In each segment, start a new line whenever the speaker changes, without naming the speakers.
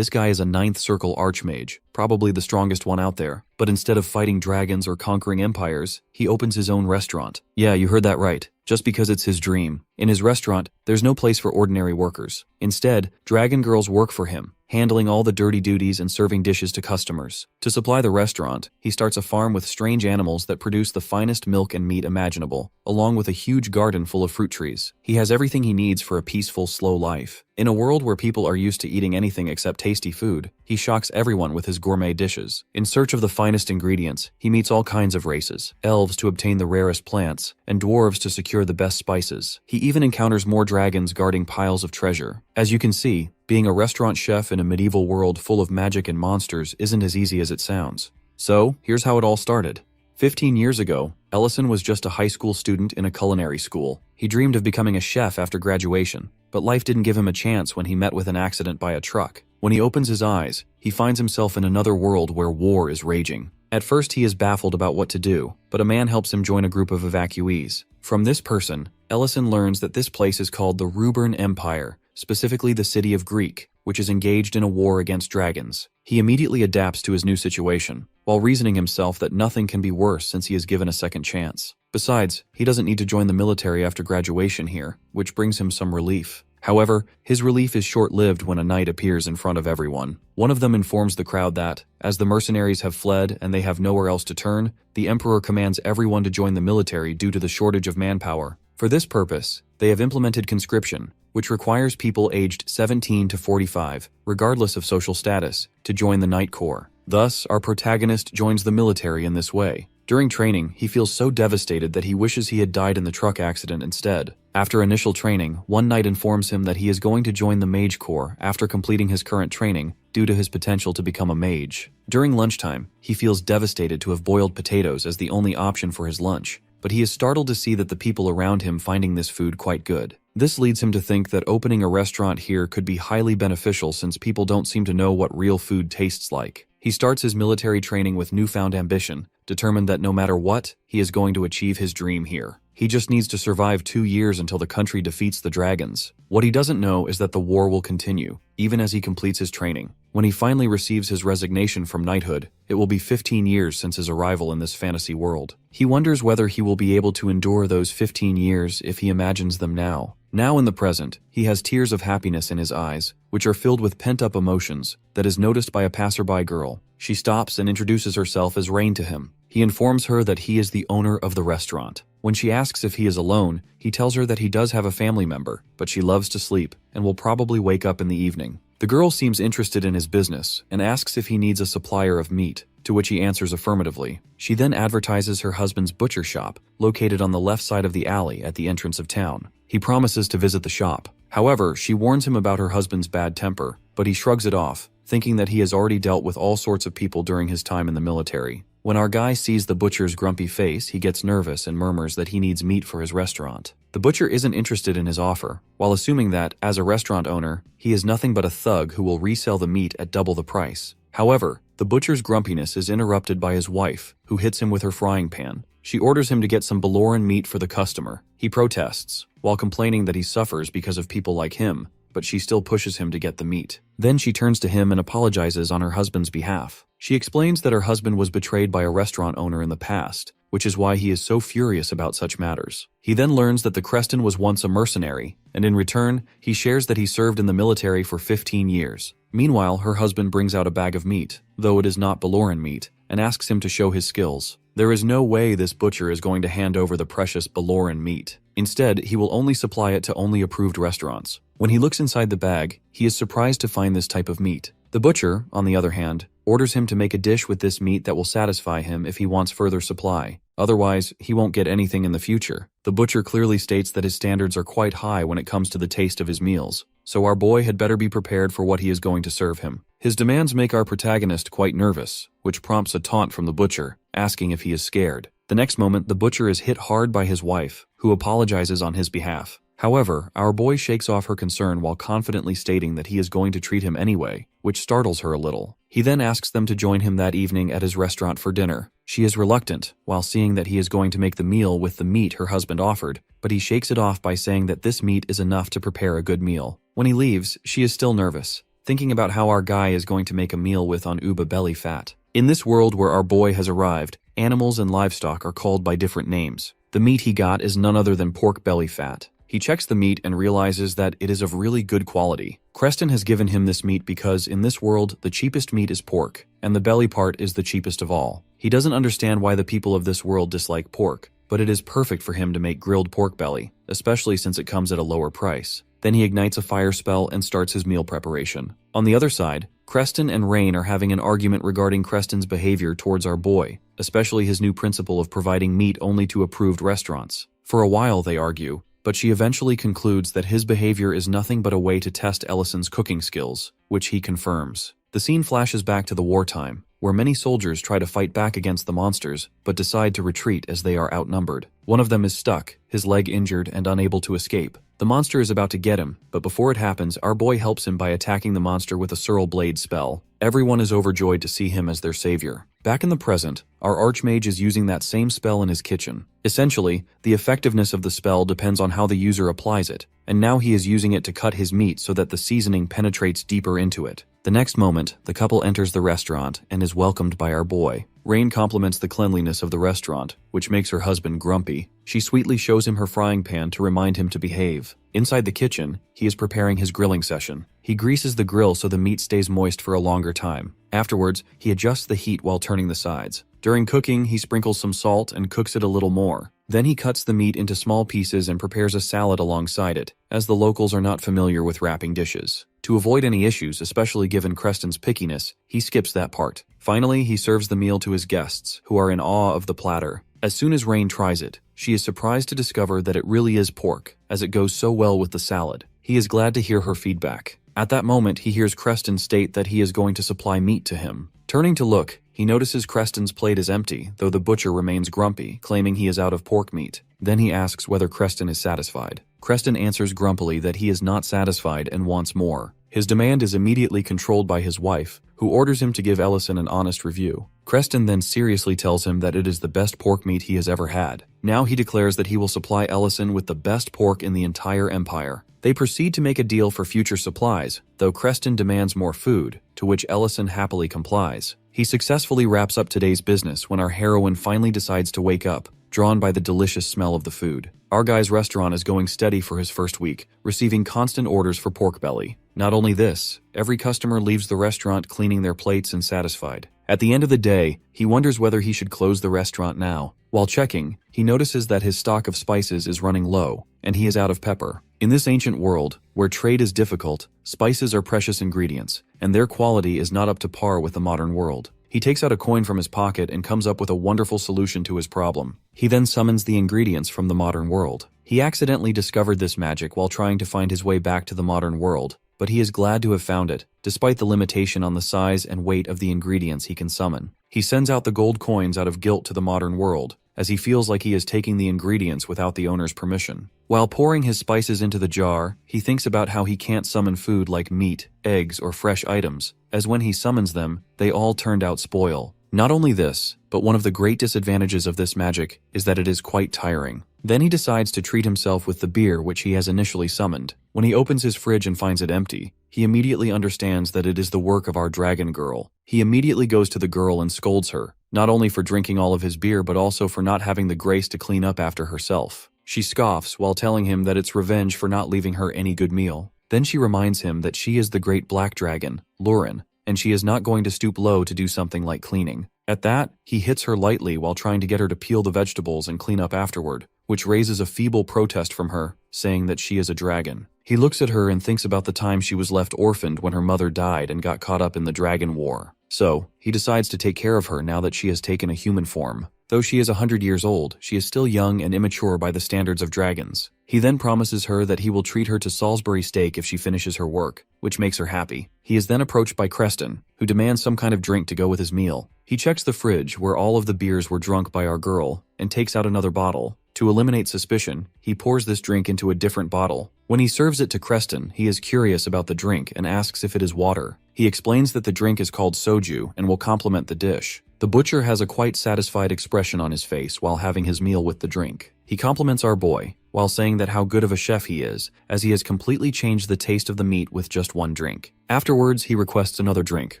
This guy is a ninth circle archmage, probably the strongest one out there. But instead of fighting dragons or conquering empires, he opens his own restaurant. Yeah, you heard that right. Just because it's his dream. In his restaurant, there's no place for ordinary workers. Instead, dragon girls work for him, handling all the dirty duties and serving dishes to customers. To supply the restaurant, he starts a farm with strange animals that produce the finest milk and meat imaginable, along with a huge garden full of fruit trees. He has everything he needs for a peaceful, slow life. In a world where people are used to eating anything except tasty food, he shocks everyone with his gourmet dishes. In search of the finest ingredients, he meets all kinds of races, elves to obtain the rarest plants, and dwarves to secure the best spices. He even encounters more dragons guarding piles of treasure. As you can see, being a restaurant chef in a medieval world full of magic and monsters isn't as easy as it sounds. So, here's how it all started. 15 years ago, Ellison was just a high school student in a culinary school. He dreamed of becoming a chef after graduation, but life didn't give him a chance when he met with an accident by a truck. When he opens his eyes, he finds himself in another world where war is raging. At first, he is baffled about what to do, but a man helps him join a group of evacuees. From this person, Ellison learns that this place is called the Rubern Empire, specifically the city of Greek, which is engaged in a war against dragons. He immediately adapts to his new situation, while reasoning himself that nothing can be worse since he is given a second chance. Besides, he doesn't need to join the military after graduation here, which brings him some relief. However, his relief is short-lived when a knight appears in front of everyone. One of them informs the crowd that, as the mercenaries have fled and they have nowhere else to turn, the emperor commands everyone to join the military due to the shortage of manpower. For this purpose, they have implemented conscription, which requires people aged 17 to 45, regardless of social status, to join the Knight Corps. Thus, our protagonist joins the military in this way. During training, he feels so devastated that he wishes he had died in the truck accident instead. After initial training, one knight informs him that he is going to join the Mage Corps after completing his current training due to his potential to become a mage. During lunchtime, he feels devastated to have boiled potatoes as the only option for his lunch, but he is startled to see that the people around him finding this food quite good. This leads him to think that opening a restaurant here could be highly beneficial since people don't seem to know what real food tastes like. He starts his military training with newfound ambition, determined that no matter what, he is going to achieve his dream here. He just needs to survive 2 years until the country defeats the dragons. What he doesn't know is that the war will continue, even as he completes his training. When he finally receives his resignation from knighthood, it will be 15 years since his arrival in this fantasy world. He wonders whether he will be able to endure those 15 years if he imagines them now. Now in the present, he has tears of happiness in his eyes, which are filled with pent-up emotions, that is noticed by a passerby girl. She stops and introduces herself as Rain to him. He informs her that he is the owner of the restaurant. When she asks if he is alone, he tells her that he does have a family member, but she loves to sleep and will probably wake up in the evening. The girl seems interested in his business and asks if he needs a supplier of meat, to which he answers affirmatively. She then advertises her husband's butcher shop, located on the left side of the alley at the entrance of town. He promises to visit the shop. However, she warns him about her husband's bad temper, but he shrugs it off, thinking that he has already dealt with all sorts of people during his time in the military. When our guy sees the butcher's grumpy face, he gets nervous and murmurs that he needs meat for his restaurant. The butcher isn't interested in his offer, while assuming that, as a restaurant owner, he is nothing but a thug who will resell the meat at double the price. However, the butcher's grumpiness is interrupted by his wife, who hits him with her frying pan. She orders him to get some Baloran meat for the customer. He protests, while complaining that he suffers because of people like him, but she still pushes him to get the meat. Then she turns to him and apologizes on her husband's behalf. She explains that her husband was betrayed by a restaurant owner in the past, which is why he is so furious about such matters. He then learns that the Creston was once a mercenary, and in return, he shares that he served in the military for 15 years. Meanwhile, her husband brings out a bag of meat, though it is not Baloran meat, and asks him to show his skills. There is no way this butcher is going to hand over the precious Baloran meat. Instead, he will only supply it to only approved restaurants. When he looks inside the bag, he is surprised to find this type of meat. The butcher, on the other hand, orders him to make a dish with this meat that will satisfy him if he wants further supply. Otherwise, he won't get anything in the future. The butcher clearly states that his standards are quite high when it comes to the taste of his meals, so our boy had better be prepared for what he is going to serve him. His demands make our protagonist quite nervous, which prompts a taunt from the butcher, asking if he is scared. The next moment, the butcher is hit hard by his wife, who apologizes on his behalf. However, our boy shakes off her concern while confidently stating that he is going to treat him anyway, which startles her a little. He then asks them to join him that evening at his restaurant for dinner. She is reluctant, while seeing that he is going to make the meal with the meat her husband offered, but he shakes it off by saying that this meat is enough to prepare a good meal. When he leaves, she is still nervous, thinking about how our guy is going to make a meal with on uba belly fat. In this world where our boy has arrived, animals and livestock are called by different names. The meat he got is none other than pork belly fat. He checks the meat and realizes that it is of really good quality. Creston has given him this meat because in this world, the cheapest meat is pork, and the belly part is the cheapest of all. He doesn't understand why the people of this world dislike pork, but it is perfect for him to make grilled pork belly, especially since it comes at a lower price. Then he ignites a fire spell and starts his meal preparation. On the other side, Creston and Rain are having an argument regarding Creston's behavior towards our boy, especially his new principle of providing meat only to approved restaurants. For a while they argue, but she eventually concludes that his behavior is nothing but a way to test Ellison's cooking skills, which he confirms. The scene flashes back to the wartime, where many soldiers try to fight back against the monsters, but decide to retreat as they are outnumbered. One of them is stuck, his leg injured and unable to escape. The monster is about to get him, but before it happens, our boy helps him by attacking the monster with a Surl Blade spell. Everyone is overjoyed to see him as their savior. Back in the present, our Archmage is using that same spell in his kitchen. Essentially, the effectiveness of the spell depends on how the user applies it, and now he is using it to cut his meat so that the seasoning penetrates deeper into it. The next moment, the couple enters the restaurant and is welcomed by our boy. Rain compliments the cleanliness of the restaurant, which makes her husband grumpy. She sweetly shows him her frying pan to remind him to behave. Inside the kitchen, he is preparing his grilling session. He greases the grill so the meat stays moist for a longer time. Afterwards, he adjusts the heat while turning the sides. During cooking, he sprinkles some salt and cooks it a little more. Then he cuts the meat into small pieces and prepares a salad alongside it, as the locals are not familiar with wrapping dishes. To avoid any issues, especially given Creston's pickiness, he skips that part. Finally, he serves the meal to his guests, who are in awe of the platter. As soon as Rain tries it, she is surprised to discover that it really is pork, as it goes so well with the salad. He is glad to hear her feedback. At that moment, he hears Creston state that he is going to supply meat to him. Turning to look, he notices Creston's plate is empty, though the butcher remains grumpy, claiming he is out of pork meat. Then he asks whether Creston is satisfied. Creston answers grumpily that he is not satisfied and wants more. His demand is immediately controlled by his wife, who orders him to give Ellison an honest review. Creston then seriously tells him that it is the best pork meat he has ever had. Now he declares that he will supply Ellison with the best pork in the entire empire. They proceed to make a deal for future supplies, though Creston demands more food, to which Ellison happily complies. He successfully wraps up today's business when our heroine finally decides to wake up, drawn by the delicious smell of the food. Our guy's restaurant is going steady for his first week, receiving constant orders for pork belly. Not only this, every customer leaves the restaurant cleaning their plates and satisfied. At the end of the day, he wonders whether he should close the restaurant now. While checking, he notices that his stock of spices is running low, and he is out of pepper. In this ancient world, where trade is difficult, spices are precious ingredients, and their quality is not up to par with the modern world. He takes out a coin from his pocket and comes up with a wonderful solution to his problem. He then summons the ingredients from the modern world. He accidentally discovered this magic while trying to find his way back to the modern world, but he is glad to have found it, despite the limitation on the size and weight of the ingredients he can summon. He sends out the gold coins out of guilt to the modern world, as he feels like he is taking the ingredients without the owner's permission. While pouring his spices into the jar, he thinks about how he can't summon food like meat, eggs, or fresh items, as when he summons them, they all turned out spoil. Not only this, but one of the great disadvantages of this magic is that it is quite tiring. Then he decides to treat himself with the beer which he has initially summoned. When he opens his fridge and finds it empty, he immediately understands that it is the work of our dragon girl. He immediately goes to the girl and scolds her, not only for drinking all of his beer but also for not having the grace to clean up after herself. She scoffs while telling him that it's revenge for not leaving her any good meal. Then she reminds him that she is the great black dragon, Lurin, and she is not going to stoop low to do something like cleaning. At that, he hits her lightly while trying to get her to peel the vegetables and clean up afterward, which raises a feeble protest from her, saying that she is a dragon. He looks at her and thinks about the time she was left orphaned when her mother died and got caught up in the dragon war. So, he decides to take care of her now that she has taken a human form. Though she is 100 years old, she is still young and immature by the standards of dragons. He then promises her that he will treat her to Salisbury steak if she finishes her work, which makes her happy. He is then approached by Creston, who demands some kind of drink to go with his meal. He checks the fridge where all of the beers were drunk by our girl, and takes out another bottle. To eliminate suspicion, he pours this drink into a different bottle. When he serves it to Creston, he is curious about the drink and asks if it is water. He explains that the drink is called soju and will complement the dish. The butcher has a quite satisfied expression on his face while having his meal with the drink. He compliments our boy, while saying that how good of a chef he is, as he has completely changed the taste of the meat with just one drink. Afterwards, he requests another drink,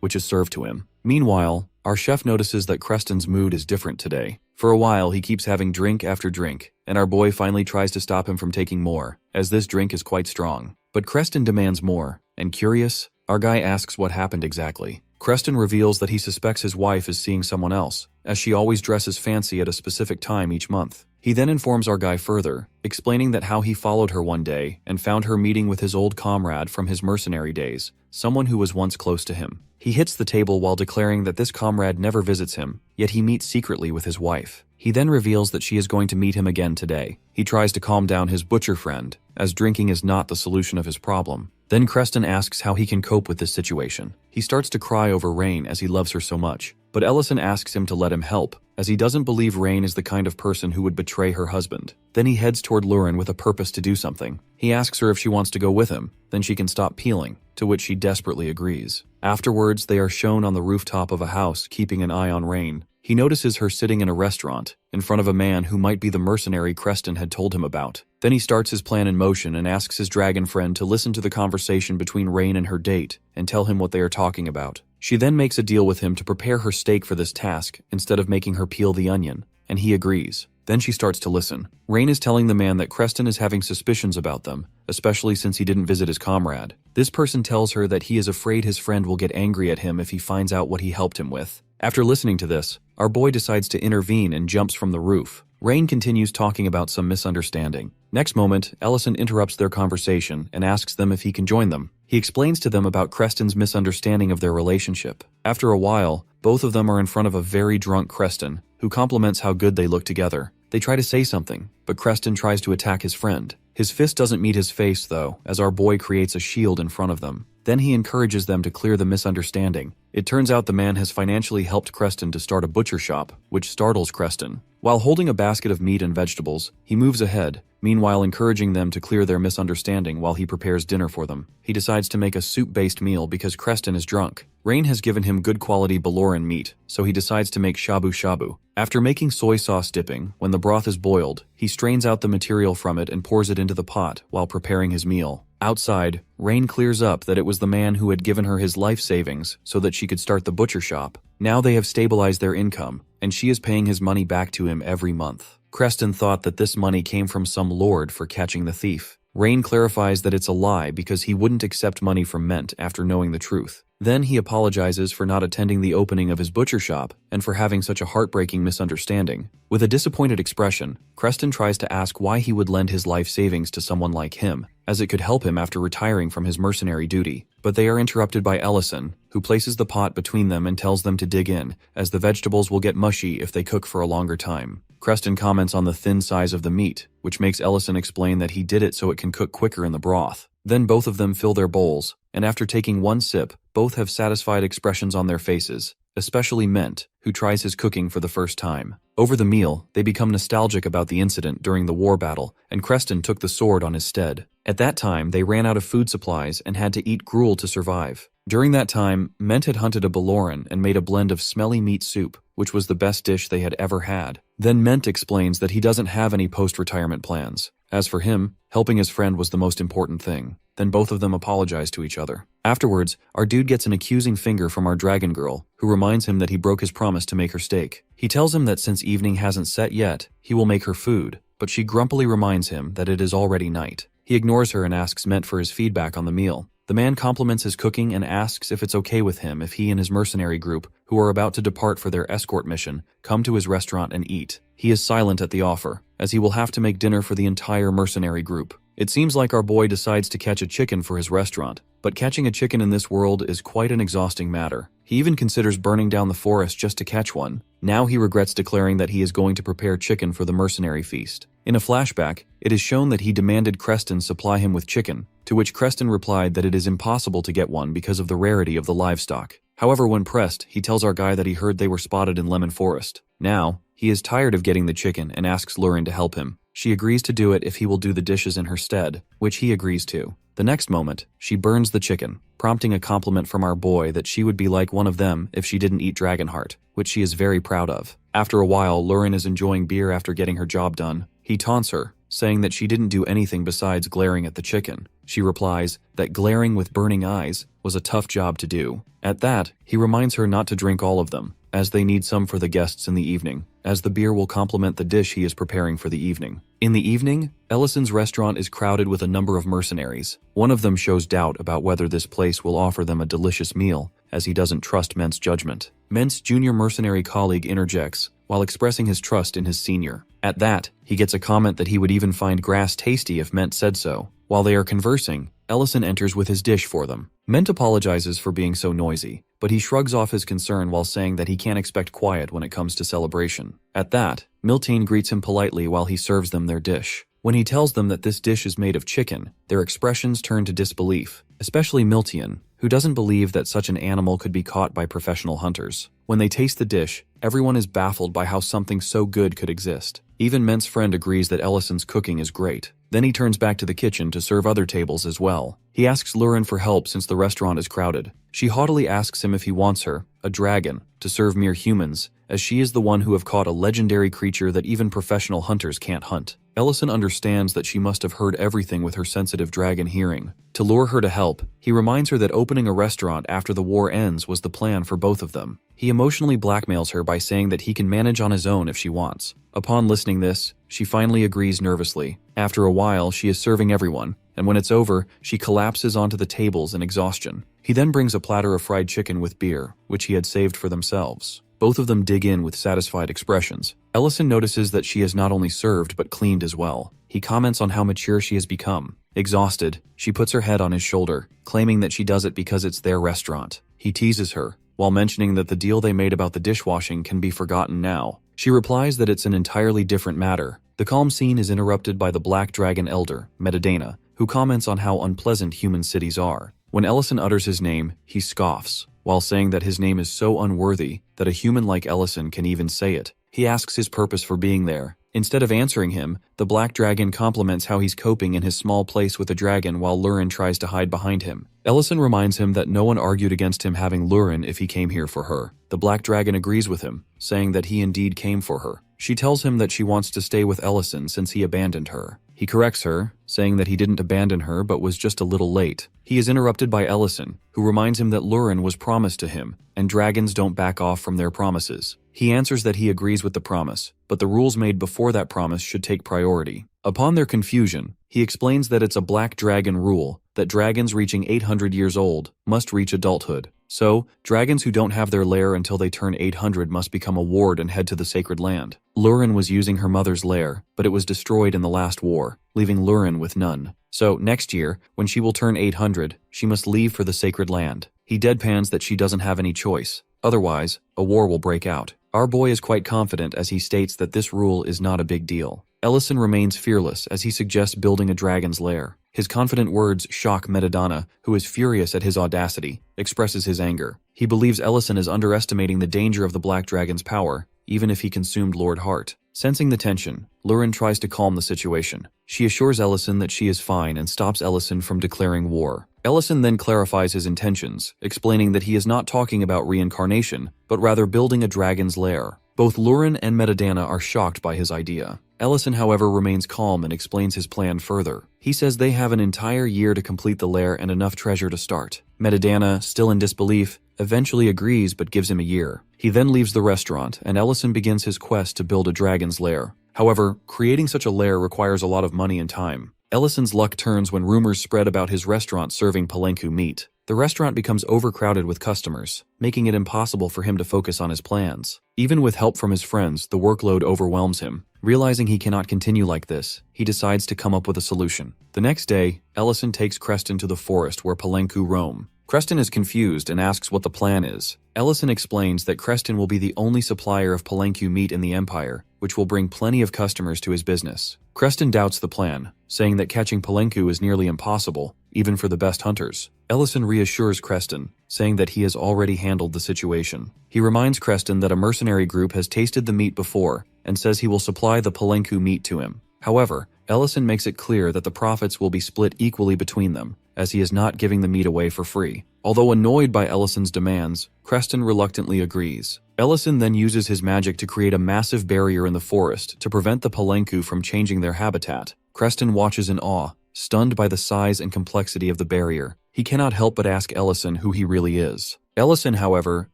which is served to him. Meanwhile, our chef notices that Creston's mood is different today. For a while, he keeps having drink after drink, and our boy finally tries to stop him from taking more, as this drink is quite strong. But Creston demands more, and curious, our guy asks what happened exactly. Creston reveals that he suspects his wife is seeing someone else, as she always dresses fancy at a specific time each month. He then informs our guy further, explaining that how he followed her one day and found her meeting with his old comrade from his mercenary days, someone who was once close to him. He hits the table while declaring that this comrade never visits him, yet he meets secretly with his wife. He then reveals that she is going to meet him again today. He tries to calm down his butcher friend, as drinking is not the solution of his problem. Then Creston asks how he can cope with this situation. He starts to cry over Rain as he loves her so much, but Ellison asks him to let him help, as he doesn't believe Rain is the kind of person who would betray her husband. Then he heads toward Lurin with a purpose to do something. He asks her if she wants to go with him, then she can stop peeling, to which she desperately agrees. Afterwards, they are shown on the rooftop of a house keeping an eye on Rain. He notices her sitting in a restaurant, in front of a man who might be the mercenary Creston had told him about. Then he starts his plan in motion and asks his dragon friend to listen to the conversation between Rain and her date, and tell him what they are talking about. She then makes a deal with him to prepare her steak for this task, instead of making her peel the onion, and he agrees. Then she starts to listen. Rain is telling the man that Creston is having suspicions about them, especially since he didn't visit his comrade. This person tells her that he is afraid his friend will get angry at him if he finds out what he helped him with. After listening to this, our boy decides to intervene and jumps from the roof. Rain continues talking about some misunderstanding. Next moment, Ellison interrupts their conversation and asks them if he can join them. He explains to them about Creston's misunderstanding of their relationship. After a while, both of them are in front of a very drunk Creston, who compliments how good they look together. They try to say something, but Creston tries to attack his friend. His fist doesn't meet his face though, as our boy creates a shield in front of them. Then he encourages them to clear the misunderstanding. It turns out the man has financially helped Creston to start a butcher shop, which startles Creston. While holding a basket of meat and vegetables, he moves ahead, meanwhile encouraging them to clear their misunderstanding while he prepares dinner for them. He decides to make a soup-based meal because Creston is drunk. Rain has given him good quality Baloran meat, so he decides to make shabu shabu. After making soy sauce dipping, when the broth is boiled, he strains out the material from it and pours it into the pot while preparing his meal. Outside, Rain clears up that it was the man who had given her his life savings so that she could start the butcher shop. Now they have stabilized their income, and she is paying his money back to him every month. Creston thought that this money came from some lord for catching the thief. Rain clarifies that it's a lie because he wouldn't accept money from Ment after knowing the truth. Then he apologizes for not attending the opening of his butcher shop and for having such a heartbreaking misunderstanding. With a disappointed expression, Creston tries to ask why he would lend his life savings to someone like him, as it could help him after retiring from his mercenary duty. But they are interrupted by Ellison, who places the pot between them and tells them to dig in, as the vegetables will get mushy if they cook for a longer time. Creston comments on the thin size of the meat, which makes Ellison explain that he did it so it can cook quicker in the broth. Then both of them fill their bowls, and after taking one sip, both have satisfied expressions on their faces, especially Ment, who tries his cooking for the first time. Over the meal, they become nostalgic about the incident during the war battle, and Creston took the sword on his stead. At that time, they ran out of food supplies and had to eat gruel to survive. During that time, Ment had hunted a Baloran and made a blend of smelly meat soup, which was the best dish they had ever had. Then Ment explains that he doesn't have any post-retirement plans. As for him, helping his friend was the most important thing. Then both of them apologize to each other. Afterwards, our dude gets an accusing finger from our dragon girl, who reminds him that he broke his promise to make her steak. He tells him that since evening hasn't set yet, he will make her food, but she grumpily reminds him that it is already night. He ignores her and asks Ment for his feedback on the meal. The man compliments his cooking and asks if it's okay with him if he and his mercenary group, who are about to depart for their escort mission, come to his restaurant and eat. He is silent at the offer, as he will have to make dinner for the entire mercenary group. It seems like our boy decides to catch a chicken for his restaurant, but catching a chicken in this world is quite an exhausting matter. He even considers burning down the forest just to catch one. Now he regrets declaring that he is going to prepare chicken for the mercenary feast. In a flashback, it is shown that he demanded Creston supply him with chicken, to which Creston replied that it is impossible to get one because of the rarity of the livestock. However, when pressed, he tells our guy that he heard they were spotted in Lemon Forest. Now, he is tired of getting the chicken and asks Lurin to help him. She agrees to do it if he will do the dishes in her stead, which he agrees to. The next moment, she burns the chicken, prompting a compliment from our boy that she would be like one of them if she didn't eat Dragonheart, which she is very proud of. After a while, Lauren is enjoying beer after getting her job done. He taunts her, saying that she didn't do anything besides glaring at the chicken. She replies that glaring with burning eyes was a tough job to do. At that, he reminds her not to drink all of them, as they need some for the guests in the evening, as the beer will complement the dish he is preparing for the evening. In the evening, Ellison's restaurant is crowded with a number of mercenaries. One of them shows doubt about whether this place will offer them a delicious meal, as he doesn't trust Ment's judgment. Ment's junior mercenary colleague interjects, while expressing his trust in his senior. At that, he gets a comment that he would even find grass tasty if Ment said so. While they are conversing, Ellison enters with his dish for them. Ment apologizes for being so noisy, but he shrugs off his concern while saying that he can't expect quiet when it comes to celebration. At that, Miltine greets him politely while he serves them their dish. When he tells them that this dish is made of chicken, their expressions turn to disbelief, especially Miltian, who doesn't believe that such an animal could be caught by professional hunters. When they taste the dish, everyone is baffled by how something so good could exist. Even Ment's friend agrees that Ellison's cooking is great. Then he turns back to the kitchen to serve other tables as well. He asks Lurin for help since the restaurant is crowded. She haughtily asks him if he wants her, a dragon, to serve mere humans, as she is the one who have caught a legendary creature that even professional hunters can't hunt. Ellison understands that she must have heard everything with her sensitive dragon hearing. To lure her to help, he reminds her that opening a restaurant after the war ends was the plan for both of them. He emotionally blackmails her by saying that he can manage on his own if she wants. Upon listening this, she finally agrees nervously. After a while, she is serving everyone, and when it's over, she collapses onto the tables in exhaustion. He then brings a platter of fried chicken with beer, which he had saved for themselves. Both of them dig in with satisfied expressions. Ellison notices that she has not only served but cleaned as well. He comments on how mature she has become. Exhausted, she puts her head on his shoulder, claiming that she does it because it's their restaurant. He teases her, while mentioning that the deal they made about the dishwashing can be forgotten now. She replies that it's an entirely different matter. The calm scene is interrupted by the Black Dragon Elder, Metadana, who comments on how unpleasant human cities are. When Ellison utters his name, he scoffs, while saying that his name is so unworthy that a human like Ellison can even say it. He asks his purpose for being there. Instead of answering him, the Black Dragon compliments how he's coping in his small place with a dragon while Lurin tries to hide behind him. Ellison reminds him that no one argued against him having Lurin if he came here for her. The Black Dragon agrees with him, saying that he indeed came for her. She tells him that she wants to stay with Ellison since he abandoned her. He corrects her, saying that he didn't abandon her but was just a little late. He is interrupted by Ellison, who reminds him that Lurin was promised to him, and dragons don't back off from their promises. He answers that he agrees with the promise, but the rules made before that promise should take priority. Upon their confusion, he explains that it's a Black Dragon rule that dragons reaching 800 years old must reach adulthood. So, dragons who don't have their lair until they turn 800 must become a ward and head to the sacred land. Lurin was using her mother's lair, but it was destroyed in the last war, leaving Lurin with none. So, next year, when she will turn 800, she must leave for the sacred land. He deadpans that she doesn't have any choice. Otherwise, a war will break out. Our boy is quite confident as he states that this rule is not a big deal. Ellison remains fearless as he suggests building a dragon's lair. His confident words shock Metadana, who is furious at his audacity, expresses his anger. He believes Ellison is underestimating the danger of the Black Dragon's power, even if he consumed Lord Hart. Sensing the tension, Lurin tries to calm the situation. She assures Ellison that she is fine and stops Ellison from declaring war. Ellison then clarifies his intentions, explaining that he is not talking about reincarnation, but rather building a dragon's lair. Both Lurin and Metadana are shocked by his idea. Ellison, however, remains calm and explains his plan further. He says they have an entire year to complete the lair and enough treasure to start. Metadana, still in disbelief, eventually agrees but gives him a year. He then leaves the restaurant, and Ellison begins his quest to build a dragon's lair. However, creating such a lair requires a lot of money and time. Ellison's luck turns when rumors spread about his restaurant serving palenku meat. The restaurant becomes overcrowded with customers, making it impossible for him to focus on his plans. Even with help from his friends, the workload overwhelms him. Realizing he cannot continue like this, he decides to come up with a solution. The next day, Ellison takes Creston to the forest where palenku roam. Creston is confused and asks what the plan is. Ellison explains that Creston will be the only supplier of palenku meat in the Empire, which will bring plenty of customers to his business. Creston doubts the plan, saying that catching palenku is nearly impossible, even for the best hunters. Ellison reassures Creston, saying that he has already handled the situation. He reminds Creston that a mercenary group has tasted the meat before, and says he will supply the palenku meat to him. However, Ellison makes it clear that the profits will be split equally between them, as he is not giving the meat away for free. Although annoyed by Ellison's demands, Creston reluctantly agrees. Ellison then uses his magic to create a massive barrier in the forest to prevent the Palenku from changing their habitat. Creston watches in awe, stunned by the size and complexity of the barrier. He cannot help but ask Ellison who he really is. Ellison, however,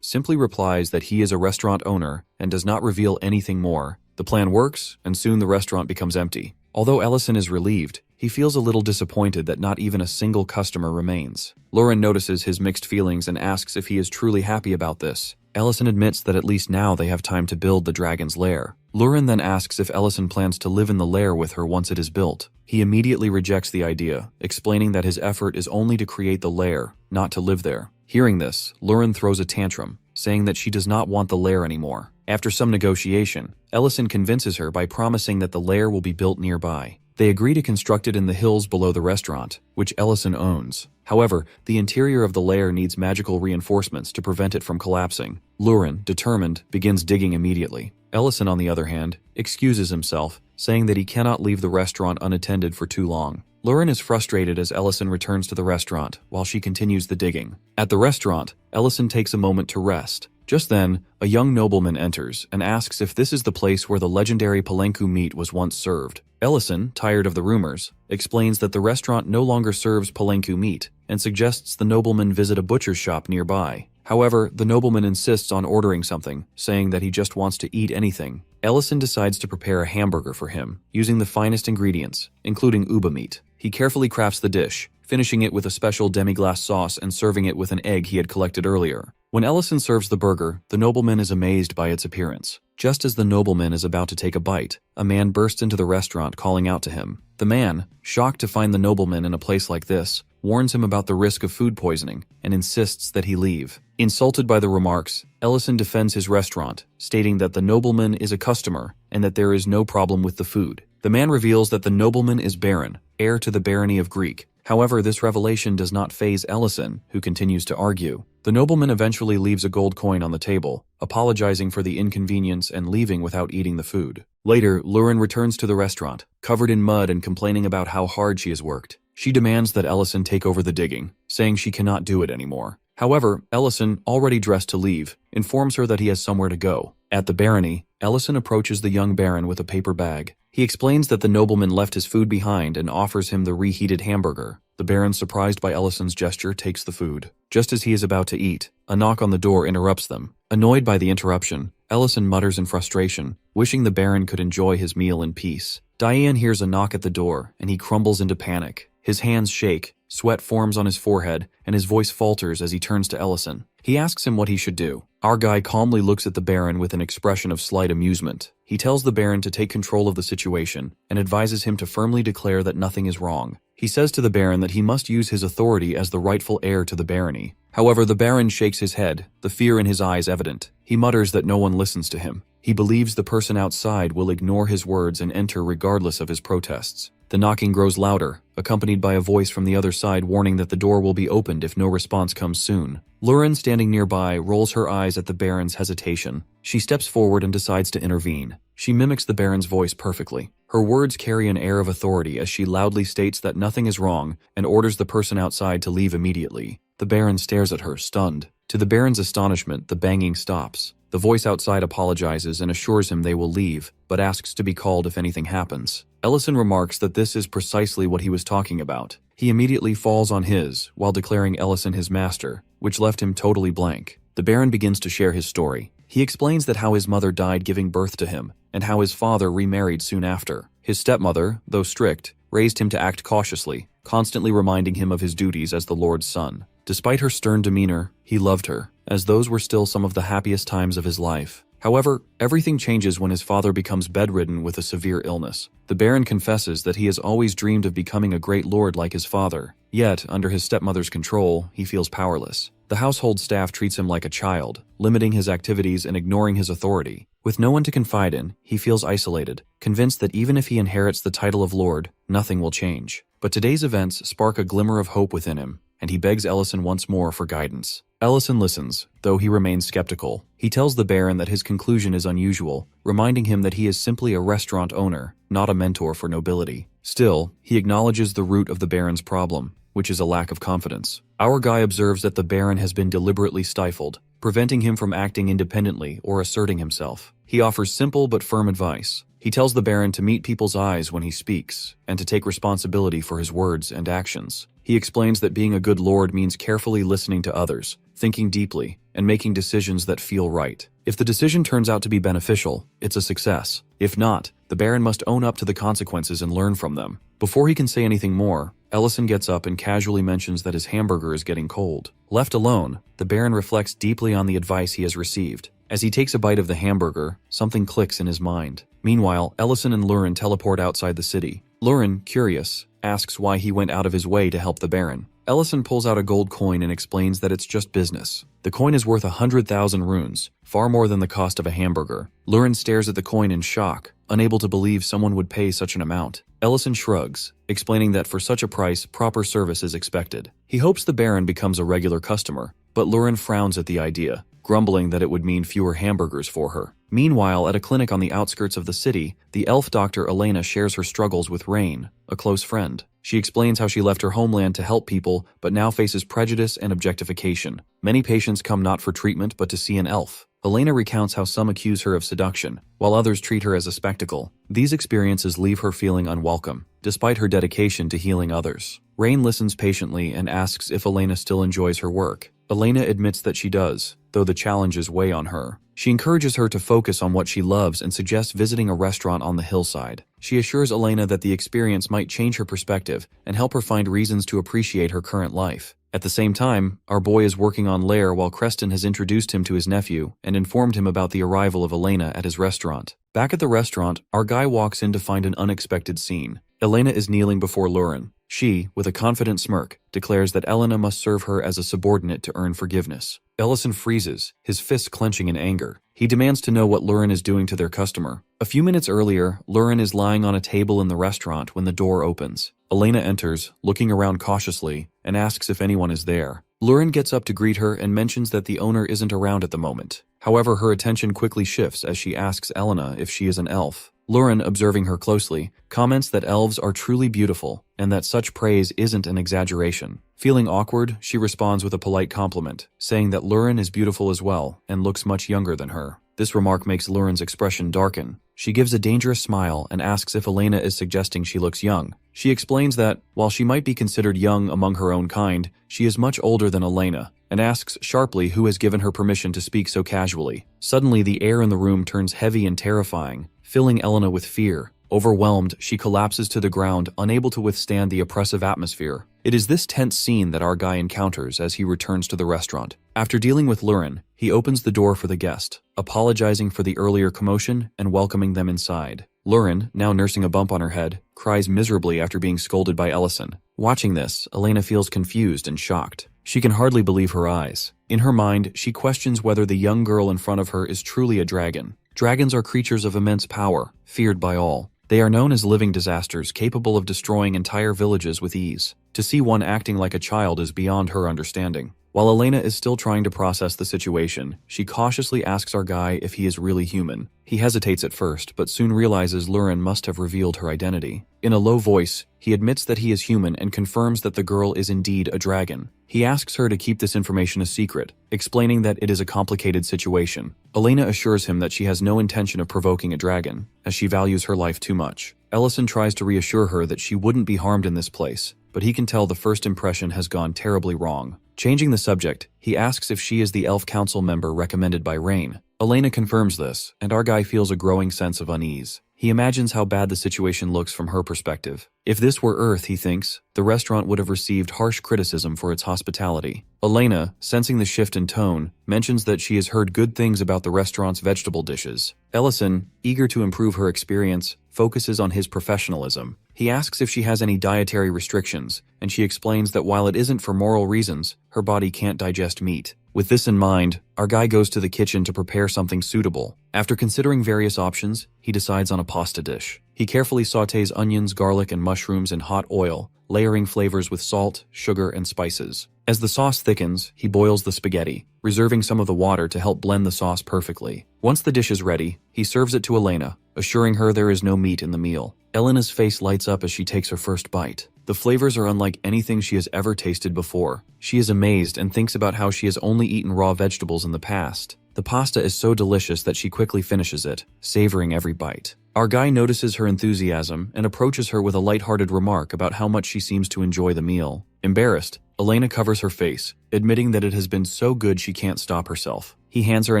simply replies that he is a restaurant owner and does not reveal anything more. The plan works, and soon the restaurant becomes empty. Although Ellison is relieved, he feels a little disappointed that not even a single customer remains. Lauren notices his mixed feelings and asks if he is truly happy about this. Ellison admits that at least now they have time to build the dragon's lair. Lauren then asks if Ellison plans to live in the lair with her once it is built. He immediately rejects the idea, explaining that his effort is only to create the lair, not to live there. Hearing this, Lauren throws a tantrum, saying that she does not want the lair anymore. After some negotiation, Ellison convinces her by promising that the lair will be built nearby. They agree to construct it in the hills below the restaurant, which Ellison owns. However, the interior of the lair needs magical reinforcements to prevent it from collapsing. Lauren, determined, begins digging immediately. Ellison, on the other hand, excuses himself, saying that he cannot leave the restaurant unattended for too long. Lauren is frustrated as Ellison returns to the restaurant while she continues the digging. At the restaurant, Ellison takes a moment to rest. Just then, a young nobleman enters and asks if this is the place where the legendary Palenku meat was once served. Ellison, tired of the rumors, explains that the restaurant no longer serves Palenku meat and suggests the nobleman visit a butcher's shop nearby. However, the nobleman insists on ordering something, saying that he just wants to eat anything. Ellison decides to prepare a hamburger for him, using the finest ingredients, including uba meat. He carefully crafts the dish, finishing it with a special demi-glace sauce and serving it with an egg he had collected earlier. When Ellison serves the burger, the nobleman is amazed by its appearance. Just as the nobleman is about to take a bite, a man bursts into the restaurant calling out to him. The man, shocked to find the nobleman in a place like this, warns him about the risk of food poisoning and insists that he leave. Insulted by the remarks, Ellison defends his restaurant, stating that the nobleman is a customer and that there is no problem with the food. The man reveals that the nobleman is Baron, heir to the barony of Greek. However, this revelation does not faze Ellison, who continues to argue. The nobleman eventually leaves a gold coin on the table, apologizing for the inconvenience and leaving without eating the food. Later, Lauren returns to the restaurant, covered in mud and complaining about how hard she has worked. She demands that Ellison take over the digging, saying she cannot do it anymore. However, Ellison, already dressed to leave, informs her that he has somewhere to go. At the barony, Ellison approaches the young baron with a paper bag. He explains that the nobleman left his food behind and offers him the reheated hamburger. The baron, surprised by Ellison's gesture, takes the food. Just as he is about to eat, a knock on the door interrupts them. Annoyed by the interruption, Ellison mutters in frustration, wishing the baron could enjoy his meal in peace. Diane hears a knock at the door, and he crumbles into panic. His hands shake, sweat forms on his forehead, and his voice falters as he turns to Ellison. He asks him what he should do. Our guy calmly looks at the baron with an expression of slight amusement. He tells the baron to take control of the situation and advises him to firmly declare that nothing is wrong. He says to the baron that he must use his authority as the rightful heir to the barony. However, the baron shakes his head, the fear in his eyes evident. He mutters that no one listens to him. He believes the person outside will ignore his words and enter regardless of his protests. The knocking grows louder, accompanied by a voice from the other side warning that the door will be opened if no response comes soon. Lauren, standing nearby, rolls her eyes at the baron's hesitation. She steps forward and decides to intervene. She mimics the baron's voice perfectly. Her words carry an air of authority as she loudly states that nothing is wrong and orders the person outside to leave immediately. The baron stares at her, stunned. To the baron's astonishment, the banging stops. The voice outside apologizes and assures him they will leave, but asks to be called if anything happens. Ellison remarks that this is precisely what he was talking about. He immediately falls on his, while declaring Ellison his master, which left him totally blank. The baron begins to share his story. He explains that how his mother died giving birth to him, and how his father remarried soon after. His stepmother, though strict, raised him to act cautiously, constantly reminding him of his duties as the Lord's son. Despite her stern demeanor, he loved her, as those were still some of the happiest times of his life. However, everything changes when his father becomes bedridden with a severe illness. The baron confesses that he has always dreamed of becoming a great lord like his father. Yet, under his stepmother's control, he feels powerless. The household staff treats him like a child, limiting his activities and ignoring his authority. With no one to confide in, he feels isolated, convinced that even if he inherits the title of lord, nothing will change. But today's events spark a glimmer of hope within him, and he begs Ellison once more for guidance. Ellison listens, though he remains skeptical. He tells the Baron that his conclusion is unusual, reminding him that he is simply a restaurant owner, not a mentor for nobility. Still, he acknowledges the root of the Baron's problem, which is a lack of confidence. Our guy observes that the Baron has been deliberately stifled, preventing him from acting independently or asserting himself. He offers simple but firm advice. He tells the Baron to meet people's eyes when he speaks, and to take responsibility for his words and actions. He explains that being a good lord means carefully listening to others, thinking deeply, and making decisions that feel right. If the decision turns out to be beneficial, it's a success. If not, the Baron must own up to the consequences and learn from them. Before he can say anything more, Ellison gets up and casually mentions that his hamburger is getting cold. Left alone, the Baron reflects deeply on the advice he has received. As he takes a bite of the hamburger, something clicks in his mind. Meanwhile, Ellison and Lurin teleport outside the city. Lurin, curious, asks why he went out of his way to help the Baron. Ellison pulls out a gold coin and explains that it's just business. The coin is worth 100,000 runes, far more than the cost of a hamburger. Lurin stares at the coin in shock, unable to believe someone would pay such an amount. Ellison shrugs, explaining that for such a price, proper service is expected. He hopes the Baron becomes a regular customer, but Lurin frowns at the idea, grumbling that it would mean fewer hamburgers for her. Meanwhile, at a clinic on the outskirts of the city, the elf doctor Elena shares her struggles with Rain, a close friend. She explains how she left her homeland to help people, but now faces prejudice and objectification. Many patients come not for treatment but to see an elf. Elena recounts how some accuse her of seduction, while others treat her as a spectacle. These experiences leave her feeling unwelcome, despite her dedication to healing others. Rain listens patiently and asks if Elena still enjoys her work. Elena admits that she does, though the challenges weigh on her. She encourages her to focus on what she loves and suggests visiting a restaurant on the hillside. She assures Elena that the experience might change her perspective and help her find reasons to appreciate her current life. At the same time, our boy is working on Lair while Creston has introduced him to his nephew and informed him about the arrival of Elena at his restaurant. Back at the restaurant, our guy walks in to find an unexpected scene. Elena is kneeling before Lurin. She, with a confident smirk, declares that Elena must serve her as a subordinate to earn forgiveness. Ellison freezes, his fists clenching in anger. He demands to know what Lurin is doing to their customer. A few minutes earlier, Lurin is lying on a table in the restaurant when the door opens. Elena enters, looking around cautiously, and asks if anyone is there. Lurin gets up to greet her and mentions that the owner isn't around at the moment. However, her attention quickly shifts as she asks Elena if she is an elf. Lurin, observing her closely, comments that elves are truly beautiful and that such praise isn't an exaggeration. Feeling awkward, she responds with a polite compliment, saying that Lurin is beautiful as well and looks much younger than her. This remark makes Lurin's expression darken. She gives a dangerous smile and asks if Elena is suggesting she looks young. She explains that, while she might be considered young among her own kind, she is much older than Elena, and asks sharply who has given her permission to speak so casually. Suddenly, the air in the room turns heavy and terrifying, filling Elena with fear. Overwhelmed, she collapses to the ground, unable to withstand the oppressive atmosphere. It is this tense scene that our guy encounters as he returns to the restaurant. After dealing with Lurin, he opens the door for the guest, apologizing for the earlier commotion and welcoming them inside. Lurin, now nursing a bump on her head, cries miserably after being scolded by Ellison. Watching this, Elena feels confused and shocked. She can hardly believe her eyes. In her mind, she questions whether the young girl in front of her is truly a dragon. Dragons are creatures of immense power, feared by all. They are known as living disasters capable of destroying entire villages with ease. To see one acting like a child is beyond her understanding. While Elena is still trying to process the situation, she cautiously asks our guy if he is really human. He hesitates at first, but soon realizes Lurin must have revealed her identity. In a low voice, he admits that he is human and confirms that the girl is indeed a dragon. He asks her to keep this information a secret, explaining that it is a complicated situation. Elena assures him that she has no intention of provoking a dragon, as she values her life too much. Ellison tries to reassure her that she wouldn't be harmed in this place, but he can tell the first impression has gone terribly wrong. Changing the subject, he asks if she is the elf council member recommended by Rain. Elena confirms this, and our guy feels a growing sense of unease. He imagines how bad the situation looks from her perspective. If this were Earth, he thinks, the restaurant would have received harsh criticism for its hospitality. Elena, sensing the shift in tone, mentions that she has heard good things about the restaurant's vegetable dishes. Ellison, eager to improve her experience, focuses on his professionalism. He asks if she has any dietary restrictions, and she explains that while it isn't for moral reasons, her body can't digest meat. With this in mind, our guy goes to the kitchen to prepare something suitable. After considering various options, he decides on a pasta dish. He carefully sautés onions, garlic, and mushrooms in hot oil, layering flavors with salt, sugar, and spices. As the sauce thickens, he boils the spaghetti, reserving some of the water to help blend the sauce perfectly. Once the dish is ready, he serves it to Elena, assuring her there is no meat in the meal. Elena's face lights up as she takes her first bite. The flavors are unlike anything she has ever tasted before. She is amazed and thinks about how she has only eaten raw vegetables in the past. The pasta is so delicious that she quickly finishes it, savoring every bite. Our guy notices her enthusiasm and approaches her with a lighthearted remark about how much she seems to enjoy the meal. Embarrassed, Elena covers her face, admitting that it has been so good she can't stop herself. He hands her a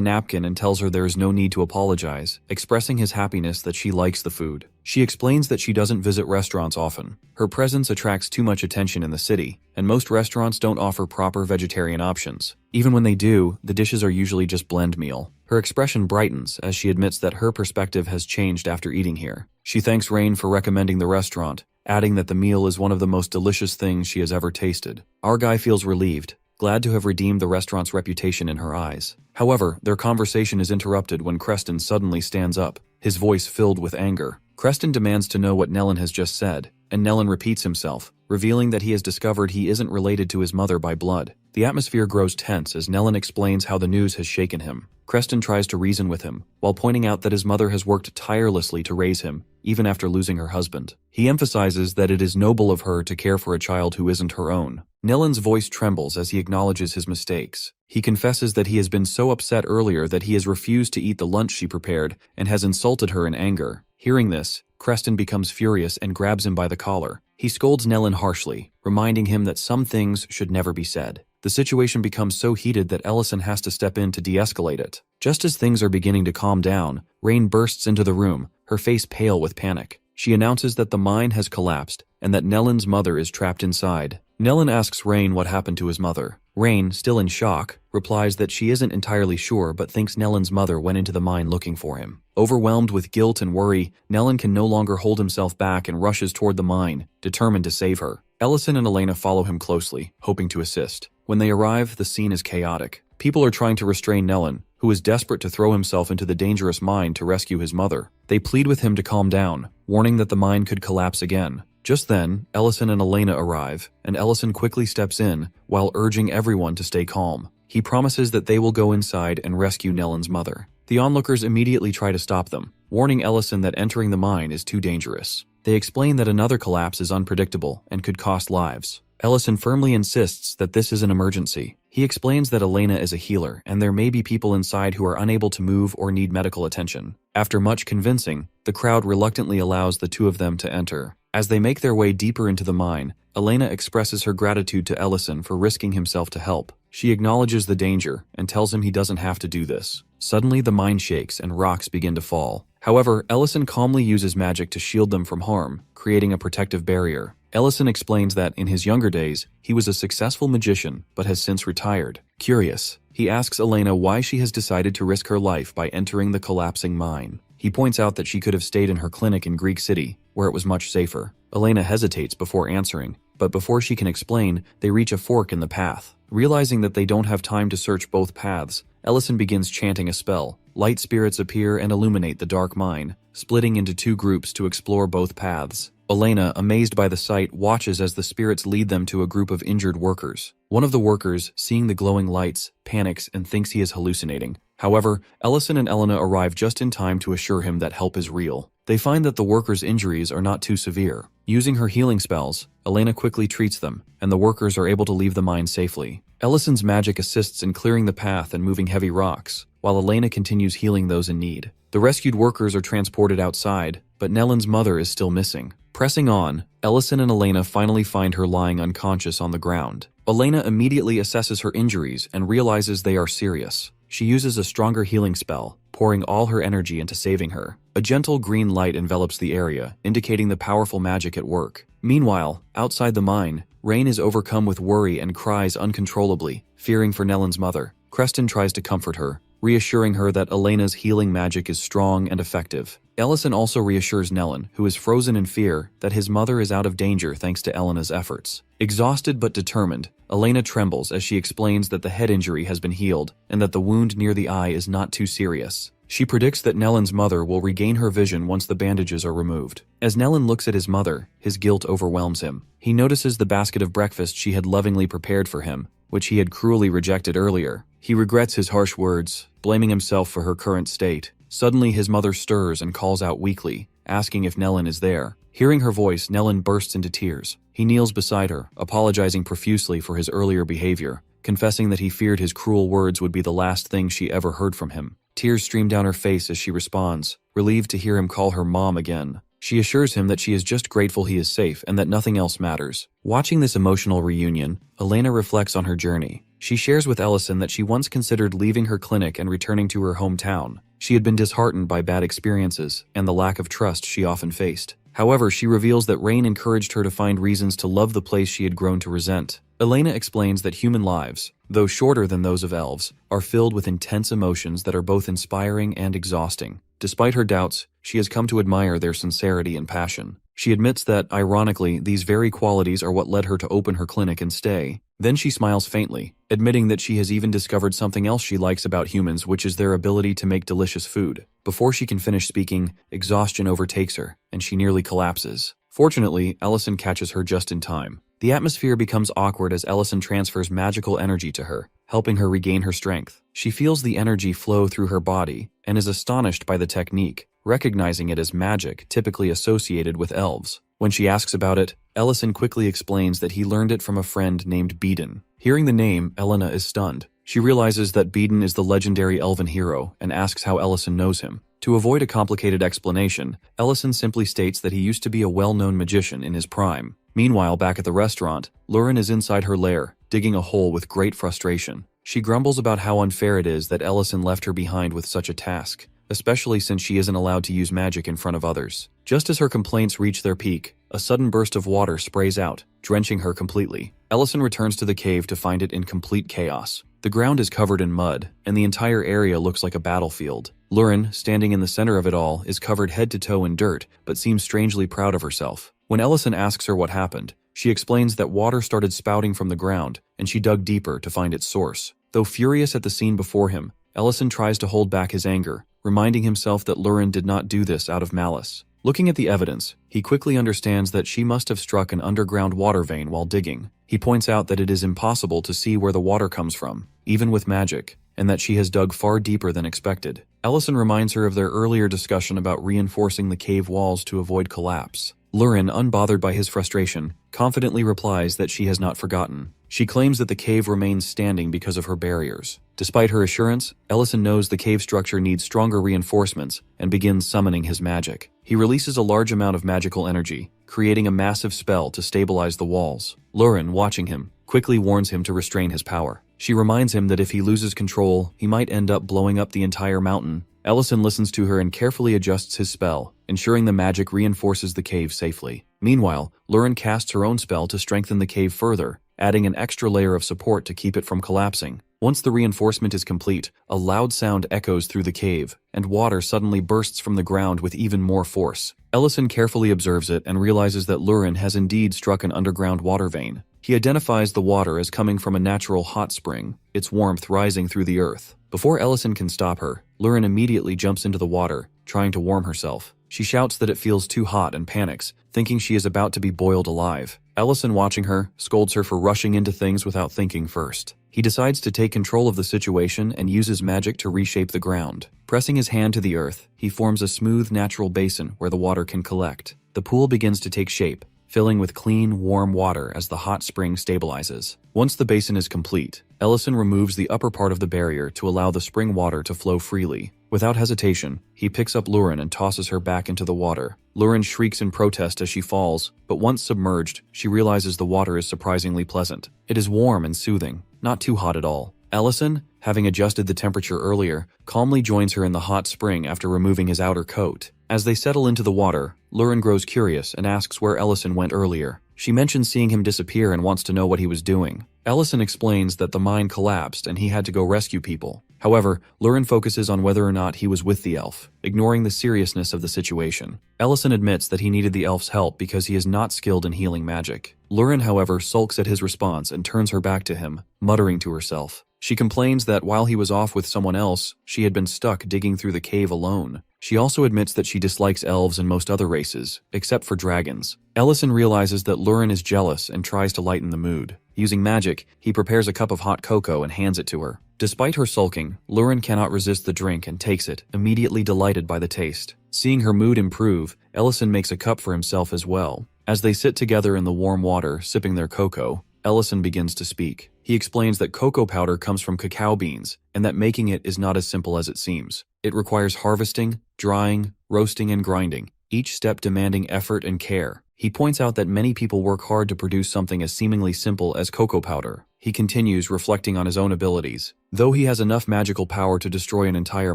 napkin and tells her there is no need to apologize, expressing his happiness that she likes the food. She explains that she doesn't visit restaurants often. Her presence attracts too much attention in the city, and most restaurants don't offer proper vegetarian options. Even when they do, the dishes are usually just blend meal. Her expression brightens as she admits that her perspective has changed after eating here. She thanks Rain for recommending the restaurant, adding that the meal is one of the most delicious things she has ever tasted. Our guy feels relieved, glad to have redeemed the restaurant's reputation in her eyes. However, their conversation is interrupted when Creston suddenly stands up, his voice filled with anger. Creston demands to know what Nellin has just said, and Nellin repeats himself, revealing that he has discovered he isn't related to his mother by blood. The atmosphere grows tense as Nellin explains how the news has shaken him. Creston tries to reason with him, while pointing out that his mother has worked tirelessly to raise him, even after losing her husband. He emphasizes that it is noble of her to care for a child who isn't her own. Nellin's voice trembles as he acknowledges his mistakes. He confesses that he has been so upset earlier that he has refused to eat the lunch she prepared and has insulted her in anger. Hearing this, Creston becomes furious and grabs him by the collar. He scolds Nellin harshly, reminding him that some things should never be said. The situation becomes so heated that Ellison has to step in to de-escalate it. Just as things are beginning to calm down, Rain bursts into the room, her face pale with panic. She announces that the mine has collapsed and that Nellin's mother is trapped inside. Nellin asks Rain what happened to his mother. Rain, still in shock, replies that she isn't entirely sure but thinks Nellin's mother went into the mine looking for him. Overwhelmed with guilt and worry, Nellin can no longer hold himself back and rushes toward the mine, determined to save her. Ellison and Elena follow him closely, hoping to assist. When they arrive, the scene is chaotic. People are trying to restrain Nellin, who is desperate to throw himself into the dangerous mine to rescue his mother. They plead with him to calm down, warning that the mine could collapse again. Just then, Ellison and Elena arrive, and Ellison quickly steps in, while urging everyone to stay calm. He promises that they will go inside and rescue Nellin's mother. The onlookers immediately try to stop them, warning Ellison that entering the mine is too dangerous. They explain that another collapse is unpredictable and could cost lives. Ellison firmly insists that this is an emergency. He explains that Elena is a healer and there may be people inside who are unable to move or need medical attention. After much convincing, the crowd reluctantly allows the two of them to enter. As they make their way deeper into the mine, Elena expresses her gratitude to Ellison for risking himself to help. She acknowledges the danger and tells him he doesn't have to do this. Suddenly, the mine shakes and rocks begin to fall. However, Ellison calmly uses magic to shield them from harm, creating a protective barrier. Ellison explains that, in his younger days, he was a successful magician but has since retired. Curious, he asks Elena why she has decided to risk her life by entering the collapsing mine. He points out that she could have stayed in her clinic in Greek City, where it was much safer. Elena hesitates before answering, but before she can explain, they reach a fork in the path. Realizing that they don't have time to search both paths, Ellison begins chanting a spell. Light spirits appear and illuminate the dark mine, splitting into two groups to explore both paths. Elena, amazed by the sight, watches as the spirits lead them to a group of injured workers. One of the workers, seeing the glowing lights, panics and thinks he is hallucinating. However, Ellison and Elena arrive just in time to assure him that help is real. They find that the workers' injuries are not too severe. Using her healing spells, Elena quickly treats them, and the workers are able to leave the mine safely. Ellison's magic assists in clearing the path and moving heavy rocks, while Elena continues healing those in need. The rescued workers are transported outside, but Nellin's mother is still missing. Pressing on, Ellison and Elena finally find her lying unconscious on the ground. Elena immediately assesses her injuries and realizes they are serious. She uses a stronger healing spell, pouring all her energy into saving her. A gentle green light envelops the area, indicating the powerful magic at work. Meanwhile, outside the mine, Rain is overcome with worry and cries uncontrollably, fearing for Nellin's mother. Creston tries to comfort her, reassuring her that Elena's healing magic is strong and effective. Ellison also reassures Nellin, who is frozen in fear, that his mother is out of danger thanks to Elena's efforts. Exhausted but determined, Elena trembles as she explains that the head injury has been healed and that the wound near the eye is not too serious. She predicts that Nellen's mother will regain her vision once the bandages are removed. As Nellen looks at his mother, his guilt overwhelms him. He notices the basket of breakfast she had lovingly prepared for him, which he had cruelly rejected earlier. He regrets his harsh words, blaming himself for her current state. Suddenly his mother stirs and calls out weakly, asking if Nellen is there. Hearing her voice, Nellen bursts into tears. He kneels beside her, apologizing profusely for his earlier behavior, confessing that he feared his cruel words would be the last thing she ever heard from him. Tears stream down her face as she responds, relieved to hear him call her mom again. She assures him that she is just grateful he is safe and that nothing else matters. Watching this emotional reunion, Elena reflects on her journey. She shares with Ellison that she once considered leaving her clinic and returning to her hometown. She had been disheartened by bad experiences and the lack of trust she often faced. However, she reveals that Rain encouraged her to find reasons to love the place she had grown to resent. Elena explains that human lives, though shorter than those of elves, are filled with intense emotions that are both inspiring and exhausting. Despite her doubts, she has come to admire their sincerity and passion. She admits that, ironically, these very qualities are what led her to open her clinic and stay. Then she smiles faintly, admitting that she has even discovered something else she likes about humans, which is their ability to make delicious food. Before she can finish speaking, exhaustion overtakes her, and she nearly collapses. Fortunately, Ellison catches her just in time. The atmosphere becomes awkward as Ellison transfers magical energy to her, helping her regain her strength. She feels the energy flow through her body, and is astonished by the technique, recognizing it as magic typically associated with elves. When she asks about it, Ellison quickly explains that he learned it from a friend named Beedon. Hearing the name, Elena is stunned. She realizes that Beedon is the legendary elven hero and asks how Ellison knows him. To avoid a complicated explanation, Ellison simply states that he used to be a well-known magician in his prime. Meanwhile, back at the restaurant, Lauren is inside her lair, digging a hole with great frustration. She grumbles about how unfair it is that Ellison left her behind with such a task, especially since she isn't allowed to use magic in front of others. Just as her complaints reach their peak, a sudden burst of water sprays out, drenching her completely. Ellison returns to the cave to find it in complete chaos. The ground is covered in mud, and the entire area looks like a battlefield. Lauren, standing in the center of it all, is covered head to toe in dirt, but seems strangely proud of herself. When Ellison asks her what happened, she explains that water started spouting from the ground, and she dug deeper to find its source. Though furious at the scene before him, Ellison tries to hold back his anger, reminding himself that Lauren did not do this out of malice. Looking at the evidence, he quickly understands that she must have struck an underground water vein while digging. He points out that it is impossible to see where the water comes from, even with magic, and that she has dug far deeper than expected. Ellison reminds her of their earlier discussion about reinforcing the cave walls to avoid collapse. Lauren, unbothered by his frustration, confidently replies that she has not forgotten. She claims that the cave remains standing because of her barriers. Despite her assurance, Ellison knows the cave structure needs stronger reinforcements and begins summoning his magic. He releases a large amount of magical energy, creating a massive spell to stabilize the walls. Lauren, watching him, quickly warns him to restrain his power. She reminds him that if he loses control, he might end up blowing up the entire mountain. Ellison listens to her and carefully adjusts his spell, ensuring the magic reinforces the cave safely. Meanwhile, Lauren casts her own spell to strengthen the cave further, adding an extra layer of support to keep it from collapsing. Once the reinforcement is complete, a loud sound echoes through the cave, and water suddenly bursts from the ground with even more force. Ellison carefully observes it and realizes that Lauren has indeed struck an underground water vein. He identifies the water as coming from a natural hot spring, its warmth rising through the earth. Before Ellison can stop her, Lauren immediately jumps into the water, trying to warm herself. She shouts that it feels too hot and panics, thinking she is about to be boiled alive. Ellison, watching her, scolds her for rushing into things without thinking first. He decides to take control of the situation and uses magic to reshape the ground. Pressing his hand to the earth, he forms a smooth, natural basin where the water can collect. The pool begins to take shape, filling with clean, warm water as the hot spring stabilizes. Once the basin is complete, Ellison removes the upper part of the barrier to allow the spring water to flow freely. Without hesitation, he picks up Lauren and tosses her back into the water. Lauren shrieks in protest as she falls, but once submerged, she realizes the water is surprisingly pleasant. It is warm and soothing, not too hot at all. Ellison, having adjusted the temperature earlier, calmly joins her in the hot spring after removing his outer coat. As they settle into the water, Lauren grows curious and asks where Ellison went earlier. She mentions seeing him disappear and wants to know what he was doing. Ellison explains that the mine collapsed and he had to go rescue people. However, Lauren focuses on whether or not he was with the elf, ignoring the seriousness of the situation. Ellison admits that he needed the elf's help because he is not skilled in healing magic. Lauren, however, sulks at his response and turns her back to him, muttering to herself. She complains that while he was off with someone else, she had been stuck digging through the cave alone. She also admits that she dislikes elves and most other races, except for dragons. Ellison realizes that Lurin is jealous and tries to lighten the mood. Using magic, he prepares a cup of hot cocoa and hands it to her. Despite her sulking, Lurin cannot resist the drink and takes it, immediately delighted by the taste. Seeing her mood improve, Ellison makes a cup for himself as well. As they sit together in the warm water, sipping their cocoa, Ellison begins to speak. He explains that cocoa powder comes from cacao beans, and that making it is not as simple as it seems. It requires harvesting, drying, roasting, and grinding, each step demanding effort and care. He points out that many people work hard to produce something as seemingly simple as cocoa powder. He continues, reflecting on his own abilities. Though he has enough magical power to destroy an entire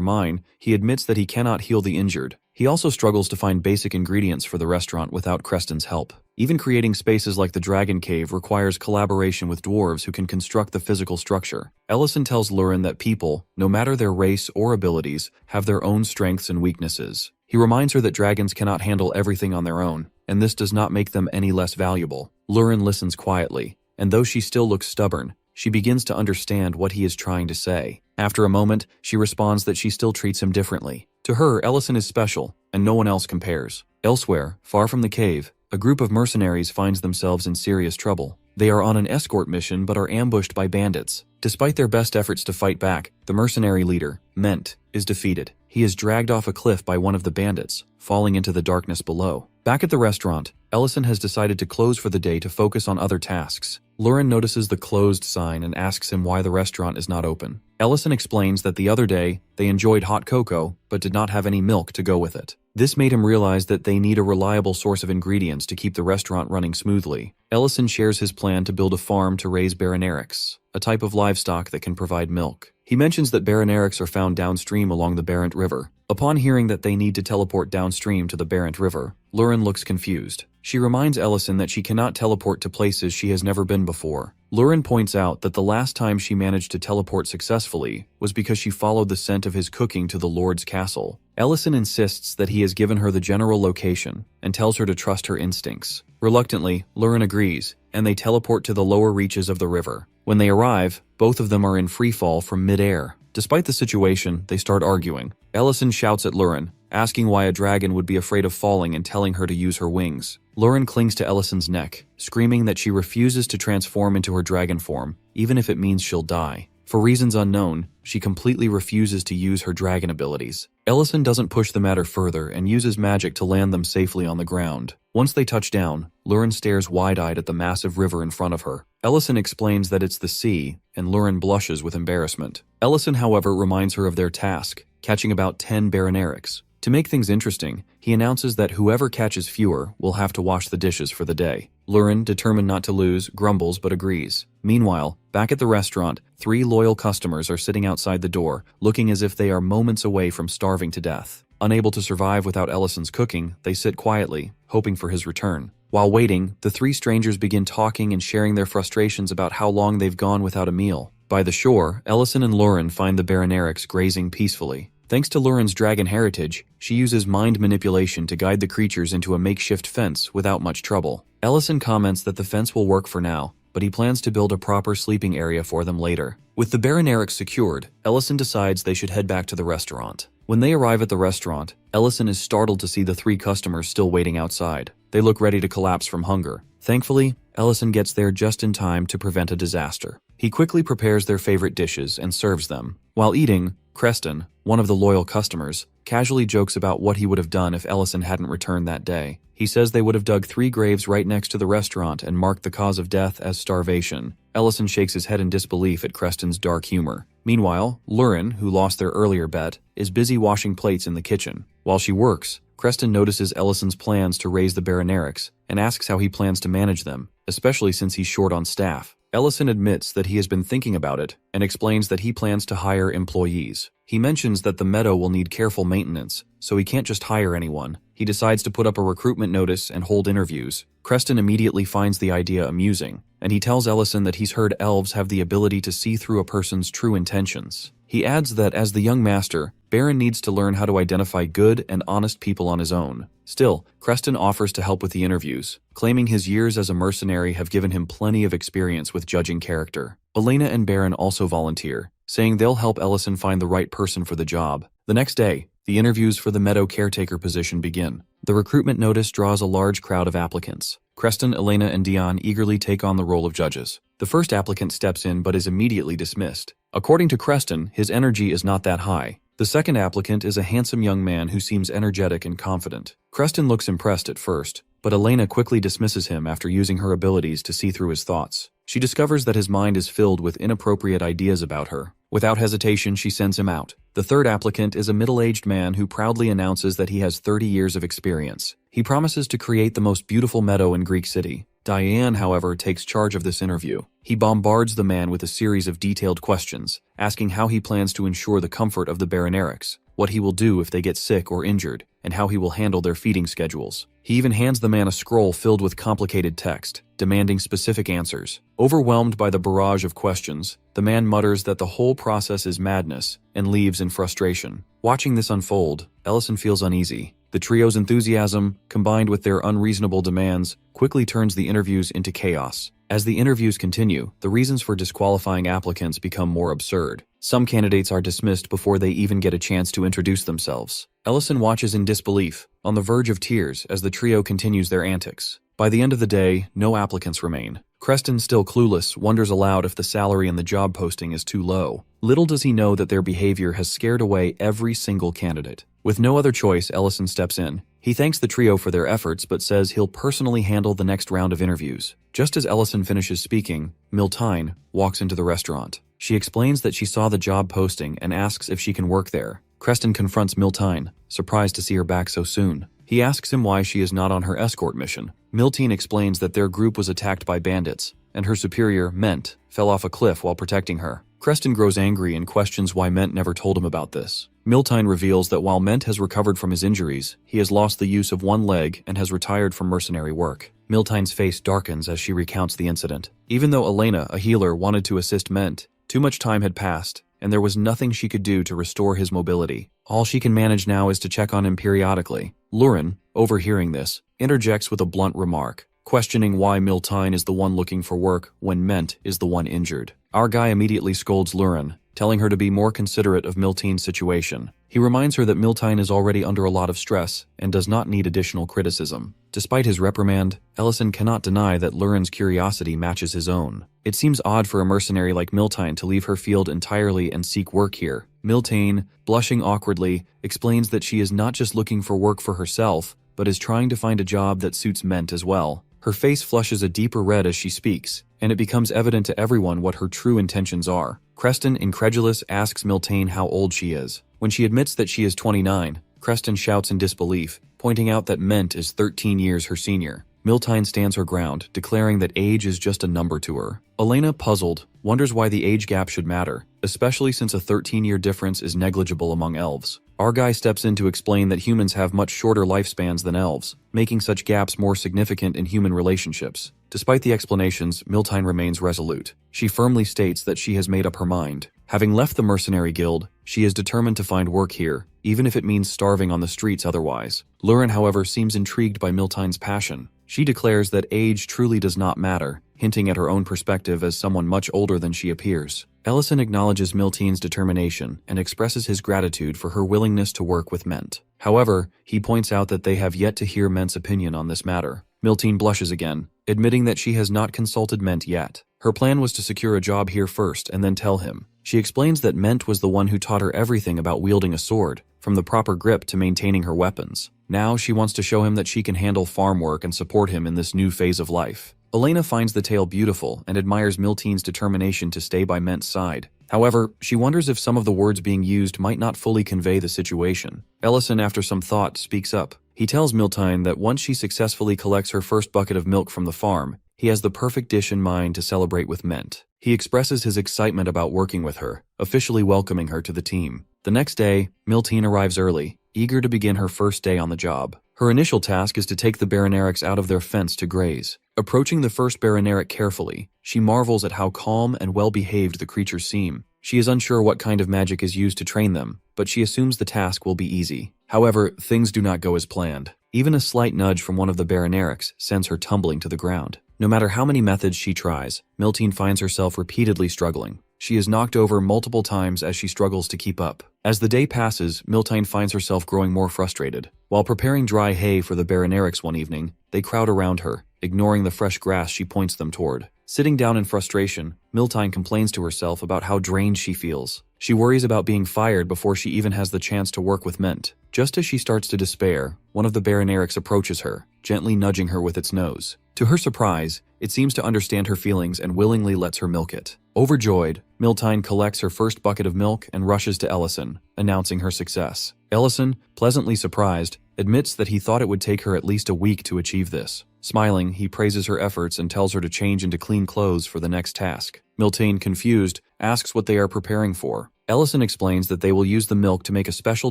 mine, he admits that he cannot heal the injured. He also struggles to find basic ingredients for the restaurant without Creston's help. Even creating spaces like the Dragon Cave requires collaboration with dwarves who can construct the physical structure. Ellison tells Lurin that people, no matter their race or abilities, have their own strengths and weaknesses. He reminds her that dragons cannot handle everything on their own, and this does not make them any less valuable. Lurin listens quietly, and though she still looks stubborn, she begins to understand what he is trying to say. After a moment, she responds that she still treats him differently. To her, Ellison is special, and no one else compares. Elsewhere, far from the cave, a group of mercenaries finds themselves in serious trouble. They are on an escort mission but are ambushed by bandits. Despite their best efforts to fight back, the mercenary leader, Ment, is defeated. He is dragged off a cliff by one of the bandits, falling into the darkness below. Back at the restaurant, Ellison has decided to close for the day to focus on other tasks. Lurin notices the closed sign and asks him why the restaurant is not open. Ellison explains that the other day, they enjoyed hot cocoa, but did not have any milk to go with it. This made him realize that they need a reliable source of ingredients to keep the restaurant running smoothly. Ellison shares his plan to build a farm to raise baranerics, a type of livestock that can provide milk. He mentions that baranerics are found downstream along the Barent River. Upon hearing that they need to teleport downstream to the Barent River, Lurin looks confused. She reminds Ellison that she cannot teleport to places she has never been before. Lurin points out that the last time she managed to teleport successfully was because she followed the scent of his cooking to the Lord's castle. Ellison insists that he has given her the general location and tells her to trust her instincts. Reluctantly, Lurin agrees, and they teleport to the lower reaches of the river. When they arrive, both of them are in free fall from mid-air. Despite the situation, they start arguing. Ellison shouts at Lurin, asking why a dragon would be afraid of falling and telling her to use her wings. Lurin clings to Ellison's neck, screaming that she refuses to transform into her dragon form, even if it means she'll die. For reasons unknown, she completely refuses to use her dragon abilities. Ellison doesn't push the matter further and uses magic to land them safely on the ground. Once they touch down, Lurin stares wide-eyed at the massive river in front of her. Ellison explains that it's the sea, and Lurin blushes with embarrassment. Ellison, however, reminds her of their task, catching about 10 baranerics. To make things interesting, he announces that whoever catches fewer will have to wash the dishes for the day. Lurin, determined not to lose, grumbles but agrees. Meanwhile, back at the restaurant, 3 loyal customers are sitting outside the door, looking as if they are moments away from starving to death. Unable to survive without Ellison's cooking, they sit quietly, hoping for his return. While waiting, the 3 strangers begin talking and sharing their frustrations about how long they've gone without a meal. By the shore, Ellison and Lurin find the baranerics grazing peacefully. Thanks to Lurin's dragon heritage, she uses mind manipulation to guide the creatures into a makeshift fence without much trouble. Ellison comments that the fence will work for now, but he plans to build a proper sleeping area for them later. With the baranerics secured, Ellison decides they should head back to the restaurant. When they arrive at the restaurant, Ellison is startled to see the 3 customers still waiting outside. They look ready to collapse from hunger. Thankfully, Ellison gets there just in time to prevent a disaster. He quickly prepares their favorite dishes and serves them. While eating, Creston, one of the loyal customers, casually jokes about what he would have done if Ellison hadn't returned that day. He says they would have dug 3 graves right next to the restaurant and marked the cause of death as starvation. Ellison shakes his head in disbelief at Creston's dark humor. Meanwhile, Lurin, who lost their earlier bet, is busy washing plates in the kitchen. While she works, Creston notices Ellison's plans to raise the baranerics and asks how he plans to manage them, especially since he's short on staff. Ellison admits that he has been thinking about it and explains that he plans to hire employees. He mentions that the meadow will need careful maintenance, so he can't just hire anyone. He decides to put up a recruitment notice and hold interviews. Creston immediately finds the idea amusing, and he tells Ellison that he's heard elves have the ability to see through a person's true intentions. He adds that as the young master, Baron needs to learn how to identify good and honest people on his own. Still, Creston offers to help with the interviews, claiming his years as a mercenary have given him plenty of experience with judging character. Elena and Baron also volunteer, saying they'll help Ellison find the right person for the job. The next day, the interviews for the meadow caretaker position begin. The recruitment notice draws a large crowd of applicants. Creston, Elena, and Dion eagerly take on the role of judges. The first applicant steps in but is immediately dismissed. According to Creston, his energy is not that high. The second applicant is a handsome young man who seems energetic and confident. Creston looks impressed at first, but Elena quickly dismisses him after using her abilities to see through his thoughts. She discovers that his mind is filled with inappropriate ideas about her. Without hesitation, she sends him out. The third applicant is a middle-aged man who proudly announces that he has 30 years of experience. He promises to create the most beautiful meadow in Greek city. Diane, however, takes charge of this interview. He bombards the man with a series of detailed questions, asking how he plans to ensure the comfort of the Baronerics, what he will do if they get sick or injured, and how he will handle their feeding schedules. He even hands the man a scroll filled with complicated text, demanding specific answers. Overwhelmed by the barrage of questions, the man mutters that the whole process is madness and leaves in frustration. Watching this unfold, Ellison feels uneasy. The trio's enthusiasm, combined with their unreasonable demands, quickly turns the interviews into chaos. As the interviews continue, the reasons for disqualifying applicants become more absurd. Some candidates are dismissed before they even get a chance to introduce themselves. Ellison watches in disbelief, on the verge of tears as the trio continues their antics. By the end of the day, no applicants remain. Creston, still clueless, wonders aloud if the salary in the job posting is too low. Little does he know that their behavior has scared away every single candidate. With no other choice, Ellison steps in. He thanks the trio for their efforts but says he'll personally handle the next round of interviews. Just as Ellison finishes speaking, Miltine walks into the restaurant. She explains that she saw the job posting and asks if she can work there. Creston confronts Miltine, surprised to see her back so soon. He asks him why she is not on her escort mission. Miltine explains that their group was attacked by bandits, and her superior, Ment, fell off a cliff while protecting her. Creston grows angry and questions why Ment never told him about this. Miltine reveals that while Ment has recovered from his injuries, he has lost the use of one leg and has retired from mercenary work. Miltine's face darkens as she recounts the incident. Even though Elena, a healer, wanted to assist Ment, too much time had passed, and there was nothing she could do to restore his mobility. All she can manage now is to check on him periodically. Lurin, overhearing this, interjects with a blunt remark, questioning why Miltine is the one looking for work when Ment is the one injured. Our guy immediately scolds Lurin, telling her to be more considerate of Miltine's situation. He reminds her that Miltine is already under a lot of stress and does not need additional criticism. Despite his reprimand, Ellison cannot deny that Lurin's curiosity matches his own. It seems odd for a mercenary like Miltine to leave her field entirely and seek work here. Miltine, blushing awkwardly, explains that she is not just looking for work for herself, but is trying to find a job that suits Ment as well. Her face flushes a deeper red as she speaks, and it becomes evident to everyone what her true intentions are. Creston, incredulous, asks Miltine how old she is. When she admits that she is 29, Creston shouts in disbelief, pointing out that Ment is 13 years her senior. Miltine stands her ground, declaring that age is just a number to her. Elena, puzzled, wonders why the age gap should matter, especially since a 13-year difference is negligible among elves. Our guy steps in to explain that humans have much shorter lifespans than elves, making such gaps more significant in human relationships. Despite the explanations, Miltine remains resolute. She firmly states that she has made up her mind. Having left the mercenary guild, she is determined to find work here, even if it means starving on the streets otherwise. Lurin, however, seems intrigued by Miltine's passion. She declares that age truly does not matter, hinting at her own perspective as someone much older than she appears. Ellison acknowledges Miltine's determination and expresses his gratitude for her willingness to work with Ment. However, he points out that they have yet to hear Ment's opinion on this matter. Miltine blushes again, admitting that she has not consulted Ment yet. Her plan was to secure a job here first and then tell him. She explains that Ment was the one who taught her everything about wielding a sword, from the proper grip to maintaining her weapons. Now she wants to show him that she can handle farm work and support him in this new phase of life. Elena finds the tale beautiful and admires Miltine's determination to stay by Ment's side. However, she wonders if some of the words being used might not fully convey the situation. Ellison, after some thought, speaks up. He tells Miltine that once she successfully collects her first bucket of milk from the farm, he has the perfect dish in mind to celebrate with Ment. He expresses his excitement about working with her, officially welcoming her to the team. The next day, Miltine arrives early, eager to begin her first day on the job. Her initial task is to take the Baronerics out of their fence to graze. Approaching the first Baroneric carefully, she marvels at how calm and well-behaved the creatures seem. She is unsure what kind of magic is used to train them, but she assumes the task will be easy. However, things do not go as planned. Even a slight nudge from one of the Baronerics sends her tumbling to the ground. No matter how many methods she tries, Miltine finds herself repeatedly struggling. She is knocked over multiple times as she struggles to keep up. As the day passes, Miltine finds herself growing more frustrated. While preparing dry hay for the Baronerics one evening, they crowd around her, ignoring the fresh grass she points them toward. Sitting down in frustration, Miltine complains to herself about how drained she feels. She worries about being fired before she even has the chance to work with Ment. Just as she starts to despair, one of the Baronerics approaches her, gently nudging her with its nose. To her surprise, it seems to understand her feelings and willingly lets her milk it. Overjoyed, Miltine collects her first bucket of milk and rushes to Ellison, announcing her success. Ellison, pleasantly surprised, admits that he thought it would take her at least a week to achieve this. Smiling, he praises her efforts and tells her to change into clean clothes for the next task. Miltine, confused, asks what they are preparing for. Ellison explains that they will use the milk to make a special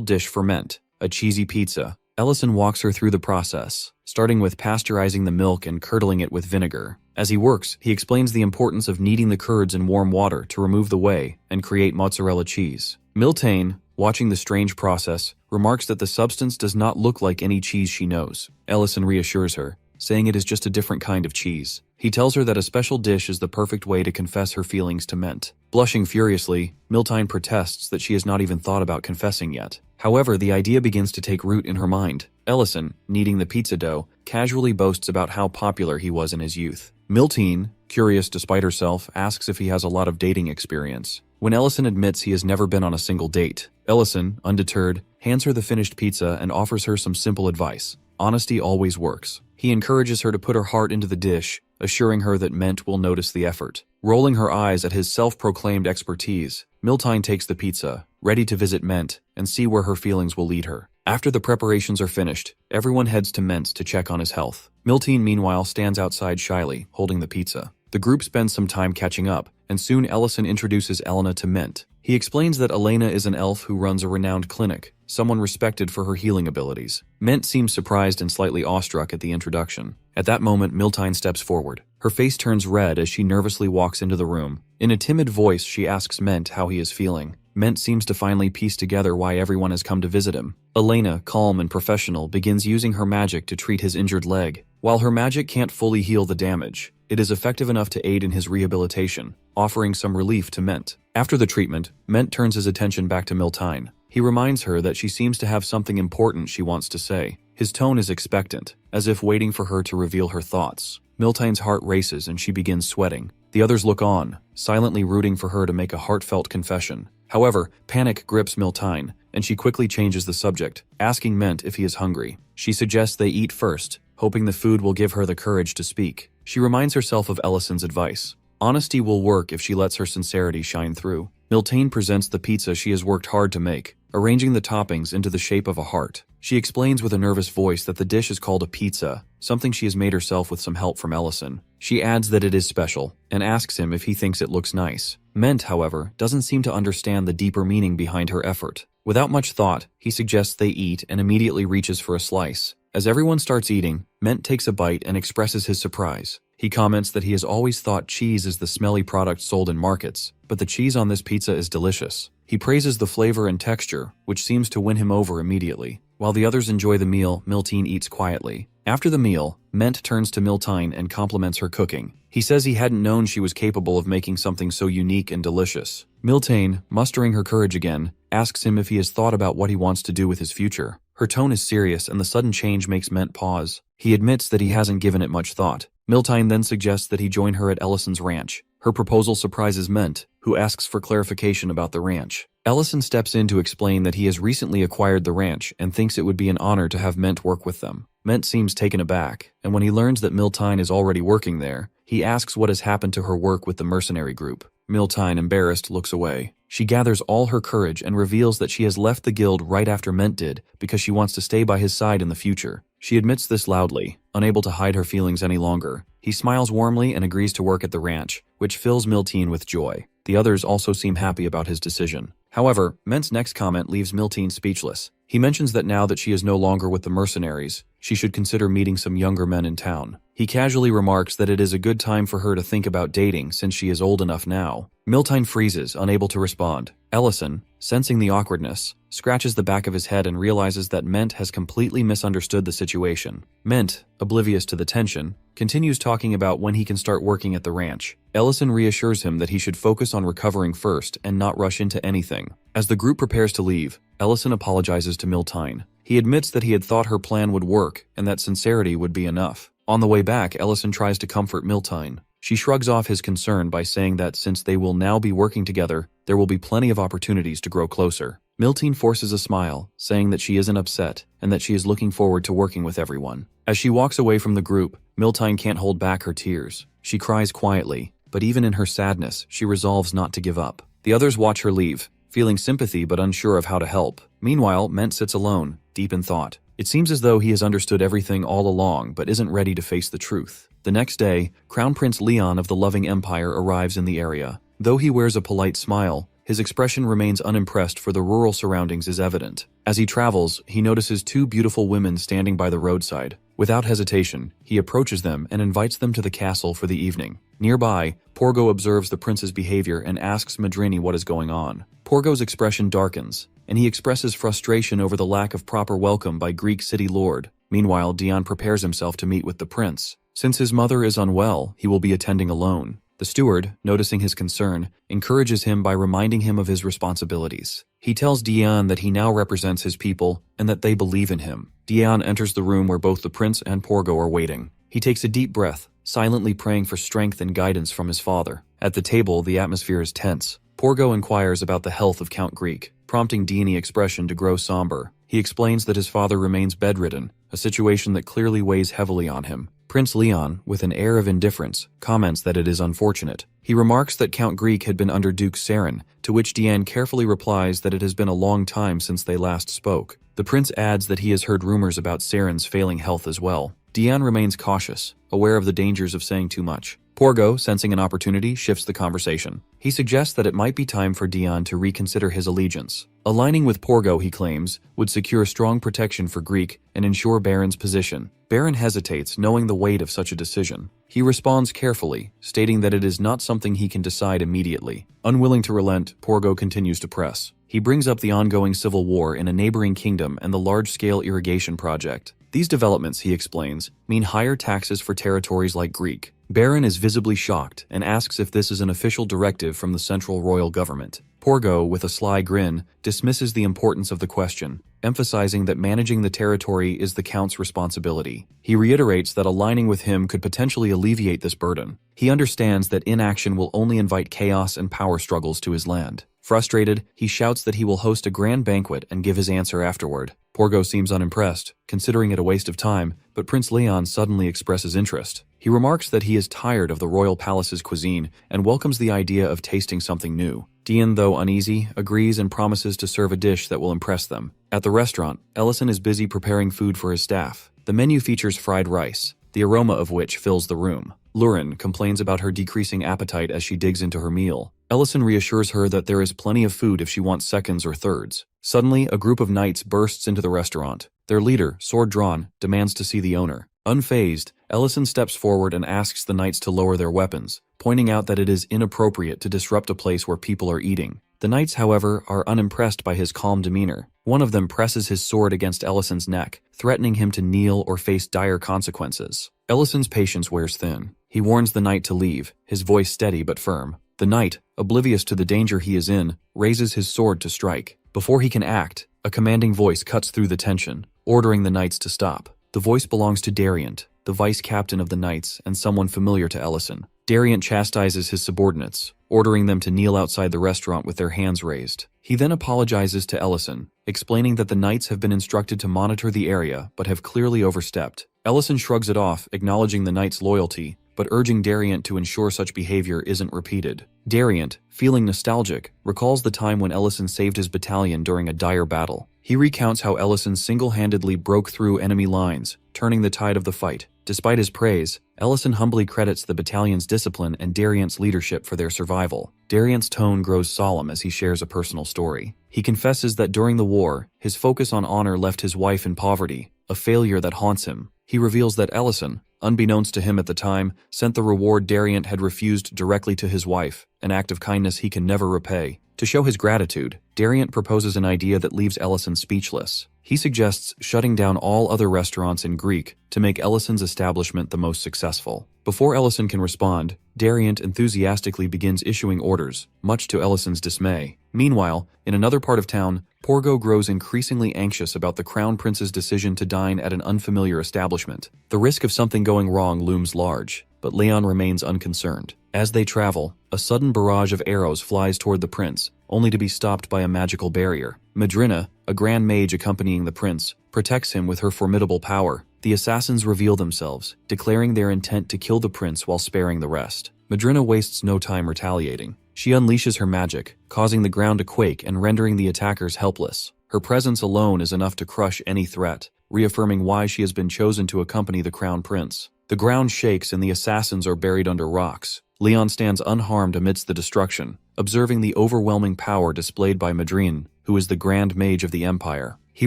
dish for Ment, a cheesy pizza. Ellison walks her through the process, starting with pasteurizing the milk and curdling it with vinegar. As he works, he explains the importance of kneading the curds in warm water to remove the whey and create mozzarella cheese. Miltine, watching the strange process, remarks that the substance does not look like any cheese she knows. Ellison reassures her, saying it is just a different kind of cheese. He tells her that a special dish is the perfect way to confess her feelings to Ment. Blushing furiously, Miltine protests that she has not even thought about confessing yet. However, the idea begins to take root in her mind. Ellison, kneading the pizza dough, casually boasts about how popular he was in his youth. Miltine, curious despite herself, asks if he has a lot of dating experience. When Ellison admits he has never been on a single date, Ellison, undeterred, hands her the finished pizza and offers her some simple advice. Honesty always works. He encourages her to put her heart into the dish, assuring her that Ment will notice the effort. Rolling her eyes at his self-proclaimed expertise, Miltine takes the pizza, ready to visit Ment and see where her feelings will lead her. After the preparations are finished, everyone heads to Ment's to check on his health. Miltine, meanwhile, stands outside shyly, holding the pizza. The group spends some time catching up, and soon Ellison introduces Elena to Ment. He explains that Elena is an elf who runs a renowned clinic, someone respected for her healing abilities. Ment seems surprised and slightly awestruck at the introduction. At that moment, Miltine steps forward. Her face turns red as she nervously walks into the room. In a timid voice, she asks Ment how he is feeling. Ment seems to finally piece together why everyone has come to visit him. Elena, calm and professional, begins using her magic to treat his injured leg. While her magic can't fully heal the damage, it is effective enough to aid in his rehabilitation, offering some relief to Ment. After the treatment, Ment turns his attention back to Miltine. He reminds her that she seems to have something important she wants to say. His tone is expectant, as if waiting for her to reveal her thoughts. Miltine's heart races and she begins sweating. The others look on, silently rooting for her to make a heartfelt confession. However, panic grips Miltine, and she quickly changes the subject, asking Ment if he is hungry. She suggests they eat first, hoping the food will give her the courage to speak. She reminds herself of Ellison's advice. Honesty will work if she lets her sincerity shine through. Miltine presents the pizza she has worked hard to make, arranging the toppings into the shape of a heart. She explains with a nervous voice that the dish is called a pizza, something she has made herself with some help from Ellison. She adds that it is special, and asks him if he thinks it looks nice. Ment, however, doesn't seem to understand the deeper meaning behind her effort. Without much thought, he suggests they eat and immediately reaches for a slice. As everyone starts eating, Ment takes a bite and expresses his surprise. He comments that he has always thought cheese is the smelly product sold in markets, but the cheese on this pizza is delicious. He praises the flavor and texture, which seems to win him over immediately. While the others enjoy the meal, Miltine eats quietly. After the meal, Ment turns to Miltine and compliments her cooking. He says he hadn't known she was capable of making something so unique and delicious. Miltine, mustering her courage again, asks him if he has thought about what he wants to do with his future. Her tone is serious and the sudden change makes Ment pause. He admits that he hasn't given it much thought. Miltine then suggests that he join her at Ellison's ranch. Her proposal surprises Ment, who asks for clarification about the ranch. Ellison steps in to explain that he has recently acquired the ranch and thinks it would be an honor to have Ment work with them. Ment seems taken aback, and when he learns that Miltine is already working there, he asks what has happened to her work with the mercenary group. Miltine, embarrassed, looks away. She gathers all her courage and reveals that she has left the guild right after Ment did because she wants to stay by his side in the future. She admits this loudly, unable to hide her feelings any longer. He smiles warmly and agrees to work at the ranch, which fills Miltine with joy. The others also seem happy about his decision. However, Ment's next comment leaves Miltine speechless. He mentions that now that she is no longer with the mercenaries, she should consider meeting some younger men in town. He casually remarks that it is a good time for her to think about dating since she is old enough now. Miltine freezes, unable to respond. Ellison, sensing the awkwardness, scratches the back of his head and realizes that Ment has completely misunderstood the situation. Ment, oblivious to the tension, continues talking about when he can start working at the ranch. Ellison reassures him that he should focus on recovering first and not rush into anything. As the group prepares to leave, Ellison apologizes to Miltine. He admits that he had thought her plan would work and that sincerity would be enough. On the way back, Ellison tries to comfort Miltine. She shrugs off his concern by saying that since they will now be working together, there will be plenty of opportunities to grow closer. Miltine forces a smile, saying that she isn't upset and that she is looking forward to working with everyone. As she walks away from the group, Miltine can't hold back her tears. She cries quietly, but even in her sadness, she resolves not to give up. The others watch her leave, feeling sympathy but unsure of how to help. Meanwhile, Ment sits alone, deep in thought. It seems as though he has understood everything all along but isn't ready to face the truth. The next day, Crown Prince Leon of the Loving Empire arrives in the area. Though he wears a polite smile, his expression remains unimpressed, for the rural surroundings is evident. As he travels, he notices two beautiful women standing by the roadside. Without hesitation, he approaches them and invites them to the castle for the evening. Nearby, Porgo observes the prince's behavior and asks Madrini what is going on. Porgo's expression darkens, and he expresses frustration over the lack of proper welcome by Greek city lord. Meanwhile, Dion prepares himself to meet with the prince. Since his mother is unwell, he will be attending alone. The steward, noticing his concern, encourages him by reminding him of his responsibilities. He tells Dion that he now represents his people and that they believe in him. Dion enters the room where both the prince and Porgo are waiting. He takes a deep breath, silently praying for strength and guidance from his father. At the table, the atmosphere is tense. Porgo inquires about the health of Count Greek, prompting Dini's expression to grow somber. He explains that his father remains bedridden, a situation that clearly weighs heavily on him. Prince Leon, with an air of indifference, comments that it is unfortunate. He remarks that Count Greek had been under Duke Saren, to which Diane carefully replies that it has been a long time since they last spoke. The prince adds that he has heard rumors about Saren's failing health as well. Diane remains cautious, aware of the dangers of saying too much. Porgo, sensing an opportunity, shifts the conversation. He suggests that it might be time for Dion to reconsider his allegiance. Aligning with Porgo, he claims, would secure strong protection for Greek and ensure Baron's position. Baron hesitates, knowing the weight of such a decision. He responds carefully, stating that it is not something he can decide immediately. Unwilling to relent, Porgo continues to press. He brings up the ongoing civil war in a neighboring kingdom and the large-scale irrigation project. These developments, he explains, mean higher taxes for territories like Greek. Baron is visibly shocked and asks if this is an official directive from the central royal government. Porgo, with a sly grin, dismisses the importance of the question, emphasizing that managing the territory is the Count's responsibility. He reiterates that aligning with him could potentially alleviate this burden. He understands that inaction will only invite chaos and power struggles to his land. Frustrated, he shouts that he will host a grand banquet and give his answer afterward. Porgo seems unimpressed, considering it a waste of time, but Prince Leon suddenly expresses interest. He remarks that he is tired of the royal palace's cuisine and welcomes the idea of tasting something new. Dion, though uneasy, agrees and promises to serve a dish that will impress them. At the restaurant, Ellison is busy preparing food for his staff. The menu features fried rice, the aroma of which fills the room. Lurin complains about her decreasing appetite as she digs into her meal. Ellison reassures her that there is plenty of food if she wants seconds or thirds. Suddenly, a group of knights bursts into the restaurant. Their leader, sword drawn, demands to see the owner. Unfazed, Ellison steps forward and asks the knights to lower their weapons, pointing out that it is inappropriate to disrupt a place where people are eating. The knights, however, are unimpressed by his calm demeanor. One of them presses his sword against Ellison's neck, threatening him to kneel or face dire consequences. Ellison's patience wears thin. He warns the knight to leave, his voice steady but firm. The knight, oblivious to the danger he is in, raises his sword to strike. Before he can act, a commanding voice cuts through the tension, ordering the knights to stop. The voice belongs to Dariant, the vice-captain of the knights and someone familiar to Ellison. Dariant chastises his subordinates, ordering them to kneel outside the restaurant with their hands raised. He then apologizes to Ellison, explaining that the knights have been instructed to monitor the area but have clearly overstepped. Ellison shrugs it off, acknowledging the knights' loyalty, but urging Dariant to ensure such behavior isn't repeated. Dariant, feeling nostalgic, recalls the time when Ellison saved his battalion during a dire battle. He recounts how Ellison single-handedly broke through enemy lines, turning the tide of the fight. Despite his praise, Ellison humbly credits the battalion's discipline and Dariant's leadership for their survival. Dariant's tone grows solemn as he shares a personal story. He confesses that during the war, his focus on honor left his wife in poverty, a failure that haunts him. He reveals that Ellison, unbeknownst to him at the time, sent the reward Dariant had refused directly to his wife, an act of kindness he can never repay. To show his gratitude, Dariant proposes an idea that leaves Ellison speechless. He suggests shutting down all other restaurants in Greek to make Ellison's establishment the most successful. Before Ellison can respond, Dariant enthusiastically begins issuing orders, much to Ellison's dismay. Meanwhile, in another part of town, Porgo grows increasingly anxious about the Crown Prince's decision to dine at an unfamiliar establishment. The risk of something going wrong looms large, but Leon remains unconcerned. As they travel, a sudden barrage of arrows flies toward the prince, only to be stopped by a magical barrier. Madrina, a grand mage accompanying the prince, protects him with her formidable power. The assassins reveal themselves, declaring their intent to kill the prince while sparing the rest. Madrina wastes no time retaliating. She unleashes her magic, causing the ground to quake and rendering the attackers helpless. Her presence alone is enough to crush any threat, reaffirming why she has been chosen to accompany the crown prince. The ground shakes and the assassins are buried under rocks. Leon stands unharmed amidst the destruction, observing the overwhelming power displayed by Madrine, who is the Grand Mage of the Empire. He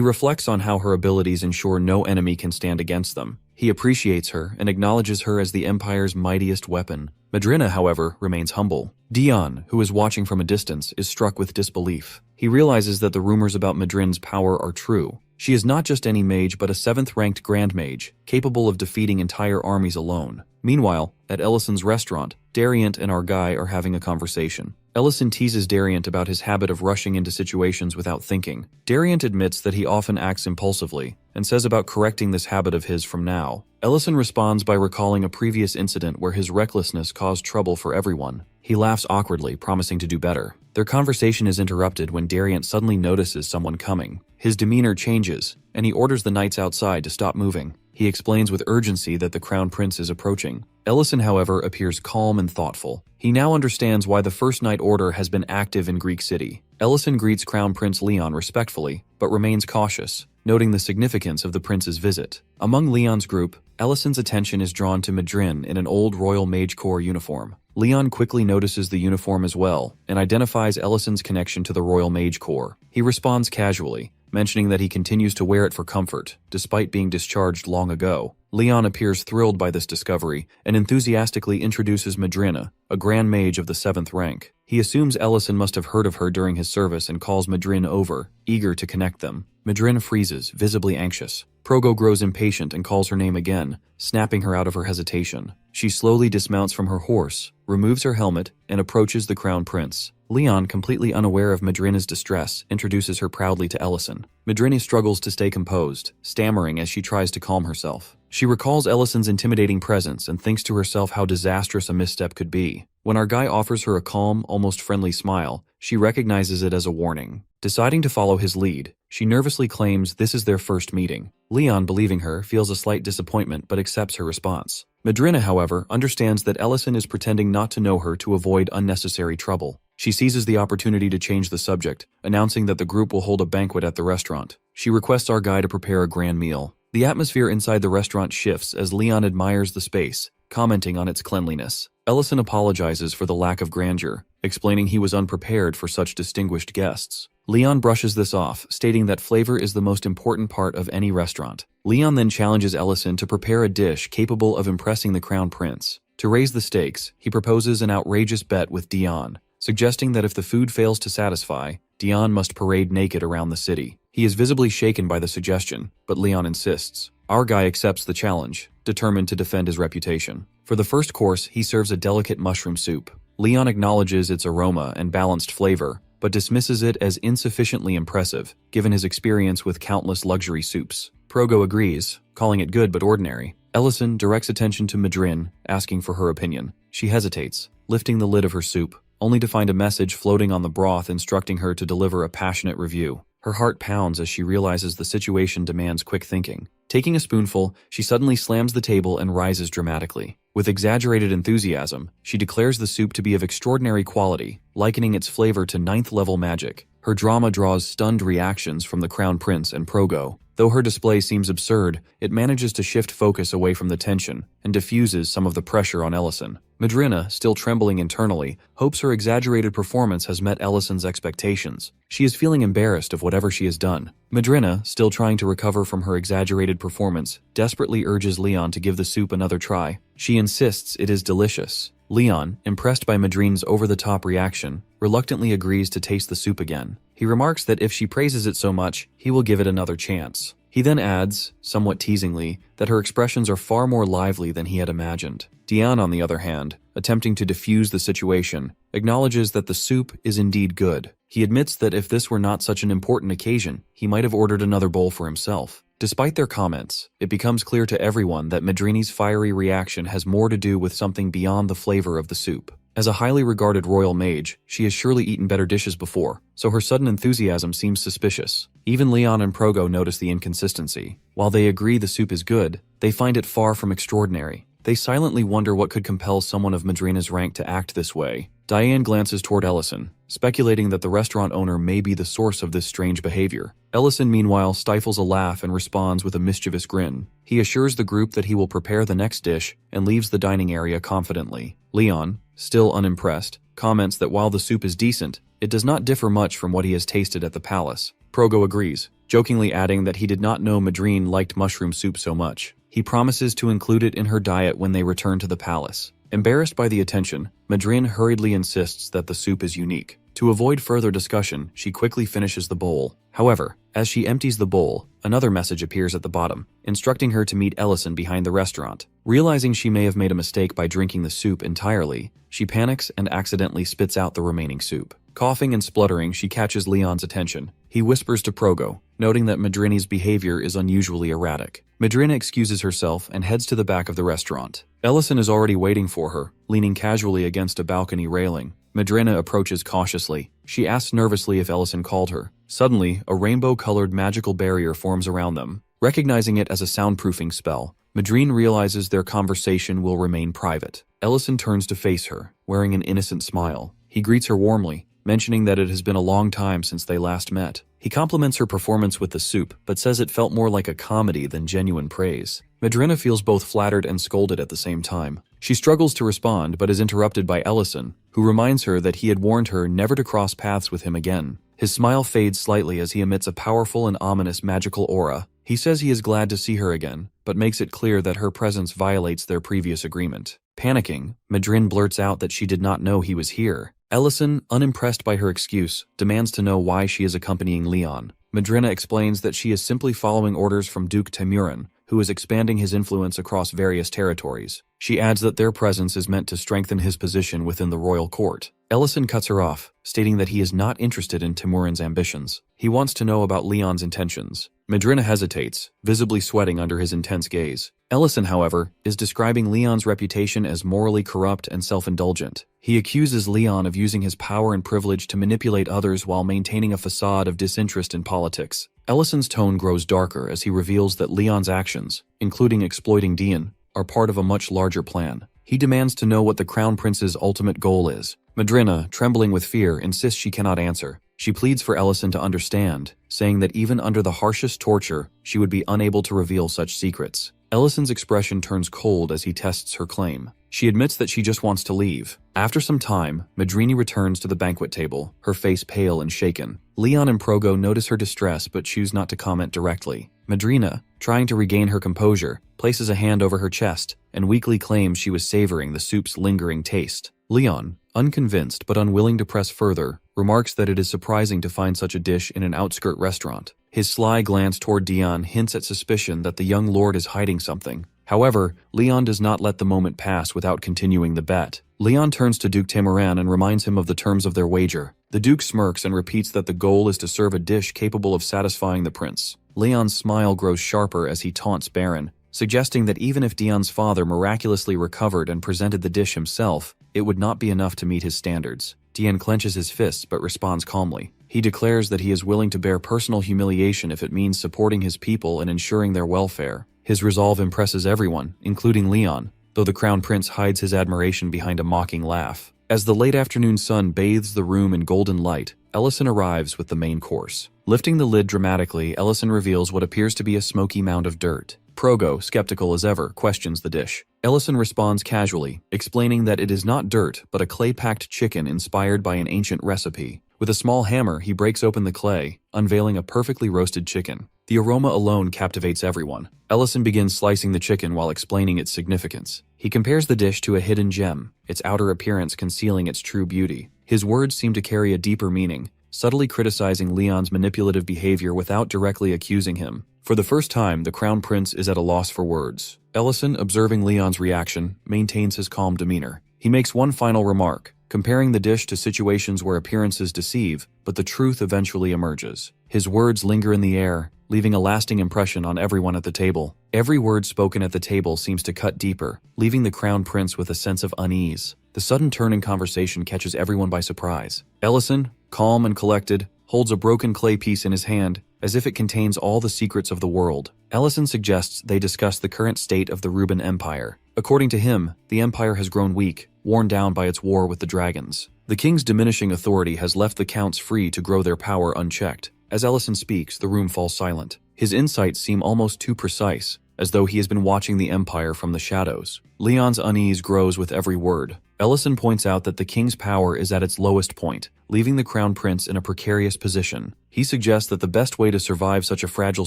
reflects on how her abilities ensure no enemy can stand against them. He appreciates her and acknowledges her as the Empire's mightiest weapon. Madrina, however, remains humble. Dion, who is watching from a distance, is struck with disbelief. He realizes that the rumors about Madrine's power are true. She is not just any mage but a 7th-ranked Grand Mage, capable of defeating entire armies alone. Meanwhile, at Ellison's restaurant, Dariant and our guy are having a conversation. Ellison teases Dariant about his habit of rushing into situations without thinking. Dariant admits that he often acts impulsively, and says about correcting this habit of his from now. Ellison responds by recalling a previous incident where his recklessness caused trouble for everyone. He laughs awkwardly, promising to do better. Their conversation is interrupted when Dariant suddenly notices someone coming. His demeanor changes, and he orders the knights outside to stop moving. He explains with urgency that the Crown Prince is approaching. Ellison, however, appears calm and thoughtful. He now understands why the First Knight Order has been active in Greek City. Ellison greets Crown Prince Leon respectfully, but remains cautious, noting the significance of the prince's visit. Among Leon's group, Ellison's attention is drawn to Madrine in an old Royal Mage Corps uniform. Leon quickly notices the uniform as well, and identifies Ellison's connection to the Royal Mage Corps. He responds casually, mentioning that he continues to wear it for comfort, despite being discharged long ago. Leon appears thrilled by this discovery and enthusiastically introduces Madrina, a Grand Mage of the 7th rank. He assumes Ellison must have heard of her during his service and calls Madrine over, eager to connect them. Madrine freezes, visibly anxious. Progo grows impatient and calls her name again, snapping her out of her hesitation. She slowly dismounts from her horse, removes her helmet, and approaches the Crown Prince. Leon, completely unaware of Madrina's distress, introduces her proudly to Ellison. Madrina struggles to stay composed, stammering as she tries to calm herself. She recalls Ellison's intimidating presence and thinks to herself how disastrous a misstep could be. When our guy offers her a calm, almost friendly smile, she recognizes it as a warning. Deciding to follow his lead, she nervously claims this is their first meeting. Leon, believing her, feels a slight disappointment but accepts her response. Madrina, however, understands that Ellison is pretending not to know her to avoid unnecessary trouble. She seizes the opportunity to change the subject, announcing that the group will hold a banquet at the restaurant. She requests our guy to prepare a grand meal. The atmosphere inside the restaurant shifts as Leon admires the space, commenting on its cleanliness. Ellison apologizes for the lack of grandeur, explaining he was unprepared for such distinguished guests. Leon brushes this off, stating that flavor is the most important part of any restaurant. Leon then challenges Ellison to prepare a dish capable of impressing the Crown Prince. To raise the stakes, he proposes an outrageous bet with Dion, suggesting that if the food fails to satisfy, Dion must parade naked around the city. He is visibly shaken by the suggestion, but Leon insists. Our guy accepts the challenge, determined to defend his reputation. For the first course, he serves a delicate mushroom soup. Leon acknowledges its aroma and balanced flavor, but dismisses it as insufficiently impressive, given his experience with countless luxury soups. Progo agrees, calling it good but ordinary. Ellison directs attention to Madrine, asking for her opinion. She hesitates, lifting the lid of her soup, only to find a message floating on the broth instructing her to deliver a passionate review. Her heart pounds as she realizes the situation demands quick thinking. Taking a spoonful, she suddenly slams the table and rises dramatically. With exaggerated enthusiasm, she declares the soup to be of extraordinary quality, likening its flavor to 9th-level magic. Her drama draws stunned reactions from the Crown Prince and Progo. Though her display seems absurd, it manages to shift focus away from the tension and diffuses some of the pressure on Ellison. Madrina, still trembling internally, hopes her exaggerated performance has met Ellison's expectations. She is feeling embarrassed of whatever she has done. Madrina, still trying to recover from her exaggerated performance, desperately urges Leon to give the soup another try. She insists it is delicious. Leon, impressed by Madrina's over-the-top reaction, reluctantly agrees to taste the soup again. He remarks that if she praises it so much, he will give it another chance. He then adds, somewhat teasingly, that her expressions are far more lively than he had imagined. Dion, on the other hand, attempting to diffuse the situation, acknowledges that the soup is indeed good. He admits that if this were not such an important occasion, he might have ordered another bowl for himself. Despite their comments, it becomes clear to everyone that Madrini's fiery reaction has more to do with something beyond the flavor of the soup. As a highly regarded royal mage, she has surely eaten better dishes before, so her sudden enthusiasm seems suspicious. Even Leon and Progo notice the inconsistency. While they agree the soup is good, they find it far from extraordinary. They silently wonder what could compel someone of Madrina's rank to act this way. Diane glances toward Ellison, speculating that the restaurant owner may be the source of this strange behavior. Ellison, meanwhile, stifles a laugh and responds with a mischievous grin. He assures the group that he will prepare the next dish and leaves the dining area confidently. Leon, still unimpressed, comments that while the soup is decent, it does not differ much from what he has tasted at the palace. Progo agrees, jokingly adding that he did not know Madrine liked mushroom soup so much. He promises to include it in her diet when they return to the palace. Embarrassed by the attention, Madrine hurriedly insists that the soup is unique. To avoid further discussion, she quickly finishes the bowl. However, as she empties the bowl, another message appears at the bottom, instructing her to meet Ellison behind the restaurant. Realizing she may have made a mistake by drinking the soup entirely, she panics and accidentally spits out the remaining soup. Coughing and spluttering, she catches Leon's attention. He whispers to Progo, noting that Madrini's behavior is unusually erratic. Madrina excuses herself and heads to the back of the restaurant. Ellison is already waiting for her, leaning casually against a balcony railing. Madrina approaches cautiously. She asks nervously if Ellison called her. Suddenly, a rainbow-colored magical barrier forms around them. Recognizing it as a soundproofing spell, Madrine realizes their conversation will remain private. Ellison turns to face her, wearing an innocent smile. He greets her warmly, mentioning that it has been a long time since they last met. He compliments her performance with the soup, but says it felt more like a comedy than genuine praise. Madrina feels both flattered and scolded at the same time. She struggles to respond, but is interrupted by Ellison, who reminds her that he had warned her never to cross paths with him again. His smile fades slightly as he emits a powerful and ominous magical aura. He says he is glad to see her again, but makes it clear that her presence violates their previous agreement. Panicking, Madrine blurts out that she did not know he was here. Ellison, unimpressed by her excuse, demands to know why she is accompanying Leon. Madrina explains that she is simply following orders from Duke Temurin, who is expanding his influence across various territories. She adds that their presence is meant to strengthen his position within the royal court. Ellison cuts her off, stating that he is not interested in Temurin's ambitions. He wants to know about Leon's intentions. Madrina hesitates, visibly sweating under his intense gaze. Ellison, however, is describing Leon's reputation as morally corrupt and self-indulgent. He accuses Leon of using his power and privilege to manipulate others while maintaining a facade of disinterest in politics. Ellison's tone grows darker as he reveals that Leon's actions, including exploiting Dion, are part of a much larger plan. He demands to know what the Crown Prince's ultimate goal is. Madrina, trembling with fear, insists she cannot answer. She pleads for Ellison to understand, saying that even under the harshest torture, she would be unable to reveal such secrets. Ellison's expression turns cold as he tests her claim. She admits that she just wants to leave. After some time, Madrini returns to the banquet table, her face pale and shaken. Leon and Progo notice her distress but choose not to comment directly. Madrina, trying to regain her composure, places a hand over her chest and weakly claims she was savoring the soup's lingering taste. Leon, unconvinced but unwilling to press further, remarks that it is surprising to find such a dish in an outskirt restaurant. His sly glance toward Dion hints at suspicion that the young lord is hiding something. However, Leon does not let the moment pass without continuing the bet. Leon turns to Duke Temurin and reminds him of the terms of their wager. The Duke smirks and repeats that the goal is to serve a dish capable of satisfying the prince. Leon's smile grows sharper as he taunts Baron, suggesting that even if Dion's father miraculously recovered and presented the dish himself, it would not be enough to meet his standards. Dion clenches his fists but responds calmly. He declares that he is willing to bear personal humiliation if it means supporting his people and ensuring their welfare. His resolve impresses everyone, including Leon, though the Crown Prince hides his admiration behind a mocking laugh. As the late afternoon sun bathes the room in golden light, Ellison arrives with the main course. Lifting the lid dramatically, Ellison reveals what appears to be a smoky mound of dirt. Progo, skeptical as ever, questions the dish. Ellison responds casually, explaining that it is not dirt, but a clay-packed chicken inspired by an ancient recipe. With a small hammer, he breaks open the clay, unveiling a perfectly roasted chicken. The aroma alone captivates everyone. Ellison begins slicing the chicken while explaining its significance. He compares the dish to a hidden gem, its outer appearance concealing its true beauty. His words seem to carry a deeper meaning, subtly criticizing Leon's manipulative behavior without directly accusing him. For the first time, the Crown Prince is at a loss for words. Ellison, observing Leon's reaction, maintains his calm demeanor. He makes one final remark, comparing the dish to situations where appearances deceive, but the truth eventually emerges. His words linger in the air, leaving a lasting impression on everyone at the table. Every word spoken at the table seems to cut deeper, leaving the Crown Prince with a sense of unease. The sudden turn in conversation catches everyone by surprise. Ellison, calm and collected, holds a broken clay piece in his hand, as if it contains all the secrets of the world. Ellison suggests they discuss the current state of the Reuben Empire. According to him, the empire has grown weak, worn down by its war with the dragons. The king's diminishing authority has left the counts free to grow their power unchecked. As Ellison speaks, the room falls silent. His insights seem almost too precise, as though he has been watching the empire from the shadows. Leon's unease grows with every word. Ellison points out that the king's power is at its lowest point, leaving the Crown Prince in a precarious position. He suggests that the best way to survive such a fragile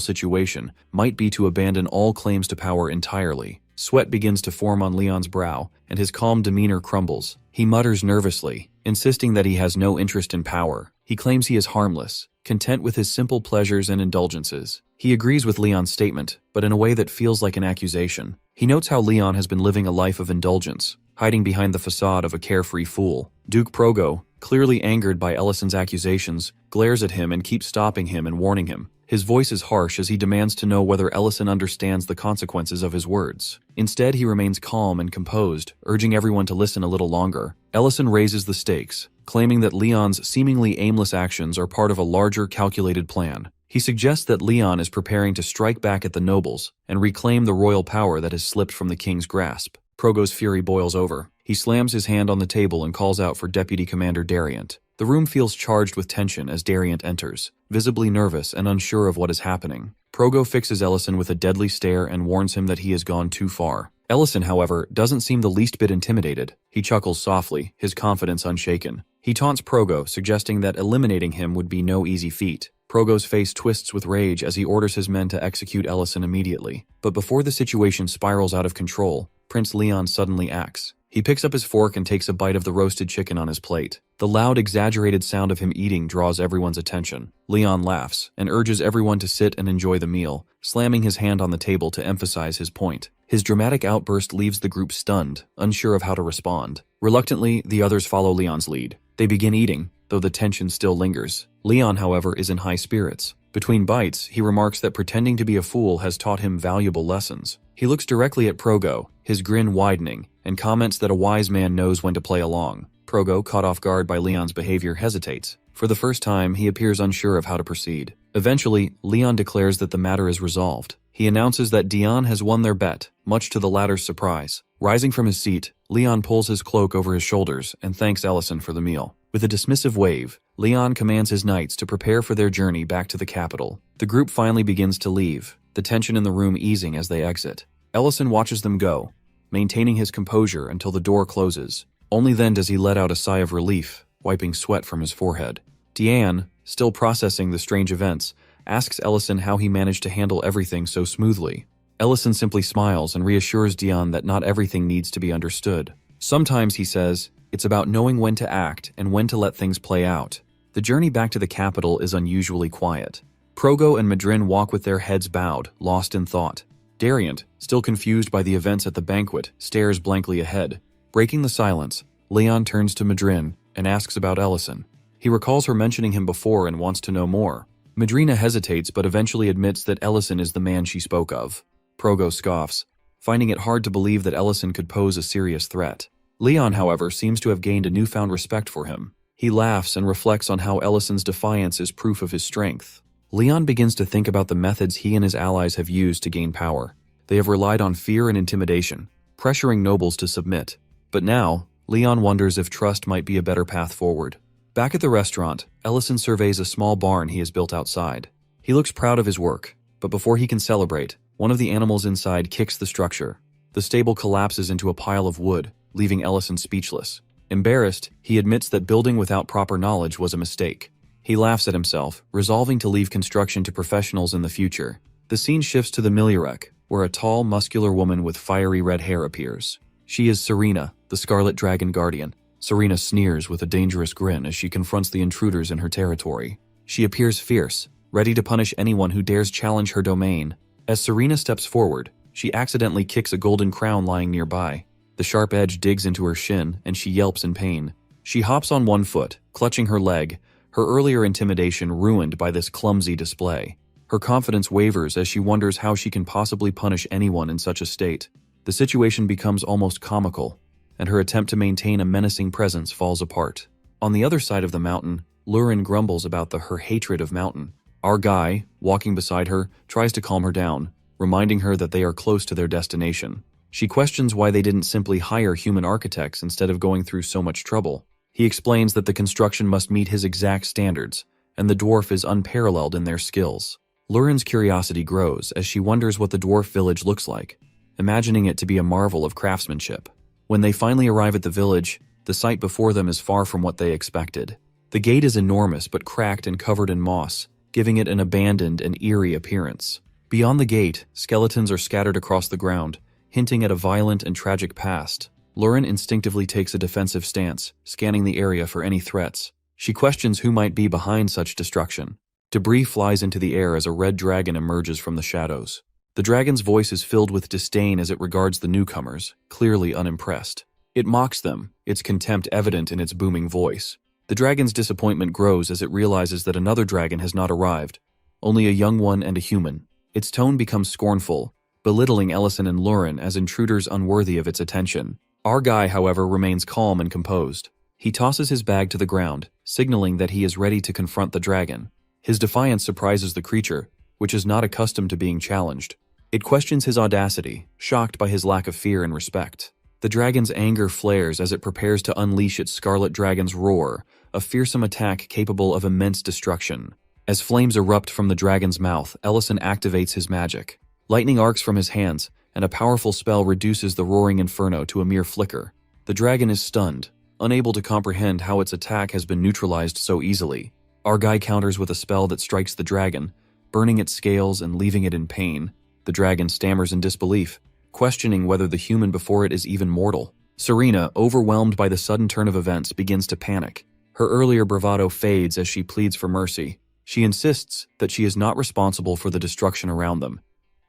situation might be to abandon all claims to power entirely. Sweat begins to form on Leon's brow, and his calm demeanor crumbles. He mutters nervously, insisting that he has no interest in power. He claims he is harmless, content with his simple pleasures and indulgences. He agrees with Leon's statement, but in a way that feels like an accusation. He notes how Leon has been living a life of indulgence, hiding behind the facade of a carefree fool. Duke Progo, clearly angered by Ellison's accusations, glares at him and keeps stopping him and warning him. His voice is harsh as he demands to know whether Ellison understands the consequences of his words. Instead, he remains calm and composed, urging everyone to listen a little longer. Ellison raises the stakes, claiming that Leon's seemingly aimless actions are part of a larger, calculated plan. He suggests that Leon is preparing to strike back at the nobles and reclaim the royal power that has slipped from the king's grasp. Progo's fury boils over. He slams his hand on the table and calls out for Deputy Commander Dariant. The room feels charged with tension as Dariant enters, visibly nervous and unsure of what is happening. Progo fixes Ellison with a deadly stare and warns him that he has gone too far. Ellison, however, doesn't seem the least bit intimidated. He chuckles softly, his confidence unshaken. He taunts Progo, suggesting that eliminating him would be no easy feat. Progo's face twists with rage as he orders his men to execute Ellison immediately. But before the situation spirals out of control, Prince Leon suddenly acts. He picks up his fork and takes a bite of the roasted chicken on his plate. The loud, exaggerated sound of him eating draws everyone's attention. Leon laughs and urges everyone to sit and enjoy the meal, slamming his hand on the table to emphasize his point. His dramatic outburst leaves the group stunned, unsure of how to respond. Reluctantly, the others follow Leon's lead. They begin eating, though the tension still lingers. Leon, however, is in high spirits. Between bites, he remarks that pretending to be a fool has taught him valuable lessons. He looks directly at Progo, his grin widening, and comments that a wise man knows when to play along. Progo, caught off guard by Leon's behavior, hesitates. For the first time, he appears unsure of how to proceed. Eventually, Leon declares that the matter is resolved. He announces that Dion has won their bet, much to the latter's surprise. Rising from his seat, Leon pulls his cloak over his shoulders and thanks Ellison for the meal. With a dismissive wave, Leon commands his knights to prepare for their journey back to the capital. The group finally begins to leave, the tension in the room easing as they exit. Ellison watches them go, maintaining his composure until the door closes. Only then does he let out a sigh of relief, wiping sweat from his forehead. Deanne, still processing the strange events, asks Ellison how he managed to handle everything so smoothly. Ellison simply smiles and reassures Dion that not everything needs to be understood. Sometimes, he says, it's about knowing when to act and when to let things play out. The journey back to the capital is unusually quiet. Progo and Madrin walk with their heads bowed, lost in thought. Dariant, still confused by the events at the banquet, stares blankly ahead. Breaking the silence, Leon turns to Madrin and asks about Ellison. He recalls her mentioning him before and wants to know more. Madrina hesitates but eventually admits that Ellison is the man she spoke of. Progo scoffs, finding it hard to believe that Ellison could pose a serious threat. Leon, however, seems to have gained a newfound respect for him. He laughs and reflects on how Ellison's defiance is proof of his strength. Leon begins to think about the methods he and his allies have used to gain power. They have relied on fear and intimidation, pressuring nobles to submit. But now, Leon wonders if trust might be a better path forward. Back at the restaurant, Ellison surveys a small barn he has built outside. He looks proud of his work, but before he can celebrate, one of the animals inside kicks the structure. The stable collapses into a pile of wood, leaving Ellison speechless. Embarrassed, he admits that building without proper knowledge was a mistake. He laughs at himself, resolving to leave construction to professionals in the future. The scene shifts to the Miliarec, where a tall, muscular woman with fiery red hair appears. She is Serena, the Scarlet Dragon Guardian. Serena sneers with a dangerous grin as she confronts the intruders in her territory. She appears fierce, ready to punish anyone who dares challenge her domain. As Serena steps forward, she accidentally kicks a golden crown lying nearby. The sharp edge digs into her shin, and she yelps in pain. She hops on one foot, clutching her leg, her earlier intimidation ruined by this clumsy display. Her confidence wavers as she wonders how she can possibly punish anyone in such a state. The situation becomes almost comical, and her attempt to maintain a menacing presence falls apart. On the other side of the mountain, Lurin grumbles about her hatred of mountain. Our guy, walking beside her, tries to calm her down, reminding her that they are close to their destination. She questions why they didn't simply hire human architects instead of going through so much trouble. He explains that the construction must meet his exact standards, and the dwarf is unparalleled in their skills. Lurin's curiosity grows as she wonders what the dwarf village looks like, imagining it to be a marvel of craftsmanship. When they finally arrive at the village, the sight before them is far from what they expected. The gate is enormous but cracked and covered in moss, giving it an abandoned and eerie appearance. Beyond the gate, skeletons are scattered across the ground, hinting at a violent and tragic past. Lurin instinctively takes a defensive stance, scanning the area for any threats. She questions who might be behind such destruction. Debris flies into the air as a red dragon emerges from the shadows. The dragon's voice is filled with disdain as it regards the newcomers, clearly unimpressed. It mocks them, its contempt evident in its booming voice. The dragon's disappointment grows as it realizes that another dragon has not arrived, only a young one and a human. Its tone becomes scornful, belittling Ellison and Lurin as intruders unworthy of its attention. Our guy, however, remains calm and composed. He tosses his bag to the ground, signaling that he is ready to confront the dragon. His defiance surprises the creature, which is not accustomed to being challenged. It questions his audacity, shocked by his lack of fear and respect. The dragon's anger flares as it prepares to unleash its scarlet dragon's roar, a fearsome attack capable of immense destruction. As flames erupt from the dragon's mouth, Ellison activates his magic. Lightning arcs from his hands, and a powerful spell reduces the roaring inferno to a mere flicker. The dragon is stunned, unable to comprehend how its attack has been neutralized so easily. Our guy counters with a spell that strikes the dragon, burning its scales and leaving it in pain. The dragon stammers in disbelief, questioning whether the human before it is even mortal. Serena, overwhelmed by the sudden turn of events, begins to panic. Her earlier bravado fades as she pleads for mercy. She insists that she is not responsible for the destruction around them,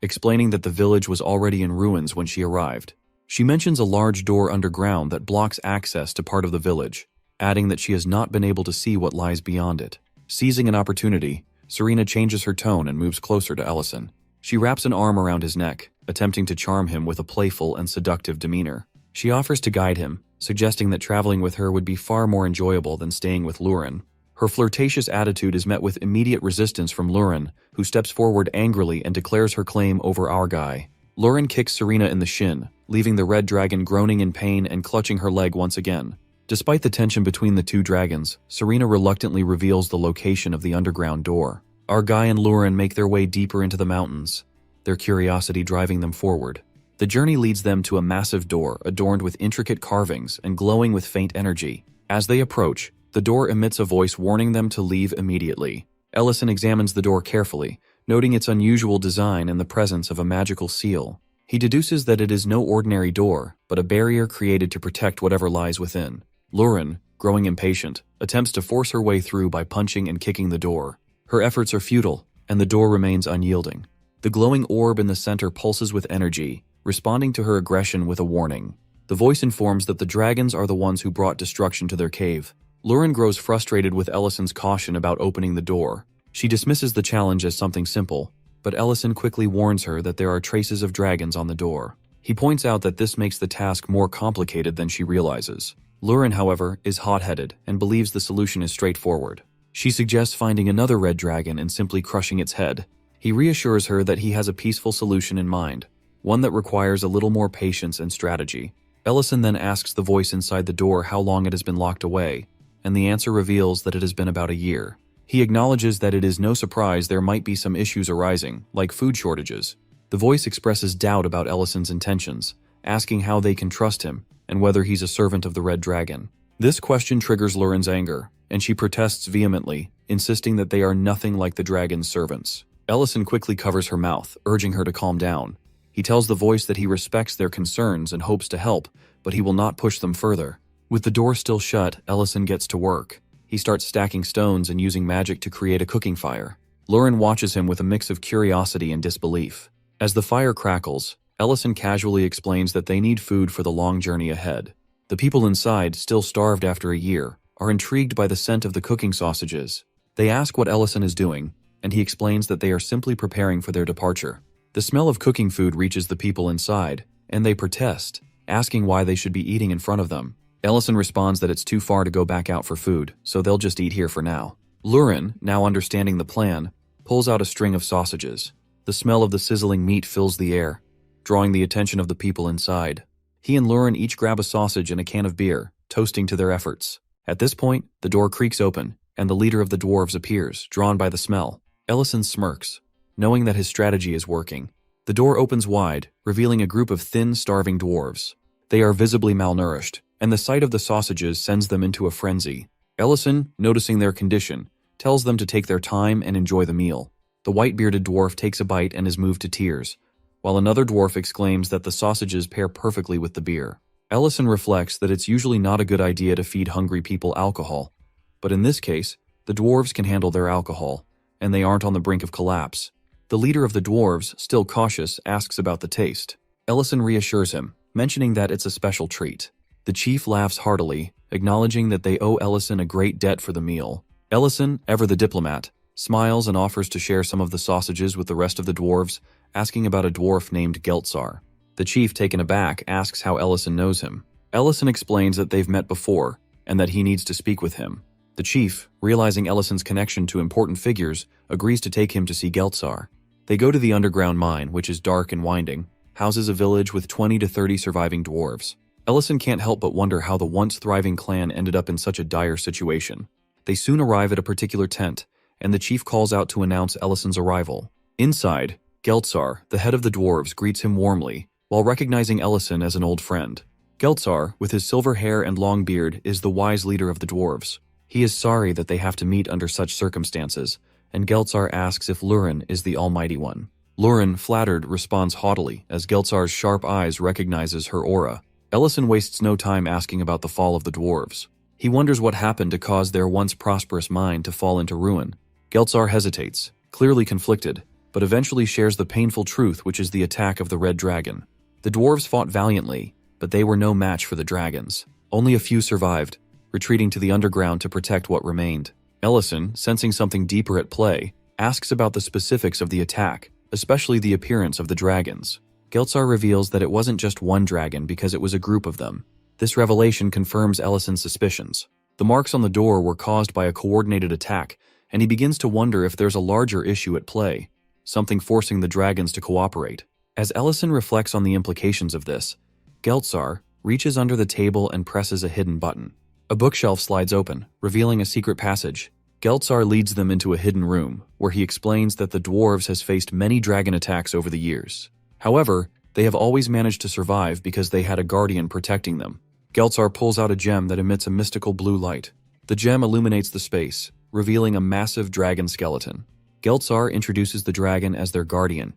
explaining that the village was already in ruins when she arrived. She mentions a large door underground that blocks access to part of the village, adding that she has not been able to see what lies beyond it. Seizing an opportunity, Serena changes her tone and moves closer to Ellison. She wraps an arm around his neck, attempting to charm him with a playful and seductive demeanor. She offers to guide him, suggesting that traveling with her would be far more enjoyable than staying with Lurin. Her flirtatious attitude is met with immediate resistance from Lurin, who steps forward angrily and declares her claim over our guy. Lurin kicks Serena in the shin, leaving the red dragon groaning in pain and clutching her leg once again. Despite the tension between the two dragons, Serena reluctantly reveals the location of the underground door. Our guy and Lurin make their way deeper into the mountains, their curiosity driving them forward. The journey leads them to a massive door adorned with intricate carvings and glowing with faint energy. As they approach, the door emits a voice warning them to leave immediately. Ellison examines the door carefully, noting its unusual design and the presence of a magical seal. He deduces that it is no ordinary door, but a barrier created to protect whatever lies within. Lurin, growing impatient, attempts to force her way through by punching and kicking the door. Her efforts are futile, and the door remains unyielding. The glowing orb in the center pulses with energy, responding to her aggression with a warning. The voice informs that the dragons are the ones who brought destruction to their cave. Lurin grows frustrated with Ellison's caution about opening the door. She dismisses the challenge as something simple, but Ellison quickly warns her that there are traces of dragons on the door. He points out that this makes the task more complicated than she realizes. Lurin, however, is hot-headed and believes the solution is straightforward. She suggests finding another red dragon and simply crushing its head. He reassures her that he has a peaceful solution in mind, one that requires a little more patience and strategy. Ellison then asks the voice inside the door how long it has been locked away, and the answer reveals that it has been about a year. He acknowledges that it is no surprise there might be some issues arising, like food shortages. The voice expresses doubt about Ellison's intentions, asking how they can trust him and whether he's a servant of the Red Dragon. This question triggers Lurin's anger, and she protests vehemently, insisting that they are nothing like the dragon's servants. Ellison quickly covers her mouth, urging her to calm down. He tells the voice that he respects their concerns and hopes to help, but he will not push them further. With the door still shut, Ellison gets to work. He starts stacking stones and using magic to create a cooking fire. Lurin watches him with a mix of curiosity and disbelief. As the fire crackles, Ellison casually explains that they need food for the long journey ahead. The people inside, still starved after a year, are intrigued by the scent of the cooking sausages. They ask what Ellison is doing, and he explains that they are simply preparing for their departure. The smell of cooking food reaches the people inside, and they protest, asking why they should be eating in front of them. Ellison responds that it's too far to go back out for food, so they'll just eat here for now. Lurin, now understanding the plan, pulls out a string of sausages. The smell of the sizzling meat fills the air, drawing the attention of the people inside. He and Lurin each grab a sausage and a can of beer, toasting to their efforts. At this point, the door creaks open, and the leader of the dwarves appears, drawn by the smell. Ellison smirks, knowing that his strategy is working. The door opens wide, revealing a group of thin, starving dwarves. They are visibly malnourished, and the sight of the sausages sends them into a frenzy. Ellison, noticing their condition, tells them to take their time and enjoy the meal. The white-bearded dwarf takes a bite and is moved to tears, while another dwarf exclaims that the sausages pair perfectly with the beer. Ellison reflects that it's usually not a good idea to feed hungry people alcohol, but in this case, the dwarves can handle their alcohol, and they aren't on the brink of collapse. The leader of the dwarves, still cautious, asks about the taste. Ellison reassures him, mentioning that it's a special treat. The chief laughs heartily, acknowledging that they owe Ellison a great debt for the meal. Ellison, ever the diplomat, smiles and offers to share some of the sausages with the rest of the dwarves, asking about a dwarf named Geltzar. The chief, taken aback, asks how Ellison knows him. Ellison explains that they've met before, and that he needs to speak with him. The chief, realizing Ellison's connection to important figures, agrees to take him to see Geltzar. They go to the underground mine, which is dark and winding, houses a village with 20 to 30 surviving dwarves. Ellison can't help but wonder how the once thriving clan ended up in such a dire situation. They soon arrive at a particular tent, and the chief calls out to announce Ellison's arrival. Inside, Geltzar, the head of the dwarves, greets him warmly, while recognizing Ellison as an old friend. Geltzar, with his silver hair and long beard, is the wise leader of the dwarves. He is sorry that they have to meet under such circumstances, and Geltzar asks if Lurin is the Almighty One. Lurin, flattered, responds haughtily as Geltzar's sharp eyes recognizes her aura. Ellison wastes no time asking about the fall of the dwarves. He wonders what happened to cause their once prosperous mine to fall into ruin. Geltzar hesitates, clearly conflicted, but eventually shares the painful truth, which is the attack of the Red Dragon. The dwarves fought valiantly, but they were no match for the dragons. Only a few survived, retreating to the underground to protect what remained. Ellison, sensing something deeper at play, asks about the specifics of the attack, especially the appearance of the dragons. Geltzar reveals that it wasn't just one dragon because it was a group of them. This revelation confirms Ellison's suspicions. The marks on the door were caused by a coordinated attack, and he begins to wonder if there's a larger issue at play, something forcing the dragons to cooperate. As Ellison reflects on the implications of this, Geltzar reaches under the table and presses a hidden button. A bookshelf slides open, revealing a secret passage. Geltzar leads them into a hidden room, where he explains that the dwarves has faced many dragon attacks over the years. However, they have always managed to survive because they had a guardian protecting them. Geltzar pulls out a gem that emits a mystical blue light. The gem illuminates the space, revealing a massive dragon skeleton. Geltzar introduces the dragon as their guardian,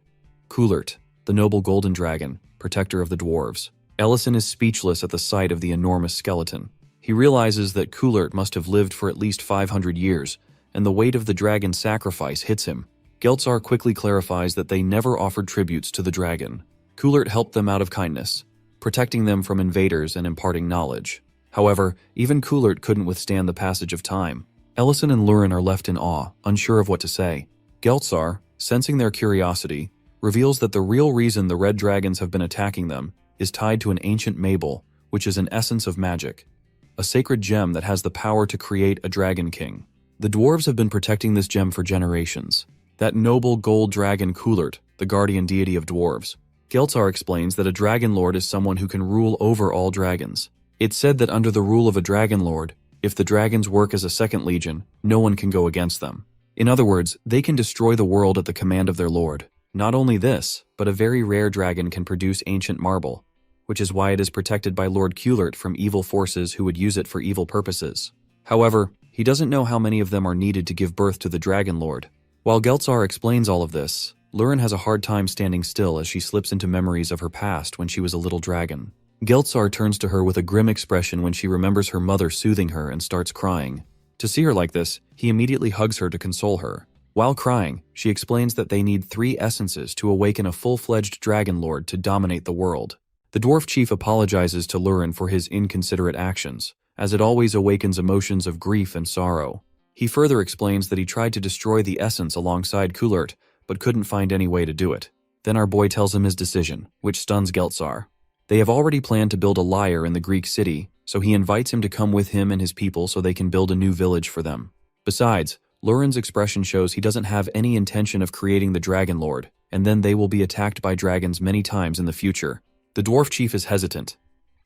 Coulert, the noble golden dragon, protector of the dwarves. Ellison is speechless at the sight of the enormous skeleton. He realizes that Coulert must have lived for at least 500 years, and the weight of the dragon's sacrifice hits him. Geltzar quickly clarifies that they never offered tributes to the dragon. Coulert helped them out of kindness, protecting them from invaders and imparting knowledge. However, even Coulert couldn't withstand the passage of time. Ellison and Lurin are left in awe, unsure of what to say. Geltzar, sensing their curiosity, reveals that the real reason the red dragons have been attacking them is tied to an ancient Mabel, which is an essence of magic, a sacred gem that has the power to create a dragon king. The dwarves have been protecting this gem for generations. That noble gold dragon Coulert, the guardian deity of dwarves, Geltzar explains that a dragon lord is someone who can rule over all dragons. It's said that under the rule of a dragon lord, if the dragons work as a second legion, no one can go against them. In other words, they can destroy the world at the command of their lord. Not only this, but a very rare dragon can produce ancient marble, which is why it is protected by Lord Kulert from evil forces who would use it for evil purposes. However, he doesn't know how many of them are needed to give birth to the Dragon Lord. While Geltzar explains all of this, Lurin has a hard time standing still as she slips into memories of her past when she was a little dragon. Geltzar turns to her with a grim expression when she remembers her mother soothing her and starts crying. To see her like this, he immediately hugs her to console her. While crying, she explains that they need 3 essences to awaken a full-fledged Dragon Lord to dominate the world. The dwarf chief apologizes to Lurin for his inconsiderate actions, as it always awakens emotions of grief and sorrow. He further explains that he tried to destroy the essence alongside Kulert, but couldn't find any way to do it. Then our boy tells him his decision, which stuns Geltzar. They have already planned to build a lyre in the Greek city, so he invites him to come with him and his people so they can build a new village for them. Besides, Lurin's expression shows he doesn't have any intention of creating the Dragon Lord, and then they will be attacked by dragons many times in the future. The dwarf chief is hesitant,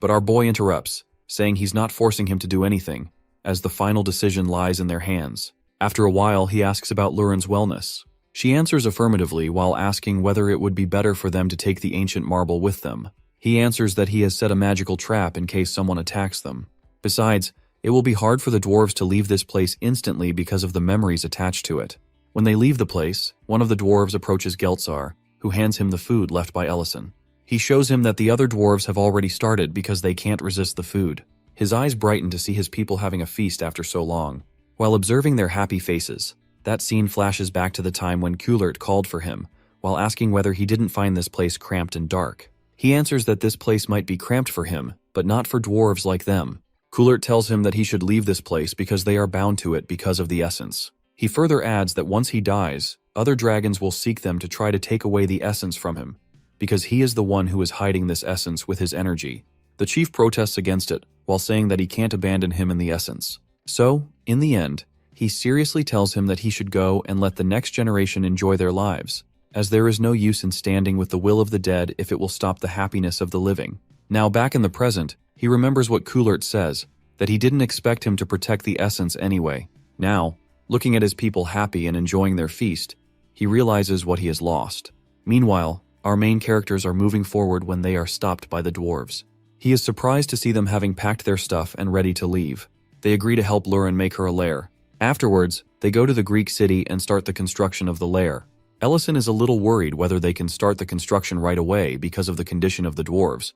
but our boy interrupts, saying he's not forcing him to do anything, as the final decision lies in their hands. After a while, he asks about Lurin's wellness. She answers affirmatively while asking whether it would be better for them to take the ancient marble with them. He answers that he has set a magical trap in case someone attacks them. Besides, it will be hard for the dwarves to leave this place instantly because of the memories attached to it. When they leave the place, one of the dwarves approaches Geltzar, who hands him the food left by Ellison. He shows him that the other dwarves have already started because they can't resist the food. His eyes brighten to see his people having a feast after so long. While observing their happy faces, that scene flashes back to the time when Kulert called for him, while asking whether he didn't find this place cramped and dark. He answers that this place might be cramped for him, but not for dwarves like them. Kulert tells him that he should leave this place because they are bound to it because of the essence. He further adds that once he dies, other dragons will seek them to try to take away the essence from him, because he is the one who is hiding this essence with his energy. The chief protests against it, while saying that he can't abandon him in the essence. So, in the end, he seriously tells him that he should go and let the next generation enjoy their lives, as there is no use in standing with the will of the dead if it will stop the happiness of the living. Now back in the present, he remembers what Kulert says, that he didn't expect him to protect the essence anyway. Now, looking at his people happy and enjoying their feast, he realizes what he has lost. Meanwhile, our main characters are moving forward when they are stopped by the dwarves. He is surprised to see them having packed their stuff and ready to leave. They agree to help Lurin make her a lair. Afterwards, they go to the Greek city and start the construction of the lair. Ellison is a little worried whether they can start the construction right away because of the condition of the dwarves,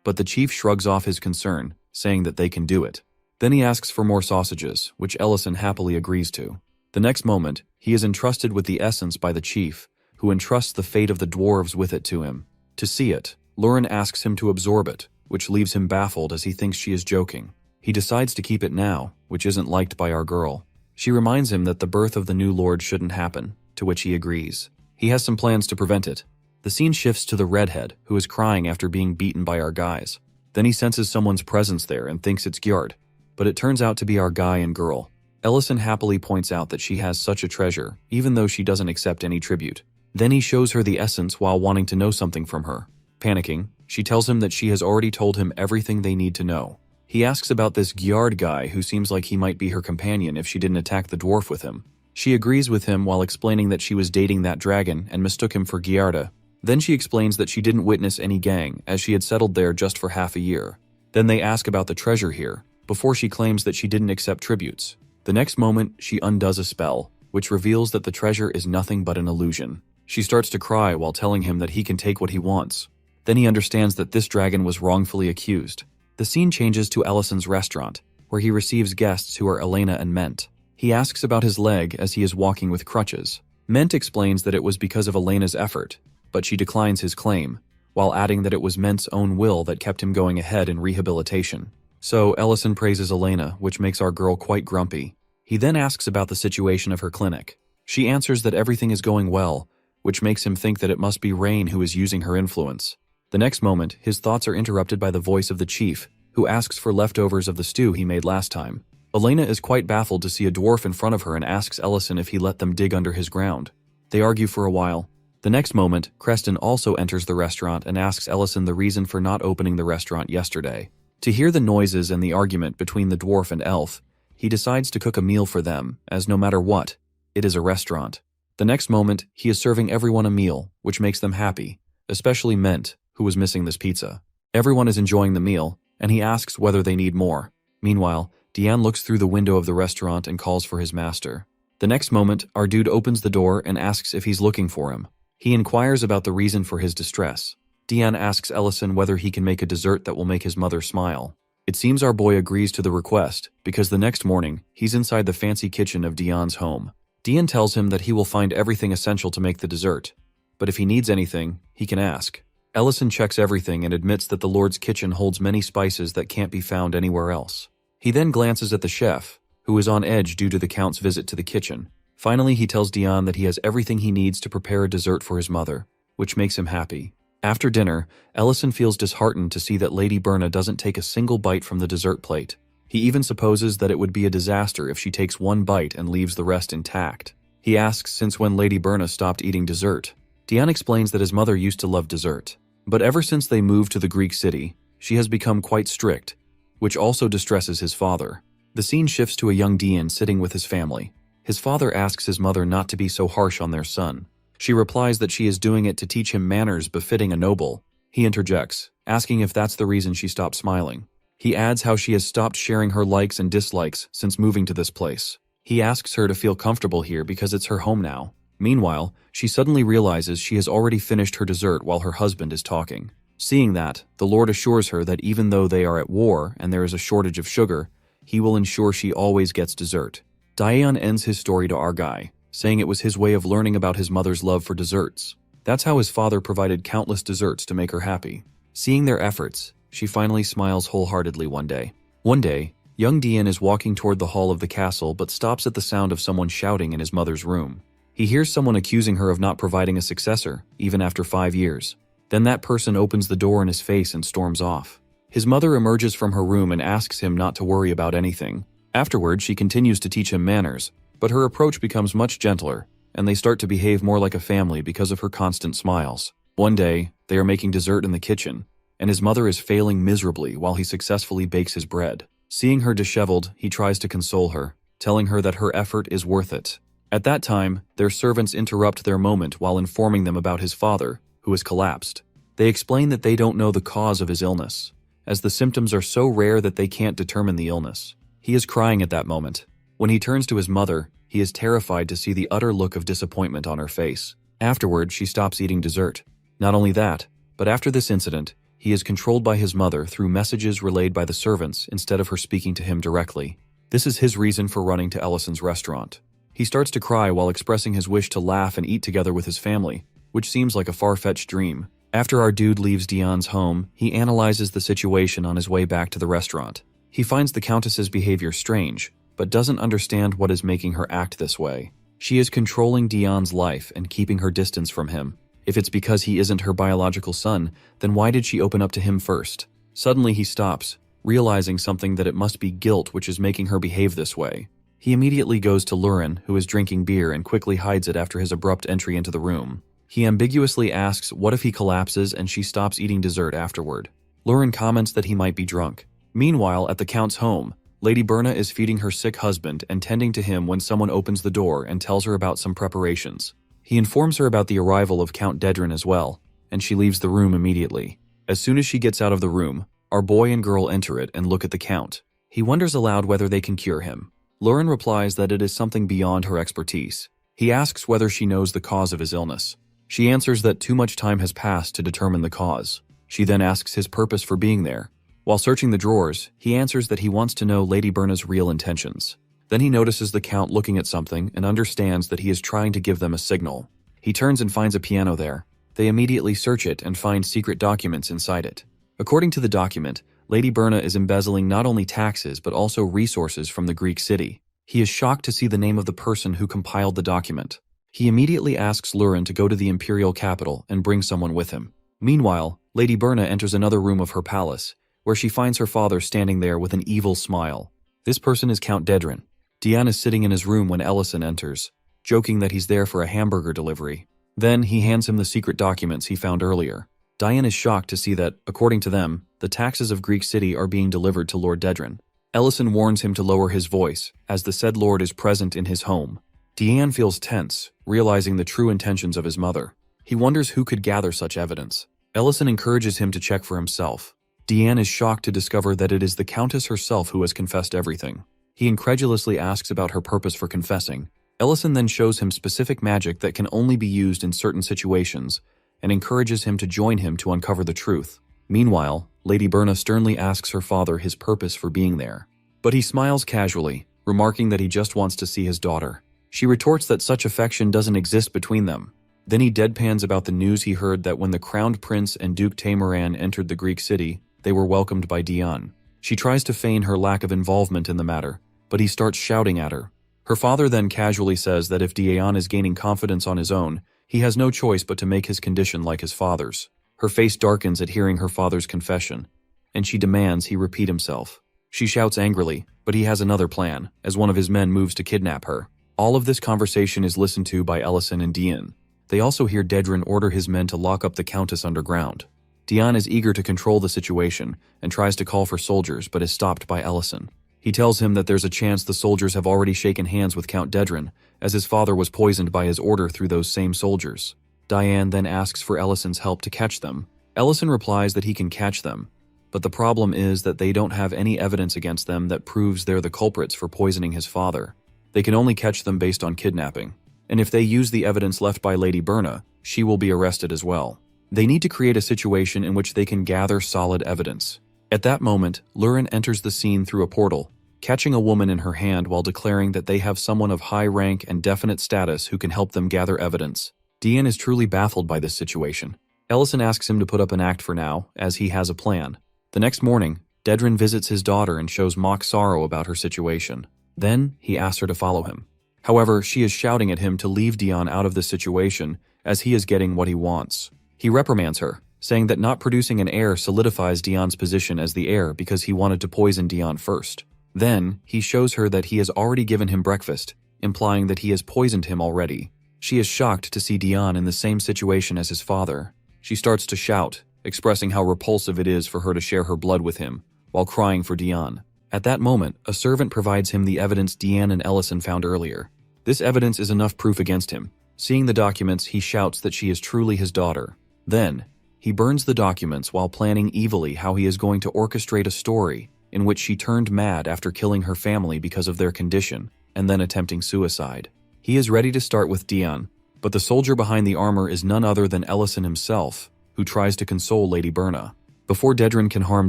but the chief shrugs off his concern, saying that they can do it. Then he asks for more sausages, which Ellison happily agrees to. The next moment, he is entrusted with the essence by the chief, who entrusts the fate of the dwarves with it to him. To see it, Lurin asks him to absorb it, which leaves him baffled as he thinks she is joking. He decides to keep it now, which isn't liked by our girl. She reminds him that the birth of the new lord shouldn't happen, to which he agrees. He has some plans to prevent it. The scene shifts to the redhead, who is crying after being beaten by our guys. Then he senses someone's presence there and thinks it's Gjard, but it turns out to be our guy and girl. Ellison happily points out that she has such a treasure, even though she doesn't accept any tribute. Then he shows her the essence while wanting to know something from her. Panicking, she tells him that she has already told him everything they need to know. He asks about this Gjard guy who seems like he might be her companion if she didn't attack the dwarf with him. She agrees with him while explaining that she was dating that dragon and mistook him for Gjarda. Then she explains that she didn't witness any gang, as she had settled there just for half a year. Then they ask about the treasure here, before she claims that she didn't accept tributes. The next moment, she undoes a spell, which reveals that the treasure is nothing but an illusion. She starts to cry while telling him that he can take what he wants. Then he understands that this dragon was wrongfully accused. The scene changes to Ellison's restaurant, where he receives guests who are Elena and Ment. He asks about his leg as he is walking with crutches. Ment explains that it was because of Elena's effort, but she declines his claim, while adding that it was Ment's own will that kept him going ahead in rehabilitation. So Ellison praises Elena, which makes our girl quite grumpy. He then asks about the situation of her clinic. She answers that everything is going well, which makes him think that it must be Rain who is using her influence. The next moment, his thoughts are interrupted by the voice of the chief, who asks for leftovers of the stew he made last time. Elena is quite baffled to see a dwarf in front of her and asks Ellison if he let them dig under his ground. They argue for a while. The next moment, Creston also enters the restaurant and asks Ellison the reason for not opening the restaurant yesterday. To hear the noises and the argument between the dwarf and elf, he decides to cook a meal for them, as no matter what, it is a restaurant. The next moment, he is serving everyone a meal, which makes them happy, especially Ment, who was missing this pizza. Everyone is enjoying the meal, and he asks whether they need more. Meanwhile, Diane looks through the window of the restaurant and calls for his master. The next moment, our dude opens the door and asks if he's looking for him. He inquires about the reason for his distress. Diane asks Ellison whether he can make a dessert that will make his mother smile. It seems our boy agrees to the request, because the next morning, he's inside the fancy kitchen of Diane's home. Diane tells him that he will find everything essential to make the dessert, but if he needs anything, he can ask. Ellison checks everything and admits that the Lord's kitchen holds many spices that can't be found anywhere else. He then glances at the chef, who is on edge due to the Count's visit to the kitchen. Finally, he tells Diane that he has everything he needs to prepare a dessert for his mother, which makes him happy. After dinner, Ellison feels disheartened to see that Lady Berna doesn't take a single bite from the dessert plate. He even supposes that it would be a disaster if she takes one bite and leaves the rest intact. He asks since when Lady Berna stopped eating dessert. Diane explains that his mother used to love dessert, but ever since they moved to the Greek city, she has become quite strict, which also distresses his father. The scene shifts to a young Diane sitting with his family. His father asks his mother not to be so harsh on their son. She replies that she is doing it to teach him manners befitting a noble. He interjects, asking if that's the reason she stopped smiling. He adds how she has stopped sharing her likes and dislikes since moving to this place. He asks her to feel comfortable here because it's her home now. Meanwhile, she suddenly realizes she has already finished her dessert while her husband is talking. Seeing that, the Lord assures her that even though they are at war and there is a shortage of sugar, he will ensure she always gets dessert. Diane ends his story to our guy, saying it was his way of learning about his mother's love for desserts. That's how his father provided countless desserts to make her happy. Seeing their efforts, she finally smiles wholeheartedly one day. One day, young Diane is walking toward the hall of the castle but stops at the sound of someone shouting in his mother's room. He hears someone accusing her of not providing a successor, even after 5 years. Then that person opens the door in his face and storms off. His mother emerges from her room and asks him not to worry about anything. Afterward, she continues to teach him manners, but her approach becomes much gentler, and they start to behave more like a family because of her constant smiles. One day, they are making dessert in the kitchen, and his mother is failing miserably while he successfully bakes his bread. Seeing her disheveled, he tries to console her, telling her that her effort is worth it. At that time, their servants interrupt their moment while informing them about his father, who has collapsed. They explain that they don't know the cause of his illness, as the symptoms are so rare that they can't determine the illness. He is crying at that moment. When he turns to his mother, he is terrified to see the utter look of disappointment on her face. Afterward, she stops eating dessert. Not only that, but after this incident, he is controlled by his mother through messages relayed by the servants instead of her speaking to him directly. This is his reason for running to Ellison's restaurant. He starts to cry while expressing his wish to laugh and eat together with his family, which seems like a far-fetched dream. After our dude leaves Diane's home, he analyzes the situation on his way back to the restaurant. He finds the Countess's behavior strange, but doesn't understand what is making her act this way. She is controlling Diane's life and keeping her distance from him. If it's because he isn't her biological son, then why did she open up to him first? Suddenly he stops, realizing something that it must be guilt which is making her behave this way. He immediately goes to Lurin, who is drinking beer, and quickly hides it after his abrupt entry into the room. He ambiguously asks what if he collapses and she stops eating dessert afterward. Lurin comments that he might be drunk. Meanwhile, at the Count's home, Lady Berna is feeding her sick husband and tending to him when someone opens the door and tells her about some preparations. He informs her about the arrival of Count Dedrin as well, and she leaves the room immediately. As soon as she gets out of the room, our boy and girl enter it and look at the Count. He wonders aloud whether they can cure him. Lurin replies that it is something beyond her expertise. He asks whether she knows the cause of his illness. She answers that too much time has passed to determine the cause. She then asks his purpose for being there. While searching the drawers, he answers that he wants to know Lady Berna's real intentions. Then he notices the Count looking at something and understands that he is trying to give them a signal. He turns and finds a piano there. They immediately search it and find secret documents inside it. According to the document, Lady Berna is embezzling not only taxes but also resources from the Greek city. He is shocked to see the name of the person who compiled the document. He immediately asks Lurin to go to the imperial capital and bring someone with him. Meanwhile, Lady Berna enters another room of her palace, where she finds her father standing there with an evil smile. This person is Count Dedrin. Diane is sitting in his room when Ellison enters, joking that he's there for a hamburger delivery. Then he hands him the secret documents he found earlier. Diane is shocked to see that, according to them, the taxes of Greek City are being delivered to Lord Dedran. Ellison warns him to lower his voice, as the said lord is present in his home. Diane feels tense, realizing the true intentions of his mother. He wonders who could gather such evidence. Ellison encourages him to check for himself. Diane is shocked to discover that it is the Countess herself who has confessed everything. He incredulously asks about her purpose for confessing. Ellison then shows him specific magic that can only be used in certain situations, and encourages him to join him to uncover the truth. Meanwhile, Lady Berna sternly asks her father his purpose for being there. But he smiles casually, remarking that he just wants to see his daughter. She retorts that such affection doesn't exist between them. Then he deadpans about the news he heard that when the crowned prince and Duke Tamaran entered the Greek city, they were welcomed by Diane. She tries to feign her lack of involvement in the matter, but he starts shouting at her. Her father then casually says that if Diane is gaining confidence on his own, he has no choice but to make his condition like his father's. Her face darkens at hearing her father's confession, and she demands he repeat himself. She shouts angrily, but he has another plan, as one of his men moves to kidnap her. All of this conversation is listened to by Ellison and Diane. They also hear Dedran order his men to lock up the Countess underground. Diane is eager to control the situation and tries to call for soldiers but is stopped by Ellison. He tells him that there's a chance the soldiers have already shaken hands with Count Dedran, as his father was poisoned by his order through those same soldiers. Diane then asks for Ellison's help to catch them. Ellison replies that he can catch them, but the problem is that they don't have any evidence against them that proves they're the culprits for poisoning his father. They can only catch them based on kidnapping, and if they use the evidence left by Lady Berna, she will be arrested as well. They need to create a situation in which they can gather solid evidence. At that moment, Lurin enters the scene through a portal, catching a woman in her hand while declaring that they have someone of high rank and definite status who can help them gather evidence. Diane is truly baffled by this situation. Ellison asks him to put up an act for now, as he has a plan. The next morning, Dedran visits his daughter and shows mock sorrow about her situation. Then, he asks her to follow him. However, she is shouting at him to leave Diane out of this situation, as he is getting what he wants. He reprimands her, saying that not producing an heir solidifies Diane's position as the heir because he wanted to poison Diane first. Then, he shows her that he has already given him breakfast, implying that he has poisoned him already. She is shocked to see Diane in the same situation as his father. She starts to shout, expressing how repulsive it is for her to share her blood with him, while crying for Diane. At that moment, a servant provides him the evidence Diane and Ellison found earlier. This evidence is enough proof against him. Seeing the documents, he shouts that she is truly his daughter. Then, he burns the documents while planning evilly how he is going to orchestrate a story in which she turned mad after killing her family because of their condition, and then attempting suicide. He is ready to start with Diane, but the soldier behind the armor is none other than Ellison himself, who tries to console Lady Berna. Before Dedran can harm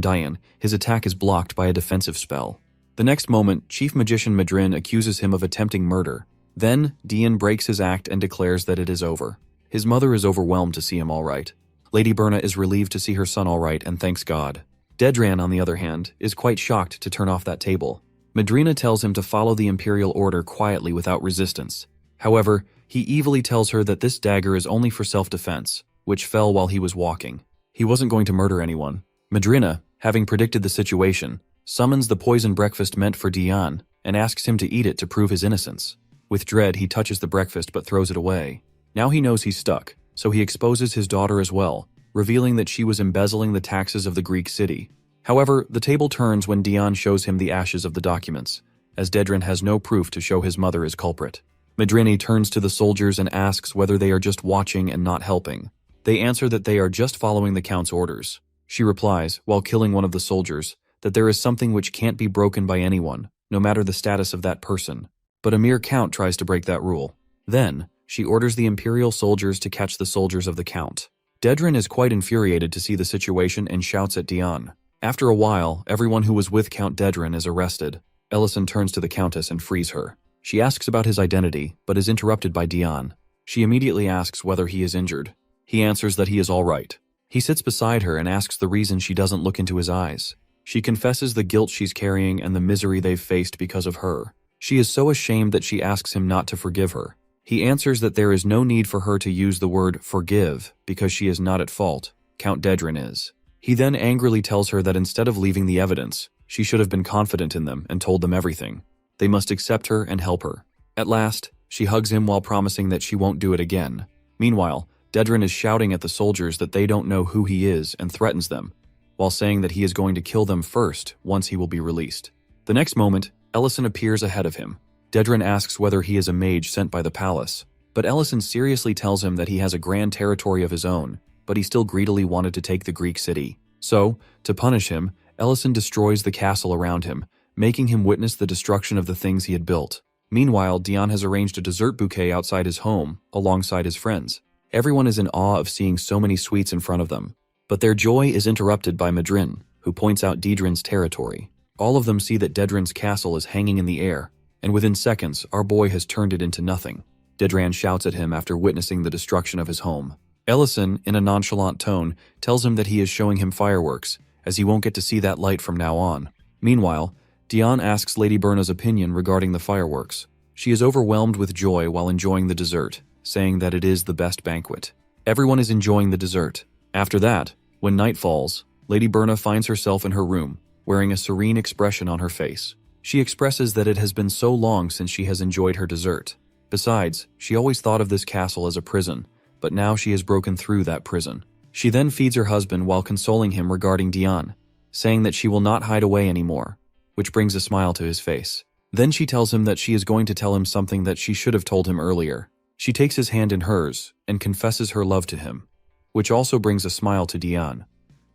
Diane, his attack is blocked by a defensive spell. The next moment, Chief Magician Madrin accuses him of attempting murder. Then, Diane breaks his act and declares that it is over. His mother is overwhelmed to see him all right. Lady Berna is relieved to see her son all right and thanks God. Dedran, on the other hand, is quite shocked to turn off that table. Madrina tells him to follow the imperial order quietly without resistance. However, he evilly tells her that this dagger is only for self-defense, which fell while he was walking. He wasn't going to murder anyone. Madrina, having predicted the situation, summons the poison breakfast meant for Diane and asks him to eat it to prove his innocence. With dread, he touches the breakfast but throws it away. Now he knows he's stuck, so he exposes his daughter as well, revealing that she was embezzling the taxes of the Greek city. However, the table turns when Diane shows him the ashes of the documents, as Dedran has no proof to show his mother is culprit. Madrini turns to the soldiers and asks whether they are just watching and not helping. They answer that they are just following the Count's orders. She replies, while killing one of the soldiers, that there is something which can't be broken by anyone, no matter the status of that person. But a mere Count tries to break that rule. Then, she orders the imperial soldiers to catch the soldiers of the Count. Dedran is quite infuriated to see the situation and shouts at Diane. After a while, everyone who was with Count Dedran is arrested. Ellison turns to the Countess and frees her. She asks about his identity, but is interrupted by Diane. She immediately asks whether he is injured. He answers that he is all right. He sits beside her and asks the reason she doesn't look into his eyes. She confesses the guilt she's carrying and the misery they've faced because of her. She is so ashamed that she asks him not to forgive her. He answers that there is no need for her to use the word forgive because she is not at fault. Count Dedran is. He then angrily tells her that instead of leaving the evidence, she should have been confident in them and told them everything. They must accept her and help her. At last, she hugs him while promising that she won't do it again. Meanwhile, Dedran is shouting at the soldiers that they don't know who he is and threatens them, while saying that he is going to kill them first once he will be released. The next moment, Ellison appears ahead of him. Dedran asks whether he is a mage sent by the palace, but Ellison seriously tells him that he has a grand territory of his own, but he still greedily wanted to take the Greek city. So, to punish him, Ellison destroys the castle around him, making him witness the destruction of the things he had built. Meanwhile, Dion has arranged a dessert bouquet outside his home, alongside his friends. Everyone is in awe of seeing so many sweets in front of them. But their joy is interrupted by Madrin, who points out Dedran's territory. All of them see that Dedran's castle is hanging in the air, and within seconds, our boy has turned it into nothing. Dedran shouts at him after witnessing the destruction of his home. Ellison, in a nonchalant tone, tells him that he is showing him fireworks, as he won't get to see that light from now on. Meanwhile, Dion asks Lady Berna's opinion regarding the fireworks. She is overwhelmed with joy while enjoying the dessert, saying that it is the best banquet. Everyone is enjoying the dessert. After that, when night falls, Lady Berna finds herself in her room, wearing a serene expression on her face. She expresses that it has been so long since she has enjoyed her dessert. Besides, she always thought of this castle as a prison, but now she has broken through that prison. She then feeds her husband while consoling him regarding Dion, saying that she will not hide away anymore, which brings a smile to his face. Then she tells him that she is going to tell him something that she should have told him earlier. She takes his hand in hers and confesses her love to him, which also brings a smile to Dion,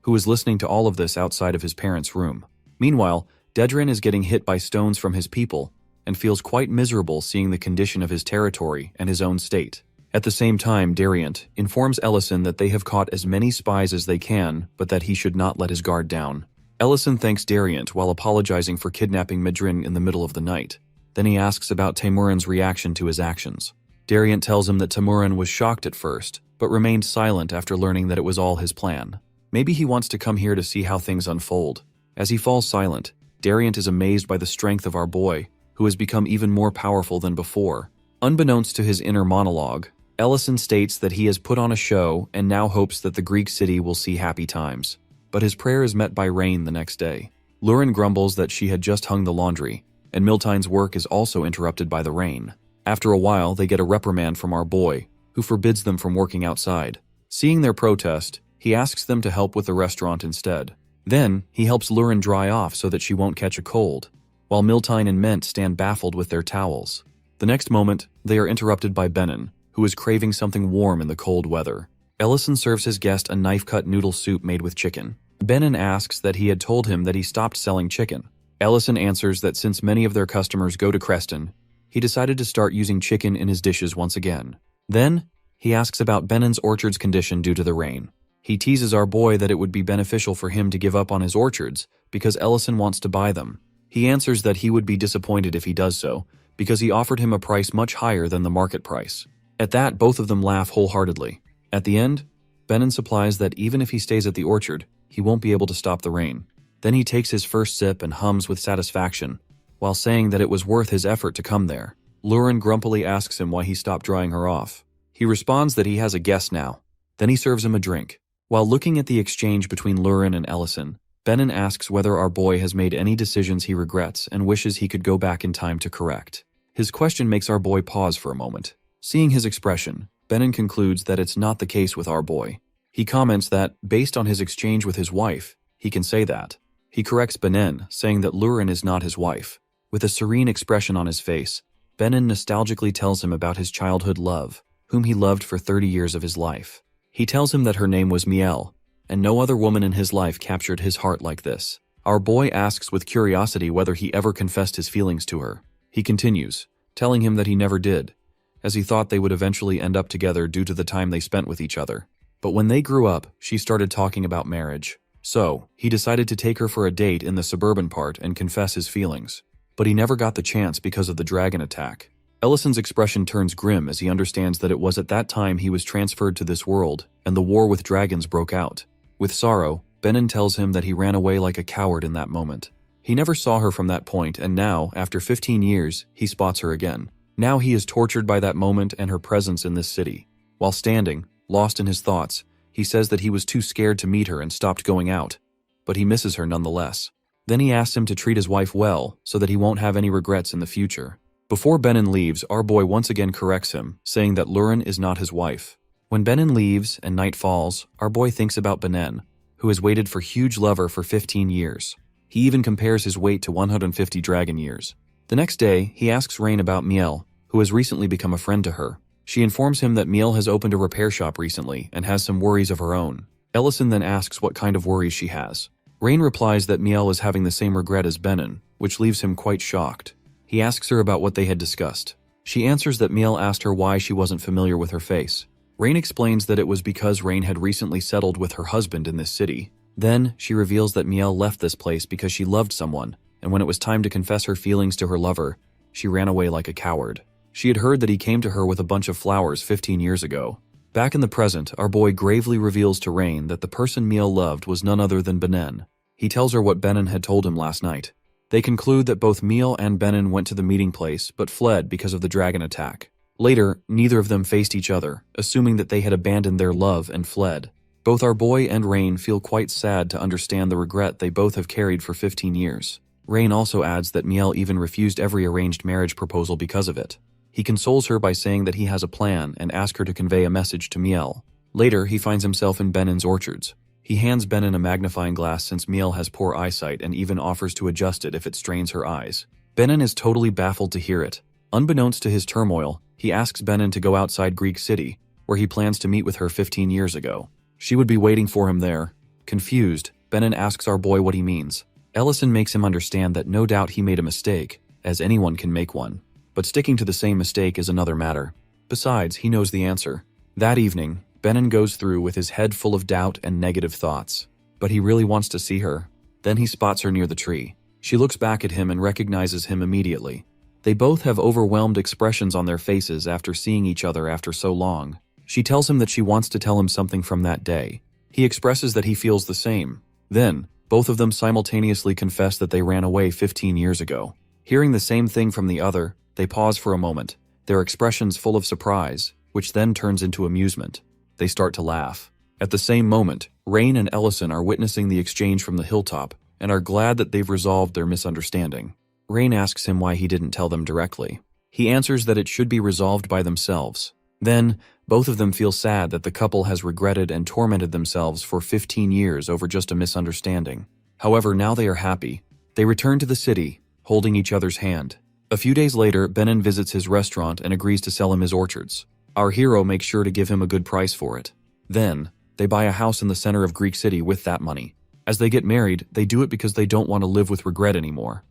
who is listening to all of this outside of his parents' room. Meanwhile, Dedran is getting hit by stones from his people and feels quite miserable seeing the condition of his territory and his own state. At the same time, Dariant informs Ellison that they have caught as many spies as they can, but that he should not let his guard down. Ellison thanks Dariant while apologizing for kidnapping Madrin in the middle of the night. Then he asks about Taymurin's reaction to his actions. Dariant tells him that Taymurin was shocked at first, but remained silent after learning that it was all his plan. Maybe he wants to come here to see how things unfold. As he falls silent, Dariant is amazed by the strength of our boy, who has become even more powerful than before. Unbeknownst to his inner monologue, Ellison states that he has put on a show and now hopes that the Greek city will see happy times. But his prayer is met by rain the next day. Lurin grumbles that she had just hung the laundry, and Miltine's work is also interrupted by the rain. After a while, they get a reprimand from our boy, who forbids them from working outside. Seeing their protest, he asks them to help with the restaurant instead. Then, he helps Lurin dry off so that she won't catch a cold, while Miltine and Ment stand baffled with their towels. The next moment, they are interrupted by Benin, who is craving something warm in the cold weather. Ellison serves his guest a knife-cut noodle soup made with chicken. Benin asks that he had told him that he stopped selling chicken. Ellison answers that since many of their customers go to Creston, he decided to start using chicken in his dishes once again. Then, he asks about Benin's orchard's condition due to the rain. He teases our boy that it would be beneficial for him to give up on his orchards because Ellison wants to buy them. He answers that he would be disappointed if he does so, because he offered him a price much higher than the market price. At that, both of them laugh wholeheartedly. At the end, Benin supplies that even if he stays at the orchard, he won't be able to stop the rain. Then he takes his first sip and hums with satisfaction, while saying that it was worth his effort to come there. Lurin grumpily asks him why he stopped drying her off. He responds that he has a guest now. Then he serves him a drink. While looking at the exchange between Lurin and Ellison, Benin asks whether our boy has made any decisions he regrets and wishes he could go back in time to correct. His question makes our boy pause for a moment. Seeing his expression, Benin concludes that it's not the case with our boy. He comments that, based on his exchange with his wife, he can say that. He corrects Benin, saying that Lurin is not his wife. With a serene expression on his face, Benin nostalgically tells him about his childhood love, whom he loved for 30 years of his life. He tells him that her name was Miel, and no other woman in his life captured his heart like this. Our boy asks with curiosity whether he ever confessed his feelings to her. He continues, telling him that he never did, as he thought they would eventually end up together due to the time they spent with each other. But when they grew up, she started talking about marriage. So, he decided to take her for a date in the suburban part and confess his feelings. But he never got the chance because of the dragon attack. Ellison's expression turns grim as he understands that it was at that time he was transferred to this world, and the war with dragons broke out. With sorrow, Benin tells him that he ran away like a coward in that moment. He never saw her from that point, and now, after 15 years, he spots her again. Now he is tortured by that moment and her presence in this city. While standing, lost in his thoughts, he says that he was too scared to meet her and stopped going out, but he misses her nonetheless. Then he asks him to treat his wife well so that he won't have any regrets in the future. Before Benin leaves, our boy once again corrects him, saying that Lurin is not his wife. When Benin leaves and night falls, our boy thinks about Benin, who has waited for huge lover for 15 years. He even compares his weight to 150 dragon years. The next day, he asks Rain about Miel, who has recently become a friend to her. She informs him that Miel has opened a repair shop recently and has some worries of her own. Ellison then asks what kind of worries she has. Rain replies that Miel is having the same regret as Benin, which leaves him quite shocked. He asks her about what they had discussed. She answers that Miel asked her why she wasn't familiar with her face. Rain explains that it was because Rain had recently settled with her husband in this city. Then, she reveals that Miel left this place because she loved someone, and when it was time to confess her feelings to her lover, she ran away like a coward. She had heard that he came to her with a bunch of flowers 15 years ago. Back in the present, our boy gravely reveals to Rain that the person Miel loved was none other than Benin. He tells her what Benin had told him last night. They conclude that both Miel and Benin went to the meeting place but fled because of the dragon attack. Later, neither of them faced each other, assuming that they had abandoned their love and fled. Both our boy and Rain feel quite sad to understand the regret they both have carried for 15 years. Rain also adds that Miel even refused every arranged marriage proposal because of it. He consoles her by saying that he has a plan and asks her to convey a message to Miel. Later, he finds himself in Benin's orchards. He hands Benin a magnifying glass since Miel has poor eyesight and even offers to adjust it if it strains her eyes. Benin is totally baffled to hear it. Unbeknownst to his turmoil, he asks Benin to go outside Greek City, where he plans to meet with her 15 years ago. She would be waiting for him there. Confused, Benin asks our boy what he means. Ellison makes him understand that no doubt he made a mistake, as anyone can make one. But sticking to the same mistake is another matter. Besides, he knows the answer. That evening, Benin goes through with his head full of doubt and negative thoughts. But he really wants to see her. Then he spots her near the tree. She looks back at him and recognizes him immediately. They both have overwhelmed expressions on their faces after seeing each other after so long. She tells him that she wants to tell him something from that day. He expresses that he feels the same. Then, both of them simultaneously confess that they ran away 15 years ago. Hearing the same thing from the other, they pause for a moment, their expressions full of surprise, which then turns into amusement. They start to laugh. At the same moment, Rain and Ellison are witnessing the exchange from the hilltop and are glad that they've resolved their misunderstanding. Rain asks him why he didn't tell them directly. He answers that it should be resolved by themselves. Then, both of them feel sad that the couple has regretted and tormented themselves for 15 years over just a misunderstanding. However, now they are happy. They return to the city, holding each other's hand. A few days later, Benin visits his restaurant and agrees to sell him his orchards. Our hero makes sure to give him a good price for it. Then, they buy a house in the center of Greek City with that money. As they get married, they do it because they don't want to live with regret anymore.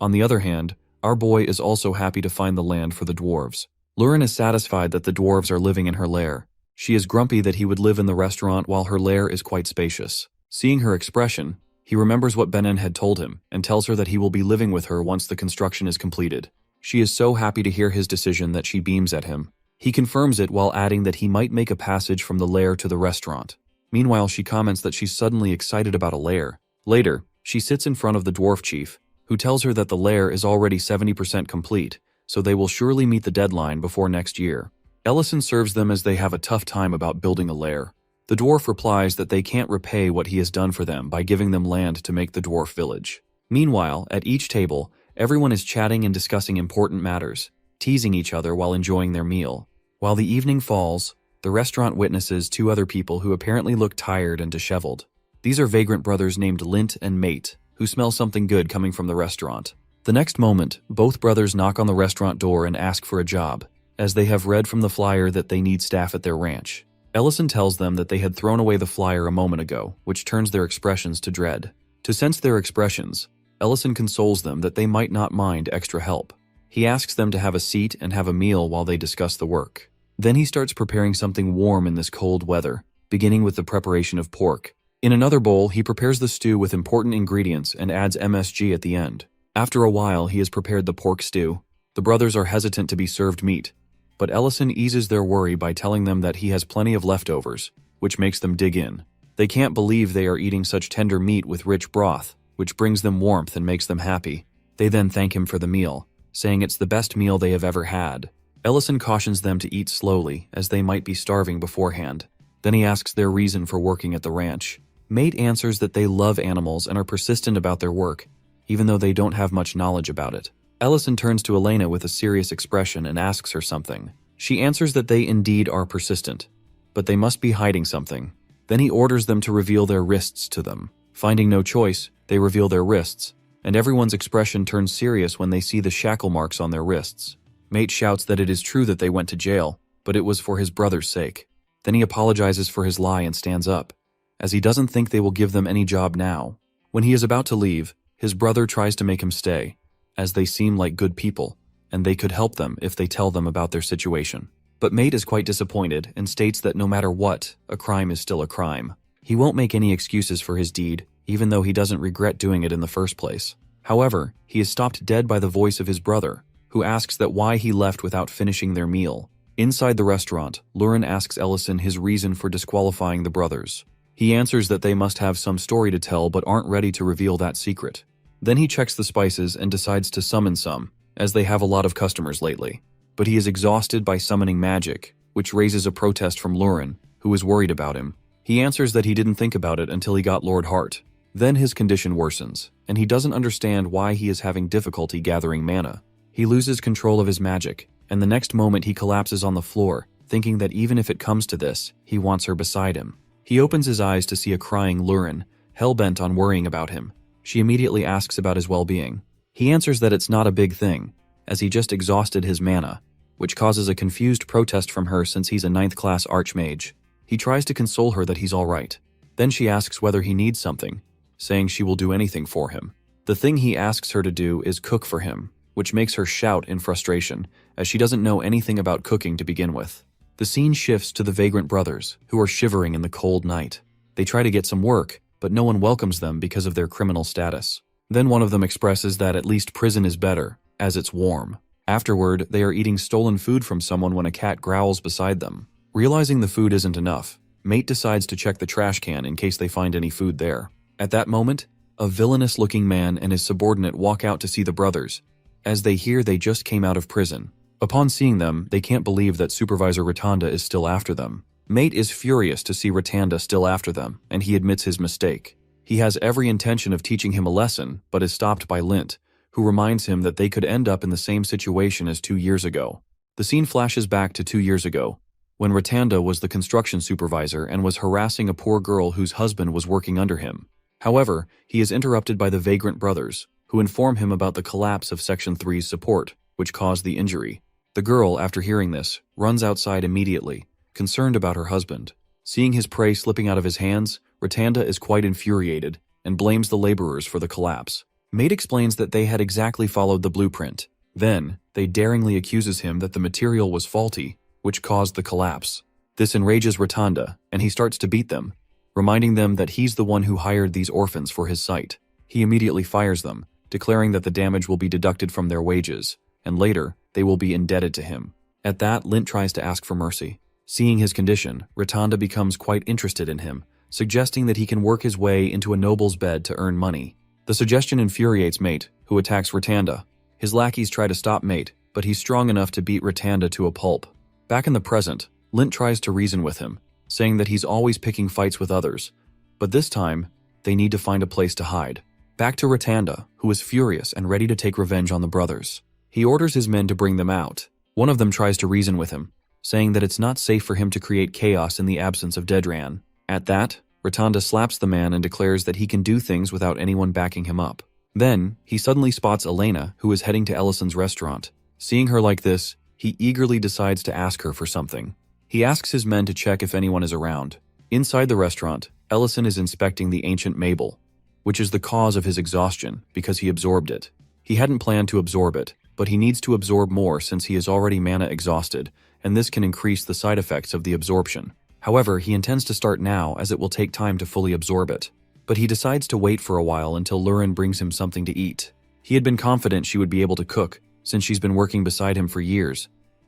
On the other hand, our boy is also happy to find the land for the dwarves. Lurin is satisfied that the dwarves are living in her lair. She is grumpy that he would live in the restaurant while her lair is quite spacious. Seeing her expression, he remembers what Benin had told him and tells her that he will be living with her once the construction is completed. She is so happy to hear his decision that she beams at him. He confirms it while adding that he might make a passage from the lair to the restaurant. Meanwhile, she comments that she's suddenly excited about a lair. Later, she sits in front of the dwarf chief, who tells her that the lair is already 70% complete, so they will surely meet the deadline before next year. Ellison serves them as they have a tough time about building a lair. The dwarf replies that they can't repay what he has done for them by giving them land to make the dwarf village. Meanwhile, at each table, everyone is chatting and discussing important matters, teasing each other while enjoying their meal. While the evening falls, the restaurant witnesses two other people who apparently look tired and disheveled. These are vagrant brothers named Lint and Mate, who smell something good coming from the restaurant. The next moment, both brothers knock on the restaurant door and ask for a job, as they have read from the flyer that they need staff at their ranch. Ellison tells them that they had thrown away the flyer a moment ago, which turns their expressions to dread. To sense their expressions, Ellison consoles them that they might not mind extra help. He asks them to have a seat and have a meal while they discuss the work. Then he starts preparing something warm in this cold weather, beginning with the preparation of pork. In another bowl, he prepares the stew with important ingredients and adds MSG at the end. After a while, he has prepared the pork stew. The brothers are hesitant to be served meat, but Ellison eases their worry by telling them that he has plenty of leftovers, which makes them dig in. They can't believe they are eating such tender meat with rich broth, which brings them warmth and makes them happy. They then thank him for the meal, saying it's the best meal they have ever had. Ellison cautions them to eat slowly, as they might be starving beforehand. Then he asks their reason for working at the ranch. Mate answers that they love animals and are persistent about their work, even though they don't have much knowledge about it. Ellison turns to Elena with a serious expression and asks her something. She answers that they indeed are persistent. but they must be hiding something. Then he orders them to reveal their wrists to them. Finding no choice, they reveal their wrists, and everyone's expression turns serious when they see the shackle marks on their wrists. Mate shouts that it is true that they went to jail, but it was for his brother's sake. Then he apologizes for his lie and stands up, as he doesn't think they will give them any job now. When he is about to leave, his brother tries to make him stay, as they seem like good people, and they could help them if they tell them about their situation. But Mate is quite disappointed and states that no matter what, a crime is still a crime. He won't make any excuses for his deed, even though he doesn't regret doing it in the first place. However, he is stopped dead by the voice of his brother, who asks that why he left without finishing their meal. Inside the restaurant, Luren asks Ellison his reason for disqualifying the brothers. He answers that they must have some story to tell but aren't ready to reveal that secret. Then he checks the spices and decides to summon some, as they have a lot of customers lately. But he is exhausted by summoning magic, which raises a protest from Luren, who is worried about him. He answers that he didn't think about it until he got Lord Hart. Then his condition worsens, and he doesn't understand why he is having difficulty gathering mana. He loses control of his magic, and the next moment he collapses on the floor, thinking that even if it comes to this, he wants her beside him. He opens his eyes to see a crying Luren, hell-bent on worrying about him. She immediately asks about his well-being. He answers that it's not a big thing, as he just exhausted his mana, which causes a confused protest from her since he's a 9th-class Archmage. He tries to console her that he's alright. Then she asks whether he needs something, saying she will do anything for him. The thing he asks her to do is cook for him, which makes her shout in frustration, as she doesn't know anything about cooking to begin with. The scene shifts to the Vagrant brothers, who are shivering in the cold night. They try to get some work, but no one welcomes them because of their criminal status. Then one of them expresses that at least prison is better, as it's warm. Afterward, they are eating stolen food from someone when a cat growls beside them. Realizing the food isn't enough, Mate decides to check the trash can in case they find any food there. At that moment, a villainous-looking man and his subordinate walk out to see the brothers, as they hear they just came out of prison. Upon seeing them, they can't believe that Supervisor Rotunda is still after them. Mate is furious to see Rotunda still after them, and he admits his mistake. He has every intention of teaching him a lesson, but is stopped by Lint, who reminds him that they could end up in the same situation as 2 years ago. The scene flashes back to 2 years ago, when Rotunda was the construction supervisor and was harassing a poor girl whose husband was working under him. However, he is interrupted by the Vagrant brothers, who inform him about the collapse of Section 3's support, which caused the injury. The girl, after hearing this, runs outside immediately, concerned about her husband. Seeing his prey slipping out of his hands, Rotunda is quite infuriated and blames the laborers for the collapse. Mate explains that they had exactly followed the blueprint. Then, they daringly accuses him that the material was faulty, which caused the collapse. This enrages Rotunda, and he starts to beat them, reminding them that he's the one who hired these orphans for his site. He immediately fires them, declaring that the damage will be deducted from their wages, and later, they will be indebted to him. At that, Lint tries to ask for mercy. Seeing his condition, Rotunda becomes quite interested in him, suggesting that he can work his way into a noble's bed to earn money. The suggestion infuriates Mate, who attacks Rotunda. His lackeys try to stop Mate, but he's strong enough to beat Rotunda to a pulp. Back in the present, Lint tries to reason with him, saying that he's always picking fights with others, but this time, they need to find a place to hide. Back to Rotunda, who is furious and ready to take revenge on the brothers. He orders his men to bring them out. One of them tries to reason with him, saying that it's not safe for him to create chaos in the absence of Dedran. At that, Rotunda slaps the man and declares that he can do things without anyone backing him up. Then, he suddenly spots Elena, who is heading to Ellison's restaurant. Seeing her like this, he eagerly decides to ask her for something. He asks his men to check if anyone is around. Inside the restaurant, Ellison is inspecting the ancient Mabel, which is the cause of his exhaustion because he absorbed it. He hadn't planned to absorb it, but he needs to absorb more since he is already mana exhausted, and this can increase the side effects of the absorption. However, he intends to start now as it will take time to fully absorb it. But he decides to wait for a while until Luren brings him something to eat. He had been confident she would be able to cook, since she's been working beside him for years.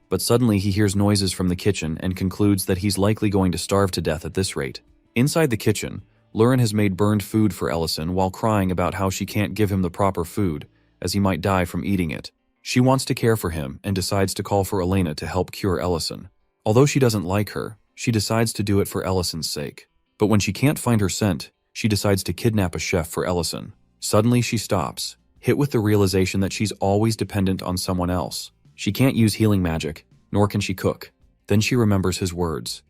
But suddenly he hears noises from the kitchen and concludes that he's likely going to starve to death at this rate. Inside the kitchen, Luren has made burned food for Ellison while crying about how she can't give him the proper food, as he might die from eating it. She wants to care for him and decides to call for Elena to help cure Ellison. Although she doesn't like her, she decides to do it for Ellison's sake. But when she can't find her scent, she decides to kidnap a chef for Ellison. Suddenly she stops, hit with the realization that she's always dependent on someone else. She can't use healing magic, nor can she cook. Then she remembers his words.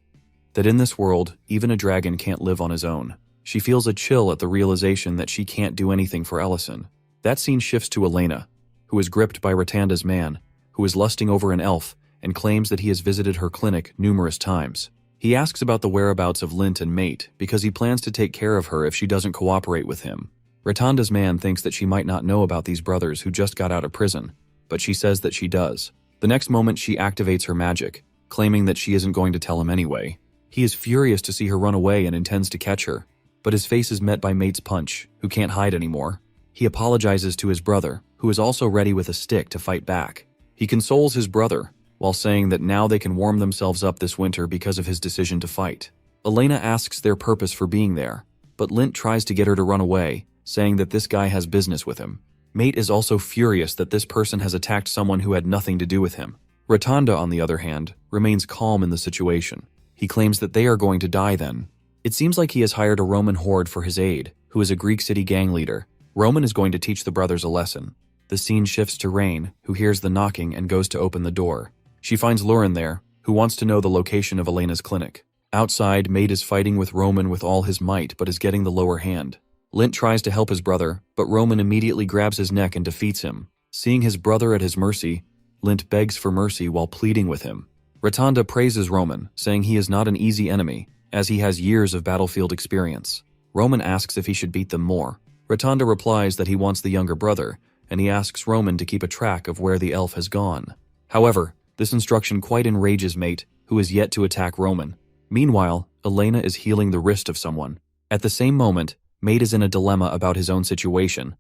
that in this world, even a dragon can't live on his own. She feels a chill at the realization that she can't do anything for Ellison. That scene shifts to Elena, who is gripped by Ratanda's man, who is lusting over an elf and claims that he has visited her clinic numerous times. He asks about the whereabouts of Lint and Mate because he plans to take care of her if she doesn't cooperate with him. Ratanda's man thinks that she might not know about these brothers who just got out of prison, but she says that she does. The next moment she activates her magic, claiming that she isn't going to tell him anyway. He is furious to see her run away and intends to catch her, but his face is met by Mate's punch, who can't hide anymore. He apologizes to his brother, who is also ready with a stick to fight back. He consoles his brother, while saying that now they can warm themselves up this winter because of his decision to fight. Elena asks their purpose for being there, but Lint tries to get her to run away, saying that this guy has business with him. Mate is also furious that this person has attacked someone who had nothing to do with him. Ratanda, on the other hand, remains calm in the situation. He claims that they are going to die then. It seems like he has hired a Roman horde for his aide, who is a Greek city gang leader. Roman is going to teach the brothers a lesson. The scene shifts to Rain, who hears the knocking and goes to open the door. She finds Lauren there, who wants to know the location of Elena's clinic. Outside, Mate is fighting with Roman with all his might but is getting the lower hand. Lint tries to help his brother, but Roman immediately grabs his neck and defeats him. Seeing his brother at his mercy, Lint begs for mercy while pleading with him. Ratanda praises Roman, saying he is not an easy enemy, as he has years of battlefield experience. Roman asks if he should beat them more. Ratanda replies that he wants the younger brother, and he asks Roman to keep a track of where the elf has gone. However, this instruction quite enrages Mate, who is yet to attack Roman. Meanwhile, Elena is healing the wrist of someone. At the same moment, Mate is in a dilemma about his own situation,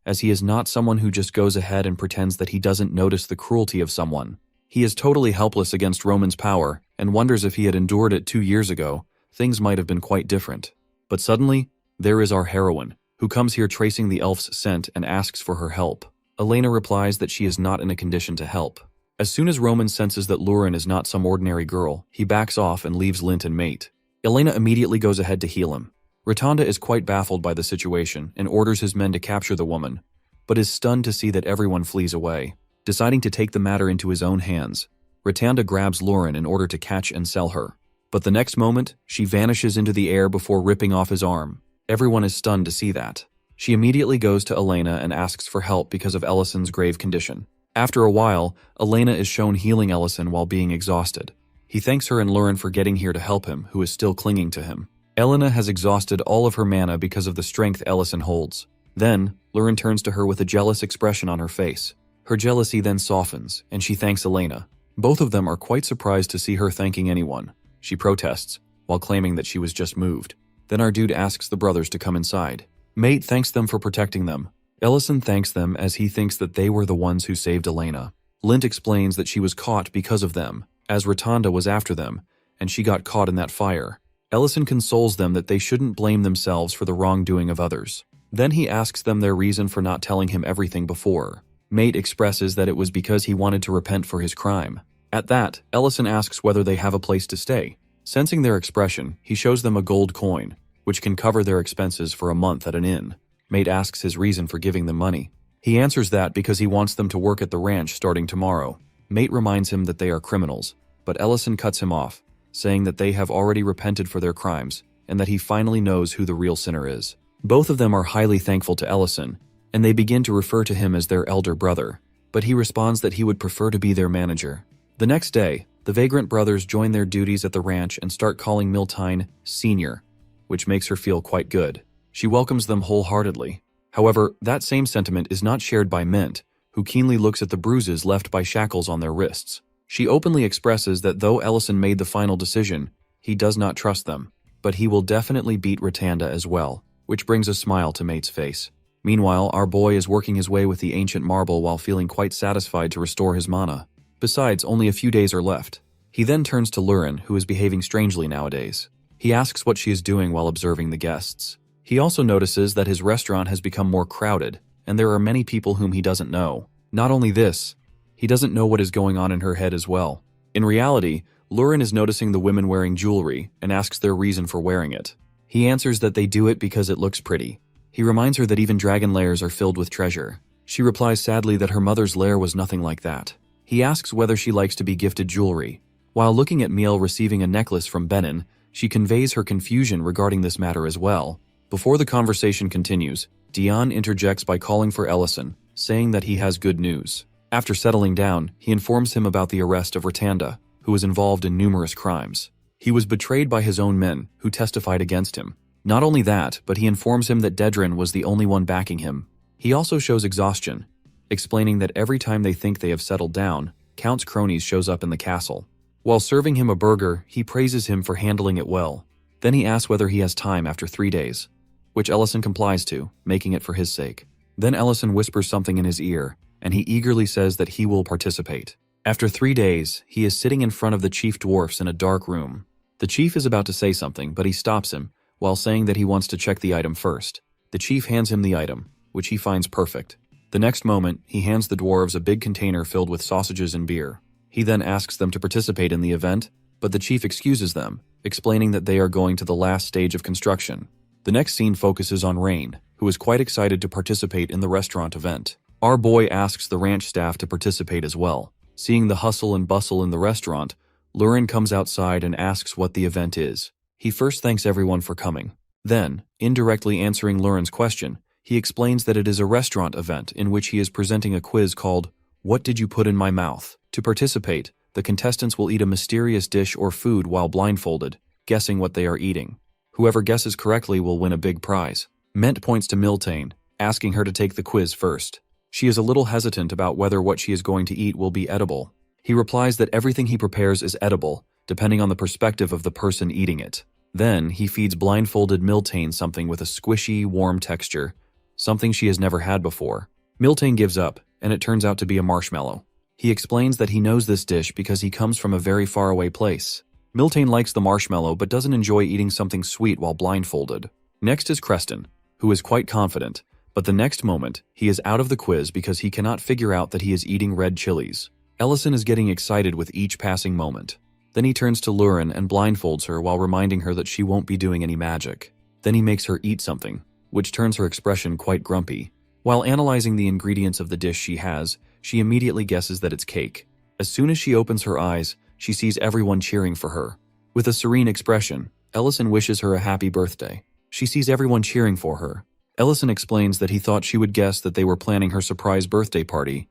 as he is not someone who just goes ahead and pretends that he doesn't notice the cruelty of someone. He is totally helpless against Roman's power and wonders if he had endured it 2 years ago, things might have been quite different. But suddenly, there is our heroine, who comes here tracing the elf's scent and asks for her help. Elena replies that she is not in a condition to help. As soon as Roman senses that Lauren is not some ordinary girl, he backs off and leaves Lint and Mate. Elena immediately goes ahead to heal him. Ratanda is quite baffled by the situation and orders his men to capture the woman, but is stunned to see that everyone flees away. Deciding to take the matter into his own hands, Ratanda grabs Lauren in order to catch and sell her. But the next moment, she vanishes into the air before ripping off his arm. Everyone is stunned to see that. She immediately goes to Elena and asks for help because of Ellison's grave condition. After a while, Elena is shown healing Ellison while being exhausted. He thanks her and Lauren for getting here to help him, who is still clinging to him. Elena has exhausted all of her mana because of the strength Ellison holds. Then, Lauren turns to her with a jealous expression on her face. Her jealousy then softens, and she thanks Elena. Both of them are quite surprised to see her thanking anyone. She protests, while claiming that she was just moved. Then our dude asks the brothers to come inside. Mate thanks them for protecting them. Ellison thanks them as he thinks that they were the ones who saved Elena. Lint explains that she was caught because of them, as Ratanda was after them, and she got caught in that fire. Ellison consoles them that they shouldn't blame themselves for the wrongdoing of others. Then he asks them their reason for not telling him everything before. Mate expresses that it was because he wanted to repent for his crime. At that, Ellison asks whether they have a place to stay. Sensing their expression, he shows them a gold coin, which can cover their expenses for a month at an inn. Mate asks his reason for giving them money. He answers that because he wants them to work at the ranch starting tomorrow. Mate reminds him that they are criminals, but Ellison cuts him off, saying that they have already repented for their crimes and that he finally knows who the real sinner is. Both of them are highly thankful to Ellison, and they begin to refer to him as their elder brother, but he responds that he would prefer to be their manager. The next day, the Vagrant brothers join their duties at the ranch and start calling Miltine Senior, which makes her feel quite good. She welcomes them wholeheartedly. However, that same sentiment is not shared by Mint, who keenly looks at the bruises left by shackles on their wrists. She openly expresses that though Ellison made the final decision, he does not trust them, but he will definitely beat Ratanda as well, which brings a smile to Mate's face. Meanwhile, our boy is working his way with the ancient marble while feeling quite satisfied to restore his mana. Besides, only a few days are left. He then turns to Lurin, who is behaving strangely nowadays. He asks what she is doing while observing the guests. He also notices that his restaurant has become more crowded, and there are many people whom he doesn't know. Not only this, he doesn't know what is going on in her head as well. In reality, Lurin is noticing the women wearing jewelry and asks their reason for wearing it. He answers that they do it because it looks pretty. He reminds her that even dragon lairs are filled with treasure. She replies sadly that her mother's lair was nothing like that. He asks whether she likes to be gifted jewelry. While looking at Miel receiving a necklace from Benin, She conveys her confusion regarding this matter as well. Before the conversation continues, Dion interjects by calling for Ellison, saying that he has good news. After settling down, he informs him about the arrest of Ratanda, who was involved in numerous crimes. He was betrayed by his own men, who testified against him. Not only that, but he informs him that Dedran was the only one backing him. He also shows exhaustion, explaining that every time they think they have settled down, Count's cronies shows up in the castle. While serving him a burger, he praises him for handling it well. Then he asks whether he has time after 3 days, which Ellison complies to, making it for his sake. Then Ellison whispers something in his ear, and he eagerly says that he will participate. After 3 days, he is sitting in front of the chief dwarfs in a dark room. The chief is about to say something, but he stops him, while saying that he wants to check the item first. The chief hands him the item, which he finds perfect. The next moment, he hands the dwarves a big container filled with sausages and beer. He then asks them to participate in the event, but the chief excuses them, explaining that they are going to the last stage of construction. The next scene focuses on Rain, who is quite excited to participate in the restaurant event. Our boy asks the ranch staff to participate as well. Seeing the hustle and bustle in the restaurant, Lurin comes outside and asks what the event is. He first thanks everyone for coming. Then, indirectly answering Lurin's question, he explains that it is a restaurant event in which he is presenting a quiz called, "What did you put in my mouth?" To participate, the contestants will eat a mysterious dish or food while blindfolded, guessing what they are eating. Whoever guesses correctly will win a big prize. Ment points to Miltane, asking her to take the quiz first. She is a little hesitant about whether what she is going to eat will be edible. He replies that everything he prepares is edible, depending on the perspective of the person eating it. Then, he feeds blindfolded Miltane something with a squishy, warm texture, something she has never had before. Miltane gives up, and it turns out to be a marshmallow. He explains that he knows this dish because he comes from a very faraway place. Miltane likes the marshmallow but doesn't enjoy eating something sweet while blindfolded. Next is Creston, who is quite confident, but the next moment, he is out of the quiz because he cannot figure out that he is eating red chilies. Ellison is getting excited with each passing moment. Then he turns to Lurin and blindfolds her while reminding her that she won't be doing any magic. Then he makes her eat something, which turns her expression quite grumpy. While analyzing the ingredients of the dish she has, she immediately guesses that it's cake. As soon as she opens her eyes, she sees everyone cheering for her. With a serene expression, Ellison wishes her a happy birthday. She sees everyone cheering for her. Ellison explains that he thought she would guess that they were planning her surprise birthday party,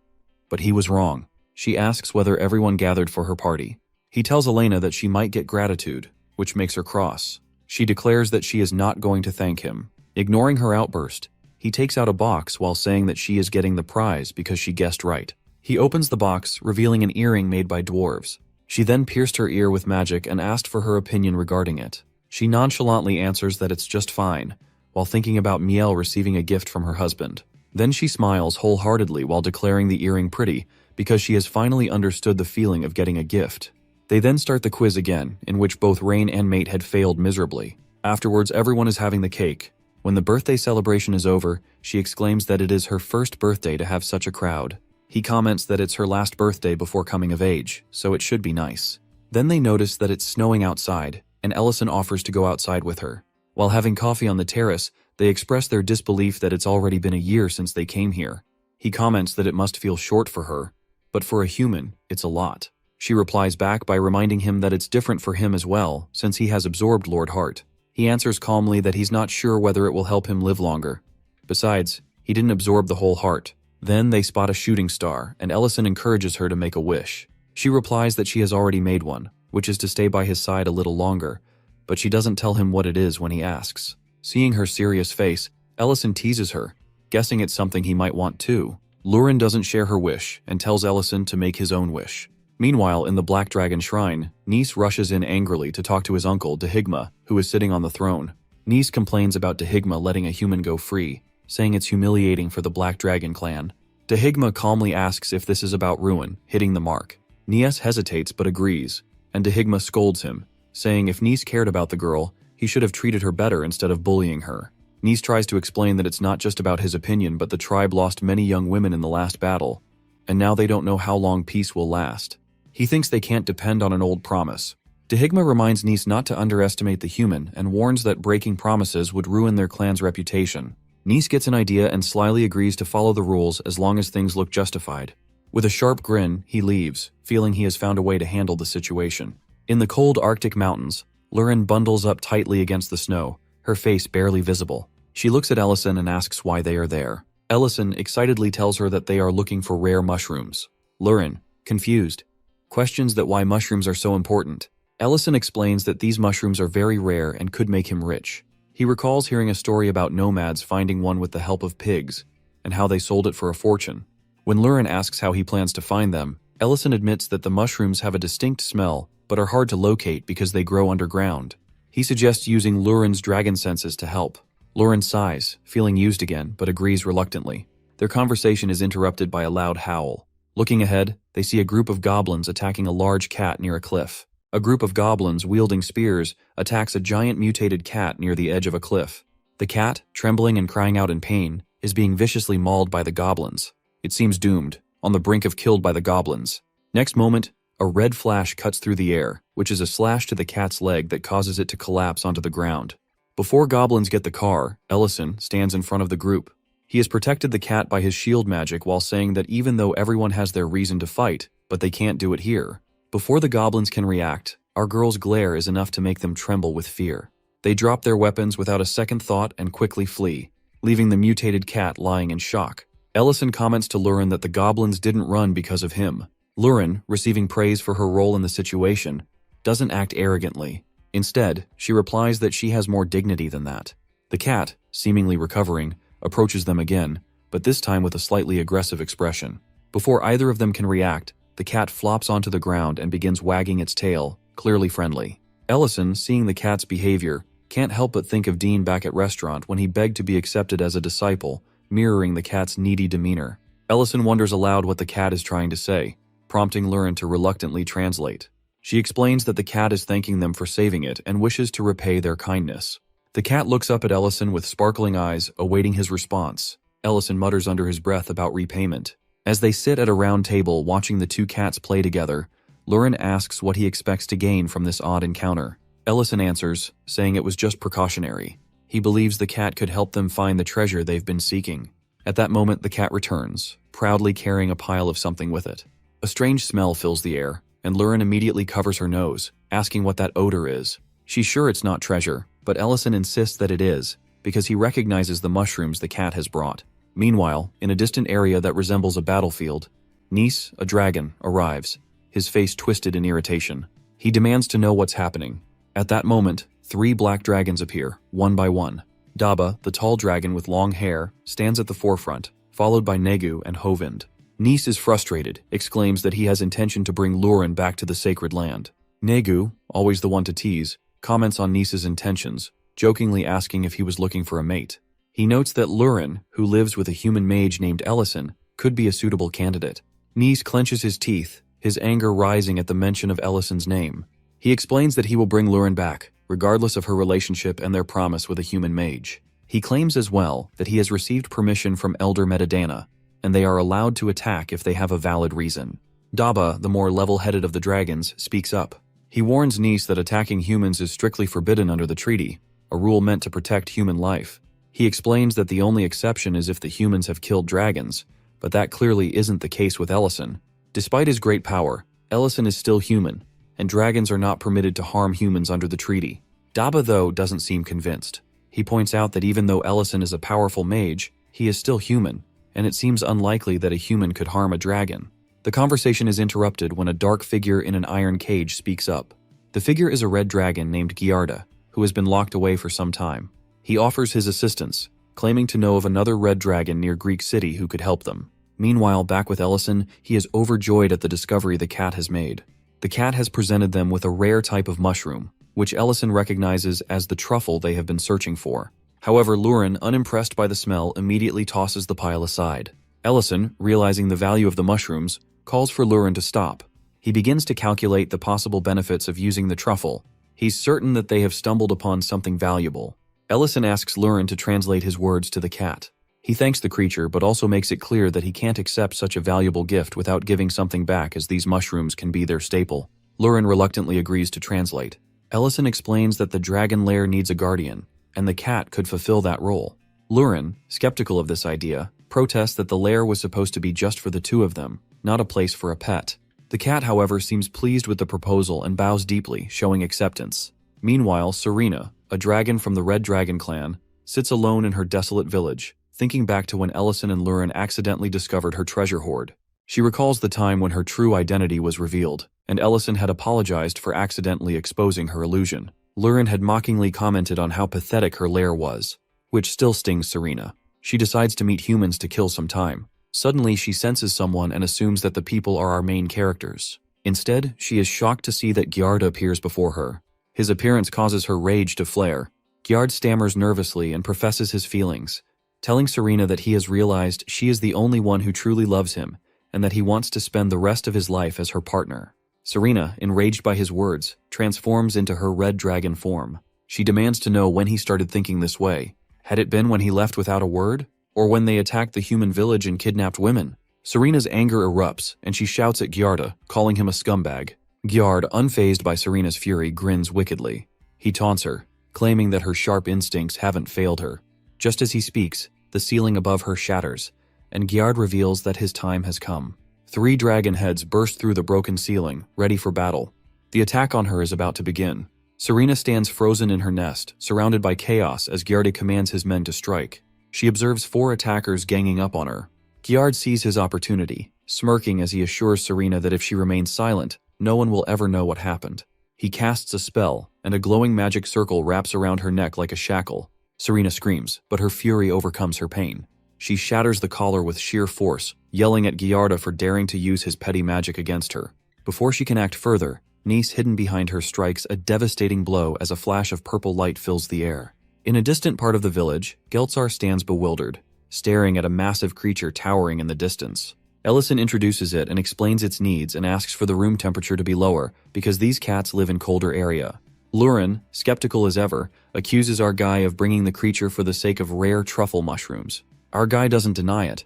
but he was wrong. She asks whether everyone gathered for her party. He tells Elena that she might get gratitude, which makes her cross. She declares that she is not going to thank him. Ignoring her outburst, he takes out a box while saying that she is getting the prize because she guessed right. He opens the box, revealing an earring made by dwarves. She then pierced her ear with magic and asked for her opinion regarding it. She nonchalantly answers that it's just fine, while thinking about Miel receiving a gift from her husband. Then she smiles wholeheartedly while declaring the earring pretty, because she has finally understood the feeling of getting a gift. They then start the quiz again, in which both Rain and Mate had failed miserably. Afterwards, everyone is having the cake. When the birthday celebration is over, she exclaims that it is her first birthday to have such a crowd. He comments that it's her last birthday before coming of age, so it should be nice. Then they notice that it's snowing outside, and Ellison offers to go outside with her. While having coffee on the terrace, they express their disbelief that it's already been a year since they came here. He comments that it must feel short for her, but for a human, it's a lot. She replies back by reminding him that it's different for him as well, since he has absorbed Lord Hart. He answers calmly that he's not sure whether it will help him live longer. Besides, he didn't absorb the whole heart. Then they spot a shooting star, and Ellison encourages her to make a wish. She replies that she has already made one, which is to stay by his side a little longer, but she doesn't tell him what it is when he asks. Seeing her serious face, Ellison teases her, guessing it's something he might want too. Lurin doesn't share her wish, and tells Ellison to make his own wish. Meanwhile, in the Black Dragon Shrine, Nis rushes in angrily to talk to his uncle, Dehigma, who is sitting on the throne. Nis complains about Dehigma letting a human go free, saying it's humiliating for the Black Dragon clan. Dehigma calmly asks if this is about ruin, hitting the mark. Nis hesitates but agrees, and Dehigma scolds him, saying if Nis cared about the girl, he should have treated her better instead of bullying her. Nis tries to explain that it's not just about his opinion, but the tribe lost many young women in the last battle, and now they don't know how long peace will last. He thinks they can't depend on an old promise. Dehigma reminds Nis not to underestimate the human and warns that breaking promises would ruin their clan's reputation. Nis gets an idea and slyly agrees to follow the rules as long as things look justified. With a sharp grin, he leaves, feeling he has found a way to handle the situation. In the cold Arctic mountains, Lurin bundles up tightly against the snow, her face barely visible. She looks at Ellison and asks why they are there. Ellison excitedly tells her that they are looking for rare mushrooms. Lurin, confused, questions that why mushrooms are so important. Ellison explains that these mushrooms are very rare and could make him rich. He recalls hearing a story about nomads finding one with the help of pigs, and how they sold it for a fortune. When Lurin asks how he plans to find them, Ellison admits that the mushrooms have a distinct smell, but are hard to locate because they grow underground. He suggests using Lurin's dragon senses to help. Lurin sighs, feeling used again, but agrees reluctantly. Their conversation is interrupted by a loud howl. Looking ahead, they see a group of goblins attacking a large cat near a cliff. A group of goblins wielding spears attacks a giant mutated cat near the edge of a cliff. The cat, trembling and crying out in pain, is being viciously mauled by the goblins. It seems doomed, on the brink of killed by the goblins. Next moment, a red flash cuts through the air, which is a slash to the cat's leg that causes it to collapse onto the ground. Before goblins get the car, Ellison stands in front of the group. He has protected the cat by his shield magic while saying that even though everyone has their reason to fight, but they can't do it here. Before the goblins can react, our girl's glare is enough to make them tremble with fear. They drop their weapons without a second thought and quickly flee, leaving the mutated cat lying in shock. Ellison comments to Lurin that the goblins didn't run because of him. Lurin, receiving praise for her role in the situation, doesn't act arrogantly. Instead, she replies that she has more dignity than that. The cat, seemingly recovering, approaches them again, but this time with a slightly aggressive expression. Before either of them can react, the cat flops onto the ground and begins wagging its tail, clearly friendly. Ellison, seeing the cat's behavior, can't help but think of Dean back at restaurant when he begged to be accepted as a disciple, mirroring the cat's needy demeanor. Ellison wonders aloud what the cat is trying to say, prompting Lurin to reluctantly translate. She explains that the cat is thanking them for saving it and wishes to repay their kindness. The cat looks up at Ellison with sparkling eyes, awaiting his response. Ellison mutters under his breath about repayment. As they sit at a round table watching the two cats play together, Lurin asks what he expects to gain from this odd encounter. Ellison answers, saying it was just precautionary. He believes the cat could help them find the treasure they've been seeking. At that moment, the cat returns, proudly carrying a pile of something with it. A strange smell fills the air, and Lurin immediately covers her nose, asking what that odor is. She's sure it's not treasure, but Ellison insists that it is, because he recognizes the mushrooms the cat has brought. Meanwhile, in a distant area that resembles a battlefield, Nis, a dragon, arrives, his face twisted in irritation. He demands to know what's happening. At that moment, 3 black dragons appear, one by one. Daba, the tall dragon with long hair, stands at the forefront, followed by Negu and Hovind. Nis is frustrated, exclaims that he has intention to bring Lurin back to the sacred land. Negu, always the one to tease, comments on Nis's intentions, jokingly asking if he was looking for a mate. He notes that Lurin, who lives with a human mage named Ellison, could be a suitable candidate. Nis clenches his teeth, his anger rising at the mention of Ellison's name. He explains that he will bring Lurin back, regardless of her relationship and their promise with a human mage. He claims as well that he has received permission from Elder Metadana, and they are allowed to attack if they have a valid reason. Daba, the more level-headed of the dragons, speaks up. He warns Nis that attacking humans is strictly forbidden under the treaty, a rule meant to protect human life. He explains that the only exception is if the humans have killed dragons, but that clearly isn't the case with Ellison. Despite his great power, Ellison is still human, and dragons are not permitted to harm humans under the treaty. Daba, though, doesn't seem convinced. He points out that even though Ellison is a powerful mage, he is still human, and it seems unlikely that a human could harm a dragon. The conversation is interrupted when a dark figure in an iron cage speaks up. The figure is a red dragon named Giarda, who has been locked away for some time. He offers his assistance, claiming to know of another red dragon near Greek City who could help them. Meanwhile, back with Ellison, he is overjoyed at the discovery the cat has made. The cat has presented them with a rare type of mushroom, which Ellison recognizes as the truffle they have been searching for. However, Lurin, unimpressed by the smell, immediately tosses the pile aside. Ellison, realizing the value of the mushrooms, calls for Lurin to stop. He begins to calculate the possible benefits of using the truffle. He's certain that they have stumbled upon something valuable. Ellison asks Lurin to translate his words to the cat. He thanks the creature, but also makes it clear that he can't accept such a valuable gift without giving something back, as these mushrooms can be their staple. Lurin reluctantly agrees to translate. Ellison explains that the dragon lair needs a guardian, and the cat could fulfill that role. Lurin, skeptical of this idea, protests that the lair was supposed to be just for the two of them, not a place for a pet. The cat, however, seems pleased with the proposal and bows deeply, showing acceptance. Meanwhile, Serena, a dragon from the Red Dragon clan, sits alone in her desolate village, thinking back to when Ellison and Lurin accidentally discovered her treasure hoard. She recalls the time when her true identity was revealed, and Ellison had apologized for accidentally exposing her illusion. Lurin had mockingly commented on how pathetic her lair was, which still stings Serena. She decides to meet humans to kill some time. Suddenly, she senses someone and assumes that the people are our main characters. Instead, she is shocked to see that Gyarda appears before her. His appearance causes her rage to flare. Gyard stammers nervously and professes his feelings, telling Serena that he has realized she is the only one who truly loves him and that he wants to spend the rest of his life as her partner. Serena, enraged by his words, transforms into her red dragon form. She demands to know when he started thinking this way. Had it been when he left without a word? Or when they attacked the human village and kidnapped women? Serena's anger erupts, and she shouts at Gyarda, calling him a scumbag. Gyard, unfazed by Serena's fury, grins wickedly. He taunts her, claiming that her sharp instincts haven't failed her. Just as he speaks, the ceiling above her shatters, and Gyard reveals that his time has come. 3 dragon heads burst through the broken ceiling, ready for battle. The attack on her is about to begin. Serena stands frozen in her nest, surrounded by chaos as Gyarda commands his men to strike. She observes 4 attackers ganging up on her. Gyard sees his opportunity, smirking as he assures Serena that if she remains silent, no one will ever know what happened. He casts a spell, and a glowing magic circle wraps around her neck like a shackle. Serena screams, but her fury overcomes her pain. She shatters the collar with sheer force, yelling at Gyarda for daring to use his petty magic against her. Before she can act further, Nis, hidden behind her, strikes a devastating blow as a flash of purple light fills the air. In a distant part of the village, Geltzar stands bewildered, staring at a massive creature towering in the distance. Ellison introduces it and explains its needs and asks for the room temperature to be lower because these cats live in colder area. Lurin, skeptical as ever, accuses our guy of bringing the creature for the sake of rare truffle mushrooms. Our guy doesn't deny it.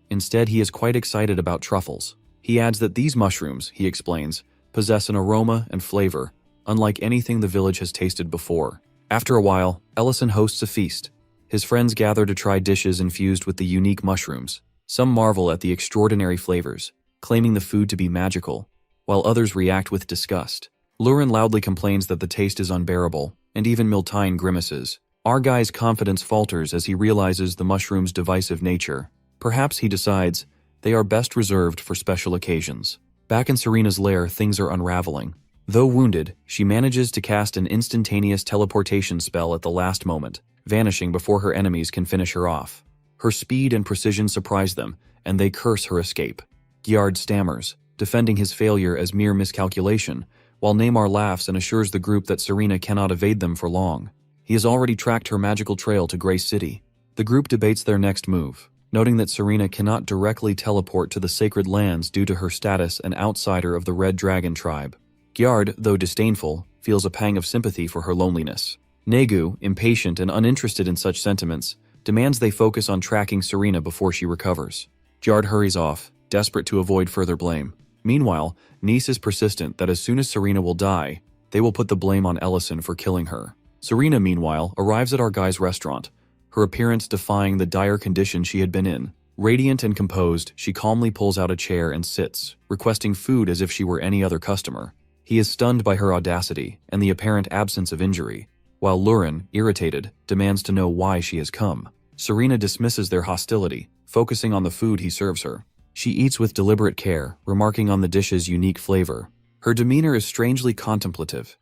Instead, he is quite excited about truffles. He adds that these mushrooms, he explains, possess an aroma and flavor, unlike anything the village has tasted before. After a while, Ellison hosts a feast. His friends gather to try dishes infused with the unique mushrooms. Some marvel at the extraordinary flavors, claiming the food to be magical, while others react with disgust. Lurin loudly complains that the taste is unbearable, and even Miltine grimaces. Our guy's confidence falters as he realizes the mushroom's divisive nature. Perhaps he decides they are best reserved for special occasions. Back in Serena's lair, things are unraveling. Though wounded, she manages to cast an instantaneous teleportation spell at the last moment, vanishing before her enemies can finish her off. Her speed and precision surprise them, and they curse her escape. Gyard stammers, defending his failure as mere miscalculation, while Neymar laughs and assures the group that Serena cannot evade them for long. He has already tracked her magical trail to Grace City. The group debates their next move, noting that Serena cannot directly teleport to the sacred lands due to her status an outsider of the Red Dragon tribe. Gyard, though disdainful, feels a pang of sympathy for her loneliness. Negu, impatient and uninterested in such sentiments, demands they focus on tracking Serena before she recovers. Gyard hurries off, desperate to avoid further blame. Meanwhile, Nis is persistent that as soon as Serena will die, they will put the blame on Ellison for killing her. Serena, meanwhile, arrives at our guy's restaurant, her appearance defying the dire condition she had been in. Radiant and composed, she calmly pulls out a chair and sits, requesting food as if she were any other customer. He is stunned by her audacity and the apparent absence of injury, while Lurin, irritated, demands to know why she has come. Serena dismisses their hostility, focusing on the food he serves her. She eats with deliberate care, remarking on the dish's unique flavor. Her demeanor is strangely contemplative,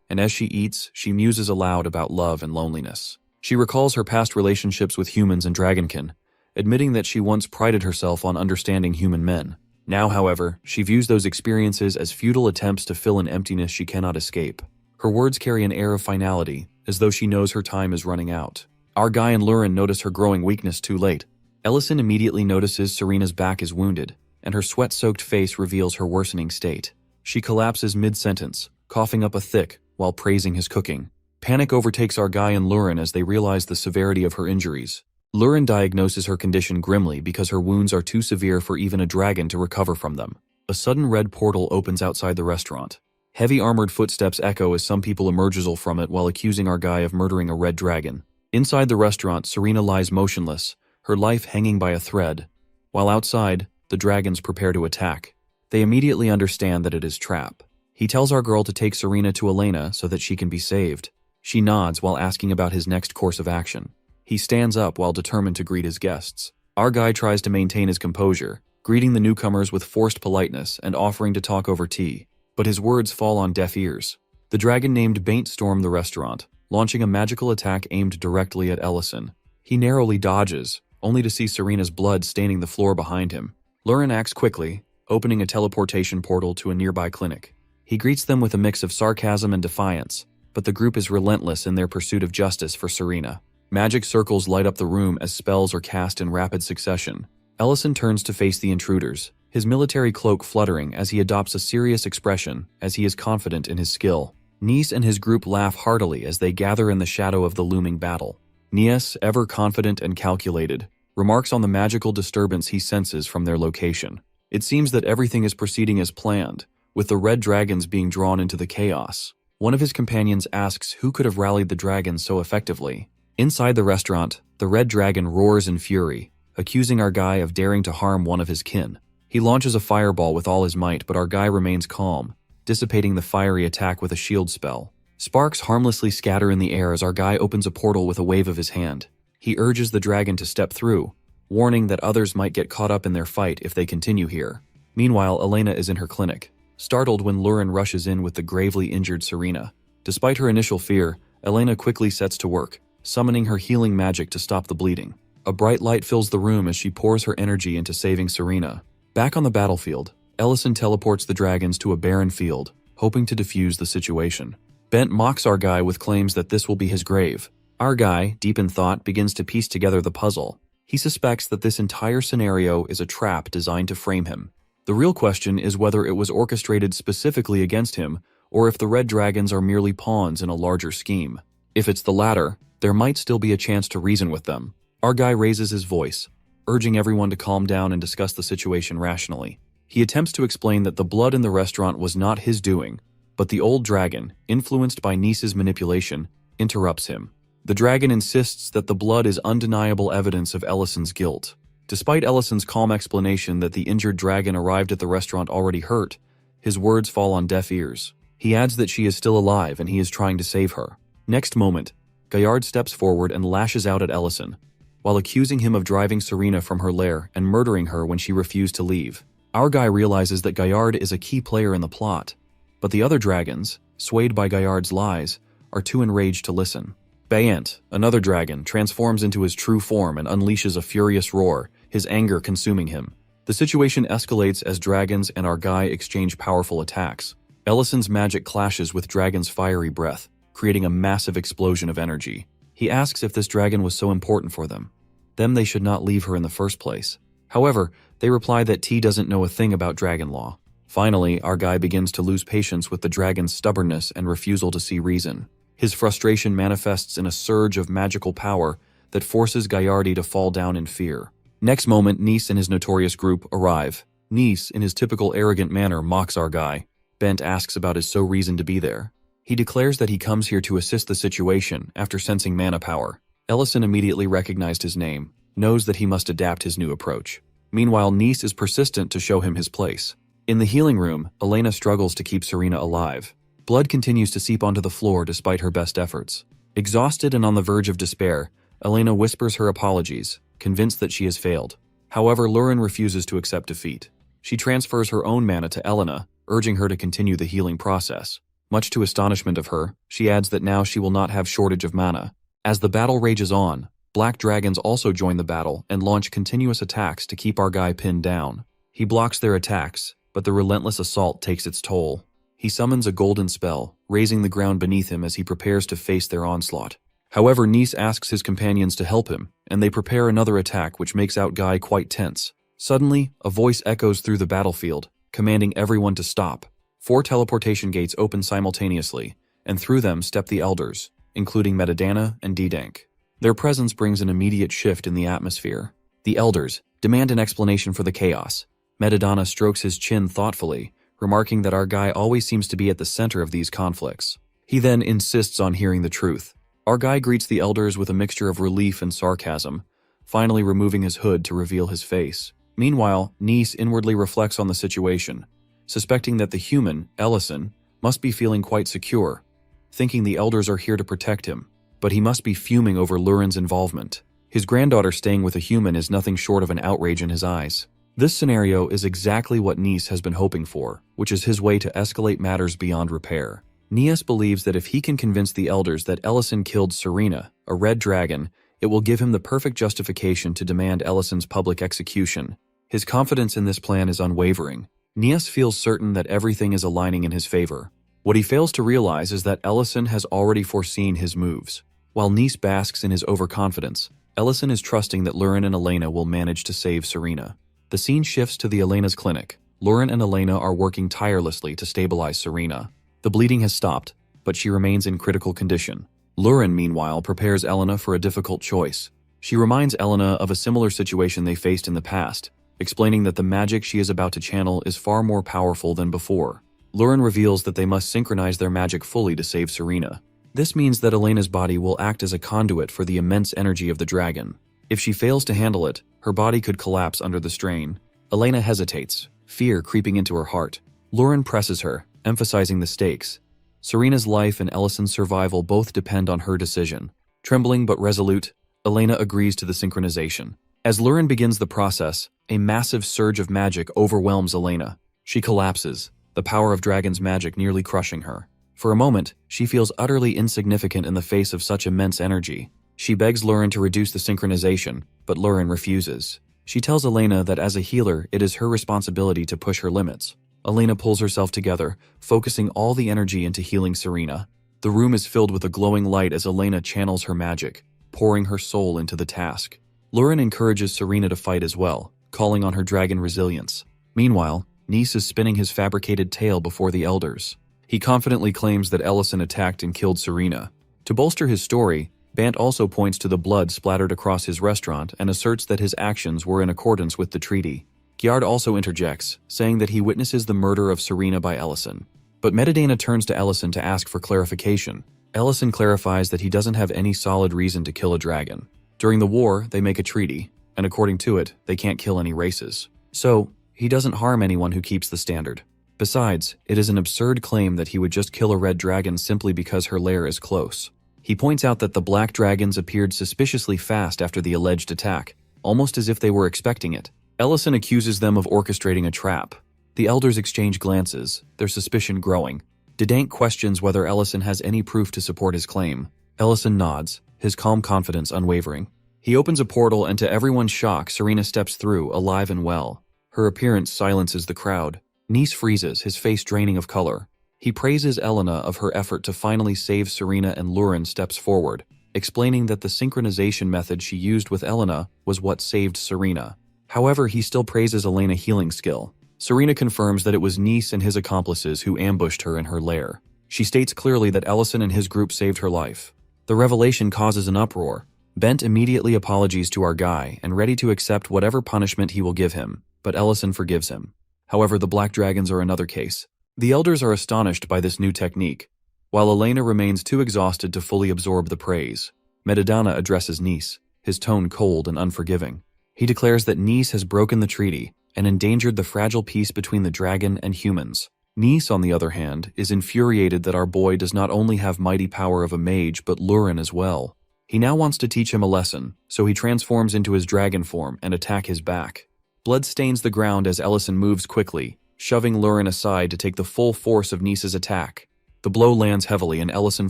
and as she eats, she muses aloud about love and loneliness. She recalls her past relationships with humans and dragonkin, admitting that she once prided herself on understanding human men. Now, however, she views those experiences as futile attempts to fill an emptiness she cannot escape. Her words carry an air of finality, as though she knows her time is running out. Our guy and Lurin notice her growing weakness too late. Ellison immediately notices Serena's back is wounded, and her sweat-soaked face reveals her worsening state. She collapses mid-sentence, coughing up a thick, while praising his cooking. Panic overtakes our guy and Lurin as they realize the severity of her injuries. Lurin diagnoses her condition grimly because her wounds are too severe for even a dragon to recover from them. A sudden red portal opens outside the restaurant. Heavy armored footsteps echo as some people emerge from it while accusing our guy of murdering a red dragon. Inside the restaurant, Serena lies motionless, her life hanging by a thread, while outside, the dragons prepare to attack. They immediately understand that it is trap. He tells our girl to take Serena to Elena so that she can be saved. She nods while asking about his next course of action. He stands up while determined to greet his guests. Our guy tries to maintain his composure, greeting the newcomers with forced politeness and offering to talk over tea. But his words fall on deaf ears. The dragon named Baint stormed the restaurant, launching a magical attack aimed directly at Ellison. He narrowly dodges, only to see Serena's blood staining the floor behind him. Lurin acts quickly, opening a teleportation portal to a nearby clinic. He greets them with a mix of sarcasm and defiance, but the group is relentless in their pursuit of justice for Serena. Magic circles light up the room as spells are cast in rapid succession. Ellison turns to face the intruders, his military cloak fluttering as he adopts a serious expression as he is confident in his skill. Nis and his group laugh heartily as they gather in the shadow of the looming battle. Nias, ever confident and calculated, remarks on the magical disturbance he senses from their location. It seems that everything is proceeding as planned, with the red dragons being drawn into the chaos. One of his companions asks who could have rallied the dragons so effectively. Inside the restaurant, the red dragon roars in fury, accusing our guy of daring to harm one of his kin. He launches a fireball with all his might, but our guy remains calm, dissipating the fiery attack with a shield spell. Sparks harmlessly scatter in the air as our guy opens a portal with a wave of his hand. He urges the dragon to step through, warning that others might get caught up in their fight if they continue here. Meanwhile, Elena is in her clinic, startled when Lurin rushes in with the gravely injured Serena. Despite her initial fear, Elena quickly sets to work, summoning her healing magic to stop the bleeding. A bright light fills the room as she pours her energy into saving Serena. Back on the battlefield, Ellison teleports the dragons to a barren field, hoping to defuse the situation. Bent mocks our guy with claims that this will be his grave. Our guy, deep in thought, begins to piece together the puzzle. He suspects that this entire scenario is a trap designed to frame him. The real question is whether it was orchestrated specifically against him, or if the red dragons are merely pawns in a larger scheme. If it's the latter, there might still be a chance to reason with them. Our guy raises his voice, urging everyone to calm down and discuss the situation rationally. He attempts to explain that the blood in the restaurant was not his doing, but the old dragon, influenced by Nice's manipulation, interrupts him. The dragon insists that the blood is undeniable evidence of Ellison's guilt. Despite Ellison's calm explanation that the injured dragon arrived at the restaurant already hurt, his words fall on deaf ears. He adds that she is still alive and he is trying to save her. Next moment, Gaillard steps forward and lashes out at Ellison, while accusing him of driving Serena from her lair and murdering her when she refused to leave. Our guy realizes that Gaillard is a key player in the plot, but the other dragons, swayed by Gaillard's lies, are too enraged to listen. Baint, another dragon, transforms into his true form and unleashes a furious roar, his anger consuming him. The situation escalates as dragons and our guy exchange powerful attacks. Ellison's magic clashes with Dragon's fiery breath, creating a massive explosion of energy. He asks if this dragon was so important for them. They should not leave her in the first place. However, they reply that T doesn't know a thing about dragon law. Finally, our guy begins to lose patience with the dragon's stubbornness and refusal to see reason. His frustration manifests in a surge of magical power that forces Gaillardi to fall down in fear. Next moment, Nice and his notorious group arrive. Nice, in his typical arrogant manner, mocks our guy. Bent asks about his sole reason to be there. He declares that he comes here to assist the situation after sensing mana power. Ellison immediately recognized his name, knows that he must adapt his new approach. Meanwhile, Nice is persistent to show him his place. In the healing room, Elena struggles to keep Serena alive. Blood continues to seep onto the floor despite her best efforts. Exhausted and on the verge of despair, Elena whispers her apologies, convinced that she has failed. However, Lurin refuses to accept defeat. She transfers her own mana to Elena, urging her to continue the healing process. Much to astonishment of her, she adds that now she will not have shortage of mana. As the battle rages on, black dragons also join the battle and launch continuous attacks to keep our guy pinned down. He blocks their attacks, but the relentless assault takes its toll. He summons a golden spell, raising the ground beneath him as he prepares to face their onslaught. However, Nice asks his companions to help him, and they prepare another attack which makes out Guy quite tense. Suddenly, a voice echoes through the battlefield, commanding everyone to stop. 4 teleportation gates open simultaneously, and through them step the elders, including Metadana and D-Dank. Their presence brings an immediate shift in the atmosphere. The elders demand an explanation for the chaos. Metadana strokes his chin thoughtfully, remarking that our guy always seems to be at the center of these conflicts. He then insists on hearing the truth. Our guy greets the elders with a mixture of relief and sarcasm, finally removing his hood to reveal his face. Meanwhile, Nice inwardly reflects on the situation, suspecting that the human, Ellison, must be feeling quite secure, thinking the elders are here to protect him, but he must be fuming over Lurin's involvement. His granddaughter staying with a human is nothing short of an outrage in his eyes. This scenario is exactly what Nis has been hoping for, which is his way to escalate matters beyond repair. Nias believes that if he can convince the elders that Ellison killed Serena, a red dragon, it will give him the perfect justification to demand Ellison's public execution. His confidence in this plan is unwavering. Nias feels certain that everything is aligning in his favor. What he fails to realize is that Ellison has already foreseen his moves. While Nis basks in his overconfidence, Ellison is trusting that Lurin and Elena will manage to save Serena. The scene shifts to the Elena's clinic. Lurin and Elena are working tirelessly to stabilize Serena. The bleeding has stopped, but she remains in critical condition. Lurin, meanwhile, prepares Elena for a difficult choice. She reminds Elena of a similar situation they faced in the past, explaining that the magic she is about to channel is far more powerful than before. Lurin reveals that they must synchronize their magic fully to save Serena. This means that Elena's body will act as a conduit for the immense energy of the dragon. If she fails to handle it, her body could collapse under the strain. Elena hesitates, fear creeping into her heart. Lurin presses her, emphasizing the stakes. Serena's life and Ellison's survival both depend on her decision. Trembling but resolute, Elena agrees to the synchronization. As Lurin begins the process, a massive surge of magic overwhelms Elena. She collapses, the power of dragon's magic nearly crushing her. For a moment, she feels utterly insignificant in the face of such immense energy. She begs Lurin to reduce the synchronization, but Lurin refuses. She tells Elena that as a healer, it is her responsibility to push her limits. Elena pulls herself together, focusing all the energy into healing Serena. The room is filled with a glowing light as Elena channels her magic, pouring her soul into the task. Lurin encourages Serena to fight as well, calling on her dragon resilience. Meanwhile, Nis is spinning his fabricated tale before the elders. He confidently claims that Ellison attacked and killed Serena. To bolster his story, Bant also points to the blood splattered across his restaurant and asserts that his actions were in accordance with the treaty. Gjard also interjects, saying that he witnesses the murder of Serena by Ellison. But Metadana turns to Ellison to ask for clarification. Ellison clarifies that he doesn't have any solid reason to kill a dragon. During the war, they make a treaty, and according to it, they can't kill any races. So, he doesn't harm anyone who keeps the standard. Besides, it is an absurd claim that he would just kill a red dragon simply because her lair is close. He points out that the black dragons appeared suspiciously fast after the alleged attack, almost as if they were expecting it. Ellison accuses them of orchestrating a trap. The elders exchange glances, their suspicion growing. Dedank questions whether Ellison has any proof to support his claim. Ellison nods, his calm confidence unwavering. He opens a portal and to everyone's shock, Serena steps through, alive and well. Her appearance silences the crowd. Nis freezes, his face draining of color. He praises Elena of her effort to finally save Serena and Lurin steps forward, explaining that the synchronization method she used with Elena was what saved Serena. However, he still praises Elena's healing skill. Serena confirms that it was Nis and his accomplices who ambushed her in her lair. She states clearly that Ellison and his group saved her life. The revelation causes an uproar. Bent immediately apologies to our guy and ready to accept whatever punishment he will give him, but Ellison forgives him. However, the black dragons are another case. The elders are astonished by this new technique, while Elena remains too exhausted to fully absorb the praise. Metadana addresses Nis, his tone cold and unforgiving. He declares that Nis has broken the treaty and endangered the fragile peace between the dragon and humans. Nis, on the other hand, is infuriated that our boy does not only have mighty power of a mage but Lurin as well. He now wants to teach him a lesson, so he transforms into his dragon form and attack his back. Blood stains the ground as Ellison moves quickly, shoving Lurin aside to take the full force of Nis's attack. The blow lands heavily and Ellison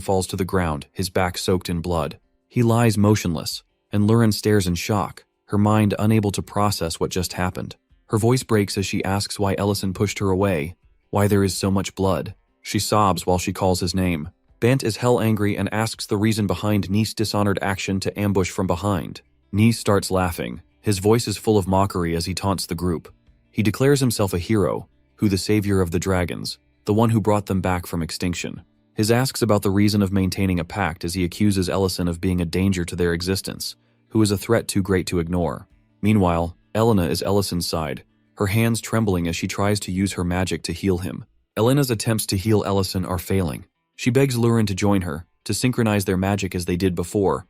falls to the ground, his back soaked in blood. He lies motionless, and Lurin stares in shock, her mind unable to process what just happened. Her voice breaks as she asks why Ellison pushed her away, why there is so much blood. She sobs while she calls his name. Bant is hell angry and asks the reason behind Nis' dishonored action to ambush from behind. Nis starts laughing. His voice is full of mockery as he taunts the group. He declares himself a hero, who the savior of the dragons, the one who brought them back from extinction. His asks about the reason of maintaining a pact as he accuses Ellison of being a danger to their existence, who is a threat too great to ignore. Meanwhile, Elena is Ellison's side, her hands trembling as she tries to use her magic to heal him. Elena's attempts to heal Ellison are failing. She begs Lurin to join her, to synchronize their magic as they did before,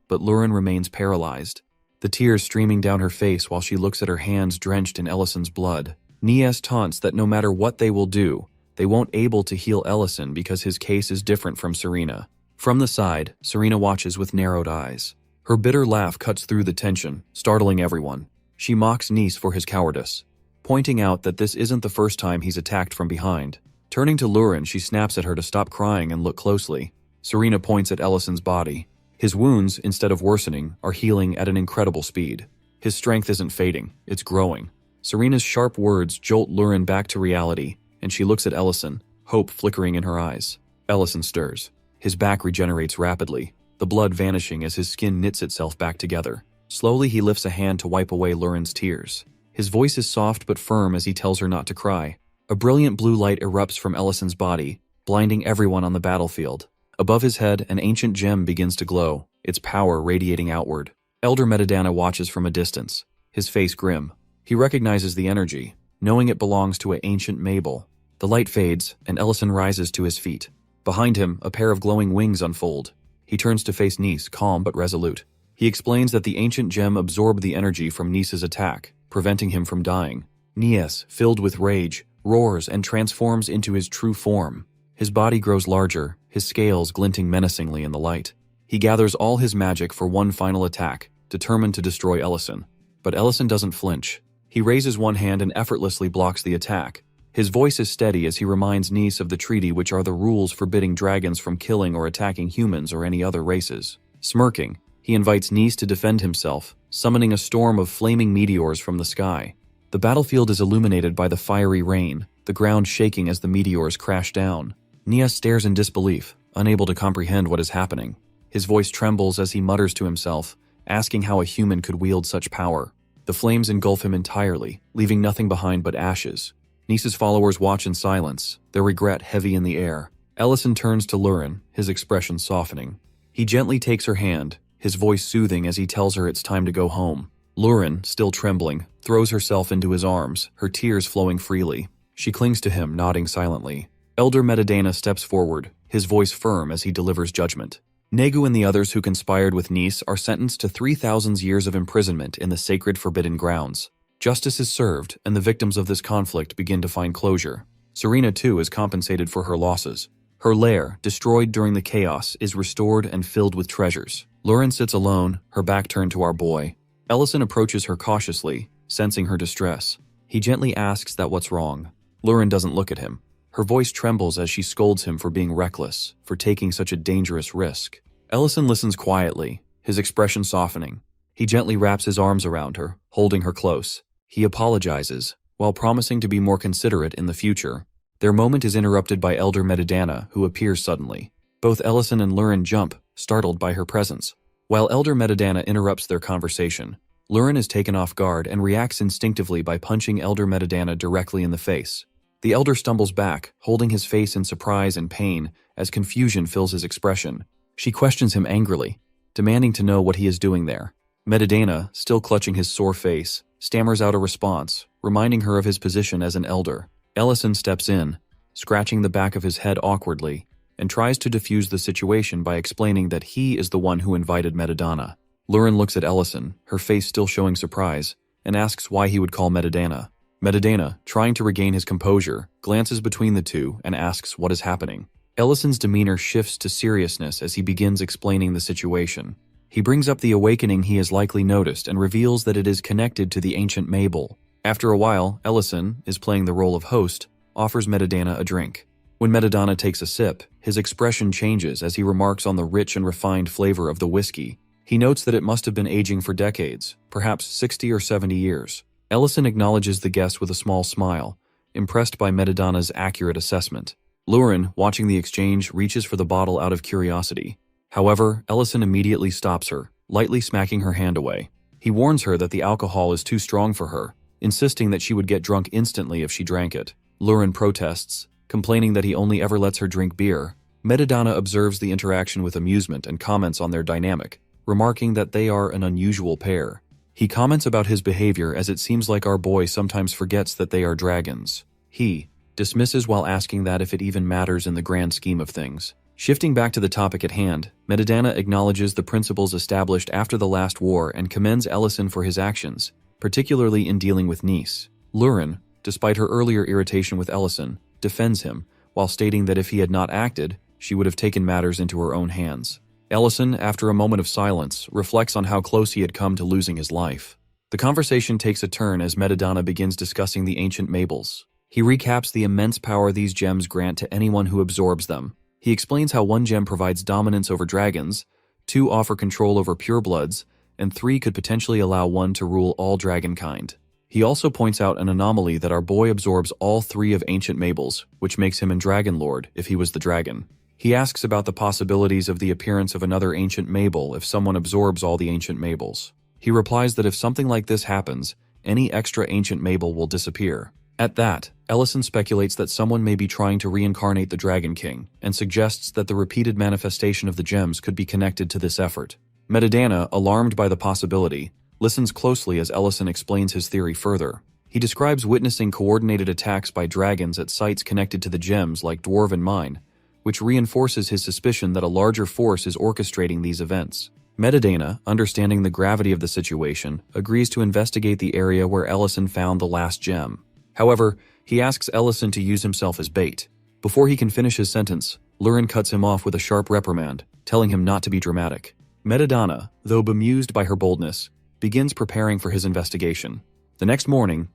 but Lurin remains paralyzed, the tears streaming down her face while she looks at her hands drenched in Ellison's blood. Nias taunts that no matter what they will do, They won't able to heal Ellison because his case is different from Serena. From the side, Serena watches with narrowed eyes. Her bitter laugh cuts through the tension, startling everyone. She mocks Nis for his cowardice, pointing out that this isn't the first time he's attacked from behind. Turning to Lurin, she snaps at her to stop crying and look closely. Serena points at Ellison's body. His wounds, instead of worsening, are healing at an incredible speed. His strength isn't fading, it's growing. Serena's sharp words jolt Lurin back to reality, and she looks at Ellison, hope flickering in her eyes. Ellison stirs. His back regenerates rapidly, the blood vanishing as his skin knits itself back together. Slowly he lifts a hand to wipe away Lurin's tears. His voice is soft but firm as he tells her not to cry. A brilliant blue light erupts from Ellison's body, blinding everyone on the battlefield. Above his head, an ancient gem begins to glow, its power radiating outward. Elder Madamada watches from a distance, his face grim. He recognizes the energy, knowing it belongs to an ancient Mabel. The light fades, and Ellison rises to his feet. Behind him, a pair of glowing wings unfold. He turns to face Nis, calm but resolute. He explains that the ancient gem absorbed the energy from Nis's attack, preventing him from dying. Nis, filled with rage, roars and transforms into his true form. His body grows larger, his scales glinting menacingly in the light. He gathers all his magic for one final attack, determined to destroy Ellison. But Ellison doesn't flinch. He raises one hand and effortlessly blocks the attack. His voice is steady as he reminds Nis of the treaty, which are the rules forbidding dragons from killing or attacking humans or any other races. Smirking, he invites Nis to defend himself, summoning a storm of flaming meteors from the sky. The battlefield is illuminated by the fiery rain, the ground shaking as the meteors crash down. Nis stares in disbelief, unable to comprehend what is happening. His voice trembles as he mutters to himself, asking how a human could wield such power. The flames engulf him entirely, leaving nothing behind but ashes. Nis's followers watch in silence, their regret heavy in the air. Ellison turns to Lurin, his expression softening. He gently takes her hand, his voice soothing as he tells her it's time to go home. Lurin, still trembling, throws herself into his arms, her tears flowing freely. She clings to him, nodding silently. Elder Madamada steps forward, his voice firm as he delivers judgment. Negu and the others who conspired with Nis are sentenced to 3,000 years of imprisonment in the sacred Forbidden Grounds. Justice is served, and the victims of this conflict begin to find closure. Serena, too, is compensated for her losses. Her lair, destroyed during the chaos, is restored and filled with treasures. Lurin sits alone, her back turned to our boy. Ellison approaches her cautiously, sensing her distress. He gently asks that what's wrong. Lurin doesn't look at him. Her voice trembles as she scolds him for being reckless, for taking such a dangerous risk. Ellison listens quietly, his expression softening. He gently wraps his arms around her, holding her close. He apologizes, while promising to be more considerate in the future. Their moment is interrupted by Elder Madamada, who appears suddenly. Both Ellison and Lurin jump, startled by her presence. While Elder Madamada interrupts their conversation, Lurin is taken off guard and reacts instinctively by punching Elder Madamada directly in the face. The elder stumbles back, holding his face in surprise and pain as confusion fills his expression. She questions him angrily, demanding to know what he is doing there. Madamada, still clutching his sore face, stammers out a response, reminding her of his position as an elder. Ellison steps in, scratching the back of his head awkwardly, and tries to defuse the situation by explaining that he is the one who invited Madamada. Lurin looks at Ellison, her face still showing surprise, and asks why he would call Madamada. Madamada, trying to regain his composure, glances between the two and asks what is happening. Ellison's demeanor shifts to seriousness as he begins explaining the situation. He brings up the awakening he has likely noticed and reveals that it is connected to the ancient Mabel. After a while, Ellison, is playing the role of host, offers Madamada a drink. When Madamada takes a sip, his expression changes as he remarks on the rich and refined flavor of the whiskey. He notes that it must have been aging for decades, perhaps 60 or 70 years. Ellison acknowledges the guest with a small smile, impressed by Madamada's accurate assessment. Lurin, watching the exchange, reaches for the bottle out of curiosity. However, Ellison immediately stops her, lightly smacking her hand away. He warns her that the alcohol is too strong for her, insisting that she would get drunk instantly if she drank it. Lurin protests, complaining that he only ever lets her drink beer. Madamada observes the interaction with amusement and comments on their dynamic, remarking that they are an unusual pair. He comments about his behavior as it seems like our boy sometimes forgets that they are dragons. He dismisses while asking that if it even matters in the grand scheme of things. Shifting back to the topic at hand, Madamada acknowledges the principles established after the last war and commends Ellison for his actions, particularly in dealing with Nis. Lurin, despite her earlier irritation with Ellison, defends him, while stating that if he had not acted, she would have taken matters into her own hands. Ellison, after a moment of silence, reflects on how close he had come to losing his life. The conversation takes a turn as Madamada begins discussing the ancient Mables. He recaps the immense power these gems grant to anyone who absorbs them. He explains how 1 gem provides dominance over dragons, 2 offer control over purebloods, and 3 could potentially allow 1 to rule all dragonkind. He also points out an anomaly that our boy absorbs all 3 of ancient Mables, which makes him a Dragon Lord if he was the dragon. He asks about the possibilities of the appearance of another ancient Mable if someone absorbs all the ancient Mables. He replies that if something like this happens, any extra ancient Mable will disappear. At that, Ellison speculates that someone may be trying to reincarnate the Dragon King, and suggests that the repeated manifestation of the gems could be connected to this effort. Madamada, alarmed by the possibility, listens closely as Ellison explains his theory further. He describes witnessing coordinated attacks by dragons at sites connected to the gems like Dwarven Mine, which reinforces his suspicion that a larger force is orchestrating these events. Madamada, understanding the gravity of the situation, agrees to investigate the area where Ellison found the last gem. However, he asks Ellison to use himself as bait. Before he can finish his sentence, Lurin cuts him off with a sharp reprimand, telling him not to be dramatic. Madamada, though bemused by her boldness, begins preparing for his investigation. The next morning,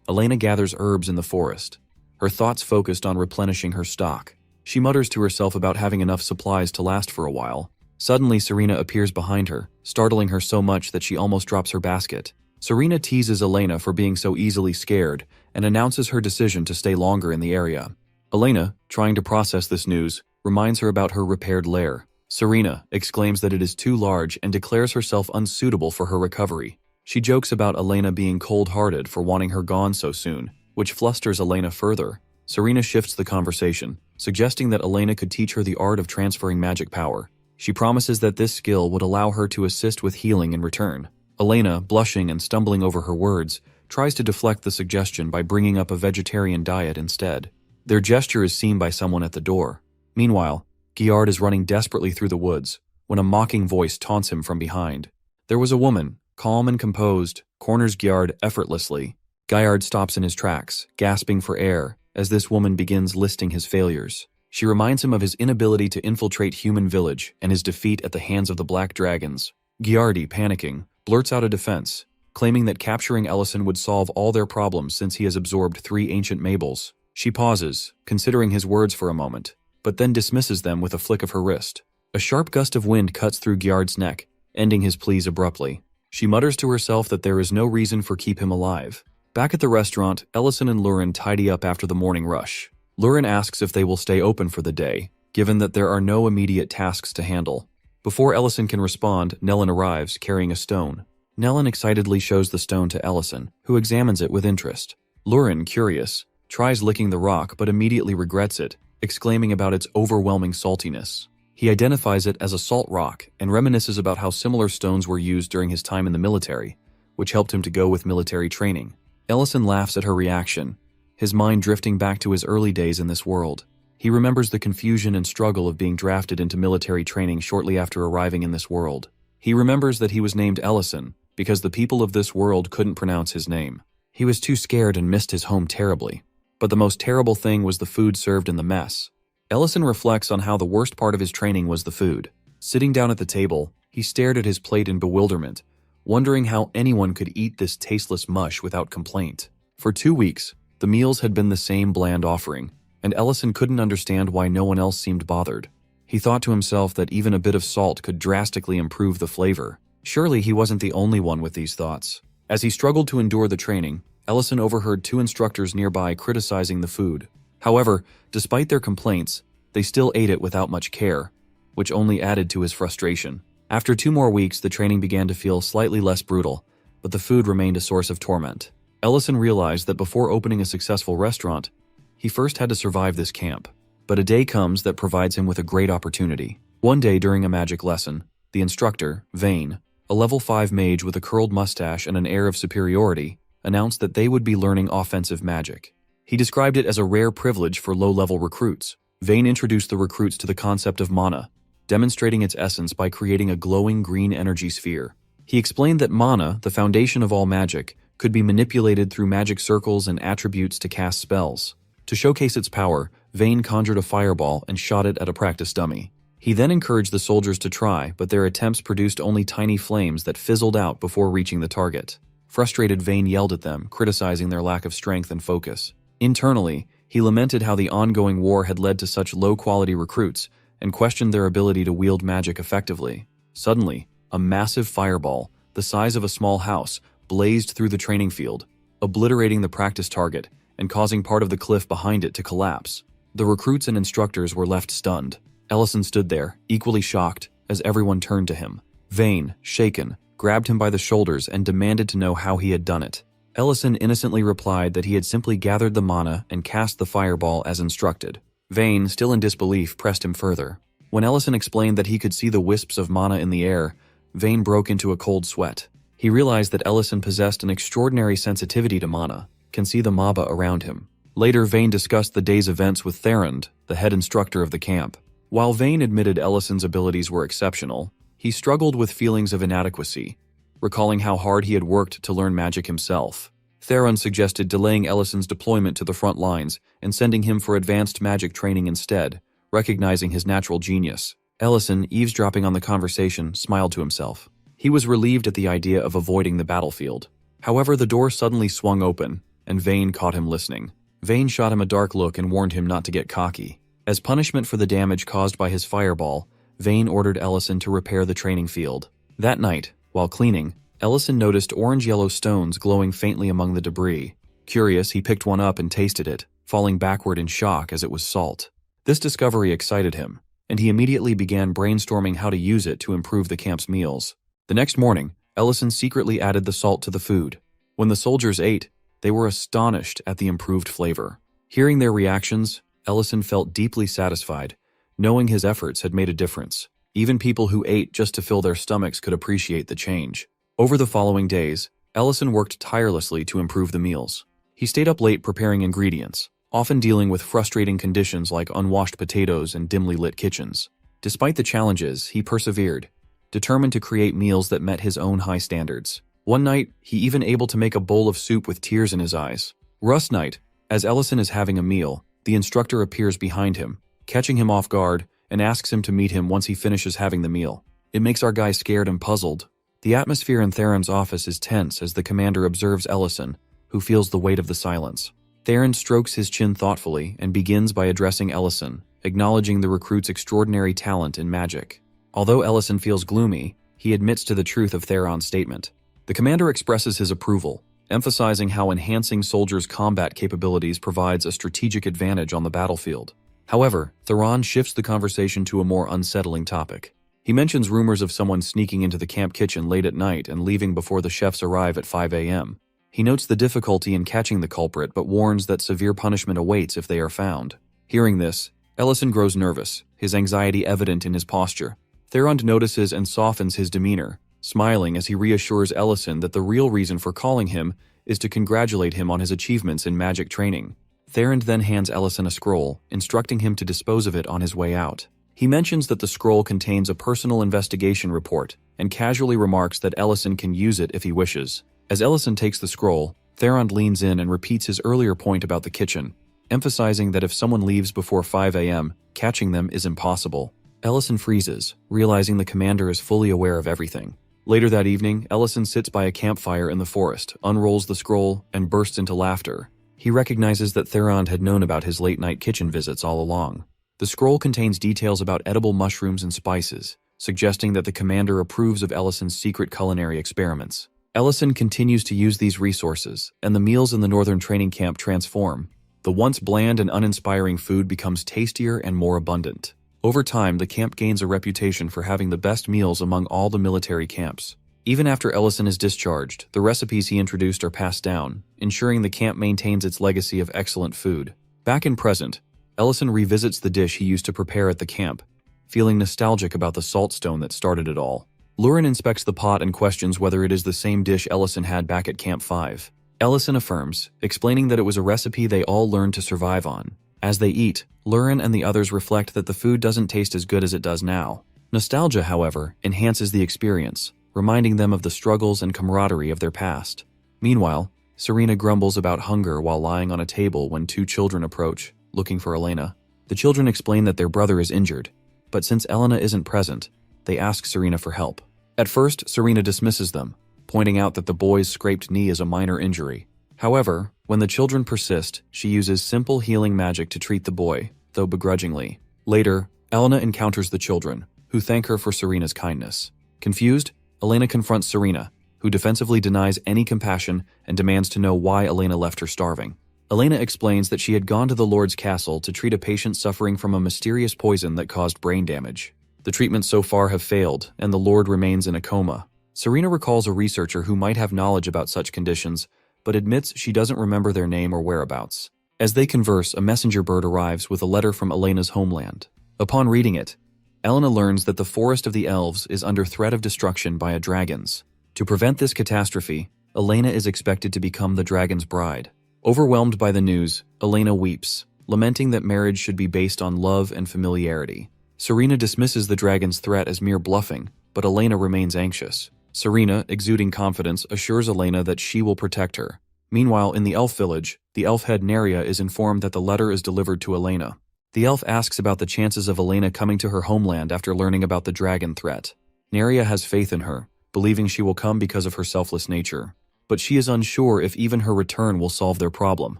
Elena gathers herbs in the forest, her thoughts focused on replenishing her stock. She mutters to herself about having enough supplies to last for a while. Suddenly, Serena appears behind her, startling her so much that she almost drops her basket. Serena teases Elena for being so easily scared and announces her decision to stay longer in the area. Elena, trying to process this news, reminds her about her repaired lair. Serena exclaims that it is too large and declares herself unsuitable for her recovery. She jokes about Elena being cold-hearted for wanting her gone so soon, which flusters Elena further. Serena shifts the conversation, suggesting that Elena could teach her the art of transferring magic power. She promises that this skill would allow her to assist with healing in return. Elena, blushing and stumbling over her words, tries to deflect the suggestion by bringing up a vegetarian diet instead. Their gesture is seen by someone at the door. Meanwhile, Giard is running desperately through the woods when a mocking voice taunts him from behind. There was a woman, calm and composed, corners Giard effortlessly. Giard stops in his tracks, gasping for air, as this woman begins listing his failures. She reminds him of his inability to infiltrate human village and his defeat at the hands of the Black Dragons. Giardi, panicking, blurts out a defense, claiming that capturing Ellison would solve all their problems since he has absorbed 3 ancient Mables. She pauses, considering his words for a moment, but then dismisses them with a flick of her wrist. A sharp gust of wind cuts through Giard's neck, ending his pleas abruptly. She mutters to herself that there is no reason for keep him alive. Back at the restaurant, Ellison and Lurin tidy up after the morning rush. Lurin asks if they will stay open for the day, given that there are no immediate tasks to handle. Before Ellison can respond, Nellin arrives, carrying a stone. Nellin excitedly shows the stone to Ellison, who examines it with interest. Lurin, curious, tries licking the rock but immediately regrets it, exclaiming about its overwhelming saltiness. He identifies it as a salt rock and reminisces about how similar stones were used during his time in the military, which helped him to go with military training. Ellison laughs at her reaction, his mind drifting back to his early days in this world. He remembers the confusion and struggle of being drafted into military training shortly after arriving in this world. He remembers that he was named Ellison because the people of this world couldn't pronounce his name. He was too scared and missed his home terribly. But the most terrible thing was the food served in the mess. Ellison reflects on how the worst part of his training was the food. Sitting down at the table, he stared at his plate in bewilderment, wondering how anyone could eat this tasteless mush without complaint. For 2 weeks, the meals had been the same bland offering, and Ellison couldn't understand why no one else seemed bothered. He thought to himself that even a bit of salt could drastically improve the flavor. Surely he wasn't the only one with these thoughts. As he struggled to endure the training, Ellison overheard 2 instructors nearby criticizing the food. However, despite their complaints, they still ate it without much care, which only added to his frustration. After 2 more weeks, the training began to feel slightly less brutal, but the food remained a source of torment. Ellison realized that before opening a successful restaurant, he first had to survive this camp. But a day comes that provides him with a great opportunity. One day during a magic lesson, the instructor, Vane, a level 5 mage with a curled mustache and an air of superiority, announced that they would be learning offensive magic. He described it as a rare privilege for low-level recruits. Vane introduced the recruits to the concept of mana, demonstrating its essence by creating a glowing green energy sphere. He explained that mana, the foundation of all magic, could be manipulated through magic circles and attributes to cast spells. To showcase its power, Vane conjured a fireball and shot it at a practice dummy. He then encouraged the soldiers to try, but their attempts produced only tiny flames that fizzled out before reaching the target. Frustrated, Vane yelled at them, criticizing their lack of strength and focus. Internally, he lamented how the ongoing war had led to such low-quality recruits and questioned their ability to wield magic effectively. Suddenly, a massive fireball, the size of a small house, blazed through the training field, obliterating the practice target and causing part of the cliff behind it to collapse. The recruits and instructors were left stunned. Ellison stood there, equally shocked, as everyone turned to him. Vane, shaken, grabbed him by the shoulders and demanded to know how he had done it. Ellison innocently replied that he had simply gathered the mana and cast the fireball as instructed. Vane, still in disbelief, pressed him further. When Ellison explained that he could see the wisps of mana in the air, Vane broke into a cold sweat. He realized that Ellison possessed an extraordinary sensitivity to mana, can see the maba around him. Later, Vane discussed the day's events with Therond, the head instructor of the camp. While Vane admitted Ellison's abilities were exceptional, he struggled with feelings of inadequacy, recalling how hard he had worked to learn magic himself. Theron suggested delaying Ellison's deployment to the front lines and sending him for advanced magic training instead, recognizing his natural genius. Ellison, eavesdropping on the conversation, smiled to himself. He was relieved at the idea of avoiding the battlefield. However, the door suddenly swung open, and Vane caught him listening. Vane shot him a dark look and warned him not to get cocky. As punishment for the damage caused by his fireball, Vane ordered Ellison to repair the training field. That night, while cleaning, Ellison noticed orange-yellow stones glowing faintly among the debris. Curious, he picked one up and tasted it, falling backward in shock as it was salt. This discovery excited him, and he immediately began brainstorming how to use it to improve the camp's meals. The next morning, Ellison secretly added the salt to the food. When the soldiers ate, they were astonished at the improved flavor. Hearing their reactions, Ellison felt deeply satisfied, knowing his efforts had made a difference. Even people who ate just to fill their stomachs could appreciate the change. Over the following days, Ellison worked tirelessly to improve the meals. He stayed up late preparing ingredients, often dealing with frustrating conditions like unwashed potatoes and dimly lit kitchens. Despite the challenges, he persevered, determined to create meals that met his own high standards. One night, he even able to make a bowl of soup with tears in his eyes. Rust night, as Ellison is having a meal, the instructor appears behind him, catching him off guard, and asks him to meet him once he finishes having the meal. It makes our guy scared and puzzled. The atmosphere in Theron's office is tense as the commander observes Ellison, who feels the weight of the silence. Theron strokes his chin thoughtfully and begins by addressing Ellison, acknowledging the recruit's extraordinary talent in magic. Although Ellison feels gloomy, he admits to the truth of Theron's statement. The commander expresses his approval, emphasizing how enhancing soldiers' combat capabilities provides a strategic advantage on the battlefield. However, Theron shifts the conversation to a more unsettling topic. He mentions rumors of someone sneaking into the camp kitchen late at night and leaving before the chefs arrive at 5 a.m. He notes the difficulty in catching the culprit but warns that severe punishment awaits if they are found. Hearing this, Ellison grows nervous, his anxiety evident in his posture. Theron notices and softens his demeanor, smiling as he reassures Ellison that the real reason for calling him is to congratulate him on his achievements in magic training. Theron then hands Ellison a scroll, instructing him to dispose of it on his way out. He mentions that the scroll contains a personal investigation report and casually remarks that Ellison can use it if he wishes. As Ellison takes the scroll, Theron leans in and repeats his earlier point about the kitchen, emphasizing that if someone leaves before 5 a.m., catching them is impossible. Ellison freezes, realizing the commander is fully aware of everything. Later that evening, Ellison sits by a campfire in the forest, unrolls the scroll, and bursts into laughter. He recognizes that Theron had known about his late-night kitchen visits all along. The scroll contains details about edible mushrooms and spices, suggesting that the commander approves of Ellison's secret culinary experiments. Ellison continues to use these resources, and the meals in the northern training camp transform. The once bland and uninspiring food becomes tastier and more abundant. Over time, the camp gains a reputation for having the best meals among all the military camps. Even after Ellison is discharged, the recipes he introduced are passed down, ensuring the camp maintains its legacy of excellent food. Back in present, Ellison revisits the dish he used to prepare at the camp, feeling nostalgic about the salt stone that started it all. Lurin inspects the pot and questions whether it is the same dish Ellison had back at Camp 5. Ellison affirms, explaining that it was a recipe they all learned to survive on. As they eat, Lurin and the others reflect that the food doesn't taste as good as it does now. Nostalgia, however, enhances the experience, reminding them of the struggles and camaraderie of their past. Meanwhile, Serena grumbles about hunger while lying on a table when two children approach, looking for Elena. The children explain that their brother is injured, but since Elena isn't present, they ask Serena for help. At first, Serena dismisses them, pointing out that the boy's scraped knee is a minor injury. However, when the children persist, she uses simple healing magic to treat the boy, though begrudgingly. Later, Elena encounters the children, who thank her for Serena's kindness. Confused, Elena confronts Serena, who defensively denies any compassion and demands to know why Elena left her starving. Elena explains that she had gone to the Lord's castle to treat a patient suffering from a mysterious poison that caused brain damage. The treatments so far have failed, and the Lord remains in a coma. Serena recalls a researcher who might have knowledge about such conditions, but admits she doesn't remember their name or whereabouts. As they converse, a messenger bird arrives with a letter from Elena's homeland. Upon reading it, Elena learns that the forest of the elves is under threat of destruction by dragons. To prevent this catastrophe, Elena is expected to become the dragon's bride. Overwhelmed by the news, Elena weeps, lamenting that marriage should be based on love and familiarity. Serena dismisses the dragon's threat as mere bluffing, but Elena remains anxious. Serena, exuding confidence, assures Elena that she will protect her. Meanwhile, in the elf village, the elf head Neria is informed that the letter is delivered to Elena. The elf asks about the chances of Elena coming to her homeland after learning about the dragon threat. Neria has faith in her, believing she will come because of her selfless nature. But she is unsure if even her return will solve their problem.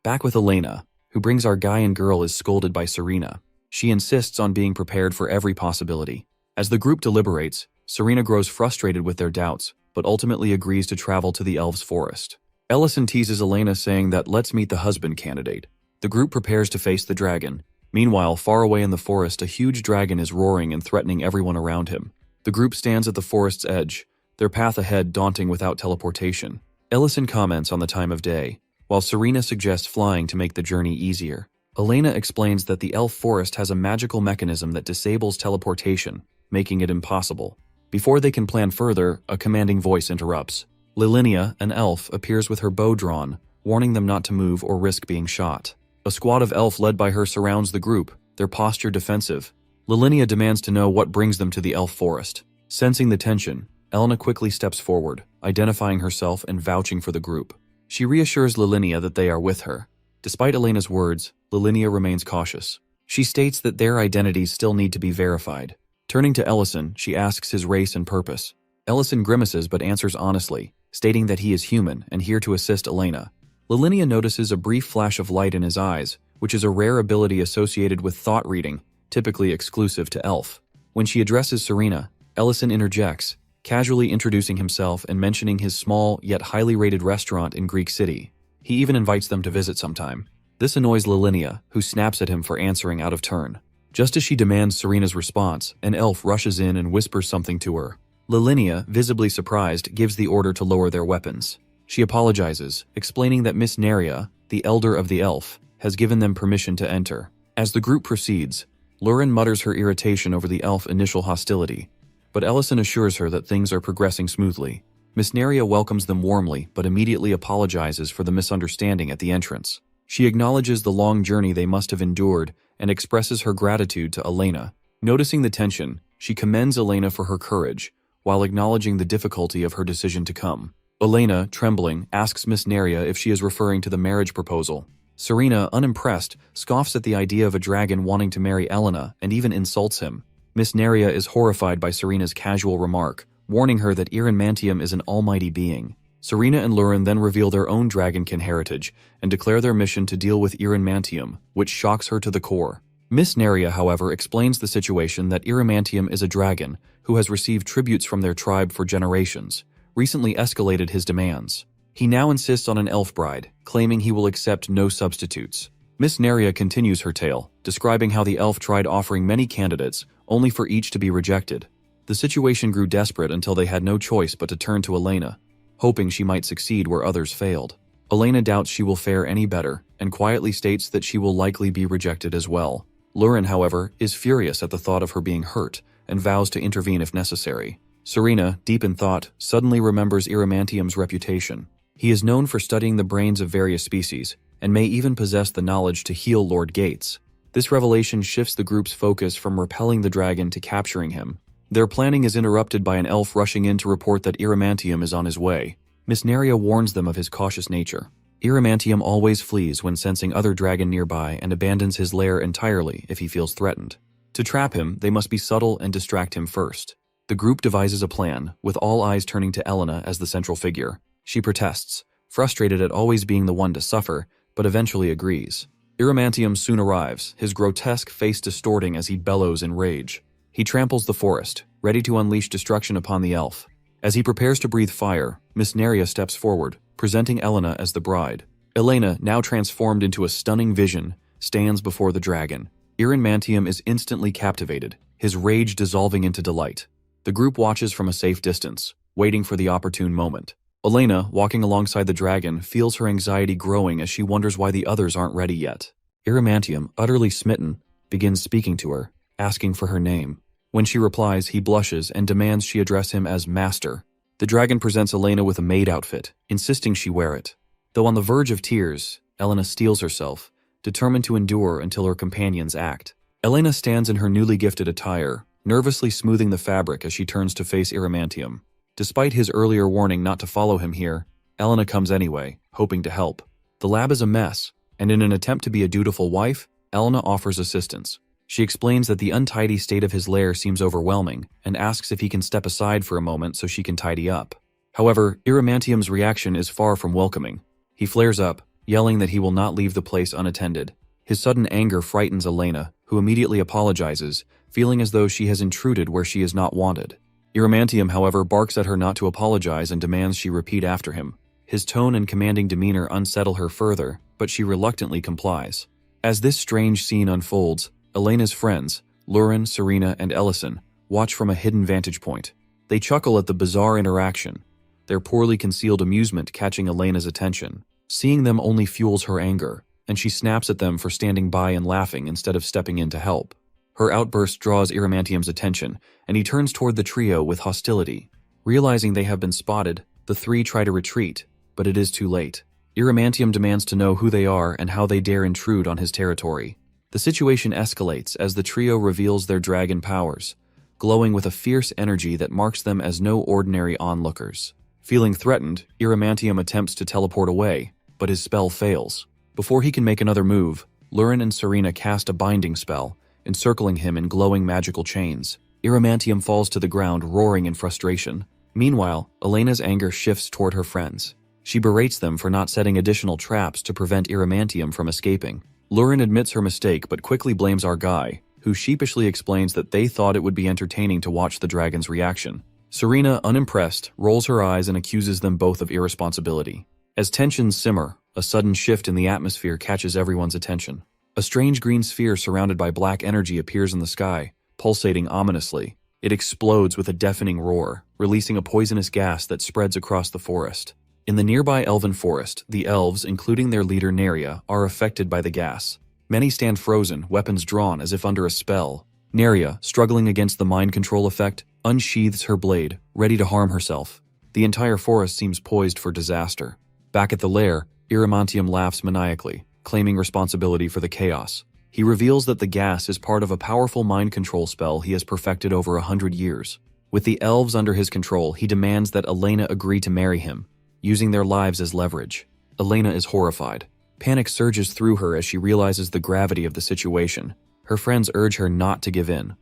Back with Elena, who brings our guy and girl, is scolded by Serena. She insists on being prepared for every possibility. As the group deliberates, Serena grows frustrated with their doubts, but ultimately agrees to travel to the elves' forest. Ellison teases Elena, saying that let's meet the husband candidate. The group prepares to face the dragon. Meanwhile, far away in the forest, a huge dragon is roaring and threatening everyone around him. The group stands at the forest's edge, their path ahead daunting without teleportation. Ellison comments on the time of day, while Serena suggests flying to make the journey easier. Elena explains that the elf forest has a magical mechanism that disables teleportation, making it impossible. Before they can plan further, a commanding voice interrupts. Lilinia, an elf, appears with her bow drawn, warning them not to move or risk being shot. A squad of elf led by her surrounds the group, their posture defensive. Lilinia demands to know what brings them to the elf forest. Sensing the tension, Elena quickly steps forward, identifying herself and vouching for the group. She reassures Lilinia that they are with her. Despite Elena's words, Lilinia remains cautious. She states that their identities still need to be verified. Turning to Ellison, she asks his race and purpose. Ellison grimaces but answers honestly, stating that he is human and here to assist Elena. Lilinia notices a brief flash of light in his eyes, which is a rare ability associated with thought reading, typically exclusive to elf. When she addresses Serena, Ellison interjects, casually introducing himself and mentioning his small yet highly rated restaurant in Greek City. He even invites them to visit sometime. This annoys Lilinia, who snaps at him for answering out of turn. Just as she demands Serena's response, an elf rushes in and whispers something to her. Lilinia, visibly surprised, gives the order to lower their weapons. She apologizes, explaining that Miss Neria, the elder of the elf, has given them permission to enter. As the group proceeds, Lurin mutters her irritation over the elf initial hostility, but Ellison assures her that things are progressing smoothly. Miss Neria welcomes them warmly, but immediately apologizes for the misunderstanding at the entrance. She acknowledges the long journey they must have endured and expresses her gratitude to Elena. Noticing the tension, she commends Elena for her courage, while acknowledging the difficulty of her decision to come. Elena, trembling, asks Miss Neria if she is referring to the marriage proposal. Serena, unimpressed, scoffs at the idea of a dragon wanting to marry Elena and even insults him. Miss Neria is horrified by Serena's casual remark, warning her that Mantium is an almighty being. Serena and Lurin then reveal their own dragonkin heritage and declare their mission to deal with Mantium, which shocks her to the core. Miss Neria, however, explains the situation that Mantium is a dragon who has received tributes from their tribe for generations, recently escalated his demands. He now insists on an elf bride, claiming he will accept no substitutes. Miss Neria continues her tale, describing how the elf tried offering many candidates, only for each to be rejected. The situation grew desperate until they had no choice but to turn to Elena, hoping she might succeed where others failed. Elena doubts she will fare any better, and quietly states that she will likely be rejected as well. Lurin, however, is furious at the thought of her being hurt, and vows to intervene if necessary. Serena, deep in thought, suddenly remembers Mantium's reputation. He is known for studying the brains of various species, and may even possess the knowledge to heal Lord Gates. This revelation shifts the group's focus from repelling the dragon to capturing him. Their planning is interrupted by an elf rushing in to report that Mantium is on his way. Miss Neria warns them of his cautious nature. Iramantium always flees when sensing other dragon nearby and abandons his lair entirely if he feels threatened. To trap him, they must be subtle and distract him first. The group devises a plan, with all eyes turning to Elena as the central figure. She protests, frustrated at always being the one to suffer, but eventually agrees. Iramantium soon arrives, his grotesque face distorting as he bellows in rage. He tramples the forest, ready to unleash destruction upon the elf. As he prepares to breathe fire, Miss Neria steps forward, presenting Elena as the bride. Elena, now transformed into a stunning vision, stands before the dragon. Iramantium is instantly captivated, his rage dissolving into delight. The group watches from a safe distance, waiting for the opportune moment. Elena, walking alongside the dragon, feels her anxiety growing as she wonders why the others aren't ready yet. Iramantium, utterly smitten, begins speaking to her, asking for her name. When she replies, he blushes and demands she address him as master. The dragon presents Elena with a maid outfit, insisting she wear it. Though on the verge of tears, Elena steels herself, determined to endure until her companions act. Elena stands in her newly gifted attire, nervously smoothing the fabric as she turns to face Iramantium. Despite his earlier warning not to follow him here, Elena comes anyway, hoping to help. The lab is a mess, and in an attempt to be a dutiful wife, Elena offers assistance. She explains that the untidy state of his lair seems overwhelming, and asks if he can step aside for a moment so she can tidy up. However, Iramantium's reaction is far from welcoming. He flares up, yelling that he will not leave the place unattended. His sudden anger frightens Elena, who immediately apologizes, feeling as though she has intruded where she is not wanted. Iramantium, however, barks at her not to apologize and demands she repeat after him. His tone and commanding demeanor unsettle her further, but she reluctantly complies. As this strange scene unfolds, Elena's friends, Lurin, Serena, and Ellison, watch from a hidden vantage point. They chuckle at the bizarre interaction, their poorly concealed amusement catching Elena's attention. Seeing them only fuels her anger, and she snaps at them for standing by and laughing instead of stepping in to help. Her outburst draws Iramantium's attention, and he turns toward the trio with hostility. Realizing they have been spotted, the three try to retreat, but it is too late. Iramantium demands to know who they are and how they dare intrude on his territory. The situation escalates as the trio reveals their dragon powers, glowing with a fierce energy that marks them as no ordinary onlookers. Feeling threatened, Iramantium attempts to teleport away, but his spell fails. Before he can make another move, Lurin and Serena cast a binding spell, encircling him in glowing magical chains. Iramantium falls to the ground, roaring in frustration. Meanwhile, Elena's anger shifts toward her friends. She berates them for not setting additional traps to prevent Iramantium from escaping. Lurin admits her mistake but quickly blames our guy, who sheepishly explains that they thought it would be entertaining to watch the dragon's reaction. Serena, unimpressed, rolls her eyes and accuses them both of irresponsibility. As tensions simmer, a sudden shift in the atmosphere catches everyone's attention. A strange green sphere surrounded by black energy appears in the sky, pulsating ominously. It explodes with a deafening roar, releasing a poisonous gas that spreads across the forest. In the nearby elven forest, the elves, including their leader Neria, are affected by the gas. Many stand frozen, weapons drawn as if under a spell. Neria, struggling against the mind control effect, unsheathes her blade, ready to harm herself. The entire forest seems poised for disaster. Back at the lair, Iramantium laughs maniacally, claiming responsibility for the chaos. He reveals that the gas is part of a powerful mind control spell he has perfected over 100 years. With the elves under his control, he demands that Elena agree to marry him, using their lives as leverage. Elena is horrified. Panic surges through her as she realizes the gravity of the situation. Her friends urge her not to give in,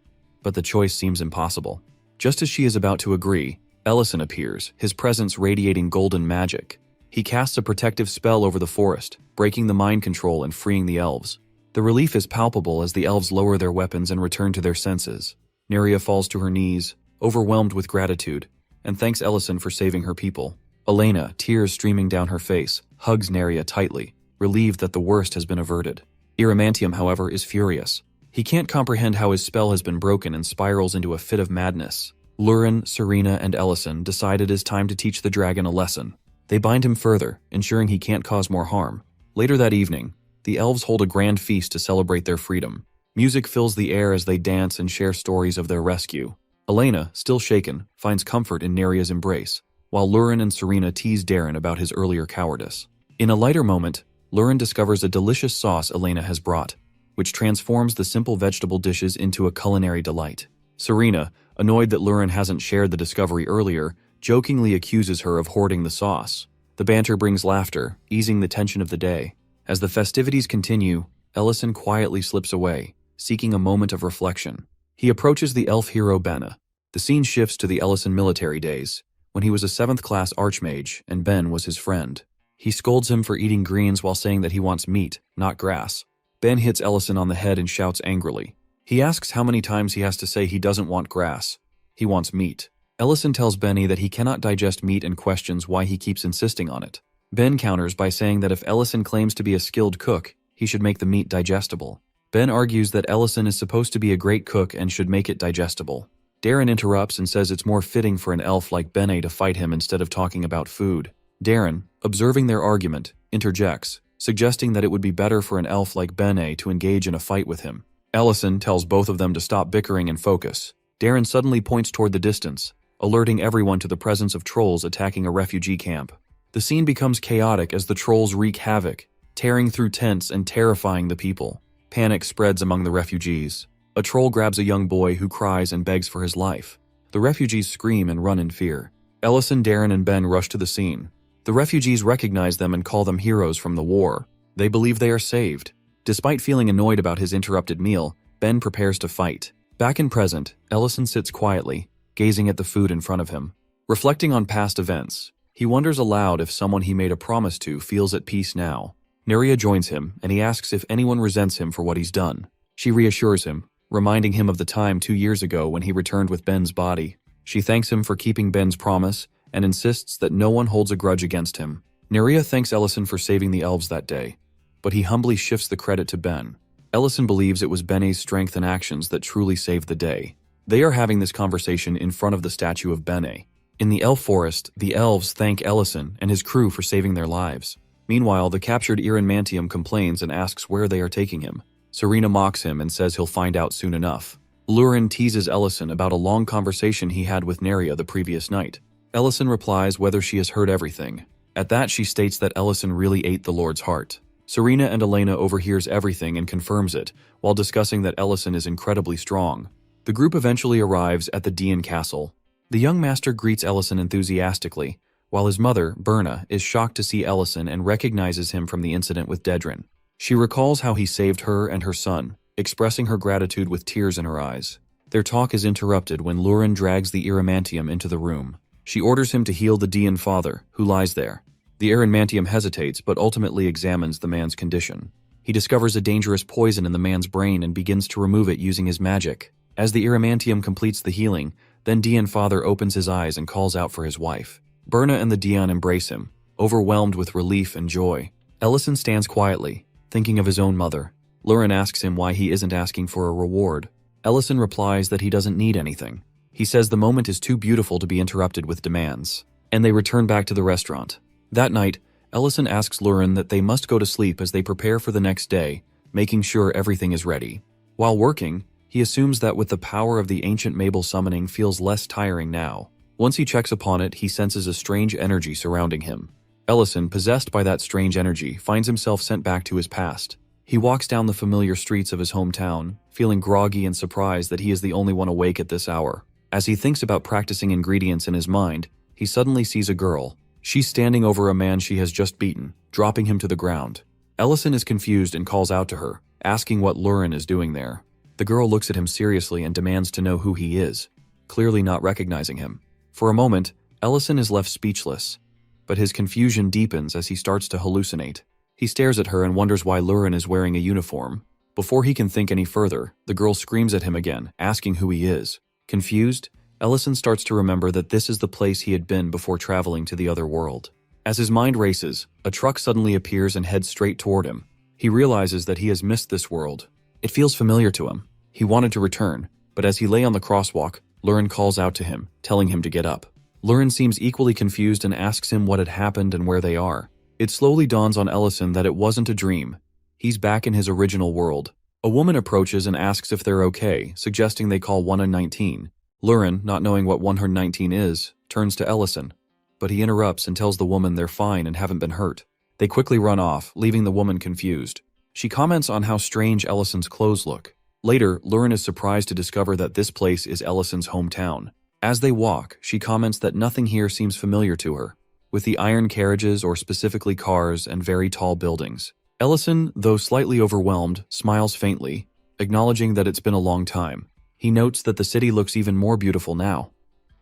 but the choice seems impossible. Just as she is about to agree, Ellison appears, his presence radiating golden magic. He casts a protective spell over the forest, breaking the mind control and freeing the elves. The relief is palpable as the elves lower their weapons and return to their senses. Neria falls to her knees, overwhelmed with gratitude, and thanks Ellison for saving her people. Elena, tears streaming down her face, hugs Neria tightly, relieved that the worst has been averted. Iramantium, however, is furious. He can't comprehend how his spell has been broken and spirals into a fit of madness. Lurin, Serena, and Ellison decide it is time to teach the dragon a lesson. They bind him further, ensuring he can't cause more harm. Later that evening, the elves hold a grand feast to celebrate their freedom. Music fills the air as they dance and share stories of their rescue. Elena, still shaken, finds comfort in Neria's embrace, while Lurin and Serena tease Darren about his earlier cowardice. In a lighter moment, Lurin discovers a delicious sauce Elena has brought, which transforms the simple vegetable dishes into a culinary delight. Serena, annoyed that Lurin hasn't shared the discovery earlier, jokingly accuses her of hoarding the sauce. The banter brings laughter, easing the tension of the day. As the festivities continue, Ellison quietly slips away, seeking a moment of reflection. He approaches the elf hero Ben. The scene shifts to the Ellison military days, when he was a 7th-class archmage and Ben was his friend. He scolds him for eating greens while saying that he wants meat, not grass. Ben hits Ellison on the head and shouts angrily. He asks how many times he has to say he doesn't want grass. He wants meat. Ellison tells Benny that he cannot digest meat and questions why he keeps insisting on it. Ben counters by saying that if Ellison claims to be a skilled cook, he should make the meat digestible. Ben argues that Ellison is supposed to be a great cook and should make it digestible. Darren interrupts and says it's more fitting for an elf like Benny to fight him instead of talking about food. Darren, observing their argument, interjects, suggesting that it would be better for an elf like Benny to engage in a fight with him. Ellison tells both of them to stop bickering and focus. Darren suddenly points toward the distance, alerting everyone to the presence of trolls attacking a refugee camp. The scene becomes chaotic as the trolls wreak havoc, tearing through tents and terrifying the people. Panic spreads among the refugees. A troll grabs a young boy who cries and begs for his life. The refugees scream and run in fear. Ellison, Darren, and Ben rush to the scene. The refugees recognize them and call them heroes from the war. They believe they are saved. Despite feeling annoyed about his interrupted meal, Ben prepares to fight. Back in present, Ellison sits quietly, gazing at the food in front of him. Reflecting on past events, he wonders aloud if someone he made a promise to feels at peace now. Neria joins him, and he asks if anyone resents him for what he's done. She reassures him, reminding him of the time 2 years ago when he returned with Ben's body. She thanks him for keeping Ben's promise and insists that no one holds a grudge against him. Neria thanks Ellison for saving the elves that day, but he humbly shifts the credit to Ben. Ellison believes it was Benny's strength and actions that truly saved the day. They are having this conversation in front of the statue of Benny. In the elf forest, the elves thank Ellison and his crew for saving their lives. Meanwhile, the captured Mantium complains and asks where they are taking him. Serena mocks him and says he'll find out soon enough. Lurin teases Ellison about a long conversation he had with Neria the previous night. Ellison replies whether she has heard everything. At that, she states that Ellison really ate the Lord's heart. Serena and Elena overhears everything and confirms it, while discussing that Ellison is incredibly strong. The group eventually arrives at the Dian castle. The young master greets Ellison enthusiastically, while his mother, Berna, is shocked to see Ellison and recognizes him from the incident with Dedrin. She recalls how he saved her and her son, expressing her gratitude with tears in her eyes. Their talk is interrupted when Lurin drags the Mantium into the room. She orders him to heal the Dian father, who lies there. The Mantium hesitates but ultimately examines the man's condition. He discovers a dangerous poison in the man's brain and begins to remove it using his magic. As the Mantium completes the healing, then Dian father opens his eyes and calls out for his wife. Berna and the Dian embrace him, overwhelmed with relief and joy. Ellison stands quietly, thinking of his own mother. Lurin asks him why he isn't asking for a reward. Ellison replies that he doesn't need anything. He says the moment is too beautiful to be interrupted with demands. And they return back to the restaurant. That night, Ellison asks Lurin that they must go to sleep as they prepare for the next day, making sure everything is ready. While working, he assumes that with the power of the ancient Mabel summoning feels less tiring now. Once he checks upon it, he senses a strange energy surrounding him. Ellison, possessed by that strange energy, finds himself sent back to his past. He walks down the familiar streets of his hometown, feeling groggy and surprised that he is the only one awake at this hour. As he thinks about practicing ingredients in his mind, he suddenly sees a girl. She's standing over a man she has just beaten, dropping him to the ground. Ellison is confused and calls out to her, asking what Lurin is doing there. The girl looks at him seriously and demands to know who he is, clearly not recognizing him. For a moment, Ellison is left speechless, but his confusion deepens as he starts to hallucinate. He stares at her and wonders why Lurin is wearing a uniform. Before he can think any further, the girl screams at him again, asking who he is. Confused, Ellison starts to remember that this is the place he had been before traveling to the other world. As his mind races, a truck suddenly appears and heads straight toward him. He realizes that he has missed this world. It feels familiar to him. He wanted to return, but as he lay on the crosswalk, Lurin calls out to him, telling him to get up. Lurin seems equally confused and asks him what had happened and where they are. It slowly dawns on Ellison that it wasn't a dream. He's back in his original world. A woman approaches and asks if they're okay, suggesting they call 119. Lurin, not knowing what 119 is, turns to Ellison, but he interrupts and tells the woman they're fine and haven't been hurt. They quickly run off, leaving the woman confused. She comments on how strange Ellison's clothes look. Later, Lurin is surprised to discover that this place is Ellison's hometown. As they walk, she comments that nothing here seems familiar to her, with the iron carriages or specifically cars and very tall buildings. Ellison, though slightly overwhelmed, smiles faintly, acknowledging that it's been a long time. He notes that the city looks even more beautiful now,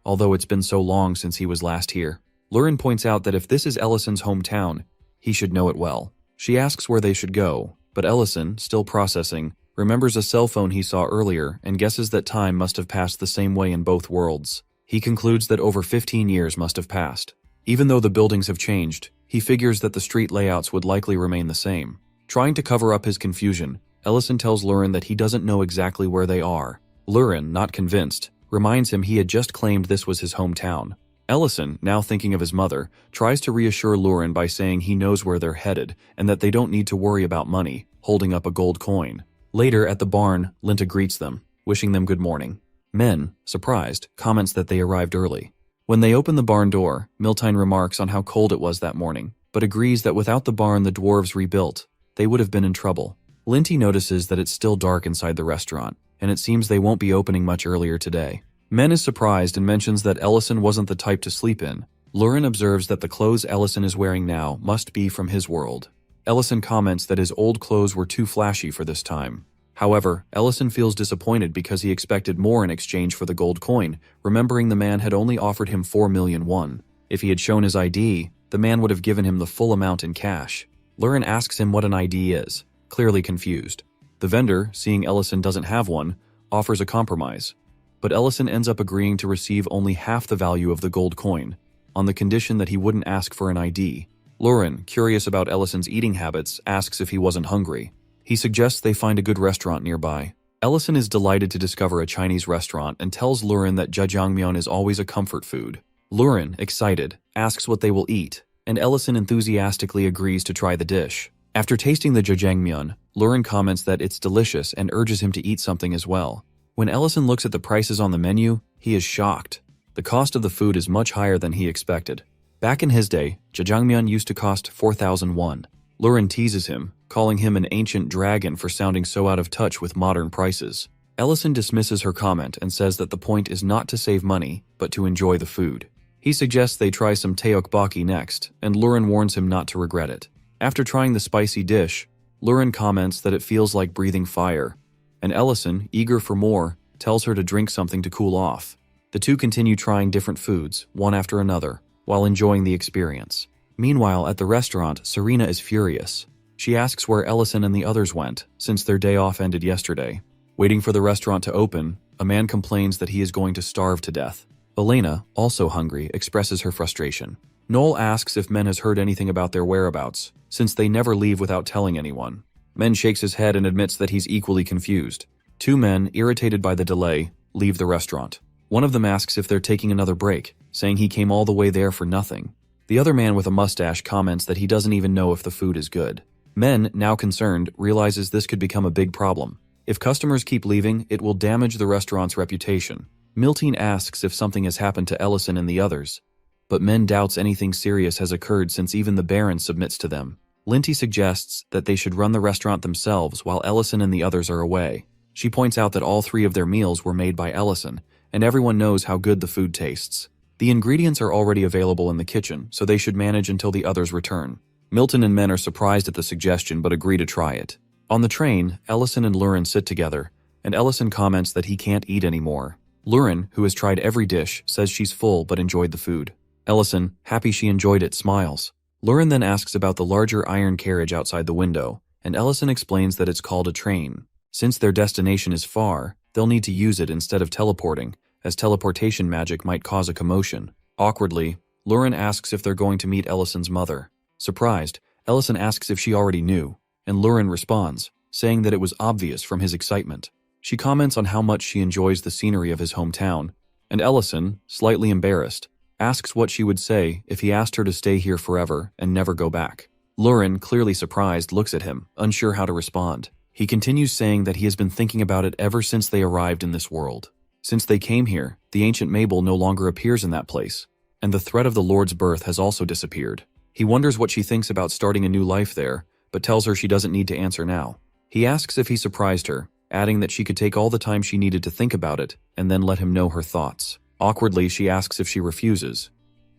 although it's been so long since he was last here. Lurin points out that if this is Ellison's hometown, he should know it well. She asks where they should go, but Ellison, still processing, remembers a cell phone he saw earlier and guesses that time must have passed the same way in both worlds. He concludes that over 15 years must have passed. Even though the buildings have changed, he figures that the street layouts would likely remain the same. Trying to cover up his confusion, Ellison tells Lurin that he doesn't know exactly where they are. Lurin, not convinced, reminds him he had just claimed this was his hometown. Ellison, now thinking of his mother, tries to reassure Lurin by saying he knows where they're headed and that they don't need to worry about money, holding up a gold coin. Later, at the barn, Linta greets them, wishing them good morning. Men, surprised, comments that they arrived early. When they open the barn door, Miltine remarks on how cold it was that morning, but agrees that without the barn the dwarves rebuilt, they would have been in trouble. Linty notices that it's still dark inside the restaurant, and it seems they won't be opening much earlier today. Men is surprised and mentions that Ellison wasn't the type to sleep in. Lurin observes that the clothes Ellison is wearing now must be from his world. Ellison comments that his old clothes were too flashy for this time. However, Ellison feels disappointed because he expected more in exchange for the gold coin, remembering the man had only offered him 4 million won. If he had shown his ID, the man would have given him the full amount in cash. Lurin asks him what an ID is, clearly confused. The vendor, seeing Ellison doesn't have one, offers a compromise. But Ellison ends up agreeing to receive only half the value of the gold coin, on the condition that he wouldn't ask for an ID. Lurin, curious about Ellison's eating habits, asks if he wasn't hungry. He suggests they find a good restaurant nearby. Ellison is delighted to discover a Chinese restaurant and tells Lurin that jjajangmyeon is always a comfort food. Lurin, excited, asks what they will eat, and Ellison enthusiastically agrees to try the dish. After tasting the jjajangmyeon, Lurin comments that it's delicious and urges him to eat something as well. When Ellison looks at the prices on the menu, he is shocked. The cost of the food is much higher than he expected. Back in his day, jjajangmyeon used to cost 4,000 won. Lurin teases him, calling him an ancient dragon for sounding so out of touch with modern prices. Ellison dismisses her comment and says that the point is not to save money, but to enjoy the food. He suggests they try some tteokbokki next, and Lurin warns him not to regret it. After trying the spicy dish, Lurin comments that it feels like breathing fire, and Ellison, eager for more, tells her to drink something to cool off. The two continue trying different foods, one after another, while enjoying the experience. Meanwhile, at the restaurant, Serena is furious. She asks where Ellison and the others went, since their day off ended yesterday. Waiting for the restaurant to open, a man complains that he is going to starve to death. Elena, also hungry, expresses her frustration. Noel asks if Men has heard anything about their whereabouts, since they never leave without telling anyone. Men shakes his head and admits that he's equally confused. Two men, irritated by the delay, leave the restaurant. One of them asks if they're taking another break, saying he came all the way there for nothing. The other man with a mustache comments that he doesn't even know if the food is good. Men, now concerned, realizes this could become a big problem. If customers keep leaving, it will damage the restaurant's reputation. Miltine asks if something has happened to Ellison and the others, but Men doubts anything serious has occurred since even the Baron submits to them. Linty suggests that they should run the restaurant themselves while Ellison and the others are away. She points out that all 3 of their meals were made by Ellison, and everyone knows how good the food tastes. The ingredients are already available in the kitchen, so they should manage until the others return. Milton and Men are surprised at the suggestion but agree to try it. On the train, Ellison and Lurin sit together, and Ellison comments that he can't eat anymore. Lurin, who has tried every dish, says she's full but enjoyed the food. Ellison, happy she enjoyed it, smiles. Lurin then asks about the larger iron carriage outside the window, and Ellison explains that it's called a train. Since their destination is far, they'll need to use it instead of teleporting, as teleportation magic might cause a commotion. Awkwardly, Lurin asks if they're going to meet Ellison's mother. Surprised, Ellison asks if she already knew, and Lurin responds, saying that it was obvious from his excitement. She comments on how much she enjoys the scenery of his hometown, and Ellison, slightly embarrassed, asks what she would say if he asked her to stay here forever and never go back. Lurin, clearly surprised, looks at him, unsure how to respond. He continues saying that he has been thinking about it ever since they arrived in this world. Since they came here, the ancient Mabel no longer appears in that place, and the threat of the Lord's birth has also disappeared. He wonders what she thinks about starting a new life there, but tells her she doesn't need to answer now. He asks if he surprised her, adding that she could take all the time she needed to think about it, and then let him know her thoughts. Awkwardly, she asks if she refuses.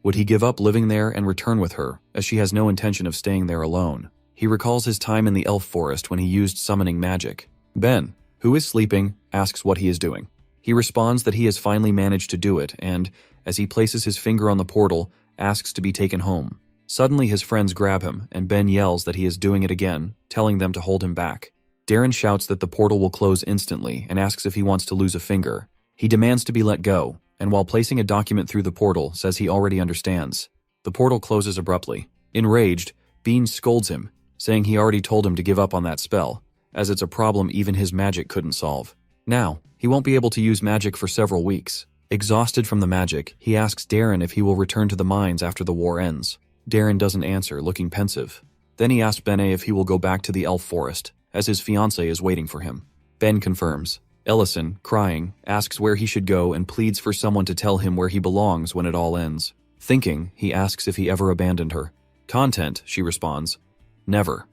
Would he give up living there and return with her, as she has no intention of staying there alone? He recalls his time in the elf forest when he used summoning magic. Ben, who is sleeping, asks what he is doing. He responds that he has finally managed to do it and, as he places his finger on the portal, asks to be taken home. Suddenly his friends grab him, and Ben yells that he is doing it again, telling them to hold him back. Darren shouts that the portal will close instantly and asks if he wants to lose a finger. He demands to be let go, and while placing a document through the portal, says he already understands. The portal closes abruptly. Enraged, Bean scolds him, saying he already told him to give up on that spell, as it's a problem even his magic couldn't solve. Now, he won't be able to use magic for several weeks. Exhausted from the magic, he asks Darren if he will return to the mines after the war ends. Darren doesn't answer, looking pensive. Then he asks Bene if he will go back to the elf forest, as his fiancée is waiting for him. Ben confirms. Ellison, crying, asks where he should go and pleads for someone to tell him where he belongs when it all ends. Thinking, he asks if he ever abandoned her. Content, she responds. Never.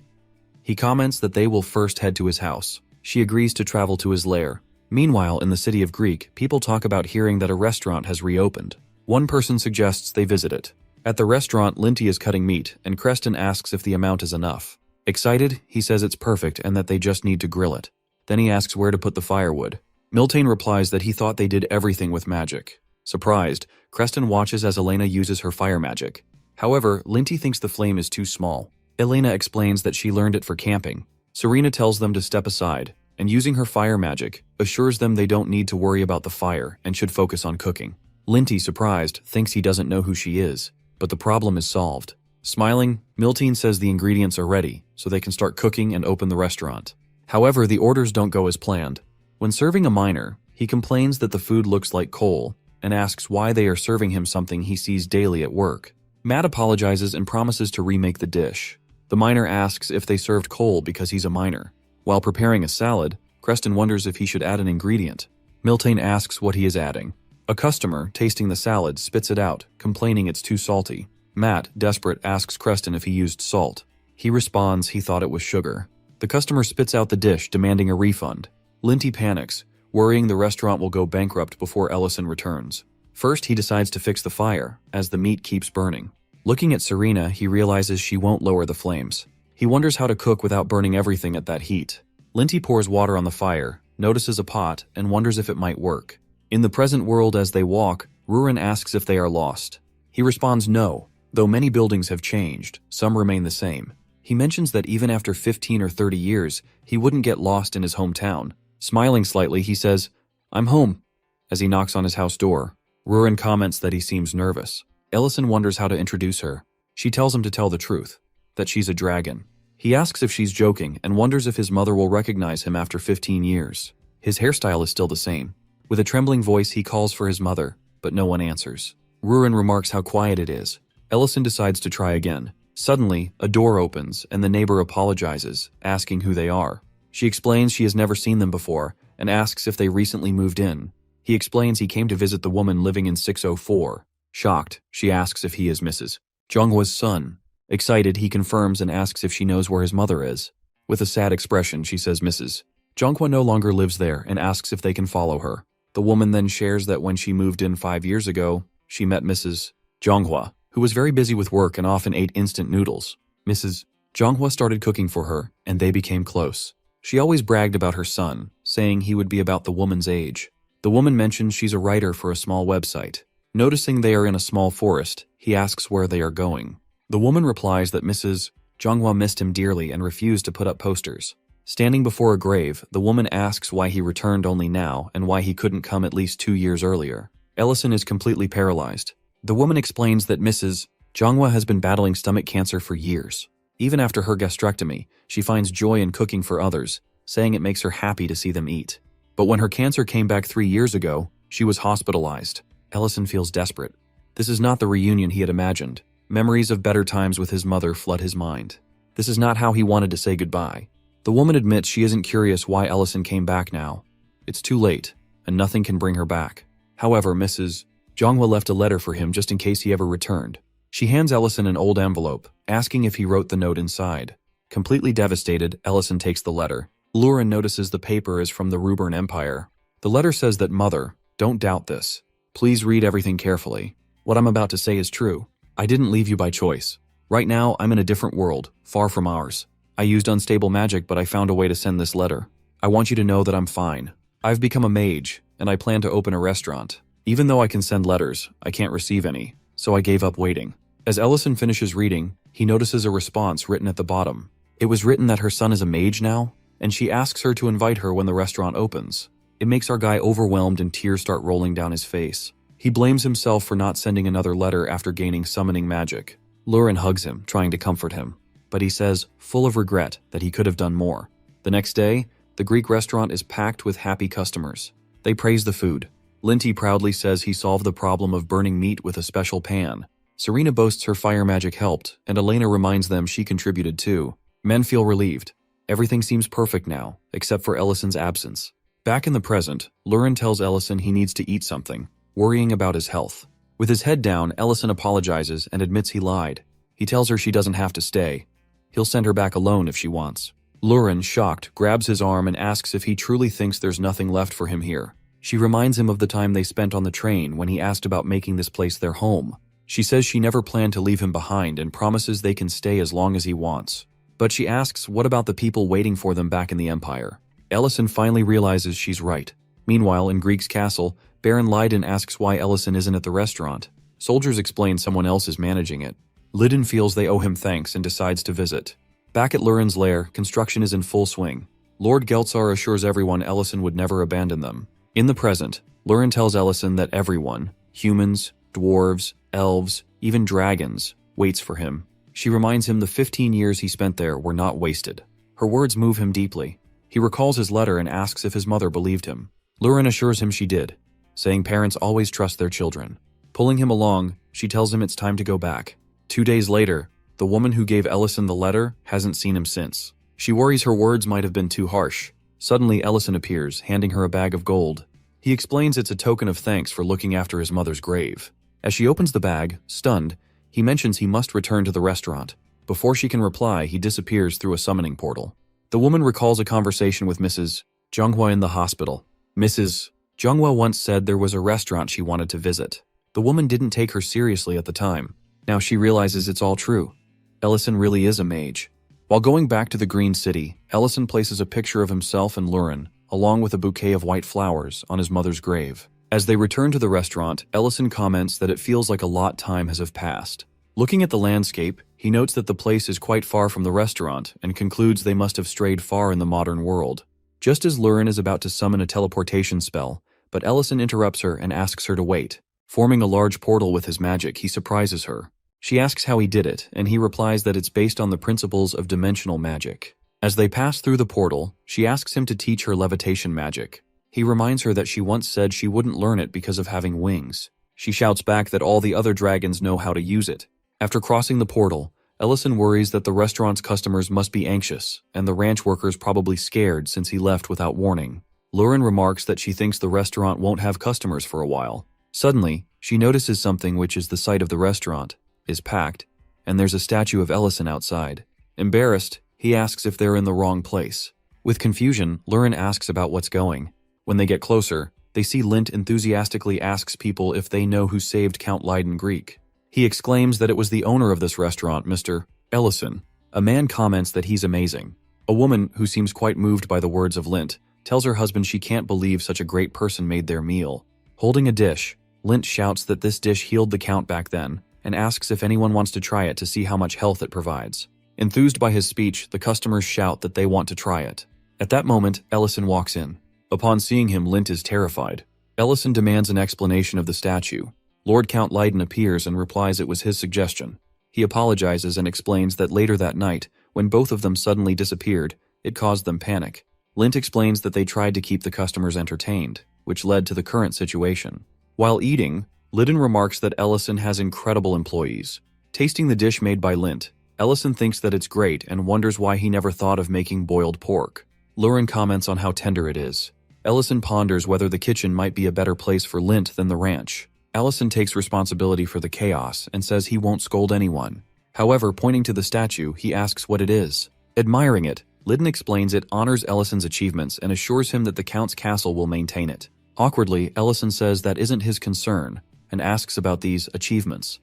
He comments that they will first head to his house. She agrees to travel to his lair. Meanwhile, in the city of Greek, people talk about hearing that a restaurant has reopened. One person suggests they visit it. At the restaurant, Linty is cutting meat, and Creston asks if the amount is enough. Excited, he says it's perfect and that they just need to grill it. Then he asks where to put the firewood. Miltane replies that he thought they did everything with magic. Surprised, Creston watches as Elena uses her fire magic. However, Linty thinks the flame is too small. Elena explains that she learned it for camping. Serena tells them to step aside, and using her fire magic, assures them they don't need to worry about the fire and should focus on cooking. Linty, surprised, thinks he doesn't know who she is, but the problem is solved. Smiling, Miltane says the ingredients are ready, so they can start cooking and open the restaurant. However, the orders don't go as planned. When serving a miner, he complains that the food looks like coal and asks why they are serving him something he sees daily at work. Matt apologizes and promises to remake the dish. The miner asks if they served coal because he's a miner. While preparing a salad, Creston wonders if he should add an ingredient. Miltane asks what he is adding. A customer, tasting the salad, spits it out, complaining it's too salty. Matt, desperate, asks Creston if he used salt. He responds he thought it was sugar. The customer spits out the dish, demanding a refund. Linty panics, worrying the restaurant will go bankrupt before Ellison returns. First, he decides to fix the fire, as the meat keeps burning. Looking at Serena, he realizes she won't lower the flames. He wonders how to cook without burning everything at that heat. Linty pours water on the fire, notices a pot, and wonders if it might work. In the present world as they walk, Rurin asks if they are lost. He responds no, though many buildings have changed, some remain the same. He mentions that even after 15 or 30 years, he wouldn't get lost in his hometown. Smiling slightly, he says, "I'm home," as he knocks on his house door. Rurin comments that he seems nervous. Ellison wonders how to introduce her. She tells him to tell the truth, that she's a dragon. He asks if she's joking and wonders if his mother will recognize him after 15 years. His hairstyle is still the same. With a trembling voice, he calls for his mother, but no one answers. Rurin remarks how quiet it is. Ellison decides to try again. Suddenly, a door opens and the neighbor apologizes, asking who they are. She explains she has never seen them before and asks if they recently moved in. He explains he came to visit the woman living in 604. Shocked, she asks if he is Mrs. Jonghwa's son. Excited, he confirms and asks if she knows where his mother is. With a sad expression, she says Mrs. Jonghwa no longer lives there and asks if they can follow her. The woman then shares that when she moved in 5 years ago, she met Mrs. Jonghwa, who was very busy with work and often ate instant noodles. Mrs. Jonghwa started cooking for her, and they became close. She always bragged about her son, saying he would be about the woman's age. The woman mentions she's a writer for a small website. Noticing they are in a small forest, he asks where they are going. The woman replies that Mrs. Jonghwa missed him dearly and refused to put up posters. Standing before a grave, the woman asks why he returned only now and why he couldn't come at least 2 years earlier. Ellison is completely paralyzed. The woman explains that Mrs. Jonghwa has been battling stomach cancer for years. Even after her gastrectomy, she finds joy in cooking for others, saying it makes her happy to see them eat. But when her cancer came back 3 years ago, she was hospitalized. Ellison feels desperate. This is not the reunion he had imagined. Memories of better times with his mother flood his mind. This is not how he wanted to say goodbye. The woman admits she isn't curious why Ellison came back now. It's too late, and nothing can bring her back. However, Mrs. Jonghwa left a letter for him just in case he ever returned. She hands Ellison an old envelope, asking if he wrote the note inside. Completely devastated, Ellison takes the letter. Lurin notices the paper is from the Ruburn Empire. The letter says that Mother, don't doubt this. Please read everything carefully. What I'm about to say is true. I didn't leave you by choice. Right now, I'm in a different world, far from ours. I used unstable magic, but I found a way to send this letter. I want you to know that I'm fine. I've become a mage, and I plan to open a restaurant. Even though I can send letters, I can't receive any, so I gave up waiting. As Ellison finishes reading, he notices a response written at the bottom. It was written that her son is a mage now, and she asks her to invite her when the restaurant opens. It makes our guy overwhelmed and tears start rolling down his face. He blames himself for not sending another letter after gaining summoning magic. Lurin hugs him, trying to comfort him, but he says, full of regret, that he could have done more. The next day, the Greek restaurant is packed with happy customers. They praise the food. Linty proudly says he solved the problem of burning meat with a special pan. Serena boasts her fire magic helped, and Elena reminds them she contributed too. Men feel relieved. Everything seems perfect now, except for Ellison's absence. Back in the present, Lurin tells Ellison he needs to eat something, worrying about his health. With his head down, Ellison apologizes and admits he lied. He tells her she doesn't have to stay. He'll send her back alone if she wants. Lurin, shocked, grabs his arm and asks if he truly thinks there's nothing left for him here. She reminds him of the time they spent on the train when he asked about making this place their home. She says she never planned to leave him behind and promises they can stay as long as he wants. But she asks what about the people waiting for them back in the Empire. Ellison finally realizes she's right. Meanwhile, in Greek's castle, Baron Lydon asks why Ellison isn't at the restaurant. Soldiers explain someone else is managing it. Lydon feels they owe him thanks and decides to visit. Back at Lurin's lair, construction is in full swing. Lord Geltzar assures everyone Ellison would never abandon them. In the present, Lurin tells Ellison that everyone, humans, dwarves, elves, even dragons, waits for him. She reminds him the 15 years he spent there were not wasted. Her words move him deeply. He recalls his letter and asks if his mother believed him. Lurin assures him she did, saying parents always trust their children. Pulling him along, she tells him it's time to go back. 2 days later, the woman who gave Ellison the letter hasn't seen him since. She worries her words might have been too harsh. Suddenly, Ellison appears, handing her a bag of gold. He explains it's a token of thanks for looking after his mother's grave. As she opens the bag, stunned, he mentions he must return to the restaurant. Before she can reply, he disappears through a summoning portal. The woman recalls a conversation with Mrs. Junghwa in the hospital. Mrs. Junghwa once said there was a restaurant she wanted to visit. The woman didn't take her seriously at the time. Now she realizes it's all true. Ellison really is a mage. While going back to the Green City, Ellison places a picture of himself and Lurin, along with a bouquet of white flowers, on his mother's grave. As they return to the restaurant, Ellison comments that it feels like a lot time has passed. Looking at the landscape, he notes that the place is quite far from the restaurant and concludes they must have strayed far in the modern world. Just as Lurin is about to summon a teleportation spell, but Ellison interrupts her and asks her to wait. Forming a large portal with his magic, he surprises her. She asks how he did it, and he replies that it's based on the principles of dimensional magic. As they pass through the portal, she asks him to teach her levitation magic. He reminds her that she once said she wouldn't learn it because of having wings. She shouts back that all the other dragons know how to use it. After crossing the portal, Ellison worries that the restaurant's customers must be anxious, and the ranch workers probably scared since he left without warning. Lurin remarks that she thinks the restaurant won't have customers for a while. Suddenly, she notices something which is the site of the restaurant is packed, and there's a statue of Ellison outside. Embarrassed, he asks if they're in the wrong place. With confusion, Lurin asks about what's going. When they get closer, they see Lint enthusiastically asks people if they know who saved Count Lydon Greek. He exclaims that it was the owner of this restaurant, Mr. Ellison. A man comments that he's amazing. A woman, who seems quite moved by the words of Lint, tells her husband she can't believe such a great person made their meal. Holding a dish, Lint shouts that this dish healed the Count back then, and asks if anyone wants to try it to see how much health it provides. Enthused by his speech, the customers shout that they want to try it. At that moment, Ellison walks in. Upon seeing him, Lint is terrified. Ellison demands an explanation of the statue. Lord Count Lydon appears and replies it was his suggestion. He apologizes and explains that later that night, when both of them suddenly disappeared, it caused them panic. Lint explains that they tried to keep the customers entertained, which led to the current situation. While eating, Lydon remarks that Ellison has incredible employees. Tasting the dish made by Lint, Ellison thinks that it's great and wonders why he never thought of making boiled pork. Lurin comments on how tender it is. Ellison ponders whether the kitchen might be a better place for Lint than the ranch. Ellison takes responsibility for the chaos and says he won't scold anyone. However, pointing to the statue, he asks what it is. Admiring it, Lydon explains it honors Ellison's achievements and assures him that the Count's castle will maintain it. Awkwardly, Ellison says that isn't his concern and asks about these achievements.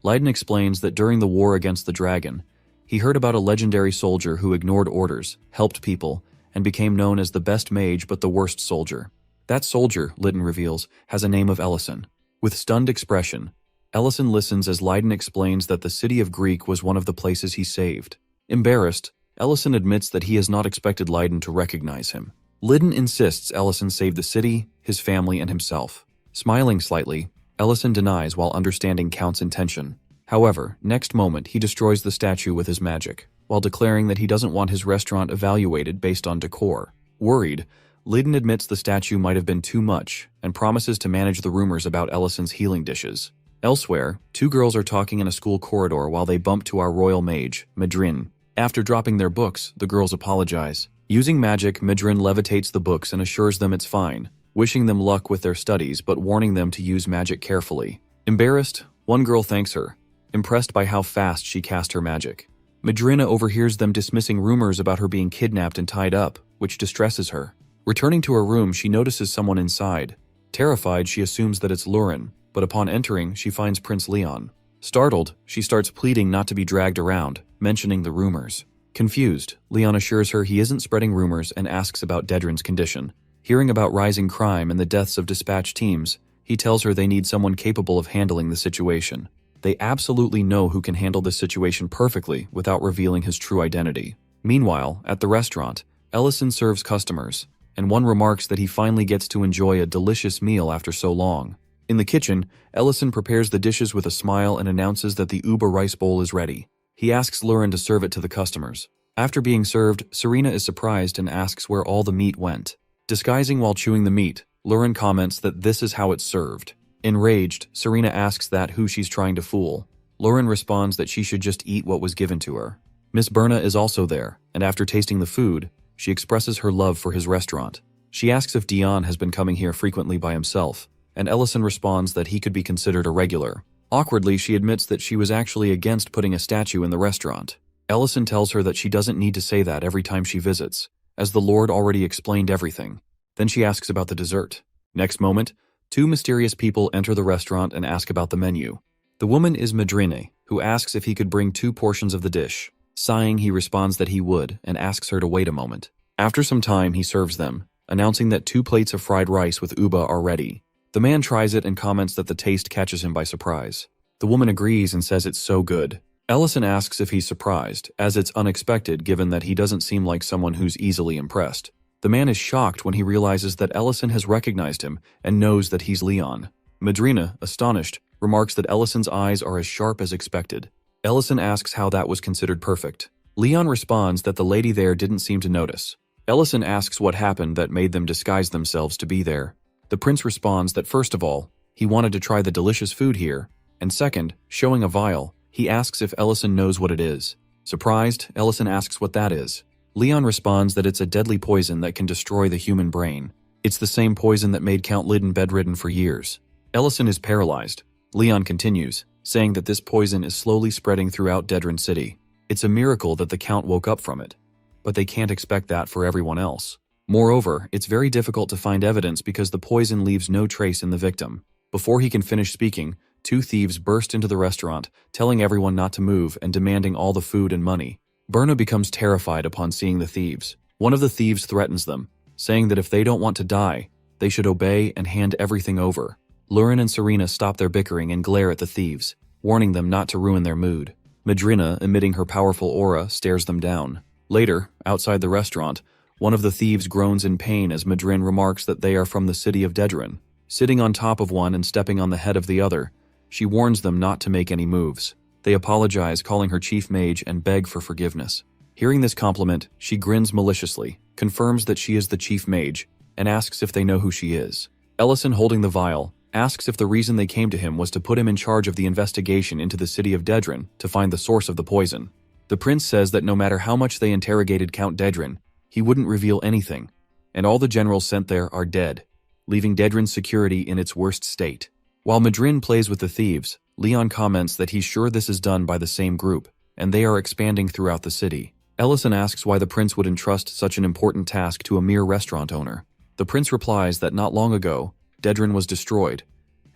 Leiden explains that during the war against the dragon, he heard about a legendary soldier who ignored orders, helped people, and became known as the best mage but the worst soldier. That soldier, Leiden reveals, has a name of Ellison. With stunned expression, Ellison listens as Leiden explains that the city of Greek was one of the places he saved. Embarrassed, Ellison admits that he has not expected Leiden to recognize him. Leiden insists Ellison saved the city, his family, and himself. Smiling slightly, Ellison denies while understanding Count's intention. However, next moment he destroys the statue with his magic, while declaring that he doesn't want his restaurant evaluated based on decor. Worried, Leiden admits the statue might have been too much and promises to manage the rumors about Ellison's healing dishes. Elsewhere, two girls are talking in a school corridor while they bump to our royal mage, Madrin. After dropping their books, the girls apologize. Using magic, Madrin levitates the books and assures them it's fine, wishing them luck with their studies but warning them to use magic carefully. Embarrassed, one girl thanks her, impressed by how fast she cast her magic. Madrina overhears them dismissing rumors about her being kidnapped and tied up, which distresses her. Returning to her room, she notices someone inside. Terrified, she assumes that it's Lurin, but upon entering, she finds Prince Leon. Startled, she starts pleading not to be dragged around, mentioning the rumors. Confused, Leon assures her he isn't spreading rumors and asks about Dedrin's condition. Hearing about rising crime and the deaths of dispatch teams, he tells her they need someone capable of handling the situation. They absolutely know who can handle this situation perfectly without revealing his true identity. Meanwhile, at the restaurant, Ellison serves customers, and one remarks that he finally gets to enjoy a delicious meal after so long. In the kitchen, Ellison prepares the dishes with a smile and announces that the Uba rice bowl is ready. He asks Lurin to serve it to the customers. After being served, Serena is surprised and asks where all the meat went. Disguising while chewing the meat, Lurin comments that this is how it's served. Enraged, Serena asks that who she's trying to fool. Lurin responds that she should just eat what was given to her. Miss Berna is also there, and after tasting the food, she expresses her love for his restaurant. She asks if Dion has been coming here frequently by himself, and Ellison responds that he could be considered a regular. Awkwardly, she admits that she was actually against putting a statue in the restaurant. Ellison tells her that she doesn't need to say that every time she visits, as the Lord already explained everything. Then she asks about the dessert. Next moment, two mysterious people enter the restaurant and ask about the menu. The woman is Madrine, who asks if he could bring 2 portions of the dish. Sighing, he responds that he would and asks her to wait a moment. After some time, he serves them, announcing that 2 plates of fried rice with uba are ready. The man tries it and comments that the taste catches him by surprise. The woman agrees and says it's so good. Ellison asks if he's surprised, as it's unexpected given that he doesn't seem like someone who's easily impressed. The man is shocked when he realizes that Ellison has recognized him and knows that he's Leon. Madrina, astonished, remarks that Ellison's eyes are as sharp as expected. Ellison asks how that was considered perfect. Leon responds that the lady there didn't seem to notice. Ellison asks what happened that made them disguise themselves to be there. The prince responds that first of all, he wanted to try the delicious food here, and second, showing a vial, he asks if Ellison knows what it is. Surprised, Ellison asks what that is. Leon responds that it's a deadly poison that can destroy the human brain. It's the same poison that made Count Leiden bedridden for years. Ellison is paralyzed. Leon continues, saying that this poison is slowly spreading throughout Dedrin City. It's a miracle that the Count woke up from it, but they can't expect that for everyone else. Moreover, it's very difficult to find evidence because the poison leaves no trace in the victim. Before he can finish speaking, 2 thieves burst into the restaurant, telling everyone not to move and demanding all the food and money. Berna becomes terrified upon seeing the thieves. One of the thieves threatens them, saying that if they don't want to die, they should obey and hand everything over. Lurin and Serena stop their bickering and glare at the thieves, warning them not to ruin their mood. Madrina, emitting her powerful aura, stares them down. Later, outside the restaurant, one of the thieves groans in pain as Madrin remarks that they are from the city of Dedrin. Sitting on top of one and stepping on the head of the other, she warns them not to make any moves. They apologize, calling her chief mage, and beg for forgiveness. Hearing this compliment, she grins maliciously, confirms that she is the chief mage, and asks if they know who she is. Ellison, holding the vial, asks if the reason they came to him was to put him in charge of the investigation into the city of Dedrin to find the source of the poison. The prince says that no matter how much they interrogated Count Dedrin, he wouldn't reveal anything, and all the generals sent there are dead, leaving Dedrin's security in its worst state. While Madrin plays with the thieves, Leon comments that he's sure this is done by the same group, and they are expanding throughout the city. Ellison asks why the prince would entrust such an important task to a mere restaurant owner. The prince replies that not long ago, Dedren was destroyed,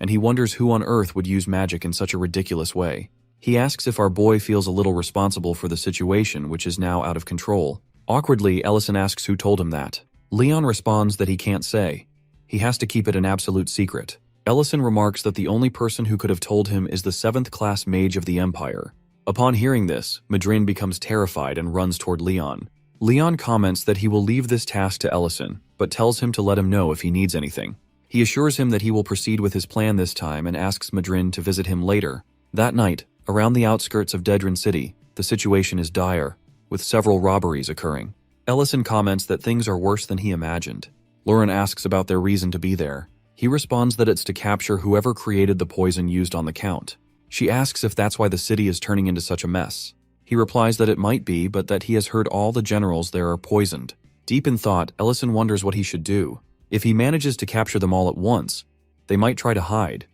and he wonders who on earth would use magic in such a ridiculous way. He asks if our boy feels a little responsible for the situation, which is now out of control. Awkwardly, Ellison asks who told him that. Leon responds that he can't say. He has to keep it an absolute secret. Ellison remarks that the only person who could have told him is the 7th class mage of the Empire. Upon hearing this, Madrin becomes terrified and runs toward Leon. Leon comments that he will leave this task to Ellison, but tells him to let him know if he needs anything. He assures him that he will proceed with his plan this time and asks Madrin to visit him later. That night, around the outskirts of Dedren City, the situation is dire, with several robberies occurring. Ellison comments that things are worse than he imagined. Lauren asks about their reason to be there. He responds that it's to capture whoever created the poison used on the Count. She asks if that's why the city is turning into such a mess. He replies that it might be, but that he has heard all the generals there are poisoned. Deep in thought, Ellison wonders what he should do. If he manages to capture them all at once, they might try to hide.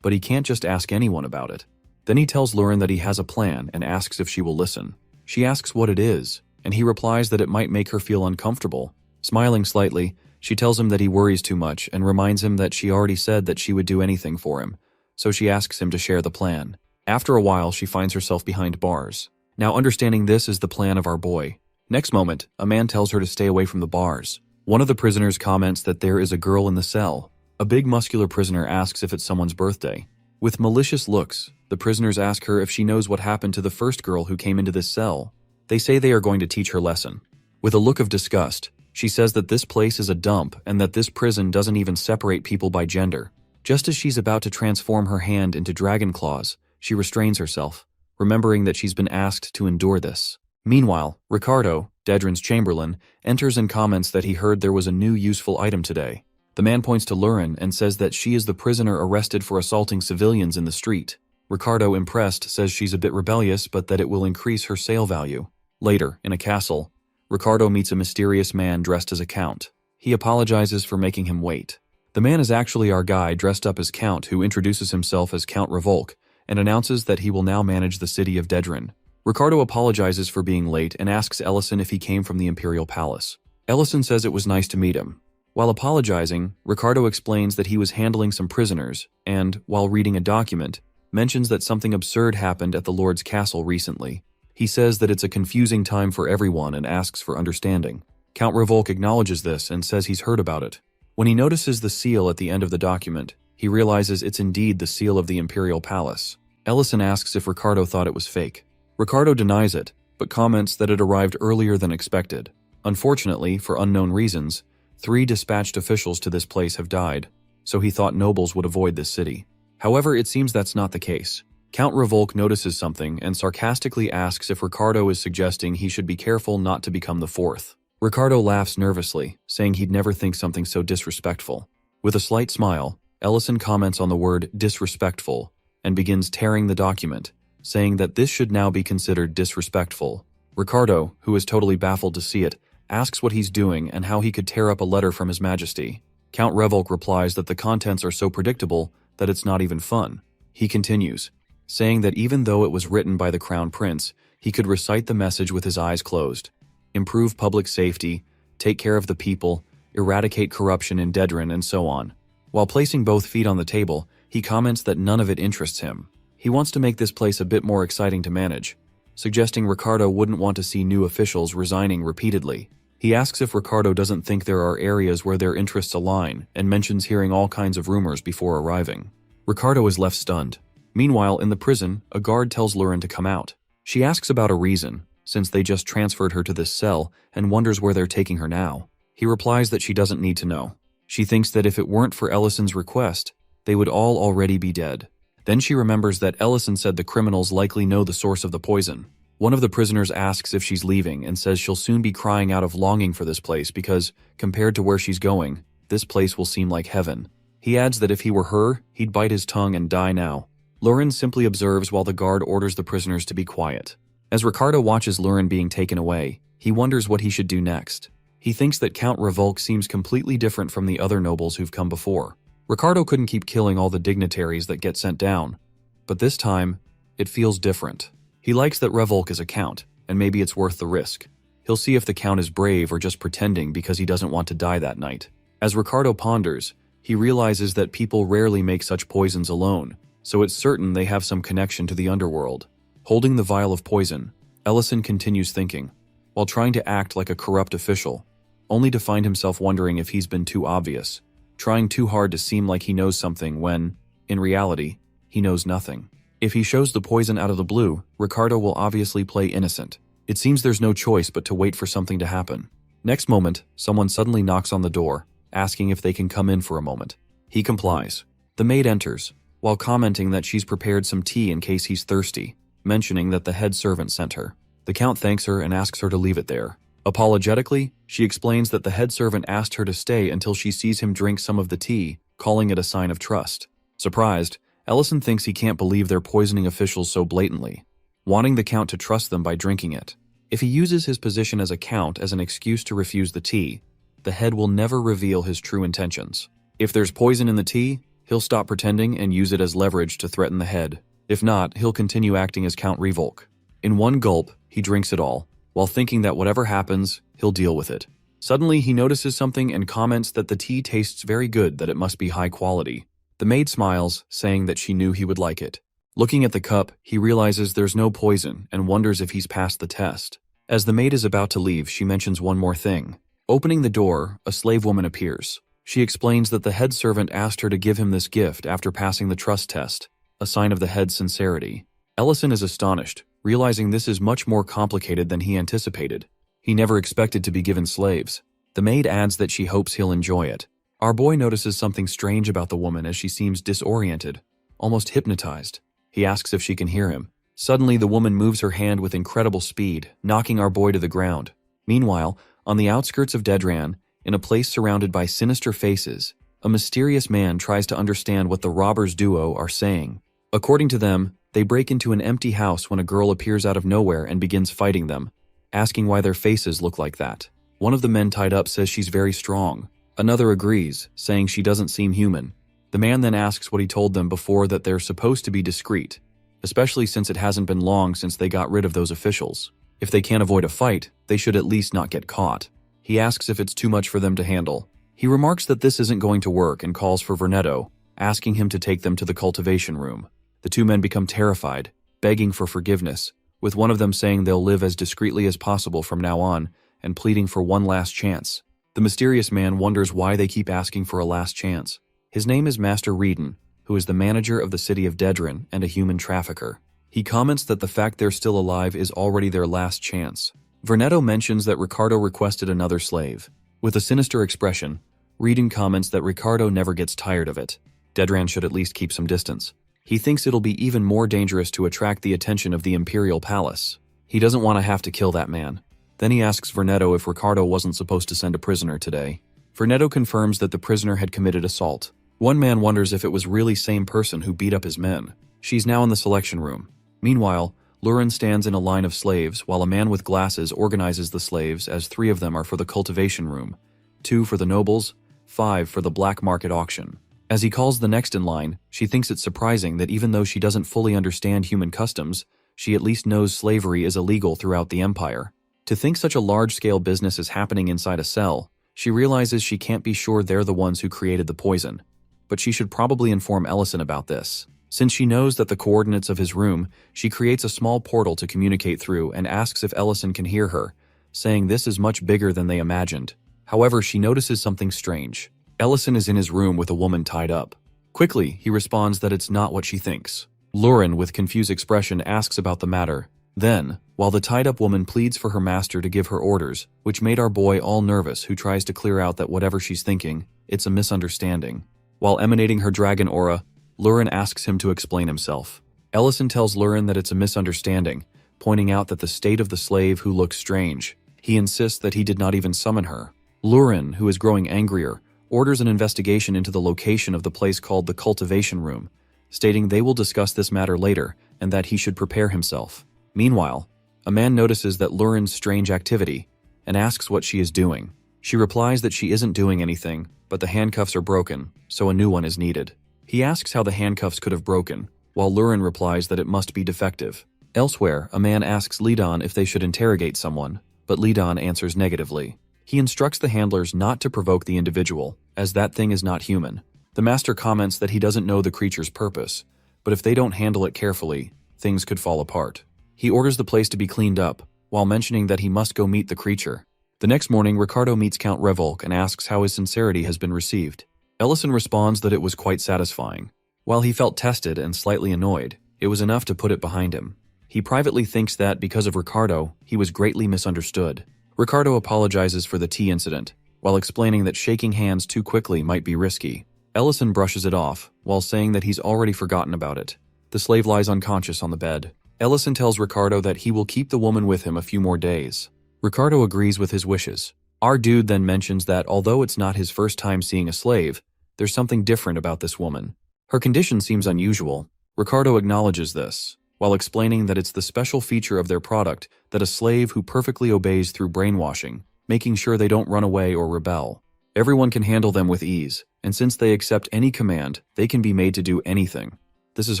But he can't just ask anyone about it. Then he tells Lauren that he has a plan and asks if she will listen. She asks what it is, and he replies that it might make her feel uncomfortable. Smiling slightly, she tells him that he worries too much and reminds him that she already said that she would do anything for him, so she asks him to share the plan. After a while, she finds herself behind bars. Now understanding this is the plan of our boy. Next moment, a man tells her to stay away from the bars. One of the prisoners comments that there is a girl in the cell. A big muscular prisoner asks if it's someone's birthday. With malicious looks, the prisoners ask her if she knows what happened to the first girl who came into this cell. They say they are going to teach her lesson. With a look of disgust, she says that this place is a dump and that this prison doesn't even separate people by gender. Just as she's about to transform her hand into dragon claws, she restrains herself, remembering that she's been asked to endure this. Meanwhile, Ricardo, Dedren's chamberlain, enters and comments that he heard there was a new useful item today. The man points to Lurin and says that she is the prisoner arrested for assaulting civilians in the street. Ricardo, impressed, says she's a bit rebellious but that it will increase her sale value. Later, in a castle, Ricardo meets a mysterious man dressed as a count. He apologizes for making him wait. The man is actually our guy dressed up as Count, who introduces himself as Count Revolk and announces that he will now manage the city of Dedren. Ricardo apologizes for being late and asks Ellison if he came from the Imperial Palace. Ellison says it was nice to meet him. While apologizing, Ricardo explains that he was handling some prisoners and, while reading a document, mentions that something absurd happened at the Lord's castle recently. He says that it's a confusing time for everyone and asks for understanding. Count Revolk acknowledges this and says he's heard about it. When he notices the seal at the end of the document, he realizes it's indeed the seal of the Imperial Palace. Ellison asks if Ricardo thought it was fake. Ricardo denies it, but comments that it arrived earlier than expected. Unfortunately, for unknown reasons, 3 dispatched officials to this place have died, so he thought nobles would avoid this city. However, it seems that's not the case. Count Revolk notices something and sarcastically asks if Ricardo is suggesting he should be careful not to become the 4th. Ricardo laughs nervously, saying he'd never think something so disrespectful. With a slight smile, Ellison comments on the word disrespectful and begins tearing the document, saying that this should now be considered disrespectful. Ricardo, who is totally baffled to see it, asks what he's doing and how he could tear up a letter from His Majesty. Count Revolk replies that the contents are so predictable that it's not even fun. He continues, saying that even though it was written by the Crown Prince, he could recite the message with his eyes closed. Improve public safety, take care of the people, eradicate corruption in Dedren, and so on. While placing both feet on the table, he comments that none of it interests him. He wants to make this place a bit more exciting to manage, suggesting Ricardo wouldn't want to see new officials resigning repeatedly. He asks if Ricardo doesn't think there are areas where their interests align and mentions hearing all kinds of rumors before arriving. Ricardo is left stunned. Meanwhile, in the prison, a guard tells Lurin to come out. She asks about a reason, since they just transferred her to this cell, and wonders where they're taking her now. He replies that she doesn't need to know. She thinks that if it weren't for Ellison's request, they would all already be dead. Then she remembers that Ellison said the criminals likely know the source of the poison. One of the prisoners asks if she's leaving and says she'll soon be crying out of longing for this place because, compared to where she's going, this place will seem like heaven. He adds that if he were her, he'd bite his tongue and die now. Lurin simply observes while the guard orders the prisoners to be quiet. As Ricardo watches Lurin being taken away, he wonders what he should do next. He thinks that Count Revolk seems completely different from the other nobles who've come before. Ricardo couldn't keep killing all the dignitaries that get sent down, but this time, it feels different. He likes that Revolk is a count, and maybe it's worth the risk. He'll see if the count is brave or just pretending because he doesn't want to die that night. As Ricardo ponders, he realizes that people rarely make such poisons alone, so it's certain they have some connection to the underworld. Holding the vial of poison, Ellison continues thinking, while trying to act like a corrupt official, only to find himself wondering if he's been too obvious, trying too hard to seem like he knows something when, in reality, he knows nothing. If he shows the poison out of the blue, Ricardo will obviously play innocent. It seems there's no choice but to wait for something to happen. Next moment, someone suddenly knocks on the door, asking if they can come in for a moment. He complies. The maid enters, while commenting that she's prepared some tea in case he's thirsty, mentioning that the head servant sent her. The Count thanks her and asks her to leave it there. Apologetically, she explains that the head servant asked her to stay until she sees him drink some of the tea, calling it a sign of trust. Surprised, Ellison thinks he can't believe they're poisoning officials so blatantly, wanting the Count to trust them by drinking it. If he uses his position as a Count as an excuse to refuse the tea, the head will never reveal his true intentions. If there's poison in the tea, he'll stop pretending and use it as leverage to threaten the head. If not, he'll continue acting as Count Revolk. In one gulp, he drinks it all, while thinking that whatever happens, he'll deal with it. Suddenly, he notices something and comments that the tea tastes very good, that it must be high quality. The maid smiles, saying that she knew he would like it. Looking at the cup, he realizes there's no poison and wonders if he's passed the test. As the maid is about to leave, she mentions one more thing. Opening the door, a slave woman appears. She explains that the head servant asked her to give him this gift after passing the trust test, a sign of the head's sincerity. Ellison is astonished, realizing this is much more complicated than he anticipated. He never expected to be given slaves. The maid adds that she hopes he'll enjoy it. Our boy notices something strange about the woman as she seems disoriented, almost hypnotized. He asks if she can hear him. Suddenly, the woman moves her hand with incredible speed, knocking our boy to the ground. Meanwhile, on the outskirts of Dedran, in a place surrounded by sinister faces, a mysterious man tries to understand what the robbers duo are saying. According to them, they break into an empty house when a girl appears out of nowhere and begins fighting them, asking why their faces look like that. One of the men tied up says she's very strong. Another agrees, saying she doesn't seem human. The man then asks what he told them before, that they're supposed to be discreet, especially since it hasn't been long since they got rid of those officials. If they can't avoid a fight, they should at least not get caught. He asks if it's too much for them to handle. He remarks that this isn't going to work and calls for Vernetto, asking him to take them to the cultivation room. The two men become terrified, begging for forgiveness, with one of them saying they'll live as discreetly as possible from now on and pleading for one last chance. The mysterious man wonders why they keep asking for a last chance. His name is Master Reedon, who is the manager of the city of Dedran and a human trafficker. He comments that the fact they're still alive is already their last chance. Vernetto mentions that Ricardo requested another slave. With a sinister expression, Reedon comments that Ricardo never gets tired of it. Dedran should at least keep some distance. He thinks it'll be even more dangerous to attract the attention of the Imperial Palace. He doesn't want to have to kill that man. Then he asks Vernetto if Ricardo wasn't supposed to send a prisoner today. Vernetto confirms that the prisoner had committed assault. One man wonders if it was really same person who beat up his men. She's now in the selection room. Meanwhile, Lurin stands in a line of slaves while a man with glasses organizes the slaves, as 3 of them are for the cultivation room, 2 for the nobles, 5 for the black market auction. As he calls the next in line, she thinks it surprising that even though she doesn't fully understand human customs, she at least knows slavery is illegal throughout the empire. To think such a large-scale business is happening inside a cell, she realizes she can't be sure they're the ones who created the poison. But she should probably inform Ellison about this. Since she knows that the coordinates of his room, she creates a small portal to communicate through and asks if Ellison can hear her, saying this is much bigger than they imagined. However, she notices something strange. Ellison is in his room with a woman tied up. Quickly, he responds that it's not what she thinks. Lurin, with confused expression, asks about the matter. Then, while the tied-up woman pleads for her master to give her orders, which made our boy all nervous, who tries to clear out that whatever she's thinking, it's a misunderstanding. While emanating her dragon aura, Lurin asks him to explain himself. Ellison tells Lurin that it's a misunderstanding, pointing out that the state of the slave who looks strange. He insists that he did not even summon her. Lurin, who is growing angrier, orders an investigation into the location of the place called the cultivation room, stating they will discuss this matter later and that he should prepare himself. Meanwhile, a man notices that Lurin's strange activity and asks what she is doing. She replies that she isn't doing anything, but the handcuffs are broken, so a new one is needed. He asks how the handcuffs could have broken, while Lurin replies that it must be defective. Elsewhere, a man asks Lidon if they should interrogate someone, but Lidon answers negatively. He instructs the handlers not to provoke the individual, as that thing is not human. The master comments that he doesn't know the creature's purpose, but if they don't handle it carefully, things could fall apart. He orders the place to be cleaned up, while mentioning that he must go meet the creature. The next morning, Ricardo meets Count Revolk and asks how his sincerity has been received. Ellison responds that it was quite satisfying. While he felt tested and slightly annoyed, it was enough to put it behind him. He privately thinks that, because of Ricardo, he was greatly misunderstood. Ricardo apologizes for the tea incident, while explaining that shaking hands too quickly might be risky. Ellison brushes it off, while saying that he's already forgotten about it. The slave lies unconscious on the bed. Ellison tells Ricardo that he will keep the woman with him a few more days. Ricardo agrees with his wishes. Our dude then mentions that although it's not his first time seeing a slave, there's something different about this woman. Her condition seems unusual. Ricardo acknowledges this, while explaining that it's the special feature of their product that a slave who perfectly obeys through brainwashing, making sure they don't run away or rebel. Everyone can handle them with ease, and since they accept any command, they can be made to do anything. This is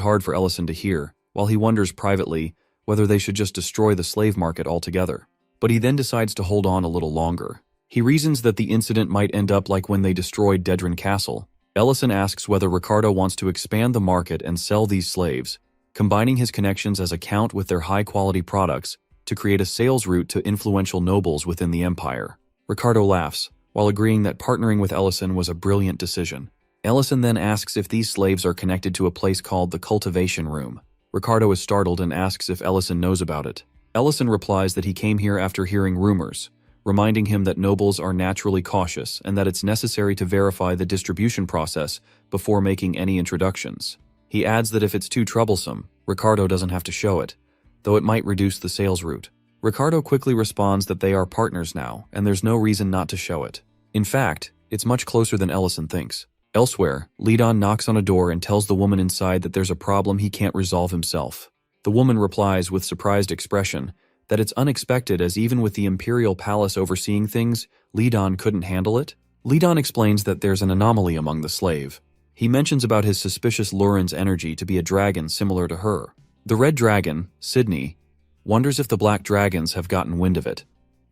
hard for Ellison to hear, while he wonders privately whether they should just destroy the slave market altogether. But he then decides to hold on a little longer. He reasons that the incident might end up like when they destroyed Dedran Castle. Ellison asks whether Ricardo wants to expand the market and sell these slaves, combining his connections as a count with their high-quality products to create a sales route to influential nobles within the empire. Ricardo laughs, while agreeing that partnering with Ellison was a brilliant decision. Ellison then asks if these slaves are connected to a place called the Cultivation Room. Ricardo is startled and asks if Ellison knows about it. Ellison replies that he came here after hearing rumors, reminding him that nobles are naturally cautious and that it's necessary to verify the distribution process before making any introductions. He adds that if it's too troublesome, Ricardo doesn't have to show it, though it might reduce the sales route. Ricardo quickly responds that they are partners now, and there's no reason not to show it. In fact, it's much closer than Ellison thinks. Elsewhere, Lidon knocks on a door and tells the woman inside that there's a problem he can't resolve himself. The woman replies with surprised expression that it's unexpected, as even with the Imperial Palace overseeing things, Lidon couldn't handle it. Lidon explains that there's an anomaly among the slave. He mentions about his suspicious Lurin's energy to be a dragon similar to her. The red dragon, Sydney, wonders if the black dragons have gotten wind of it,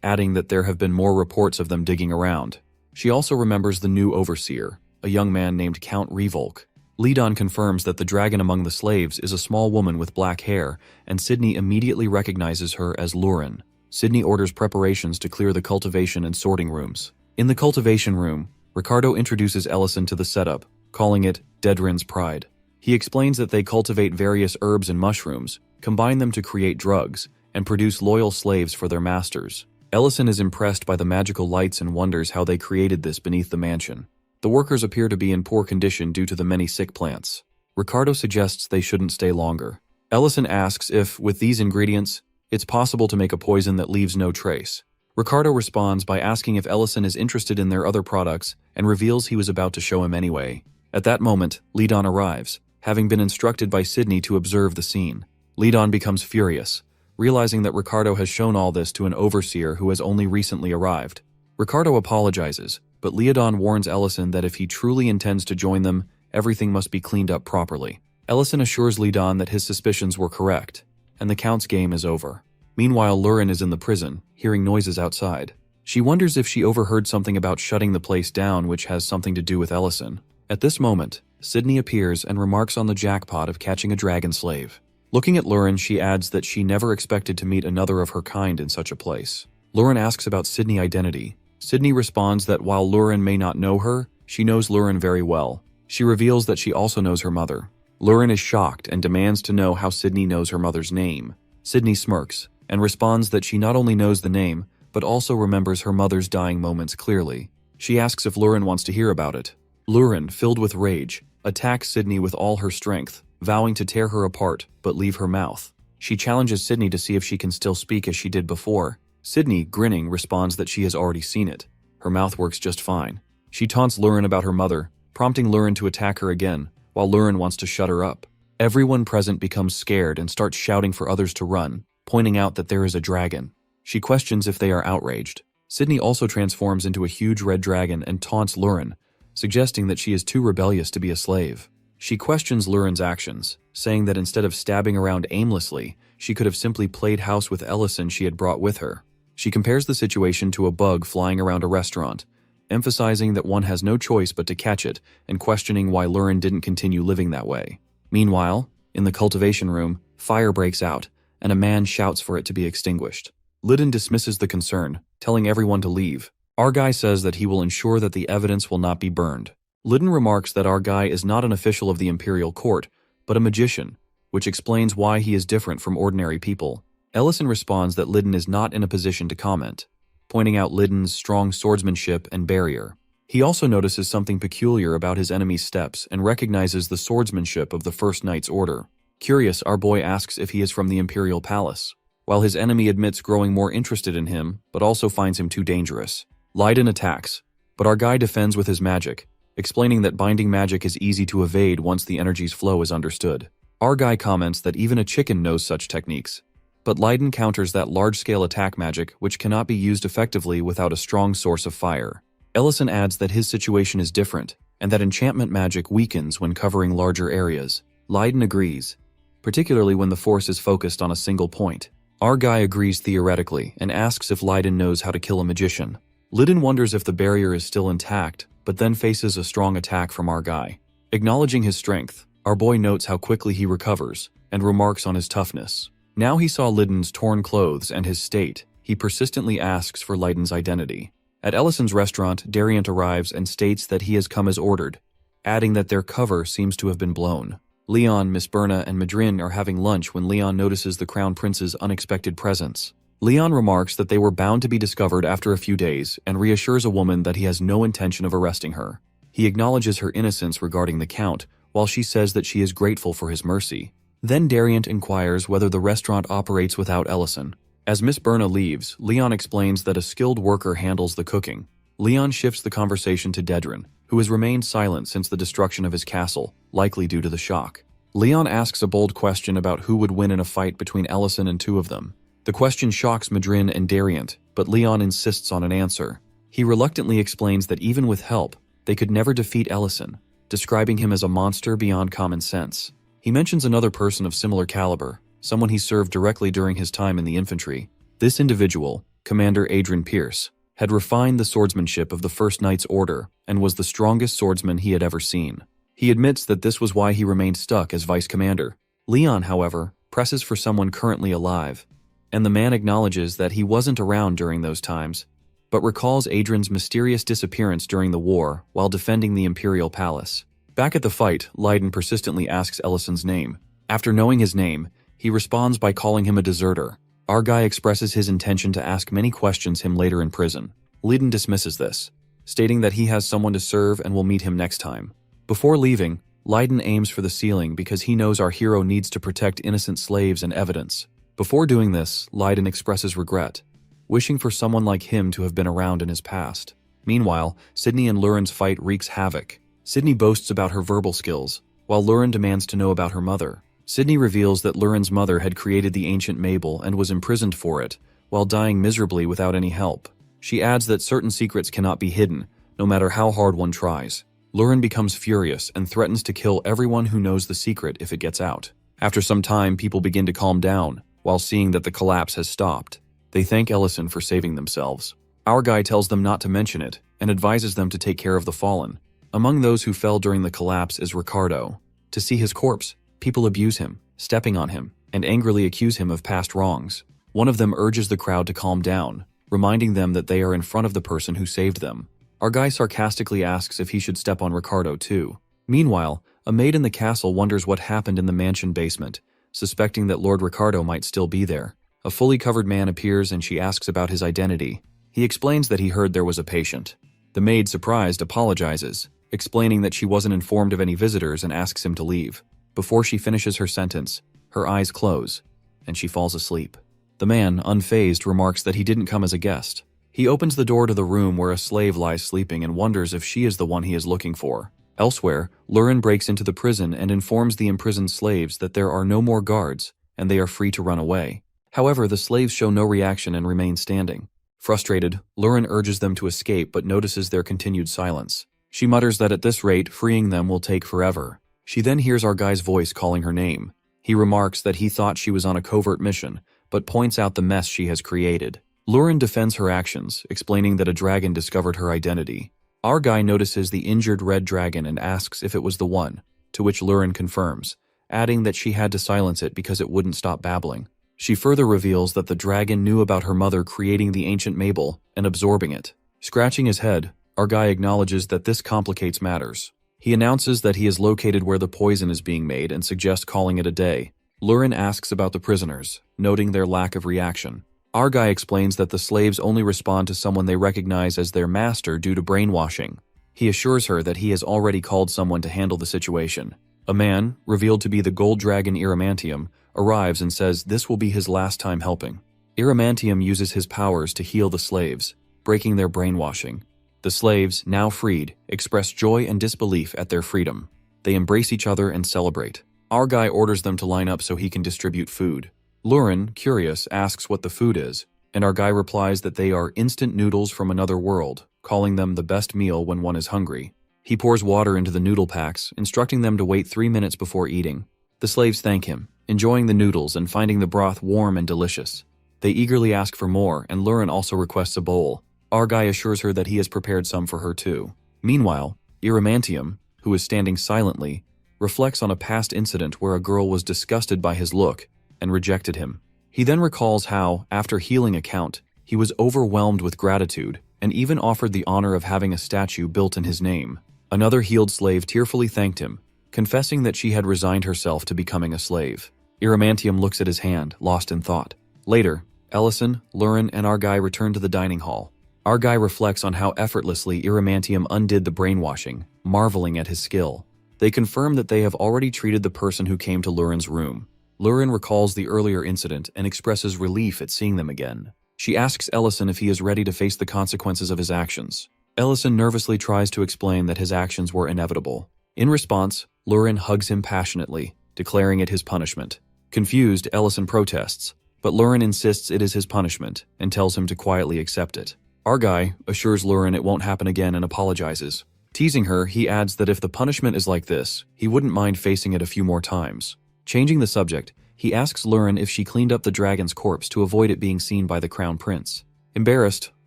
adding that there have been more reports of them digging around. She also remembers the new overseer, a young man named Count Revolk. Lidon confirms that the dragon among the slaves is a small woman with black hair, and Sydney immediately recognizes her as Lurin. Sydney orders preparations to clear the cultivation and sorting rooms. In the cultivation room, Ricardo introduces Ellison to the setup, calling it Dedran's Pride. He explains that they cultivate various herbs and mushrooms, combine them to create drugs, and produce loyal slaves for their masters. Ellison is impressed by the magical lights and wonders how they created this beneath the mansion. The workers appear to be in poor condition due to the many sick plants. Ricardo suggests they shouldn't stay longer. Ellison asks if, with these ingredients, it's possible to make a poison that leaves no trace. Ricardo responds by asking if Ellison is interested in their other products and reveals he was about to show him anyway. At that moment, Lidon arrives, having been instructed by Sydney to observe the scene. Lidon becomes furious, realizing that Ricardo has shown all this to an overseer who has only recently arrived. Ricardo apologizes, but Lidon warns Ellison that if he truly intends to join them, everything must be cleaned up properly. Ellison assures Lidon that his suspicions were correct, and the Count's game is over. Meanwhile, Lurin is in the prison, hearing noises outside. She wonders if she overheard something about shutting the place down, which has something to do with Ellison. At this moment, Sydney appears and remarks on the jackpot of catching a dragon slave. Looking at Lurin, she adds that she never expected to meet another of her kind in such a place. Lurin asks about Sydney's identity. Sydney responds that while Lurin may not know her, she knows Lurin very well. She reveals that she also knows her mother. Lurin is shocked and demands to know how Sydney knows her mother's name. Sydney smirks and responds that she not only knows the name, but also remembers her mother's dying moments clearly. She asks if Lurin wants to hear about it. Lurin, filled with rage, attacks Sydney with all her strength, vowing to tear her apart but leave her mouth. She challenges Sydney to see if she can still speak as she did before. Sydney, grinning, responds that she has already seen it. Her mouth works just fine. She taunts Lurin about her mother, prompting Lurin to attack her again, while Lurin wants to shut her up. Everyone present becomes scared and starts shouting for others to run, pointing out that there is a dragon. She questions if they are outraged. Sydney also transforms into a huge red dragon and taunts Lurin, suggesting that she is too rebellious to be a slave. She questions Lurin's actions, saying that instead of stabbing around aimlessly, she could have simply played house with Ellison she had brought with her. She compares the situation to a bug flying around a restaurant, emphasizing that one has no choice but to catch it and questioning why Lurin didn't continue living that way. Meanwhile, in the cultivation room, fire breaks out, and a man shouts for it to be extinguished. Lydon dismisses the concern, telling everyone to leave. Our guy says that he will ensure that the evidence will not be burned. Lydon remarks that our guy is not an official of the imperial court, but a magician, which explains why he is different from ordinary people. Ellison responds that Lydon is not in a position to comment, pointing out Lydon's strong swordsmanship and barrier. He also notices something peculiar about his enemy's steps and recognizes the swordsmanship of the First Knight's order. Curious, our boy asks if he is from the Imperial Palace, while his enemy admits growing more interested in him, but also finds him too dangerous. Lydon attacks, but our guy defends with his magic, explaining that binding magic is easy to evade once the energy's flow is understood. Our guy comments that even a chicken knows such techniques, but Lydon counters that large-scale attack magic which cannot be used effectively without a strong source of fire. Ellison adds that his situation is different, and that enchantment magic weakens when covering larger areas. Lydon agrees, particularly when the force is focused on a single point. Our guy agrees theoretically and asks if Lydon knows how to kill a magician. Lydon wonders if the barrier is still intact, but then faces a strong attack from our guy. Acknowledging his strength, our boy notes how quickly he recovers and remarks on his toughness. Now he saw Lydon's torn clothes and his state. He persistently asks for Lydon's identity. At Ellison's restaurant, Dariant arrives and states that he has come as ordered, adding that their cover seems to have been blown. Leon, Miss Berna, and Madrin are having lunch when Leon notices the Crown Prince's unexpected presence. Leon remarks that they were bound to be discovered after a few days and reassures a woman that he has no intention of arresting her. He acknowledges her innocence regarding the Count, while she says that she is grateful for his mercy. Then Dariant inquires whether the restaurant operates without Ellison. As Miss Berna leaves, Leon explains that a skilled worker handles the cooking. Leon shifts the conversation to Dedrin, who has remained silent since the destruction of his castle, likely due to the shock. Leon asks a bold question about who would win in a fight between Ellison and two of them. The question shocks Madrin and Dariant, but Leon insists on an answer. He reluctantly explains that even with help, they could never defeat Ellison, describing him as a monster beyond common sense. He mentions another person of similar caliber, someone he served directly during his time in the infantry. This individual, Commander Adrian Pierce, had refined the swordsmanship of the First Knight's order and was the strongest swordsman he had ever seen. He admits that this was why he remained stuck as vice commander. Leon, however, presses for someone currently alive, and the man acknowledges that he wasn't around during those times, but recalls Adrian's mysterious disappearance during the war while defending the Imperial Palace. Back at the fight, Lydon persistently asks Ellison's name. After knowing his name, he responds by calling him a deserter. Our guy expresses his intention to ask many questions him later in prison. Lydon dismisses this, stating that he has someone to serve and will meet him next time. Before leaving, Lydon aims for the ceiling because he knows our hero needs to protect innocent slaves and evidence. Before doing this, Lydon expresses regret, wishing for someone like him to have been around in his past. Meanwhile, Sydney and Lurin's fight wreaks havoc. Sydney boasts about her verbal skills, while Lurin demands to know about her mother. Sydney reveals that Lurin's mother had created the ancient Mabel and was imprisoned for it, while dying miserably without any help. She adds that certain secrets cannot be hidden, no matter how hard one tries. Lurin becomes furious and threatens to kill everyone who knows the secret if it gets out. After some time, people begin to calm down, while seeing that the collapse has stopped. They thank Ellison for saving themselves. Our guy tells them not to mention it, and advises them to take care of the fallen. Among those who fell during the collapse is Ricardo. To see his corpse, people abuse him, stepping on him, and angrily accuse him of past wrongs. One of them urges the crowd to calm down, reminding them that they are in front of the person who saved them. Our guy sarcastically asks if he should step on Ricardo too. Meanwhile, a maid in the castle wonders what happened in the mansion basement, suspecting that Lord Ricardo might still be there. A fully covered man appears and she asks about his identity. He explains that he heard there was a patient. The maid, surprised, apologizes, explaining that she wasn't informed of any visitors and asks him to leave. Before she finishes her sentence, her eyes close, and she falls asleep. The man, unfazed, remarks that he didn't come as a guest. He opens the door to the room where a slave lies sleeping and wonders if she is the one he is looking for. Elsewhere, Lurin breaks into the prison and informs the imprisoned slaves that there are no more guards and they are free to run away. However, the slaves show no reaction and remain standing. Frustrated, Lurin urges them to escape but notices their continued silence. She mutters that at this rate, freeing them will take forever. She then hears our guy's voice calling her name. He remarks that he thought she was on a covert mission, but points out the mess she has created. Lurin defends her actions, explaining that a dragon discovered her identity. Our guy notices the injured red dragon and asks if it was the one, to which Lurin confirms, adding that she had to silence it because it wouldn't stop babbling. She further reveals that the dragon knew about her mother creating the ancient Mabel and absorbing it. Scratching his head, our guy acknowledges that this complicates matters. He announces that he is located where the poison is being made and suggests calling it a day. Lurin asks about the prisoners, noting their lack of reaction. Our guy explains that the slaves only respond to someone they recognize as their master due to brainwashing. He assures her that he has already called someone to handle the situation. A man, revealed to be the gold dragon Iramantium, arrives and says this will be his last time helping. Iramantium uses his powers to heal the slaves, breaking their brainwashing. The slaves, now freed, express joy and disbelief at their freedom. They embrace each other and celebrate. Our guy orders them to line up so he can distribute food. Lurin, curious, asks what the food is, and our guy replies that they are instant noodles from another world, calling them the best meal when one is hungry. He pours water into the noodle packs, instructing them to wait 3 minutes before eating. The slaves thank him, enjoying the noodles and finding the broth warm and delicious. They eagerly ask for more, and Lurin also requests a bowl. Our guy assures her that he has prepared some for her too. Meanwhile, Iramantium, who is standing silently, reflects on a past incident where a girl was disgusted by his look and rejected him. He then recalls how, after healing a count, he was overwhelmed with gratitude and even offered the honor of having a statue built in his name. Another healed slave tearfully thanked him, confessing that she had resigned herself to becoming a slave. Iramantium looks at his hand, lost in thought. Later, Ellison, Lurin, and our guy return to the dining hall. Our guy reflects on how effortlessly Iramantium undid the brainwashing, marveling at his skill. They confirm that they have already treated the person who came to Lurin's room. Lurin recalls the earlier incident and expresses relief at seeing them again. She asks Ellison if he is ready to face the consequences of his actions. Ellison nervously tries to explain that his actions were inevitable. In response, Lurin hugs him passionately, declaring it his punishment. Confused, Ellison protests, but Lurin insists it is his punishment and tells him to quietly accept it. Our guy assures Lurin it won't happen again and apologizes. Teasing her, he adds that if the punishment is like this, he wouldn't mind facing it a few more times. Changing the subject, he asks Lurin if she cleaned up the dragon's corpse to avoid it being seen by the crown prince. Embarrassed,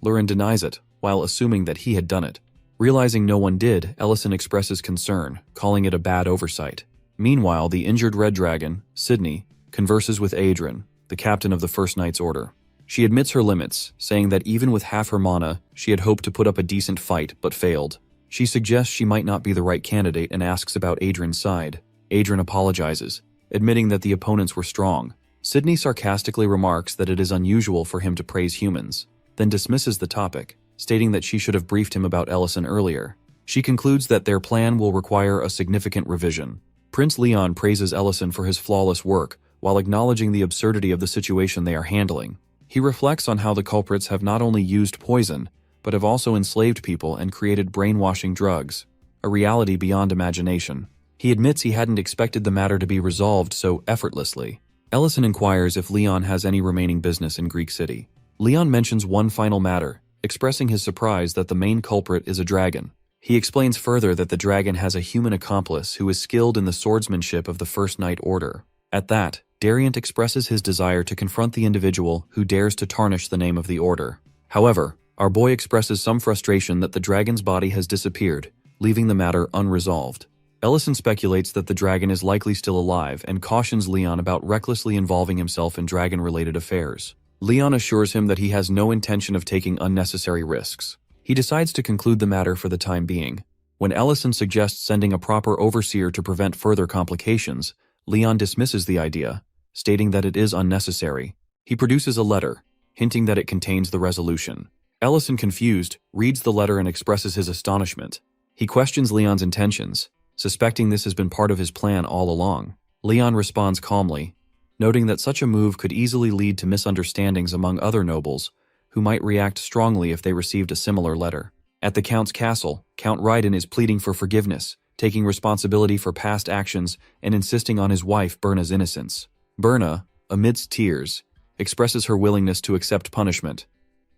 Lurin denies it, while assuming that he had done it. Realizing no one did, Ellison expresses concern, calling it a bad oversight. Meanwhile, the injured red dragon, Sydney, converses with Adrian, the captain of the First Knight's Order. She admits her limits, saying that even with half her mana, she had hoped to put up a decent fight, but failed. She suggests she might not be the right candidate and asks about Adrian's side. Adrian apologizes, admitting that the opponents were strong. Sydney sarcastically remarks that it is unusual for him to praise humans, then dismisses the topic, stating that she should have briefed him about Ellison earlier. She concludes that their plan will require a significant revision. Prince Leon praises Ellison for his flawless work, while acknowledging the absurdity of the situation they are handling. He reflects on how the culprits have not only used poison, but have also enslaved people and created brainwashing drugs, a reality beyond imagination. He admits he hadn't expected the matter to be resolved so effortlessly. Ellison inquires if Leon has any remaining business in Greek City. Leon mentions one final matter, expressing his surprise that the main culprit is a dragon. He explains further that the dragon has a human accomplice who is skilled in the swordsmanship of the First Knight Order. At that, Dariant expresses his desire to confront the individual who dares to tarnish the name of the Order. However, our boy expresses some frustration that the dragon's body has disappeared, leaving the matter unresolved. Ellison speculates that the dragon is likely still alive and cautions Leon about recklessly involving himself in dragon-related affairs. Leon assures him that he has no intention of taking unnecessary risks. He decides to conclude the matter for the time being. When Ellison suggests sending a proper overseer to prevent further complications, Leon dismisses the idea, stating that it is unnecessary. He produces a letter, hinting that it contains the resolution. Ellison, confused, reads the letter and expresses his astonishment. He questions Leon's intentions, suspecting this has been part of his plan all along. Leon responds calmly, noting that such a move could easily lead to misunderstandings among other nobles, who might react strongly if they received a similar letter. At the Count's castle, Count Raiden is pleading for forgiveness, taking responsibility for past actions and insisting on his wife Berna's innocence. Berna, amidst tears, expresses her willingness to accept punishment,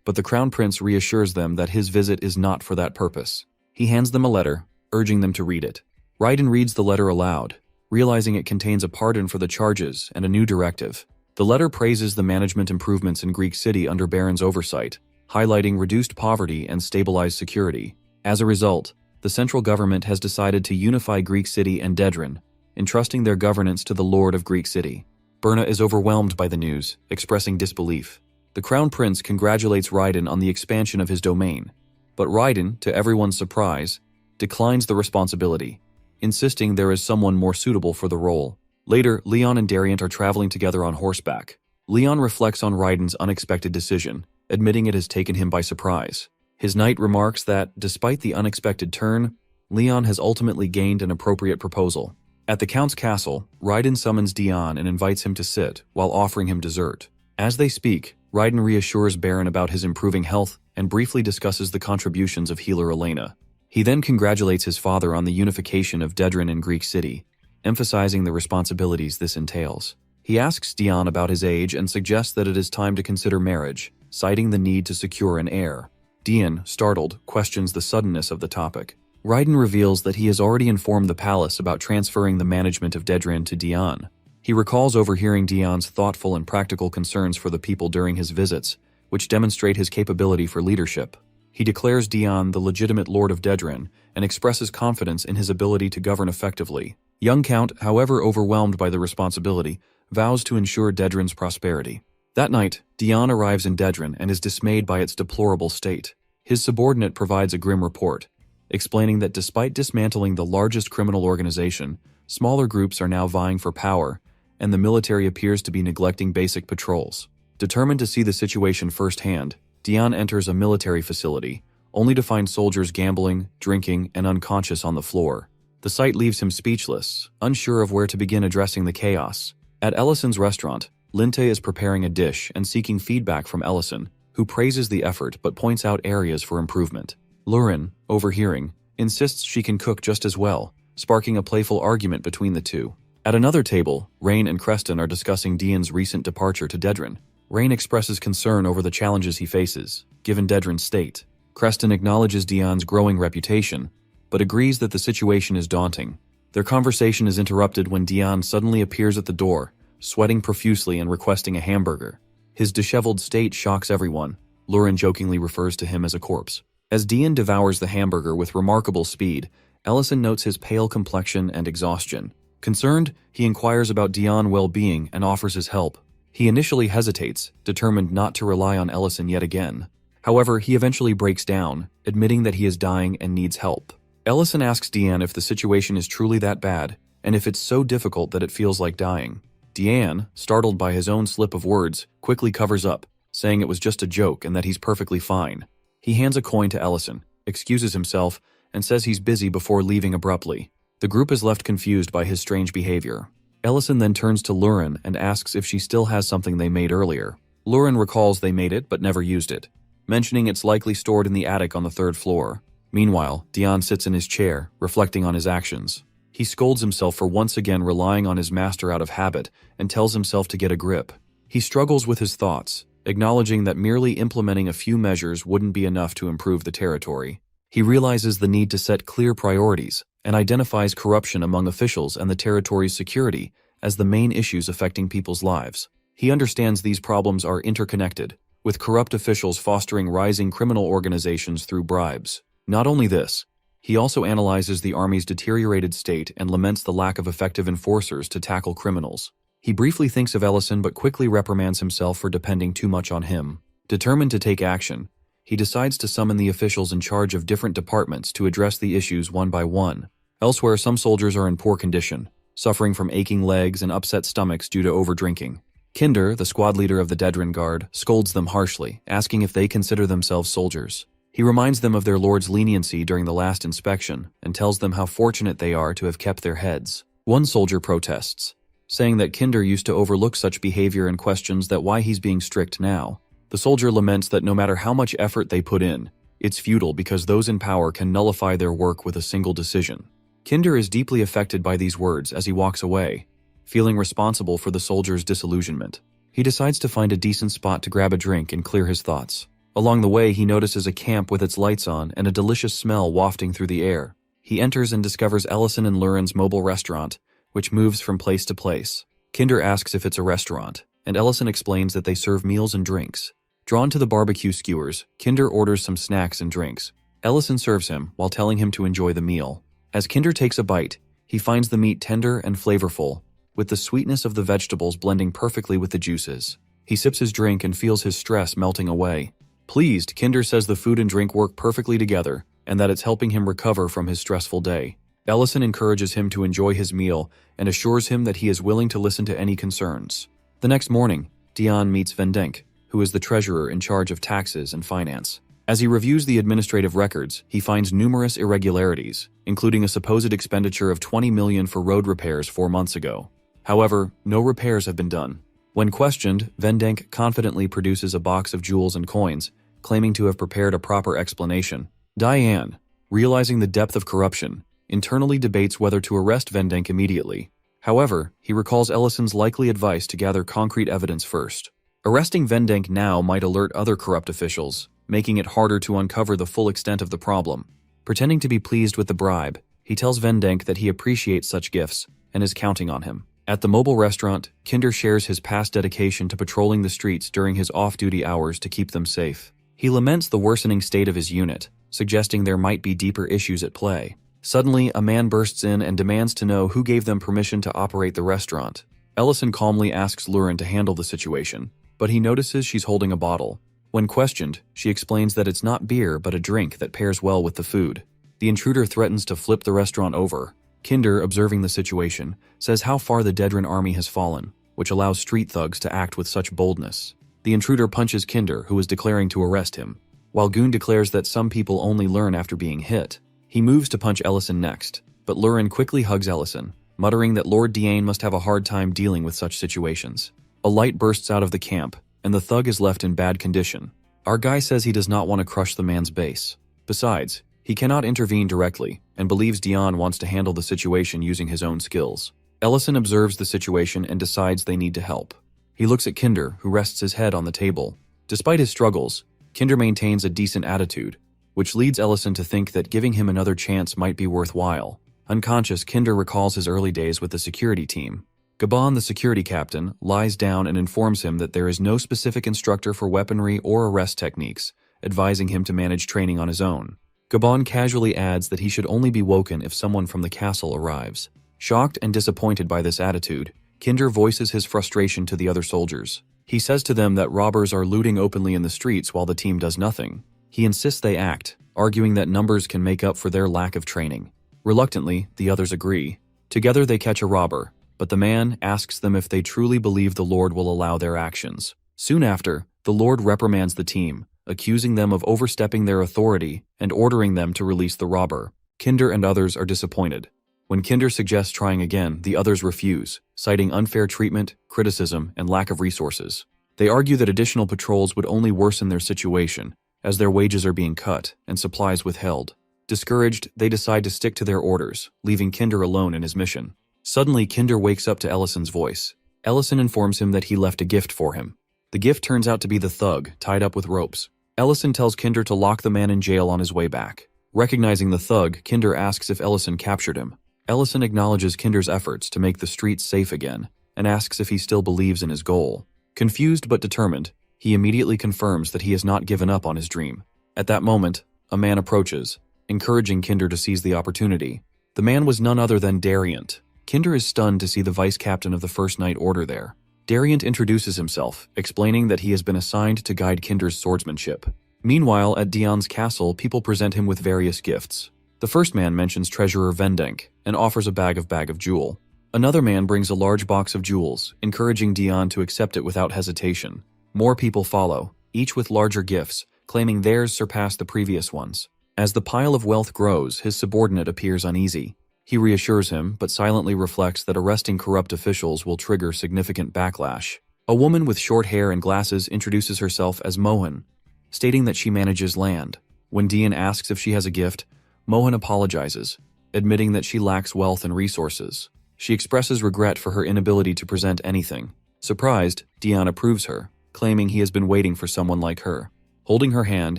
but the Crown Prince reassures them that his visit is not for that purpose. He hands them a letter, urging them to read it. Raiden reads the letter aloud, realizing it contains a pardon for the charges and a new directive. The letter praises the management improvements in Greek City under Baron's oversight, highlighting reduced poverty and stabilized security. As a result, the central government has decided to unify Greek City and Dedran, entrusting their governance to the Lord of Greek City. Berna is overwhelmed by the news, expressing disbelief. The Crown Prince congratulates Raiden on the expansion of his domain, but Raiden, to everyone's surprise, declines the responsibility, insisting there is someone more suitable for the role. Later, Leon and Dariant are traveling together on horseback. Leon reflects on Raiden's unexpected decision, admitting it has taken him by surprise. His knight remarks that, despite the unexpected turn, Leon has ultimately gained an appropriate proposal. At the Count's castle, Raiden summons Dion and invites him to sit, while offering him dessert. As they speak, Raiden reassures Baron about his improving health and briefly discusses the contributions of healer Elena. He then congratulates his father on the unification of Dedran and Greek City, emphasizing the responsibilities this entails. He asks Dion about his age and suggests that it is time to consider marriage, citing the need to secure an heir. Dion, startled, questions the suddenness of the topic. Raiden reveals that he has already informed the palace about transferring the management of Dedran to Dion. He recalls overhearing Dion's thoughtful and practical concerns for the people during his visits, which demonstrate his capability for leadership. He declares Dion the legitimate Lord of Dedran and expresses confidence in his ability to govern effectively. Young Count, however overwhelmed by the responsibility, vows to ensure Dedran's prosperity. That night, Dion arrives in Dedran and is dismayed by its deplorable state. His subordinate provides a grim report, explaining that despite dismantling the largest criminal organization, smaller groups are now vying for power, and the military appears to be neglecting basic patrols. Determined to see the situation firsthand, Dion enters a military facility, only to find soldiers gambling, drinking, and unconscious on the floor. The sight leaves him speechless, unsure of where to begin addressing the chaos. At Ellison's restaurant, Linte is preparing a dish and seeking feedback from Ellison, who praises the effort but points out areas for improvement. Lurin, overhearing, insists she can cook just as well, sparking a playful argument between the two. At another table, Rain and Creston are discussing Dion's recent departure to Dedran. Rain expresses concern over the challenges he faces, given Dedran's state. Creston acknowledges Dion's growing reputation, but agrees that the situation is daunting. Their conversation is interrupted when Dion suddenly appears at the door, sweating profusely and requesting a hamburger. His disheveled state shocks everyone. Lurin jokingly refers to him as a corpse. As Dion devours the hamburger with remarkable speed, Ellison notes his pale complexion and exhaustion. Concerned, he inquires about Dion's well-being and offers his help. He initially hesitates, determined not to rely on Ellison yet again. However, he eventually breaks down, admitting that he is dying and needs help. Ellison asks Dion if the situation is truly that bad, and if it's so difficult that it feels like dying. Dion, startled by his own slip of words, quickly covers up, saying it was just a joke and that he's perfectly fine. He hands a coin to Ellison, excuses himself, and says he's busy before leaving abruptly. The group is left confused by his strange behavior. Ellison then turns to Lurin and asks if she still has something they made earlier. Lurin recalls they made it but never used it, mentioning it's likely stored in the attic on the 3rd floor. Meanwhile, Dion sits in his chair, reflecting on his actions. He scolds himself for once again relying on his master out of habit and tells himself to get a grip. He struggles with his thoughts, acknowledging that merely implementing a few measures wouldn't be enough to improve the territory. He realizes the need to set clear priorities and identifies corruption among officials and the territory's security as the main issues affecting people's lives. He understands these problems are interconnected, with corrupt officials fostering rising criminal organizations through bribes. Not only this, he also analyzes the army's deteriorated state and laments the lack of effective enforcers to tackle criminals. He briefly thinks of Ellison but quickly reprimands himself for depending too much on him. Determined to take action, he decides to summon the officials in charge of different departments to address the issues one by one. Elsewhere, some soldiers are in poor condition, suffering from aching legs and upset stomachs due to overdrinking. Kinder, the squad leader of the Dedran Guard, scolds them harshly, asking if they consider themselves soldiers. He reminds them of their lord's leniency during the last inspection and tells them how fortunate they are to have kept their heads. One soldier protests, saying that Kinder used to overlook such behavior and questions that why he's being strict now. The soldier laments that no matter how much effort they put in, it's futile because those in power can nullify their work with a single decision. Kinder is deeply affected by these words as he walks away, feeling responsible for the soldier's disillusionment. He decides to find a decent spot to grab a drink and clear his thoughts. Along the way, he notices a camp with its lights on and a delicious smell wafting through the air. He enters and discovers Ellison and Lurin's mobile restaurant, which moves from place to place. Kinder asks if it's a restaurant. and Ellison explains that they serve meals and drinks. Drawn to the barbecue skewers, Kinder orders some snacks and drinks. Ellison serves him while telling him to enjoy the meal. As Kinder takes a bite, he finds the meat tender and flavorful, with the sweetness of the vegetables blending perfectly with the juices. He sips his drink and feels his stress melting away. Pleased, Kinder says the food and drink work perfectly together and that it's helping him recover from his stressful day. Ellison encourages him to enjoy his meal and assures him that he is willing to listen to any concerns. The next morning, Dion meets Vendenk, who is the treasurer in charge of taxes and finance. As he reviews the administrative records, he finds numerous irregularities, including a supposed expenditure of $20 million for road repairs 4 months ago. However, no repairs have been done. When questioned, Vendenk confidently produces a box of jewels and coins, claiming to have prepared a proper explanation. Diane, realizing the depth of corruption, internally debates whether to arrest Vendenk immediately. However, he recalls Ellison's likely advice to gather concrete evidence first. Arresting Vendenk now might alert other corrupt officials, making it harder to uncover the full extent of the problem. Pretending to be pleased with the bribe, he tells Vendenk that he appreciates such gifts and is counting on him. At the mobile restaurant, Kinder shares his past dedication to patrolling the streets during his off-duty hours to keep them safe. He laments the worsening state of his unit, suggesting there might be deeper issues at play. Suddenly, a man bursts in and demands to know who gave them permission to operate the restaurant. Ellison calmly asks Lurin to handle the situation, but he notices she's holding a bottle. When questioned, she explains that it's not beer but a drink that pairs well with the food. The intruder threatens to flip the restaurant over. Kinder, observing the situation, says how far the Dedran army has fallen, which allows street thugs to act with such boldness. The intruder punches Kinder, who is declaring to arrest him. While Goon declares that some people only learn after being hit, he moves to punch Ellison next, but Lurin quickly hugs Ellison, muttering that Lord Diane must have a hard time dealing with such situations. A light bursts out of the camp, and the thug is left in bad condition. Our guy says he does not want to crush the man's base. Besides, he cannot intervene directly, and believes Dion wants to handle the situation using his own skills. Ellison observes the situation and decides they need to help. He looks at Kinder, who rests his head on the table. Despite his struggles, Kinder maintains a decent attitude, which leads Ellison to think that giving him another chance might be worthwhile. Unconscious, Kinder recalls his early days with the security team. Gabon, the security captain, lies down and informs him that there is no specific instructor for weaponry or arrest techniques, advising him to manage training on his own. Gabon casually adds that he should only be woken if someone from the castle arrives. Shocked and disappointed by this attitude, Kinder voices his frustration to the other soldiers. He says to them that robbers are looting openly in the streets while the team does nothing. He insists they act, arguing that numbers can make up for their lack of training. Reluctantly, the others agree. Together they catch a robber, but the man asks them if they truly believe the Lord will allow their actions. Soon after, the Lord reprimands the team, accusing them of overstepping their authority and ordering them to release the robber. Kinder and others are disappointed. When Kinder suggests trying again, the others refuse, citing unfair treatment, criticism, and lack of resources. They argue that additional patrols would only worsen their situation, as their wages are being cut and supplies withheld. Discouraged, they decide to stick to their orders, leaving Kinder alone in his mission. Suddenly, Kinder wakes up to Ellison's voice. Ellison informs him that he left a gift for him. The gift turns out to be the thug, tied up with ropes. Ellison tells Kinder to lock the man in jail on his way back. Recognizing the thug, Kinder asks if Ellison captured him. Ellison acknowledges Kinder's efforts to make the streets safe again, and asks if he still believes in his goal. Confused but determined, he immediately confirms that he has not given up on his dream. At that moment, a man approaches, encouraging Kinder to seize the opportunity. The man was none other than Dariant. Kinder is stunned to see the vice-captain of the First Night Order there. Dariant introduces himself, explaining that he has been assigned to guide Kinder's swordsmanship. Meanwhile, at Dion's castle, people present him with various gifts. The first man mentions Treasurer Vendenk and offers a bag of jewel. Another man brings a large box of jewels, encouraging Dion to accept it without hesitation. More people follow, each with larger gifts, claiming theirs surpass the previous ones. As the pile of wealth grows, his subordinate appears uneasy. He reassures him, but silently reflects that arresting corrupt officials will trigger significant backlash. A woman with short hair and glasses introduces herself as Mohan, stating that she manages land. When Dion asks if she has a gift, Mohan apologizes, admitting that she lacks wealth and resources. She expresses regret for her inability to present anything. Surprised, Dion approves her, claiming he has been waiting for someone like her. Holding her hand,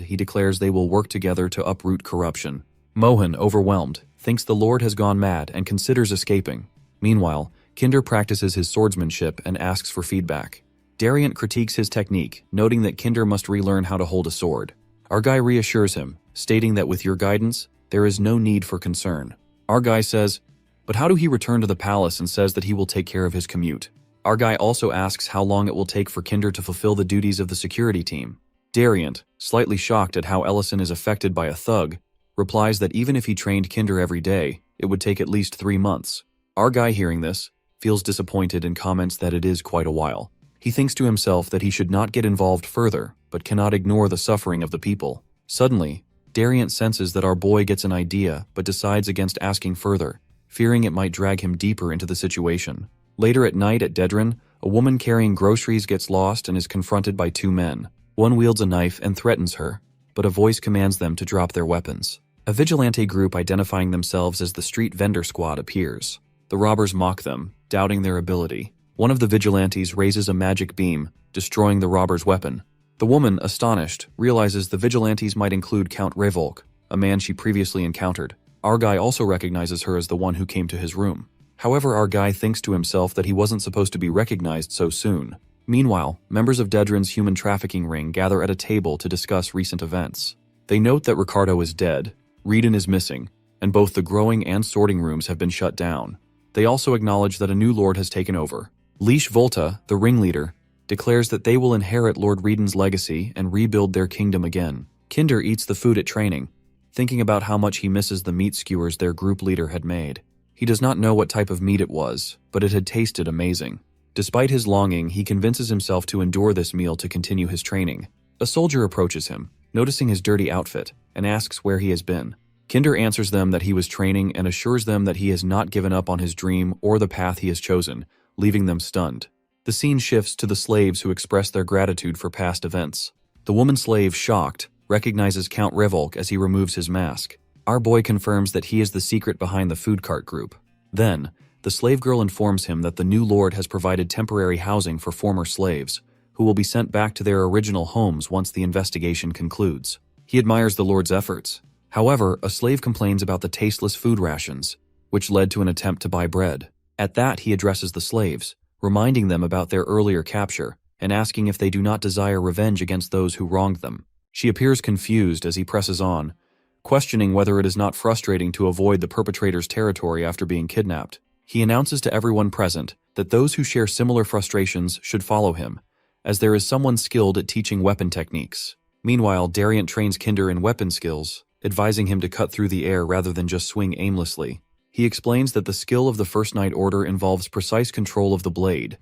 he declares they will work together to uproot corruption. Mohan, overwhelmed, thinks the Lord has gone mad and considers escaping. Meanwhile, Kinder practices his swordsmanship and asks for feedback. Dariant critiques his technique, noting that Kinder must relearn how to hold a sword. Our guy reassures him, stating that with your guidance, there is no need for concern. Our guy says, but how do he return to the palace and says that he will take care of his commute? Our guy also asks how long it will take for Kinder to fulfill the duties of the security team. Dariant, slightly shocked at how Ellison is affected by a thug, replies that even if he trained Kinder every day, it would take at least 3 months. Our guy, hearing this, feels disappointed and comments that it is quite a while. He thinks to himself that he should not get involved further, but cannot ignore the suffering of the people. Suddenly, Dariant senses that our boy gets an idea but decides against asking further, fearing it might drag him deeper into the situation. Later at night at Dedran, a woman carrying groceries gets lost and is confronted by 2 men. One wields a knife and threatens her, but a voice commands them to drop their weapons. A vigilante group identifying themselves as the Street Vendor Squad appears. The robbers mock them, doubting their ability. One of the vigilantes raises a magic beam, destroying the robber's weapon. The woman, astonished, realizes the vigilantes might include Count Revolk, a man she previously encountered. Our guy also recognizes her as the one who came to his room. However, our guy thinks to himself that he wasn't supposed to be recognized so soon. Meanwhile, members of Dedran's human trafficking ring gather at a table to discuss recent events. They note that Ricardo is dead, Reedon is missing, and both the growing and sorting rooms have been shut down. They also acknowledge that a new lord has taken over. Leash Volta, the ringleader, declares that they will inherit Lord Reedon's legacy and rebuild their kingdom again. Kinder eats the food at training, thinking about how much he misses the meat skewers their group leader had made. He does not know what type of meat it was, but it had tasted amazing. Despite his longing, he convinces himself to endure this meal to continue his training. A soldier approaches him, noticing his dirty outfit, and asks where he has been. Kinder answers them that he was training and assures them that he has not given up on his dream or the path he has chosen, leaving them stunned. The scene shifts to the slaves who express their gratitude for past events. The woman slave, shocked, recognizes Count Revolk as he removes his mask. Our boy confirms that he is the secret behind the food cart group. Then, the slave girl informs him that the new lord has provided temporary housing for former slaves, who will be sent back to their original homes once the investigation concludes. He admires the lord's efforts. However, a slave complains about the tasteless food rations, which led to an attempt to buy bread. At that, he addresses the slaves, reminding them about their earlier capture and asking if they do not desire revenge against those who wronged them. She appears confused as he presses on, questioning whether it is not frustrating to avoid the perpetrator's territory after being kidnapped. He announces to everyone present that those who share similar frustrations should follow him, as there is someone skilled at teaching weapon techniques. Meanwhile, Dariant trains Kinder in weapon skills, advising him to cut through the air rather than just swing aimlessly. He explains that the skill of the First Night Order involves precise control of the blade,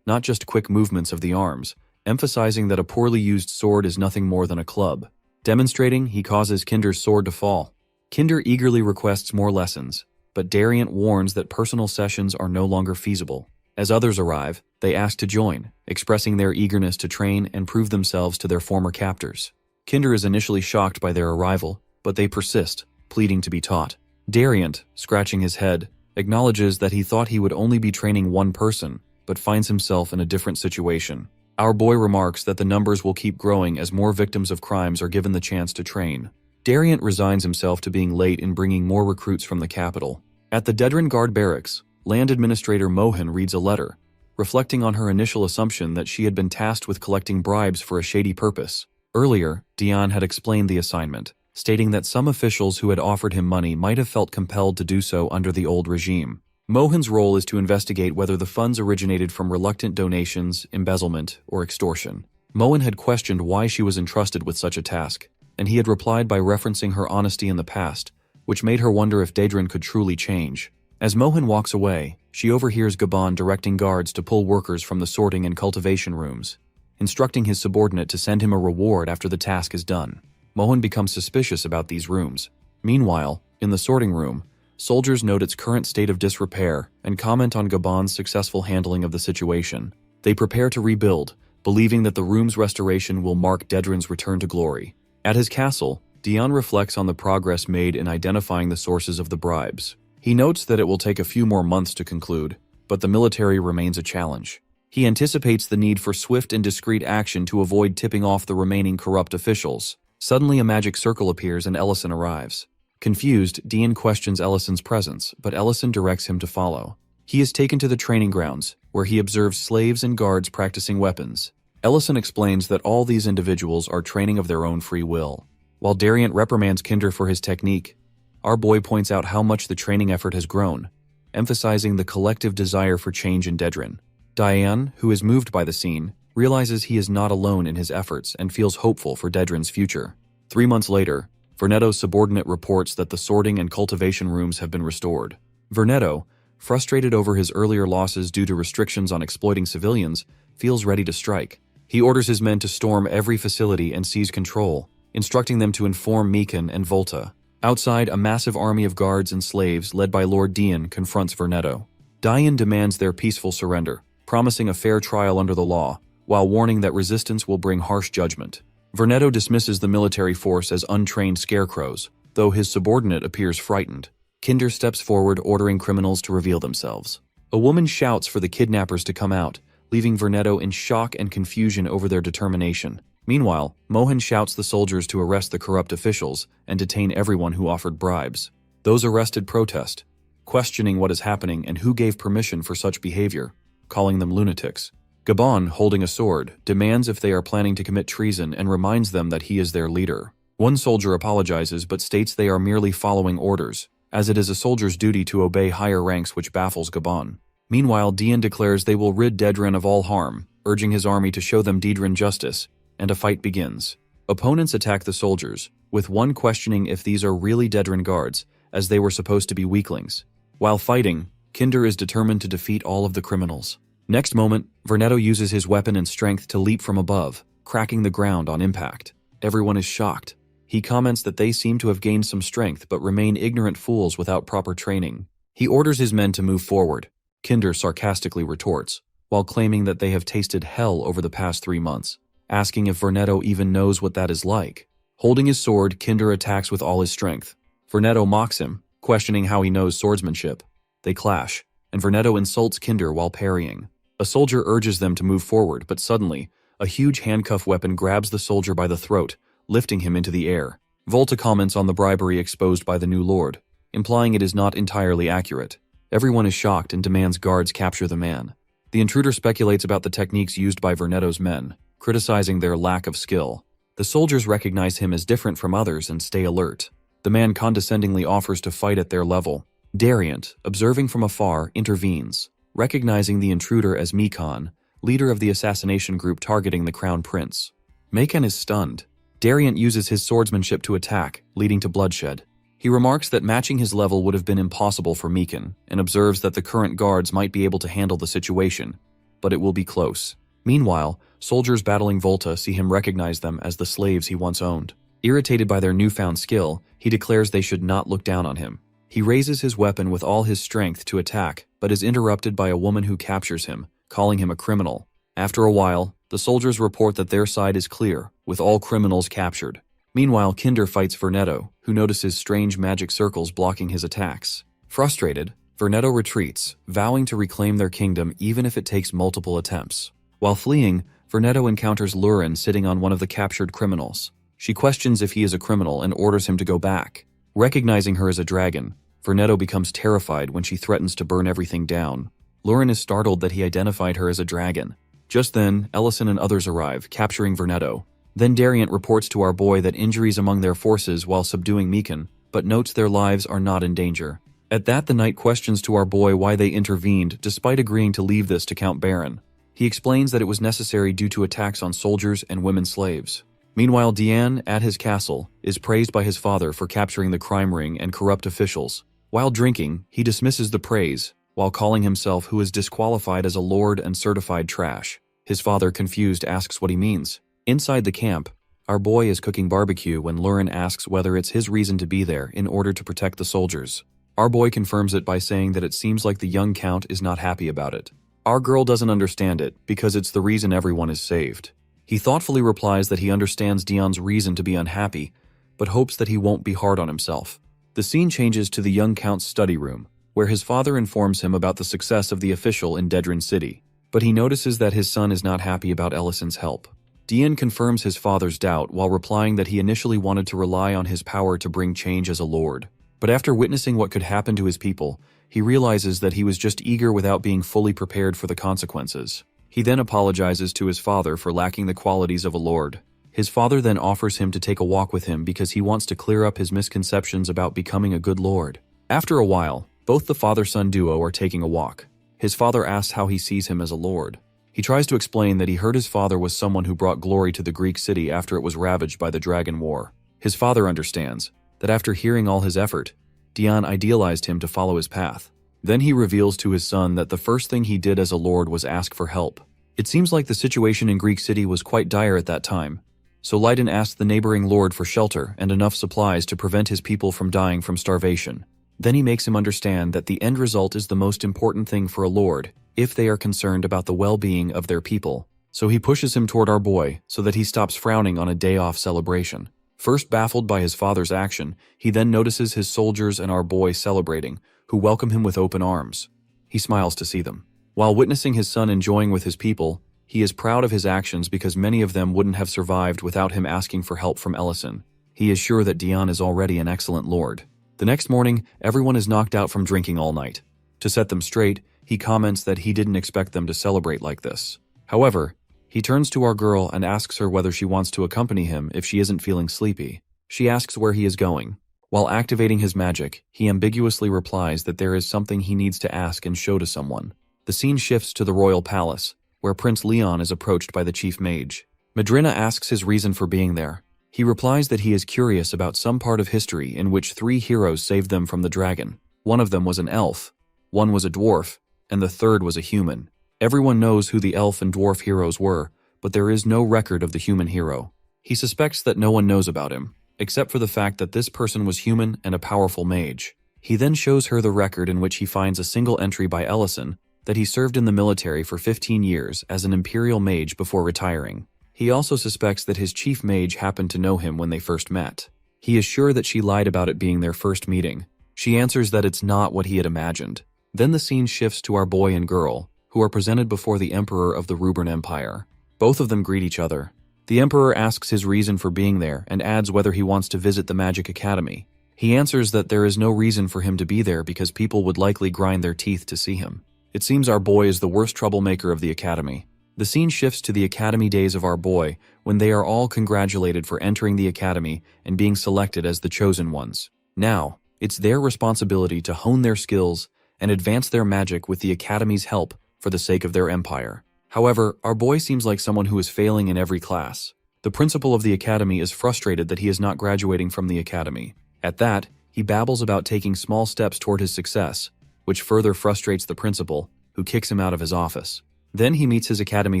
not just quick movements of the arms, emphasizing that a poorly used sword is nothing more than a club. Demonstrating, he causes Kinder's sword to fall. Kinder eagerly requests more lessons, but Dariant warns that personal sessions are no longer feasible. As others arrive, they ask to join, expressing their eagerness to train and prove themselves to their former captors. Kinder is initially shocked by their arrival, but they persist, pleading to be taught. Dariant, scratching his head, acknowledges that he thought he would only be training one person, but finds himself in a different situation. Our boy remarks that the numbers will keep growing as more victims of crimes are given the chance to train. Dariant resigns himself to being late in bringing more recruits from the capital. At the Dedran Guard Barracks, Land Administrator Mohan reads a letter, reflecting on her initial assumption that she had been tasked with collecting bribes for a shady purpose. Earlier, Dion had explained the assignment, stating that some officials who had offered him money might have felt compelled to do so under the old regime. Mohan's role is to investigate whether the funds originated from reluctant donations, embezzlement, or extortion. Mohan had questioned why she was entrusted with such a task, and he had replied by referencing her honesty in the past, which made her wonder if Dedran could truly change. As Mohan walks away, she overhears Gabon directing guards to pull workers from the sorting and cultivation rooms, instructing his subordinate to send him a reward after the task is done. Mohan becomes suspicious about these rooms. Meanwhile, in the sorting room, soldiers note its current state of disrepair and comment on Gabon's successful handling of the situation. They prepare to rebuild, believing that the room's restoration will mark Dedran's return to glory. At his castle, Dion reflects on the progress made in identifying the sources of the bribes. He notes that it will take a few more months to conclude, but the military remains a challenge. He anticipates the need for swift and discreet action to avoid tipping off the remaining corrupt officials. Suddenly, a magic circle appears and Ellison arrives. Confused, Dion questions Ellison's presence, but Ellison directs him to follow. He is taken to the training grounds, where he observes slaves and guards practicing weapons. Ellison explains that all these individuals are training of their own free will. While Dariant reprimands Kinder for his technique, our boy points out how much the training effort has grown, emphasizing the collective desire for change in Dedran. Diane, who is moved by the scene, realizes he is not alone in his efforts and feels hopeful for Dedran's future. 3 months later, Vernetto's subordinate reports that the sorting and cultivation rooms have been restored. Vernetto, frustrated over his earlier losses due to restrictions on exploiting civilians, feels ready to strike. He orders his men to storm every facility and seize control, instructing them to inform Meekin and Volta. Outside, a massive army of guards and slaves led by Lord Dian confronts Vernetto. Dian demands their peaceful surrender, promising a fair trial under the law, while warning that resistance will bring harsh judgment. Vernetto dismisses the military force as untrained scarecrows, though his subordinate appears frightened. Kinder steps forward, ordering criminals to reveal themselves. A woman shouts for the kidnappers to come out, leaving Vernetto in shock and confusion over their determination. Meanwhile, Mohan shouts the soldiers to arrest the corrupt officials and detain everyone who offered bribes. Those arrested protest, questioning what is happening and who gave permission for such behavior, calling them lunatics. Gabon, holding a sword, demands if they are planning to commit treason and reminds them that he is their leader. One soldier apologizes but states they are merely following orders, as it is a soldier's duty to obey higher ranks, which baffles Gabon. Meanwhile, Dian declares they will rid Dedran of all harm, urging his army to show them Dedran justice, and a fight begins. Opponents attack the soldiers, with one questioning if these are really Dedran guards, as they were supposed to be weaklings. While fighting, Kinder is determined to defeat all of the criminals. Next moment, Vernetto uses his weapon and strength to leap from above, cracking the ground on impact. Everyone is shocked. He comments that they seem to have gained some strength but remain ignorant fools without proper training. He orders his men to move forward. Kinder sarcastically retorts, while claiming that they have tasted hell over the past 3 months, asking if Vernetto even knows what that is like. Holding his sword, Kinder attacks with all his strength. Vernetto mocks him, questioning how he knows swordsmanship. They clash, and Vernetto insults Kinder while parrying. A soldier urges them to move forward, but suddenly, a huge handcuff weapon grabs the soldier by the throat, lifting him into the air. Volta comments on the bribery exposed by the new lord, implying it is not entirely accurate. Everyone is shocked and demands guards capture the man. The intruder speculates about the techniques used by Vernetto's men, criticizing their lack of skill. The soldiers recognize him as different from others and stay alert. The man condescendingly offers to fight at their level. Dariant, observing from afar, intervenes, recognizing the intruder as Meekan, leader of the assassination group targeting the crown prince. Meekan is stunned. Dariant uses his swordsmanship to attack, leading to bloodshed. He remarks that matching his level would have been impossible for Meekan, and observes that the current guards might be able to handle the situation, but it will be close. Meanwhile, soldiers battling Volta see him recognize them as the slaves he once owned. Irritated by their newfound skill, he declares they should not look down on him. He raises his weapon with all his strength to attack, but is interrupted by a woman who captures him, calling him a criminal. After a while, the soldiers report that their side is clear, with all criminals captured. Meanwhile, Kinder fights Vernetto, who notices strange magic circles blocking his attacks. Frustrated, Vernetto retreats, vowing to reclaim their kingdom even if it takes multiple attempts. While fleeing, Vernetto encounters Lurin sitting on one of the captured criminals. She questions if he is a criminal and orders him to go back. Recognizing her as a dragon, Vernetto becomes terrified when she threatens to burn everything down. Lurin is startled that he identified her as a dragon. Just then, Ellison and others arrive, capturing Vernetto. Then Dariant reports to our boy that injuries among their forces while subduing Meekan, but notes their lives are not in danger. At that, the knight questions to our boy why they intervened despite agreeing to leave this to Count Baron. He explains that it was necessary due to attacks on soldiers and women slaves. Meanwhile, Dian, at his castle, is praised by his father for capturing the crime ring and corrupt officials. While drinking, he dismisses the praise, while calling himself who is disqualified as a lord and certified trash. His father, confused, asks what he means. Inside the camp, our boy is cooking barbecue when Lurin asks whether it's his reason to be there in order to protect the soldiers. Our boy confirms it by saying that it seems like the young count is not happy about it. Our girl doesn't understand it because it's the reason everyone is saved. He thoughtfully replies that he understands Dion's reason to be unhappy, but hopes that he won't be hard on himself. The scene changes to the young count's study room, where his father informs him about the success of the official in Dedran City, but he notices that his son is not happy about Ellison's help. Dian confirms his father's doubt while replying that he initially wanted to rely on his power to bring change as a lord. But after witnessing what could happen to his people, he realizes that he was just eager without being fully prepared for the consequences. He then apologizes to his father for lacking the qualities of a lord. His father then offers him to take a walk with him because he wants to clear up his misconceptions about becoming a good lord. After a while, both the father-son duo are taking a walk. His father asks how he sees him as a lord. He tries to explain that he heard his father was someone who brought glory to the Greek city after it was ravaged by the Dragon War. His father understands that after hearing all his effort, Dion idealized him to follow his path. Then he reveals to his son that the first thing he did as a lord was ask for help. It seems like the situation in Greek city was quite dire at that time, so Lydon asked the neighboring lord for shelter and enough supplies to prevent his people from dying from starvation. Then he makes him understand that the end result is the most important thing for a lord, if they are concerned about the well-being of their people. So he pushes him toward our boy so that he stops frowning on a day-off celebration. First baffled by his father's action, he then notices his soldiers and our boy celebrating, who welcome him with open arms. He smiles to see them. While witnessing his son enjoying with his people, he is proud of his actions because many of them wouldn't have survived without him asking for help from Ellison. He is sure that Dion is already an excellent lord. The next morning, everyone is knocked out from drinking all night. To set them straight, he comments that he didn't expect them to celebrate like this. However, he turns to our girl and asks her whether she wants to accompany him if she isn't feeling sleepy. She asks where he is going. While activating his magic, he ambiguously replies that there is something he needs to ask and show to someone. The scene shifts to the royal palace, where Prince Leon is approached by the chief mage. Madrina asks his reason for being there. He replies that he is curious about some part of history in which 3 heroes saved them from the dragon. One of them was an elf, one was a dwarf, and the third was a human. Everyone knows who the elf and dwarf heroes were, but there is no record of the human hero. He suspects that no one knows about him, except for the fact that this person was human and a powerful mage. He then shows her the record in which he finds a single entry by Ellison that he served in the military for 15 years as an imperial mage before retiring. He also suspects that his chief mage happened to know him when they first met. He is sure that she lied about it being their first meeting. She answers that it's not what he had imagined. Then the scene shifts to our boy and girl, who are presented before the Emperor of the Ruben Empire. Both of them greet each other. The Emperor asks his reason for being there and adds whether he wants to visit the Magic Academy. He answers that there is no reason for him to be there because people would likely grind their teeth to see him. It seems our boy is the worst troublemaker of the academy. The scene shifts to the academy days of our boy when they are all congratulated for entering the academy and being selected as the chosen ones. Now, it's their responsibility to hone their skills and advance their magic with the academy's help for the sake of their empire. However, our boy seems like someone who is failing in every class. The principal of the academy is frustrated that he is not graduating from the academy. At that, he babbles about taking small steps toward his success, which further frustrates the principal, who kicks him out of his office. Then he meets his academy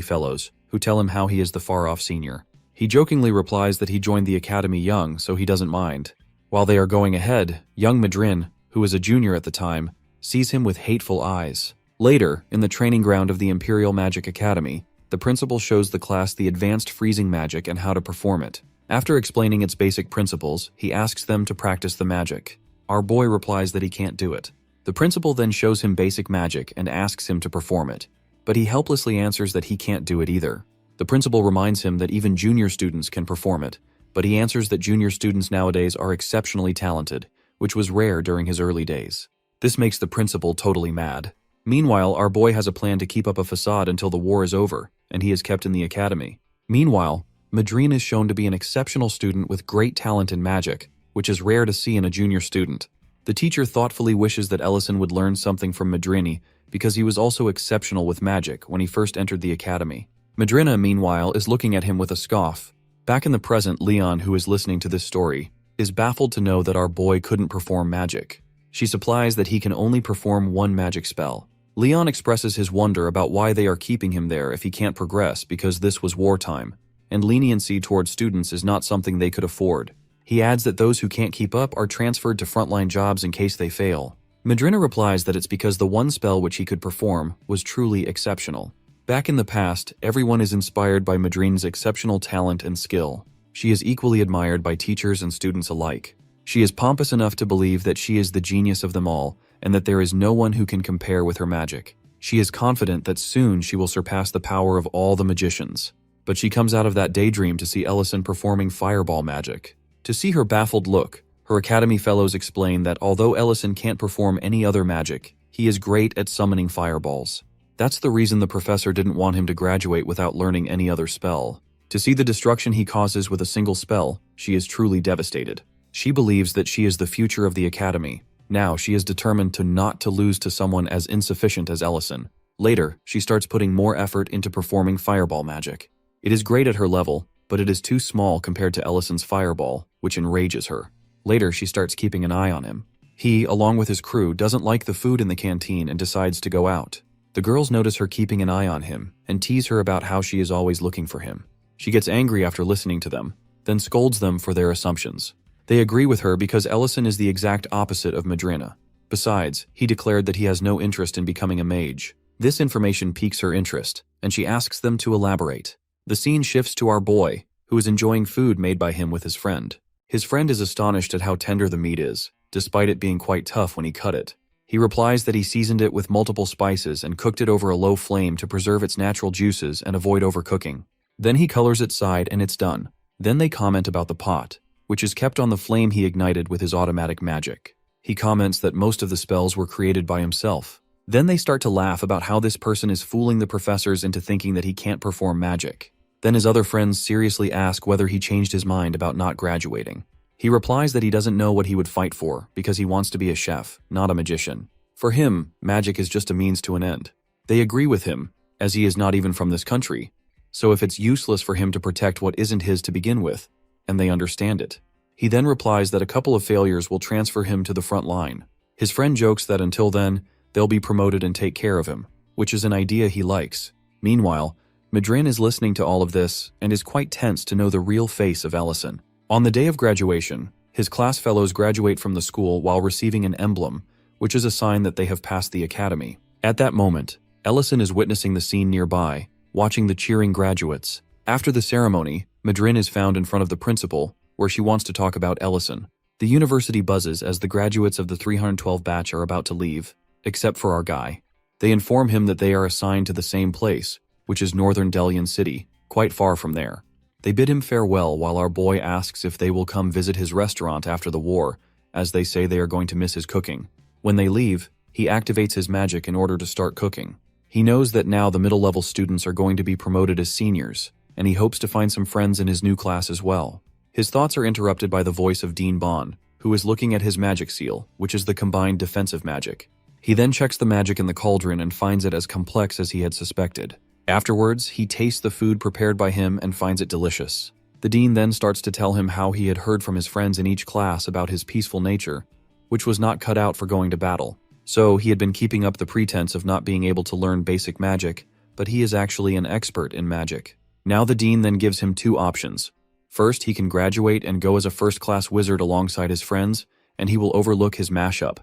fellows, who tell him how he is the far-off senior. He jokingly replies that he joined the academy young, so he doesn't mind. While they are going ahead, young Madrin, who is a junior at the time, sees him with hateful eyes. Later, in the training ground of the Imperial Magic Academy, the principal shows the class the advanced freezing magic and how to perform it. After explaining its basic principles, he asks them to practice the magic. Our boy replies that he can't do it. The principal then shows him basic magic and asks him to perform it, but he helplessly answers that he can't do it either. The principal reminds him that even junior students can perform it, but he answers that junior students nowadays are exceptionally talented, which was rare during his early days. This makes the principal totally mad. Meanwhile, our boy has a plan to keep up a facade until the war is over, and he is kept in the academy. Meanwhile, Madrine is shown to be an exceptional student with great talent in magic, which is rare to see in a junior student. The teacher thoughtfully wishes that Ellison would learn something from Madrini because he was also exceptional with magic when he first entered the academy. Madrina, meanwhile, is looking at him with a scoff. Back in the present, Leon, who is listening to this story, is baffled to know that our boy couldn't perform magic. She supplies that he can only perform one magic spell. Leon expresses his wonder about why they are keeping him there if he can't progress because this was wartime, and leniency towards students is not something they could afford. He adds that those who can't keep up are transferred to frontline jobs in case they fail. Madrina replies that it's because the one spell which he could perform was truly exceptional. Back in the past, everyone is inspired by Madrine's exceptional talent and skill. She is equally admired by teachers and students alike. She is pompous enough to believe that she is the genius of them all, and that there is no one who can compare with her magic. She is confident that soon she will surpass the power of all the magicians. But she comes out of that daydream to see Ellison performing fireball magic. To see her baffled look, her academy fellows explain that although Ellison can't perform any other magic, He is great at summoning fireballs. That's the reason the professor didn't want him to graduate without learning any other spell. To see the destruction he causes with a single spell, she is truly devastated. She believes that she is the future of the academy. Now she is determined not to lose to someone as insufficient as Ellison. Later, she starts putting more effort into performing fireball magic. It is great at her level, but it is too small compared to Ellison's fireball, which enrages her. Later, she starts keeping an eye on him. He, along with his crew, doesn't like the food in the canteen and decides to go out. The girls notice her keeping an eye on him and tease her about how she is always looking for him. She gets angry after listening to them, then scolds them for their assumptions. They agree with her because Ellison is the exact opposite of Madrina. Besides, he declared that he has no interest in becoming a mage. This information piques her interest, and she asks them to elaborate. The scene shifts to our boy, who is enjoying food made by him with his friend. His friend is astonished at how tender the meat is, despite it being quite tough when he cut it. He replies that he seasoned it with multiple spices and cooked it over a low flame to preserve its natural juices and avoid overcooking. Then he colors its side and it's done. Then they comment about the pot, which is kept on the flame he ignited with his automatic magic. He comments that most of the spells were created by himself. Then they start to laugh about how this person is fooling the professors into thinking that he can't perform magic. Then his other friends seriously ask whether he changed his mind about not graduating. He replies that he doesn't know what he would fight for because he wants to be a chef, not a magician. For him, magic is just a means to an end. They agree with him, as he is not even from this country. So if it's useless for him to protect what isn't his to begin with, and they understand it. He then replies that a couple of failures will transfer him to the front line. His friend jokes that until then, they'll be promoted and take care of him, which is an idea he likes. Meanwhile, Madrin is listening to all of this and is quite tense to know the real face of Ellison. On the day of graduation, his class fellows graduate from the school while receiving an emblem, which is a sign that they have passed the academy. At that moment, Ellison is witnessing the scene nearby, watching the cheering graduates. After the ceremony, Madrin is found in front of the principal, where she wants to talk about Ellison. The university buzzes as the graduates of the 312 batch are about to leave, except for our guy. They inform him that they are assigned to the same place, which is northern Delian City, quite far from there. They bid him farewell while our boy asks if they will come visit his restaurant after the war, as they say they are going to miss his cooking. When they leave, he activates his magic in order to start cooking. He knows that now the middle-level students are going to be promoted as seniors, and he hopes to find some friends in his new class as well. His thoughts are interrupted by the voice of Dean Bond, who is looking at his magic seal, which is the combined defensive magic. He then checks the magic in the cauldron and finds it as complex as he had suspected. Afterwards, he tastes the food prepared by him and finds it delicious. The dean then starts to tell him how he had heard from his friends in each class about his peaceful nature, which was not cut out for going to battle. So he had been keeping up the pretense of not being able to learn basic magic, but he is actually an expert in magic. Now the dean then gives him two options. First, he can graduate and go as a first-class wizard alongside his friends, and he will overlook his mashup.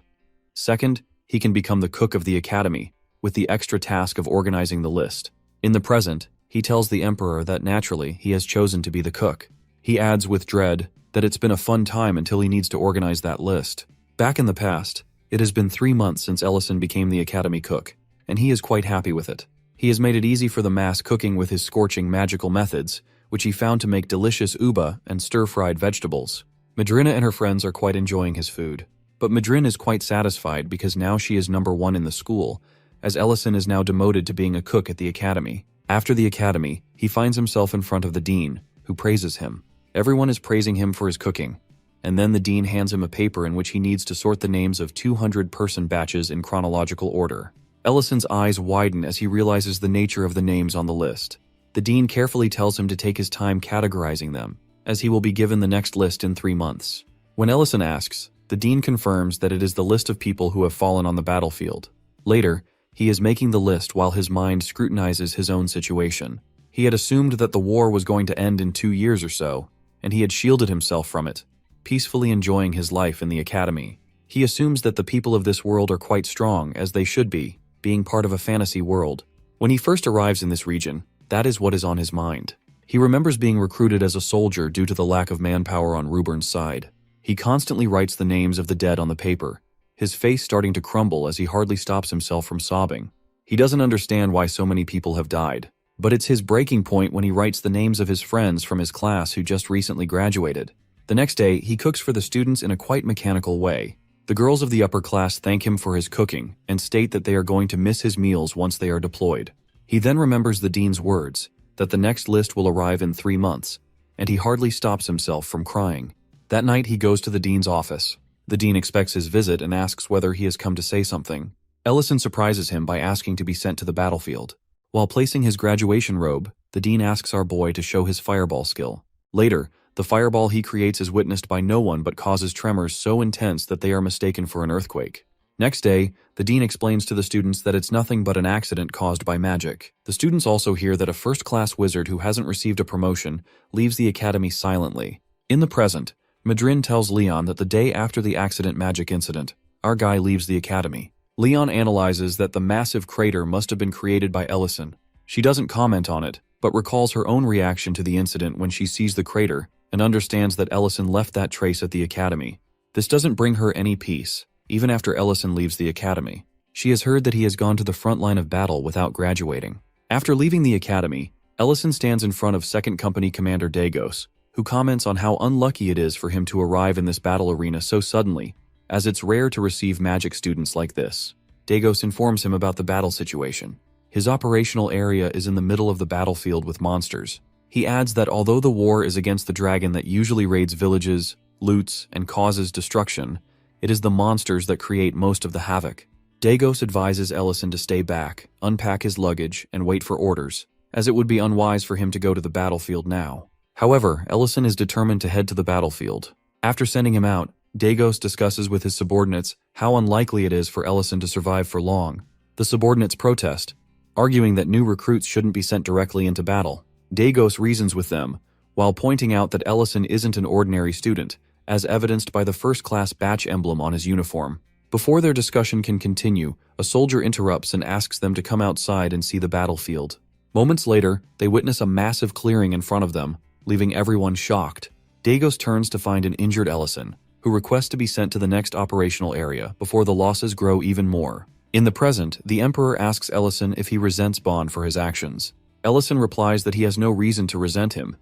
Second, he can become the cook of the academy, with the extra task of organizing the list. In the present, he tells the emperor that naturally he has chosen to be the cook. He adds with dread that it's been a fun time until he needs to organize that list. Back in the past, it has been 3 months since Ellison became the academy cook, and he is quite happy with it. He has made it easy for the mass cooking with his scorching magical methods, which he found to make delicious uba and stir-fried vegetables. Madrina and her friends are quite enjoying his food. But Madrin is quite satisfied because now she is number 1 in the school, as Ellison is now demoted to being a cook at the academy. After the academy, he finds himself in front of the dean, who praises him. Everyone is praising him for his cooking. And then the dean hands him a paper in which he needs to sort the names of 200-person batches in chronological order. Ellison's eyes widen as he realizes the nature of the names on the list. The dean carefully tells him to take his time categorizing them, as he will be given the next list in 3 months. When Ellison asks, the dean confirms that it is the list of people who have fallen on the battlefield. Later, he is making the list while his mind scrutinizes his own situation. He had assumed that the war was going to end in 2 years or so, and he had shielded himself from it, peacefully enjoying his life in the academy. He assumes that the people of this world are quite strong, as they should be, being part of a fantasy world. When he first arrives in this region, that is what is on his mind. He remembers being recruited as a soldier due to the lack of manpower on Rubern's side. He constantly writes the names of the dead on the paper, his face starting to crumble as he hardly stops himself from sobbing. He doesn't understand why so many people have died, but it's his breaking point when he writes the names of his friends from his class who just recently graduated. The next day, he cooks for the students in a quite mechanical way. The girls of the upper class thank him for his cooking and state that they are going to miss his meals once they are deployed. He then remembers the dean's words, that the next list will arrive in 3 months, and he hardly stops himself from crying. That night he goes to the dean's office. The dean expects his visit and asks whether he has come to say something. Ellison surprises him by asking to be sent to the battlefield. While placing his graduation robe, the dean asks our boy to show his fireball skill. Later, the fireball he creates is witnessed by no one but causes tremors so intense that they are mistaken for an earthquake. Next day, the dean explains to the students that it's nothing but an accident caused by magic. The students also hear that a first-class wizard who hasn't received a promotion leaves the academy silently. In the present, Madrin tells Leon that the day after the accident magic incident, our guy leaves the academy. Leon analyzes that the massive crater must have been created by Ellison. She doesn't comment on it, but recalls her own reaction to the incident when she sees the crater and understands that Ellison left that trace at the academy. This doesn't bring her any peace, even after Ellison leaves the academy. She has heard that he has gone to the front line of battle without graduating. After leaving the academy, Ellison stands in front of 2nd Company Commander Dagos, who comments on how unlucky it is for him to arrive in this battle arena so suddenly, as it's rare to receive magic students like this. Dagos informs him about the battle situation. His operational area is in the middle of the battlefield with monsters. He adds that although the war is against the dragon that usually raids villages, loots, and causes destruction, it is the monsters that create most of the havoc. Dagos advises Ellison to stay back, unpack his luggage, and wait for orders, as it would be unwise for him to go to the battlefield now. However, Ellison is determined to head to the battlefield. After sending him out, Dagos discusses with his subordinates how unlikely it is for Ellison to survive for long. The subordinates protest, arguing that new recruits shouldn't be sent directly into battle. Dagos reasons with them, while pointing out that Ellison isn't an ordinary student, as evidenced by the first-class batch emblem on his uniform. Before their discussion can continue, a soldier interrupts and asks them to come outside and see the battlefield. Moments later, they witness a massive clearing in front of them, leaving everyone shocked. Dagos turns to find an injured Ellison, who requests to be sent to the next operational area before the losses grow even more. In the present, the Emperor asks Ellison if he resents Bond for his actions. Ellison replies that he has no reason to resent him,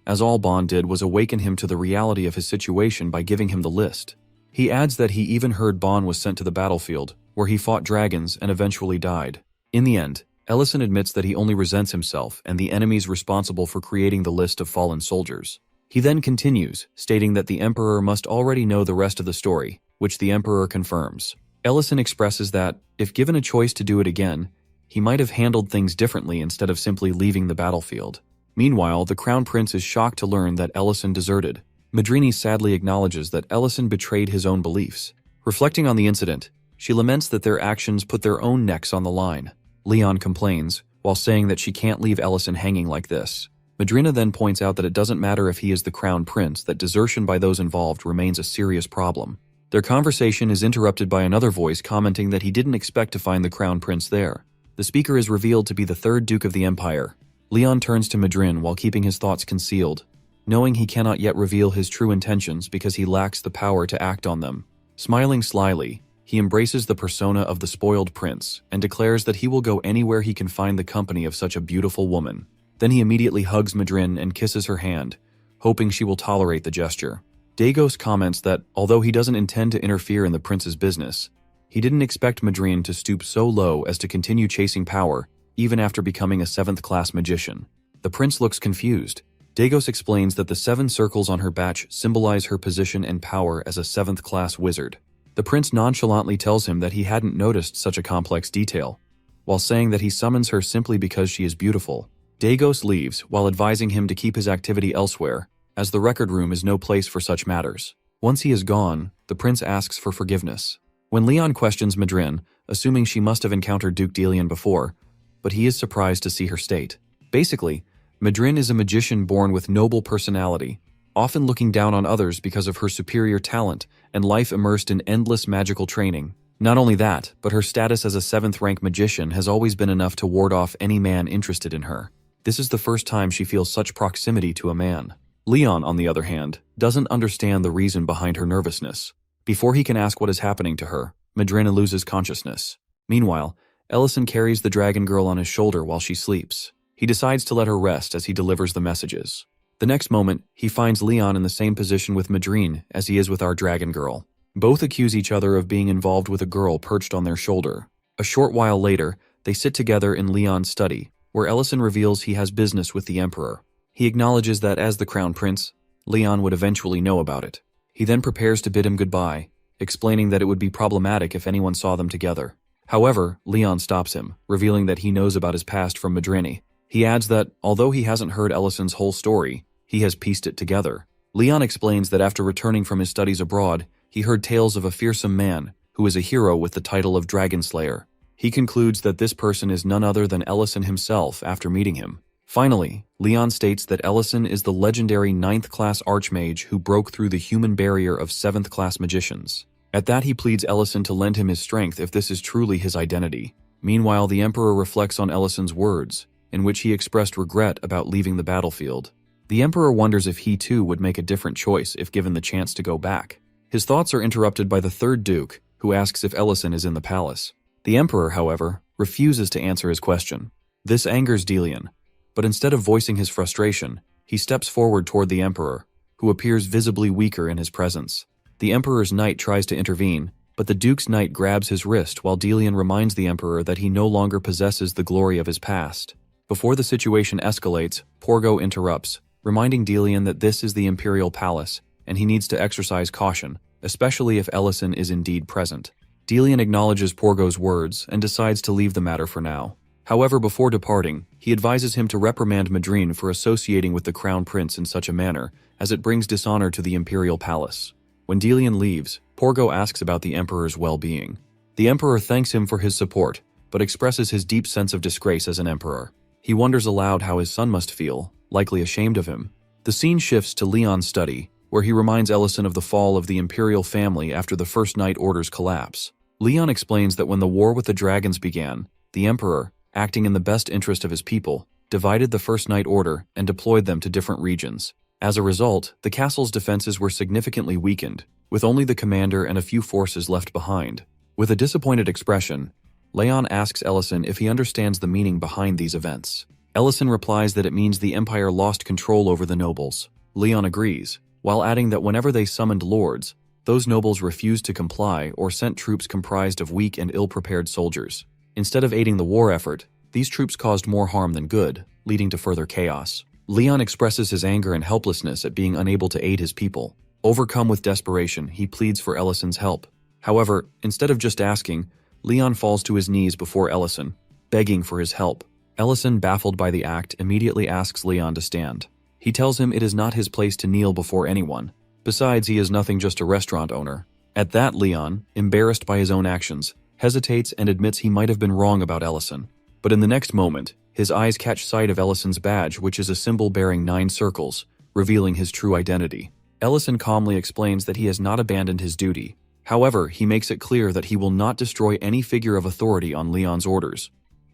as all Bond did was awaken him to the reality of his situation by giving him the list. He adds that he even heard Bond was sent to the battlefield, where he fought dragons and eventually died. In the end, Ellison admits that he only resents himself and the enemies responsible for creating the list of fallen soldiers. He then continues, stating that the Emperor must already know the rest of the story, which the Emperor confirms. Ellison expresses that, if given a choice to do it again, he might have handled things differently instead of simply leaving the battlefield. Meanwhile, the Crown Prince is shocked to learn that Ellison deserted. Madrini sadly acknowledges that Ellison betrayed his own beliefs. Reflecting on the incident, she laments that their actions put their own necks on the line. Leon complains, while saying that she can't leave Ellison hanging like this. Madrina then points out that it doesn't matter if he is the Crown Prince, that desertion by those involved remains a serious problem. Their conversation is interrupted by another voice commenting that he didn't expect to find the Crown Prince there. The speaker is revealed to be the 3rd Duke of the Empire. Leon turns to Madrin while keeping his thoughts concealed, knowing he cannot yet reveal his true intentions because he lacks the power to act on them. Smiling slyly, he embraces the persona of the spoiled prince and declares that he will go anywhere he can find the company of such a beautiful woman. Then he immediately hugs Madrin and kisses her hand, hoping she will tolerate the gesture. Dagos comments that, although he doesn't intend to interfere in the prince's business, he didn't expect Madrin to stoop so low as to continue chasing power, even after becoming a 7th-class magician. The prince looks confused. Dagos explains that the 7 circles on her badge symbolize her position and power as a 7th-class wizard. The prince nonchalantly tells him that he hadn't noticed such a complex detail, while saying that he summons her simply because she is beautiful. Dagos leaves while advising him to keep his activity elsewhere, as the record room is no place for such matters. Once he is gone, the prince asks for forgiveness. When Leon questions Madrin, assuming she must have encountered Duke Delian before, but he is surprised to see her state. Basically, Madrin is a magician born with noble personality, often looking down on others because of her superior talent and life immersed in endless magical training. Not only that, but her status as a 7th-rank magician has always been enough to ward off any man interested in her. This is the first time she feels such proximity to a man. Leon, on the other hand, doesn't understand the reason behind her nervousness. Before he can ask what is happening to her, Madrina loses consciousness. Meanwhile, Ellison carries the dragon girl on his shoulder while she sleeps. He decides to let her rest as he delivers the messages. The next moment, he finds Leon in the same position with Madrine as he is with our dragon girl. Both accuse each other of being involved with a girl perched on their shoulder. A short while later, they sit together in Leon's study, where Ellison reveals he has business with the Emperor. He acknowledges that as the Crown Prince, Leon would eventually know about it. He then prepares to bid him goodbye, explaining that it would be problematic if anyone saw them together. However, Leon stops him, revealing that he knows about his past from Madrini. He adds that, although he hasn't heard Ellison's whole story, he has pieced it together. Leon explains that after returning from his studies abroad, he heard tales of a fearsome man who is a hero with the title of Dragon Slayer. He concludes that this person is none other than Ellison himself after meeting him. Finally, Leon states that Ellison is the legendary 9th-class Archmage who broke through the human barrier of 7th-class magicians. At that, he pleads Ellison to lend him his strength if this is truly his identity. Meanwhile, the Emperor reflects on Ellison's words, in which he expressed regret about leaving the battlefield. The Emperor wonders if he too would make a different choice if given the chance to go back. His thoughts are interrupted by the 3rd Duke, who asks if Ellison is in the palace. The Emperor, however, refuses to answer his question. This angers Delian, but instead of voicing his frustration, he steps forward toward the Emperor, who appears visibly weaker in his presence. The Emperor's knight tries to intervene, but the Duke's knight grabs his wrist while Delian reminds the Emperor that he no longer possesses the glory of his past. Before the situation escalates, Porgo interrupts, reminding Delian that this is the Imperial Palace, and he needs to exercise caution, especially if Ellison is indeed present. Delian acknowledges Porgo's words and decides to leave the matter for now. However, before departing, he advises him to reprimand Madrine for associating with the Crown Prince in such a manner, as it brings dishonor to the Imperial Palace. When Delian leaves, Porgo asks about the Emperor's well-being. The Emperor thanks him for his support, but expresses his deep sense of disgrace as an emperor. He wonders aloud how his son must feel, likely ashamed of him. The scene shifts to Leon's study, where he reminds Ellison of the fall of the Imperial family after the First Night Order's collapse. Leon explains that when the war with the dragons began, the Emperor, acting in the best interest of his people, divided the First Night Order and deployed them to different regions. As a result, the castle's defenses were significantly weakened, with only the commander and a few forces left behind. With a disappointed expression, Leon asks Ellison if he understands the meaning behind these events. Ellison replies that it means the Empire lost control over the nobles. Leon agrees, while adding that whenever they summoned lords, those nobles refused to comply or sent troops comprised of weak and ill-prepared soldiers. Instead of aiding the war effort, these troops caused more harm than good, leading to further chaos. Leon expresses his anger and helplessness at being unable to aid his people. Overcome with desperation, he pleads for Ellison's help. However, instead of just asking, Leon falls to his knees before Ellison, begging for his help. Ellison, baffled by the act, immediately asks Leon to stand. He tells him it is not his place to kneel before anyone. Besides, he is nothing just a restaurant owner. At that, Leon, embarrassed by his own actions, hesitates and admits he might have been wrong about Ellison. But in the next moment, his eyes catch sight of Ellison's badge, which is a symbol bearing 9 circles, revealing his true identity. Ellison calmly explains that he has not abandoned his duty. However, he makes it clear that he will not destroy any figure of authority on Leon's orders,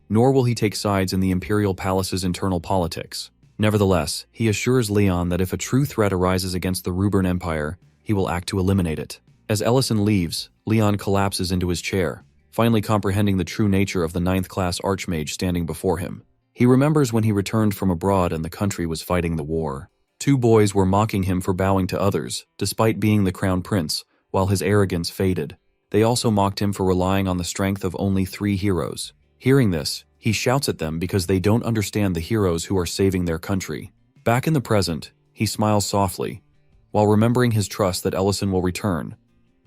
nor will he take sides in the Imperial Palace's internal politics. Nevertheless, he assures Leon that if a true threat arises against the Ruburn Empire, he will act to eliminate it. As Ellison leaves, Leon collapses into his chair, finally comprehending the true nature of the 9th-class Archmage standing before him. He remembers when he returned from abroad and the country was fighting the war. 2 boys were mocking him for bowing to others, despite being the Crown Prince, while his arrogance faded. They also mocked him for relying on the strength of only 3 heroes. Hearing this, he shouts at them because they don't understand the heroes who are saving their country. Back in the present, he smiles softly, while remembering his trust that Ellison will return,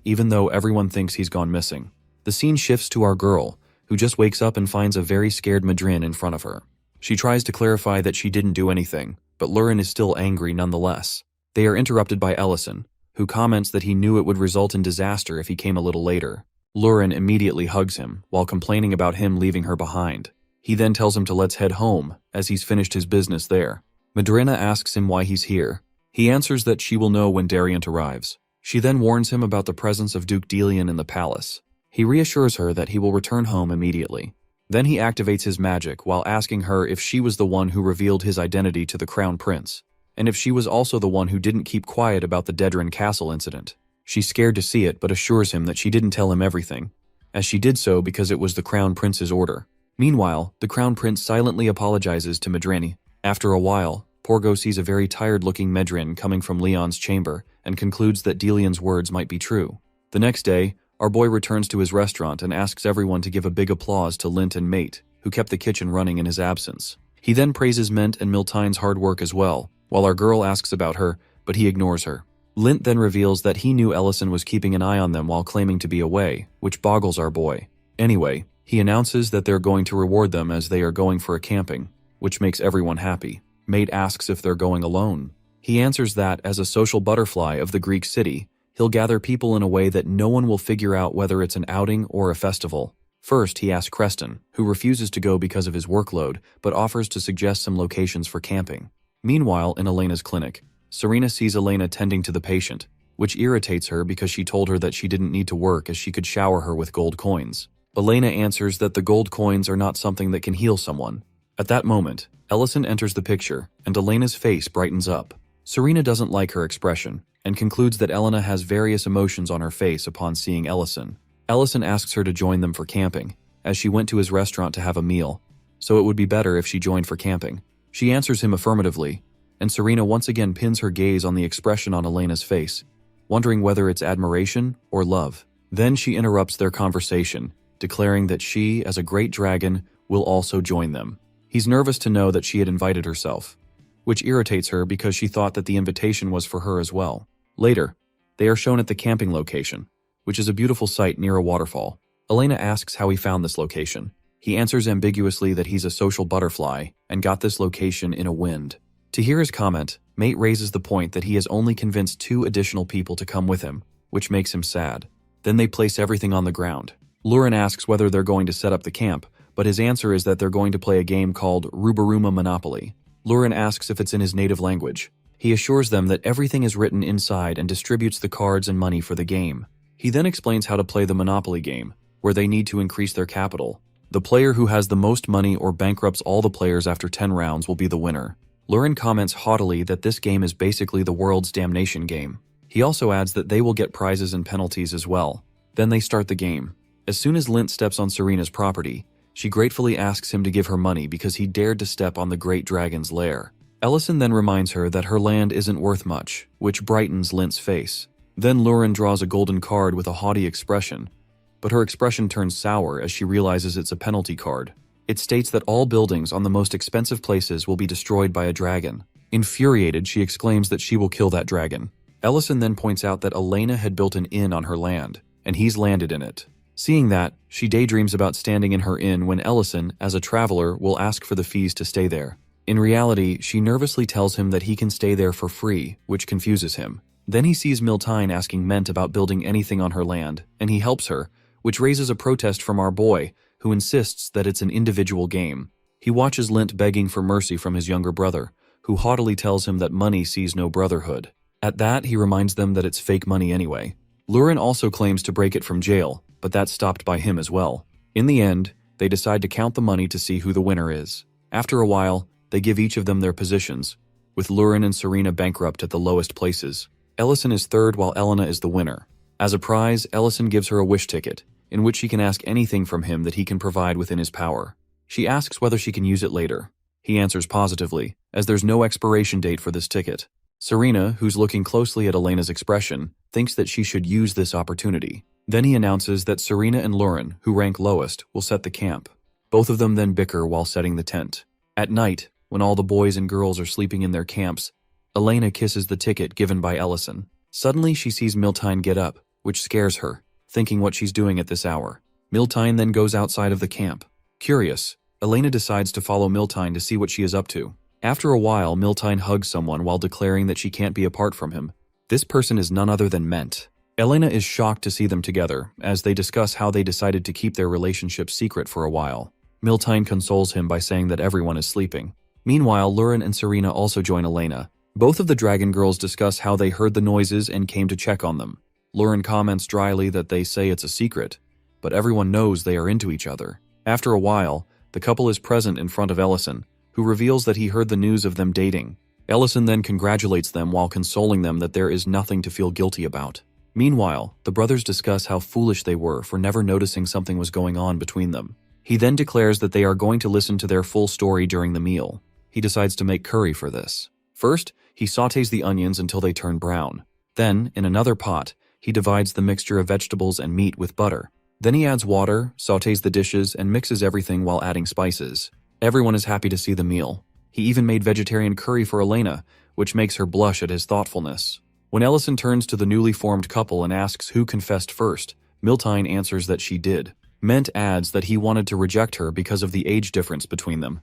even though everyone thinks he's gone missing. The scene shifts to our girl, who just wakes up and finds a very scared Madrine in front of her. She tries to clarify that she didn't do anything, but Lurin is still angry nonetheless. They are interrupted by Ellison, who comments that he knew it would result in disaster if he came a little later. Lurin immediately hugs him, while complaining about him leaving her behind. He then tells him to let's head home, as he's finished his business there. Madrina asks him why he's here. He answers that she will know when Dariant arrives. She then warns him about the presence of Duke Delian in the palace. He reassures her that he will return home immediately. Then he activates his magic while asking her if she was the one who revealed his identity to the Crown Prince, and if she was also the one who didn't keep quiet about the Dedran Castle incident. She's scared to see it but assures him that she didn't tell him everything, as she did so because it was the Crown Prince's order. Meanwhile, the Crown Prince silently apologizes to Madrine. After a while, Porgo sees a very tired-looking Medrin coming from Leon's chamber and concludes that Delian's words might be true. The next day, our boy returns to his restaurant and asks everyone to give a big applause to Lint and Mate, who kept the kitchen running in his absence. He then praises Ment and Miltine's hard work as well, while our girl asks about her, but he ignores her. Lint then reveals that he knew Ellison was keeping an eye on them while claiming to be away, which boggles our boy. Anyway, he announces that they're going to reward them as they are going for a camping, which makes everyone happy. Mate asks if they're going alone. He answers that, as a social butterfly of the Greek city, he'll gather people in a way that no one will figure out whether it's an outing or a festival. First, he asks Creston, who refuses to go because of his workload, but offers to suggest some locations for camping. Meanwhile, in Elena's clinic, Serena sees Elena tending to the patient, which irritates her because she told her that she didn't need to work as she could shower her with gold coins. Elena answers that the gold coins are not something that can heal someone. At that moment, Ellison enters the picture, and Elena's face brightens up. Serena doesn't like her expression, and concludes that Elena has various emotions on her face upon seeing Ellison. Ellison asks her to join them for camping, as she went to his restaurant to have a meal, so it would be better if she joined for camping. She answers him affirmatively, and Serena once again pins her gaze on the expression on Elena's face, wondering whether it's admiration or love. Then she interrupts their conversation, declaring that she, as a great dragon, will also join them. He's nervous to know that she had invited herself, which irritates her because she thought that the invitation was for her as well. Later, they are shown at the camping location, which is a beautiful site near a waterfall. Elena asks how he found this location. He answers ambiguously that he's a social butterfly and got this location in a wind. To hear his comment, Mate raises the point that he has only convinced 2 additional people to come with him, which makes him sad. Then they place everything on the ground. Lurin asks whether they're going to set up the camp, but his answer is that they're going to play a game called Rubaruma Monopoly. Lurin asks if it's in his native language. He assures them that everything is written inside and distributes the cards and money for the game. He then explains how to play the Monopoly game, where they need to increase their capital. The player who has the most money or bankrupts all the players after 10 rounds will be the winner. Lurin comments haughtily that this game is basically the world's damnation game. He also adds that they will get prizes and penalties as well. Then they start the game. As soon as Lint steps on Serena's property, she gratefully asks him to give her money because he dared to step on the great dragon's lair. Ellison then reminds her that her land isn't worth much, which brightens Lint's face. Then Lurin draws a golden card with a haughty expression, but her expression turns sour as she realizes it's a penalty card. It states that all buildings on the most expensive places will be destroyed by a dragon. Infuriated, she exclaims that she will kill that dragon. Ellison then points out that Elena had built an inn on her land, and he's landed in it. Seeing that, she daydreams about standing in her inn when Ellison, as a traveler, will ask for the fees to stay there. In reality, she nervously tells him that he can stay there for free, which confuses him. Then he sees Miltine asking Ment about building anything on her land, and he helps her, which raises a protest from our boy, who insists that it's an individual game. He watches Lint begging for mercy from his younger brother, who haughtily tells him that money sees no brotherhood. At that, he reminds them that it's fake money anyway. Lurin also claims to break it from jail, but that's stopped by him as well. In the end, they decide to count the money to see who the winner is. After a while, they give each of them their positions, with Lurin and Serena bankrupt at the lowest places. Ellison is third while Elena is the winner. As a prize, Ellison gives her a wish ticket, in which she can ask anything from him that he can provide within his power. She asks whether she can use it later. He answers positively, as there's no expiration date for this ticket. Serena, who's looking closely at Elena's expression, thinks that she should use this opportunity. Then he announces that Serena and Lurin, who rank lowest, will set the camp. Both of them then bicker while setting the tent. At night, when all the boys and girls are sleeping in their camps, Elena kisses the ticket given by Ellison. Suddenly she sees Miltine get up, which scares her, thinking what she's doing at this hour. Miltine then goes outside of the camp. Curious, Elena decides to follow Miltine to see what she is up to. After a while, Miltine hugs someone while declaring that she can't be apart from him. This person is none other than Ment. Elena is shocked to see them together, as they discuss how they decided to keep their relationship secret for a while. Miltine consoles him by saying that everyone is sleeping. Meanwhile, Lurin and Serena also join Elena. Both of the dragon girls discuss how they heard the noises and came to check on them. Lurin comments dryly that they say it's a secret, but everyone knows they are into each other. After a while, the couple is present in front of Ellison, who reveals that he heard the news of them dating. Ellison then congratulates them while consoling them that there is nothing to feel guilty about. Meanwhile, the brothers discuss how foolish they were for never noticing something was going on between them. He then declares that they are going to listen to their full story during the meal. He decides to make curry for this. First, he sautés the onions until they turn brown. Then, in another pot, He divides the mixture of vegetables and meat with butter. Then he adds water, sautés the dishes, and mixes everything while adding spices. Everyone is happy to see the meal. He even made vegetarian curry for Elena, which makes her blush at his thoughtfulness. When Ellison turns to the newly formed couple and asks who confessed first, Miltine answers that she did. Ment adds that he wanted to reject her because of the age difference between them.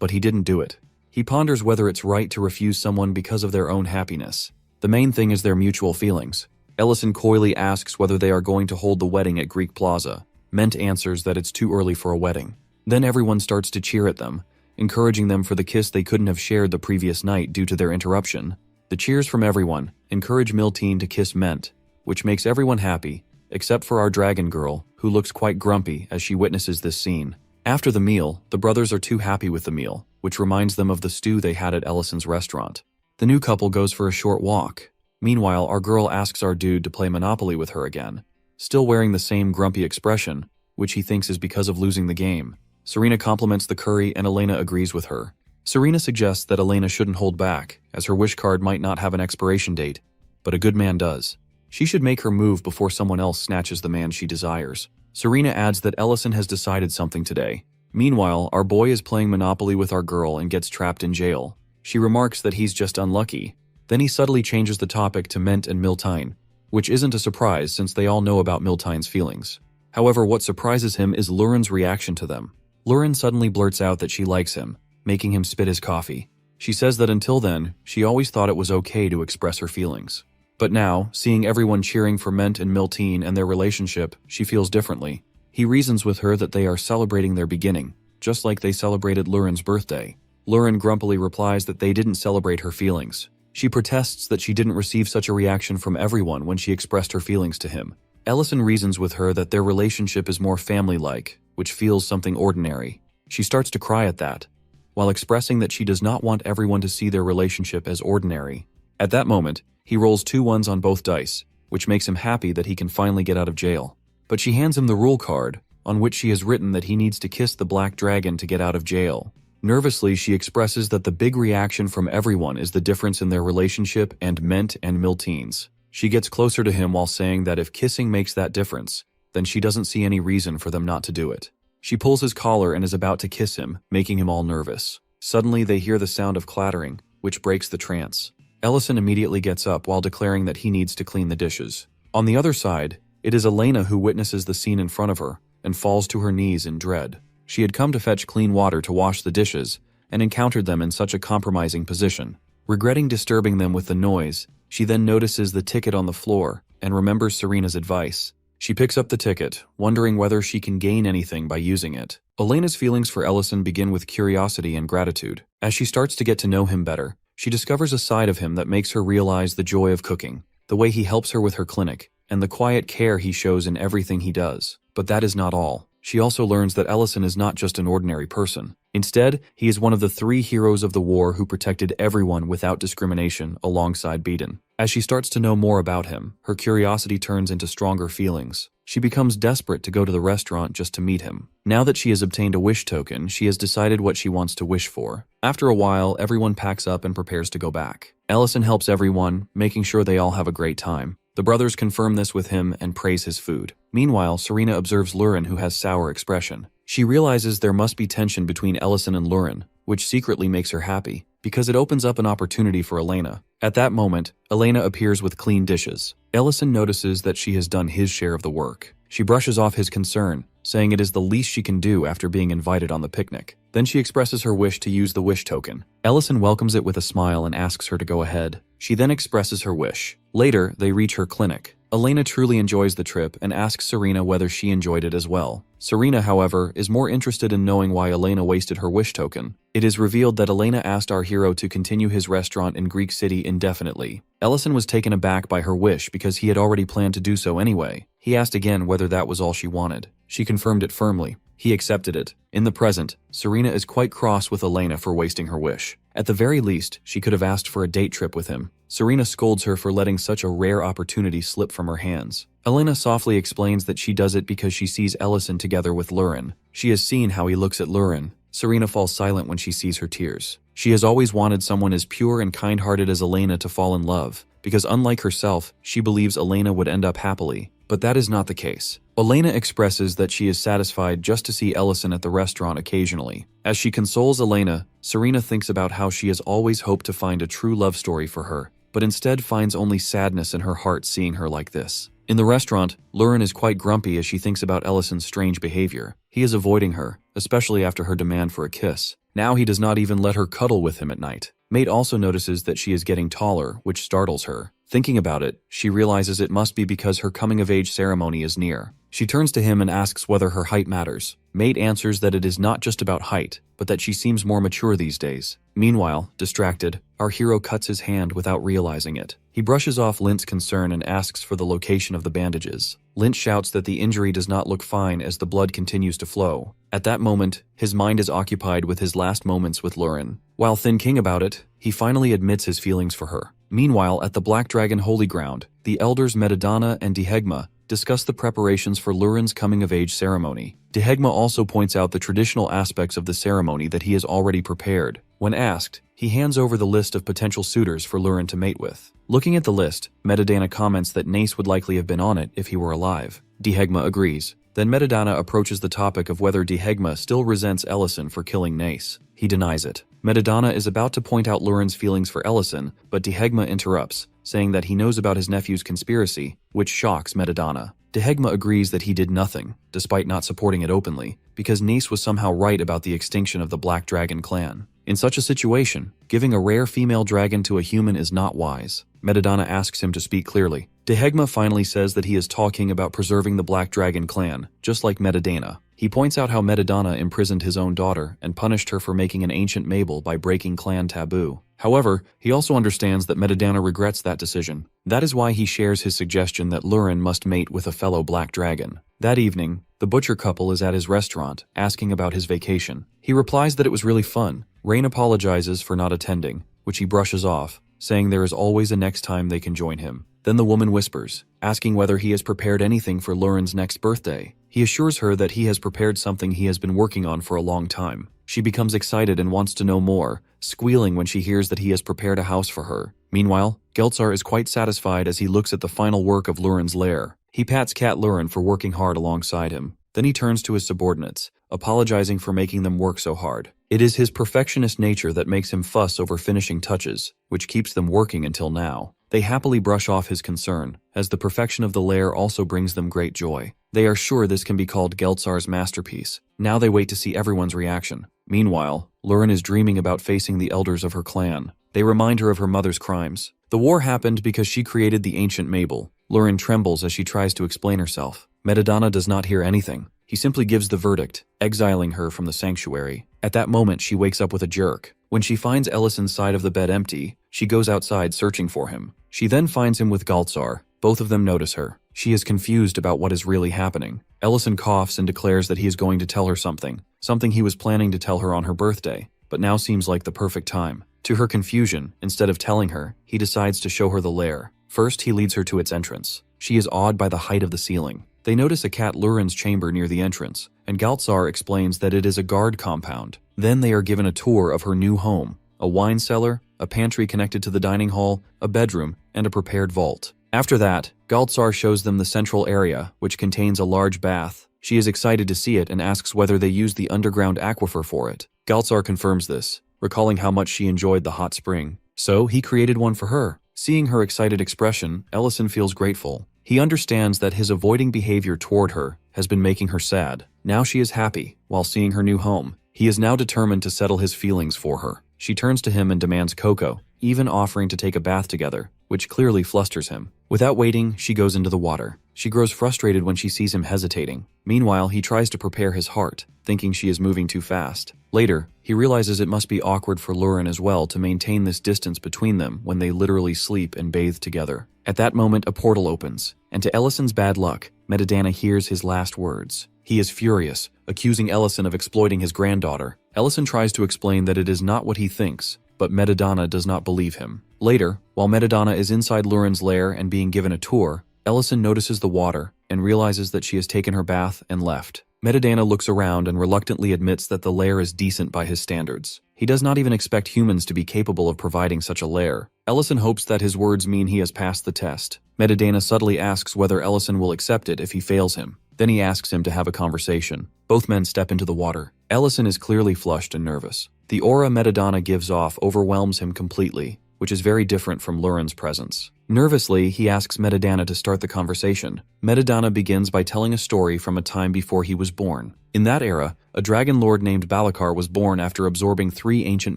But he didn't do it. He ponders whether it's right to refuse someone because of their own happiness. The main thing is their mutual feelings. Ellison coyly asks whether they are going to hold the wedding at Greek Plaza. Ment answers that it's too early for a wedding. Then everyone starts to cheer at them, encouraging them for the kiss they couldn't have shared the previous night due to their interruption. The cheers from everyone encourage Miltine to kiss Ment, which makes everyone happy, except for our dragon girl, who looks quite grumpy as she witnesses this scene. After the meal, the brothers are too happy with the meal, which reminds them of the stew they had at Ellison's restaurant. The new couple goes for a short walk. Meanwhile, our girl asks our dude to play Monopoly with her again, still wearing the same grumpy expression, which he thinks is because of losing the game. Serena compliments the curry and Elena agrees with her. Serena suggests that Elena shouldn't hold back, as her wish card might not have an expiration date, but a good man does. She should make her move before someone else snatches the man she desires. Serena adds that Ellison has decided something today. Meanwhile, our boy is playing Monopoly with our girl and gets trapped in jail. She remarks that he's just unlucky. Then he subtly changes the topic to Ment and Miltine, which isn't a surprise since they all know about Miltine's feelings. However, what surprises him is Luren's reaction to them. Luren suddenly blurts out that she likes him, making him spit his coffee. She says that until then, she always thought it was okay to express her feelings. But now, seeing everyone cheering for Ment and Miltine and their relationship, she feels differently. He reasons with her that they are celebrating their beginning, just like they celebrated Luren's birthday. Luren grumpily replies that they didn't celebrate her feelings. She protests that she didn't receive such a reaction from everyone when she expressed her feelings to him. Ellison reasons with her that their relationship is more family-like, which feels something ordinary. She starts to cry at that, while expressing that she does not want everyone to see their relationship as ordinary. At that moment, he rolls 2 ones on both dice, which makes him happy that he can finally get out of jail. But she hands him the rule card, on which she has written that he needs to kiss the black dragon to get out of jail. Nervously, she expresses that the big reaction from everyone is the difference in their relationship and Ment and Miltine's. She gets closer to him while saying that if kissing makes that difference, then she doesn't see any reason for them not to do it. She pulls his collar and is about to kiss him, making him all nervous. Suddenly, they hear the sound of clattering, which breaks the trance. Ellison immediately gets up while declaring that he needs to clean the dishes. On the other side, it is Elena who witnesses the scene in front of her and falls to her knees in dread. She had come to fetch clean water to wash the dishes and encountered them in such a compromising position. Regretting disturbing them with the noise, she then notices the ticket on the floor and remembers Serena's advice. She picks up the ticket, wondering whether she can gain anything by using it. Elena's feelings for Ellison begin with curiosity and gratitude. As she starts to get to know him better, she discovers a side of him that makes her realize the joy of cooking, the way he helps her with her clinic, and the quiet care he shows in everything he does. But that is not all. She also learns that Ellison is not just an ordinary person. Instead, he is one of the 3 heroes of the war who protected everyone without discrimination alongside Beaton. As she starts to know more about him, her curiosity turns into stronger feelings. She becomes desperate to go to the restaurant just to meet him. Now that she has obtained a wish token, she has decided what she wants to wish for. After a while, everyone packs up and prepares to go back. Ellison helps everyone, making sure they all have a great time. The brothers confirm this with him and praise his food. Meanwhile, Serena observes Luren, who has sour expression. She realizes there must be tension between Ellison and Luren, which secretly makes her happy, because it opens up an opportunity for Elena. At that moment, Elena appears with clean dishes. Ellison notices that she has done his share of the work. She brushes off his concern, saying it is the least she can do after being invited on the picnic. Then she expresses her wish to use the wish token. Ellison welcomes it with a smile and asks her to go ahead. She then expresses her wish. Later, they reach her clinic. Elena truly enjoys the trip and asks Serena whether she enjoyed it as well. Serena, however, is more interested in knowing why Elena wasted her wish token. It is revealed that Elena asked our hero to continue his restaurant in Greek City indefinitely. Ellison was taken aback by her wish because he had already planned to do so anyway. He asked again whether that was all she wanted. She confirmed it firmly. He accepted it. In the present, Serena is quite cross with Elena for wasting her wish. At the very least, she could have asked for a date trip with him. Serena scolds her for letting such a rare opportunity slip from her hands. Elena softly explains that she does it because she sees Ellison together with Luren. She has seen how he looks at Luren. Serena falls silent when she sees her tears. She has always wanted someone as pure and kind-hearted as Elena to fall in love, because unlike herself, she believes Elena would end up happily. But that is not the case. Elena expresses that she is satisfied just to see Ellison at the restaurant occasionally. As she consoles Elena, Serena thinks about how she has always hoped to find a true love story for her, but instead finds only sadness in her heart seeing her like this. In the restaurant, Lauren is quite grumpy as she thinks about Ellison's strange behavior. He is avoiding her, especially after her demand for a kiss. Now he does not even let her cuddle with him at night. Mate also notices that she is getting taller, which startles her. Thinking about it, she realizes it must be because her coming-of-age ceremony is near. She turns to him and asks whether her height matters. Mate answers that it is not just about height, but that she seems more mature these days. Meanwhile, distracted, our hero cuts his hand without realizing it. He brushes off Lint's concern and asks for the location of the bandages. Lint shouts that the injury does not look fine as the blood continues to flow. At that moment, his mind is occupied with his last moments with Lauren. While thinking about it, he finally admits his feelings for her. Meanwhile, at the Black Dragon Holy Ground, the elders Metadonna and Dihegma discuss the preparations for Lauren's coming-of-age ceremony. Dihegma also points out the traditional aspects of the ceremony that he has already prepared. When asked, he hands over the list of potential suitors for Lauren to mate with. Looking at the list, Metadonna comments that Nace would likely have been on it if he were alive. Dihegma agrees. Then Metadonna approaches the topic of whether Dihegma still resents Ellison for killing Nace. He denies it. Metadonna is about to point out Lauren's feelings for Ellison, but Dihegma interrupts, saying that he knows about his nephew's conspiracy, which shocks Metadonna. Dihegma agrees that he did nothing, despite not supporting it openly, because Nace was somehow right about the extinction of the Black Dragon clan. In such a situation, giving a rare female dragon to a human is not wise. Metadonna asks him to speak clearly. Dihegma finally says that he is talking about preserving the Black Dragon clan, just like Metadonna. He points out how Metadonna imprisoned his own daughter and punished her for making an ancient Mabel by breaking clan taboo. However, he also understands that Metadonna regrets that decision. That is why he shares his suggestion that Lauren must mate with a fellow Black Dragon. That evening, the butcher couple is at his restaurant, asking about his vacation. He replies that it was really fun. Rain apologizes for not attending, which he brushes off, saying there is always a next time they can join him. Then the woman whispers, asking whether he has prepared anything for Lauren's next birthday. He assures her that he has prepared something he has been working on for a long time. She becomes excited and wants to know more, squealing when she hears that he has prepared a house for her. Meanwhile, Geltzar is quite satisfied as he looks at the final work of Lauren's lair. He pats Cat Lauren for working hard alongside him. Then he turns to his subordinates, apologizing for making them work so hard. It is his perfectionist nature that makes him fuss over finishing touches, which keeps them working until now. They happily brush off his concern, as the perfection of the lair also brings them great joy. They are sure this can be called Geltzar's masterpiece. Now they wait to see everyone's reaction. Meanwhile, Lauren is dreaming about facing the elders of her clan. They remind her of her mother's crimes. The war happened because she created the ancient Mabel. Lauren trembles as she tries to explain herself. Metadonna does not hear anything. He simply gives the verdict, exiling her from the sanctuary. At that moment, she wakes up with a jerk. When she finds Ellison's side of the bed empty, she goes outside searching for him. She then finds him with Geltzar. Both of them notice her. She is confused about what is really happening. Ellison coughs and declares that he is going to tell her something he was planning to tell her on her birthday, but now seems like the perfect time. To her confusion, instead of telling her, he decides to show her the lair. First, he leads her to its entrance. She is awed by the height of the ceiling. They notice a Cat Lauren's chamber near the entrance, and Geltzar explains that it is a guard compound. Then they are given a tour of her new home, a wine cellar, a pantry connected to the dining hall, a bedroom, and a prepared vault. After that, Geltzar shows them the central area, which contains a large bath. She is excited to see it and asks whether they use the underground aquifer for it. Geltzar confirms this, recalling how much she enjoyed the hot spring. So, he created one for her. Seeing her excited expression, Ellison feels grateful. He understands that his avoiding behavior toward her has been making her sad. Now she is happy, while seeing her new home. He is now determined to settle his feelings for her. She turns to him and demands cocoa, even offering to take a bath together, which clearly flusters him. Without waiting, she goes into the water. She grows frustrated when she sees him hesitating. Meanwhile, he tries to prepare his heart, thinking she is moving too fast. Later, he realizes it must be awkward for Lauren as well to maintain this distance between them when they literally sleep and bathe together. At that moment, a portal opens, and to Ellison's bad luck, Metadonna hears his last words. He is furious, accusing Ellison of exploiting his granddaughter. Ellison tries to explain that it is not what he thinks, but Metadonna does not believe him. Later, while Metadonna is inside Lauren's lair and being given a tour, Ellison notices the water and realizes that she has taken her bath and left. Metadana looks around and reluctantly admits that the lair is decent by his standards. He does not even expect humans to be capable of providing such a lair. Ellison hopes that his words mean he has passed the test. Metadana subtly asks whether Ellison will accept it if he fails him. Then he asks him to have a conversation. Both men step into the water. Ellison is clearly flushed and nervous. The aura Metadana gives off overwhelms him completely, which is very different from Lurin's presence. Nervously, he asks Metadana to start the conversation. Metadana begins by telling a story from a time before he was born. In that era, a dragon lord named Balakar was born after absorbing 3 ancient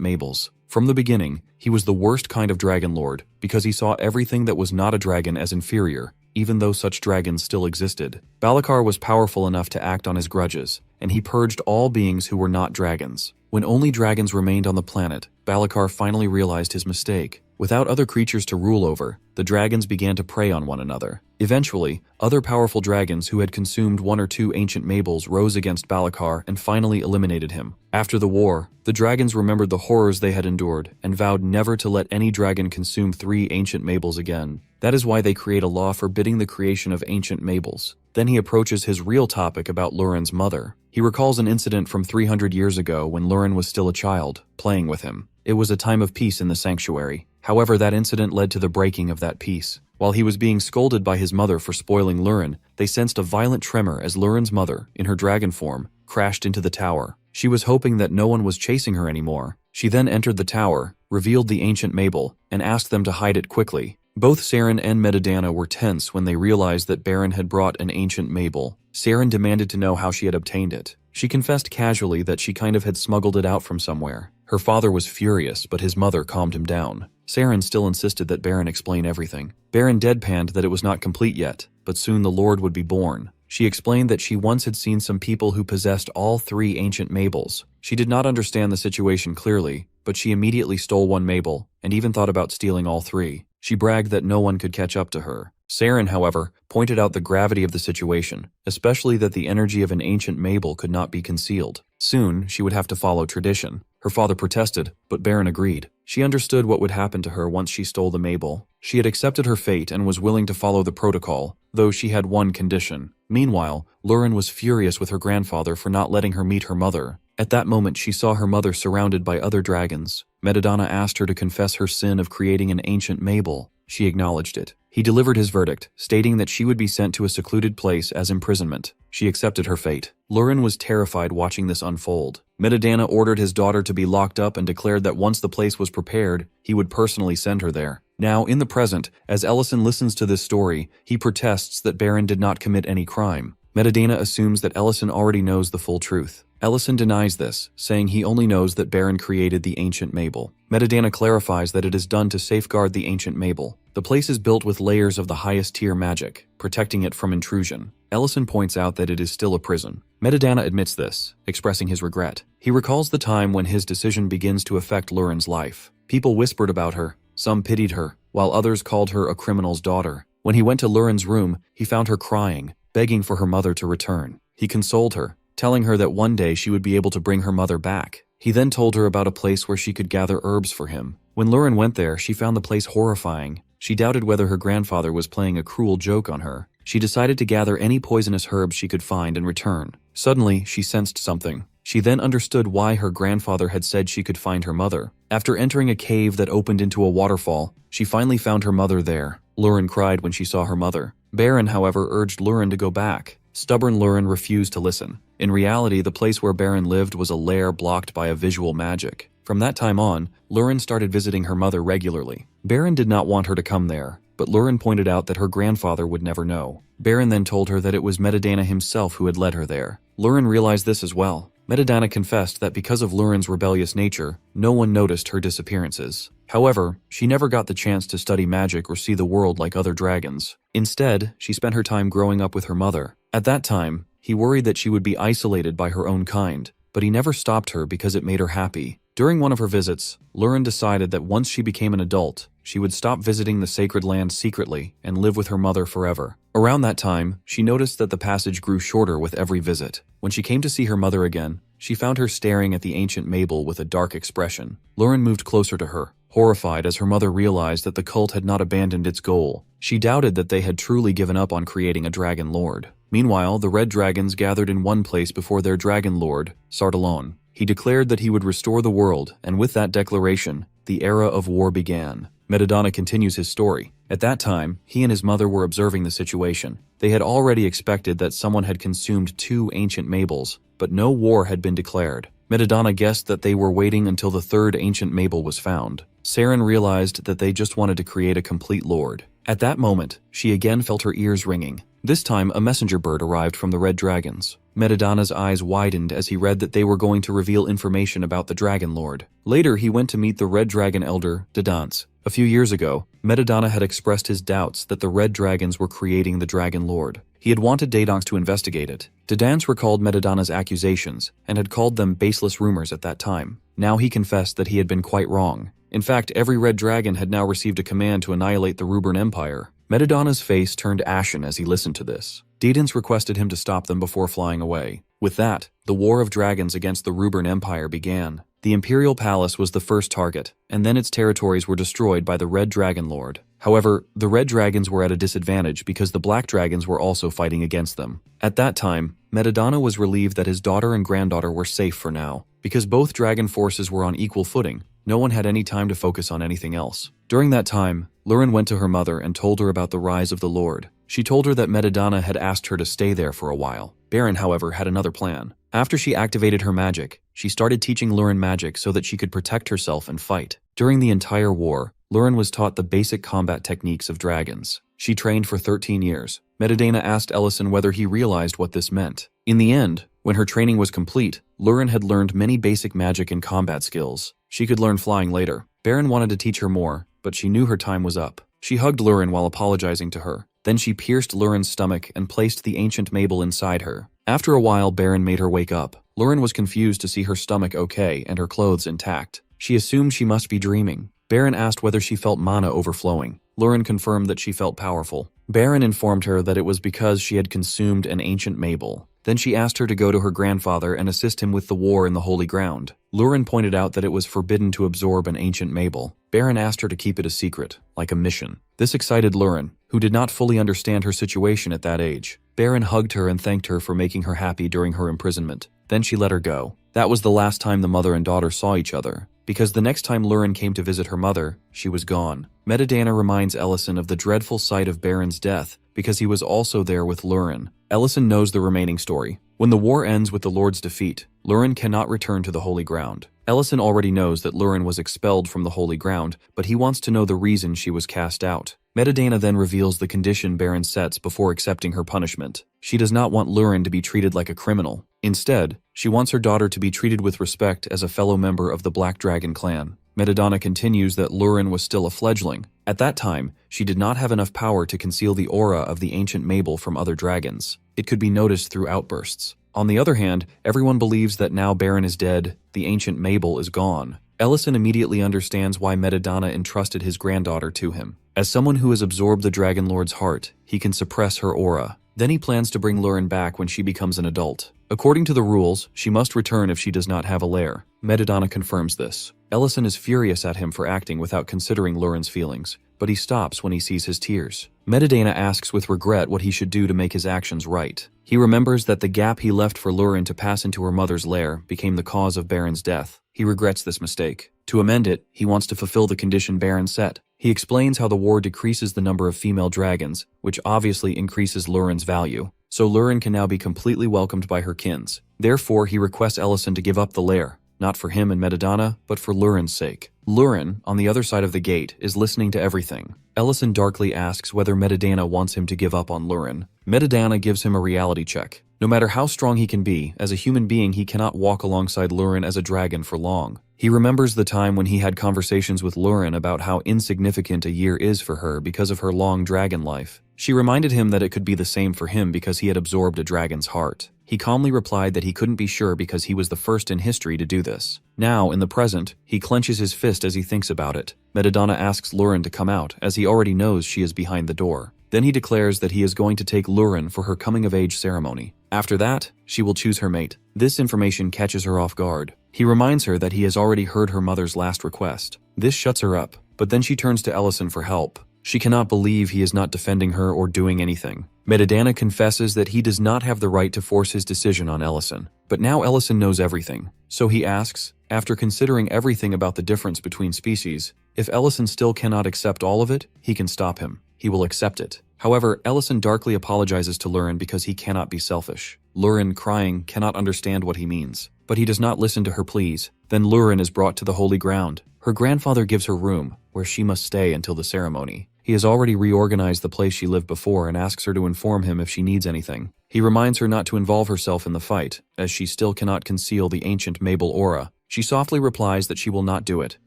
mables. From the beginning, he was the worst kind of dragon lord because he saw everything that was not a dragon as inferior, even though such dragons still existed. Balakar was powerful enough to act on his grudges, and he purged all beings who were not dragons. When only dragons remained on the planet, Balakar finally realized his mistake. Without other creatures to rule over, the dragons began to prey on one another. Eventually, other powerful dragons who had consumed 1 or 2 ancient mables rose against Balakar and finally eliminated him. After the war, the dragons remembered the horrors they had endured and vowed never to let any dragon consume 3 ancient mables again. That is why they create a law forbidding the creation of ancient mables. Then he approaches his real topic about Lurin's mother. He recalls an incident from 300 years ago when Lurin was still a child, playing with him. It was a time of peace in the sanctuary. However, that incident led to the breaking of that peace. While he was being scolded by his mother for spoiling Lurin, they sensed a violent tremor as Lurin's mother, in her dragon form, crashed into the tower. She was hoping that no one was chasing her anymore. She then entered the tower, revealed the ancient mable, and asked them to hide it quickly. Both Saren and Metadana were tense when they realized that Baron had brought an ancient mable. Saren demanded to know how she had obtained it. She confessed casually that she kind of had smuggled it out from somewhere. Her father was furious, but his mother calmed him down. Saren still insisted that Baron explain everything. Baron deadpanned that it was not complete yet, but soon the Lord would be born. She explained that she once had seen some people who possessed all 3 ancient mables. She did not understand the situation clearly, but she immediately stole 1 mable, and even thought about stealing all 3. She bragged that no one could catch up to her. Saren, however, pointed out the gravity of the situation, especially that the energy of an ancient mable could not be concealed. Soon, she would have to follow tradition. Her father protested, but Baron agreed. She understood what would happen to her once she stole the mable. She had accepted her fate and was willing to follow the protocol, though she had one condition. Meanwhile, Lurin was furious with her grandfather for not letting her meet her mother. At that moment, she saw her mother surrounded by other dragons. Metadana asked her to confess her sin of creating an ancient mable. She acknowledged it. He delivered his verdict, stating that she would be sent to a secluded place as imprisonment. She accepted her fate. Lurin was terrified watching this unfold. Metadana ordered his daughter to be locked up and declared that once the place was prepared, he would personally send her there. Now, in the present, as Ellison listens to this story, he protests that Baron did not commit any crime. Metadana assumes that Ellison already knows the full truth. Ellison denies this, saying he only knows that Baron created the ancient mable. Metadana clarifies that it is done to safeguard the ancient mable. The place is built with layers of the highest tier magic, protecting it from intrusion. Ellison points out that it is still a prison. Metadana admits this, expressing his regret. He recalls the time when his decision begins to affect Lurin's life. People whispered about her, some pitied her, while others called her a criminal's daughter. When he went to Lurin's room, he found her crying, begging for her mother to return. He consoled her, telling her that one day she would be able to bring her mother back. He then told her about a place where she could gather herbs for him. When Lurin went there, she found the place horrifying. She doubted whether her grandfather was playing a cruel joke on her. She decided to gather any poisonous herbs she could find and return. Suddenly, she sensed something. She then understood why her grandfather had said she could find her mother. After entering a cave that opened into a waterfall, she finally found her mother there. Lurin cried when she saw her mother. Baron, however, urged Lurin to go back. Stubborn Lurin refused to listen. In reality, the place where Baron lived was a lair blocked by a visual magic. From that time on, Lurin started visiting her mother regularly. Baron did not want her to come there, but Lurin pointed out that her grandfather would never know. Baron then told her that it was Metadana himself who had led her there. Lurin realized this as well. Metadana confessed that because of Lurin's rebellious nature, no one noticed her disappearances. However, she never got the chance to study magic or see the world like other dragons. Instead, she spent her time growing up with her mother. At that time, he worried that she would be isolated by her own kind, but he never stopped her because it made her happy. During one of her visits, Lurin decided that once she became an adult, she would stop visiting the sacred land secretly and live with her mother forever. Around that time, she noticed that the passage grew shorter with every visit. When she came to see her mother again, she found her staring at the ancient mable with a dark expression. Lurin moved closer to her, horrified as her mother realized that the cult had not abandoned its goal. She doubted that they had truly given up on creating a dragon lord. Meanwhile, the red dragons gathered in one place before their dragon lord, Sartalon. He declared that he would restore the world, and with that declaration, the era of war began. Madamada continues his story. At that time, he and his mother were observing the situation. They had already expected that someone had consumed 2 ancient mables, but no war had been declared. Madamada guessed that they were waiting until the 3rd ancient mable was found. Saren realized that they just wanted to create a complete lord. At that moment, she again felt her ears ringing. This time, a messenger bird arrived from the red dragons. Madamada's eyes widened as he read that they were going to reveal information about the Dragon Lord. Later, he went to meet the Red Dragon Elder, Didance. A few years ago, Madamada had expressed his doubts that the Red Dragons were creating the Dragon Lord. He had wanted Didance to investigate it. Didance recalled Madamada's accusations and had called them baseless rumors at that time. Now he confessed that he had been quite wrong. In fact, every red dragon had now received a command to annihilate the Ruburn Empire. Madamada's face turned ashen as he listened to this. Didance requested him to stop them before flying away. With that, the War of Dragons against the Ruburn Empire began. The Imperial Palace was the first target, and then its territories were destroyed by the Red Dragon Lord. However, the Red Dragons were at a disadvantage because the Black Dragons were also fighting against them. At that time, Madamada was relieved that his daughter and granddaughter were safe for now. Because both dragon forces were on equal footing, no one had any time to focus on anything else. During that time, Lurin went to her mother and told her about the rise of the Lord. She told her that Madamada had asked her to stay there for a while. Baron, however, had another plan. After she activated her magic, she started teaching Lurin magic so that she could protect herself and fight. During the entire war, Lurin was taught the basic combat techniques of dragons. She trained for 13 years. Madamada asked Ellison whether he realized what this meant. In the end, when her training was complete, Lurin had learned many basic magic and combat skills. She could learn flying later. Baron wanted to teach her more, but she knew her time was up. She hugged Lurin while apologizing to her. Then she pierced Lurin's stomach and placed the ancient Mabel inside her. After a while, Baron made her wake up. Lurin was confused to see her stomach okay and her clothes intact. She assumed she must be dreaming. Baron asked whether she felt mana overflowing. Lurin confirmed that she felt powerful. Baron informed her that it was because she had consumed an ancient Mabel. Then she asked her to go to her grandfather and assist him with the war in the Holy Ground. Lurin pointed out that it was forbidden to absorb an ancient Mabel. Baron asked her to keep it a secret, like a mission. This excited Lurin, who did not fully understand her situation at that age. Baron hugged her and thanked her for making her happy during her imprisonment. Then she let her go. That was the last time the mother and daughter saw each other, because the next time Lurin came to visit her mother, she was gone. Madamada reminds Ellison of the dreadful sight of Baron's death, because he was also there with Lurin. Ellison knows the remaining story. When the war ends with the Lord's defeat, Lurin cannot return to the Holy Ground. Ellison already knows that Lurin was expelled from the Holy Ground, but he wants to know the reason she was cast out. Madamada then reveals the condition Baron sets before accepting her punishment. She does not want Lurin to be treated like a criminal. Instead, she wants her daughter to be treated with respect as a fellow member of the Black Dragon clan. Madamada continues that Lurin was still a fledgling. At that time, she did not have enough power to conceal the aura of the ancient Mabel from other dragons. It could be noticed through outbursts. On the other hand, everyone believes that now Baron is dead, the ancient Mabel is gone. Ellison immediately understands why Madamada entrusted his granddaughter to him. As someone who has absorbed the Dragon Lord's heart, he can suppress her aura. Then he plans to bring Lurin back when she becomes an adult. According to the rules, she must return if she does not have a lair. Madamada confirms this. Ellison is furious at him for acting without considering Lurin's feelings, but he stops when he sees his tears. Madamada asks with regret what he should do to make his actions right. He remembers that the gap he left for Lurin to pass into her mother's lair became the cause of Baron's death. He regrets this mistake. To amend it, he wants to fulfill the condition Baron set. He explains how the war decreases the number of female dragons, which obviously increases Lurin's value. So Lurin can now be completely welcomed by her kins. Therefore, he requests Ellison to give up the lair, not for him and Madamada, but for Lurin's sake. Lurin, on the other side of the gate, is listening to everything. Ellison darkly asks whether Madamada wants him to give up on Lurin. Madamada gives him a reality check. No matter how strong he can be, as a human being he cannot walk alongside Lurin as a dragon for long. He remembers the time when he had conversations with Lurin about how insignificant a year is for her because of her long dragon life. She reminded him that it could be the same for him because he had absorbed a dragon's heart. He calmly replied that he couldn't be sure because he was the first in history to do this. Now, in the present, he clenches his fist as he thinks about it. Madamada asks Lurin to come out, as he already knows she is behind the door. Then he declares that he is going to take Lurin for her coming-of-age ceremony. After that, she will choose her mate. This information catches her off guard. He reminds her that he has already heard her mother's last request. This shuts her up, but then she turns to Ellison for help. She cannot believe he is not defending her or doing anything. Madamada confesses that he does not have the right to force his decision on Ellison. But now Ellison knows everything. So he asks, after considering everything about the difference between species, if Ellison still cannot accept all of it, he can stop him. He will accept it. However, Ellison darkly apologizes to Lurin because he cannot be selfish. Lurin, crying, cannot understand what he means. But he does not listen to her pleas. Then Lurin is brought to the holy ground. Her grandfather gives her room, where she must stay until the ceremony. He has already reorganized the place she lived before and asks her to inform him if she needs anything. He reminds her not to involve herself in the fight, as she still cannot conceal the ancient Mabel aura. She softly replies that she will not do it,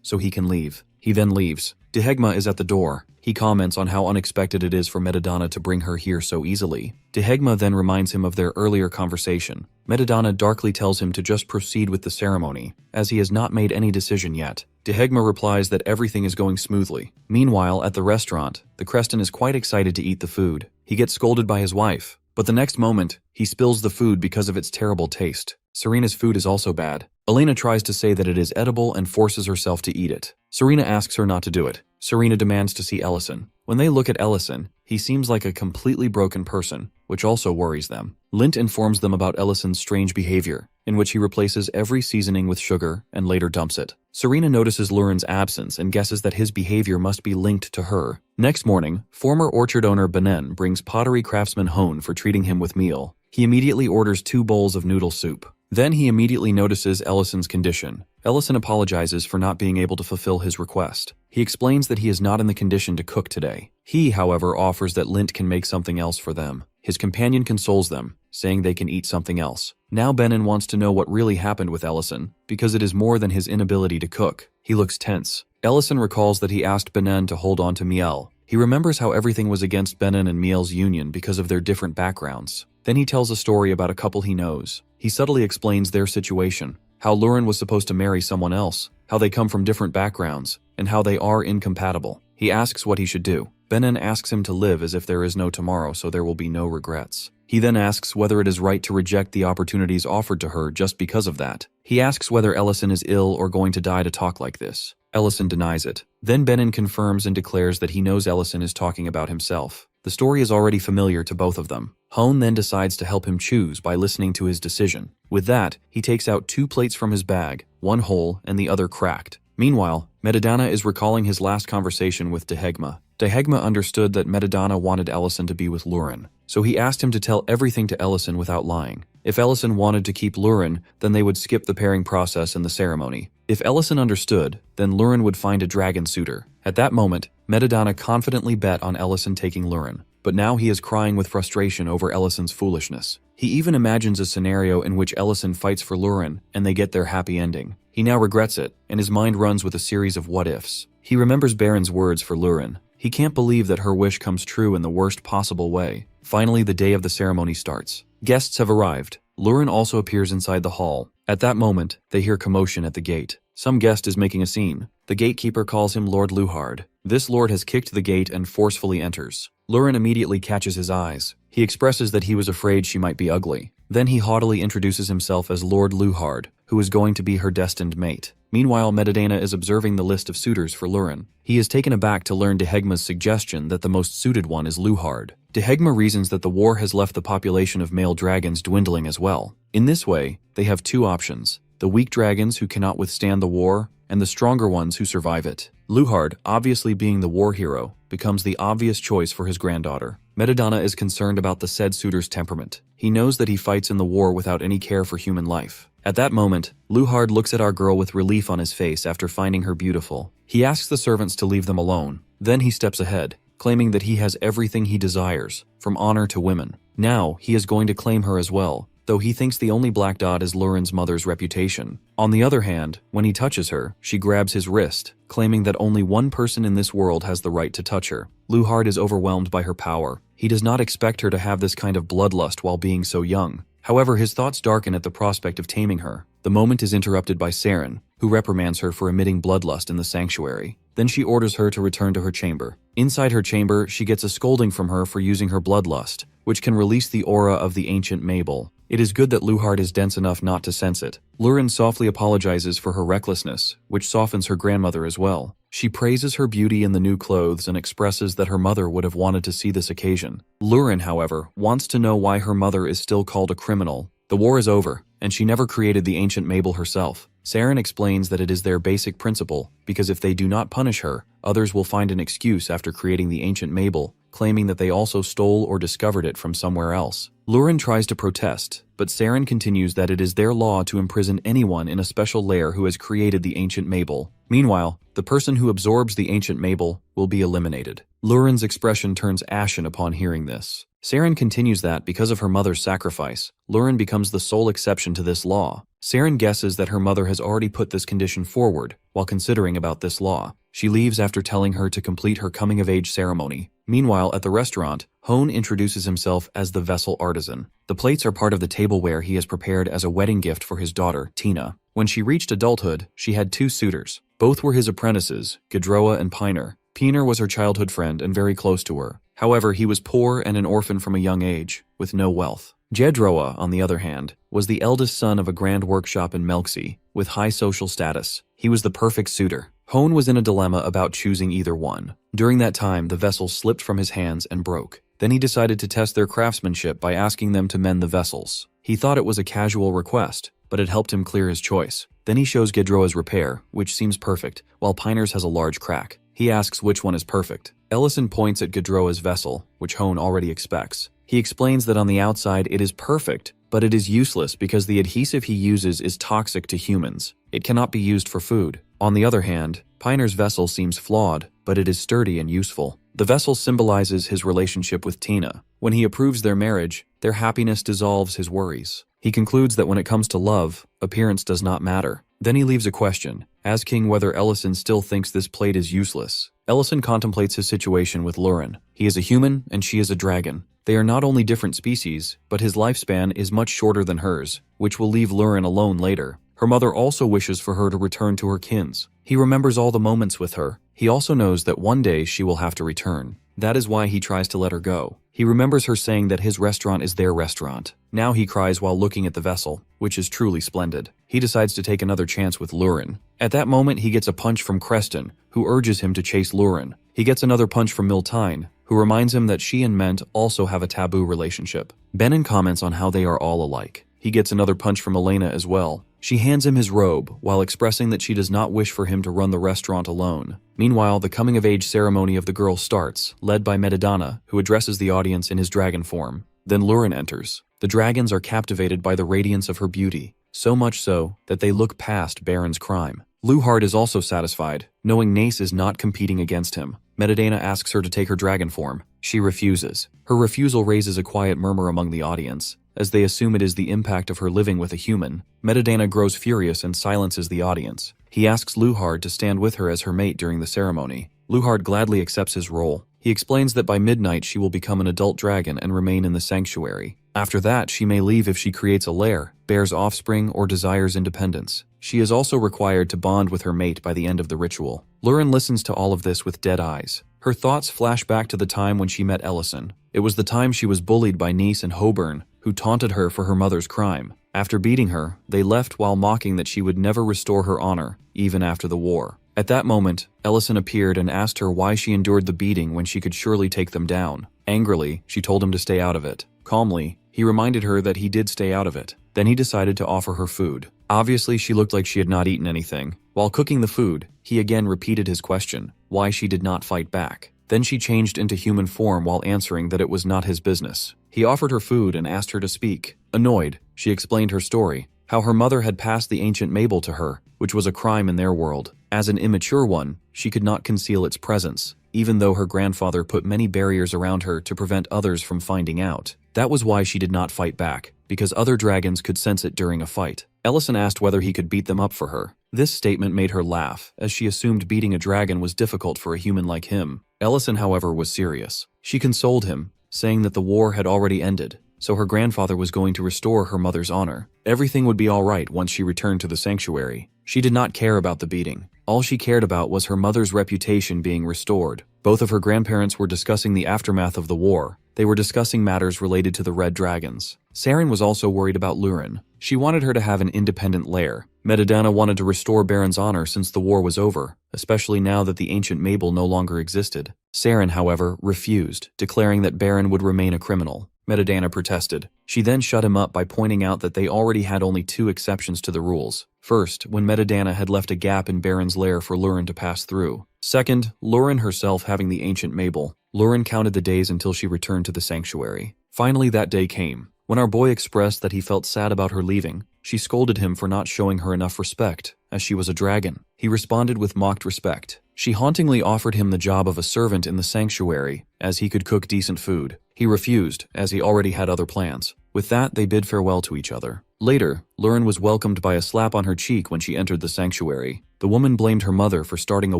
so he can leave. He then leaves. Dehegma is at the door. He comments on how unexpected it is for Madamada to bring her here so easily. Dehegma then reminds him of their earlier conversation. Madamada darkly tells him to just proceed with the ceremony, as he has not made any decision yet. Dehegma replies that everything is going smoothly. Meanwhile, at the restaurant, the Creston is quite excited to eat the food. He gets scolded by his wife, but the next moment, he spills the food because of its terrible taste. Serena's food is also bad. Elena tries to say that it is edible and forces herself to eat it. Serena asks her not to do it. Serena demands to see Ellison. When they look at Ellison, he seems like a completely broken person, which also worries them. Lint informs them about Ellison's strange behavior, in which he replaces every seasoning with sugar and later dumps it. Serena notices Lurin's absence and guesses that his behavior must be linked to her. Next morning, former orchard owner Benen brings pottery craftsman Hone for treating him with meal. He immediately orders 2 bowls of noodle soup. Then he immediately notices Ellison's condition. Ellison apologizes for not being able to fulfill his request. He explains that he is not in the condition to cook today. He, however, offers that Lint can make something else for them. His companion consoles them, saying they can eat something else. Now Benen wants to know what really happened with Ellison, because it is more than his inability to cook. He looks tense. Ellison recalls that he asked Benen to hold on to Miel. He remembers how everything was against Benen and Miel's union because of their different backgrounds. Then he tells a story about a couple he knows. He subtly explains their situation, how Lurin was supposed to marry someone else, how they come from different backgrounds, and how they are incompatible. He asks what he should do. Benen asks him to live as if there is no tomorrow so there will be no regrets. He then asks whether it is right to reject the opportunities offered to her just because of that. He asks whether Ellison is ill or going to die to talk like this. Ellison denies it. Then Benen confirms and declares that he knows Ellison is talking about himself. The story is already familiar to both of them. Hone then decides to help him choose by listening to his decision. With that, he takes out 2 plates from his bag, one whole and the other cracked. Meanwhile, Madamada is recalling his last conversation with Dehegma. Dehegma understood that Madamada wanted Ellison to be with Lurin, so he asked him to tell everything to Ellison without lying. If Ellison wanted to keep Lurin, then they would skip the pairing process and the ceremony. If Ellison understood, then Lurin would find a dragon suitor. At that moment, Madamada confidently bet on Ellison taking Lurin, but now he is crying with frustration over Ellison's foolishness. He even imagines a scenario in which Ellison fights for Lurin and they get their happy ending. He now regrets it, and his mind runs with a series of what-ifs. He remembers Baron's words for Lurin. He can't believe that her wish comes true in the worst possible way. Finally, the day of the ceremony starts. Guests have arrived. Lurin also appears inside the hall. At that moment, they hear commotion at the gate. Some guest is making a scene. The gatekeeper calls him Lord Luhard. This lord has kicked the gate and forcefully enters. Lurin immediately catches his eyes. He expresses that he was afraid she might be ugly. Then he haughtily introduces himself as Lord Luhard, who is going to be her destined mate. Meanwhile, Madamada is observing the list of suitors for Lurin. He is taken aback to learn Dehegma's suggestion that the most suited one is Luhard. Dehegma reasons that the war has left the population of male dragons dwindling as well. In this way, they have 2 options: the weak dragons who cannot withstand the war, and the stronger ones who survive it. Luhard, obviously being the war hero, becomes the obvious choice for his granddaughter. Madamada is concerned about the said suitor's temperament. He knows that he fights in the war without any care for human life. At that moment, Luhard looks at our girl with relief on his face after finding her beautiful. He asks the servants to leave them alone. Then he steps ahead, claiming that he has everything he desires, from honor to women. Now, he is going to claim her as well, though he thinks the only black dot is Lurin's mother's reputation. On the other hand, when he touches her, she grabs his wrist, claiming that only one person in this world has the right to touch her. Luhard is overwhelmed by her power. He does not expect her to have this kind of bloodlust while being so young. However, his thoughts darken at the prospect of taming her. The moment is interrupted by Saren, who reprimands her for emitting bloodlust in the sanctuary. Then she orders her to return to her chamber. Inside her chamber, she gets a scolding from her for using her bloodlust, which can release the aura of the ancient Mabel. It is good that Luhard is dense enough not to sense it. Lurin softly apologizes for her recklessness, which softens her grandmother as well. She praises her beauty in the new clothes and expresses that her mother would have wanted to see this occasion. Lurin, however, wants to know why her mother is still called a criminal. The war is over, and she never created the ancient Mabel herself. Saren explains that it is their basic principle, because if they do not punish her, others will find an excuse after creating the ancient Mabel, claiming that they also stole or discovered it from somewhere else. Lurin tries to protest, but Saren continues that it is their law to imprison anyone in a special lair who has created the ancient Mabel. Meanwhile, the person who absorbs the ancient Mabel will be eliminated. Lurin's expression turns ashen upon hearing this. Saren continues that, because of her mother's sacrifice, Lurin becomes the sole exception to this law. Saren guesses that her mother has already put this condition forward while considering about this law. She leaves after telling her to complete her coming-of-age ceremony. Meanwhile, at the restaurant, Hone introduces himself as the vessel artisan. The plates are part of the tableware he has prepared as a wedding gift for his daughter, Tina. When she reached adulthood, she had 2 suitors. Both were his apprentices, Gedroa and Piner. Piner was her childhood friend and very close to her. However, he was poor and an orphan from a young age, with no wealth. Gedroa, on the other hand, was the eldest son of a grand workshop in Melxi, with high social status. He was the perfect suitor. Hone was in a dilemma about choosing either one. During that time, the vessel slipped from his hands and broke. Then he decided to test their craftsmanship by asking them to mend the vessels. He thought it was a casual request, but it helped him clear his choice. Then he shows Gedroa's repair, which seems perfect, while Piner's has a large crack. He asks which one is perfect. Ellison points at Gedroa's vessel, which Hone already expects. He explains that on the outside it is perfect, but it is useless because the adhesive he uses is toxic to humans. It cannot be used for food. On the other hand, Piner's vessel seems flawed, but it is sturdy and useful. The vessel symbolizes his relationship with Tina. When he approves their marriage, their happiness dissolves his worries. He concludes that when it comes to love, appearance does not matter. Then he leaves a question, asking whether Ellison still thinks this plate is useless. Ellison contemplates his situation with Lurin. He is a human and she is a dragon. They are not only different species, but his lifespan is much shorter than hers, which will leave Lurin alone later. Her mother also wishes for her to return to her kins. He remembers all the moments with her. He also knows that one day she will have to return. That is why he tries to let her go. He remembers her saying that his restaurant is their restaurant. Now he cries while looking at the vessel, which is truly splendid. He decides to take another chance with Lurin. At that moment, he gets a punch from Creston, who urges him to chase Lurin. He gets another punch from Miltine, who reminds him that she and Ment also have a taboo relationship. Benin comments on how they are all alike. He gets another punch from Elena as well. She hands him his robe, while expressing that she does not wish for him to run the restaurant alone. Meanwhile, the coming-of-age ceremony of the girl starts, led by Medidana, who addresses the audience in his dragon form. Then Lurin enters. The dragons are captivated by the radiance of her beauty, so much so that they look past Baron's crime. Luhard is also satisfied, knowing Nace is not competing against him. Medidana asks her to take her dragon form. She refuses. Her refusal raises a quiet murmur among the audience, as they assume it is the impact of her living with a human. Medidana grows furious and silences the audience. He asks Luhard to stand with her as her mate during the ceremony. Luhard gladly accepts his role. He explains that by midnight she will become an adult dragon and remain in the sanctuary. After that, she may leave if she creates a lair, bears offspring, or desires independence. She is also required to bond with her mate by the end of the ritual. Lurin listens to all of this with dead eyes. Her thoughts flash back to the time when she met Ellison. It was the time she was bullied by Nice and Hoburn, who taunted her for her mother's crime. After beating her, they left while mocking that she would never restore her honor, even after the war. At that moment, Ellison appeared and asked her why she endured the beating when she could surely take them down. Angrily, she told him to stay out of it. Calmly, he reminded her that he did stay out of it. Then he decided to offer her food. Obviously, she looked like she had not eaten anything. While cooking the food, he again repeated his question, why she did not fight back. Then she changed into human form while answering that it was not his business. He offered her food and asked her to speak. Annoyed, she explained her story, how her mother had passed the ancient Mabel to her, which was a crime in their world. As an immature one, she could not conceal its presence, even though her grandfather put many barriers around her to prevent others from finding out. That was why she did not fight back, because other dragons could sense it during a fight. Ellison asked whether he could beat them up for her. This statement made her laugh, as she assumed beating a dragon was difficult for a human like him. Ellison, however, was serious. She consoled him, saying that the war had already ended, so her grandfather was going to restore her mother's honor. Everything would be all right once she returned to the sanctuary. She did not care about the beating. All she cared about was her mother's reputation being restored. Both of her grandparents were discussing the aftermath of the war, They were discussing matters related to the red dragons. Saren was also worried about Lurin. She wanted her to have an independent lair. Madamada wanted to restore Baron's honor since the war was over, especially now that the ancient Mabel no longer existed. Saren, however, refused, declaring that Baron would remain a criminal. Madamada protested. She then shut him up by pointing out that they already had only 2 exceptions to the rules. First, when Madamada had left a gap in Baron's lair for Lurin to pass through. Second, Lurin herself having the ancient Mabel. Lurin counted the days until she returned to the sanctuary. Finally, that day came. When our boy expressed that he felt sad about her leaving, she scolded him for not showing her enough respect, as she was a dragon. He responded with mocked respect. She hauntingly offered him the job of a servant in the sanctuary, as he could cook decent food. He refused, as he already had other plans. With that, they bid farewell to each other. Later, Lurin was welcomed by a slap on her cheek when she entered the sanctuary. The woman blamed her mother for starting a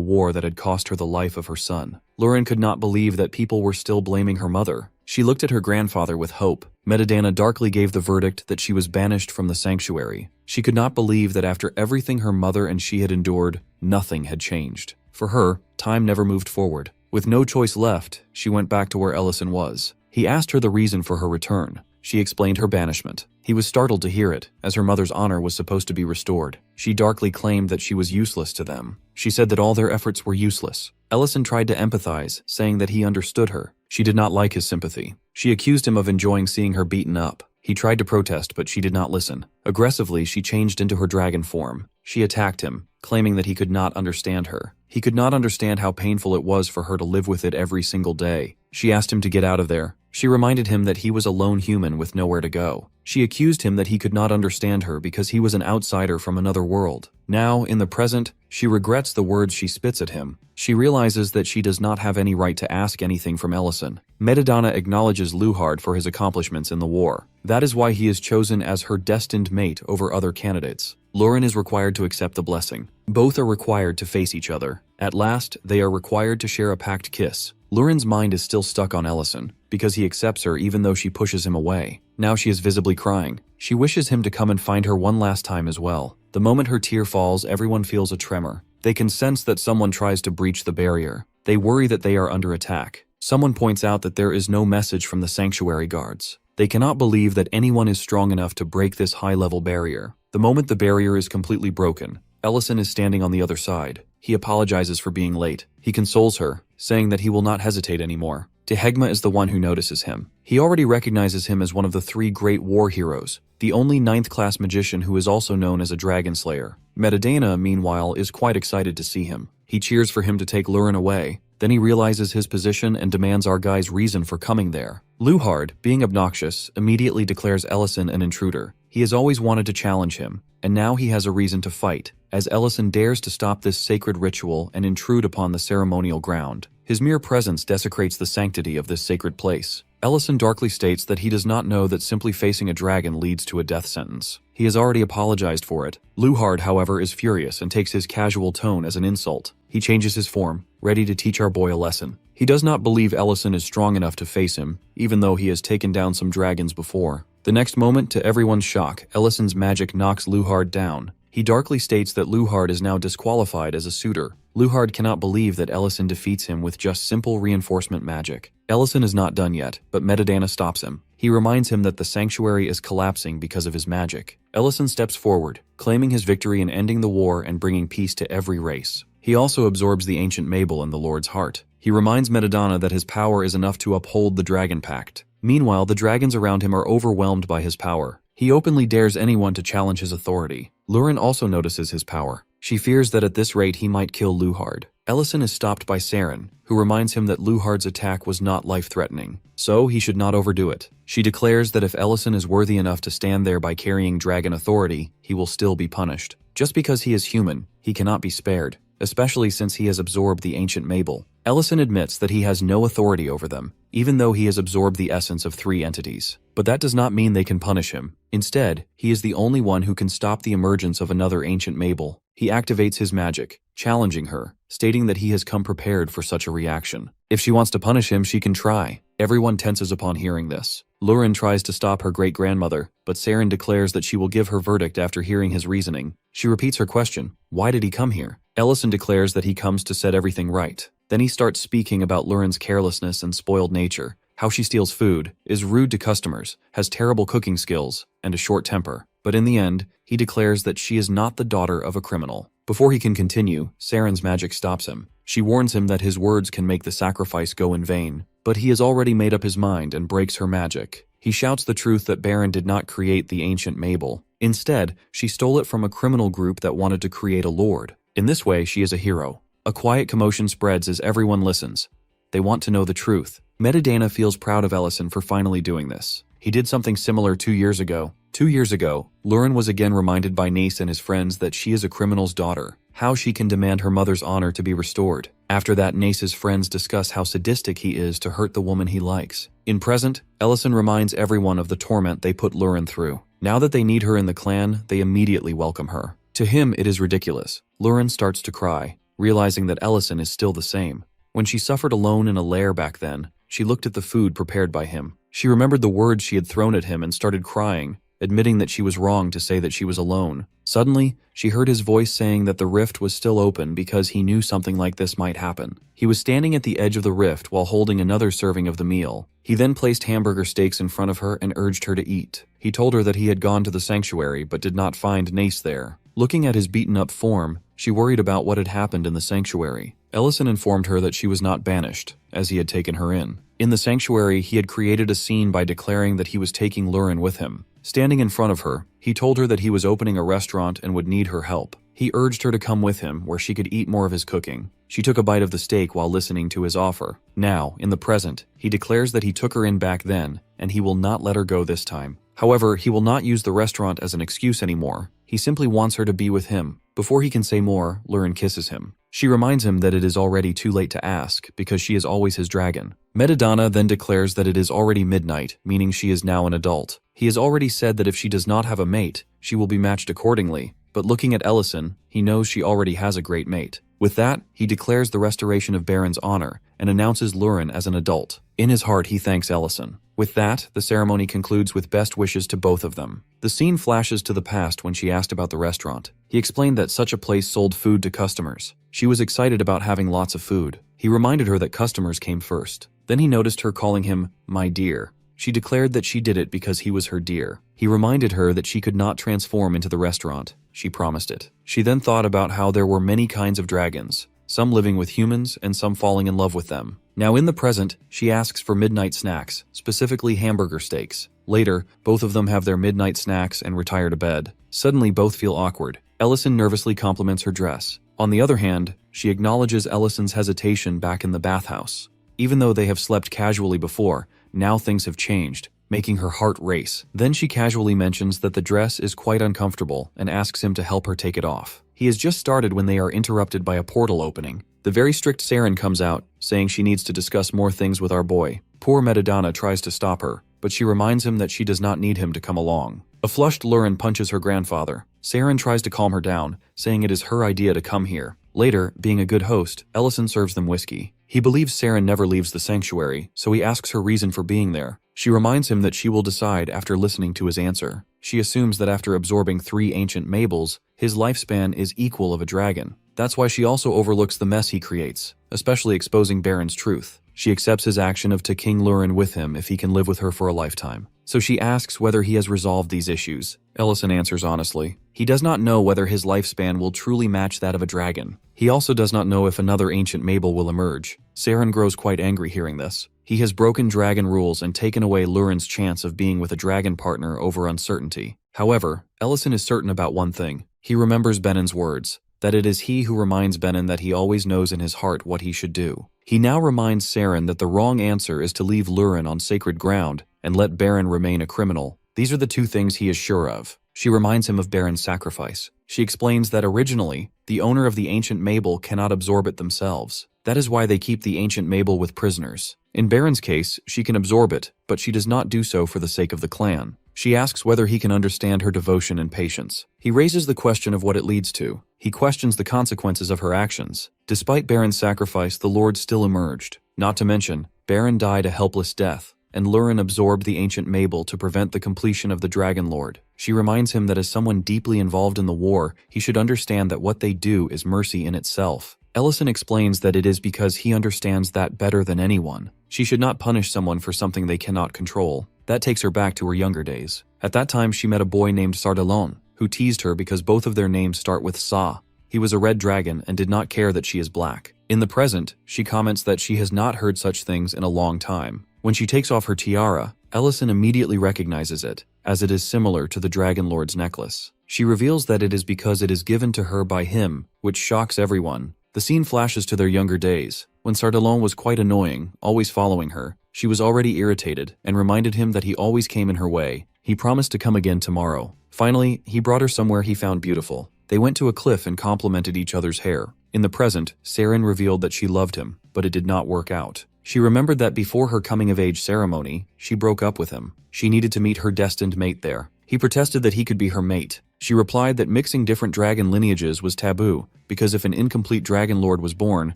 war that had cost her the life of her son. Lurin could not believe that people were still blaming her mother. She looked at her grandfather with hope. Madamada darkly gave the verdict that she was banished from the sanctuary. She could not believe that after everything her mother and she had endured, nothing had changed. For her, time never moved forward. With no choice left, she went back to where Ellison was. He asked her the reason for her return. She explained her banishment. He was startled to hear it, as her mother's honor was supposed to be restored. She darkly claimed that she was useless to them. She said that all their efforts were useless. Ellison tried to empathize, saying that he understood her. She did not like his sympathy. She accused him of enjoying seeing her beaten up. He tried to protest, but she did not listen. Aggressively, she changed into her dragon form. She attacked him, claiming that he could not understand her. He could not understand how painful it was for her to live with it every single day. She asked him to get out of there. She reminded him that he was a lone human with nowhere to go. She accused him that he could not understand her because he was an outsider from another world. Now, in the present, she regrets the words she spits at him. She realizes that she does not have any right to ask anything from Ellison. Madamada acknowledges Luhard for his accomplishments in the war. That is why he is chosen as her destined mate over other candidates. Lurin is required to accept the blessing. Both are required to face each other. At last, they are required to share a pact kiss. Lurin's mind is still stuck on Ellison, because he accepts her even though she pushes him away. Now she is visibly crying. She wishes him to come and find her one last time as well. The moment her tear falls, everyone feels a tremor. They can sense that someone tries to breach the barrier. They worry that they are under attack. Someone points out that there is no message from the sanctuary guards. They cannot believe that anyone is strong enough to break this high-level barrier. The moment the barrier is completely broken, Ellison is standing on the other side. He apologizes for being late. He consoles her, saying that he will not hesitate anymore. Tehegma is the one who notices him. He already recognizes him as one of the 3 great war heroes, the only 9th-class magician who is also known as a dragon slayer. Madamada, meanwhile, is quite excited to see him. He cheers for him to take Lurin away. Then he realizes his position and demands our guy's reason for coming there. Luhard, being obnoxious, immediately declares Ellison an intruder. He has always wanted to challenge him, and now he has a reason to fight, as Ellison dares to stop this sacred ritual and intrude upon the ceremonial ground. His mere presence desecrates the sanctity of this sacred place. Ellison darkly states that he does not know that simply facing a dragon leads to a death sentence. He has already apologized for it. Luhard, however, is furious and takes his casual tone as an insult. He changes his form, ready to teach our boy a lesson. He does not believe Ellison is strong enough to face him, even though he has taken down some dragons before. The next moment, to everyone's shock, Ellison's magic knocks Luhard down. He darkly states that Luhard is now disqualified as a suitor. Luhard cannot believe that Ellison defeats him with just simple reinforcement magic. Ellison is not done yet, but Madamada stops him. He reminds him that the sanctuary is collapsing because of his magic. Ellison steps forward, claiming his victory in ending the war and bringing peace to every race. He also absorbs the ancient Mabel in the Lord's heart. He reminds Madamada that his power is enough to uphold the Dragon Pact. Meanwhile, the dragons around him are overwhelmed by his power. He openly dares anyone to challenge his authority. Lurin also notices his power. She fears that at this rate he might kill Luhard. Ellison is stopped by Saren, who reminds him that Luhard's attack was not life-threatening, so he should not overdo it. She declares that if Ellison is worthy enough to stand there by carrying dragon authority, he will still be punished. Just because he is human, he cannot be spared, especially since he has absorbed the ancient Mabel. Ellison admits that he has no authority over them, even though he has absorbed the essence of 3 entities. But that does not mean they can punish him. Instead, he is the only one who can stop the emergence of another ancient Mabel. He activates his magic, challenging her, stating that he has come prepared for such a reaction. If she wants to punish him, she can try. Everyone tenses upon hearing this. Lurin tries to stop her great-grandmother, but Saren declares that she will give her verdict after hearing his reasoning. She repeats her question, why did he come here? Ellison declares that he comes to set everything right. Then he starts speaking about Lurin's carelessness and spoiled nature, how she steals food, is rude to customers, has terrible cooking skills, and a short temper. But in the end, he declares that she is not the daughter of a criminal. Before he can continue, Saren's magic stops him. She warns him that his words can make the sacrifice go in vain, but he has already made up his mind and breaks her magic. He shouts the truth that Baron did not create the ancient Mabel. Instead, she stole it from a criminal group that wanted to create a lord. In this way, she is a hero. A quiet commotion spreads as everyone listens. They want to know the truth. Metadana feels proud of Ellison for finally doing this. He did something similar 2 years ago. 2 years ago, Luren was again reminded by Nace and his friends that she is a criminal's daughter, how she can demand her mother's honor to be restored. After that, Nace's friends discuss how sadistic he is to hurt the woman he likes. In present, Ellison reminds everyone of the torment they put Luren through. Now that they need her in the clan, they immediately welcome her. To him, it is ridiculous. Luren starts to cry, realizing that Ellison is still the same. When she suffered alone in a lair back then, she looked at the food prepared by him. She remembered the words she had thrown at him and started crying, admitting that she was wrong to say that she was alone. Suddenly, she heard his voice saying that the rift was still open because he knew something like this might happen. He was standing at the edge of the rift while holding another serving of the meal. He then placed hamburger steaks in front of her and urged her to eat. He told her that he had gone to the sanctuary but did not find Nace there. Looking at his beaten-up form, she worried about what had happened in the sanctuary. Ellison informed her that she was not banished, as he had taken her in. In the sanctuary, he had created a scene by declaring that he was taking Luren with him. Standing in front of her, he told her that he was opening a restaurant and would need her help. He urged her to come with him, where she could eat more of his cooking. She took a bite of the steak while listening to his offer. Now, in the present, he declares that he took her in back then, and he will not let her go this time. However, he will not use the restaurant as an excuse anymore. He simply wants her to be with him. Before he can say more, Luren kisses him. She reminds him that it is already too late to ask, because she is always his dragon. Metadana then declares that it is already midnight, meaning she is now an adult. He has already said that if she does not have a mate, she will be matched accordingly, but looking at Ellison, he knows she already has a great mate. With that, he declares the restoration of Baron's honor, and announces Luren as an adult. In his heart, he thanks Ellison. With that, the ceremony concludes with best wishes to both of them. The scene flashes to the past when she asked about the restaurant. He explained that such a place sold food to customers. She was excited about having lots of food. He reminded her that customers came first. Then he noticed her calling him, "my dear." She declared that she did it because he was her dear. He reminded her that she could not transform into the restaurant. She promised it. She then thought about how there were many kinds of dragons, some living with humans and some falling in love with them. Now in the present, she asks for midnight snacks, specifically hamburger steaks. Later, both of them have their midnight snacks and retire to bed. Suddenly, both feel awkward. Ellison nervously compliments her dress. On the other hand, she acknowledges Ellison's hesitation back in the bathhouse. Even though they have slept casually before, now things have changed, making her heart race. Then she casually mentions that the dress is quite uncomfortable and asks him to help her take it off. He has just started when they are interrupted by a portal opening. The very strict Saren comes out, saying she needs to discuss more things with our boy. Poor Metadana tries to stop her, but she reminds him that she does not need him to come along. A flushed Luren punches her grandfather. Saren tries to calm her down, saying it is her idea to come here. Later, being a good host, Ellison serves them whiskey. He believes Saren never leaves the sanctuary, so he asks her reason for being there. She reminds him that she will decide after listening to his answer. She assumes that after absorbing 3 ancient Mabels, his lifespan is equal of a dragon. That's why she also overlooks the mess he creates, especially exposing Baron's truth. She accepts his action of taking Luren with him if he can live with her for a lifetime. So she asks whether he has resolved these issues. Ellison answers honestly. He does not know whether his lifespan will truly match that of a dragon. He also does not know if another ancient Mabel will emerge. Saren grows quite angry hearing this. He has broken dragon rules and taken away Luren's chance of being with a dragon partner over uncertainty. However, Ellison is certain about one thing. He remembers Benen's words, that it is he who reminds Benen that he always knows in his heart what he should do. He now reminds Saren that the wrong answer is to leave Luren on sacred ground and let Baron remain a criminal. These are the two things he is sure of. She reminds him of Baron's sacrifice. She explains that originally, the owner of the ancient Mabel cannot absorb it themselves. That is why they keep the ancient Mabel with prisoners. In Baron's case, she can absorb it, but she does not do so for the sake of the clan. She asks whether he can understand her devotion and patience. He raises the question of what it leads to. He questions the consequences of her actions. Despite Baron's sacrifice, the Lord still emerged. Not to mention, Baron died a helpless death, and Luren absorbed the ancient Mabel to prevent the completion of the Dragon Lord. She reminds him that as someone deeply involved in the war, he should understand that what they do is mercy in itself. Ellison explains that it is because he understands that better than anyone. She should not punish someone for something they cannot control. That takes her back to her younger days. At that time, she met a boy named Sardalon, who teased her because both of their names start with Sa. He was a red dragon and did not care that she is black. In the present, she comments that she has not heard such things in a long time. When she takes off her tiara, Ellison immediately recognizes it, as it is similar to the Dragon Lord's necklace. She reveals that it is because it is given to her by him, which shocks everyone. The scene flashes to their younger days. When Sardalon was quite annoying, always following her, she was already irritated and reminded him that he always came in her way. He promised to come again tomorrow. Finally, he brought her somewhere he found beautiful. They went to a cliff and complimented each other's hair. In the present, Saren revealed that she loved him, but it did not work out. She remembered that before her coming-of-age ceremony, she broke up with him. She needed to meet her destined mate there. He protested that he could be her mate. She replied that mixing different dragon lineages was taboo, because if an incomplete dragon lord was born,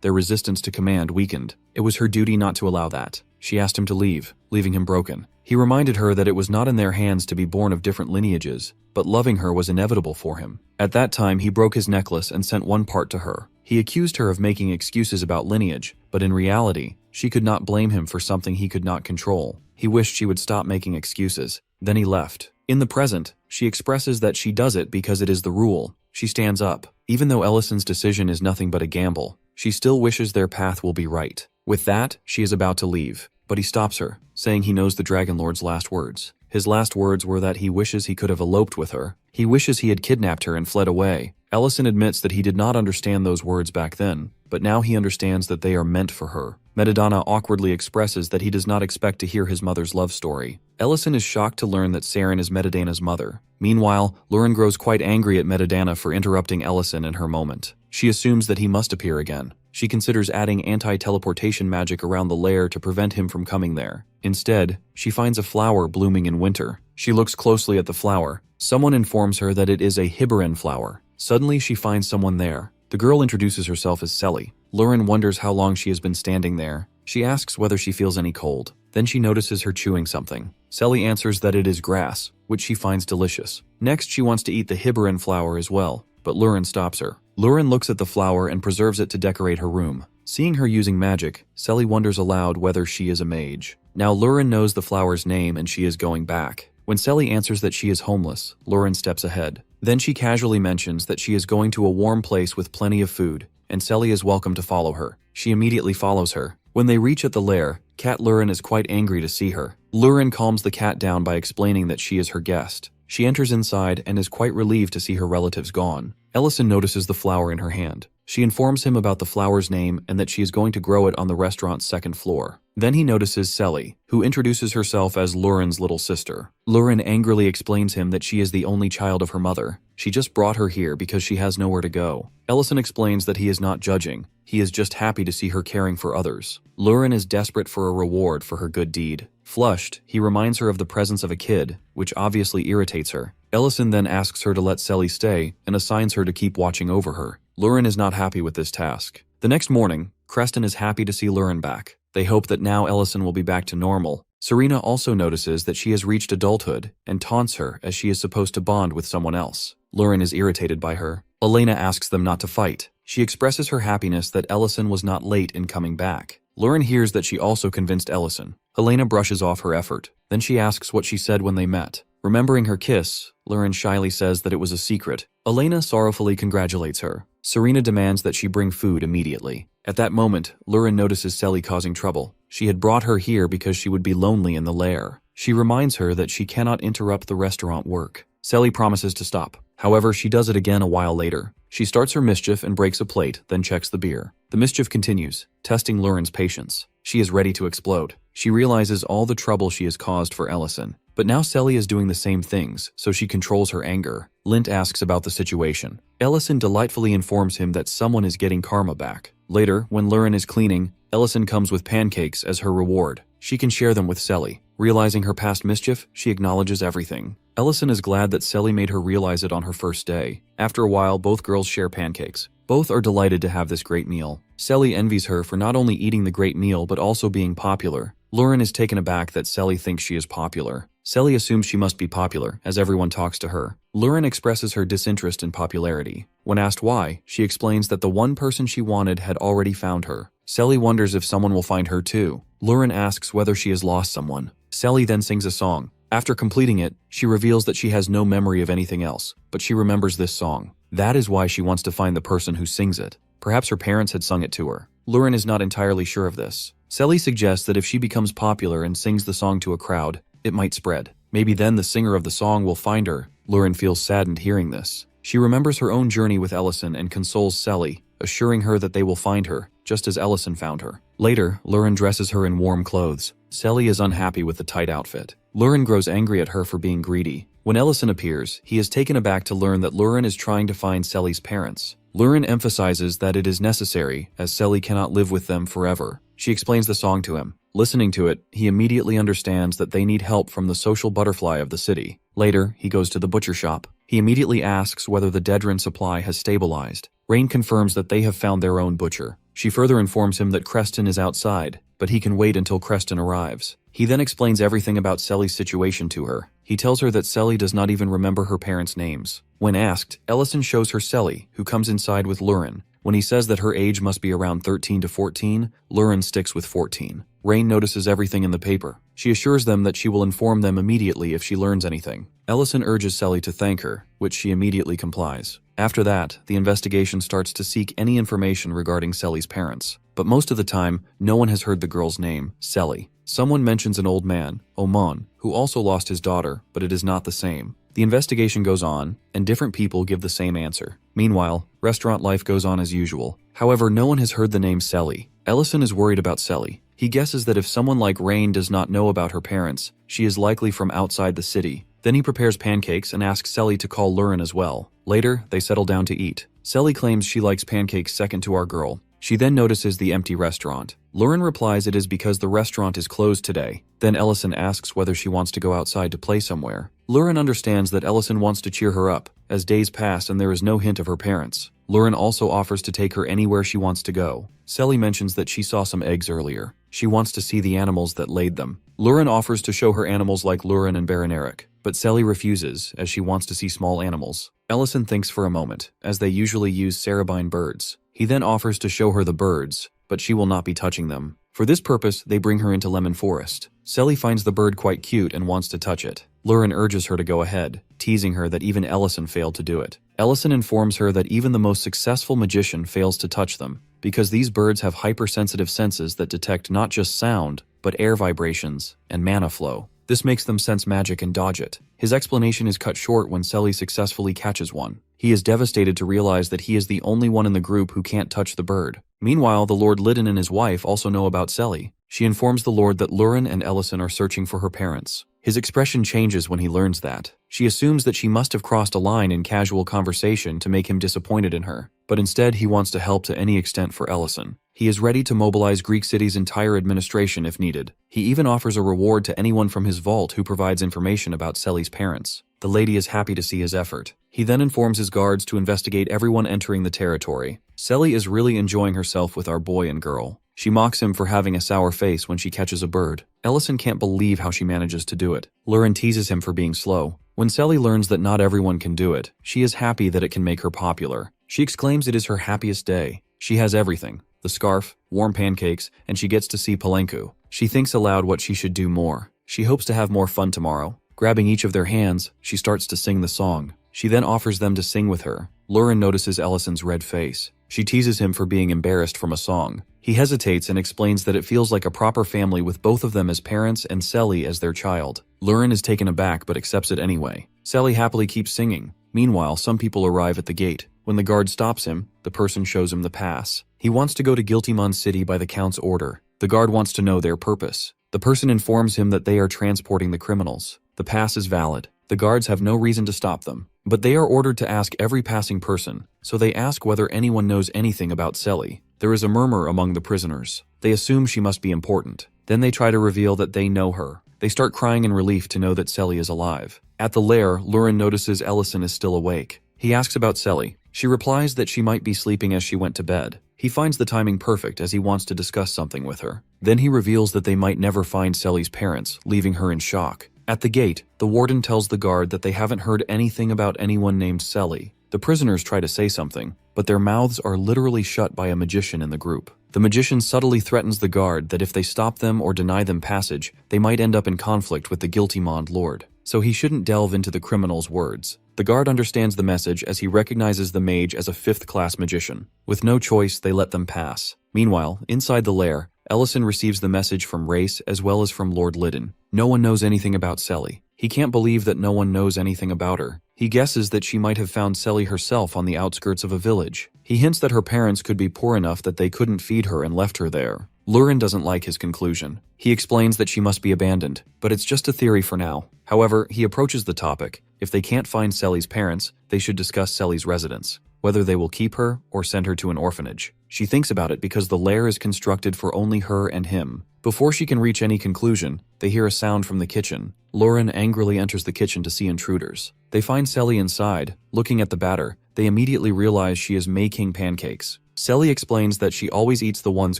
their resistance to command weakened. It was her duty not to allow that. She asked him to leave, leaving him broken. He reminded her that it was not in their hands to be born of different lineages, but loving her was inevitable for him. At that time, he broke his necklace and sent one part to her. He accused her of making excuses about lineage, but in reality, she could not blame him for something he could not control. He wished she would stop making excuses. Then he left. In the present, she expresses that she does it because it is the rule. She stands up. Even though Ellison's decision is nothing but a gamble, she still wishes their path will be right. With that, she is about to leave, but he stops her, saying he knows the Dragon Lord's last words. His last words were that he wishes he could have eloped with her. He wishes he had kidnapped her and fled away. Ellison admits that he did not understand those words back then, but now he understands that they are meant for her. Madamada awkwardly expresses that he does not expect to hear his mother's love story. Ellison is shocked to learn that Saren is Metadana's mother. Meanwhile, Lauren grows quite angry at Metadana for interrupting Ellison in her moment. She assumes that he must appear again. She considers adding anti-teleportation magic around the lair to prevent him from coming there. Instead, she finds a flower blooming in winter. She looks closely at the flower. Someone informs her that it is a Hibaran flower. Suddenly, she finds someone there. The girl introduces herself as Selly. Lauren wonders how long she has been standing there. She asks whether she feels any cold. Then she notices her chewing something. Selly answers that it is grass, which she finds delicious. Next, she wants to eat the Hibaran flower as well, but Lauren stops her. Lauren looks at the flower and preserves it to decorate her room. Seeing her using magic, Selly wonders aloud whether she is a mage. Now Lauren knows the flower's name and she is going back. When Selly answers that she is homeless, Lauren steps ahead. Then she casually mentions that she is going to a warm place with plenty of food, and Selly is welcome to follow her. She immediately follows her. When they reach at the lair, Cat Lauren is quite angry to see her. Lauren calms the cat down by explaining that she is her guest. She enters inside and is quite relieved to see her relatives gone. Ellison notices the flower in her hand. She informs him about the flower's name and that she is going to grow it on the restaurant's second floor. Then he notices Selly, who introduces herself as Lauren's little sister. Lauren angrily explains him that she is the only child of her mother. She just brought her here because she has nowhere to go. Ellison explains that he is not judging. He is just happy to see her caring for others. Lauren is desperate for a reward for her good deed. Flushed, he reminds her of the presence of a kid, which obviously irritates her. Ellison then asks her to let Selly stay and assigns her to keep watching over her. Lauren is not happy with this task. The next morning, Creston is happy to see Lauren back. They hope that now Ellison will be back to normal. Serena also notices that she has reached adulthood and taunts her as she is supposed to bond with someone else. Lauren is irritated by her. Elena asks them not to fight. She expresses her happiness that Ellison was not late in coming back. Lauren hears that she also convinced Ellison. Helena brushes off her effort. Then she asks what she said when they met. Remembering her kiss, Lauren shyly says that it was a secret. Elena sorrowfully congratulates her. Serena demands that she bring food immediately. At that moment, Lauren notices Selly causing trouble. She had brought her here because she would be lonely in the lair. She reminds her that she cannot interrupt the restaurant work. Selly promises to stop. However, she does it again a while later. She starts her mischief and breaks a plate, then checks the beer. The mischief continues, testing Lauren's patience. She is ready to explode. She realizes all the trouble she has caused for Ellison. But now Selly is doing the same things, so she controls her anger. Lint asks about the situation. Ellison delightfully informs him that someone is getting karma back. Later, when Lauren is cleaning, Ellison comes with pancakes as her reward. She can share them with Selly. Realizing her past mischief, she acknowledges everything. Ellison is glad that Selly made her realize it on her first day. After a while, both girls share pancakes. Both are delighted to have this great meal. Selly envies her for not only eating the great meal but also being popular. Lauren is taken aback that Selly thinks she is popular. Selly assumes she must be popular, as everyone talks to her. Lurin expresses her disinterest in popularity. When asked why, she explains that the one person she wanted had already found her. Selly wonders if someone will find her too. Lurin asks whether she has lost someone. Selly then sings a song. After completing it, she reveals that she has no memory of anything else, but she remembers this song. That is why she wants to find the person who sings it. Perhaps her parents had sung it to her. Lurin is not entirely sure of this. Selly suggests that if she becomes popular and sings the song to a crowd, it might spread. Maybe then the singer of the song will find her. Lurin feels saddened hearing this. She remembers her own journey with Ellison and consoles Selly, assuring her that they will find her, just as Ellison found her. Later, Lurin dresses her in warm clothes. Selly is unhappy with the tight outfit. Lurin grows angry at her for being greedy. When Ellison appears, he is taken aback to learn that Lurin is trying to find Selly's parents. Lurin emphasizes that it is necessary, as Selly cannot live with them forever. She explains the song to him. Listening to it, he immediately understands that they need help from the social butterfly of the city. Later, he goes to the butcher shop. He immediately asks whether the Dedran supply has stabilized. Rain confirms that they have found their own butcher. She further informs him that Creston is outside, but he can wait until Creston arrives. He then explains everything about Selly's situation to her. He tells her that Selly does not even remember her parents' names. When asked, Ellison shows her Selly, who comes inside with Lurin. When he says that her age must be around 13 to 14, Lurin sticks with 14. Rain notices everything in the paper. She assures them that she will inform them immediately if she learns anything. Ellison urges Selly to thank her, which she immediately complies. After that, the investigation starts to seek any information regarding Selly's parents. But most of the time, no one has heard the girl's name, Selly. Someone mentions an old man, Oman, who also lost his daughter, but it is not the same. The investigation goes on, and different people give the same answer. Meanwhile, restaurant life goes on as usual. However, no one has heard the name Selly. Ellison is worried about Selly. He guesses that if someone like Rain does not know about her parents, she is likely from outside the city. Then he prepares pancakes and asks Selly to call Lurin as well. Later, they settle down to eat. Selly claims she likes pancakes second to our girl. She then notices the empty restaurant. Lurin replies it is because the restaurant is closed today. Then Ellison asks whether she wants to go outside to play somewhere. Lurin understands that Ellison wants to cheer her up, as days pass and there is no hint of her parents. Lurin also offers to take her anywhere she wants to go. Selly mentions that she saw some eggs earlier. She wants to see the animals that laid them. Lurin offers to show her animals like Lurin and Baron Eric, but Selly refuses, as she wants to see small animals. Ellison thinks for a moment, as they usually use cerebine birds. He then offers to show her the birds, but she will not be touching them. For this purpose, they bring her into Lemon Forest. Selly finds the bird quite cute and wants to touch it. Lurin urges her to go ahead, teasing her that even Ellison failed to do it. Ellison informs her that even the most successful magician fails to touch them, because these birds have hypersensitive senses that detect not just sound, but air vibrations and mana flow. This makes them sense magic and dodge it. His explanation is cut short when Selly successfully catches one. He is devastated to realize that he is the only one in the group who can't touch the bird. Meanwhile, the Lord Liddon and his wife also know about Selly. She informs the Lord that Lurin and Ellison are searching for her parents. His expression changes when he learns that. She assumes that she must have crossed a line in casual conversation to make him disappointed in her, but instead he wants to help to any extent for Ellison. He is ready to mobilize Greek City's entire administration if needed. He even offers a reward to anyone from his vault who provides information about Selly's parents. The lady is happy to see his effort. He then informs his guards to investigate everyone entering the territory. Selly is really enjoying herself with our boy and girl. She mocks him for having a sour face when she catches a bird. Ellison can't believe how she manages to do it. Lurin teases him for being slow. When Selly learns that not everyone can do it, she is happy that it can make her popular. She exclaims it is her happiest day. She has everything: the scarf, warm pancakes, and she gets to see Palenku. She thinks aloud what she should do more. She hopes to have more fun tomorrow. Grabbing each of their hands, she starts to sing the song. She then offers them to sing with her. Lurin notices Ellison's red face. She teases him for being embarrassed from a song. He hesitates and explains that it feels like a proper family with both of them as parents and Selly as their child. Lurin is taken aback but accepts it anyway. Selly happily keeps singing. Meanwhile, some people arrive at the gate. When the guard stops him, the person shows him the pass. He wants to go to Guiltymon City by the Count's order. The guard wants to know their purpose. The person informs him that they are transporting the criminals. The pass is valid. The guards have no reason to stop them, but they are ordered to ask every passing person, so they ask whether anyone knows anything about Selly. There is a murmur among the prisoners. They assume she must be important. Then they try to reveal that they know her. They start crying in relief to know that Selly is alive. At the lair, Lurin notices Ellison is still awake. He asks about Selly. She replies that she might be sleeping as she went to bed. He finds the timing perfect as he wants to discuss something with her. Then he reveals that they might never find Selly's parents, leaving her in shock. At the gate, the warden tells the guard that they haven't heard anything about anyone named Selly. The prisoners try to say something, but their mouths are literally shut by a magician in the group. The magician subtly threatens the guard that if they stop them or deny them passage, they might end up in conflict with the guilty Mond Lord. So he shouldn't delve into the criminal's words. The guard understands the message as he recognizes the mage as a 5th-class magician. With no choice, they let them pass. Meanwhile, inside the lair, Ellison receives the message from Race as well as from Lord Liddon. No one knows anything about Selly. He can't believe that no one knows anything about her. He guesses that she might have found Selly herself on the outskirts of a village. He hints that her parents could be poor enough that they couldn't feed her and left her there. Lurin doesn't like his conclusion. He explains that she must be abandoned, but it's just a theory for now. However, he approaches the topic. If they can't find Selly's parents, they should discuss Selly's residence, whether they will keep her or send her to an orphanage. She thinks about it because the lair is constructed for only her and him. Before she can reach any conclusion, they hear a sound from the kitchen. Lauren angrily enters the kitchen to see intruders. They find Selly inside. Looking at the batter, they immediately realize she is making pancakes. Selly explains that she always eats the ones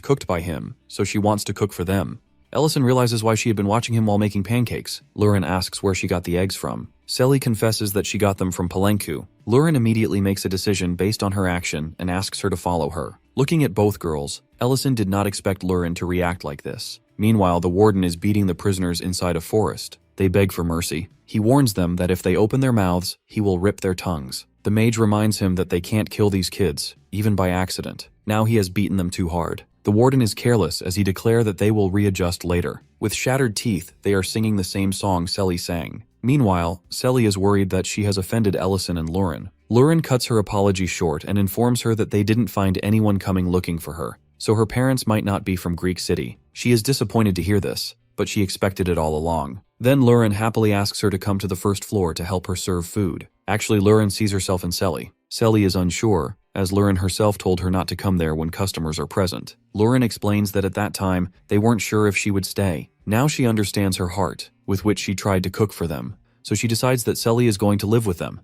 cooked by him, so she wants to cook for them. Ellison realizes why she had been watching him while making pancakes. Lurin asks where she got the eggs from. Selly confesses that she got them from Palenku. Lurin immediately makes a decision based on her action and asks her to follow her. Looking at both girls, Ellison did not expect Lurin to react like this. Meanwhile, the warden is beating the prisoners inside a forest. They beg for mercy. He warns them that if they open their mouths, he will rip their tongues. The mage reminds him that they can't kill these kids, even by accident. Now he has beaten them too hard. The warden is careless as he declares that they will readjust later. With shattered teeth, they are singing the same song Selly sang. Meanwhile, Selly is worried that she has offended Ellison and Lurin. Lurin cuts her apology short and informs her that they didn't find anyone coming looking for her, so her parents might not be from Greek City. She is disappointed to hear this, but she expected it all along. Then Lurin happily asks her to come to the first floor to help her serve food. Actually, Lurin sees herself in Selly. Selly is unsure, as Lurin herself told her not to come there when customers are present. Lurin explains that at that time, they weren't sure if she would stay. Now she understands her heart, with which she tried to cook for them, so she decides that Selly is going to live with them.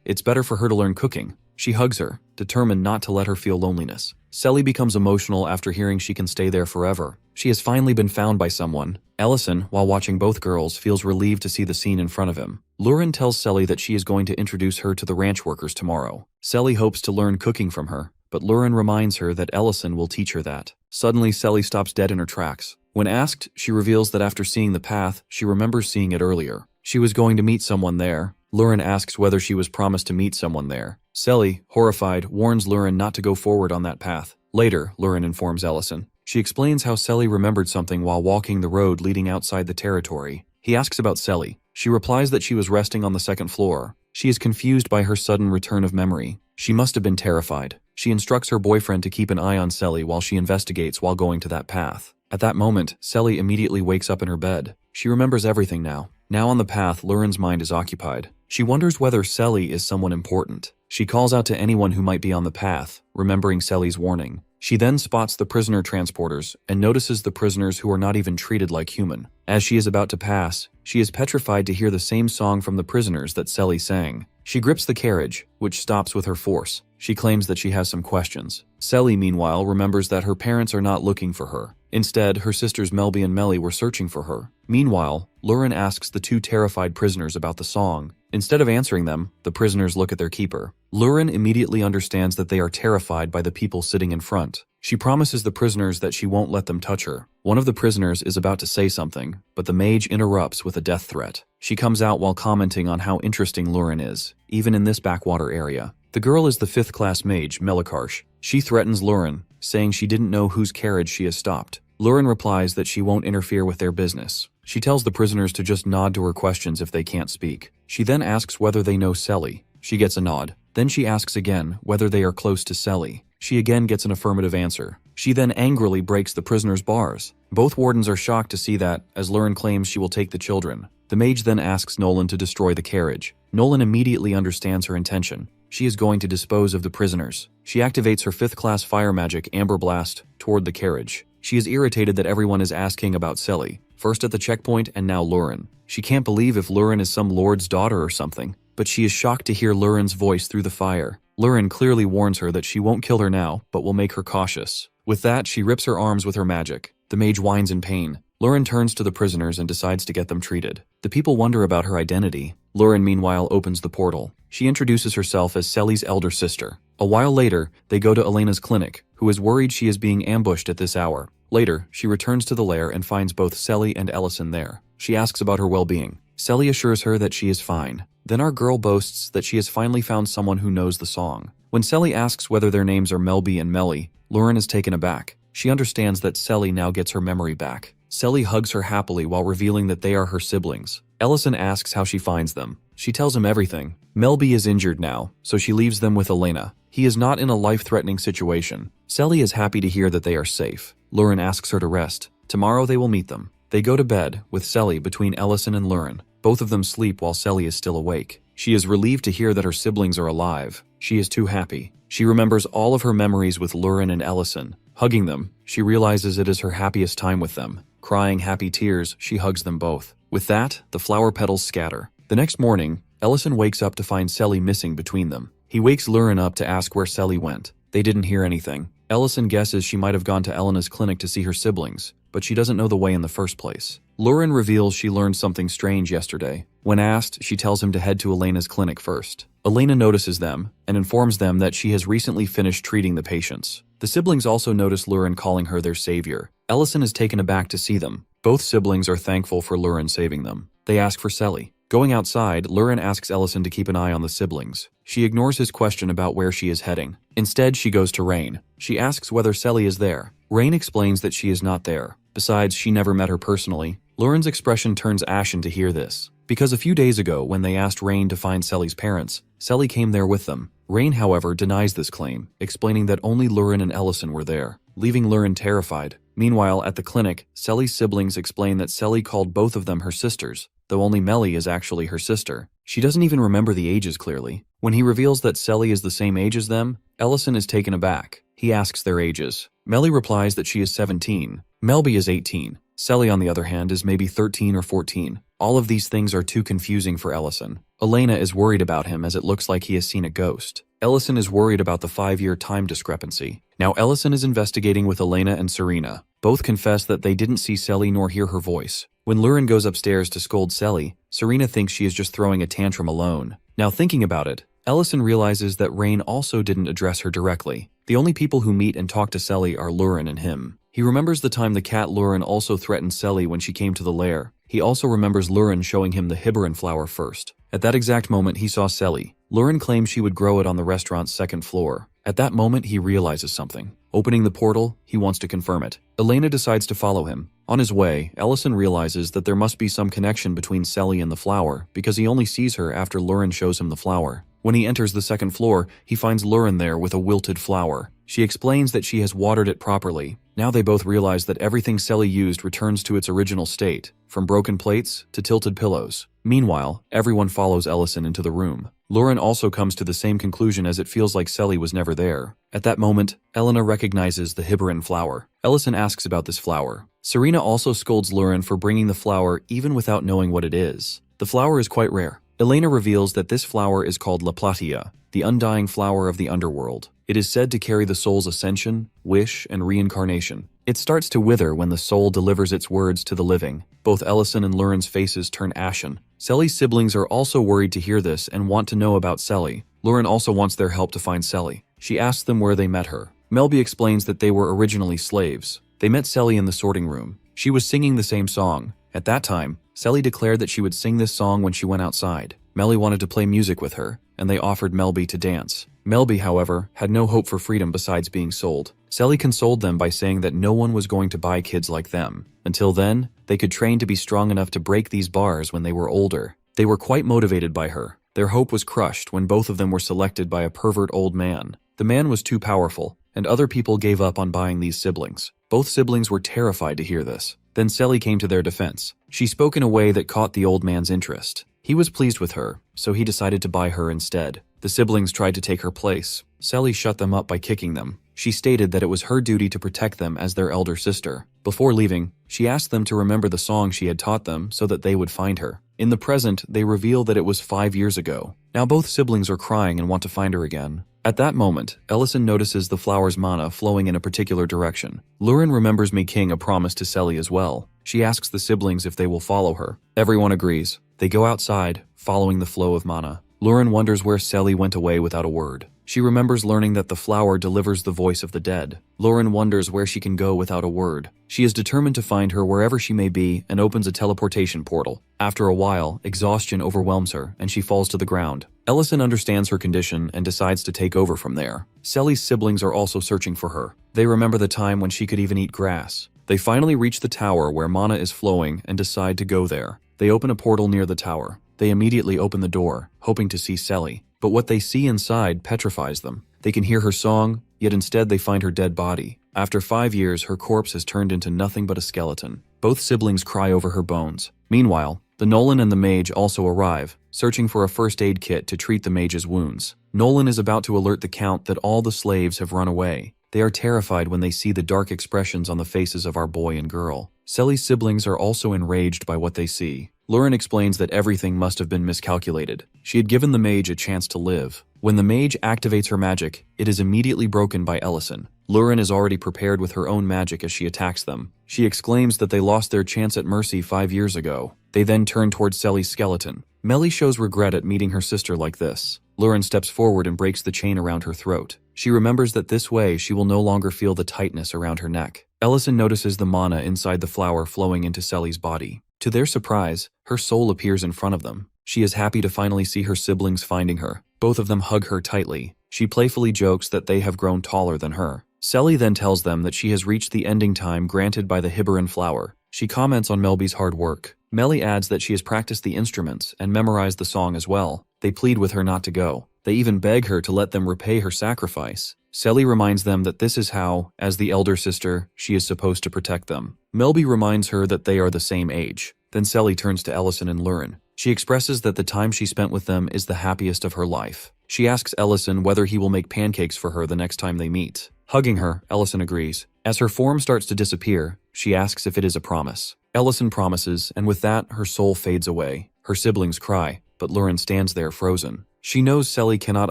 It's better for her to learn cooking. She hugs her, determined not to let her feel loneliness. Selly becomes emotional after hearing she can stay there forever. She has finally been found by someone. Ellison, while watching both girls, feels relieved to see the scene in front of him. Lurin tells Selly that she is going to introduce her to the ranch workers tomorrow. Selly hopes to learn cooking from her, but Lurin reminds her that Ellison will teach her that. Suddenly, Selly stops dead in her tracks. When asked, she reveals that after seeing the path, she remembers seeing it earlier. She was going to meet someone there. Lurin asks whether she was promised to meet someone there. Selly, horrified, warns Lurin not to go forward on that path. Later, Lurin informs Ellison. She explains how Selly remembered something while walking the road leading outside the territory. He asks about Selly. She replies that she was resting on the second floor. She is confused by her sudden return of memory. She must have been terrified. She instructs her boyfriend to keep an eye on Selly while she investigates while going to that path. At that moment, Selly immediately wakes up in her bed. She remembers everything now. Now on the path, Lurin's mind is occupied. She wonders whether Selly is someone important. She calls out to anyone who might be on the path, remembering Selly's warning. She then spots the prisoner transporters and notices the prisoners who are not even treated like human. As she is about to pass, she is petrified to hear the same song from the prisoners that Selly sang. She grips the carriage, which stops with her force. She claims that she has some questions. Selly, meanwhile, remembers that her parents are not looking for her. Instead, her sisters Melby and Melly were searching for her. Meanwhile, Lurin asks the two terrified prisoners about the song. Instead of answering them, the prisoners look at their keeper. Lurin immediately understands that they are terrified by the people sitting in front. She promises the prisoners that she won't let them touch her. One of the prisoners is about to say something, but the mage interrupts with a death threat. She comes out while commenting on how interesting Lurin is, even in this backwater area. The girl is the 5th-class mage, Melikarsh. She threatens Lurin, saying she didn't know whose carriage she has stopped. Lurin replies that she won't interfere with their business. She tells the prisoners to just nod to her questions if they can't speak. She then asks whether they know Selly. She gets a nod. Then she asks again whether they are close to Selly. She again gets an affirmative answer. She then angrily breaks the prisoners' bars. Both wardens are shocked to see that, as Lurin claims she will take the children. The mage then asks Nolan to destroy the carriage. Nolan immediately understands her intention. She is going to dispose of the prisoners. She activates her 5th-class fire magic, Amber Blast, toward the carriage. She is irritated that everyone is asking about Selly, first at the checkpoint and now Lurin. She can't believe if Lurin is some lord's daughter or something, but she is shocked to hear Lurin's voice through the fire. Lurin clearly warns her that she won't kill her now, but will make her cautious. With that, she rips her arms with her magic. The mage whines in pain. Lauren turns to the prisoners and decides to get them treated. The people wonder about her identity. Lauren, meanwhile, opens the portal. She introduces herself as Selly's elder sister. A while later, they go to Elena's clinic, who is worried she is being ambushed at this hour. Later, she returns to the lair and finds both Selly and Ellison there. She asks about her well-being. Selly assures her that she is fine. Then our girl boasts that she has finally found someone who knows the song. When Selly asks whether their names are Melby and Melly, Lauren is taken aback. She understands that Selly now gets her memory back. Selly hugs her happily while revealing that they are her siblings. Ellison asks how she finds them. She tells him everything. Melby is injured now, so she leaves them with Elena. He is not in a life-threatening situation. Selly is happy to hear that they are safe. Lauren asks her to rest. Tomorrow they will meet them. They go to bed, with Selly between Ellison and Lauren. Both of them sleep while Selly is still awake. She is relieved to hear that her siblings are alive. She is too happy. She remembers all of her memories with Lauren and Ellison. Hugging them, she realizes it is her happiest time with them. Crying happy tears, she hugs them both. With that, the flower petals scatter. The next morning, Ellison wakes up to find Selly missing between them. He wakes Lauren up to ask where Selly went. They didn't hear anything. Ellison guesses she might have gone to Elena's clinic to see her siblings, but she doesn't know the way in the first place. Lauren reveals she learned something strange yesterday. When asked, she tells him to head to Elena's clinic first. Elena notices them and informs them that she has recently finished treating the patients. The siblings also notice Lauren calling her their savior. Ellison is taken aback to see them. Both siblings are thankful for Lauren saving them. They ask for Selly. Going outside, Lauren asks Ellison to keep an eye on the siblings. She ignores his question about where she is heading. Instead, she goes to Rain. She asks whether Selly is there. Rain explains that she is not there. Besides, she never met her personally. Lauren's expression turns ashen to hear this. Because a few days ago, when they asked Rain to find Selly's parents, Selly came there with them. Rain, however, denies this claim, explaining that only Lauren and Ellison were there, leaving Lauren terrified. Meanwhile, at the clinic, Selly's siblings explain that Selly called both of them her sisters, though only Melly is actually her sister. She doesn't even remember the ages clearly. When he reveals that Selly is the same age as them, Ellison is taken aback. He asks their ages. Melly replies that she is 17. Melby is 18. Selly, on the other hand, is maybe 13 or 14. All of these things are too confusing for Ellison. Elena is worried about him as it looks like he has seen a ghost. Ellison is worried about the 5-year time discrepancy. Now Ellison is investigating with Elena and Serena. Both confess that they didn't see Selly nor hear her voice. When Lauren goes upstairs to scold Selly, Serena thinks she is just throwing a tantrum alone. Now thinking about it, Ellison realizes that Rain also didn't address her directly. The only people who meet and talk to Selly are Lauren and him. He remembers the time the cat Lauren also threatened Selly when she came to the lair. He also remembers Lauren showing him the hibberin flower first. At that exact moment, he saw Selly. Lauren claimed she would grow it on the restaurant's second floor. At that moment, he realizes something. Opening the portal, he wants to confirm it. Elena decides to follow him. On his way, Ellison realizes that there must be some connection between Selly and the flower because he only sees her after Lauren shows him the flower. When he enters the second floor, he finds Lauren there with a wilted flower. She explains that she has watered it properly. Now they both realize that everything Selly used returns to its original state, from broken plates to tilted pillows. Meanwhile, everyone follows Ellison into the room. Lauren also comes to the same conclusion as it feels like Selly was never there. At that moment, Elena recognizes the hibberin flower. Ellison asks about this flower. Serena also scolds Lauren for bringing the flower even without knowing what it is. The flower is quite rare. Elena reveals that this flower is called La Platia, the undying flower of the underworld. It is said to carry the soul's ascension, wish, and reincarnation. It starts to wither when the soul delivers its words to the living. Both Ellison and Lauren's faces turn ashen. Selly's siblings are also worried to hear this and want to know about Selly. Lauren also wants their help to find Selly. She asks them where they met her. Melby explains that they were originally slaves. They met Selly in the sorting room. She was singing the same song. At that time, Selly declared that she would sing this song when she went outside. Melly wanted to play music with her, and they offered Melby to dance. Melby, however, had no hope for freedom besides being sold. Selly consoled them by saying that no one was going to buy kids like them. Until then, they could train to be strong enough to break these bars when they were older. They were quite motivated by her. Their hope was crushed when both of them were selected by a pervert old man. The man was too powerful, and other people gave up on buying these siblings. Both siblings were terrified to hear this. Then Selly came to their defense. She spoke in a way that caught the old man's interest. He was pleased with her, so he decided to buy her instead. The siblings tried to take her place. Selly shut them up by kicking them. She stated that it was her duty to protect them as their elder sister. Before leaving, she asked them to remember the song she had taught them so that they would find her. In the present, they reveal that it was 5 years ago. Now both siblings are crying and want to find her again. At that moment, Ellison notices the flower's mana flowing in a particular direction. Lurin remembers making a promise to Selly as well. She asks the siblings if they will follow her. Everyone agrees. They go outside, following the flow of mana. Lurin wonders where Selly went away without a word. She remembers learning that the flower delivers the voice of the dead. Lurin wonders where she can go without a word. She is determined to find her wherever she may be and opens a teleportation portal. After a while, exhaustion overwhelms her and she falls to the ground. Ellison understands her condition and decides to take over from there. Selly's siblings are also searching for her. They remember the time when she could even eat grass. They finally reach the tower where mana is flowing and decide to go there. They open a portal near the tower. They immediately open the door, hoping to see Selly. But what they see inside petrifies them. They can hear her song, yet instead they find her dead body. After 5 years, her corpse has turned into nothing but a skeleton. Both siblings cry over her bones. Meanwhile, the Nolan and the mage also arrive, searching for a first aid kit to treat the mage's wounds. Nolan is about to alert the count that all the slaves have run away. They are terrified when they see the dark expressions on the faces of our boy and girl. Selly's siblings are also enraged by what they see. Lurin explains that everything must have been miscalculated. She had given the mage a chance to live. When the mage activates her magic, it is immediately broken by Ellison. Lurin is already prepared with her own magic as she attacks them. She exclaims that they lost their chance at mercy 5 years ago. They then turn towards Selly's skeleton. Melly shows regret at meeting her sister like this. Lurin steps forward and breaks the chain around her throat. She remembers that this way she will no longer feel the tightness around her neck. Ellison notices the mana inside the flower flowing into Selly's body. To their surprise, her soul appears in front of them. She is happy to finally see her siblings finding her. Both of them hug her tightly. She playfully jokes that they have grown taller than her. Selly then tells them that she has reached the ending time granted by the Hibaran flower. She comments on Melby's hard work. Melly adds that she has practiced the instruments and memorized the song as well. They plead with her not to go. They even beg her to let them repay her sacrifice. Selly reminds them that this is how, as the elder sister, she is supposed to protect them. Melby reminds her that they are the same age. Then Selly turns to Ellison and Lurin. She expresses that the time she spent with them is the happiest of her life. She asks Ellison whether he will make pancakes for her the next time they meet. Hugging her, Ellison agrees. As her form starts to disappear, she asks if it is a promise. Ellison promises, and with that, her soul fades away. Her siblings cry, but Lurin stands there frozen. She knows Selly cannot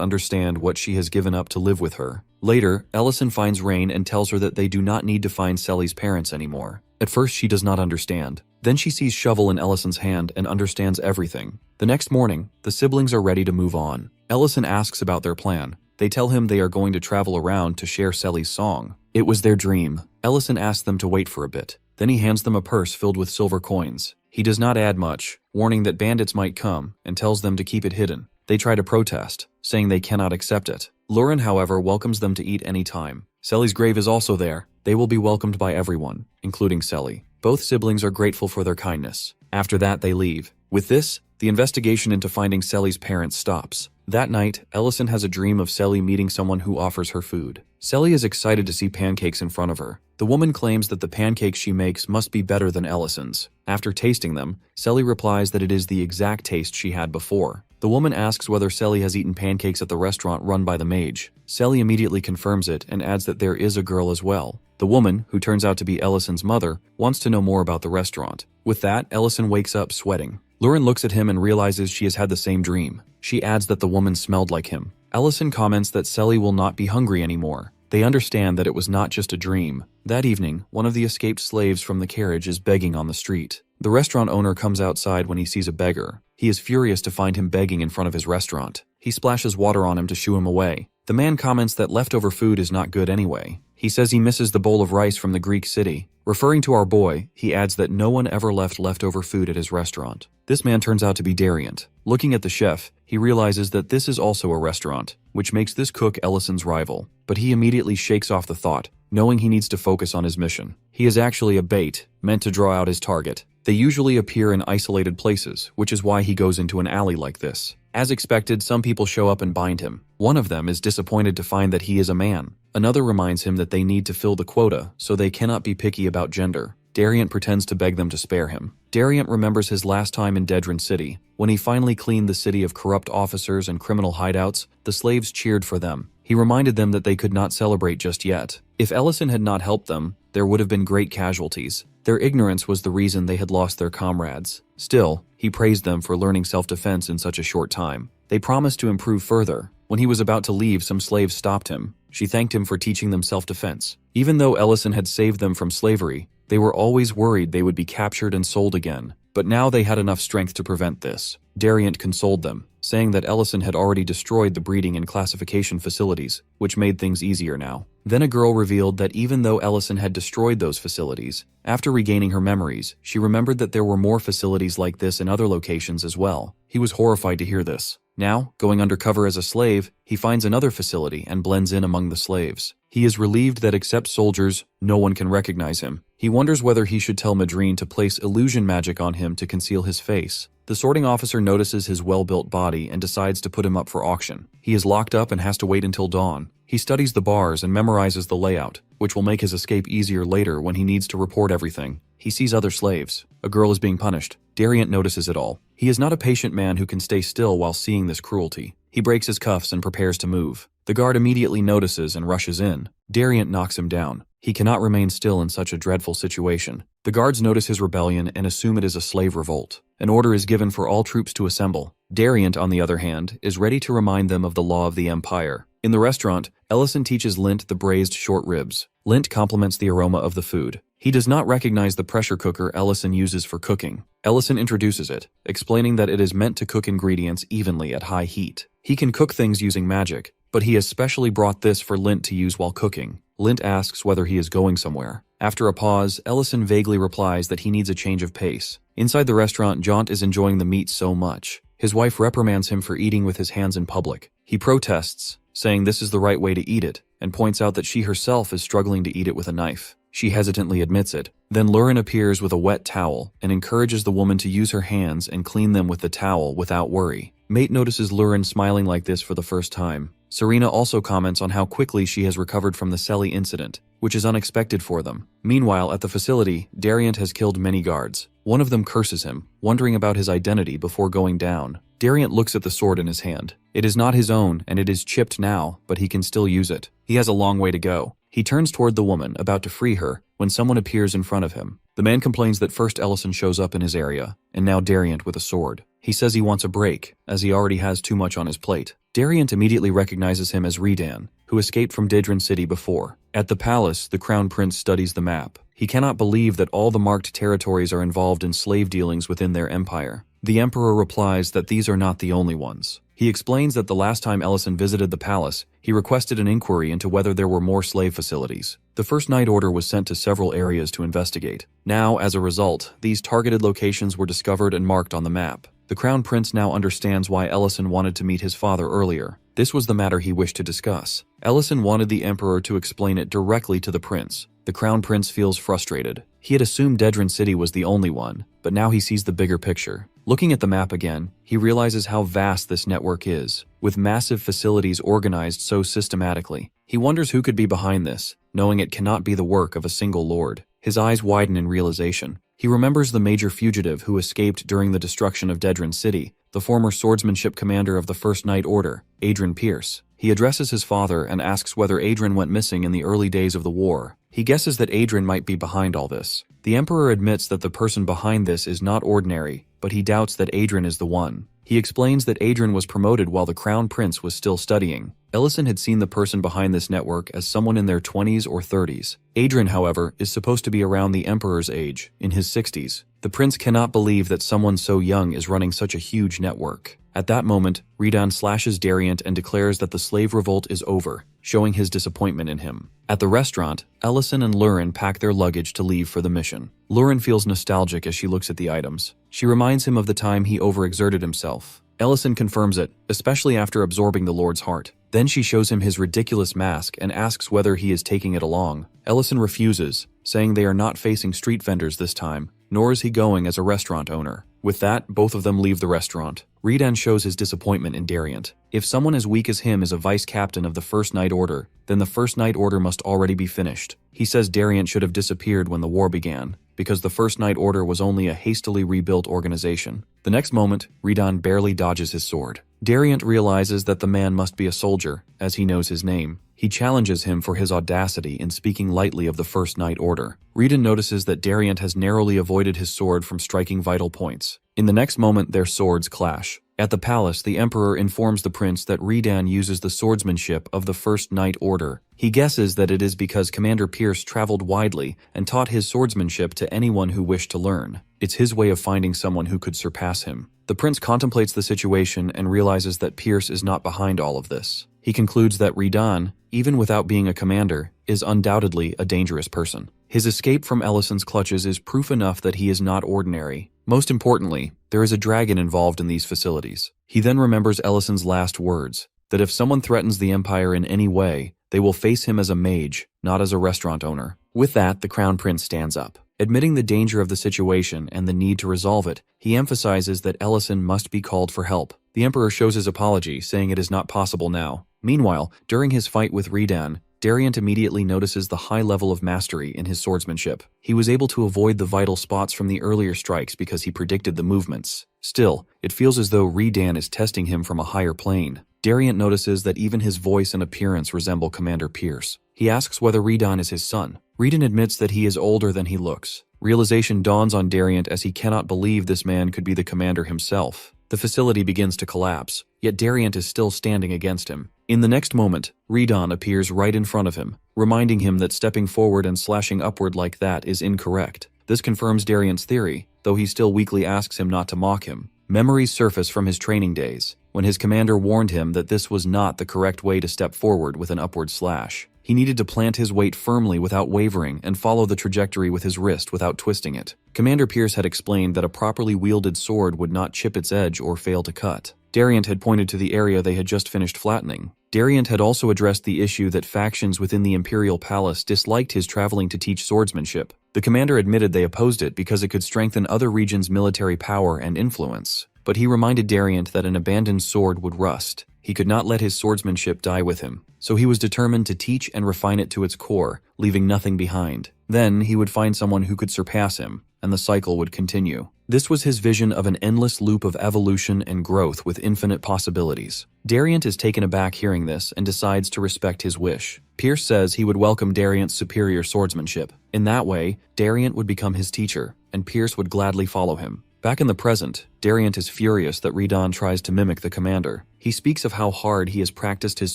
understand what she has given up to live with her. Later, Ellison finds Rain and tells her that they do not need to find Selly's parents anymore. At first, she does not understand. Then she sees Shovel in Ellison's hand and understands everything. The next morning, the siblings are ready to move on. Ellison asks about their plan. They tell him they are going to travel around to share Selly's song. It was their dream. Ellison asks them to wait for a bit. Then he hands them a purse filled with silver coins. He does not add much, warning that bandits might come, and tells them to keep it hidden. They try to protest, saying they cannot accept it. Lurin, however, welcomes them to eat any time. Selly's grave is also there. They will be welcomed by everyone, including Selly. Both siblings are grateful for their kindness. After that, they leave. With this, the investigation into finding Selly's parents stops. That night, Ellison has a dream of Selly meeting someone who offers her food. Selly is excited to see pancakes in front of her. The woman claims that the pancakes she makes must be better than Ellison's. After tasting them, Selly replies that it is the exact taste she had before. The woman asks whether Selly has eaten pancakes at the restaurant run by the mage. Selly immediately confirms it and adds that there is a girl as well. The woman, who turns out to be Ellison's mother, wants to know more about the restaurant. With that, Ellison wakes up sweating. Lurin looks at him and realizes she has had the same dream. She adds that the woman smelled like him. Ellison comments that Selly will not be hungry anymore. They understand that it was not just a dream. That evening, one of the escaped slaves from the carriage is begging on the street. The restaurant owner comes outside when he sees a beggar. He is furious to find him begging in front of his restaurant. He splashes water on him to shoo him away. The man comments that leftover food is not good anyway. He says he misses the bowl of rice from the Greek city. Referring to our boy, he adds that no one ever left leftover food at his restaurant. This man turns out to be Dariant. Looking at the chef, he realizes that this is also a restaurant, which makes this cook Ellison's rival. But he immediately shakes off the thought, knowing he needs to focus on his mission. He is actually a bait, meant to draw out his target. They usually appear in isolated places, which is why he goes into an alley like this. As expected, some people show up and bind him. One of them is disappointed to find that he is a man. Another reminds him that they need to fill the quota, so they cannot be picky about gender. Dariant pretends to beg them to spare him. Dariant remembers his last time in Dedran City. When he finally cleaned the city of corrupt officers and criminal hideouts, the slaves cheered for them. He reminded them that they could not celebrate just yet. If Ellison had not helped them, there would have been great casualties. Their ignorance was the reason they had lost their comrades. Still, he praised them for learning self-defense in such a short time. They promised to improve further. When he was about to leave, some slaves stopped him. She thanked him for teaching them self-defense. Even though Ellison had saved them from slavery, they were always worried they would be captured and sold again. But now they had enough strength to prevent this. Dariant consoled them, saying that Ellison had already destroyed the breeding and classification facilities, which made things easier now. Then a girl revealed that even though Ellison had destroyed those facilities, after regaining her memories, she remembered that there were more facilities like this in other locations as well. He was horrified to hear this. Now, going undercover as a slave, he finds another facility and blends in among the slaves. He is relieved that except soldiers, no one can recognize him. He wonders whether he should tell Madrine to place illusion magic on him to conceal his face. The sorting officer notices his well-built body and decides to put him up for auction. He is locked up and has to wait until dawn. He studies the bars and memorizes the layout, which will make his escape easier later when he needs to report everything. He sees other slaves. A girl is being punished. Dariant notices it all. He is not a patient man who can stay still while seeing this cruelty. He breaks his cuffs and prepares to move. The guard immediately notices and rushes in. Dariant knocks him down. He cannot remain still in such a dreadful situation. The guards notice his rebellion and assume it is a slave revolt. An order is given for all troops to assemble. Dariant, on the other hand, is ready to remind them of the law of the Empire. In the restaurant, Ellison teaches Lint the braised short ribs. Lint compliments the aroma of the food. He does not recognize the pressure cooker Ellison uses for cooking. Ellison introduces it, explaining that it is meant to cook ingredients evenly at high heat. He can cook things using magic, but he has specially brought this for Lint to use while cooking. Lint asks whether he is going somewhere. After a pause, Ellison vaguely replies that he needs a change of pace. Inside the restaurant, Jaunt is enjoying the meat so much. His wife reprimands him for eating with his hands in public. He protests, saying this is the right way to eat it, and points out that she herself is struggling to eat it with a knife. She hesitantly admits it. Then Lurin appears with a wet towel and encourages the woman to use her hands and clean them with the towel without worry. Mate notices Lurin smiling like this for the first time. Serena also comments on how quickly she has recovered from the Selly incident, which is unexpected for them. Meanwhile, at the facility, Dariant has killed many guards. One of them curses him, wondering about his identity before going down. Dariant looks at the sword in his hand. It is not his own, and it is chipped now, but he can still use it. He has a long way to go. He turns toward the woman, about to free her, when someone appears in front of him. The man complains that first Ellison shows up in his area, and now Dariant with a sword. He says he wants a break, as he already has too much on his plate. Dariant immediately recognizes him as Redan, who escaped from Daedran City before. At the palace, the Crown Prince studies the map. He cannot believe that all the marked territories are involved in slave dealings within their empire. The Emperor replies that these are not the only ones. He explains that the last time Ellison visited the palace, he requested an inquiry into whether there were more slave facilities. The First Night Order was sent to several areas to investigate. Now, as a result, these targeted locations were discovered and marked on the map. The Crown Prince now understands why Ellison wanted to meet his father earlier. This was the matter he wished to discuss. Ellison wanted the Emperor to explain it directly to the Prince. The Crown Prince feels frustrated. He had assumed Daedran City was the only one, but now he sees the bigger picture. Looking at the map again, he realizes how vast this network is, with massive facilities organized so systematically. He wonders who could be behind this, knowing it cannot be the work of a single lord. His eyes widen in realization. He remembers the major fugitive who escaped during the destruction of Daedran City, the former swordsmanship commander of the First Night Order, Adrian Pierce. He addresses his father and asks whether Adrian went missing in the early days of the war. He guesses that Adrian might be behind all this. The Emperor admits that the person behind this is not ordinary, but he doubts that Adrian is the one. He explains that Adrian was promoted while the Crown Prince was still studying. Ellison had seen the person behind this network as someone in their 20s or 30s. Adrian, however, is supposed to be around the Emperor's age, in his 60s. The prince cannot believe that someone so young is running such a huge network. At that moment, Redan slashes Dariant and declares that the slave revolt is over, showing his disappointment in him. At the restaurant, Ellison and Lurin pack their luggage to leave for the mission. Lurin feels nostalgic as she looks at the items. She reminds him of the time he overexerted himself. Ellison confirms it, especially after absorbing the Lord's heart. Then she shows him his ridiculous mask and asks whether he is taking it along. Ellison refuses, saying they are not facing street vendors this time, nor is he going as a restaurant owner. With that, both of them leave the restaurant. Redan shows his disappointment in Dariant. If someone as weak as him is a vice-captain of the First Night Order, then the First Night Order must already be finished. He says Dariant should have disappeared when the war began, because the First Night Order was only a hastily rebuilt organization. The next moment, Redan barely dodges his sword. Dariant realizes that the man must be a soldier, as he knows his name. He challenges him for his audacity in speaking lightly of the First Night Order. Ridan notices that Dariant has narrowly avoided his sword from striking vital points. In the next moment, their swords clash. At the palace, the Emperor informs the prince that Ridan uses the swordsmanship of the First Night Order. He guesses that it is because Commander Pierce traveled widely and taught his swordsmanship to anyone who wished to learn. It's his way of finding someone who could surpass him. The prince contemplates the situation and realizes that Pierce is not behind all of this. He concludes that Ridan, even without being a commander, is undoubtedly a dangerous person. His escape from Ellison's clutches is proof enough that he is not ordinary. Most importantly, there is a dragon involved in these facilities. He then remembers Ellison's last words, that if someone threatens the Empire in any way, they will face him as a mage, not as a restaurant owner. With that, the Crown Prince stands up. Admitting the danger of the situation and the need to resolve it, he emphasizes that Ellison must be called for help. The Emperor shows his apology, saying it is not possible now. Meanwhile, during his fight with Ridan, Dariant immediately notices the high level of mastery in his swordsmanship. He was able to avoid the vital spots from the earlier strikes because he predicted the movements. Still, it feels as though Ridan is testing him from a higher plane. Dariant notices that even his voice and appearance resemble Commander Pierce. He asks whether Ridan is his son. Ridan admits that he is older than he looks. Realization dawns on Dariant as he cannot believe this man could be the commander himself. The facility begins to collapse, yet Dariant is still standing against him. In the next moment, Ridan appears right in front of him, reminding him that stepping forward and slashing upward like that is incorrect. This confirms Dariant's theory, though he still weakly asks him not to mock him. Memories surface from his training days, when his commander warned him that this was not the correct way to step forward with an upward slash. He needed to plant his weight firmly without wavering and follow the trajectory with his wrist without twisting it. Commander Pierce had explained that a properly wielded sword would not chip its edge or fail to cut. Dariant had pointed to the area they had just finished flattening. Dariant had also addressed the issue that factions within the Imperial Palace disliked his traveling to teach swordsmanship. The commander admitted they opposed it because it could strengthen other regions' military power and influence. But he reminded Dariant that an abandoned sword would rust. He could not let his swordsmanship die with him, so he was determined to teach and refine it to its core, leaving nothing behind. Then he would find someone who could surpass him, and the cycle would continue. This was his vision of an endless loop of evolution and growth with infinite possibilities. Dariant is taken aback hearing this and decides to respect his wish. Pierce says he would welcome Dariant's superior swordsmanship. In that way, Dariant would become his teacher, and Pierce would gladly follow him. Back in the present, Dariant is furious that Ridan tries to mimic the commander. He speaks of how hard he has practiced his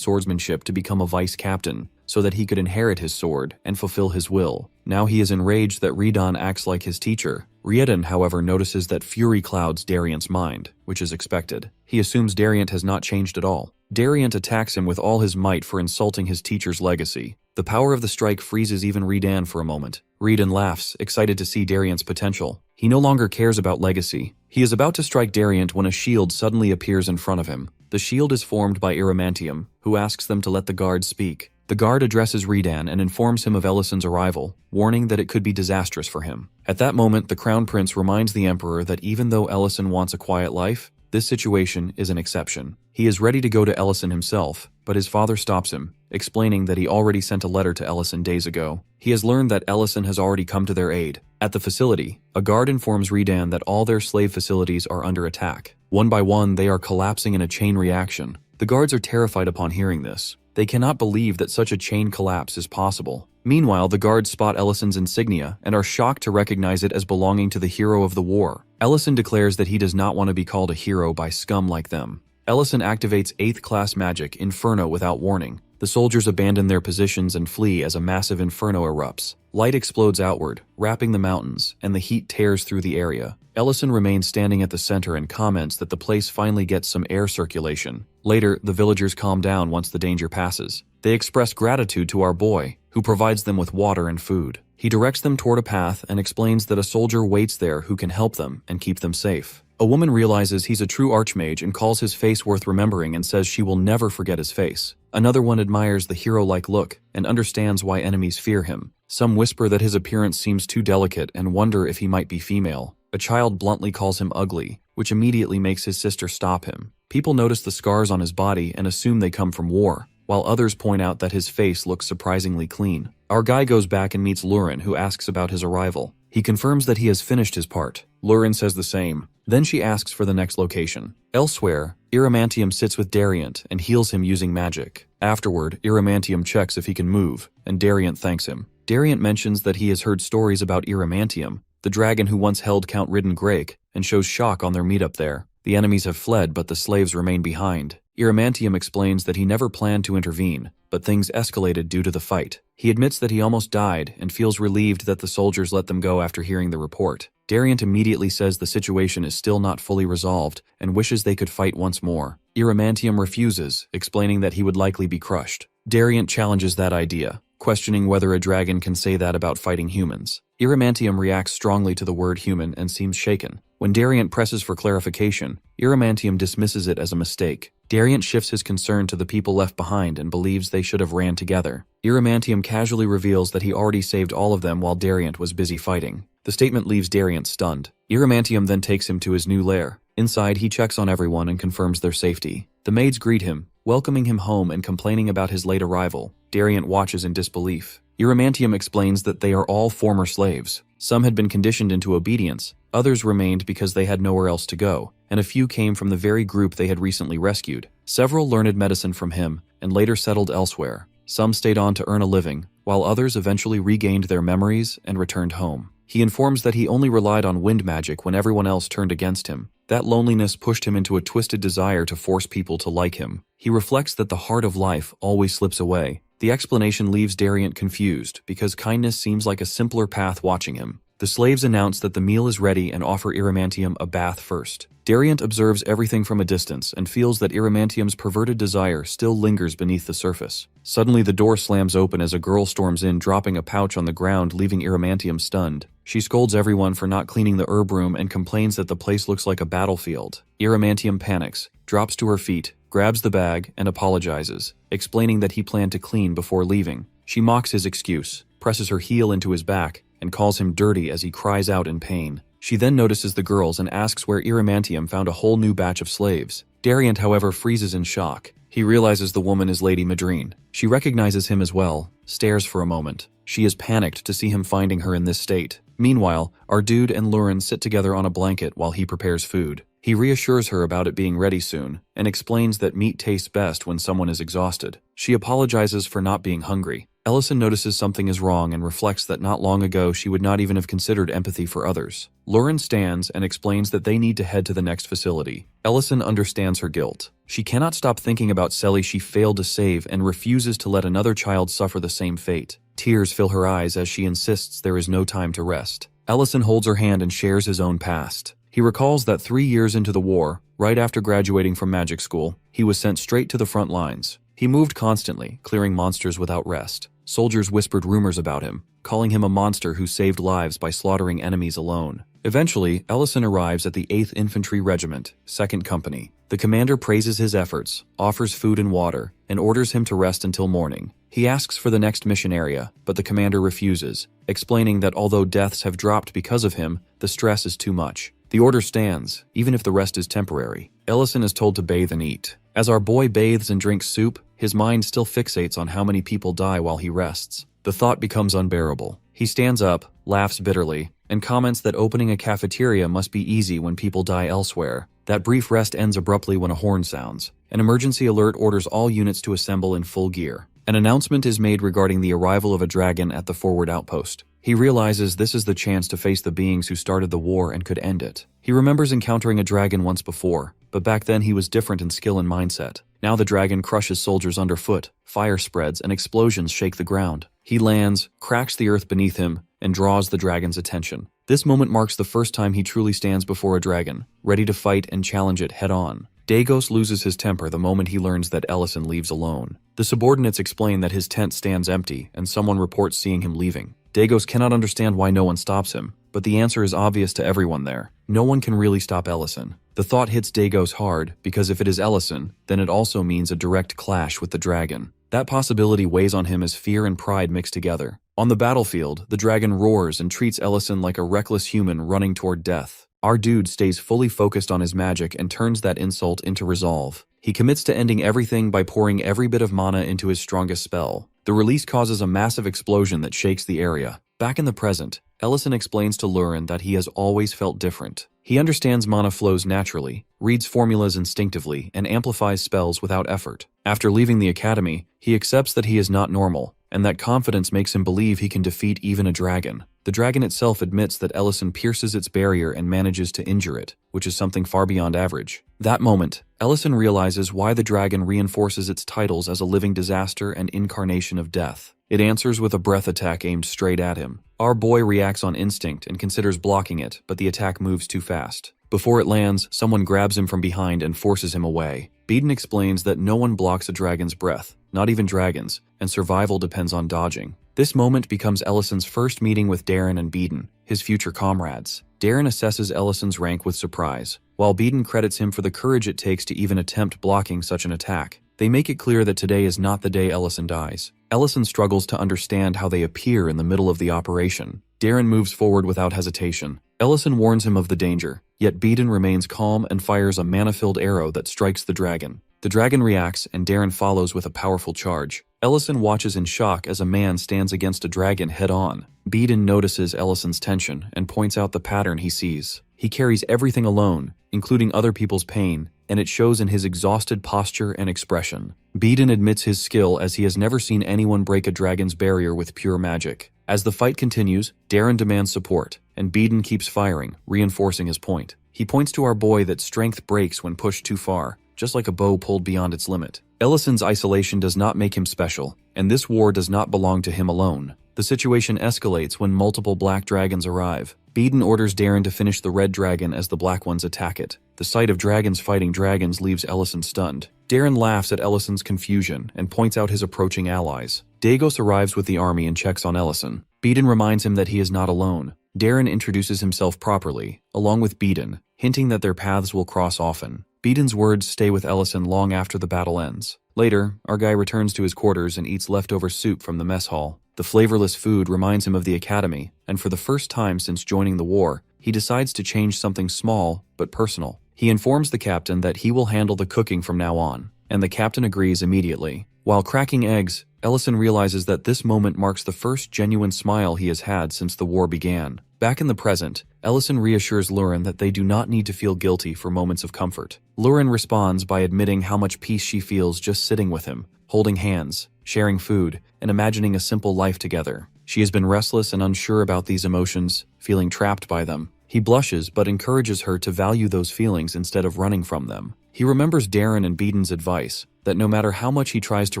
swordsmanship to become a vice captain, so that he could inherit his sword and fulfill his will. Now he is enraged that Ridan acts like his teacher. Rieden, however, notices that fury clouds Dariant's mind, which is expected. He assumes Dariant has not changed at all. Dariant attacks him with all his might for insulting his teacher's legacy. The power of the strike freezes even Ridan for a moment. Rieden laughs, excited to see Dariant's potential. He no longer cares about legacy. He is about to strike Dariant when a shield suddenly appears in front of him. The shield is formed by Iramantium, who asks them to let the guard speak. The guard addresses Ridan and informs him of Ellison's arrival, warning that it could be disastrous for him. At that moment, the Crown Prince reminds the Emperor that even though Ellison wants a quiet life, this situation is an exception. He is ready to go to Ellison himself, but his father stops him, explaining that he already sent a letter to Ellison days ago. He has learned that Ellison has already come to their aid. At the facility, a guard informs Ridan that all their slave facilities are under attack. One by one, they are collapsing in a chain reaction. The guards are terrified upon hearing this. They cannot believe that such a chain collapse is possible. Meanwhile, the guards spot Ellison's insignia and are shocked to recognize it as belonging to the hero of the war. Ellison declares that he does not want to be called a hero by scum like them. Ellison activates 8th class magic, Inferno, without warning. The soldiers abandon their positions and flee as a massive inferno erupts. Light explodes outward, wrapping the mountains, and the heat tears through the area. Ellison remains standing at the center and comments that the place finally gets some air circulation. Later, the villagers calm down once the danger passes. They express gratitude to our boy, who provides them with water and food. He directs them toward a path and explains that a soldier waits there who can help them and keep them safe. A woman realizes he's a true archmage and calls his face worth remembering and says she will never forget his face. Another one admires the hero-like look and understands why enemies fear him. Some whisper that his appearance seems too delicate and wonder if he might be female. A child bluntly calls him ugly, which immediately makes his sister stop him. People notice the scars on his body and assume they come from war, while others point out that his face looks surprisingly clean. Our guy goes back and meets Lurin, who asks about his arrival. He He confirms that he has finished his part. Lurin says the same. Then she asks for the next location. Elsewhere, Iramantium sits with Dariant and heals him using magic. Afterward, Iramantium checks if he can move, and Dariant thanks him. Dariant mentions that he has heard stories about Iramantium, the dragon who once held Count Ridden Grake, and shows shock on their meetup there. The enemies have fled, but the slaves remain behind. Iramantium explains that he never planned to intervene, but things escalated due to the fight. He admits that he almost died and feels relieved that the soldiers let them go after hearing the report. Dariant immediately says the situation is still not fully resolved and wishes they could fight once more. Iramantium refuses, explaining that he would likely be crushed. Dariant challenges that idea, questioning whether a dragon can say that about fighting humans. Iramantium reacts strongly to the word human and seems shaken. When Dariant presses for clarification, Iramantium dismisses it as a mistake. Dariant shifts his concern to the people left behind and believes they should have ran together. Iramantium casually reveals that he already saved all of them while Dariant was busy fighting. The statement leaves Dariant stunned. Iramantium then takes him to his new lair. Inside, he checks on everyone and confirms their safety. The maids greet him, welcoming him home and complaining about his late arrival. Dariant watches in disbelief. Iramantium explains that they are all former slaves. Some had been conditioned into obedience, others remained because they had nowhere else to go, and a few came from the very group they had recently rescued. Several learned medicine from him and later settled elsewhere. Some stayed on to earn a living, while others eventually regained their memories and returned home. He informs that he only relied on wind magic when everyone else turned against him. That loneliness pushed him into a twisted desire to force people to like him. He reflects that the heart of life always slips away. The explanation leaves Dariant confused because kindness seems like a simpler path watching him. The slaves announce that the meal is ready and offer Iramantium a bath first. Dariant observes everything from a distance and feels that Iramantium's perverted desire still lingers beneath the surface. Suddenly the door slams open as a girl storms in, dropping a pouch on the ground, leaving Iramantium stunned. She scolds everyone for not cleaning the herb room and complains that the place looks like a battlefield. Iramantium panics, drops to her feet, grabs the bag, and apologizes, explaining that he planned to clean before leaving. She mocks his excuse, presses her heel into his back, and calls him dirty as he cries out in pain. She then notices the girls and asks where Iramantium found a whole new batch of slaves. Dariant, however, freezes in shock. He realizes the woman is Lady Madrine. She recognizes him as well, stares for a moment. She is panicked to see him finding her in this state. Meanwhile, our dude and Lurin sit together on a blanket while he prepares food. He reassures her about it being ready soon, and explains that meat tastes best when someone is exhausted. She apologizes for not being hungry. Ellison notices something is wrong and reflects that not long ago she would not even have considered empathy for others. Lurin stands and explains that they need to head to the next facility. Ellison understands her guilt. She cannot stop thinking about Selly she failed to save and refuses to let another child suffer the same fate. Tears fill her eyes as she insists there is no time to rest. Ellison holds her hand and shares his own past. He recalls that 3 years into the war, right after graduating from magic school, he was sent straight to the front lines. He moved constantly, clearing monsters without rest. Soldiers whispered rumors about him, calling him a monster who saved lives by slaughtering enemies alone. Eventually, Ellison arrives at the 8th Infantry Regiment, 2nd Company. The commander praises his efforts, offers food and water, and orders him to rest until morning. He asks for the next mission area, but the commander refuses, explaining that although deaths have dropped because of him, the stress is too much. The order stands, even if the rest is temporary. Ellison is told to bathe and eat. As our boy bathes and drinks soup, his mind still fixates on how many people die while he rests. The thought becomes unbearable. He stands up, laughs bitterly, and comments that opening a cafeteria must be easy when people die elsewhere. That brief rest ends abruptly when a horn sounds. An emergency alert orders all units to assemble in full gear. An announcement is made regarding the arrival of a dragon at the forward outpost. He realizes this is the chance to face the beings who started the war and could end it. He remembers encountering a dragon once before, but back then he was different in skill and mindset. Now the dragon crushes soldiers underfoot, fire spreads, and explosions shake the ground. He lands, cracks the earth beneath him, and draws the dragon's attention. This moment marks the first time he truly stands before a dragon, ready to fight and challenge it head-on. Dagos loses his temper the moment he learns that Ellison leaves alone. The subordinates explain that his tent stands empty, and someone reports seeing him leaving. Dagos cannot understand why no one stops him, but the answer is obvious to everyone there. No one can really stop Ellison. The thought hits Dagos hard, because if it is Ellison, then it also means a direct clash with the dragon. That possibility weighs on him as fear and pride mix together. On the battlefield, the dragon roars and treats Ellison like a reckless human running toward death. Our dude stays fully focused on his magic and turns that insult into resolve. He commits to ending everything by pouring every bit of mana into his strongest spell. The release causes a massive explosion that shakes the area. Back in the present, Ellison explains to Lurin that he has always felt different. He understands mana flows naturally, reads formulas instinctively, and amplifies spells without effort. After leaving the academy, he accepts that he is not normal, and that confidence makes him believe he can defeat even a dragon. The dragon itself admits that Ellison pierces its barrier and manages to injure it, which is something far beyond average. That moment, Ellison realizes why the dragon reinforces its titles as a living disaster and incarnation of death. It answers with a breath attack aimed straight at him. Our boy reacts on instinct and considers blocking it, but the attack moves too fast. Before it lands, someone grabs him from behind and forces him away. Beeden explains that no one blocks a dragon's breath, not even dragons, and survival depends on dodging. This moment becomes Ellison's first meeting with Darren and Beeden, his future comrades. Darren assesses Ellison's rank with surprise, while Beeden credits him for the courage it takes to even attempt blocking such an attack. They make it clear that today is not the day Ellison dies. Ellison struggles to understand how they appear in the middle of the operation. Darren moves forward without hesitation. Ellison warns him of the danger, yet Beeden remains calm and fires a mana-filled arrow that strikes the dragon. The dragon reacts, and Darren follows with a powerful charge. Ellison watches in shock as a man stands against a dragon head-on. Beeden notices Ellison's tension and points out the pattern he sees. He carries everything alone, including other people's pain, and it shows in his exhausted posture and expression. Beeden admits his skill as he has never seen anyone break a dragon's barrier with pure magic. As the fight continues, Darren demands support, and Beeden keeps firing, reinforcing his point. He points to our boy that strength breaks when pushed too far, just like a bow pulled beyond its limit. Ellison's isolation does not make him special, and this war does not belong to him alone. The situation escalates when multiple black dragons arrive. Beeden orders Darren to finish the red dragon as the black ones attack it. The sight of dragons fighting dragons leaves Ellison stunned. Darren laughs at Ellison's confusion and points out his approaching allies. Dagos arrives with the army and checks on Ellison. Beeden reminds him that he is not alone. Darren introduces himself properly, along with Beeden, hinting that their paths will cross often. Beeden's words stay with Ellison long after the battle ends. Later, our guy returns to his quarters and eats leftover soup from the mess hall. The flavorless food reminds him of the academy, and for the first time since joining the war, he decides to change something small but personal. He informs the captain that he will handle the cooking from now on, and the captain agrees immediately. While cracking eggs, Ellison realizes that this moment marks the first genuine smile he has had since the war began. Back in the present, Ellison reassures Lurin that they do not need to feel guilty for moments of comfort. Lurin responds by admitting how much peace she feels just sitting with him, holding hands, sharing food, and imagining a simple life together. She has been restless and unsure about these emotions, feeling trapped by them. He blushes but encourages her to value those feelings instead of running from them. He remembers Darren and Beeden's advice, that no matter how much he tries to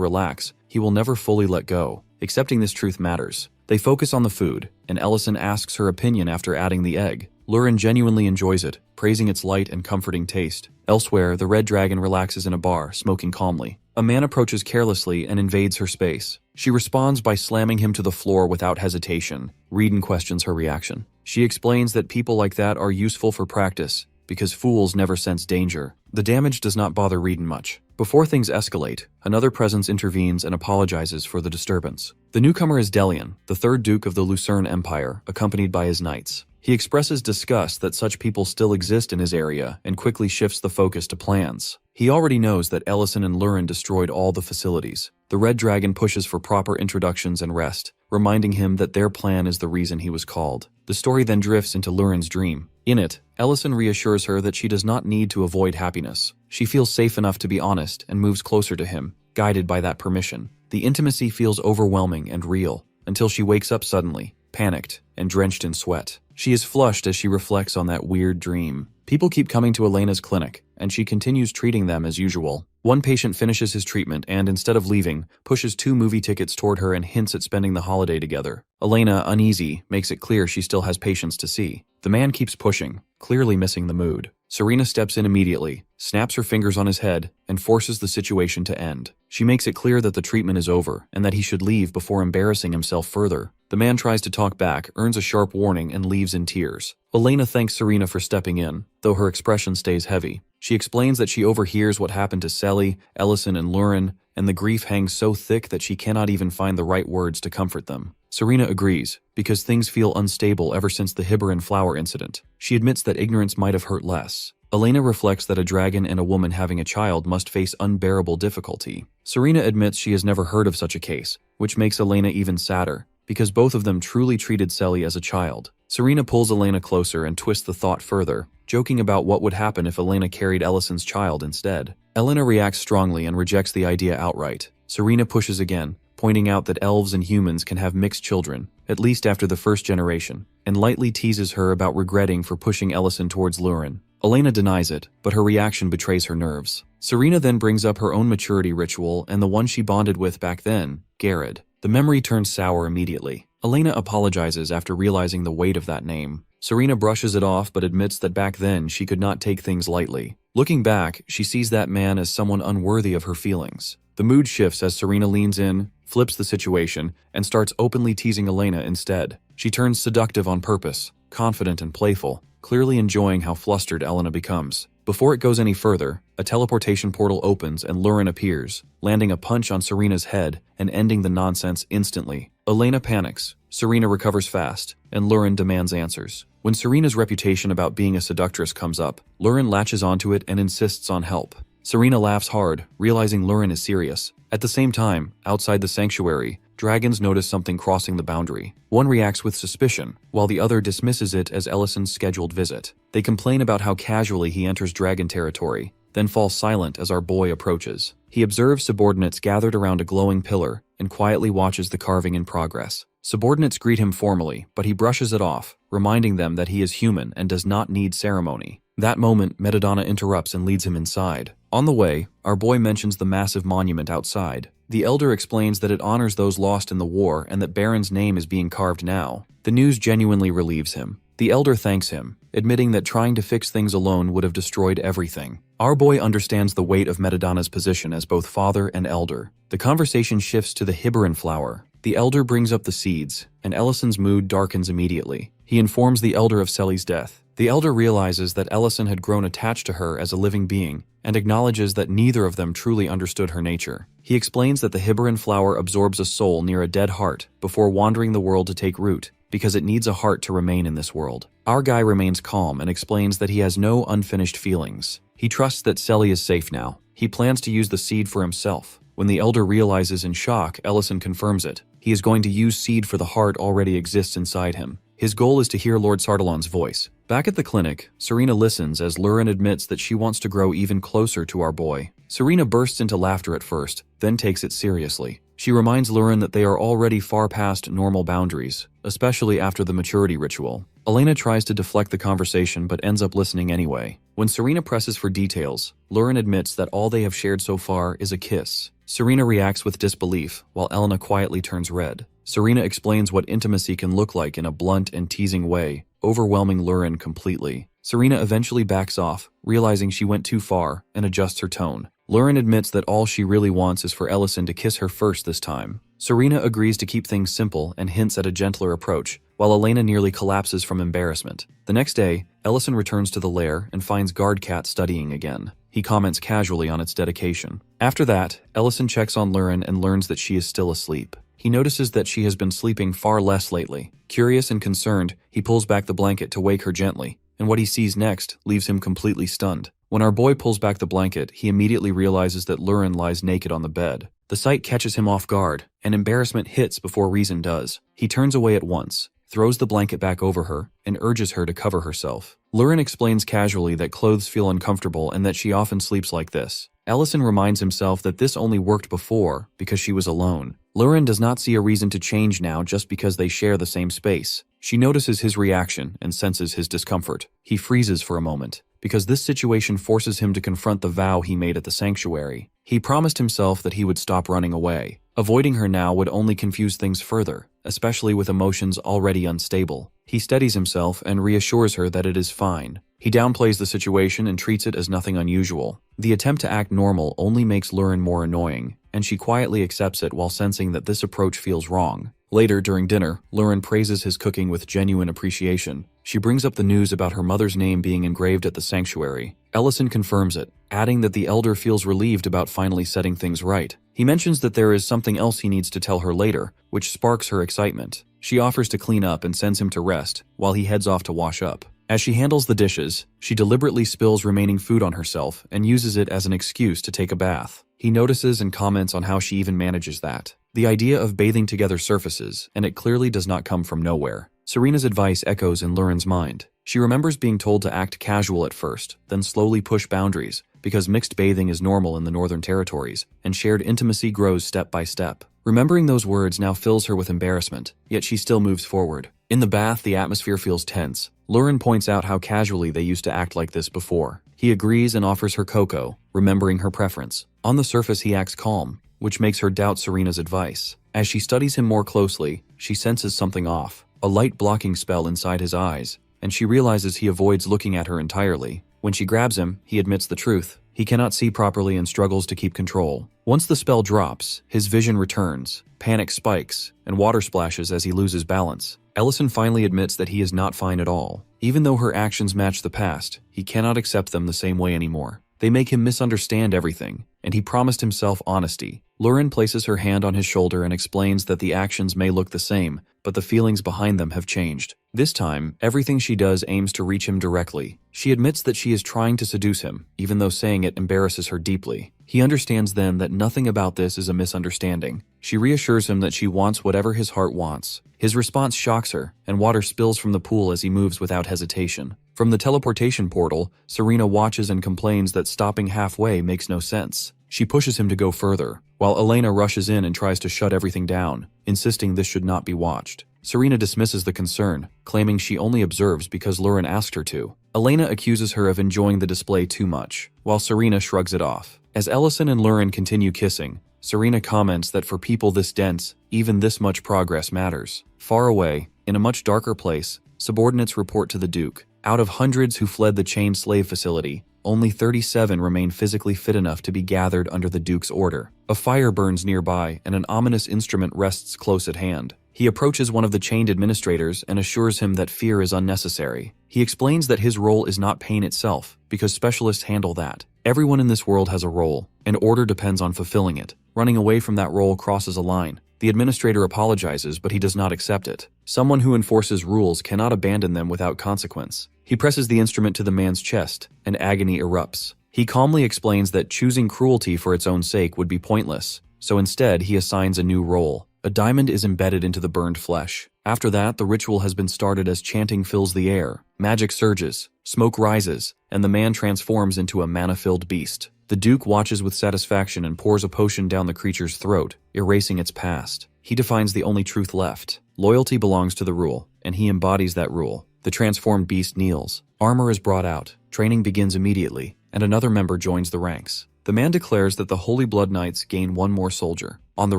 relax, he will never fully let go. Accepting this truth matters. They focus on the food, and Ellison asks her opinion after adding the egg. Lurin genuinely enjoys it, praising its light and comforting taste. Elsewhere, the red dragon relaxes in a bar, smoking calmly. A man approaches carelessly and invades her space. She responds by slamming him to the floor without hesitation. Reeden questions her reaction. She explains that people like that are useful for practice, because fools never sense danger. The damage does not bother Reeden much. Before things escalate, another presence intervenes and apologizes for the disturbance. The newcomer is Delian, the third Duke of the Lucerne Empire, accompanied by his knights. He expresses disgust that such people still exist in his area and quickly shifts the focus to plans. He already knows that Ellison and Lurin destroyed all the facilities. The Red Dragon pushes for proper introductions and rest, reminding him that their plan is the reason he was called. The story then drifts into Lurin's dream. In it, Ellison reassures her that she does not need to avoid happiness. She feels safe enough to be honest and moves closer to him, guided by that permission. The intimacy feels overwhelming and real, until she wakes up suddenly, panicked and drenched in sweat. She is flushed as she reflects on that weird dream. People keep coming to Elena's clinic, and she continues treating them as usual. One patient finishes his treatment and, instead of leaving, pushes 2 movie tickets toward her and hints at spending the holiday together. Elena, uneasy, makes it clear she still has patients to see. The man keeps pushing, clearly missing the mood. Serena steps in immediately, snaps her fingers on his head, and forces the situation to end. She makes it clear that the treatment is over and that he should leave before embarrassing himself further. The man tries to talk back, earns a sharp warning, and leaves in tears. Elena thanks Serena for stepping in, though her expression stays heavy. She explains that she overhears what happened to Selly, Ellison, and Lurin, and the grief hangs so thick that she cannot even find the right words to comfort them. Serena agrees, because things feel unstable ever since the Hiberin flower incident. She admits that ignorance might have hurt less. Elena reflects that a dragon and a woman having a child must face unbearable difficulty. Serena admits she has never heard of such a case, which makes Elena even sadder. because both of them truly treated Selly as a child. Serena pulls Elena closer and twists the thought further, joking about what would happen if Elena carried Ellison's child instead. Elena reacts strongly and rejects the idea outright. Serena pushes again, pointing out that elves and humans can have mixed children, at least after the first generation, and lightly teases her about regretting for pushing Ellison towards Lurin. Elena denies it, but her reaction betrays her nerves. Serena then brings up her own maturity ritual and the one she bonded with back then, Garrod. The memory turns sour immediately. Elena apologizes after realizing the weight of that name. Serena brushes it off but admits that back then she could not take things lightly. Looking back, she sees that man as someone unworthy of her feelings. The mood shifts as Serena leans in, flips the situation, and starts openly teasing Elena instead. She turns seductive on purpose, confident and playful, clearly enjoying how flustered Elena becomes. Before it goes any further, a teleportation portal opens and Lurin appears, landing a punch on Serena's head and ending the nonsense instantly. Elena panics, Serena recovers fast, and Lurin demands answers. When Serena's reputation about being a seductress comes up, Lurin latches onto it and insists on help. Serena laughs hard, realizing Lurin is serious. At the same time, outside the sanctuary, dragons notice something crossing the boundary. One reacts with suspicion, while the other dismisses it as Ellison's scheduled visit. They complain about how casually he enters dragon territory, then fall silent as our boy approaches. He observes subordinates gathered around a glowing pillar and quietly watches the carving in progress. Subordinates greet him formally, but he brushes it off, reminding them that he is human and does not need ceremony. That moment, Madamada interrupts and leads him inside. On the way, our boy mentions the massive monument outside. The elder explains that it honors those lost in the war and that Baron's name is being carved now. The news genuinely relieves him. The elder thanks him, admitting that trying to fix things alone would have destroyed everything. Our boy understands the weight of Madamada's position as both father and elder. The conversation shifts to the Hibaran flower. The elder brings up the seeds, and Ellison's mood darkens immediately. He informs the elder of Selly's death. The elder realizes that Ellison had grown attached to her as a living being, and acknowledges that neither of them truly understood her nature. He explains that the Hibaran flower absorbs a soul near a dead heart before wandering the world to take root, because it needs a heart to remain in this world. Our guy remains calm and explains that he has no unfinished feelings. He trusts that Selly is safe now. He plans to use the seed for himself. When the elder realizes in shock, Ellison confirms it. He is going to use seed for the heart already exists inside him. His goal is to hear Lord Sardelon's voice. Back at the clinic, Serena listens as Lurin admits that she wants to grow even closer to our boy. Serena bursts into laughter at first, then takes it seriously. She reminds Lurin that they are already far past normal boundaries, especially after the maturity ritual. Elena tries to deflect the conversation but ends up listening anyway. When Serena presses for details, Lurin admits that all they have shared so far is a kiss. Serena reacts with disbelief, while Elena quietly turns red. Serena explains what intimacy can look like in a blunt and teasing way, overwhelming Lurin completely. Serena eventually backs off, realizing she went too far, and adjusts her tone. Lurin admits that all she really wants is for Ellison to kiss her first this time. Serena agrees to keep things simple and hints at a gentler approach, while Elena nearly collapses from embarrassment. The next day, Ellison returns to the lair and finds Guardcat studying again. He comments casually on its dedication. After that, Ellison checks on Lurin and learns that she is still asleep. He notices that she has been sleeping far less lately. Curious and concerned, he pulls back the blanket to wake her gently, and what he sees next leaves him completely stunned. When our boy pulls back the blanket, he immediately realizes that Lurin lies naked on the bed. The sight catches him off guard, and embarrassment hits before reason does. He turns away at once, throws the blanket back over her, and urges her to cover herself. Lurin explains casually that clothes feel uncomfortable and that she often sleeps like this. Ellison reminds himself that this only worked before because she was alone. Lurin does not see a reason to change now just because they share the same space. She notices his reaction and senses his discomfort. He freezes for a moment, because this situation forces him to confront the vow he made at the sanctuary. He promised himself that he would stop running away. Avoiding her now would only confuse things further, especially with emotions already unstable. He steadies himself and reassures her that it is fine. He downplays the situation and treats it as nothing unusual. The attempt to act normal only makes Lurin more annoying, and she quietly accepts it while sensing that this approach feels wrong. Later, during dinner, Lurin praises his cooking with genuine appreciation. She brings up the news about her mother's name being engraved at the sanctuary. Ellison confirms it, adding that the elder feels relieved about finally setting things right. He mentions that there is something else he needs to tell her later, which sparks her excitement. She offers to clean up and sends him to rest, while he heads off to wash up. As she handles the dishes, she deliberately spills remaining food on herself and uses it as an excuse to take a bath. He notices and comments on how she even manages that. The idea of bathing together surfaces, and it clearly does not come from nowhere. Serena's advice echoes in Lauren's mind. She remembers being told to act casual at first, then slowly push boundaries, because mixed bathing is normal in the Northern Territories, and shared intimacy grows step by step. Remembering those words now fills her with embarrassment, yet she still moves forward. In the bath, the atmosphere feels tense. Lauren points out how casually they used to act like this before. He agrees and offers her cocoa, remembering her preference. On the surface, he acts calm, which makes her doubt Serena's advice. As she studies him more closely, she senses something off, a light blocking spell inside his eyes, and she realizes he avoids looking at her entirely. When she grabs him, he admits the truth. He cannot see properly and struggles to keep control. Once the spell drops, his vision returns, panic spikes, and water splashes as he loses balance. Ellison finally admits that he is not fine at all. Even though her actions match the past, he cannot accept them the same way anymore. They make him misunderstand everything, and he promised himself honesty. Lauren places her hand on his shoulder and explains that the actions may look the same, but the feelings behind them have changed. This time, everything she does aims to reach him directly. She admits that she is trying to seduce him, even though saying it embarrasses her deeply. He understands then that nothing about this is a misunderstanding. She reassures him that she wants whatever his heart wants. His response shocks her, and water spills from the pool as he moves without hesitation. From the teleportation portal, Serena watches and complains that stopping halfway makes no sense. She pushes him to go further, while Elena rushes in and tries to shut everything down, insisting this should not be watched. Serena dismisses the concern, claiming she only observes because Lauren asked her to. Elena accuses her of enjoying the display too much, while Serena shrugs it off. As Ellison and Lauren continue kissing, Serena comments that for people this dense, even this much progress matters. Far away, in a much darker place, subordinates report to the Duke. Out of hundreds who fled the chained slave facility, only 37 remain physically fit enough to be gathered under the Duke's order. A fire burns nearby, and an ominous instrument rests close at hand. He approaches one of the chained administrators and assures him that fear is unnecessary. He explains that his role is not pain itself, because specialists handle that. Everyone in this world has a role, and order depends on fulfilling it. Running away from that role crosses a line. The administrator apologizes, but he does not accept it. Someone who enforces rules cannot abandon them without consequence. He presses the instrument to the man's chest, and agony erupts. He calmly explains that choosing cruelty for its own sake would be pointless, so instead he assigns a new role. A diamond is embedded into the burned flesh. After that, the ritual has been started as chanting fills the air. Magic surges, smoke rises, and the man transforms into a mana-filled beast. The Duke watches with satisfaction and pours a potion down the creature's throat, erasing its past. He defines the only truth left. Loyalty belongs to the rule, and he embodies that rule. The transformed beast kneels. Armor is brought out. Training begins immediately, and another member joins the ranks. The man declares that the Holy Blood Knights gain one more soldier. On the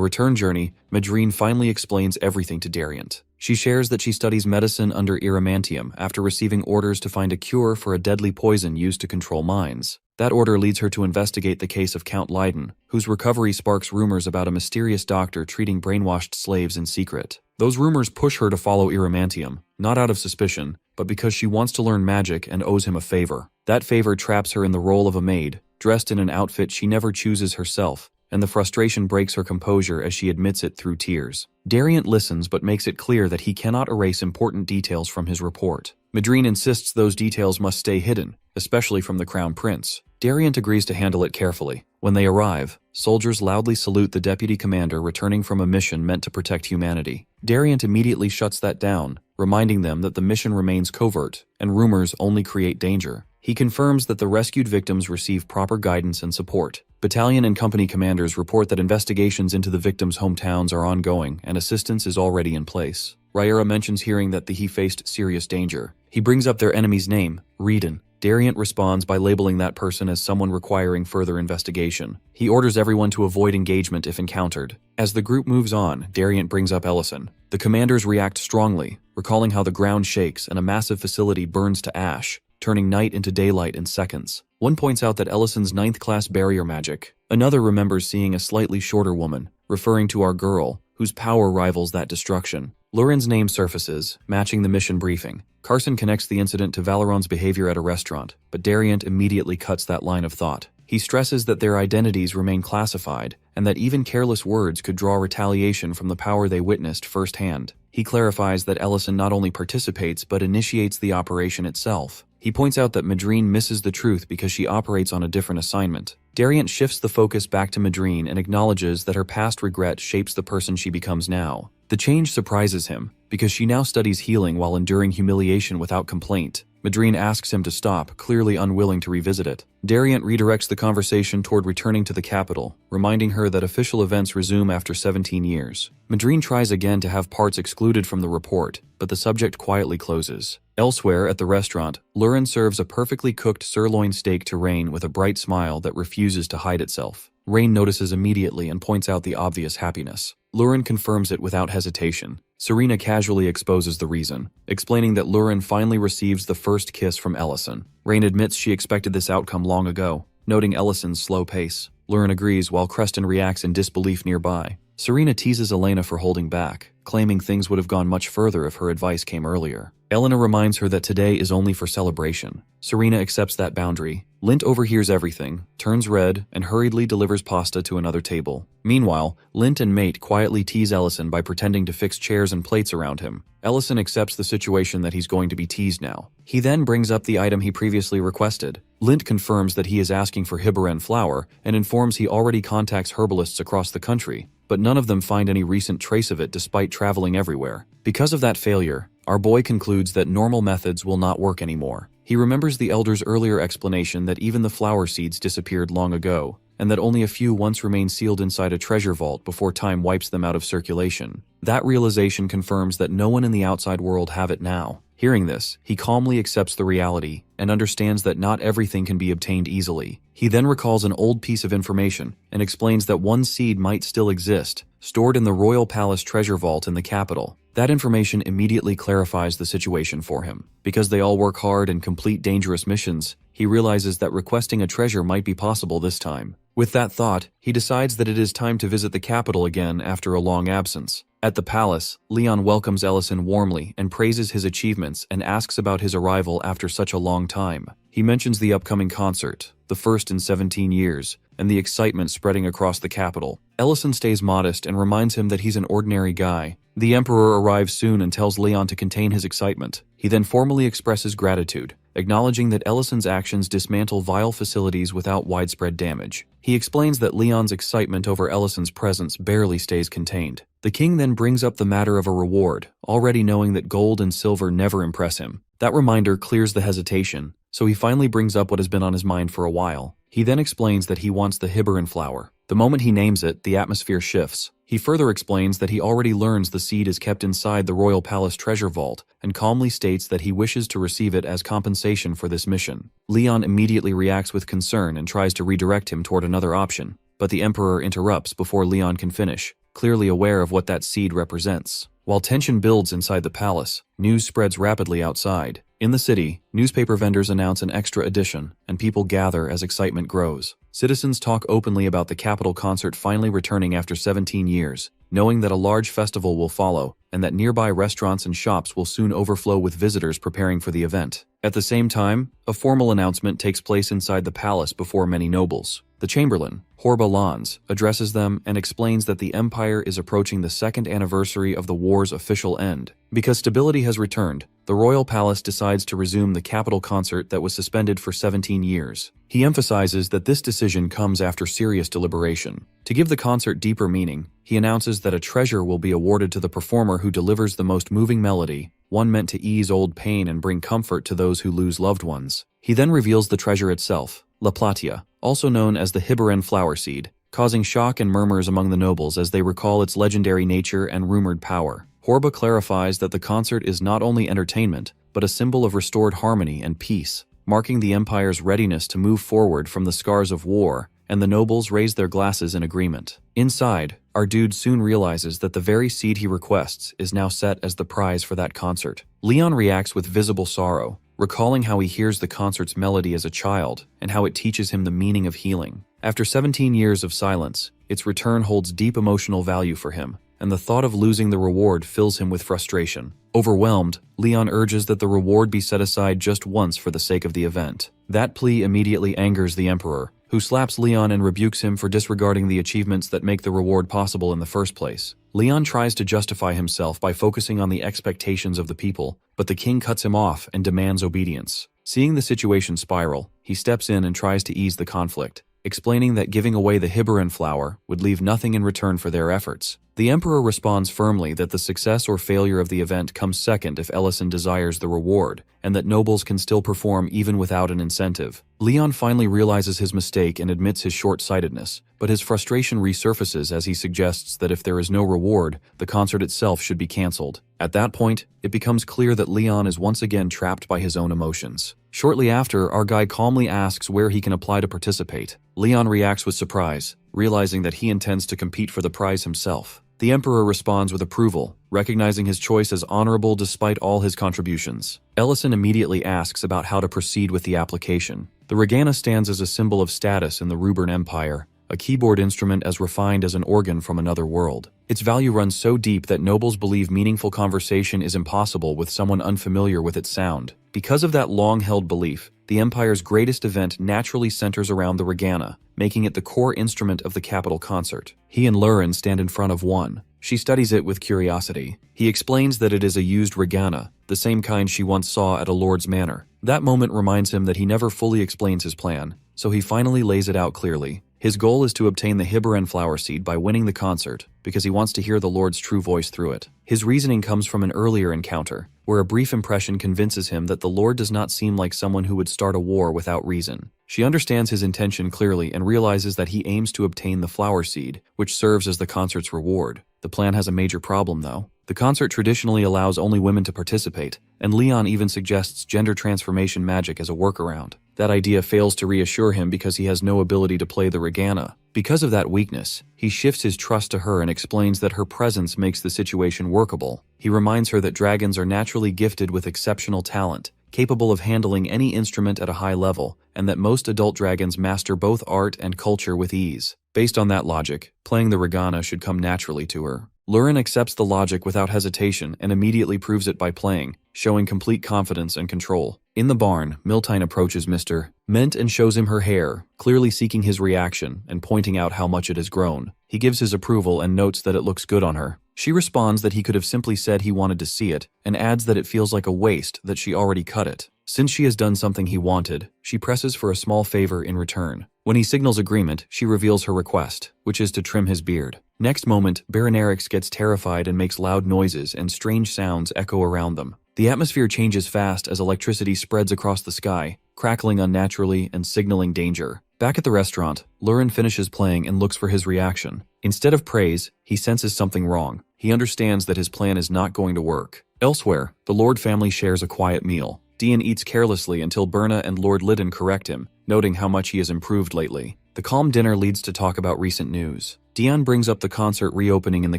return journey, Madrine finally explains everything to Dariant. She shares that she studies medicine under Iramantium after receiving orders to find a cure for a deadly poison used to control minds. That order leads her to investigate the case of Count Leiden, whose recovery sparks rumors about a mysterious doctor treating brainwashed slaves in secret. Those rumors push her to follow Iramantium, not out of suspicion, but because she wants to learn magic and owes him a favor. That favor traps her in the role of a maid, dressed in an outfit she never chooses herself, and the frustration breaks her composure as she admits it through tears. Dariant listens but makes it clear that he cannot erase important details from his report. Madrine insists those details must stay hidden, especially from the Crown Prince. Dariant agrees to handle it carefully. When they arrive, soldiers loudly salute the deputy commander returning from a mission meant to protect humanity. Dariant immediately shuts that down, reminding them that the mission remains covert, and rumors only create danger. He confirms that the rescued victims receive proper guidance and support. Battalion and company commanders report that investigations into the victims' hometowns are ongoing and assistance is already in place. Rhaera mentions hearing that he faced serious danger. He brings up their enemy's name, Reedon. Dariant responds by labeling that person as someone requiring further investigation. He orders everyone to avoid engagement if encountered. As the group moves on, Dariant brings up Ellison. The commanders react strongly, recalling how the ground shakes and a massive facility burns to ash, turning night into daylight in seconds. One points out that Ellison's 9th-class barrier magic. Another remembers seeing a slightly shorter woman, referring to our girl, whose power rivals that destruction. Lauren's name surfaces, matching the mission briefing. Carson connects the incident to Valeron's behavior at a restaurant, but Dariant immediately cuts that line of thought. He stresses that their identities remain classified, and that even careless words could draw retaliation from the power they witnessed firsthand. He clarifies that Ellison not only participates but initiates the operation itself. He points out that Madrine misses the truth because she operates on a different assignment. Dariant shifts the focus back to Madrine and acknowledges that her past regret shapes the person she becomes now. The change surprises him, because she now studies healing while enduring humiliation without complaint. Madrine asks him to stop, clearly unwilling to revisit it. Dariant redirects the conversation toward returning to the capital, reminding her that official events resume after 17 years. Madrine tries again to have parts excluded from the report, but the subject quietly closes. Elsewhere at the restaurant, Lurin serves a perfectly cooked sirloin steak to Rain with a bright smile that refuses to hide itself. Rain notices immediately and points out the obvious happiness. Lurin confirms it without hesitation. Serena casually exposes the reason, explaining that Lurin finally receives the first kiss from Ellison. Rain admits she expected this outcome long ago, noting Ellison's slow pace. Lurin agrees while Creston reacts in disbelief nearby. Serena teases Elena for holding back, claiming things would have gone much further if her advice came earlier. Elena reminds her that today is only for celebration. Serena accepts that boundary. Lint overhears everything, turns red, and hurriedly delivers pasta to another table. Meanwhile, Lint and Mate quietly tease Ellison by pretending to fix chairs and plates around him. Ellison accepts the situation that he's going to be teased now. He then brings up the item he previously requested. Lint confirms that he is asking for Hibaren flour and informs he already contacts herbalists across the country, but none of them find any recent trace of it despite traveling everywhere. Because of that failure, our boy concludes that normal methods will not work anymore. He remembers the elder's earlier explanation that even the flower seeds disappeared long ago, and that only a few once remain sealed inside a treasure vault before time wipes them out of circulation. That realization confirms that no one in the outside world have it now. Hearing this, he calmly accepts the reality and understands that not everything can be obtained easily. He then recalls an old piece of information and explains that one seed might still exist, stored in the Royal Palace treasure vault in the capital. That information immediately clarifies the situation for him. Because they all work hard and complete dangerous missions, he realizes that requesting a treasure might be possible this time. With that thought, he decides that it is time to visit the capital again after a long absence. At the palace, Leon welcomes Ellison warmly and praises his achievements and asks about his arrival after such a long time. He mentions the upcoming concert, the first in 17 years, and the excitement spreading across the capital. Ellison stays modest and reminds him that he's an ordinary guy. The Emperor arrives soon and tells Leon to contain his excitement. He then formally expresses gratitude, acknowledging that Ellison's actions dismantle vile facilities without widespread damage. He explains that Leon's excitement over Ellison's presence barely stays contained. The king then brings up the matter of a reward, already knowing that gold and silver never impress him. That reminder clears the hesitation, so he finally brings up what has been on his mind for a while. He then explains that he wants the Hibaren flower. The moment he names it, the atmosphere shifts. He further explains that he already learns the seed is kept inside the Royal Palace treasure vault and calmly states that he wishes to receive it as compensation for this mission. Leon immediately reacts with concern and tries to redirect him toward another option, but the Emperor interrupts before Leon can finish, clearly aware of what that seed represents. While tension builds inside the palace, news spreads rapidly outside. In the city, newspaper vendors announce an extra edition, and people gather as excitement grows. Citizens talk openly about the capital concert finally returning after 17 years, knowing that a large festival will follow, and that nearby restaurants and shops will soon overflow with visitors preparing for the event. At the same time, a formal announcement takes place inside the palace before many nobles. The Chamberlain, Horba Lans, addresses them and explains that the Empire is approaching the second anniversary of the war's official end. Because stability has returned, the Royal Palace decides to resume the capital concert that was suspended for 17 years. He emphasizes that this decision comes after serious deliberation. To give the concert deeper meaning, he announces that a treasure will be awarded to the performer who delivers the most moving melody, one meant to ease old pain and bring comfort to those who lose loved ones. He then reveals the treasure itself, La Platia, also known as the Hibaren flower seed, causing shock and murmurs among the nobles as they recall its legendary nature and rumored power. Horba clarifies that the concert is not only entertainment, but a symbol of restored harmony and peace, marking the Empire's readiness to move forward from the scars of war, and the nobles raise their glasses in agreement. Inside, our dude soon realizes that the very seed he requests is now set as the prize for that concert. Leon reacts with visible sorrow, recalling how he hears the concert's melody as a child and how it teaches him the meaning of healing. After 17 years of silence, its return holds deep emotional value for him, and the thought of losing the reward fills him with frustration. Overwhelmed, Leon urges that the reward be set aside just once for the sake of the event. That plea immediately angers the Emperor, who slaps Leon and rebukes him for disregarding the achievements that make the reward possible in the first place. Leon tries to justify himself by focusing on the expectations of the people, but the king cuts him off and demands obedience. Seeing the situation spiral, he steps in and tries to ease the conflict, explaining that giving away the Hibaran flower would leave nothing in return for their efforts. The Emperor responds firmly that the success or failure of the event comes second if Ellison desires the reward, and that nobles can still perform even without an incentive. Leon finally realizes his mistake and admits his short-sightedness, but his frustration resurfaces as he suggests that if there is no reward, the concert itself should be cancelled. At that point, it becomes clear that Leon is once again trapped by his own emotions. Shortly after, our guy calmly asks where he can apply to participate. Leon reacts with surprise, realizing that he intends to compete for the prize himself. The Emperor responds with approval, recognizing his choice as honorable despite all his contributions. Ellison immediately asks about how to proceed with the application. The regana stands as a symbol of status in the Ruburn Empire, a keyboard instrument as refined as an organ from another world. Its value runs so deep that nobles believe meaningful conversation is impossible with someone unfamiliar with its sound. Because of that long-held belief, the Empire's greatest event naturally centers around the regana, making it the core instrument of the capital concert. He and Lurin stand in front of one. She studies it with curiosity. He explains that it is a used regana, the same kind she once saw at a lord's manor. That moment reminds him that he never fully explains his plan, so he finally lays it out clearly. His goal is to obtain the Hibaran flower seed by winning the concert, because he wants to hear the Lord's true voice through it. His reasoning comes from an earlier encounter, where a brief impression convinces him that the Lord does not seem like someone who would start a war without reason. She understands his intention clearly and realizes that he aims to obtain the flower seed, which serves as the concert's reward. The plan has a major problem, though. The concert traditionally allows only women to participate, and Leon even suggests gender transformation magic as a workaround. That idea fails to reassure him because he has no ability to play the regana. Because of that weakness, he shifts his trust to her and explains that her presence makes the situation workable. He reminds her that dragons are naturally gifted with exceptional talent, capable of handling any instrument at a high level, and that most adult dragons master both art and culture with ease. Based on that logic, playing the regana should come naturally to her. Lurin accepts the logic without hesitation and immediately proves it by playing, showing complete confidence and control. In the barn, Miltine approaches Mr. Ment and shows him her hair, clearly seeking his reaction and pointing out how much it has grown. He gives his approval and notes that it looks good on her. She responds that he could have simply said he wanted to see it, and adds that it feels like a waste that she already cut it. Since she has done something he wanted, she presses for a small favor in return. When he signals agreement, she reveals her request, which is to trim his beard. Next moment, Baronerix gets terrified and makes loud noises and strange sounds echo around them. The atmosphere changes fast as electricity spreads across the sky, crackling unnaturally and signaling danger. Back at the restaurant, Lurin finishes playing and looks for his reaction. Instead of praise, he senses something wrong. He understands that his plan is not going to work. Elsewhere, the Lord family shares a quiet meal. Dian eats carelessly until Berna and Lord Lydon correct him, noting how much he has improved lately. The calm dinner leads to talk about recent news. Dian brings up the concert reopening in the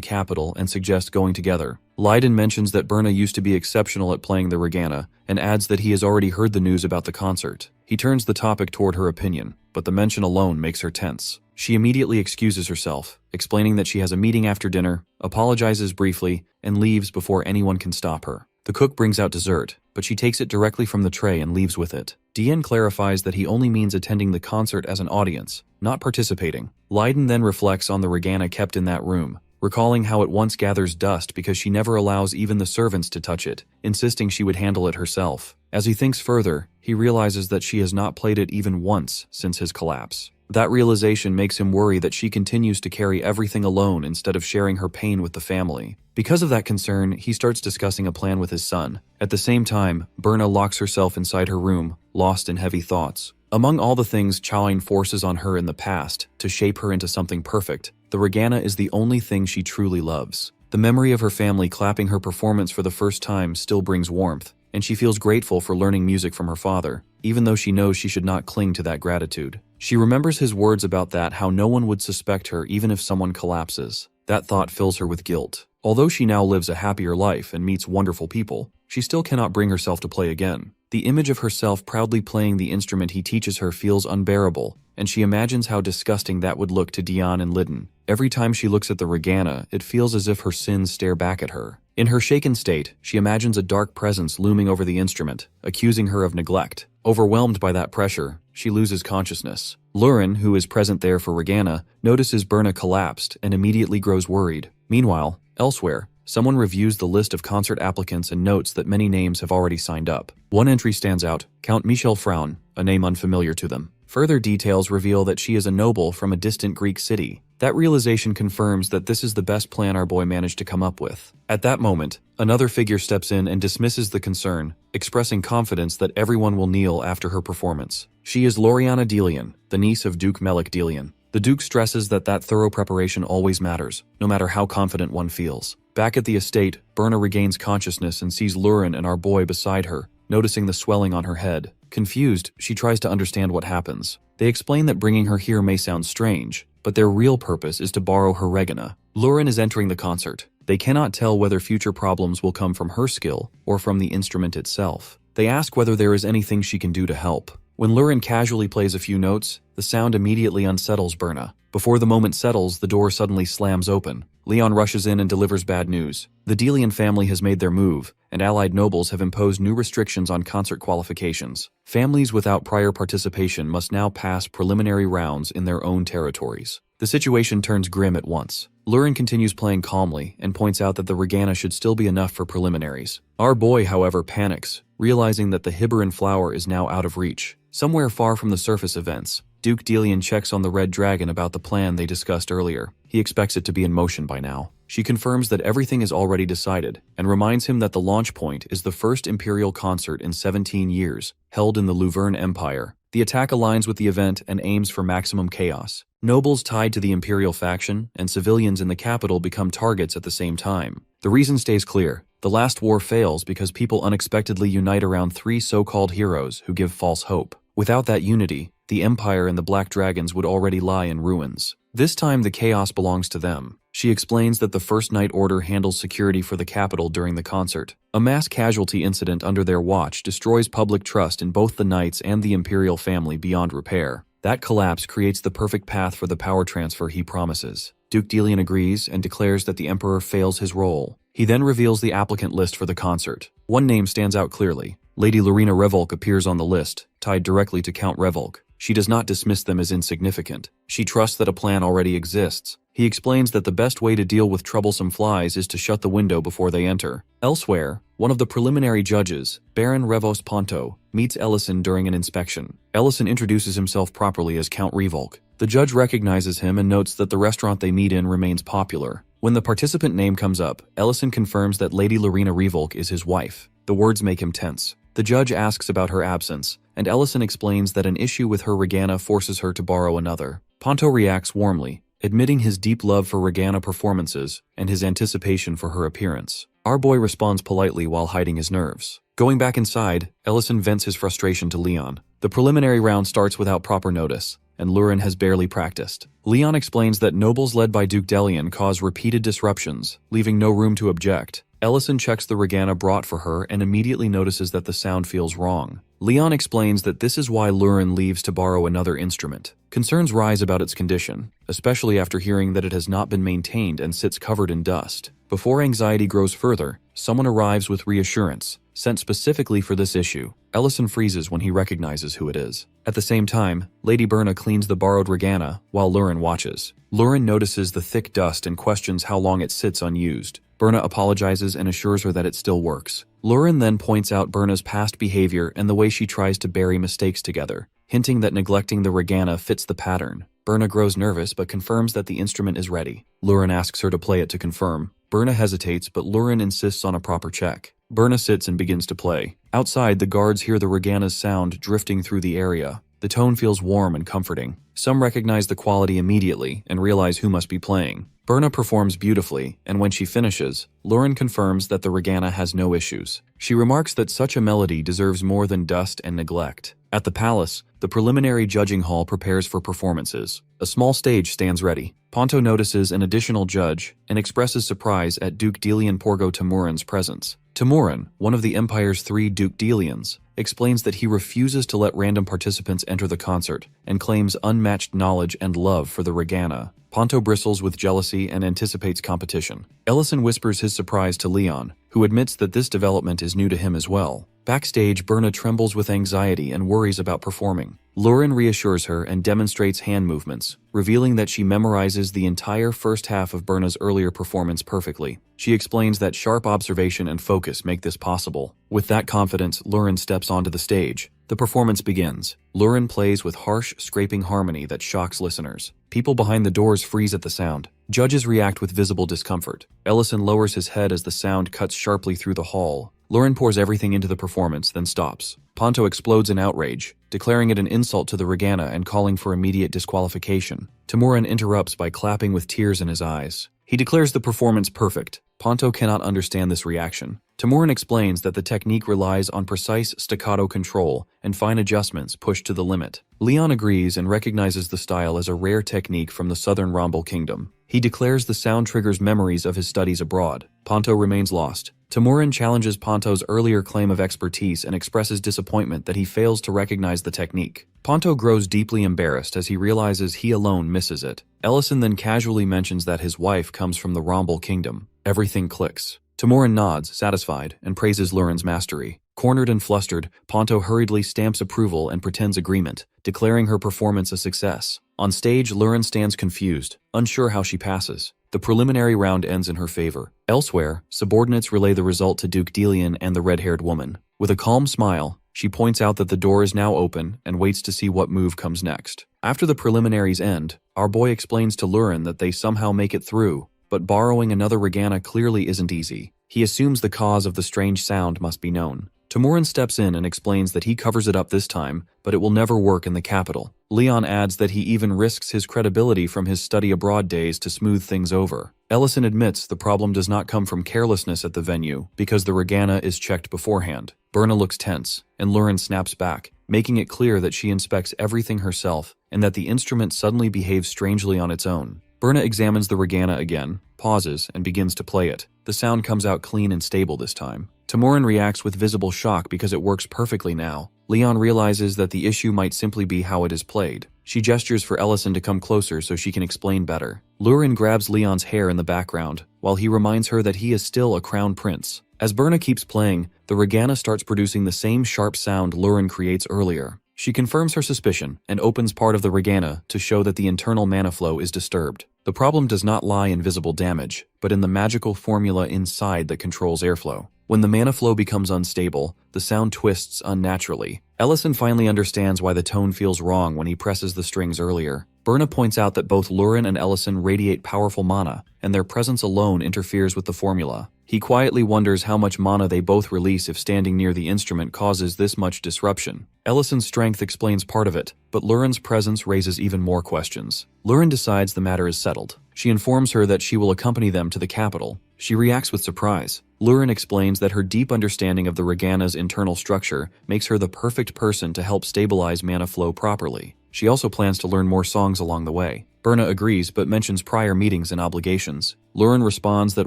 capital and suggests going together. Lydon mentions that Berna used to be exceptional at playing the regana, and adds that he has already heard the news about the concert. He turns the topic toward her opinion, but the mention alone makes her tense. She immediately excuses herself, explaining that she has a meeting after dinner, apologizes briefly, and leaves before anyone can stop her. The cook brings out dessert, but she takes it directly from the tray and leaves with it. Dian clarifies that he only means attending the concert as an audience, not participating. Lydon then reflects on the regana kept in that room, recalling how it once gathers dust because she never allows even the servants to touch it, insisting she would handle it herself. As he thinks further, he realizes that she has not played it even once since his collapse. That realization makes him worry that she continues to carry everything alone instead of sharing her pain with the family. Because of that concern, he starts discussing a plan with his son. At the same time, Berna locks herself inside her room, lost in heavy thoughts. Among all the things Chaoin forces on her in the past to shape her into something perfect, the regana is the only thing she truly loves. The memory of her family clapping her performance for the first time still brings warmth, and she feels grateful for learning music from her father, even though she knows she should not cling to that gratitude. She remembers his words about that how no one would suspect her even if someone collapses. That thought fills her with guilt. Although she now lives a happier life and meets wonderful people, she still cannot bring herself to play again. The image of herself proudly playing the instrument he teaches her feels unbearable, and she imagines how disgusting that would look to Dian and Lydon. Every time she looks at the regana, it feels as if her sins stare back at her. In her shaken state, she imagines a dark presence looming over the instrument, accusing her of neglect. Overwhelmed by that pressure, she loses consciousness. Lurin, who is present there for regana, notices Berna collapsed and immediately grows worried. Meanwhile, elsewhere, someone reviews the list of concert applicants and notes that many names have already signed up. One entry stands out, Count Michel Fraun, a name unfamiliar to them. Further details reveal that she is a noble from a distant Greek city. That realization confirms that this is the best plan our boy managed to come up with. At that moment, another figure steps in and dismisses the concern, expressing confidence that everyone will kneel after her performance. She is Loriana Delian, the niece of Duke Melik Delian. The Duke stresses that thorough preparation always matters, no matter how confident one feels. Back at the estate, Berna regains consciousness and sees Lurin and our boy beside her, noticing the swelling on her head. Confused, she tries to understand what happens. They explain that bringing her here may sound strange, but their real purpose is to borrow her regina. Lurin is entering the concert. They cannot tell whether future problems will come from her skill or from the instrument itself. They ask whether there is anything she can do to help. When Lurin casually plays a few notes, the sound immediately unsettles Berna. Before the moment settles, the door suddenly slams open. Leon rushes in and delivers bad news. The Delian family has made their move, and allied nobles have imposed new restrictions on concert qualifications. Families without prior participation must now pass preliminary rounds in their own territories. The situation turns grim at once. Lurin continues playing calmly and points out that the regana should still be enough for preliminaries. Our boy, however, panics, realizing that the Hibberin flower is now out of reach. Somewhere far from the surface events, Duke Delian checks on the Red Dragon about the plan they discussed earlier. He expects it to be in motion by now. She confirms that everything is already decided and reminds him that the launch point is the first Imperial concert in 17 years, held in the Luverne Empire. The attack aligns with the event and aims for maximum chaos. Nobles tied to the Imperial faction and civilians in the capital become targets at the same time. The reason stays clear. The last war fails because people unexpectedly unite around three so-called heroes who give false hope. Without that unity, the Empire and the Black Dragons would already lie in ruins. This time the chaos belongs to them. She explains that the First Night Order handles security for the capital during the concert. A mass casualty incident under their watch destroys public trust in both the Knights and the Imperial family beyond repair. That collapse creates the perfect path for the power transfer he promises. Duke Delian agrees and declares that the Emperor fails his role. He then reveals the applicant list for the concert. One name stands out clearly. Lady Lorena Revolk appears on the list, tied directly to Count Revolk. She does not dismiss them as insignificant. She trusts that a plan already exists. He explains that the best way to deal with troublesome flies is to shut the window before they enter. Elsewhere, one of the preliminary judges, Baron Revos Ponto, meets Ellison during an inspection. Ellison introduces himself properly as Count Revolk. The judge recognizes him and notes that the restaurant they meet in remains popular. When the participant name comes up, Ellison confirms that Lady Lorena Revolk is his wife. The words make him tense. The judge asks about her absence, and Ellison explains that an issue with her regana forces her to borrow another. Ponto reacts warmly, admitting his deep love for regana performances and his anticipation for her appearance. Our boy responds politely while hiding his nerves. Going back inside, Ellison vents his frustration to Leon. The preliminary round starts without proper notice, and Lurin has barely practiced. Leon explains that nobles led by Duke Delian cause repeated disruptions, leaving no room to object. Ellison checks the regana brought for her and immediately notices that the sound feels wrong. Leon explains that this is why Lurin leaves to borrow another instrument. Concerns rise about its condition, especially after hearing that it has not been maintained and sits covered in dust. Before anxiety grows further, someone arrives with reassurance, sent specifically for this issue. Ellison freezes when he recognizes who it is. At the same time, Lady Berna cleans the borrowed regana while Lurin watches. Lurin notices the thick dust and questions how long it sits unused. Berna apologizes and assures her that it still works. Lurin then points out Berna's past behavior and the way she tries to bury mistakes together, hinting that neglecting the regana fits the pattern. Berna grows nervous but confirms that the instrument is ready. Lurin asks her to play it to confirm. Berna hesitates, but Lurin insists on a proper check. Berna sits and begins to play. Outside, the guards hear the regana's sound drifting through the area. The tone feels warm and comforting. Some recognize the quality immediately and realize who must be playing. Berna performs beautifully, and when she finishes, Lurin confirms that the regana has no issues. She remarks that such a melody deserves more than dust and neglect. At the palace, the preliminary judging hall prepares for performances. A small stage stands ready. Ponto notices an additional judge and expresses surprise at Duke Delian Porgo Timurin's presence. Timurin, one of the Empire's 3 Duke Delians, explains that he refuses to let random participants enter the concert and claims unmatched knowledge and love for the regana. Ponto bristles with jealousy and anticipates competition. Ellison whispers his surprise to Leon, who admits that this development is new to him as well. Backstage, Berna trembles with anxiety and worries about performing. Lauren reassures her and demonstrates hand movements, revealing that she memorizes the entire first half of Berna's earlier performance perfectly. She explains that sharp observation and focus make this possible. With that confidence, Lauren steps onto the stage. The performance begins. Lauren plays with harsh, scraping harmony that shocks listeners. People behind the doors freeze at the sound. Judges react with visible discomfort. Ellison lowers his head as the sound cuts sharply through the hall. Lauren pours everything into the performance, then stops. Ponto explodes in outrage, declaring it an insult to the Regana and calling for immediate disqualification. Tamuran interrupts by clapping with tears in his eyes. He declares the performance perfect. Ponto cannot understand this reaction. Tamuran explains that the technique relies on precise staccato control and fine adjustments pushed to the limit. Leon agrees and recognizes the style as a rare technique from the southern Rombol Kingdom. He declares the sound triggers memories of his studies abroad. Ponto remains lost. Tamuran challenges Ponto's earlier claim of expertise and expresses disappointment that he fails to recognize the technique. Ponto grows deeply embarrassed as he realizes he alone misses it. Ellison then casually mentions that his wife comes from the Rombol Kingdom. Everything clicks. Tamuran nods, satisfied, and praises Lauren's mastery. Cornered and flustered, Ponto hurriedly stamps approval and pretends agreement, declaring her performance a success. On stage, Lauren stands confused, unsure how she passes. The preliminary round ends in her favor. Elsewhere, subordinates relay the result to Duke Delian and the red-haired woman. With a calm smile, she points out that the door is now open and waits to see what move comes next. After the preliminaries end, our boy explains to Lauren that they somehow make it through, but borrowing another Regana clearly isn't easy. He assumes the cause of the strange sound must be known. Tamuran steps in and explains that he covers it up this time, but it will never work in the capital. Leon adds that he even risks his credibility from his study abroad days to smooth things over. Ellison admits the problem does not come from carelessness at the venue, because the Regana is checked beforehand. Berna looks tense, and Lauren snaps back, making it clear that she inspects everything herself and that the instrument suddenly behaves strangely on its own. Berna examines the Regana again, pauses, and begins to play it. The sound comes out clean and stable this time. Tamuran reacts with visible shock because it works perfectly now. Leon realizes that the issue might simply be how it is played. She gestures for Ellison to come closer so she can explain better. Lauren grabs Leon's hair in the background, while he reminds her that he is still a crown prince. As Berna keeps playing, the Regana starts producing the same sharp sound Lauren creates earlier. She confirms her suspicion and opens part of the Regana to show that the internal mana flow is disturbed. The problem does not lie in visible damage, but in the magical formula inside that controls airflow. When the mana flow becomes unstable, the sound twists unnaturally. Ellison finally understands why the tone feels wrong when he presses the strings earlier. Berna points out that both Lauren and Ellison radiate powerful mana, and their presence alone interferes with the formula. He quietly wonders how much mana they both release if standing near the instrument causes this much disruption. Ellison's strength explains part of it, but Lauren's presence raises even more questions. Lauren decides the matter is settled. She informs her that she will accompany them to the capital. She reacts with surprise. Lauren explains that her deep understanding of the Regana's internal structure makes her the perfect person to help stabilize mana flow properly. She also plans to learn more songs along the way. Berna agrees but mentions prior meetings and obligations. Lauren responds that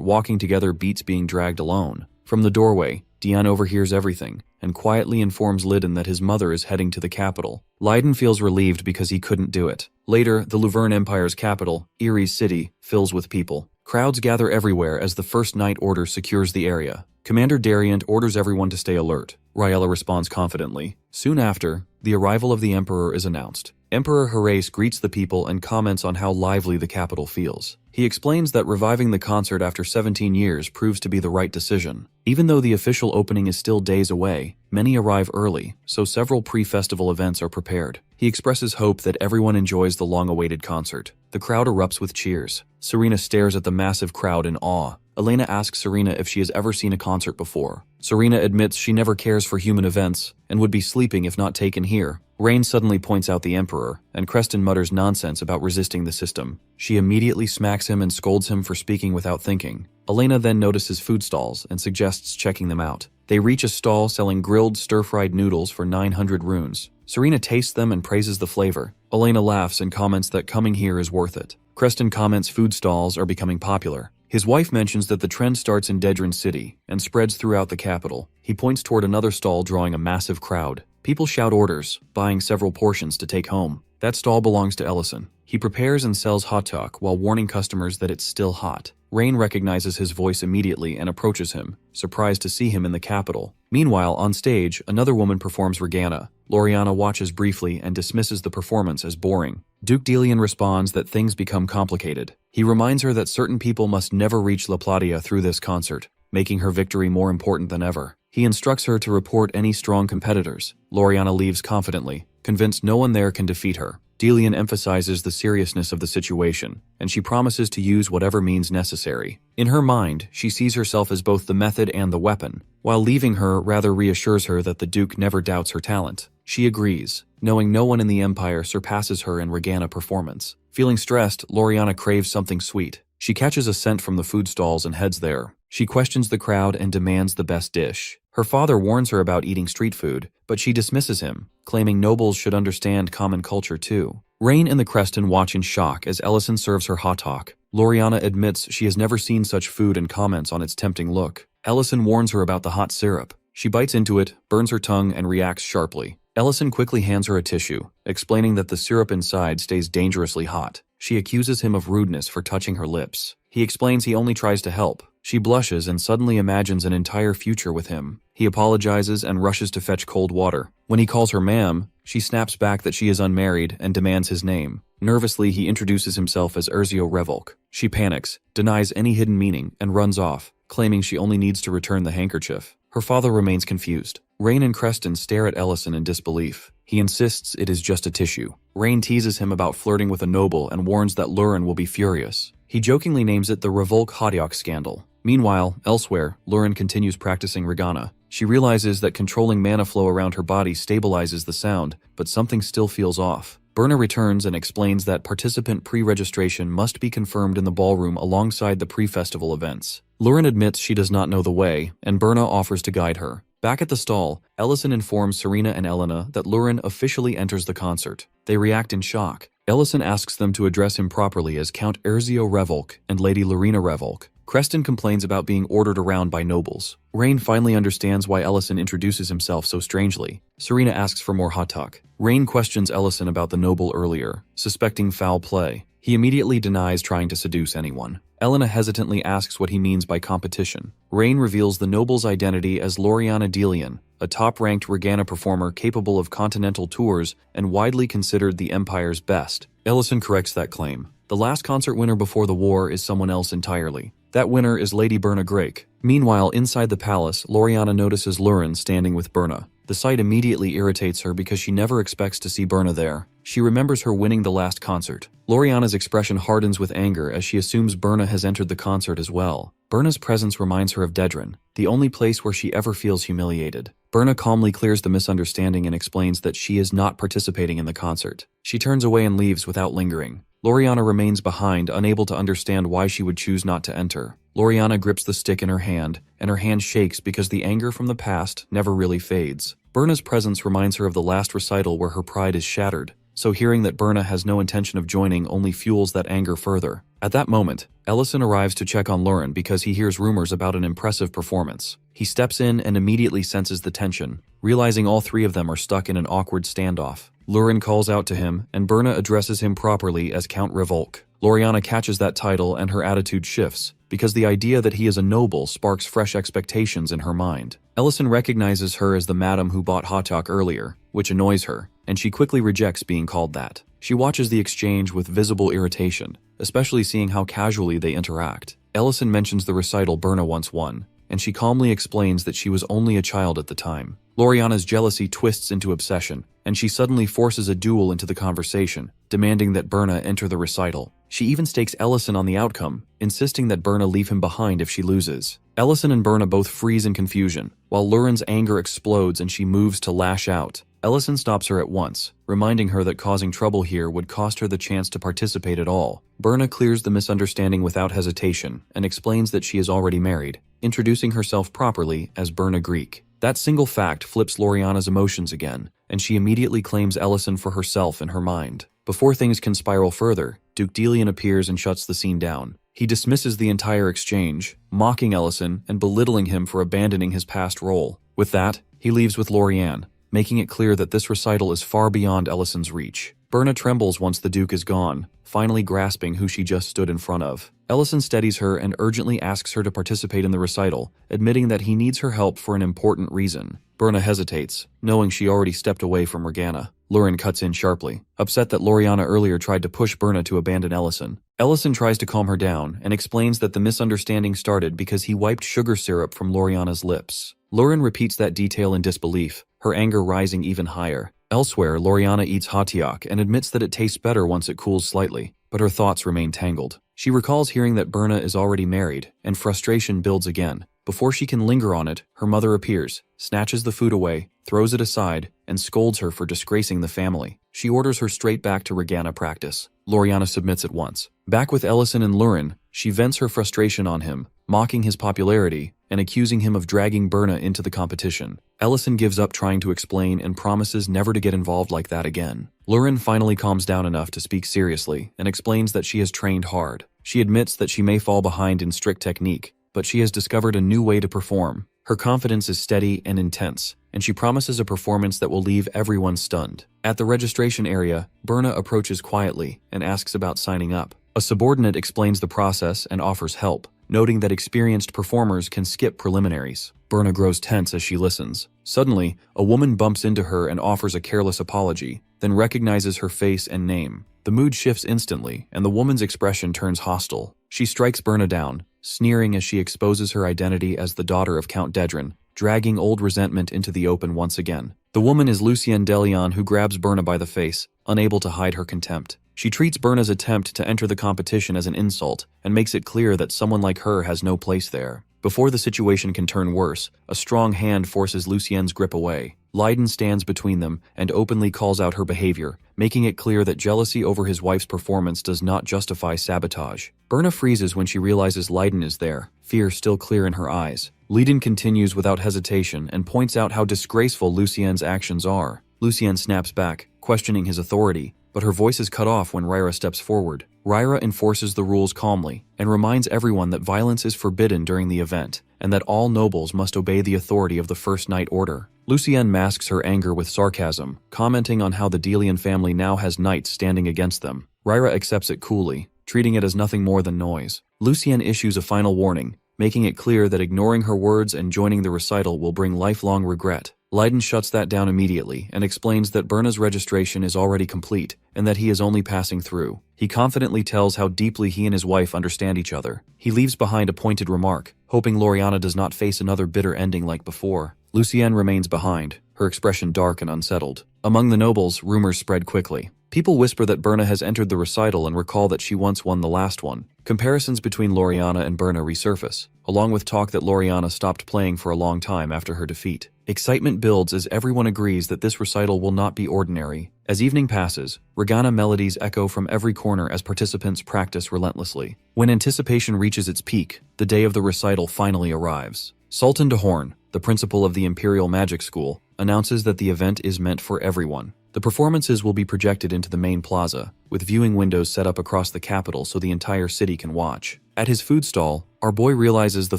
walking together beats being dragged alone. From the doorway, Dion overhears everything and quietly informs Lydon that his mother is heading to the capital. Lydon feels relieved because he couldn't do it. Later, the Luverne Empire's capital, Erie's city, fills with people. Crowds gather everywhere as the First Night Order secures the area. Commander Dariant orders everyone to stay alert. Raella responds confidently. Soon after, the arrival of the Emperor is announced. Emperor Horace greets the people and comments on how lively the capital feels. He explains that reviving the concert after 17 years proves to be the right decision. Even though the official opening is still days away, many arrive early, so several pre-festival events are prepared. He expresses hope that everyone enjoys the long-awaited concert. The crowd erupts with cheers. Serena stares at the massive crowd in awe. Elena asks Serena if she has ever seen a concert before. Serena admits she never cares for human events and would be sleeping if not taken here. Rain suddenly points out the Emperor, and Creston mutters nonsense about resisting the system. She immediately smacks him and scolds him for speaking without thinking. Elena then notices food stalls and suggests checking them out. They reach a stall selling grilled stir-fried noodles for 900 runes. Serena tastes them and praises the flavor. Elena laughs and comments that coming here is worth it. Creston comments food stalls are becoming popular. His wife mentions that the trend starts in Dedran City and spreads throughout the capital. He points toward another stall drawing a massive crowd. People shout orders, buying several portions to take home. That stall belongs to Ellison. He prepares and sells hot talk while warning customers that it's still hot. Rain recognizes his voice immediately and approaches him, surprised to see him in the capital. Meanwhile, on stage, another woman performs Regana. Loriana watches briefly and dismisses the performance as boring. Duke Delian responds that things become complicated. He reminds her that certain people must never reach La Platea through this concert, making her victory more important than ever. He instructs her to report any strong competitors. Loriana leaves confidently, convinced no one there can defeat her. Delian emphasizes the seriousness of the situation, and she promises to use whatever means necessary. In her mind, she sees herself as both the method and the weapon, while leaving her rather reassures her that the Duke never doubts her talent. She agrees, knowing no one in the Empire surpasses her in Regana performance. Feeling stressed, Loriana craves something sweet. She catches a scent from the food stalls and heads there. She questions the crowd and demands the best dish. Her father warns her about eating street food, but she dismisses him, claiming nobles should understand common culture too. Rain and the Creston watch in shock as Ellison serves her hot talk. Loriana admits she has never seen such food and comments on its tempting look. Ellison warns her about the hot syrup. She bites into it, burns her tongue, and reacts sharply. Ellison quickly hands her a tissue, explaining that the syrup inside stays dangerously hot. She accuses him of rudeness for touching her lips. He explains he only tries to help. She blushes and suddenly imagines an entire future with him. He apologizes and rushes to fetch cold water. When he calls her ma'am, she snaps back that she is unmarried and demands his name. Nervously, he introduces himself as Erzio Revolk. She panics, denies any hidden meaning, and runs off, claiming she only needs to return the handkerchief. Her father remains confused. Rain and Creston stare at Ellison in disbelief. He insists it is just a tissue. Rain teases him about flirting with a noble and warns that Lurin will be furious. He jokingly names it the Revolk Hadiok scandal. Meanwhile, elsewhere, Lurin continues practicing Regana. She realizes that controlling mana flow around her body stabilizes the sound, but something still feels off. Berna returns and explains that participant pre-registration must be confirmed in the ballroom alongside the pre-festival events. Lurin admits she does not know the way, and Berna offers to guide her. Back at the stall, Ellison informs Serena and Elena that Lurin officially enters the concert. They react in shock. Ellison asks them to address him properly as Count Erzio Revolk and Lady Lorena Revolk. Creston complains about being ordered around by nobles. Rain finally understands why Ellison introduces himself so strangely. Serena asks for more hot talk. Rain questions Ellison about the noble earlier, suspecting foul play. He immediately denies trying to seduce anyone. Elena hesitantly asks what he means by competition. Rain reveals the noble's identity as Loriana Delian, a top-ranked Regana performer capable of continental tours and widely considered the Empire's best. Ellison corrects that claim. The last concert winner before the war is someone else entirely. That winner is Lady Berna Grake. Meanwhile, inside the palace, Loriana notices Lurin standing with Berna. The sight immediately irritates her because she never expects to see Berna there. She remembers her winning the last concert. Loriana's expression hardens with anger as she assumes Berna has entered the concert as well. Berna's presence reminds her of Dedran, the only place where she ever feels humiliated. Berna calmly clears the misunderstanding and explains that she is not participating in the concert. She turns away and leaves without lingering. Loriana remains behind, unable to understand why she would choose not to enter. Loriana grips the stick in her hand, and her hand shakes because the anger from the past never really fades. Berna's presence reminds her of the last recital where her pride is shattered, so hearing that Berna has no intention of joining only fuels that anger further. At that moment, Ellison arrives to check on Lurin because he hears rumors about an impressive performance. He steps in and immediately senses the tension, realizing all three of them are stuck in an awkward standoff. Lurin calls out to him, and Berna addresses him properly as Count Revolk. Loriana catches that title and her attitude shifts, because the idea that he is a noble sparks fresh expectations in her mind. Ellison recognizes her as the madam who bought Hatak earlier, which annoys her, and she quickly rejects being called that. She watches the exchange with visible irritation, especially seeing how casually they interact. Ellison mentions the recital Berna once won, and she calmly explains that she was only a child at the time. Loriana's jealousy twists into obsession, and she suddenly forces a duel into the conversation, demanding that Berna enter the recital. She even stakes Ellison on the outcome, insisting that Berna leave him behind if she loses. Ellison and Berna both freeze in confusion, while Lurin's anger explodes and she moves to lash out. Ellison stops her at once, reminding her that causing trouble here would cost her the chance to participate at all. Berna clears the misunderstanding without hesitation and explains that she is already married, introducing herself properly as Berna Greek. That single fact flips Loriana's emotions again, and she immediately claims Ellison for herself in her mind. Before things can spiral further, Duke Delian appears and shuts the scene down. He dismisses the entire exchange, mocking Ellison and belittling him for abandoning his past role. With that, he leaves with Lorianne, making it clear that this recital is far beyond Ellison's reach. Berna trembles once the Duke is gone, finally grasping who she just stood in front of. Ellison steadies her and urgently asks her to participate in the recital, admitting that he needs her help for an important reason. Berna hesitates, knowing she already stepped away from Morgana. Lurin cuts in sharply, upset that Loriana earlier tried to push Berna to abandon Ellison. Ellison tries to calm her down and explains that the misunderstanding started because he wiped sugar syrup from Loriana's lips. Lurin repeats that detail in disbelief, her anger rising even higher. Elsewhere, Loriana eats hatiak and admits that it tastes better once it cools slightly, but her thoughts remain tangled. She recalls hearing that Berna is already married, and frustration builds again. Before she can linger on it, her mother appears, snatches the food away, throws it aside, and scolds her for disgracing the family. She orders her straight back to Regana practice. Loriana submits at once. Back with Ellison and Lurin, she vents her frustration on him, mocking his popularity and accusing him of dragging Berna into the competition. Ellison gives up trying to explain and promises never to get involved like that again. Lurin finally calms down enough to speak seriously and explains that she has trained hard. She admits that she may fall behind in strict technique, but she has discovered a new way to perform. Her confidence is steady and intense, and she promises a performance that will leave everyone stunned. At the registration area, Berna approaches quietly and asks about signing up. A subordinate explains the process and offers help, noting that experienced performers can skip preliminaries. Berna grows tense as she listens. Suddenly, a woman bumps into her and offers a careless apology, then recognizes her face and name. The mood shifts instantly, and the woman's expression turns hostile. She strikes Berna down, sneering as she exposes her identity as the daughter of Count Dedran, dragging old resentment into the open once again. The woman is Lucienne Delion, who grabs Berna by the face, unable to hide her contempt. She treats Berna's attempt to enter the competition as an insult and makes it clear that someone like her has no place there. Before the situation can turn worse, a strong hand forces Lucienne's grip away. Leiden stands between them and openly calls out her behavior, making it clear that jealousy over his wife's performance does not justify sabotage. Berna freezes when she realizes Leiden is there, fear still clear in her eyes. Leiden continues without hesitation and points out how disgraceful Lucienne's actions are. Lucienne snaps back, questioning his authority, but her voice is cut off when Ryra steps forward. Ryra enforces the rules calmly and reminds everyone that violence is forbidden during the event and that all nobles must obey the authority of the First Knight Order. Lucienne masks her anger with sarcasm, commenting on how the Delian family now has knights standing against them. Ryra accepts it coolly, treating it as nothing more than noise. Lucienne issues a final warning, making it clear that ignoring her words and joining the recital will bring lifelong regret. Leiden shuts that down immediately and explains that Berna's registration is already complete and that he is only passing through. He confidently tells how deeply he and his wife understand each other. He leaves behind a pointed remark, hoping Loriana does not face another bitter ending like before. Lucienne remains behind, her expression dark and unsettled. Among the nobles, rumors spread quickly. People whisper that Berna has entered the recital and recall that she once won the last one. Comparisons between Loriana and Berna resurface, along with talk that Loriana stopped playing for a long time after her defeat. Excitement builds as everyone agrees that this recital will not be ordinary. As evening passes, Regana melodies echo from every corner as participants practice relentlessly. When anticipation reaches its peak, the day of the recital finally arrives. Sultan Dahorn, the principal of the Imperial Magic School, announces that the event is meant for everyone. The performances will be projected into the main plaza, with viewing windows set up across the capital so the entire city can watch. At his food stall, our boy realizes the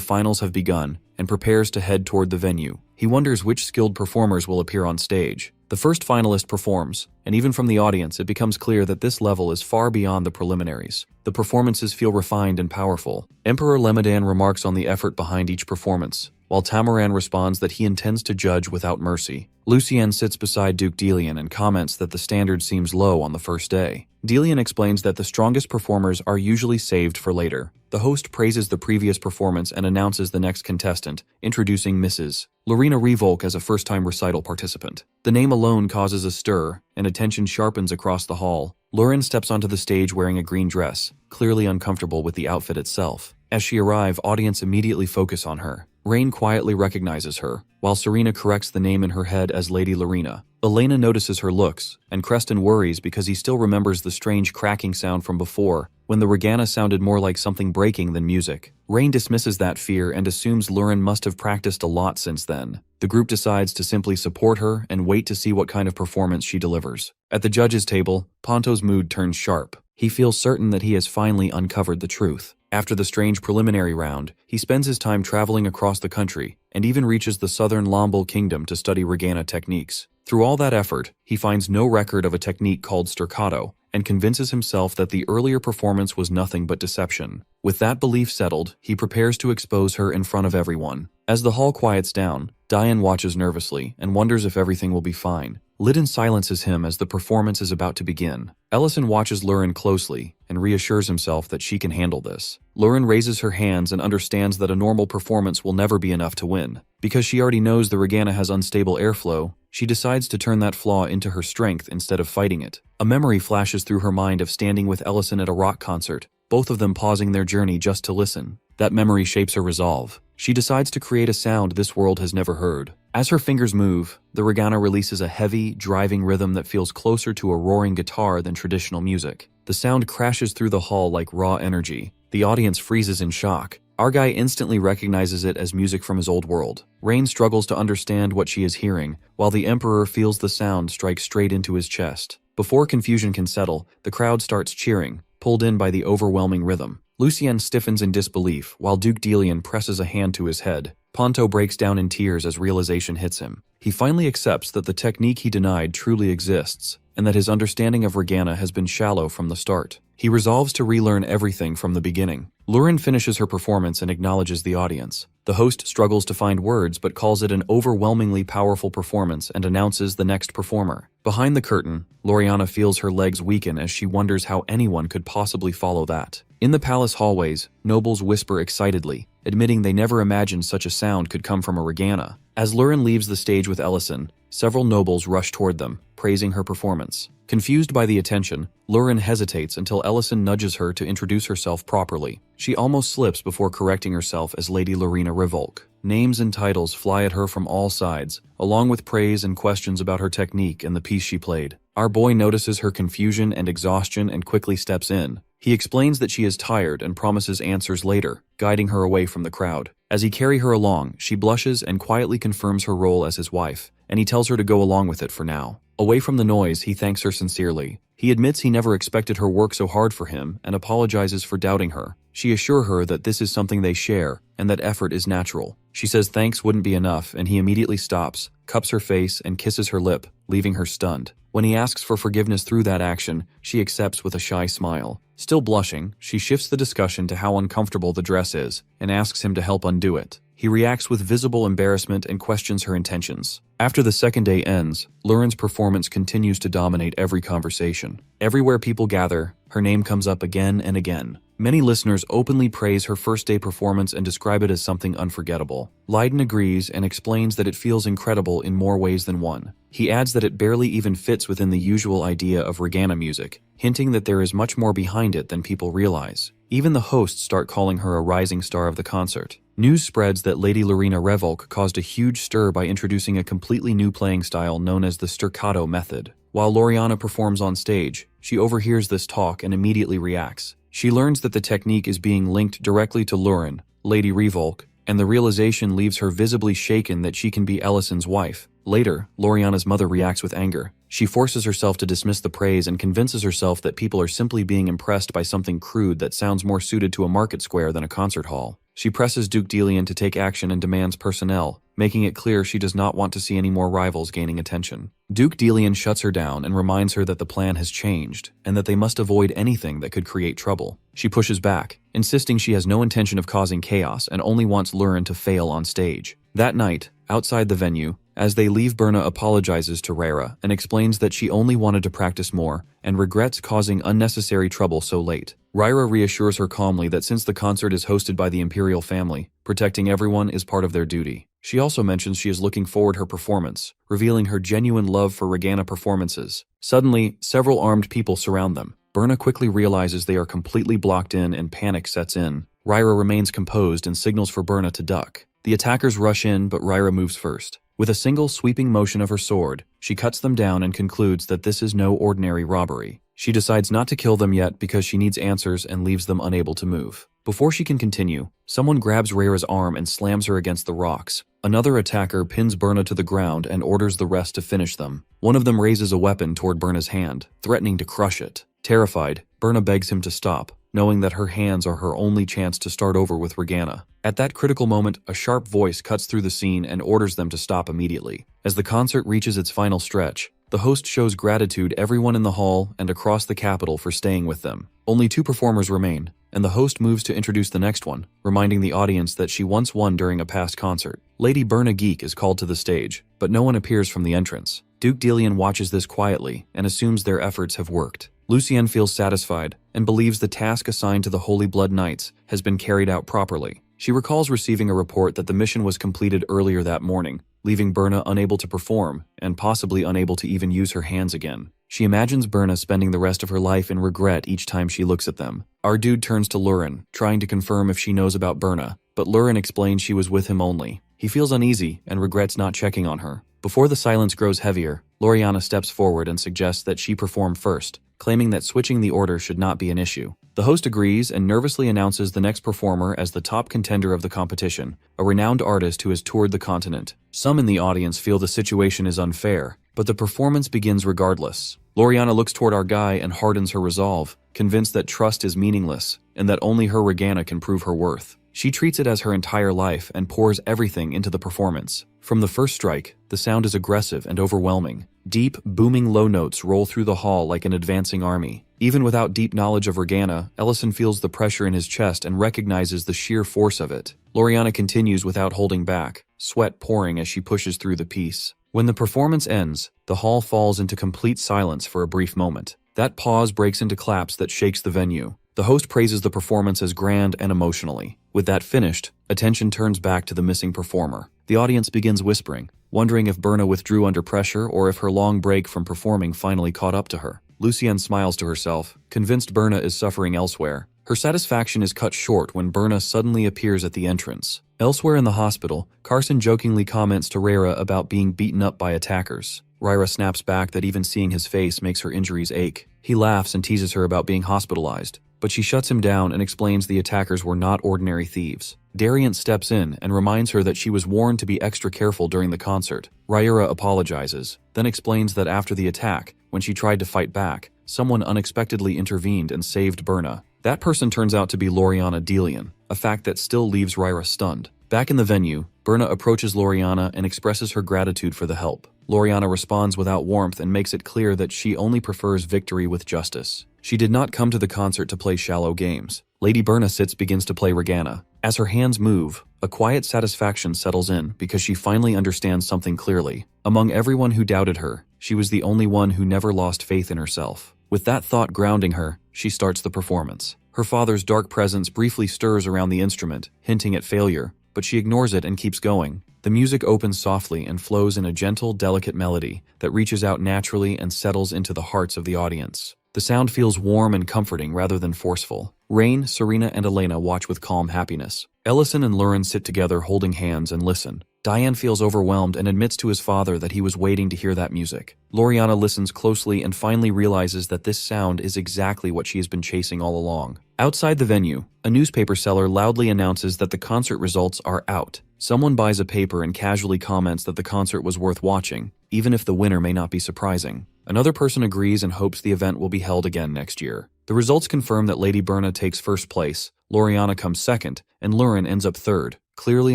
finals have begun and prepares to head toward the venue. He wonders which skilled performers will appear on stage. The first finalist performs, and even from the audience it becomes clear that this level is far beyond the preliminaries. The performances feel refined and powerful. Emperor Lemadan remarks on the effort behind each performance, while Tamaran responds that he intends to judge without mercy. Lucienne sits beside Duke Delian and comments that the standard seems low on the first day. Delian explains that the strongest performers are usually saved for later. The host praises the previous performance and announces the next contestant, introducing Mrs. Lorena Revolk as a first-time recital participant. The name alone causes a stir, and attention sharpens across the hall. Lurin steps onto the stage wearing a green dress, clearly uncomfortable with the outfit itself. As she arrives, audience immediately focus on her. Rain quietly recognizes her, while Serena corrects the name in her head as Lady Lorena. Elena notices her looks, and Creston worries because he still remembers the strange cracking sound from before, when the Regana sounded more like something breaking than music. Rain dismisses that fear and assumes Lurin must have practiced a lot since then. The group decides to simply support her and wait to see what kind of performance she delivers. At the judges' table, Ponto's mood turns sharp. He feels certain that he has finally uncovered the truth. After the strange preliminary round, he spends his time traveling across the country and even reaches the southern Lombol kingdom to study regana techniques. Through all that effort, he finds no record of a technique called staccato and convinces himself that the earlier performance was nothing but deception. With that belief settled, he prepares to expose her in front of everyone. As the hall quiets down, Diane watches nervously and wonders if everything will be fine. Lidin silences him as the performance is about to begin. Ellison watches Lurin closely and reassures himself that she can handle this. Lurin raises her hands and understands that a normal performance will never be enough to win. Because she already knows the regana has unstable airflow, she decides to turn that flaw into her strength instead of fighting it. A memory flashes through her mind of standing with Ellison at a rock concert, both of them pausing their journey just to listen. That memory shapes her resolve. She decides to create a sound this world has never heard. As her fingers move, the regana releases a heavy, driving rhythm that feels closer to a roaring guitar than traditional music. The sound crashes through the hall like raw energy. The audience freezes in shock. Our guy instantly recognizes it as music from his old world. Rain struggles to understand what she is hearing, while the Emperor feels the sound strike straight into his chest. Before confusion can settle, the crowd starts cheering, pulled in by the overwhelming rhythm. Lucien stiffens in disbelief, while Duke Delian presses a hand to his head. Ponto breaks down in tears as realization hits him. He finally accepts that the technique he denied truly exists, and that his understanding of regana has been shallow from the start. He resolves to relearn everything from the beginning. Lurin finishes her performance and acknowledges the audience. The host struggles to find words but calls it an overwhelmingly powerful performance and announces the next performer. Behind the curtain, Loriana feels her legs weaken as she wonders how anyone could possibly follow that. In the palace hallways, nobles whisper excitedly, admitting they never imagined such a sound could come from a regana. As Lurin leaves the stage with Ellison, several nobles rush toward them, praising her performance. Confused by the attention, Lurin hesitates until Ellison nudges her to introduce herself properly. She almost slips before correcting herself as Lady Lorena Revolk. Names and titles fly at her from all sides, along with praise and questions about her technique and the piece she played. Our boy notices her confusion and exhaustion and quickly steps in. He explains that she is tired and promises answers later, guiding her away from the crowd. As he carries her along, she blushes and quietly confirms her role as his wife, and he tells her to go along with it for now. Away from the noise, he thanks her sincerely. He admits he never expected her work so hard for him and apologizes for doubting her. She assures her that this is something they share and that effort is natural. She says thanks wouldn't be enough, and he immediately stops, cups her face, and kisses her lip, leaving her stunned. When he asks for forgiveness through that action, she accepts with a shy smile. Still blushing, she shifts the discussion to how uncomfortable the dress is and asks him to help undo it. He reacts with visible embarrassment and questions her intentions. After the second day ends, Lurin's performance continues to dominate every conversation. Everywhere people gather, her name comes up again and again. Many listeners openly praise her first-day performance and describe it as something unforgettable. Leiden agrees and explains that it feels incredible in more ways than one. He adds that it barely even fits within the usual idea of regana music, hinting that there is much more behind it than people realize. Even the hosts start calling her a rising star of the concert. News spreads that Lady Lorena Revolk caused a huge stir by introducing a completely new playing style known as the staccato method. While Loriana performs on stage, she overhears this talk and immediately reacts. She learns that the technique is being linked directly to Lurin, Lady Revolk, and the realization leaves her visibly shaken that she can be Ellison's wife. Later, Loriana's mother reacts with anger. She forces herself to dismiss the praise and convinces herself that people are simply being impressed by something crude that sounds more suited to a market square than a concert hall. She presses Duke Delian to take action and demands personnel, making it clear she does not want to see any more rivals gaining attention. Duke Delian shuts her down and reminds her that the plan has changed, and that they must avoid anything that could create trouble. She pushes back, insisting she has no intention of causing chaos and only wants Lurin to fail on stage. That night, outside the venue, as they leave, Berna apologizes to Rara and explains that she only wanted to practice more and regrets causing unnecessary trouble so late. Rara reassures her calmly that since the concert is hosted by the imperial family, protecting everyone is part of their duty. She also mentions she is looking forward to her performance, revealing her genuine love for regana performances. Suddenly, several armed people surround them. Berna quickly realizes they are completely blocked in and panic sets in. Rara remains composed and signals for Berna to duck. The attackers rush in, but Rara moves first. With a single sweeping motion of her sword, she cuts them down and concludes that this is no ordinary robbery. She decides not to kill them yet because she needs answers and leaves them unable to move. Before she can continue, someone grabs Rara's arm and slams her against the rocks. Another attacker pins Berna to the ground and orders the rest to finish them. One of them raises a weapon toward Berna's hand, threatening to crush it. Terrified, Berna begs him to stop, knowing that her hands are her only chance to start over with Regana. At that critical moment, a sharp voice cuts through the scene and orders them to stop immediately. As the concert reaches its final stretch, the host shows gratitude to everyone in the hall and across the capital for staying with them. Only 2 performers remain, and the host moves to introduce the next one, reminding the audience that she once won during a past concert. Lady Berna Geek is called to the stage, but no one appears from the entrance. Duke Delian watches this quietly and assumes their efforts have worked. Lucienne feels satisfied and believes the task assigned to the Holy Blood Knights has been carried out properly. She recalls receiving a report that the mission was completed earlier that morning, leaving Berna unable to perform and possibly unable to even use her hands again. She imagines Berna spending the rest of her life in regret each time she looks at them. Our dude turns to Lurin, trying to confirm if she knows about Berna, but Lurin explains she was with him only. He feels uneasy and regrets not checking on her. Before the silence grows heavier, Loriana steps forward and suggests that she perform first, claiming that switching the order should not be an issue. The host agrees and nervously announces the next performer as the top contender of the competition, a renowned artist who has toured the continent. Some in the audience feel the situation is unfair, but the performance begins regardless. Loriana looks toward our guy and hardens her resolve, convinced that trust is meaningless and that only her Regana can prove her worth. She treats it as her entire life and pours everything into the performance. From the first strike, the sound is aggressive and overwhelming. Deep, booming low notes roll through the hall like an advancing army. Even without deep knowledge of Regana, Ellison feels the pressure in his chest and recognizes the sheer force of it. Loriana continues without holding back, sweat pouring as she pushes through the piece. When the performance ends, the hall falls into complete silence for a brief moment. That pause breaks into claps that shakes the venue. The host praises the performance as grand and emotionally. With that finished, attention turns back to the missing performer. The audience begins whispering, wondering if Berna withdrew under pressure or if her long break from performing finally caught up to her. Lucienne smiles to herself, convinced Berna is suffering elsewhere. Her satisfaction is cut short when Berna suddenly appears at the entrance. Elsewhere in the hospital, Carson jokingly comments to Rhaera about being beaten up by attackers. Rhaera snaps back that even seeing his face makes her injuries ache. He laughs and teases her about being hospitalized, but she shuts him down and explains the attackers were not ordinary thieves. Darian steps in and reminds her that she was warned to be extra careful during the concert. Rhaera apologizes, then explains that after the attack, when she tried to fight back, someone unexpectedly intervened and saved Berna. That person turns out to be Loriana Delian, a fact that still leaves Rhaera stunned. Back in the venue, Berna approaches Loriana and expresses her gratitude for the help. Loriana responds without warmth and makes it clear that she only prefers victory with justice. She did not come to the concert to play shallow games. Lady Berna begins to play Regana. As her hands move, a quiet satisfaction settles in because she finally understands something clearly. Among everyone who doubted her, she was the only one who never lost faith in herself. With that thought grounding her, she starts the performance. Her father's dark presence briefly stirs around the instrument, hinting at failure, but she ignores it and keeps going. The music opens softly and flows in a gentle, delicate melody that reaches out naturally and settles into the hearts of the audience. The sound feels warm and comforting rather than forceful. Rain, Serena, and Elena watch with calm happiness. Ellison and Lurin sit together holding hands and listen. Diane feels overwhelmed and admits to his father that he was waiting to hear that music. Loriana listens closely and finally realizes that this sound is exactly what she has been chasing all along. Outside the venue, a newspaper seller loudly announces that the concert results are out. Someone buys a paper and casually comments that the concert was worth watching, even if the winner may not be surprising. Another person agrees and hopes the event will be held again next year. The results confirm that Lady Berna takes first place, Loriana comes second, and Lurin ends up third, clearly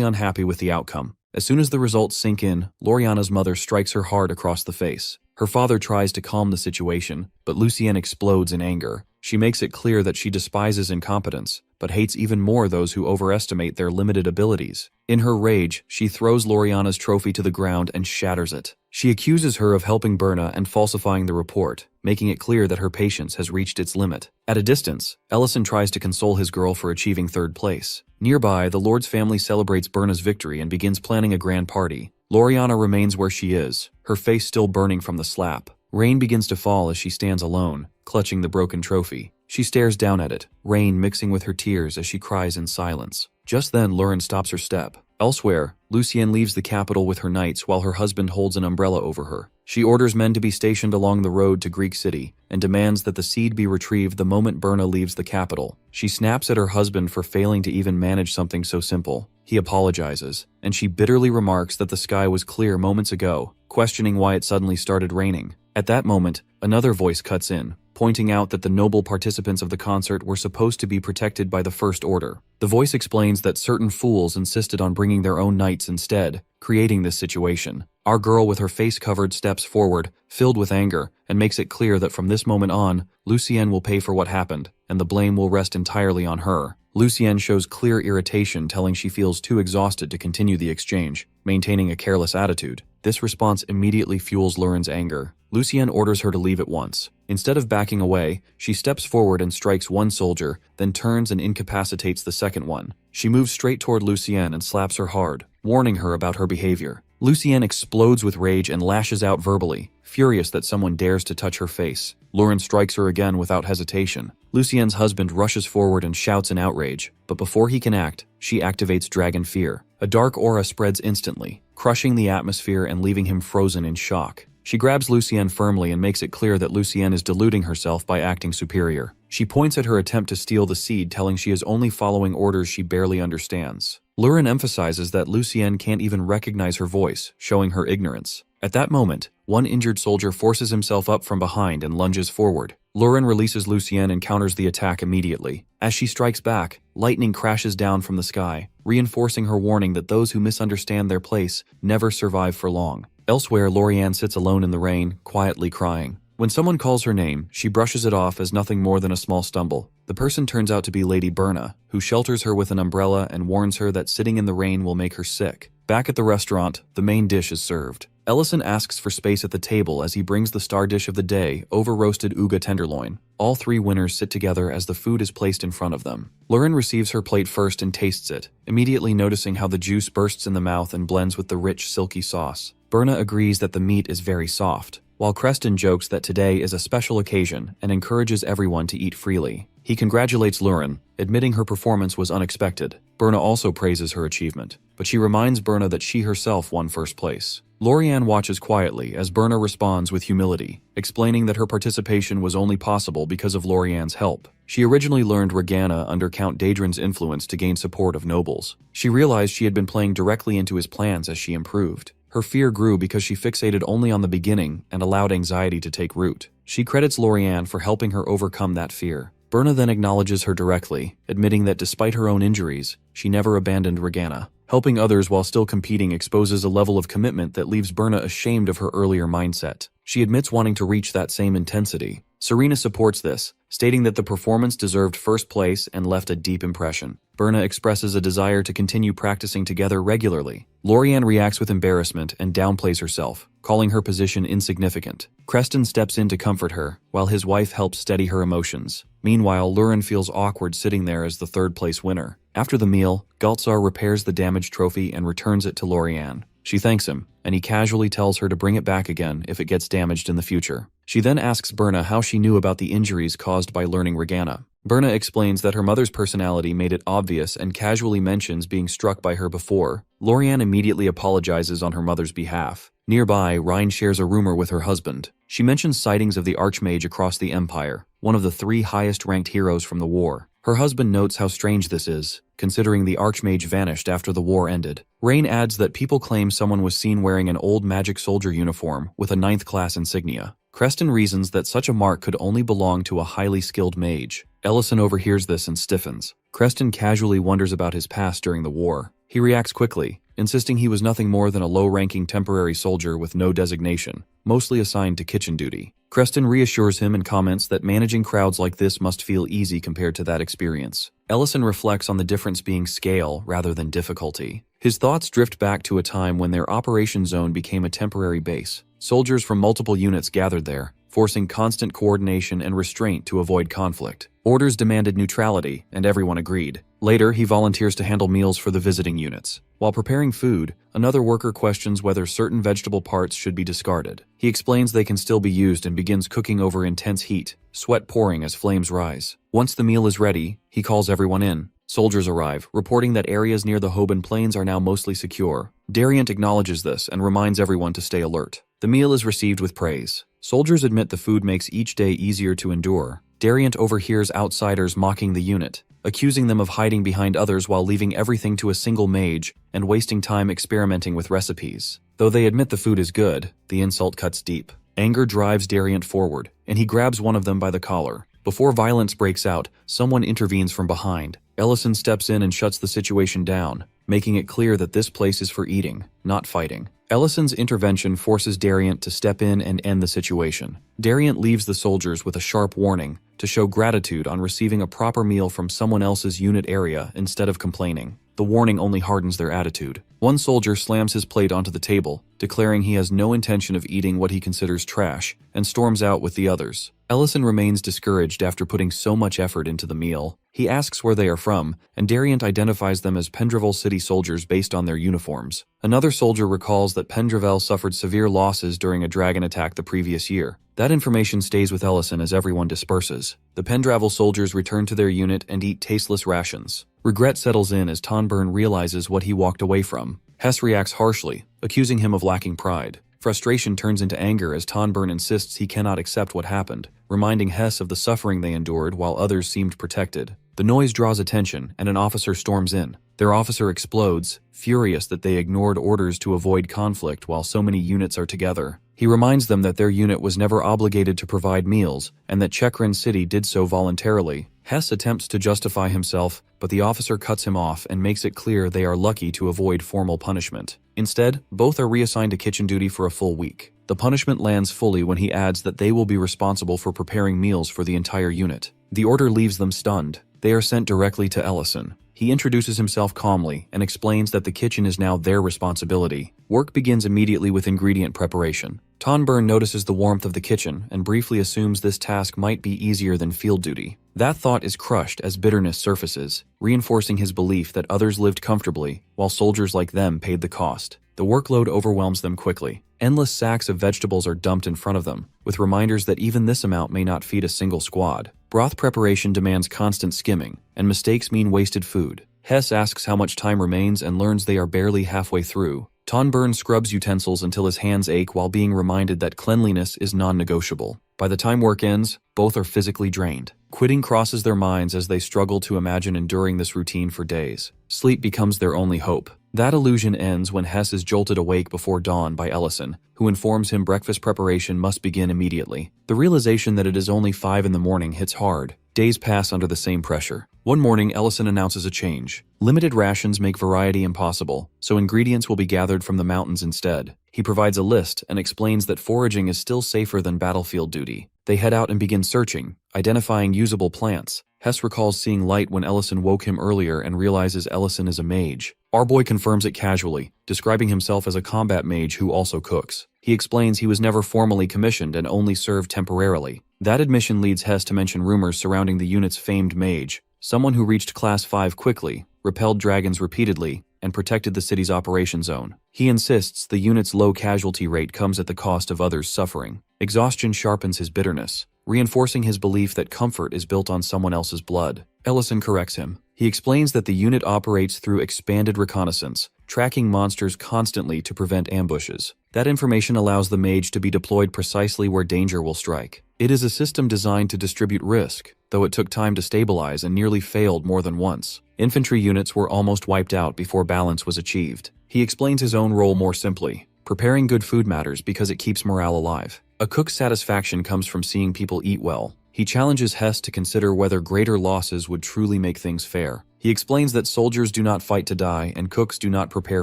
unhappy with the outcome. As soon as the results sink in, Loriana's mother strikes her hard across the face. Her father tries to calm the situation, but Lucienne explodes in anger. She makes it clear that she despises incompetence, but hates even more those who overestimate their limited abilities. In her rage, she throws Loriana's trophy to the ground and shatters it. She accuses her of helping Berna and falsifying the report, making it clear that her patience has reached its limit. At a distance, Ellison tries to console his girl for achieving third place. Nearby, the Lord's family celebrates Berna's victory and begins planning a grand party. Loriana remains where she is, her face still burning from the slap. Rain begins to fall as she stands alone, clutching the broken trophy. She stares down at it, rain mixing with her tears as she cries in silence. Just then, Lurin stops her step. Elsewhere, Lucienne leaves the capital with her knights while her husband holds an umbrella over her. She orders men to be stationed along the road to Greek City and demands that the seed be retrieved the moment Berna leaves the capital. She snaps at her husband for failing to even manage something so simple. He apologizes, and she bitterly remarks that the sky was clear moments ago, questioning why it suddenly started raining. At that moment, another voice cuts in, pointing out that the noble participants of the concert were supposed to be protected by the First Order. The voice explains that certain fools insisted on bringing their own knights instead, creating this situation. Our girl with her face covered steps forward, filled with anger, and makes it clear that from this moment on, Lucienne will pay for what happened, and the blame will rest entirely on her. Lucienne shows clear irritation, telling she feels too exhausted to continue the exchange, maintaining a careless attitude. This response immediately fuels Lauren's anger. Lucienne orders her to leave at once. Instead of backing away, she steps forward and strikes one soldier, then turns and incapacitates the second one. She moves straight toward Lucienne and slaps her hard, warning her about her behavior. Lucienne explodes with rage and lashes out verbally, furious that someone dares to touch her face. Lauren strikes her again without hesitation. Lucienne's husband rushes forward and shouts in outrage, but before he can act, she activates Dragon Fear. A dark aura spreads instantly, crushing the atmosphere and leaving him frozen in shock. She grabs Lucienne firmly and makes it clear that Lucienne is deluding herself by acting superior. She points at her attempt to steal the seed, telling she is only following orders she barely understands. Lauren emphasizes that Lucienne can't even recognize her voice, showing her ignorance. At that moment, one injured soldier forces himself up from behind and lunges forward. Lauren releases Lucienne and counters the attack immediately. As she strikes back, lightning crashes down from the sky, reinforcing her warning that those who misunderstand their place never survive for long. Elsewhere, Lauriane sits alone in the rain, quietly crying. When someone calls her name, she brushes it off as nothing more than a small stumble. The person turns out to be Lady Berna, who shelters her with an umbrella and warns her that sitting in the rain will make her sick. Back at the restaurant, the main dish is served. Ellison asks for space at the table as he brings the star dish of the day, over-roasted Uga tenderloin. All three winners sit together as the food is placed in front of them. Lauren receives her plate first and tastes it, immediately noticing how the juice bursts in the mouth and blends with the rich, silky sauce. Berna agrees that the meat is very soft, while Creston jokes that today is a special occasion and encourages everyone to eat freely. He congratulates Lauren, admitting her performance was unexpected. Berna also praises her achievement, but she reminds Berna that she herself won first place. Lauriane watches quietly as Berna responds with humility, explaining that her participation was only possible because of Lauriane's help. She originally learned Regana under Count Daedrin's influence to gain support of nobles. She realized she had been playing directly into his plans as she improved. Her fear grew because she fixated only on the beginning and allowed anxiety to take root. She credits Lauriane for helping her overcome that fear. Berna then acknowledges her directly, admitting that despite her own injuries, she never abandoned Regana. Helping others while still competing exposes a level of commitment that leaves Berna ashamed of her earlier mindset. She admits wanting to reach that same intensity. Serena supports this, stating that the performance deserved first place and left a deep impression. Berna expresses a desire to continue practicing together regularly. Lauriane reacts with embarrassment and downplays herself, calling her position insignificant. Creston steps in to comfort her, while his wife helps steady her emotions. Meanwhile, Lauren feels awkward sitting there as the third-place winner. After the meal, Galtzar repairs the damaged trophy and returns it to Lauriane. She thanks him, and he casually tells her to bring it back again if it gets damaged in the future. She then asks Berna how she knew about the injuries caused by learning Regana. Berna explains that her mother's personality made it obvious and casually mentions being struck by her before. Lauriane immediately apologizes on her mother's behalf. Nearby, Rhine shares a rumor with her husband. She mentions sightings of the Archmage across the Empire, one of the 3 highest-ranked heroes from the war. Her husband notes how strange this is, considering the Archmage vanished after the war ended. Rain adds that people claim someone was seen wearing an old magic soldier uniform with a 9th-class insignia. Creston reasons that such a mark could only belong to a highly skilled mage. Ellison overhears this and stiffens. Creston casually wonders about his past during the war. He reacts quickly, insisting he was nothing more than a low-ranking temporary soldier with no designation, mostly assigned to kitchen duty. Creston reassures him and comments that managing crowds like this must feel easy compared to that experience. Ellison reflects on the difference being scale rather than difficulty. His thoughts drift back to a time when their operation zone became a temporary base. Soldiers from multiple units gathered there, forcing constant coordination and restraint to avoid conflict. Orders demanded neutrality, and everyone agreed. Later, he volunteers to handle meals for the visiting units. While preparing food, another worker questions whether certain vegetable parts should be discarded. He explains they can still be used and begins cooking over intense heat, sweat pouring as flames rise. Once the meal is ready, he calls everyone in. Soldiers arrive, reporting that areas near the Hoban Plains are now mostly secure. Dariant acknowledges this and reminds everyone to stay alert. The meal is received with praise. Soldiers admit the food makes each day easier to endure. Dariant overhears outsiders mocking the unit, accusing them of hiding behind others while leaving everything to a single mage and wasting time experimenting with recipes. Though they admit the food is good, the insult cuts deep. Anger drives Dariant forward. and he grabs one of them by the collar. Before violence breaks out, someone intervenes from behind. Ellison steps in and shuts the situation down, making it clear that this place is for eating, not fighting. Ellison's intervention forces Dariant to step in and end the situation. Dariant leaves the soldiers with a sharp warning to show gratitude on receiving a proper meal from someone else's unit area instead of complaining. The warning only hardens their attitude. One soldier slams his plate onto the table, declaring he has no intention of eating what he considers trash, and storms out with the others. Ellison remains discouraged after putting so much effort into the meal. He asks where they are from, and Dariant identifies them as Pendravel City soldiers based on their uniforms. Another soldier recalls that Pendravel suffered severe losses during a dragon attack the previous year. That information stays with Ellison as everyone disperses. The Pendravel soldiers return to their unit and eat tasteless rations. Regret settles in as Tonburn realizes what he walked away from. Hess reacts harshly, accusing him of lacking pride. Frustration turns into anger as Tonburn insists he cannot accept what happened, reminding Hess of the suffering they endured while others seemed protected. The noise draws attention, and an officer storms in. Their officer explodes, furious that they ignored orders to avoid conflict while so many units are together. He reminds them that their unit was never obligated to provide meals, and that Chekrin City did so voluntarily. Hess attempts to justify himself, but the officer cuts him off and makes it clear they are lucky to avoid formal punishment. Instead, both are reassigned to kitchen duty for a full week. The punishment lands fully when he adds that they will be responsible for preparing meals for the entire unit. The order leaves them stunned. They are sent directly to Ellison. He introduces himself calmly and explains that the kitchen is now their responsibility. Work begins immediately with ingredient preparation. Tonburn notices the warmth of the kitchen and briefly assumes this task might be easier than field duty. That thought is crushed as bitterness surfaces, reinforcing his belief that others lived comfortably while soldiers like them paid the cost. The workload overwhelms them quickly. Endless sacks of vegetables are dumped in front of them, with reminders that even this amount may not feed a single squad. Broth preparation demands constant skimming, and mistakes mean wasted food. Hess asks how much time remains and learns they are barely halfway through. Tonburn scrubs utensils until his hands ache while being reminded that cleanliness is non-negotiable. By the time work ends, both are physically drained. Quitting crosses their minds as they struggle to imagine enduring this routine for days. Sleep becomes their only hope. That illusion ends when Hess is jolted awake before dawn by Ellison, who informs him breakfast preparation must begin immediately. The realization that it is only 5 in the morning hits hard. Days pass under the same pressure. One morning, Ellison announces a change. Limited rations make variety impossible, so ingredients will be gathered from the mountains instead. He provides a list and explains that foraging is still safer than battlefield duty. They head out and begin searching, identifying usable plants. Hess recalls seeing light when Ellison woke him earlier and realizes Ellison is a mage. Our boy confirms it casually, describing himself as a combat mage who also cooks. He explains he was never formally commissioned and only served temporarily. That admission leads Hess to mention rumors surrounding the unit's famed mage, someone who reached Class 5 quickly, repelled dragons repeatedly, and protected the city's operation zone. He insists the unit's low casualty rate comes at the cost of others' suffering. Exhaustion sharpens his bitterness, reinforcing his belief that comfort is built on someone else's blood. Ellison corrects him. He explains that the unit operates through expanded reconnaissance, tracking monsters constantly to prevent ambushes. That information allows the mage to be deployed precisely where danger will strike. It is a system designed to distribute risk, though it took time to stabilize and nearly failed more than once. Infantry units were almost wiped out before balance was achieved. He explains his own role more simply. Preparing good food matters because it keeps morale alive. A cook's satisfaction comes from seeing people eat well. He challenges Hess to consider whether greater losses would truly make things fair. He explains that soldiers do not fight to die and cooks do not prepare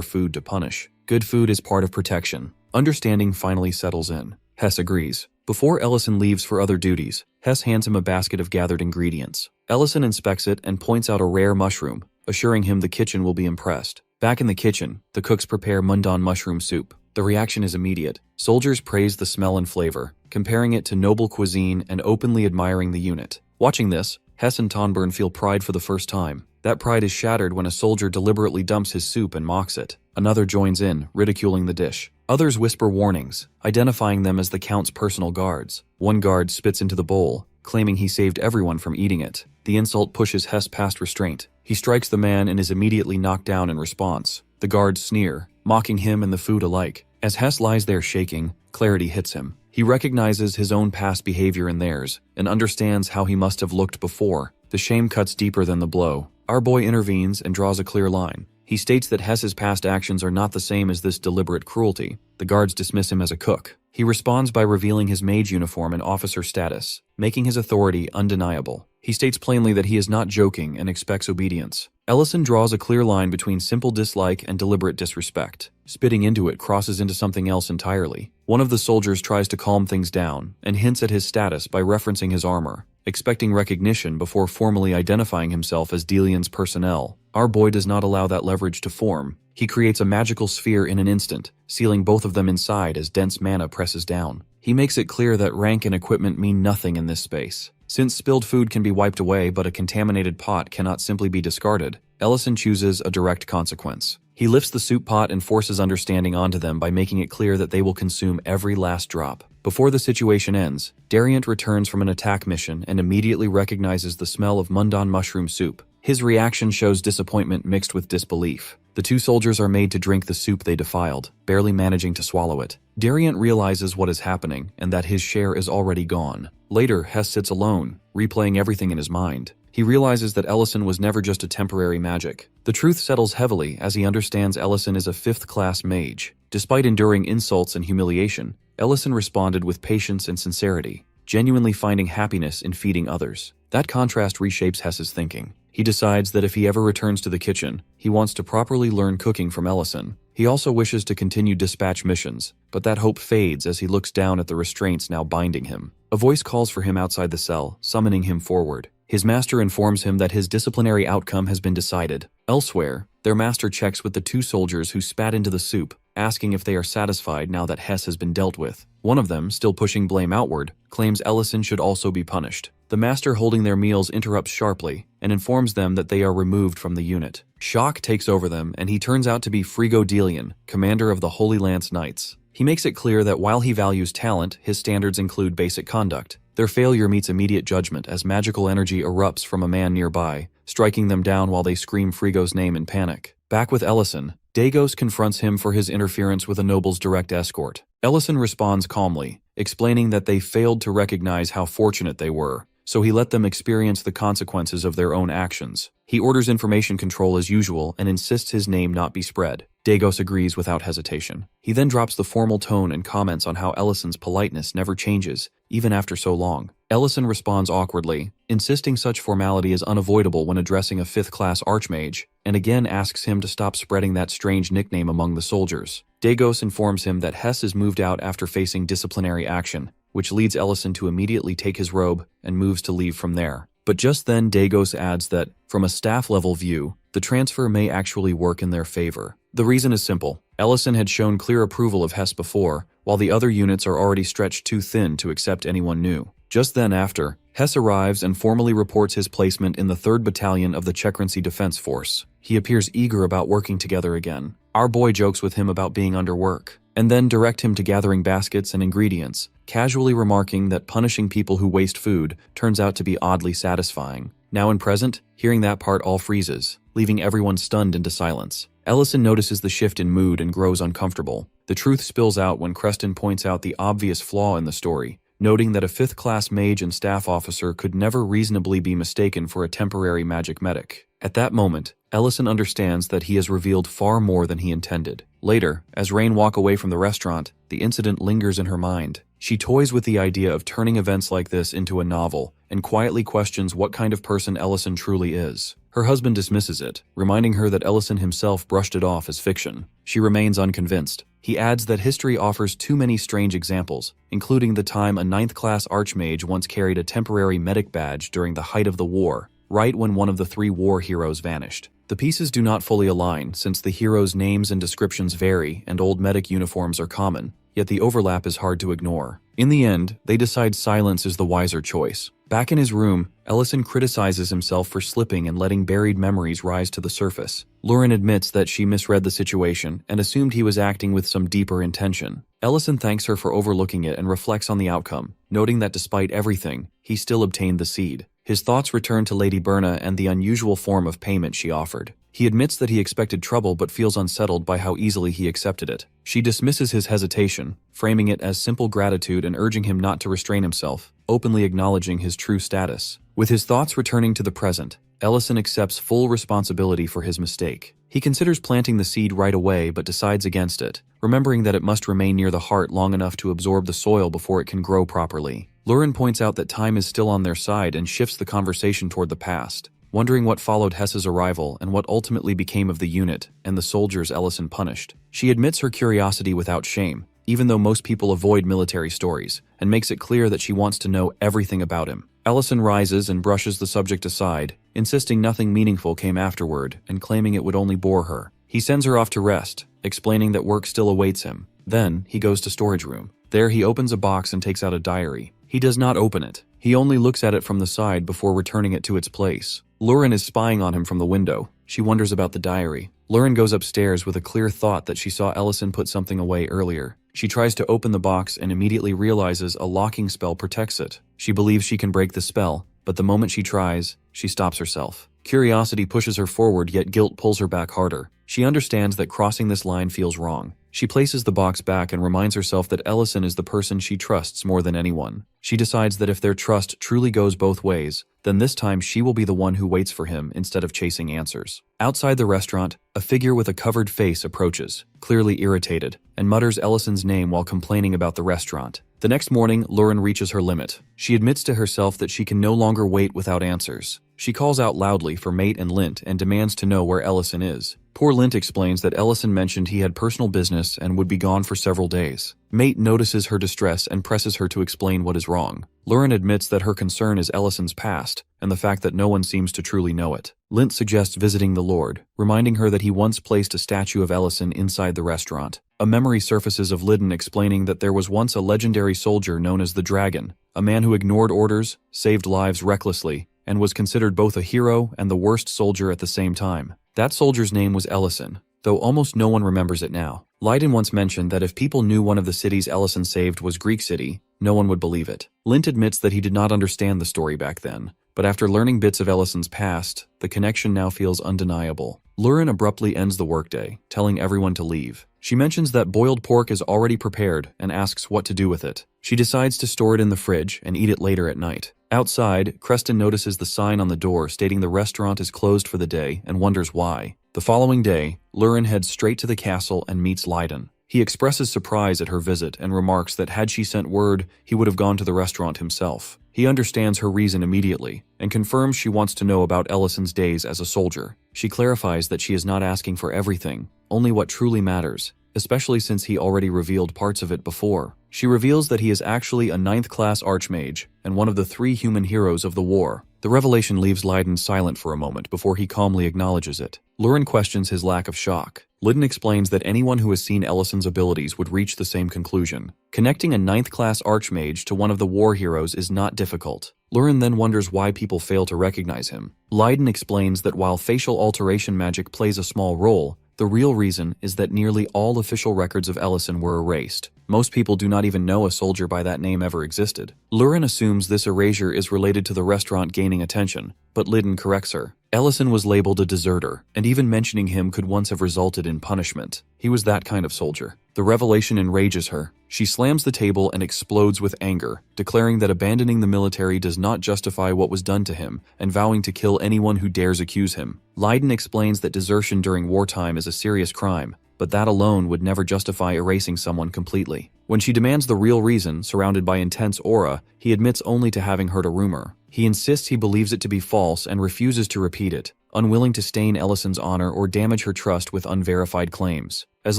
food to punish. Good food is part of protection. Understanding finally settles in. Hess agrees. Before Ellison leaves for other duties, Hess hands him a basket of gathered ingredients. Ellison inspects it and points out a rare mushroom, assuring him the kitchen will be impressed. Back in the kitchen, the cooks prepare mundan mushroom soup. The reaction is immediate. Soldiers praise the smell and flavor, comparing it to noble cuisine and openly admiring the unit. Watching this, Hess and Tonburn feel pride for the first time. That pride is shattered when a soldier deliberately dumps his soup and mocks it. Another joins in, ridiculing the dish. Others whisper warnings, identifying them as the Count's personal guards. One guard spits into the bowl, claiming he saved everyone from eating it. The insult pushes Hess past restraint. He strikes the man and is immediately knocked down in response. The guards sneer, mocking him and the food alike. As Hess lies there shaking, clarity hits him. He recognizes his own past behavior in theirs, and understands how he must have looked before. The shame cuts deeper than the blow. Our boy intervenes and draws a clear line. He states that Hess's past actions are not the same as this deliberate cruelty. The guards dismiss him as a cook. He responds by revealing his mage uniform and officer status, making his authority undeniable. He states plainly that he is not joking and expects obedience. Ellison draws a clear line between simple dislike and deliberate disrespect. Spitting into it crosses into something else entirely. One of the soldiers tries to calm things down and hints at his status by referencing his armor, expecting recognition before formally identifying himself as Delian's personnel. Our boy does not allow that leverage to form. He creates a magical sphere in an instant, sealing both of them inside as dense mana presses down. He makes it clear that rank and equipment mean nothing in this space. Since spilled food can be wiped away but a contaminated pot cannot simply be discarded, Ellison chooses a direct consequence. He lifts the soup pot and forces understanding onto them by making it clear that they will consume every last drop. Before the situation ends, Dariant returns from an attack mission and immediately recognizes the smell of mundan mushroom soup. His reaction shows disappointment mixed with disbelief. The two soldiers are made to drink the soup they defiled, barely managing to swallow it. Dariant realizes what is happening and that his share is already gone. Later, Hess sits alone, replaying everything in his mind. He realizes that Ellison was never just a temporary magic. The truth settles heavily as he understands Ellison is a 5th-class mage. Despite enduring insults and humiliation, Ellison responded with patience and sincerity, genuinely finding happiness in feeding others. That contrast reshapes Hess's thinking. He decides that if he ever returns to the kitchen, he wants to properly learn cooking from Ellison. He also wishes to continue dispatch missions, but that hope fades as he looks down at the restraints now binding him. A voice calls for him outside the cell, summoning him forward. His master informs him that his disciplinary outcome has been decided. Elsewhere, their master checks with the two soldiers who spat into the soup, asking if they are satisfied now that Hess has been dealt with. One of them, still pushing blame outward, claims Ellison should also be punished. The master holding their meals interrupts sharply and informs them that they are removed from the unit. Shock takes over them and he turns out to be Frigo Delian, commander of the Holy Lance Knights. He makes it clear that while he values talent, his standards include basic conduct. Their failure meets immediate judgment as magical energy erupts from a man nearby, striking them down while they scream Frigo's name in panic. Back with Ellison, Dagos confronts him for his interference with a noble's direct escort. Ellison responds calmly, explaining that they failed to recognize how fortunate they were, so he let them experience the consequences of their own actions. He orders information control as usual and insists his name not be spread. Dagos agrees without hesitation. He then drops the formal tone and comments on how Ellison's politeness never changes, even after so long. Ellison responds awkwardly, insisting such formality is unavoidable when addressing a 5th-class archmage, and again asks him to stop spreading that strange nickname among the soldiers. Dagos informs him that Hess is moved out after facing disciplinary action, which leads Ellison to immediately take his robe and moves to leave from there. But just then Dagos adds that, from a staff-level view, the transfer may actually work in their favor. The reason is simple. Ellison had shown clear approval of Hess before, while the other units are already stretched too thin to accept anyone new. Just then after, Hess arrives and formally reports his placement in the 3rd Battalion of the Chekrency Defense Force. He appears eager about working together again. Our boy jokes with him about being underwork, and then direct him to gathering baskets and ingredients, casually remarking that punishing people who waste food turns out to be oddly satisfying. Now in present, hearing that part all freezes, leaving everyone stunned into silence. Ellison notices the shift in mood and grows uncomfortable. The truth spills out when Creston points out the obvious flaw in the story, noting that a 5th-class mage and staff officer could never reasonably be mistaken for a temporary magic medic. At that moment, Ellison understands that he has revealed far more than he intended. Later, as Rain walk away from the restaurant, the incident lingers in her mind. She toys with the idea of turning events like this into a novel, and quietly questions what kind of person Ellison truly is. Her husband dismisses it, reminding her that Ellison himself brushed it off as fiction. She remains unconvinced. He adds that history offers too many strange examples, including the time a 9th-class archmage once carried a temporary medic badge during the height of the war, right when one of the 3 war heroes vanished. The pieces do not fully align since the heroes' names and descriptions vary and old medic uniforms are common, yet the overlap is hard to ignore. In the end, they decide silence is the wiser choice. Back in his room, Ellison criticizes himself for slipping and letting buried memories rise to the surface. Lauren admits that she misread the situation and assumed he was acting with some deeper intention. Ellison thanks her for overlooking it and reflects on the outcome, noting that despite everything, he still obtained the seed. His thoughts return to Lady Berna and the unusual form of payment she offered. He admits that he expected trouble but feels unsettled by how easily he accepted it. She dismisses his hesitation, framing it as simple gratitude and urging him not to restrain himself, openly acknowledging his true status. With his thoughts returning to the present, Ellison accepts full responsibility for his mistake. He considers planting the seed right away but decides against it, remembering that it must remain near the heart long enough to absorb the soil before it can grow properly. Lurin points out that time is still on their side and shifts the conversation toward the past, wondering what followed Hess's arrival and what ultimately became of the unit and the soldiers Ellison punished. She admits her curiosity without shame, even though most people avoid military stories, and makes it clear that she wants to know everything about him. Ellison rises and brushes the subject aside, insisting nothing meaningful came afterward and claiming it would only bore her. He sends her off to rest, explaining that work still awaits him. Then, he goes to storage room. There he opens a box and takes out a diary. He does not open it. He only looks at it from the side before returning it to its place. Lurin is spying on him from the window. She wonders about the diary. Lurin goes upstairs with a clear thought that she saw Ellison put something away earlier. She tries to open the box and immediately realizes a locking spell protects it. She believes she can break the spell, but the moment she tries, she stops herself. Curiosity pushes her forward, yet guilt pulls her back harder. She understands that crossing this line feels wrong. She places the box back and reminds herself that Ellison is the person she trusts more than anyone. She decides that if their trust truly goes both ways, then this time she will be the one who waits for him instead of chasing answers. Outside the restaurant, a figure with a covered face approaches, clearly irritated, and mutters Ellison's name while complaining about the restaurant. The next morning, Lurin reaches her limit. She admits to herself that she can no longer wait without answers. She calls out loudly for Mate and Lint and demands to know where Ellison is. Poor Lint explains that Ellison mentioned he had personal business and would be gone for several days. Mate notices her distress and presses her to explain what is wrong. Lurin admits that her concern is Ellison's past and the fact that no one seems to truly know it. Lint suggests visiting the Lord, reminding her that he once placed a statue of Ellison inside the restaurant. A memory surfaces of Lydon explaining that there was once a legendary soldier known as the Dragon, a man who ignored orders, saved lives recklessly, and was considered both a hero and the worst soldier at the same time. That soldier's name was Ellison, though almost no one remembers it now. Lydon once mentioned that if people knew one of the cities Ellison saved was Greek City, no one would believe it. Lint admits that he did not understand the story back then, but after learning bits of Ellison's past, the connection now feels undeniable. Lurin abruptly ends the workday, telling everyone to leave. She mentions that boiled pork is already prepared and asks what to do with it. She decides to store it in the fridge and eat it later at night. Outside, Creston notices the sign on the door stating the restaurant is closed for the day and wonders why. The following day, Lurin heads straight to the castle and meets Lydon. He expresses surprise at her visit and remarks that had she sent word, he would have gone to the restaurant himself. He understands her reason immediately and confirms she wants to know about Ellison's days as a soldier. She clarifies that she is not asking for everything, only what truly matters, especially since he already revealed parts of it before. She reveals that he is actually a 9th-class Archmage and one of the 3 human heroes of the war. The revelation leaves Lydon silent for a moment before he calmly acknowledges it. Lurin questions his lack of shock. Lydon explains that anyone who has seen Ellison's abilities would reach the same conclusion. Connecting a 9th-class Archmage to one of the war heroes is not difficult. Lurin then wonders why people fail to recognize him. Lydon explains that while facial alteration magic plays a small role, the real reason is that nearly all official records of Ellison were erased. Most people do not even know a soldier by that name ever existed. Lurin assumes this erasure is related to the restaurant gaining attention, but Lydon corrects her. Ellison was labeled a deserter, and even mentioning him could once have resulted in punishment. He was that kind of soldier. The revelation enrages her. She slams the table and explodes with anger, declaring that abandoning the military does not justify what was done to him, and vowing to kill anyone who dares accuse him. Lydon explains that desertion during wartime is a serious crime, but that alone would never justify erasing someone completely. When she demands the real reason, surrounded by intense aura, he admits only to having heard a rumor. He insists he believes it to be false and refuses to repeat it, unwilling to stain Ellison's honor or damage her trust with unverified claims. As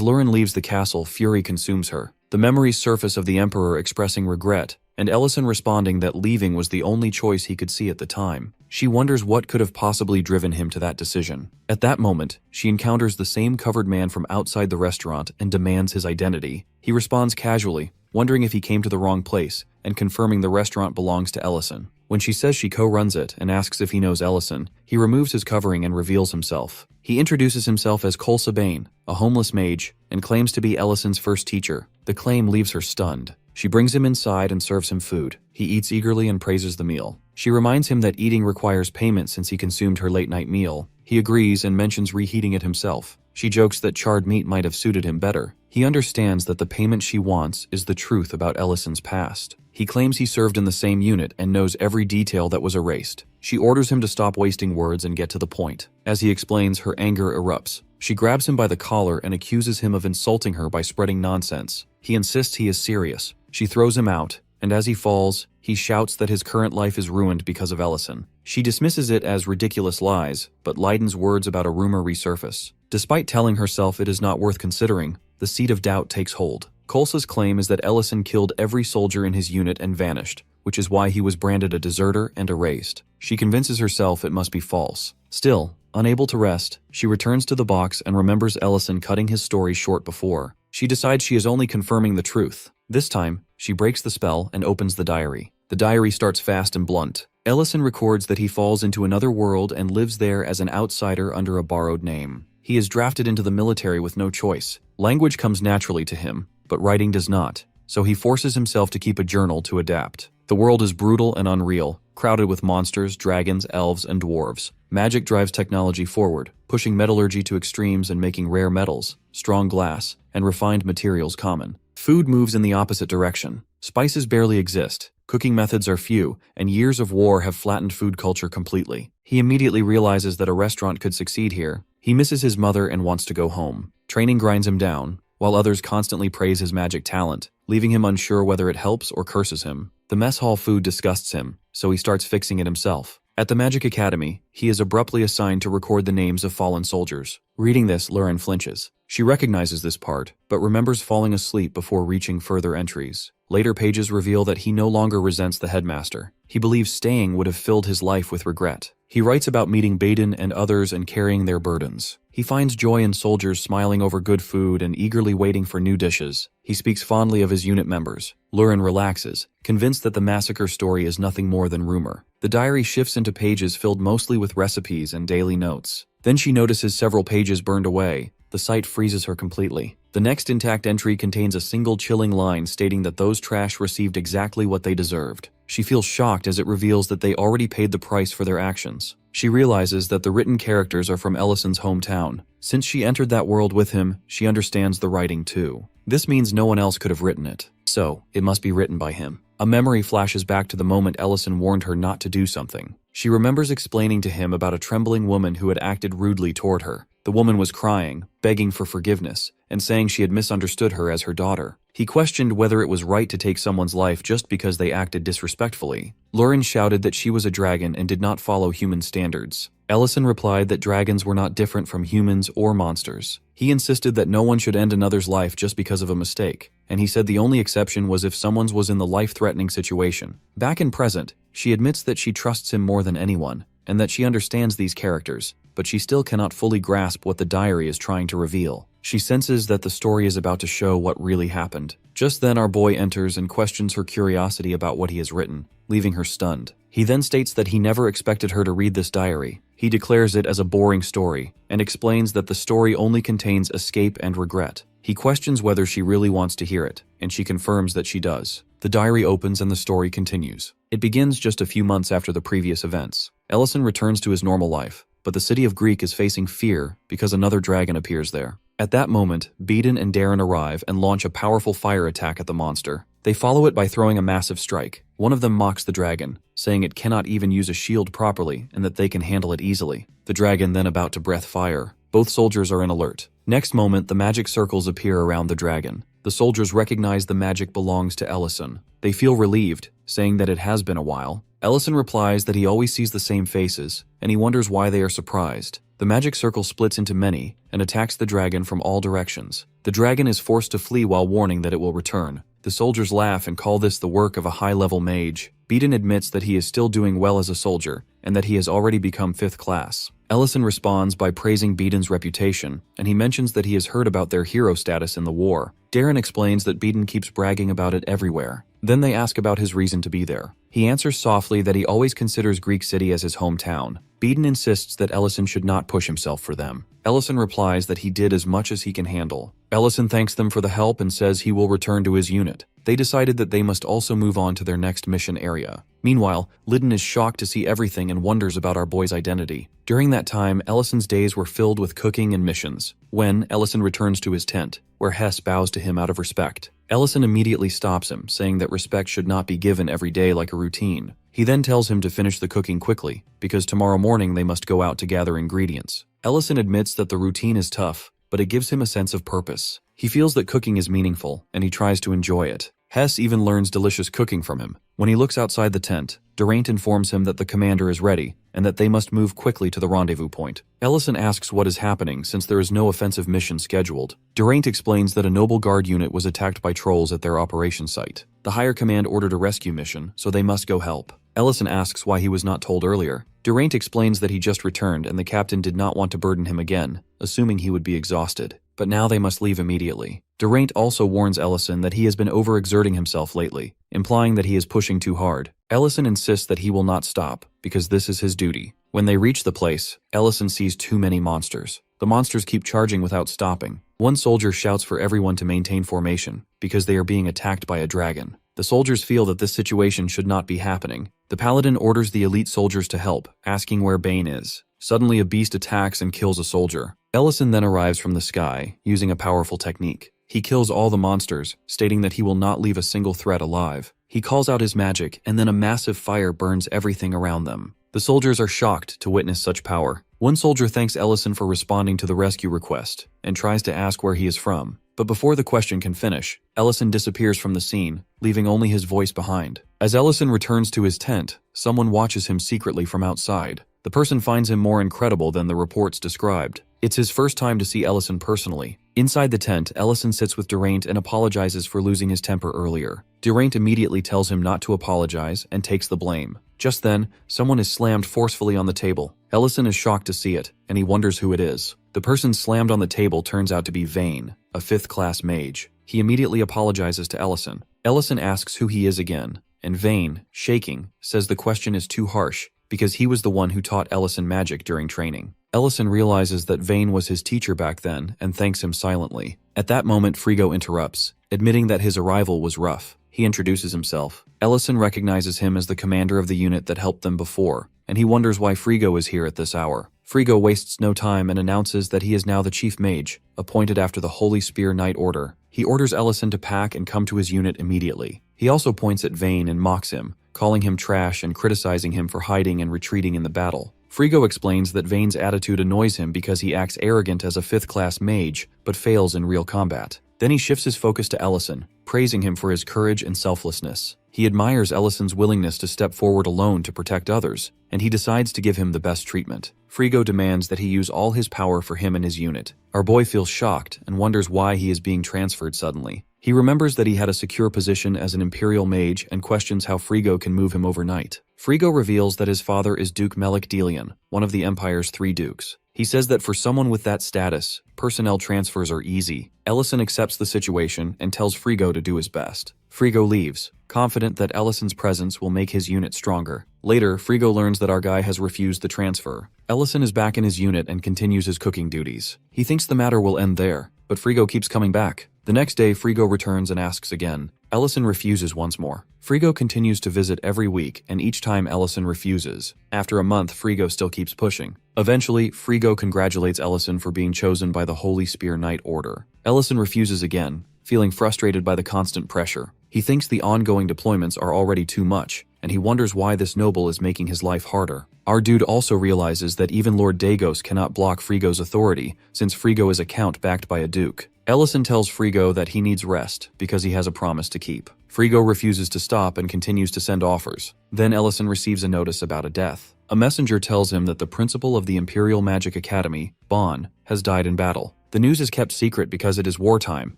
Lurin leaves the castle, fury consumes her. The memories surface of the Emperor expressing regret, and Ellison responding that leaving was the only choice he could see at the time. She wonders what could have possibly driven him to that decision. At that moment, she encounters the same covered man from outside the restaurant and demands his identity. He responds casually, wondering if he came to the wrong place, and confirming the restaurant belongs to Ellison. When she says she co-runs it and asks if he knows Ellison, he removes his covering and reveals himself. He introduces himself as Cole Sabane, a homeless mage, and claims to be Ellison's first teacher. The claim leaves her stunned. She brings him inside and serves him food. He eats eagerly and praises the meal. She reminds him that eating requires payment since he consumed her late-night meal. He agrees and mentions reheating it himself. She jokes that charred meat might have suited him better. He understands that the payment she wants is the truth about Ellison's past. He claims he served in the same unit and knows every detail that was erased. She orders him to stop wasting words and get to the point. As he explains, her anger erupts. She grabs him by the collar and accuses him of insulting her by spreading nonsense. He insists he is serious. She throws him out, and as he falls, he shouts that his current life is ruined because of Ellison. She dismisses it as ridiculous lies, but Leiden's words about a rumor resurface. Despite telling herself it is not worth considering, the seed of doubt takes hold. Kolsa's claim is that Ellison killed every soldier in his unit and vanished, which is why he was branded a deserter and erased. She convinces herself it must be false. Still, unable to rest, she returns to the box and remembers Ellison cutting his story short before. She decides she is only confirming the truth. This time, she breaks the spell and opens the diary. The diary starts fast and blunt. Ellison records that he falls into another world and lives there as an outsider under a borrowed name. He is drafted into the military with no choice. Language comes naturally to him, but writing does not, so he forces himself to keep a journal to adapt. The world is brutal and unreal, crowded with monsters, dragons, elves, and dwarves. Magic drives technology forward, pushing metallurgy to extremes and making rare metals, strong glass, and refined materials common. Food moves in the opposite direction. Spices barely exist, cooking methods are few, and years of war have flattened food culture completely. He immediately realizes that a restaurant could succeed here. He misses his mother and wants to go home. Training grinds him down, while others constantly praise his magic talent, leaving him unsure whether it helps or curses him. The mess hall food disgusts him, so he starts fixing it himself. At the Magic Academy, he is abruptly assigned to record the names of fallen soldiers. Reading this, Lauren flinches. She recognizes this part, but remembers falling asleep before reaching further entries. Later pages reveal that he no longer resents the headmaster. He believes staying would have filled his life with regret. He writes about meeting Baden and others and carrying their burdens. He finds joy in soldiers smiling over good food and eagerly waiting for new dishes. He speaks fondly of his unit members. Lurin relaxes, convinced that the massacre story is nothing more than rumor. The diary shifts into pages filled mostly with recipes and daily notes. Then she notices several pages burned away. The sight freezes her completely. The next intact entry contains a single chilling line stating that those trash received exactly what they deserved. She feels shocked as it reveals that they already paid the price for their actions. She realizes that the written characters are from Ellison's hometown. Since she entered that world with him, she understands the writing too. This means no one else could have written it. So, it must be written by him. A memory flashes back to the moment Ellison warned her not to do something. She remembers explaining to him about a trembling woman who had acted rudely toward her. The woman was crying, begging for forgiveness, and saying she had misunderstood her as her daughter. He questioned whether it was right to take someone's life just because they acted disrespectfully. Lauren shouted that she was a dragon and did not follow human standards. Ellison replied that dragons were not different from humans or monsters. He insisted that no one should end another's life just because of a mistake, and he said the only exception was if someone's was in the life-threatening situation. Back in present, she admits that she trusts him more than anyone, and that she understands these characters, but she still cannot fully grasp what the diary is trying to reveal. She senses that the story is about to show what really happened. Just then our boy enters and questions her curiosity about what he has written, leaving her stunned. He then states that he never expected her to read this diary. He declares it as a boring story, and explains that the story only contains escape and regret. He questions whether she really wants to hear it, and she confirms that she does. The diary opens and the story continues. It begins just a few months after the previous events. Ellison returns to his normal life, but the city of Greek is facing fear because another dragon appears there. At that moment, Beeden and Darren arrive and launch a powerful fire attack at the monster. They follow it by throwing a massive strike. One of them mocks the dragon, saying it cannot even use a shield properly and that they can handle it easily. The dragon then about to breath fire. Both soldiers are in alert. Next moment, the magic circles appear around the dragon. The soldiers recognize the magic belongs to Ellison. They feel relieved, saying that it has been a while. Ellison replies that he always sees the same faces, and he wonders why they are surprised. The magic circle splits into many and attacks the dragon from all directions. The dragon is forced to flee while warning that it will return. The soldiers laugh and call this the work of a high-level mage. Beeden admits that he is still doing well as a soldier, and that he has already become 5th class. Ellison responds by praising Beeden's reputation, and he mentions that he has heard about their hero status in the war. Darren explains that Beeden keeps bragging about it everywhere. Then they ask about his reason to be there. He answers softly that he always considers Greek City as his hometown. Beaton insists that Ellison should not push himself for them. Ellison replies that he did as much as he can handle. Ellison thanks them for the help and says he will return to his unit. They decided that they must also move on to their next mission area. Meanwhile, Lyddon is shocked to see everything and wonders about our boy's identity. During that time, Ellison's days were filled with cooking and missions. When Ellison returns to his tent, where Hess bows to him out of respect, Ellison immediately stops him, saying that respect should not be given every day like a routine. He then tells him to finish the cooking quickly, because tomorrow morning they must go out to gather ingredients. Ellison admits that the routine is tough, but it gives him a sense of purpose. He feels that cooking is meaningful, and he tries to enjoy it. Hess even learns delicious cooking from him. When he looks outside the tent, Durant informs him that the commander is ready, and that they must move quickly to the rendezvous point. Ellison asks what is happening since there is no offensive mission scheduled. Durant explains that a noble guard unit was attacked by trolls at their operation site. The higher command ordered a rescue mission, so they must go help. Ellison asks why he was not told earlier. Durant explains that he just returned and the captain did not want to burden him again, assuming he would be exhausted. But now they must leave immediately. Durant also warns Ellison that he has been overexerting himself lately, implying that he is pushing too hard. Ellison insists that he will not stop, because this is his duty. When they reach the place, Ellison sees too many monsters. The monsters keep charging without stopping. One soldier shouts for everyone to maintain formation, because they are being attacked by a dragon. The soldiers feel that this situation should not be happening. The paladin orders the elite soldiers to help, asking where Bane is. Suddenly a beast attacks and kills a soldier. Ellison then arrives from the sky, using a powerful technique. He kills all the monsters, stating that he will not leave a single threat alive. He calls out his magic, and then a massive fire burns everything around them. The soldiers are shocked to witness such power. One soldier thanks Ellison for responding to the rescue request, and tries to ask where he is from. But before the question can finish, Ellison disappears from the scene, leaving only his voice behind. As Ellison returns to his tent, someone watches him secretly from outside. The person finds him more incredible than the reports described. It's his first time to see Ellison personally. Inside the tent, Ellison sits with Durant and apologizes for losing his temper earlier. Durant immediately tells him not to apologize and takes the blame. Just then, someone is slammed forcefully on the table. Ellison is shocked to see it, and he wonders who it is. The person slammed on the table turns out to be Vane, a 5th-class mage. He immediately apologizes to Ellison. Ellison asks who he is again, and Vane, shaking, says the question is too harsh, because he was the one who taught Ellison magic during training. Ellison realizes that Vane was his teacher back then and thanks him silently. At that moment, Frigo interrupts, admitting that his arrival was rough. He introduces himself. Ellison recognizes him as the commander of the unit that helped them before, and he wonders why Frigo is here at this hour. Frigo wastes no time and announces that he is now the chief mage, appointed after the Holy Spear Knight Order. He orders Ellison to pack and come to his unit immediately. He also points at Vane and mocks him, calling him trash and criticizing him for hiding and retreating in the battle. Frigo explains that Vane's attitude annoys him because he acts arrogant as a 5th-class mage, but fails in real combat. Then he shifts his focus to Ellison, praising him for his courage and selflessness. He admires Ellison's willingness to step forward alone to protect others, and he decides to give him the best treatment. Frigo demands that he use all his power for him and his unit. Our boy feels shocked and wonders why he is being transferred suddenly. He remembers that he had a secure position as an Imperial mage and questions how Frigo can move him overnight. Frigo reveals that his father is Duke Melik Delian, one of the Empire's 3 dukes. He says that for someone with that status, personnel transfers are easy. Ellison accepts the situation and tells Frigo to do his best. Frigo leaves, confident that Ellison's presence will make his unit stronger. Later, Frigo learns that our guy has refused the transfer. Ellison is back in his unit and continues his cooking duties. He thinks the matter will end there, but Frigo keeps coming back. The next day, Frigo returns and asks again. Ellison refuses once more. Frigo continues to visit every week, and each time Ellison refuses. After a month, Frigo still keeps pushing. Eventually, Frigo congratulates Ellison for being chosen by the Holy Spear Knight Order. Ellison refuses again, feeling frustrated by the constant pressure. He thinks the ongoing deployments are already too much, and he wonders why this noble is making his life harder. Our dude also realizes that even Lord Dagos cannot block Frigo's authority, since Frigo is a count backed by a duke. Ellison tells Frigo that he needs rest because he has a promise to keep. Frigo refuses to stop and continues to send offers. Then Ellison receives a notice about a death. A messenger tells him that the principal of the Imperial Magic Academy, Bon, has died in battle. The news is kept secret because it is wartime,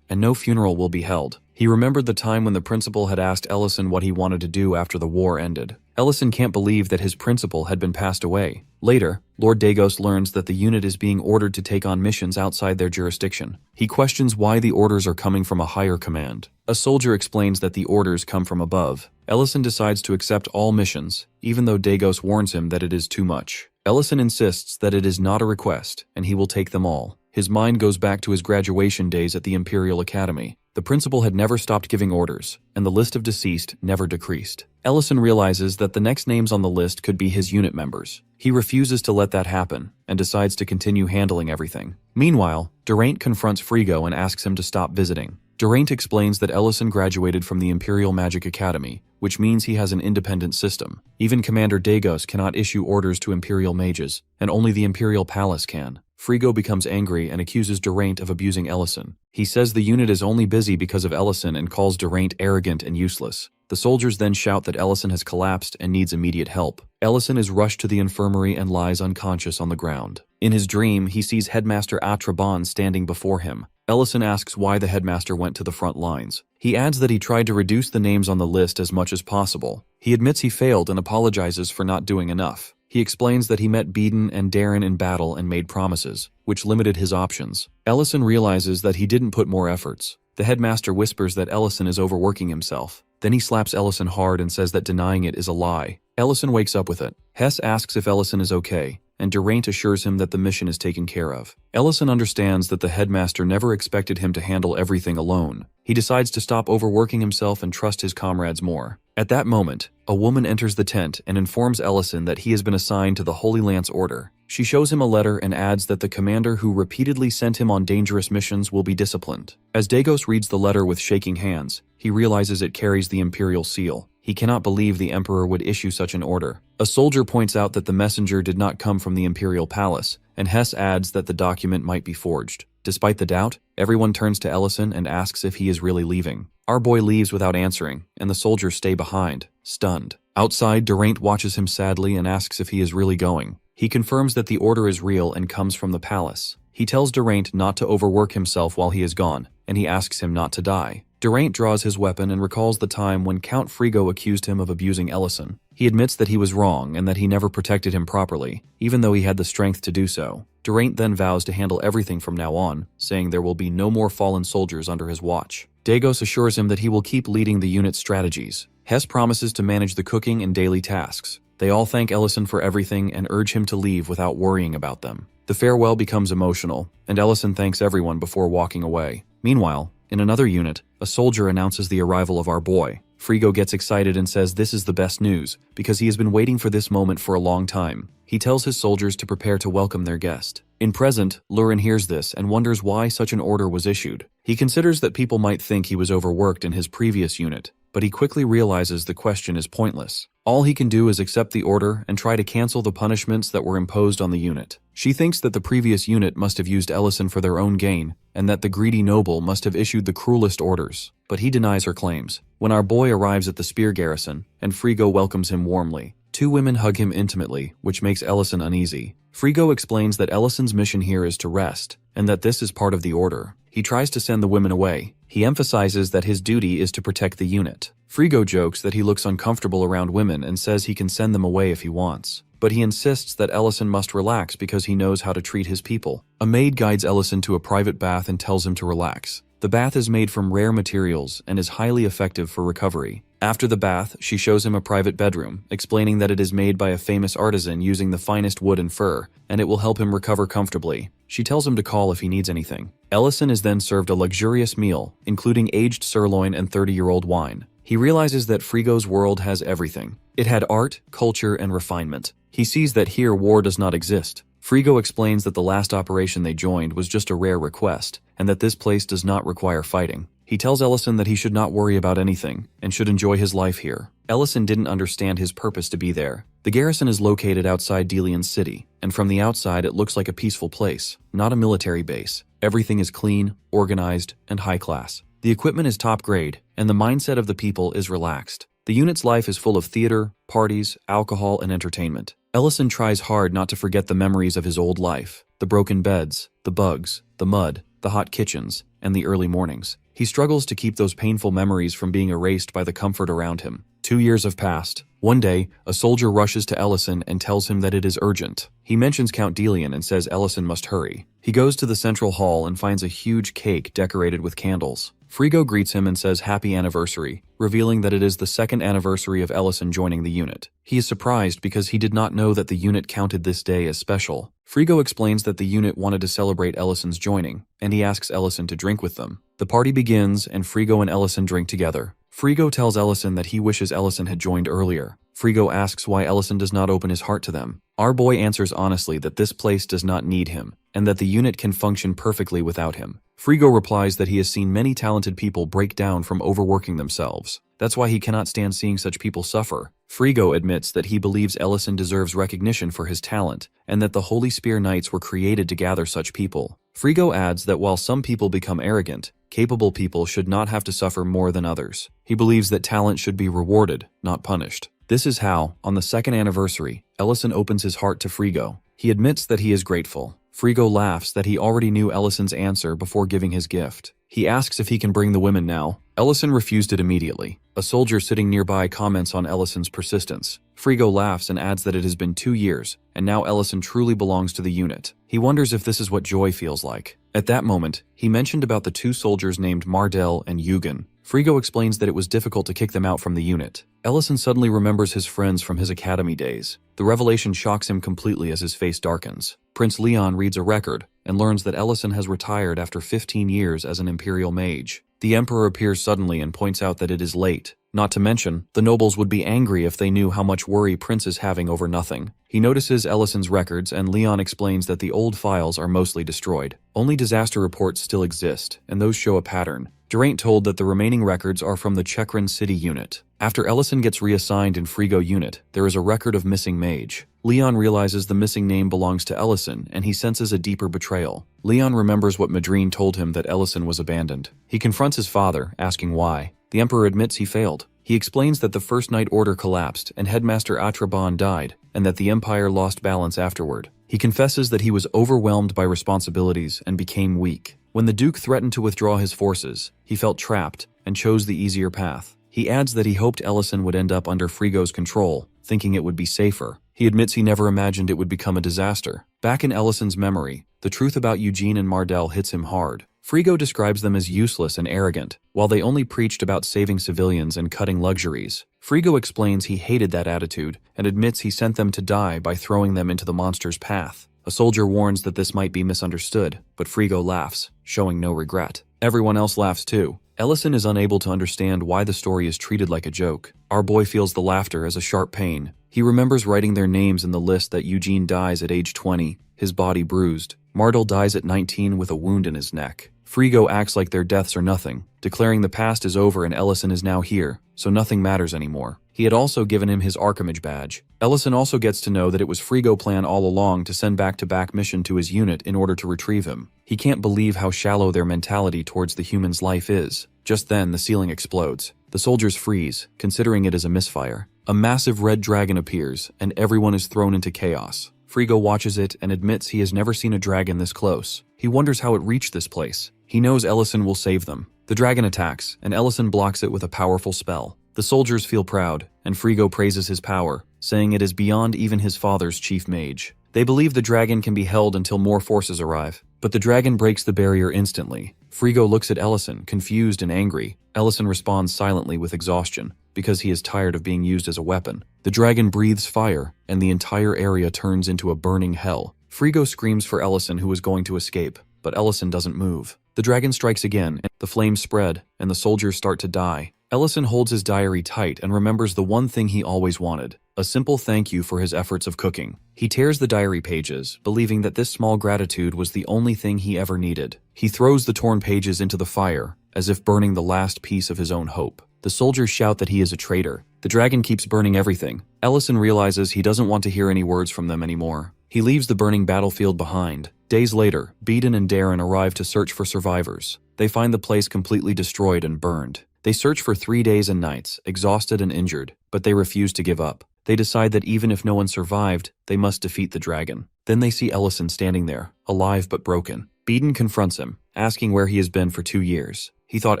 and no funeral will be held. He remembered the time when the principal had asked Ellison what he wanted to do after the war ended. Ellison can't believe that his principal had been passed away. Later, Lord Dagos learns that the unit is being ordered to take on missions outside their jurisdiction. He questions why the orders are coming from a higher command. A soldier explains that the orders come from above. Ellison decides to accept all missions, even though Dagos warns him that it is too much. Ellison insists that it is not a request, and he will take them all. His mind goes back to his graduation days at the Imperial Academy. The principal had never stopped giving orders, and the list of deceased never decreased. Ellison realizes that the next names on the list could be his unit members. He refuses to let that happen, and decides to continue handling everything. Meanwhile, Dronzer confronts Frigo and asks him to stop visiting. Dronzer explains that Ellison graduated from the Imperial Magic Academy, which means he has an independent system. Even Commander Dagos cannot issue orders to Imperial mages, and only the Imperial Palace can. Frigo becomes angry and accuses Dronzer of abusing Ellison. He says the unit is only busy because of Ellison and calls Dronzer arrogant and useless. The soldiers then shout that Ellison has collapsed and needs immediate help. Ellison is rushed to the infirmary and lies unconscious on the ground. In his dream, he sees Headmaster Atraban standing before him. Ellison asks why the headmaster went to the front lines. He adds that he tried to reduce the names on the list as much as possible. He admits he failed and apologizes for not doing enough. He explains that he met Beeden and Darren in battle and made promises, which limited his options. Ellison realizes that he didn't put more efforts. The headmaster whispers that Ellison is overworking himself. Then he slaps Ellison hard and says that denying it is a lie. Ellison wakes up with it. Hess asks if Ellison is okay, and Dronzer assures him that the mission is taken care of. Ellison understands that the headmaster never expected him to handle everything alone. He decides to stop overworking himself and trust his comrades more. At that moment, a woman enters the tent and informs Ellison that he has been assigned to the Holy Lance Order. She shows him a letter and adds that the commander who repeatedly sent him on dangerous missions will be disciplined. As Dagos reads the letter with shaking hands, he realizes it carries the Imperial seal. He cannot believe the Emperor would issue such an order. A soldier points out that the messenger did not come from the Imperial Palace, and Hess adds that the document might be forged. Despite the doubt, everyone turns to Ellison and asks if he is really leaving. Our boy leaves without answering, and the soldiers stay behind, stunned. Outside, Dronzer watches him sadly and asks if he is really going. He confirms that the order is real and comes from the palace. He tells Dronzer not to overwork himself while he is gone, and he asks him not to die. Dronzer draws his weapon and recalls the time when Count Frigo accused him of abusing Ellison. He admits that he was wrong and that he never protected him properly, even though he had the strength to do so. Dronzer then vows to handle everything from now on, saying there will be no more fallen soldiers under his watch. Dagos assures him that he will keep leading the unit's strategies. Hess promises to manage the cooking and daily tasks. They all thank Ellison for everything and urge him to leave without worrying about them. The farewell becomes emotional, and Ellison thanks everyone before walking away. Meanwhile, in another unit, a soldier announces the arrival of our boy. Frigo gets excited and says this is the best news, because he has been waiting for this moment for a long time. He tells his soldiers to prepare to welcome their guest. In present, Lurin hears this and wonders why such an order was issued. He considers that people might think he was overworked in his previous unit, but he quickly realizes the question is pointless. All he can do is accept the order and try to cancel the punishments that were imposed on the unit. She thinks that the previous unit must have used Ellison for their own gain, and that the greedy noble must have issued the cruelest orders, but he denies her claims. When our boy arrives at the spear garrison, and Frigo welcomes him warmly, two women hug him intimately, which makes Ellison uneasy. Frigo explains that Ellison's mission here is to rest, and that this is part of the order. He tries to send the women away. He emphasizes that his duty is to protect the unit. Frigo jokes that he looks uncomfortable around women and says he can send them away if he wants. But he insists that Ellison must relax because he knows how to treat his people. A maid guides Ellison to a private bath and tells him to relax. The bath is made from rare materials and is highly effective for recovery. After the bath, she shows him a private bedroom, explaining that it is made by a famous artisan using the finest wood and fur, and it will help him recover comfortably. She tells him to call if he needs anything. Ellison is then served a luxurious meal, including aged sirloin and 30-year-old wine. He realizes that Frigo's world has everything. It had art, culture, and refinement. He sees that here war does not exist. Frigo explains that the last operation they joined was just a rare request, and that this place does not require fighting. He tells Ellison that he should not worry about anything, and should enjoy his life here. Ellison didn't understand his purpose to be there. The garrison is located outside Delian City, and from the outside it looks like a peaceful place, not a military base. Everything is clean, organized, and high class. The equipment is top grade, and the mindset of the people is relaxed. The unit's life is full of theater, parties, alcohol, and entertainment. Ellison tries hard not to forget the memories of his old life, the broken beds, the bugs, the mud, the hot kitchens, and the early mornings. He struggles to keep those painful memories from being erased by the comfort around him. 2 years have passed. One day, a soldier rushes to Ellison and tells him that it is urgent. He mentions Count Delian and says Ellison must hurry. He goes to the central hall and finds a huge cake decorated with candles. Frigo greets him and says happy anniversary, revealing that it is the 2nd anniversary of Ellison joining the unit. He is surprised because he did not know that the unit counted this day as special. Frigo explains that the unit wanted to celebrate Ellison's joining, and he asks Ellison to drink with them. The party begins, and Frigo and Ellison drink together. Frigo tells Ellison that he wishes Ellison had joined earlier. Frigo asks why Ellison does not open his heart to them. Our boy answers honestly that this place does not need him, and that the unit can function perfectly without him. Frigo replies that he has seen many talented people break down from overworking themselves. That's why he cannot stand seeing such people suffer. Frigo admits that he believes Ellison deserves recognition for his talent, and that the Holy Spear Knights were created to gather such people. Frigo adds that while some people become arrogant, capable people should not have to suffer more than others. He believes that talent should be rewarded, not punished. This is how, on the 2nd anniversary, Ellison opens his heart to Frigo. He admits that he is grateful. Frigo laughs that he already knew Ellison's answer before giving his gift. He asks if he can bring the women now. Ellison refused it immediately. A soldier sitting nearby comments on Ellison's persistence. Frigo laughs and adds that it has been 2 years, and now Ellison truly belongs to the unit. He wonders if this is what joy feels like. At that moment, he mentioned about the 2 soldiers named Mardell and Eugen. Frigo explains that it was difficult to kick them out from the unit. Ellison suddenly remembers his friends from his academy days. The revelation shocks him completely as his face darkens. Prince Leon reads a record and learns that Ellison has retired after 15 years as an imperial mage. The emperor appears suddenly and points out that it is late. Not to mention, the nobles would be angry if they knew how much worry Prince is having over nothing. He notices Ellison's records, and Leon explains that the old files are mostly destroyed. Only disaster reports still exist, and those show a pattern. Geraint told that the remaining records are from the Chekran City unit. After Ellison gets reassigned in Frigo unit, there is a record of missing mage. Leon realizes the missing name belongs to Ellison, and he senses a deeper betrayal. Leon remembers what Madrine told him that Ellison was abandoned. He confronts his father, asking why. The Emperor admits he failed. He explains that the First Night Order collapsed and Headmaster Atraban died, and that the Empire lost balance afterward. He confesses that he was overwhelmed by responsibilities and became weak. When the Duke threatened to withdraw his forces, he felt trapped and chose the easier path. He adds that he hoped Ellison would end up under Frigo's control, thinking it would be safer. He admits he never imagined it would become a disaster. Back in Ellison's memory, the truth about Eugene and Mardell hits him hard. Frigo describes them as useless and arrogant, while they only preached about saving civilians and cutting luxuries. Frigo explains he hated that attitude and admits he sent them to die by throwing them into the monster's path. A soldier warns that this might be misunderstood, but Frigo laughs, showing no regret. Everyone else laughs too. Ellison is unable to understand why the story is treated like a joke. Our boy feels the laughter as a sharp pain. He remembers writing their names in the list that Eugene dies at age 20, his body bruised. Mardell dies at 19 with a wound in his neck. Frigo acts like their deaths are nothing, declaring the past is over and Ellison is now here, so nothing matters anymore. He had also given him his Archmage badge. Ellison also gets to know that it was Frigo's plan all along to send back-to-back mission to his unit in order to retrieve him. He can't believe how shallow their mentality towards the human's life is. Just then, the ceiling explodes. The soldiers freeze, considering it as a misfire. A massive red dragon appears, and everyone is thrown into chaos. Frigo watches it and admits he has never seen a dragon this close. He wonders how it reached this place. He knows Ellison will save them. The dragon attacks, and Ellison blocks it with a powerful spell. The soldiers feel proud, and Frigo praises his power, saying it is beyond even his father's chief mage. They believe the dragon can be held until more forces arrive, but the dragon breaks the barrier instantly. Frigo looks at Ellison, confused and angry. Ellison responds silently with exhaustion, because he is tired of being used as a weapon. The dragon breathes fire, and the entire area turns into a burning hell. Frigo screams for Ellison, who is going to escape, but Ellison doesn't move. The dragon strikes again, and the flames spread, and the soldiers start to die. Ellison holds his diary tight and remembers the one thing he always wanted, a simple thank you for his efforts of cooking. He tears the diary pages, believing that this small gratitude was the only thing he ever needed. He throws the torn pages into the fire, as if burning the last piece of his own hope. The soldiers shout that he is a traitor. The dragon keeps burning everything. Ellison realizes he doesn't want to hear any words from them anymore. He leaves the burning battlefield behind. Days later, Beedon and Darren arrive to search for survivors. They find the place completely destroyed and burned. They search for 3 days and nights, exhausted and injured, but they refuse to give up. They decide that even if no one survived, they must defeat the dragon. Then they see Ellison standing there, alive but broken. Beeden confronts him, asking where he has been for 2 years. He thought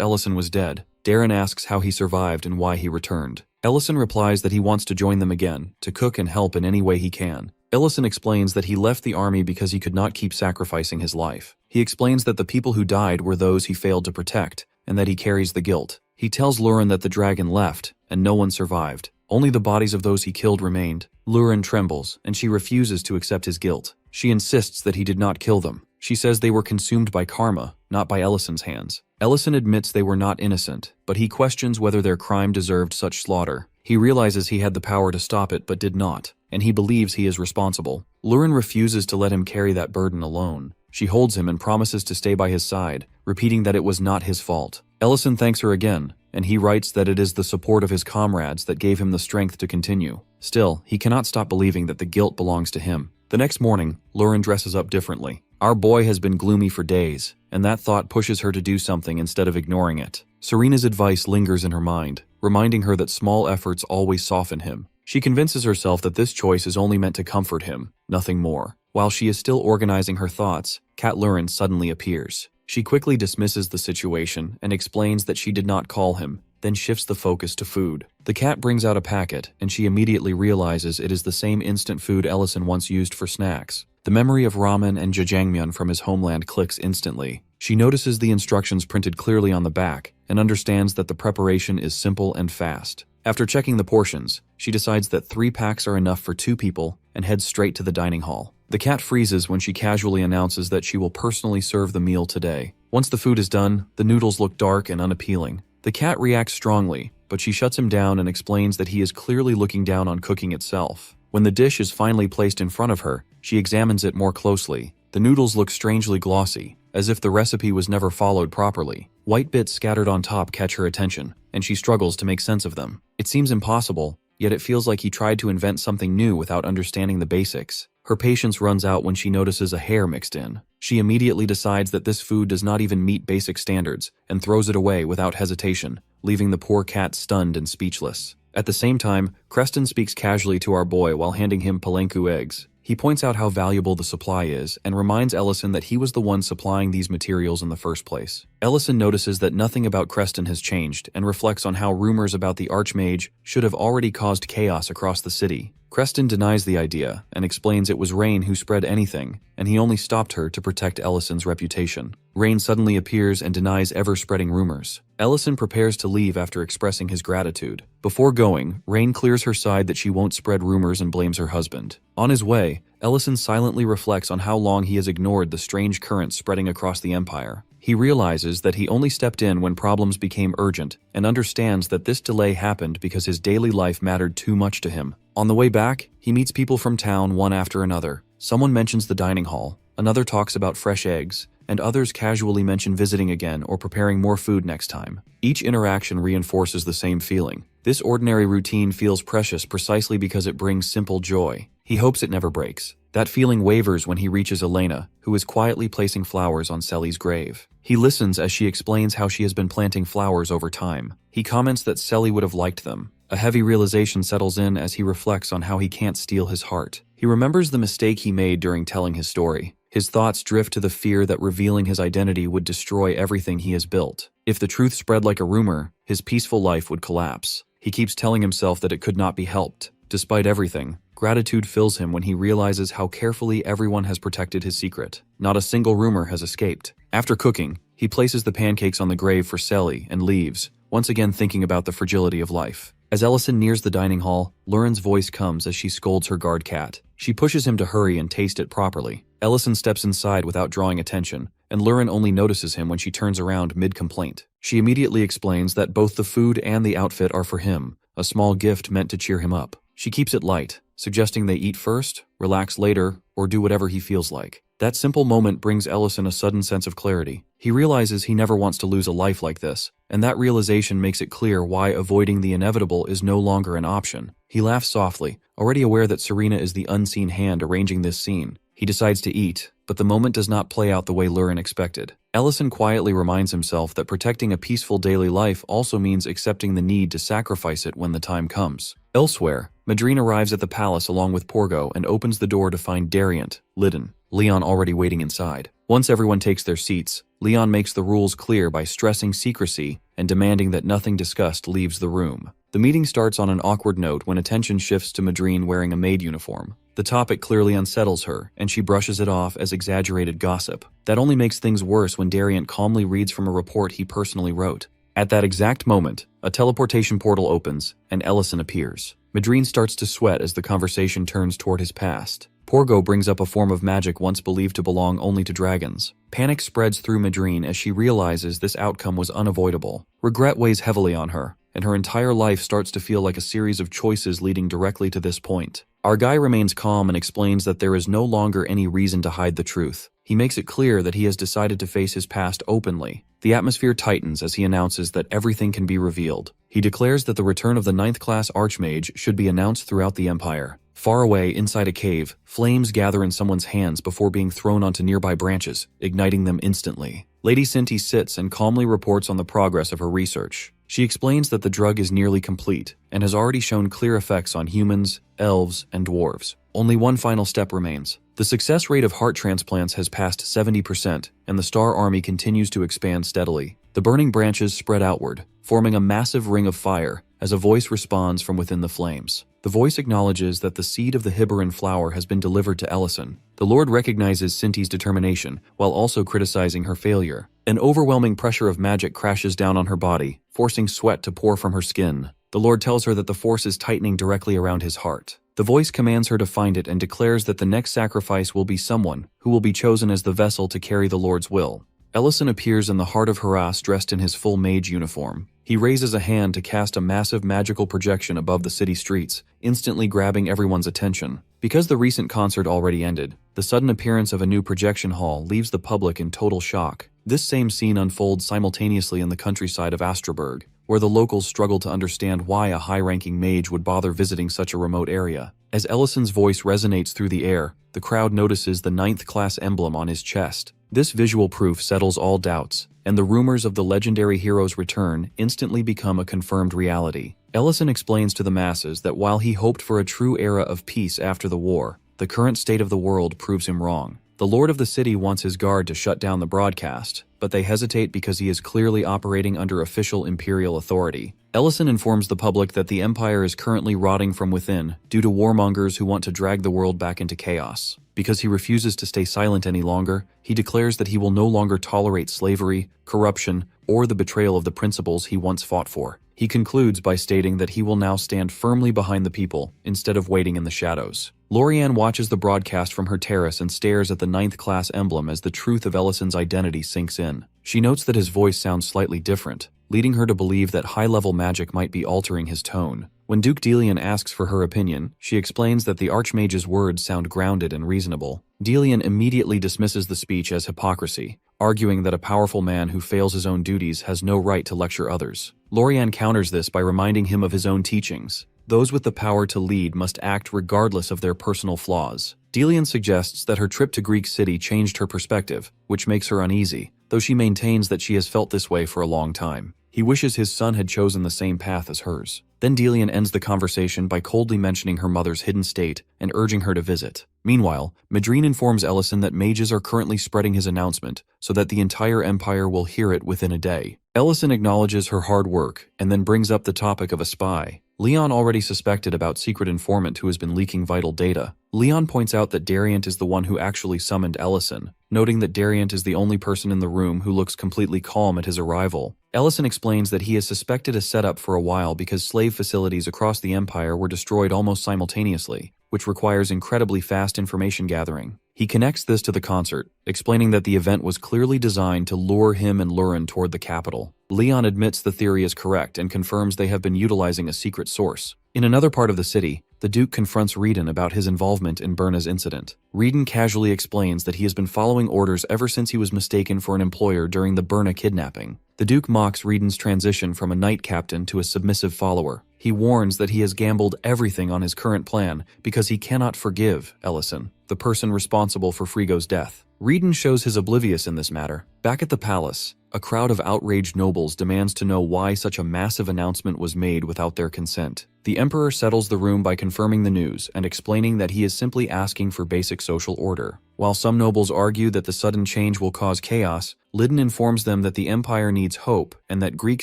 Ellison was dead. Darren asks how he survived and why he returned. Ellison replies that he wants to join them again, to cook and help in any way he can. Ellison explains that he left the army because he could not keep sacrificing his life. He explains that the people who died were those he failed to protect, and that he carries the guilt. He tells Luren that the dragon left, and no one survived. Only the bodies of those he killed remained. Luren trembles, and she refuses to accept his guilt. She insists that he did not kill them. She says they were consumed by karma, not by Ellison's hands. Ellison admits they were not innocent, but he questions whether their crime deserved such slaughter. He realizes he had the power to stop it but did not, and he believes he is responsible. Luren refuses to let him carry that burden alone. She holds him and promises to stay by his side, repeating that it was not his fault. Ellison thanks her again, and he writes that it is the support of his comrades that gave him the strength to continue. Still, he cannot stop believing that the guilt belongs to him. The next morning, Luren dresses up differently. Our boy has been gloomy for days, and that thought pushes her to do something instead of ignoring it. Serena's advice lingers in her mind, reminding her that small efforts always soften him. She convinces herself that this choice is only meant to comfort him, nothing more. While she is still organizing her thoughts, Cat Luren suddenly appears. She quickly dismisses the situation and explains that she did not call him, then shifts the focus to food. The cat brings out a packet, and she immediately realizes it is the same instant food Ellison once used for snacks. The memory of ramen and jjajangmyeon from his homeland clicks instantly. She notices the instructions printed clearly on the back, and understands that the preparation is simple and fast. After checking the portions, she decides that 3 packs are enough for 2 people and heads straight to the dining hall. The cat freezes when she casually announces that she will personally serve the meal today. Once the food is done, the noodles look dark and unappealing. The cat reacts strongly, but she shuts him down and explains that he is clearly looking down on cooking itself. When the dish is finally placed in front of her, she examines it more closely. The noodles look strangely glossy, as if the recipe was never followed properly. White bits scattered on top catch her attention, and she struggles to make sense of them. It seems impossible, yet it feels like he tried to invent something new without understanding the basics. Her patience runs out when she notices a hair mixed in. She immediately decides that this food does not even meet basic standards, and throws it away without hesitation, leaving the poor cat stunned and speechless. At the same time, Creston speaks casually to our boy while handing him palenku eggs. He points out how valuable the supply is and reminds Ellison that he was the one supplying these materials in the first place. Ellison notices that nothing about Creston has changed and reflects on how rumors about the Archmage should have already caused chaos across the city. Creston denies the idea and explains it was Rain who spread anything, and he only stopped her to protect Ellison's reputation. Rain suddenly appears and denies ever spreading rumors. Ellison prepares to leave after expressing his gratitude. Before going, Rain clears her side that she won't spread rumors and blames her husband. On his way, Ellison silently reflects on how long he has ignored the strange currents spreading across the Empire. He realizes that he only stepped in when problems became urgent and understands that this delay happened because his daily life mattered too much to him. On the way back, he meets people from town one after another. Someone mentions the dining hall, another talks about fresh eggs, and others casually mention visiting again or preparing more food next time. Each interaction reinforces the same feeling. This ordinary routine feels precious precisely because it brings simple joy. He hopes it never breaks. That feeling wavers when he reaches Elena, who is quietly placing flowers on Selly's grave. He listens as she explains how she has been planting flowers over time. He comments that Selly would have liked them. A heavy realization settles in as he reflects on how he can't steal his heart. He remembers the mistake he made during telling his story. His thoughts drift to the fear that revealing his identity would destroy everything he has built. If the truth spread like a rumor, his peaceful life would collapse. He keeps telling himself that it could not be helped. Despite everything, gratitude fills him when he realizes how carefully everyone has protected his secret. Not a single rumor has escaped. After cooking, he places the pancakes on the grave for Selly and leaves, once again thinking about the fragility of life. As Ellison nears the dining hall, Luren's voice comes as she scolds her guard cat. She pushes him to hurry and taste it properly. Ellison steps inside without drawing attention, and Luren only notices him when she turns around mid-complaint. She immediately explains that both the food and the outfit are for him, a small gift meant to cheer him up. She keeps it light, suggesting they eat first, relax later, or do whatever he feels like. That simple moment brings Ellison a sudden sense of clarity. He realizes he never wants to lose a life like this, and that realization makes it clear why avoiding the inevitable is no longer an option. He laughs softly, already aware that Serena is the unseen hand arranging this scene. He decides to eat, but the moment does not play out the way Luren expected. Ellison quietly reminds himself that protecting a peaceful daily life also means accepting the need to sacrifice it when the time comes. Elsewhere, Madrine arrives at the palace along with Porgo and opens the door to find Dariant, Lidon, Leon already waiting inside. Once everyone takes their seats, Leon makes the rules clear by stressing secrecy and demanding that nothing discussed leaves the room. The meeting starts on an awkward note when attention shifts to Madrine wearing a maid uniform. The topic clearly unsettles her, and she brushes it off as exaggerated gossip. That only makes things worse when Dariant calmly reads from a report he personally wrote. At that exact moment, a teleportation portal opens, and Ellison appears. Madrine starts to sweat as the conversation turns toward his past. Porgo brings up a form of magic once believed to belong only to dragons. Panic spreads through Madrine as she realizes this outcome was unavoidable. Regret weighs heavily on her, and her entire life starts to feel like a series of choices leading directly to this point. Our guy remains calm and explains that there is no longer any reason to hide the truth. He makes it clear that he has decided to face his past openly. The atmosphere tightens as he announces that everything can be revealed. He declares that the return of the 9th class Archmage should be announced throughout the Empire. Far away, inside a cave, flames gather in someone's hands before being thrown onto nearby branches, igniting them instantly. Lady Cinti sits and calmly reports on the progress of her research. She explains that the drug is nearly complete and has already shown clear effects on humans, elves, and dwarves. Only one final step remains. The success rate of heart transplants has passed 70%, and the Star Army continues to expand steadily. The burning branches spread outward, forming a massive ring of fire as a voice responds from within the flames. The voice acknowledges that the seed of the Hibaran flower has been delivered to Ellison. The Lord recognizes Cinti's determination, while also criticizing her failure. An overwhelming pressure of magic crashes down on her body, forcing sweat to pour from her skin. The Lord tells her that the force is tightening directly around his heart. The voice commands her to find it and declares that the next sacrifice will be someone who will be chosen as the vessel to carry the Lord's will. Ellison appears in the heart of Haras dressed in his full mage uniform. He raises a hand to cast a massive magical projection above the city streets, instantly grabbing everyone's attention. Because the recent concert already ended, the sudden appearance of a new projection hall leaves the public in total shock. This same scene unfolds simultaneously in the countryside of Astraburg, where the locals struggle to understand why a high-ranking mage would bother visiting such a remote area. As Ellison's voice resonates through the air, the crowd notices the 9th class emblem on his chest. This visual proof settles all doubts, and the rumors of the legendary hero's return instantly become a confirmed reality. Ellison explains to the masses that while he hoped for a true era of peace after the war, the current state of the world proves him wrong. The Lord of the City wants his guard to shut down the broadcast, but they hesitate because he is clearly operating under official imperial authority. Ellison informs the public that the Empire is currently rotting from within due to warmongers who want to drag the world back into chaos. Because he refuses to stay silent any longer, he declares that he will no longer tolerate slavery, corruption, or the betrayal of the principles he once fought for. He concludes by stating that he will now stand firmly behind the people instead of waiting in the shadows. Lorianne watches the broadcast from her terrace and stares at the 9th class emblem as the truth of Ellison's identity sinks in. She notes that his voice sounds slightly different, leading her to believe that high-level magic might be altering his tone. When Duke Delian asks for her opinion, she explains that the Archmage's words sound grounded and reasonable. Delian immediately dismisses the speech as hypocrisy, arguing that a powerful man who fails his own duties has no right to lecture others. Lorianne counters this by reminding him of his own teachings. Those with the power to lead must act regardless of their personal flaws. Delian suggests that her trip to Greek City changed her perspective, which makes her uneasy, though she maintains that she has felt this way for a long time. He wishes his son had chosen the same path as hers. Then Delian ends the conversation by coldly mentioning her mother's hidden state and urging her to visit. Meanwhile, Madrine informs Ellison that mages are currently spreading his announcement so that the entire Empire will hear it within a day. Ellison acknowledges her hard work and then brings up the topic of a spy. Leon already suspected about secret informant who has been leaking vital data. Leon points out that Dariant is the one who actually summoned Ellison, noting that Dariant is the only person in the room who looks completely calm at his arrival. Ellison explains that he has suspected a setup for a while because slave facilities across the Empire were destroyed almost simultaneously, which requires incredibly fast information gathering. He connects this to the concert, explaining that the event was clearly designed to lure him and Lurin toward the capital. Leon admits the theory is correct and confirms they have been utilizing a secret source. In another part of the city, the Duke confronts Reedon about his involvement in Berna's incident. Reedon casually explains that he has been following orders ever since he was mistaken for an employer during the Berna kidnapping. The Duke mocks Reedon's transition from a knight captain to a submissive follower. He warns that he has gambled everything on his current plan because he cannot forgive Ellison, the person responsible for Frigo's death. Reeden shows his oblivious in this matter. Back at the palace, a crowd of outraged nobles demands to know why such a massive announcement was made without their consent. The emperor settles the room by confirming the news and explaining that he is simply asking for basic social order. While some nobles argue that the sudden change will cause chaos, Lydon informs them that the empire needs hope and that Greek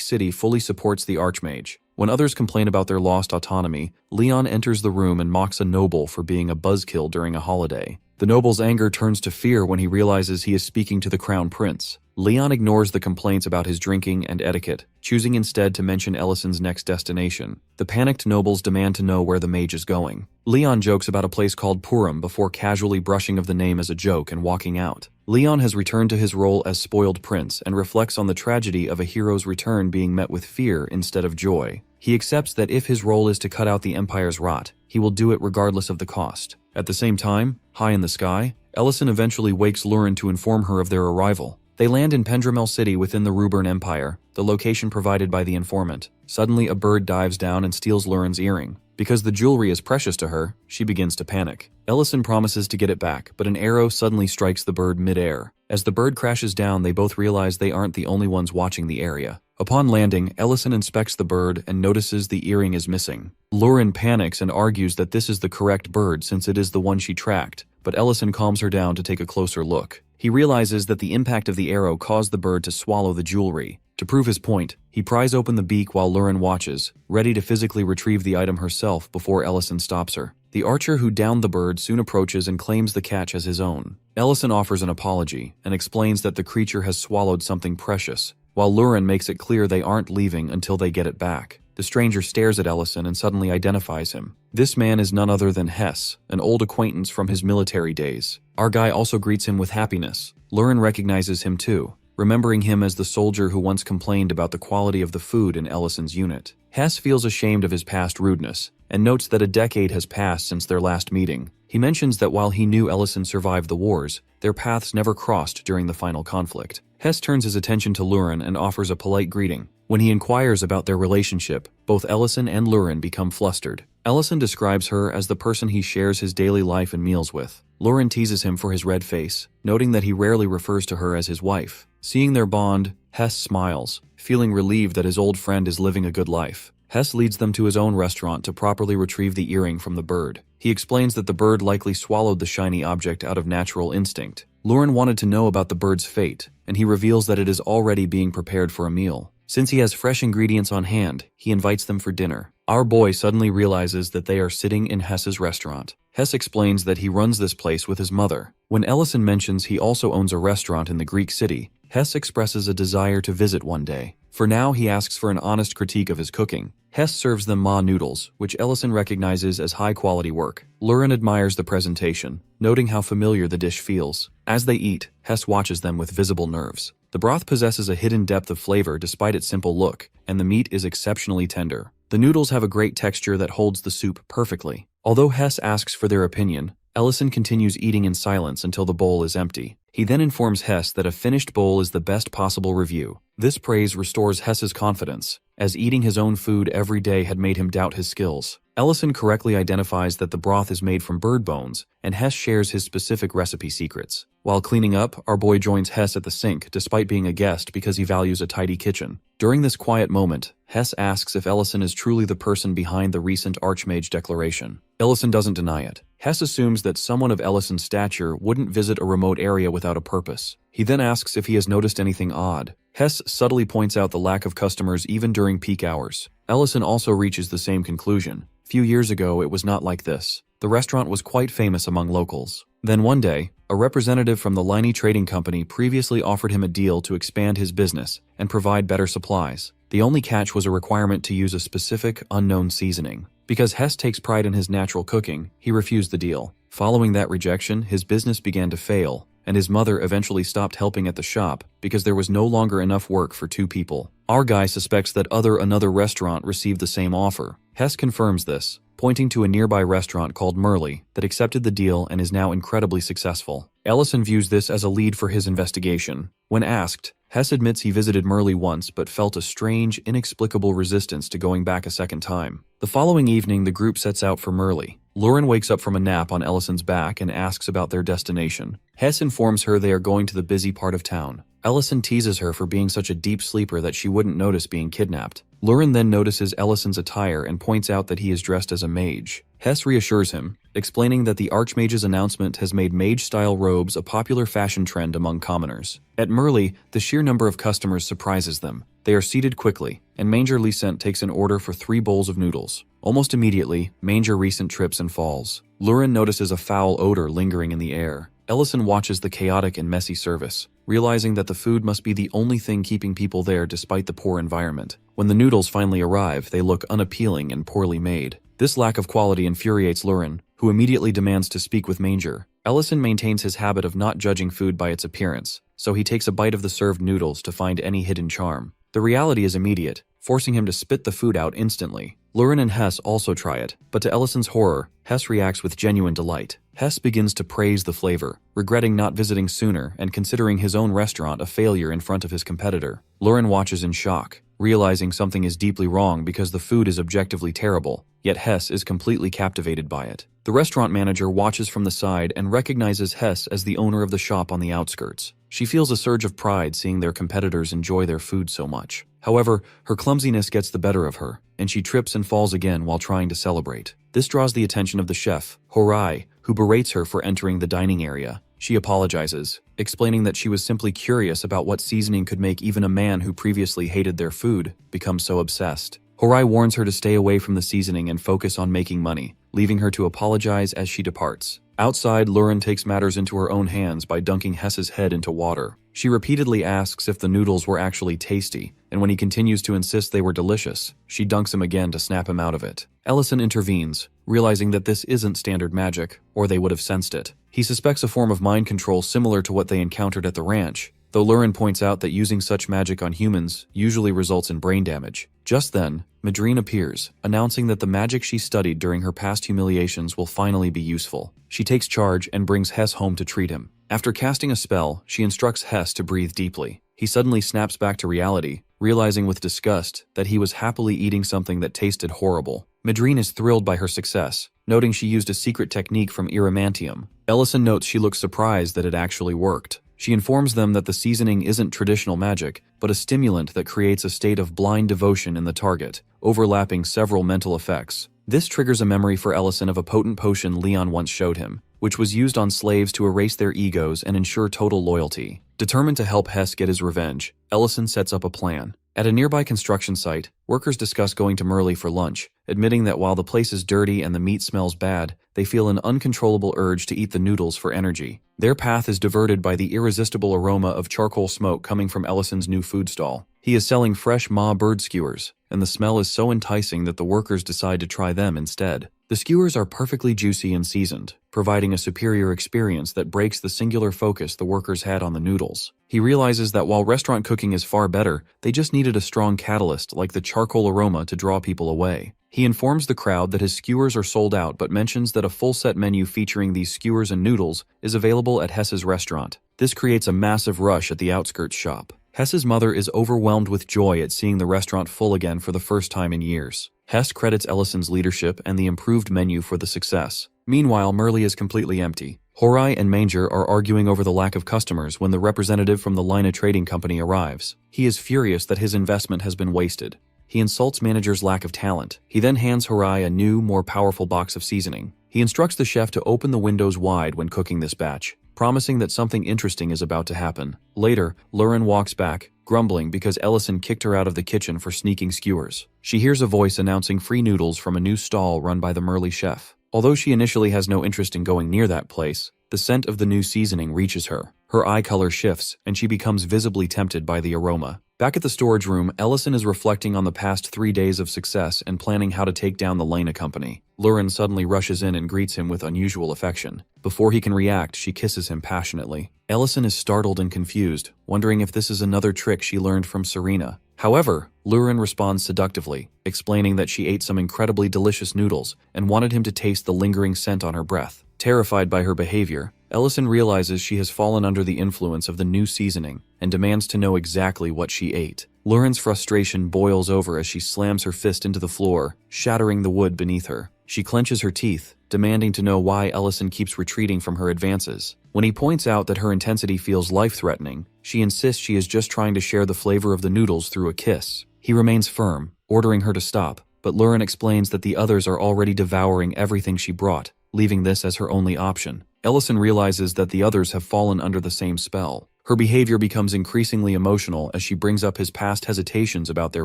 City fully supports the Archmage. When others complain about their lost autonomy, Leon enters the room and mocks a noble for being a buzzkill during a holiday. The noble's anger turns to fear when he realizes he is speaking to the crown prince. Leon ignores the complaints about his drinking and etiquette, choosing instead to mention Ellison's next destination. The panicked nobles demand to know where the mage is going. Leon jokes about a place called Purim before casually brushing of the name as a joke and walking out. Leon has returned to his role as spoiled prince and reflects on the tragedy of a hero's return being met with fear instead of joy. He accepts that if his role is to cut out the Empire's rot, he will do it regardless of the cost. At the same time, high in the sky, Ellison eventually wakes Lurin to inform her of their arrival. They land in Pendramel City within the Ruburn Empire, the location provided by the informant. Suddenly, a bird dives down and steals Lurin's earring. Because the jewelry is precious to her, she begins to panic. Ellison promises to get it back, but an arrow suddenly strikes the bird mid-air. As the bird crashes down, they both realize they aren't the only ones watching the area. Upon landing, Ellison inspects the bird and notices the earring is missing. Lurin panics and argues that this is the correct bird since it is the one she tracked, but Ellison calms her down to take a closer look. He realizes that the impact of the arrow caused the bird to swallow the jewelry. To prove his point, he pries open the beak while Lurin watches, ready to physically retrieve the item herself before Ellison stops her. The archer who downed the bird soon approaches and claims the catch as his own. Ellison offers an apology and explains that the creature has swallowed something precious, while Lurin makes it clear they aren't leaving until they get it back. The stranger stares at Ellison and suddenly identifies him. This man is none other than Hess, an old acquaintance from his military days. Our guy also greets him with happiness. Lurin recognizes him too, remembering him as the soldier who once complained about the quality of the food in Ellison's unit. Hess feels ashamed of his past rudeness, and notes that a decade has passed since their last meeting. He mentions that while he knew Ellison survived the wars, their paths never crossed during the final conflict. Hess turns his attention to Lurin and offers a polite greeting. When he inquires about their relationship, both Ellison and Lurin become flustered. Ellison describes her as the person he shares his daily life and meals with. Lurin teases him for his red face, noting that he rarely refers to her as his wife. Seeing their bond, Hess smiles, feeling relieved that his old friend is living a good life. Hess leads them to his own restaurant to properly retrieve the earring from the bird. He explains that the bird likely swallowed the shiny object out of natural instinct. Lurin wanted to know about the bird's fate, and he reveals that it is already being prepared for a meal. Since he has fresh ingredients on hand, he invites them for dinner. Our boy suddenly realizes that they are sitting in Hess's restaurant. Hess explains that he runs this place with his mother. When Ellison mentions he also owns a restaurant in the Greek city, Hess expresses a desire to visit one day. For now, he asks for an honest critique of his cooking. Hess serves them ma noodles, which Ellison recognizes as high-quality work. Lurin admires the presentation, noting how familiar the dish feels. As they eat, Hess watches them with visible nerves. The broth possesses a hidden depth of flavor despite its simple look, and the meat is exceptionally tender. The noodles have a great texture that holds the soup perfectly. Although Hess asks for their opinion, Ellison continues eating in silence until the bowl is empty. He then informs Hess that a finished bowl is the best possible review. This praise restores Hess's confidence, as eating his own food every day had made him doubt his skills. Ellison correctly identifies that the broth is made from bird bones, and Hess shares his specific recipe secrets. While cleaning up, our boy joins Hess at the sink despite being a guest because he values a tidy kitchen. During this quiet moment, Hess asks if Ellison is truly the person behind the recent Archmage declaration. Ellison doesn't deny it. Hess assumes that someone of Ellison's stature wouldn't visit a remote area without a purpose. He then asks if he has noticed anything odd. Hess subtly points out the lack of customers even during peak hours. Ellison also reaches the same conclusion. Few years ago, it was not like this. The restaurant was quite famous among locals. Then one day, a representative from the Liney Trading Company previously offered him a deal to expand his business and provide better supplies. The only catch was a requirement to use a specific, unknown seasoning. Because Hess takes pride in his natural cooking, he refused the deal. Following that rejection, his business began to fail, and his mother eventually stopped helping at the shop because there was no longer enough work for 2 people. Our guy suspects that another restaurant received the same offer. Hess confirms this, pointing to a nearby restaurant called Merle that accepted the deal and is now incredibly successful. Ellison views this as a lead for his investigation. When asked, Hess admits he visited Merle once but felt a strange, inexplicable resistance to going back a second time. The following evening, the group sets out for Merle. Lauren wakes up from a nap on Ellison's back and asks about their destination. Hess informs her they are going to the busy part of town. Ellison teases her for being such a deep sleeper that she wouldn't notice being kidnapped. Lauren then notices Ellison's attire and points out that he is dressed as a mage. Hess reassures him, explaining that the Archmage's announcement has made mage-style robes a popular fashion trend among commoners. At Merle, the sheer number of customers surprises them. They are seated quickly, and Manger Licent takes an order for 3 bowls of noodles. Almost immediately, Manger Recent trips and falls. Lauren notices a foul odor lingering in the air. Ellison watches the chaotic and messy service, realizing that the food must be the only thing keeping people there despite the poor environment. When the noodles finally arrive, they look unappealing and poorly made. This lack of quality infuriates Lauren, who immediately demands to speak with Manger. Ellison maintains his habit of not judging food by its appearance, so he takes a bite of the served noodles to find any hidden charm. The reality is immediate, forcing him to spit the food out instantly. Lauren and Hess also try it, but to Ellison's horror, Hess reacts with genuine delight. Hess begins to praise the flavor, regretting not visiting sooner and considering his own restaurant a failure in front of his competitor. Lauren watches in shock, realizing something is deeply wrong because the food is objectively terrible, yet Hess is completely captivated by it. The restaurant manager watches from the side and recognizes Hess as the owner of the shop on the outskirts. She feels a surge of pride seeing their competitors enjoy their food so much. However, her clumsiness gets the better of her, and she trips and falls again while trying to celebrate. This draws the attention of the chef, Horai, who berates her for entering the dining area. She apologizes, explaining that she was simply curious about what seasoning could make even a man who previously hated their food become so obsessed. Horai warns her to stay away from the seasoning and focus on making money, leaving her to apologize as she departs. Outside, Lauren takes matters into her own hands by dunking Hess's head into water. She repeatedly asks if the noodles were actually tasty, and when he continues to insist they were delicious, she dunks him again to snap him out of it. Ellison intervenes, realizing that this isn't standard magic, or they would have sensed it. He suspects a form of mind control similar to what they encountered at the ranch, though Lauren points out that using such magic on humans usually results in brain damage. Just then, Madrine appears, announcing that the magic she studied during her past humiliations will finally be useful. She takes charge and brings Hess home to treat him. After casting a spell, she instructs Hess to breathe deeply. He suddenly snaps back to reality, realizing with disgust that he was happily eating something that tasted horrible. Madrine is thrilled by her success, noting she used a secret technique from Iramantium. Ellison notes she looks surprised that it actually worked. She informs them that the seasoning isn't traditional magic, but a stimulant that creates a state of blind devotion in the target, overlapping several mental effects. This triggers a memory for Ellison of a potent potion Leon once showed him, which was used on slaves to erase their egos and ensure total loyalty. Determined to help Hess get his revenge, Ellison sets up a plan. At a nearby construction site, workers discuss going to Merle for lunch, admitting that while the place is dirty and the meat smells bad, they feel an uncontrollable urge to eat the noodles for energy. Their path is diverted by the irresistible aroma of charcoal smoke coming from Ellison's new food stall. He is selling fresh Ma bird skewers, and the smell is so enticing that the workers decide to try them instead. The skewers are perfectly juicy and seasoned, providing a superior experience that breaks the singular focus the workers had on the noodles. He realizes that while restaurant cooking is far better, they just needed a strong catalyst like the charcoal aroma to draw people away. He informs the crowd that his skewers are sold out but mentions that a full-set menu featuring these skewers and noodles is available at Hess's restaurant. This creates a massive rush at the outskirts shop. Hess's mother is overwhelmed with joy at seeing the restaurant full again for the first time in years. Hess credits Ellison's leadership and the improved menu for the success. Meanwhile, Merle is completely empty. Horai and Manger are arguing over the lack of customers when the representative from the Lina Trading Company arrives. He is furious that his investment has been wasted. He insults manager's lack of talent. He then hands Horai a new, more powerful box of seasoning. He instructs the chef to open the windows wide when cooking this batch, promising that something interesting is about to happen. Later, Lauren walks back, grumbling because Ellison kicked her out of the kitchen for sneaking skewers. She hears a voice announcing free noodles from a new stall run by the Merle chef. Although she initially has no interest in going near that place, the scent of the new seasoning reaches her. Her eye color shifts, and she becomes visibly tempted by the aroma. Back at the storage room, Ellison is reflecting on the past 3 days of success and planning how to take down the Lina company. Lauren suddenly rushes in and greets him with unusual affection. Before he can react, she kisses him passionately. Ellison is startled and confused, wondering if this is another trick she learned from Serena. However, Lauren responds seductively, explaining that she ate some incredibly delicious noodles and wanted him to taste the lingering scent on her breath. Terrified by her behavior, Ellison realizes she has fallen under the influence of the new seasoning and demands to know exactly what she ate. Lauren's frustration boils over as she slams her fist into the floor, shattering the wood beneath her. She clenches her teeth, demanding to know why Ellison keeps retreating from her advances. When he points out that her intensity feels life-threatening, she insists she is just trying to share the flavor of the noodles through a kiss. He remains firm, ordering her to stop, but Lauren explains that the others are already devouring everything she brought, leaving this as her only option. Ellison realizes that the others have fallen under the same spell. Her behavior becomes increasingly emotional as she brings up his past hesitations about their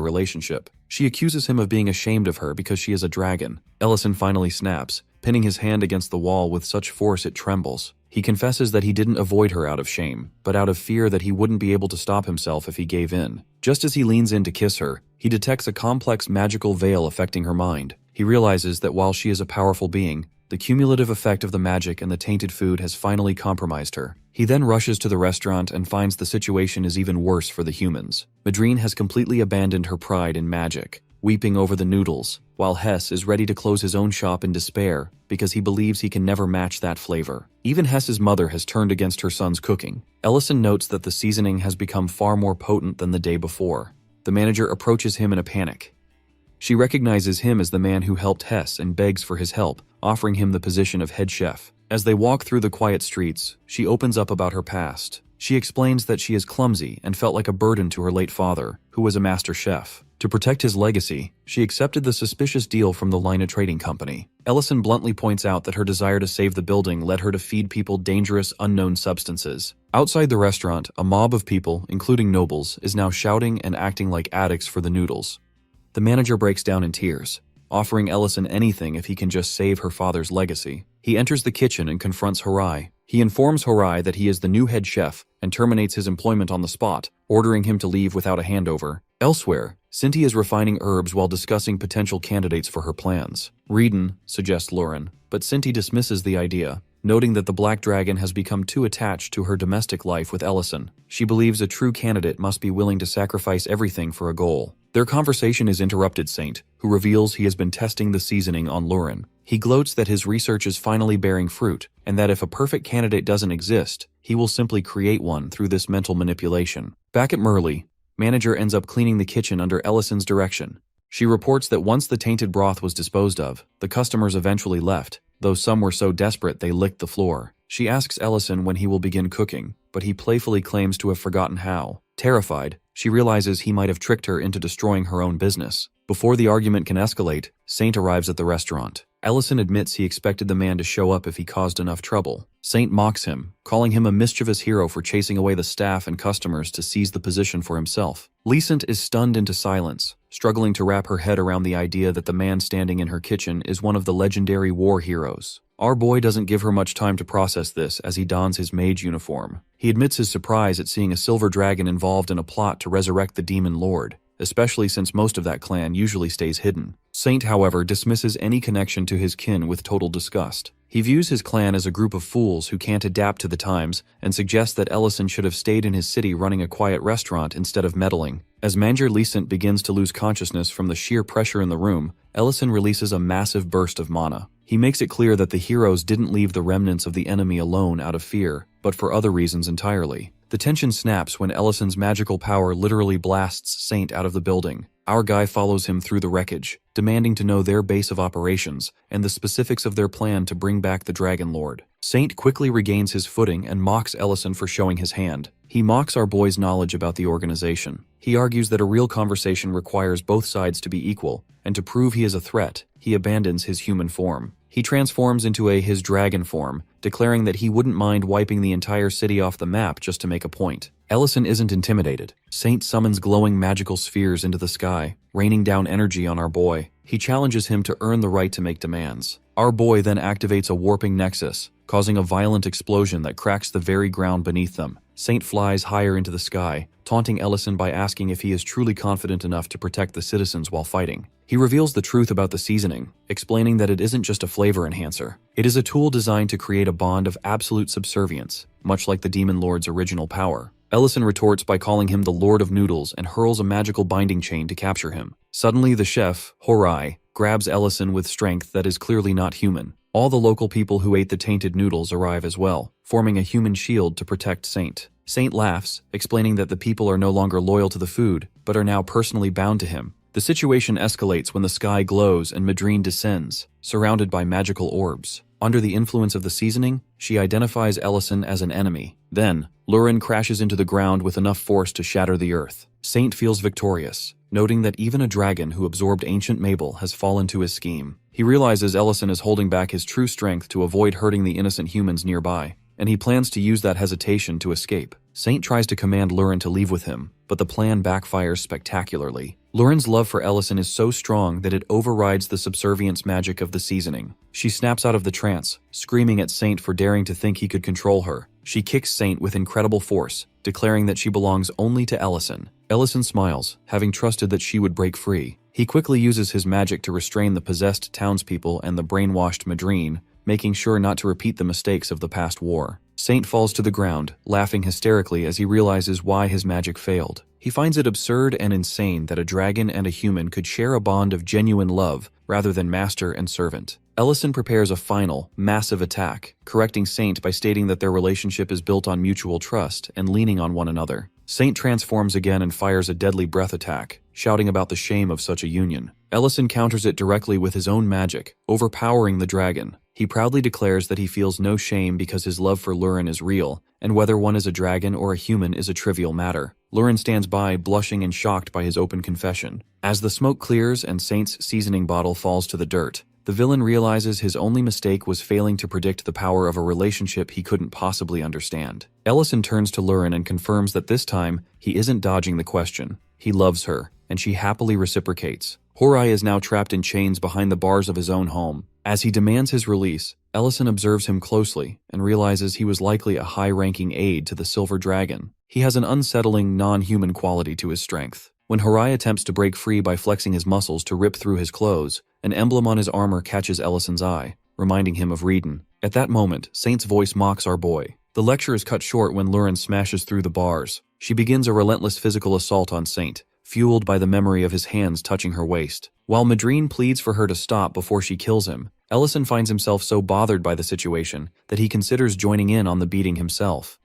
relationship. She accuses him of being ashamed of her because she is a dragon. Ellison finally snaps, pinning his hand against the wall with such force it trembles. He confesses that he didn't avoid her out of shame, but out of fear that he wouldn't be able to stop himself if he gave in. Just as he leans in to kiss her, he detects a complex magical veil affecting her mind. He realizes that while she is a powerful being, the cumulative effect of the magic and the tainted food has finally compromised her. He then rushes to the restaurant and finds the situation is even worse for the humans. Madrine has completely abandoned her pride in magic, weeping over the noodles, while Hess is ready to close his own shop in despair because he believes he can never match that flavor. Even Hess's mother has turned against her son's cooking. Ellison notes that the seasoning has become far more potent than the day before. The manager approaches him in a panic. She recognizes him as the man who helped Hess and begs for his help, offering him the position of head chef. As they walk through the quiet streets, she opens up about her past. She explains that she is clumsy and felt like a burden to her late father, who was a master chef. To protect his legacy, she accepted the suspicious deal from the Lina Trading Company. Ellison bluntly points out that her desire to save the building led her to feed people dangerous, unknown substances. Outside the restaurant, a mob of people, including nobles, is now shouting and acting like addicts for the noodles. The manager breaks down in tears, offering Ellison anything if he can just save her father's legacy. He enters the kitchen and confronts Harai. He informs Harai that he is the new head chef and terminates his employment on the spot, ordering him to leave without a handover. Elsewhere, Cinti is refining herbs while discussing potential candidates for her plans. Reedon, suggests Lauren, but Cinti dismisses the idea, noting that the Black Dragon has become too attached to her domestic life with Ellison. She believes a true candidate must be willing to sacrifice everything for a goal. Their conversation is interrupted Saint, who reveals he has been testing the seasoning on Lauren. He gloats that his research is finally bearing fruit, and that if a perfect candidate doesn't exist, he will simply create one through this mental manipulation. Back at Merle, manager ends up cleaning the kitchen under Ellison's direction. She reports that once the tainted broth was disposed of, the customers eventually left, though some were so desperate they licked the floor. She asks Ellison when he will begin cooking, but he playfully claims to have forgotten how. Terrified, she realizes he might have tricked her into destroying her own business. Before the argument can escalate, Saint arrives at the restaurant. Ellison admits he expected the man to show up if he caused enough trouble. Saint mocks him, calling him a mischievous hero for chasing away the staff and customers to seize the position for himself. Lecent is stunned into silence, struggling to wrap her head around the idea that the man standing in her kitchen is one of the legendary war heroes. Our boy doesn't give her much time to process this as he dons his mage uniform. He admits his surprise at seeing a silver dragon involved in a plot to resurrect the demon lord, especially since most of that clan usually stays hidden. Saint, however, dismisses any connection to his kin with total disgust. He views his clan as a group of fools who can't adapt to the times and suggests that Ellison should have stayed in his city running a quiet restaurant instead of meddling. As Manager Lecent begins to lose consciousness from the sheer pressure in the room, Ellison releases a massive burst of mana. He makes it clear that the heroes didn't leave the remnants of the enemy alone out of fear, but for other reasons entirely. The tension snaps when Ellison's magical power literally blasts Saint out of the building. Our guy follows him through the wreckage, demanding to know their base of operations and the specifics of their plan to bring back the Dragon Lord. Saint quickly regains his footing and mocks Ellison for showing his hand. He mocks our boy's knowledge about the organization. He argues that a real conversation requires both sides to be equal, and to prove he is a threat, he abandons his human form. He transforms into his dragon form, declaring that he wouldn't mind wiping the entire city off the map just to make a point. Ellison isn't intimidated. Saint summons glowing magical spheres into the sky, raining down energy on our boy. He challenges him to earn the right to make demands. Our boy then activates a warping nexus, causing a violent explosion that cracks the very ground beneath them. Saint flies higher into the sky, taunting Ellison by asking if he is truly confident enough to protect the citizens while fighting. He reveals the truth about the seasoning, explaining that it isn't just a flavor enhancer. It is a tool designed to create a bond of absolute subservience, much like the Demon Lord's original power. Ellison retorts by calling him the Lord of Noodles and hurls a magical binding chain to capture him. Suddenly, the chef, Horai, grabs Ellison with strength that is clearly not human. All the local people who ate the tainted noodles arrive as well, forming a human shield to protect Saint. Saint laughs, explaining that the people are no longer loyal to the food, but are now personally bound to him, The situation escalates when the sky glows and Madrine descends, surrounded by magical orbs. Under the influence of the seasoning, she identifies Ellison as an enemy. Then, Lurin crashes into the ground with enough force to shatter the earth. Saint feels victorious, noting that even a dragon who absorbed ancient Mabel has fallen to his scheme. He realizes Ellison is holding back his true strength to avoid hurting the innocent humans nearby, and he plans to use that hesitation to escape. Saint tries to command Lurin to leave with him, but the plan backfires spectacularly. Lurin's love for Ellison is so strong that it overrides the subservience magic of the seasoning. She snaps out of the trance, screaming at Saint for daring to think he could control her. She kicks Saint with incredible force, declaring that she belongs only to Ellison. Ellison smiles, having trusted that she would break free. He quickly uses his magic to restrain the possessed townspeople and the brainwashed Madrine, making sure not to repeat the mistakes of the past war. Saint falls to the ground, laughing hysterically as he realizes why his magic failed. He finds it absurd and insane that a dragon and a human could share a bond of genuine love rather than master and servant. Ellison prepares a final, massive attack, correcting Saint by stating that their relationship is built on mutual trust and leaning on one another. Saint transforms again and fires a deadly breath attack, shouting about the shame of such a union. Ellison counters it directly with his own magic, overpowering the dragon. He proudly declares that he feels no shame because his love for Lurin is real, and whether one is a dragon or a human is a trivial matter. Lurin stands by, blushing and shocked by his open confession. As the smoke clears and Saint's seasoning bottle falls to the dirt, the villain realizes his only mistake was failing to predict the power of a relationship he couldn't possibly understand. Ellison turns to Lurin and confirms that this time, he isn't dodging the question. He loves her, and she happily reciprocates. Horai is now trapped in chains behind the bars of his own home. As he demands his release, Ellison observes him closely and realizes he was likely a high-ranking aide to the Silver Dragon. He has an unsettling, non-human quality to his strength. When Horai attempts to break free by flexing his muscles to rip through his clothes, an emblem on his armor catches Ellison's eye, reminding him of Reedon. At that moment, Saint's voice mocks our boy. The lecture is cut short when Lurin smashes through the bars. She begins a relentless physical assault on Saint, fueled by the memory of his hands touching her waist. While Madrine pleads for her to stop before she kills him, Ellison finds himself so bothered by the situation that he considers joining in on the beating himself.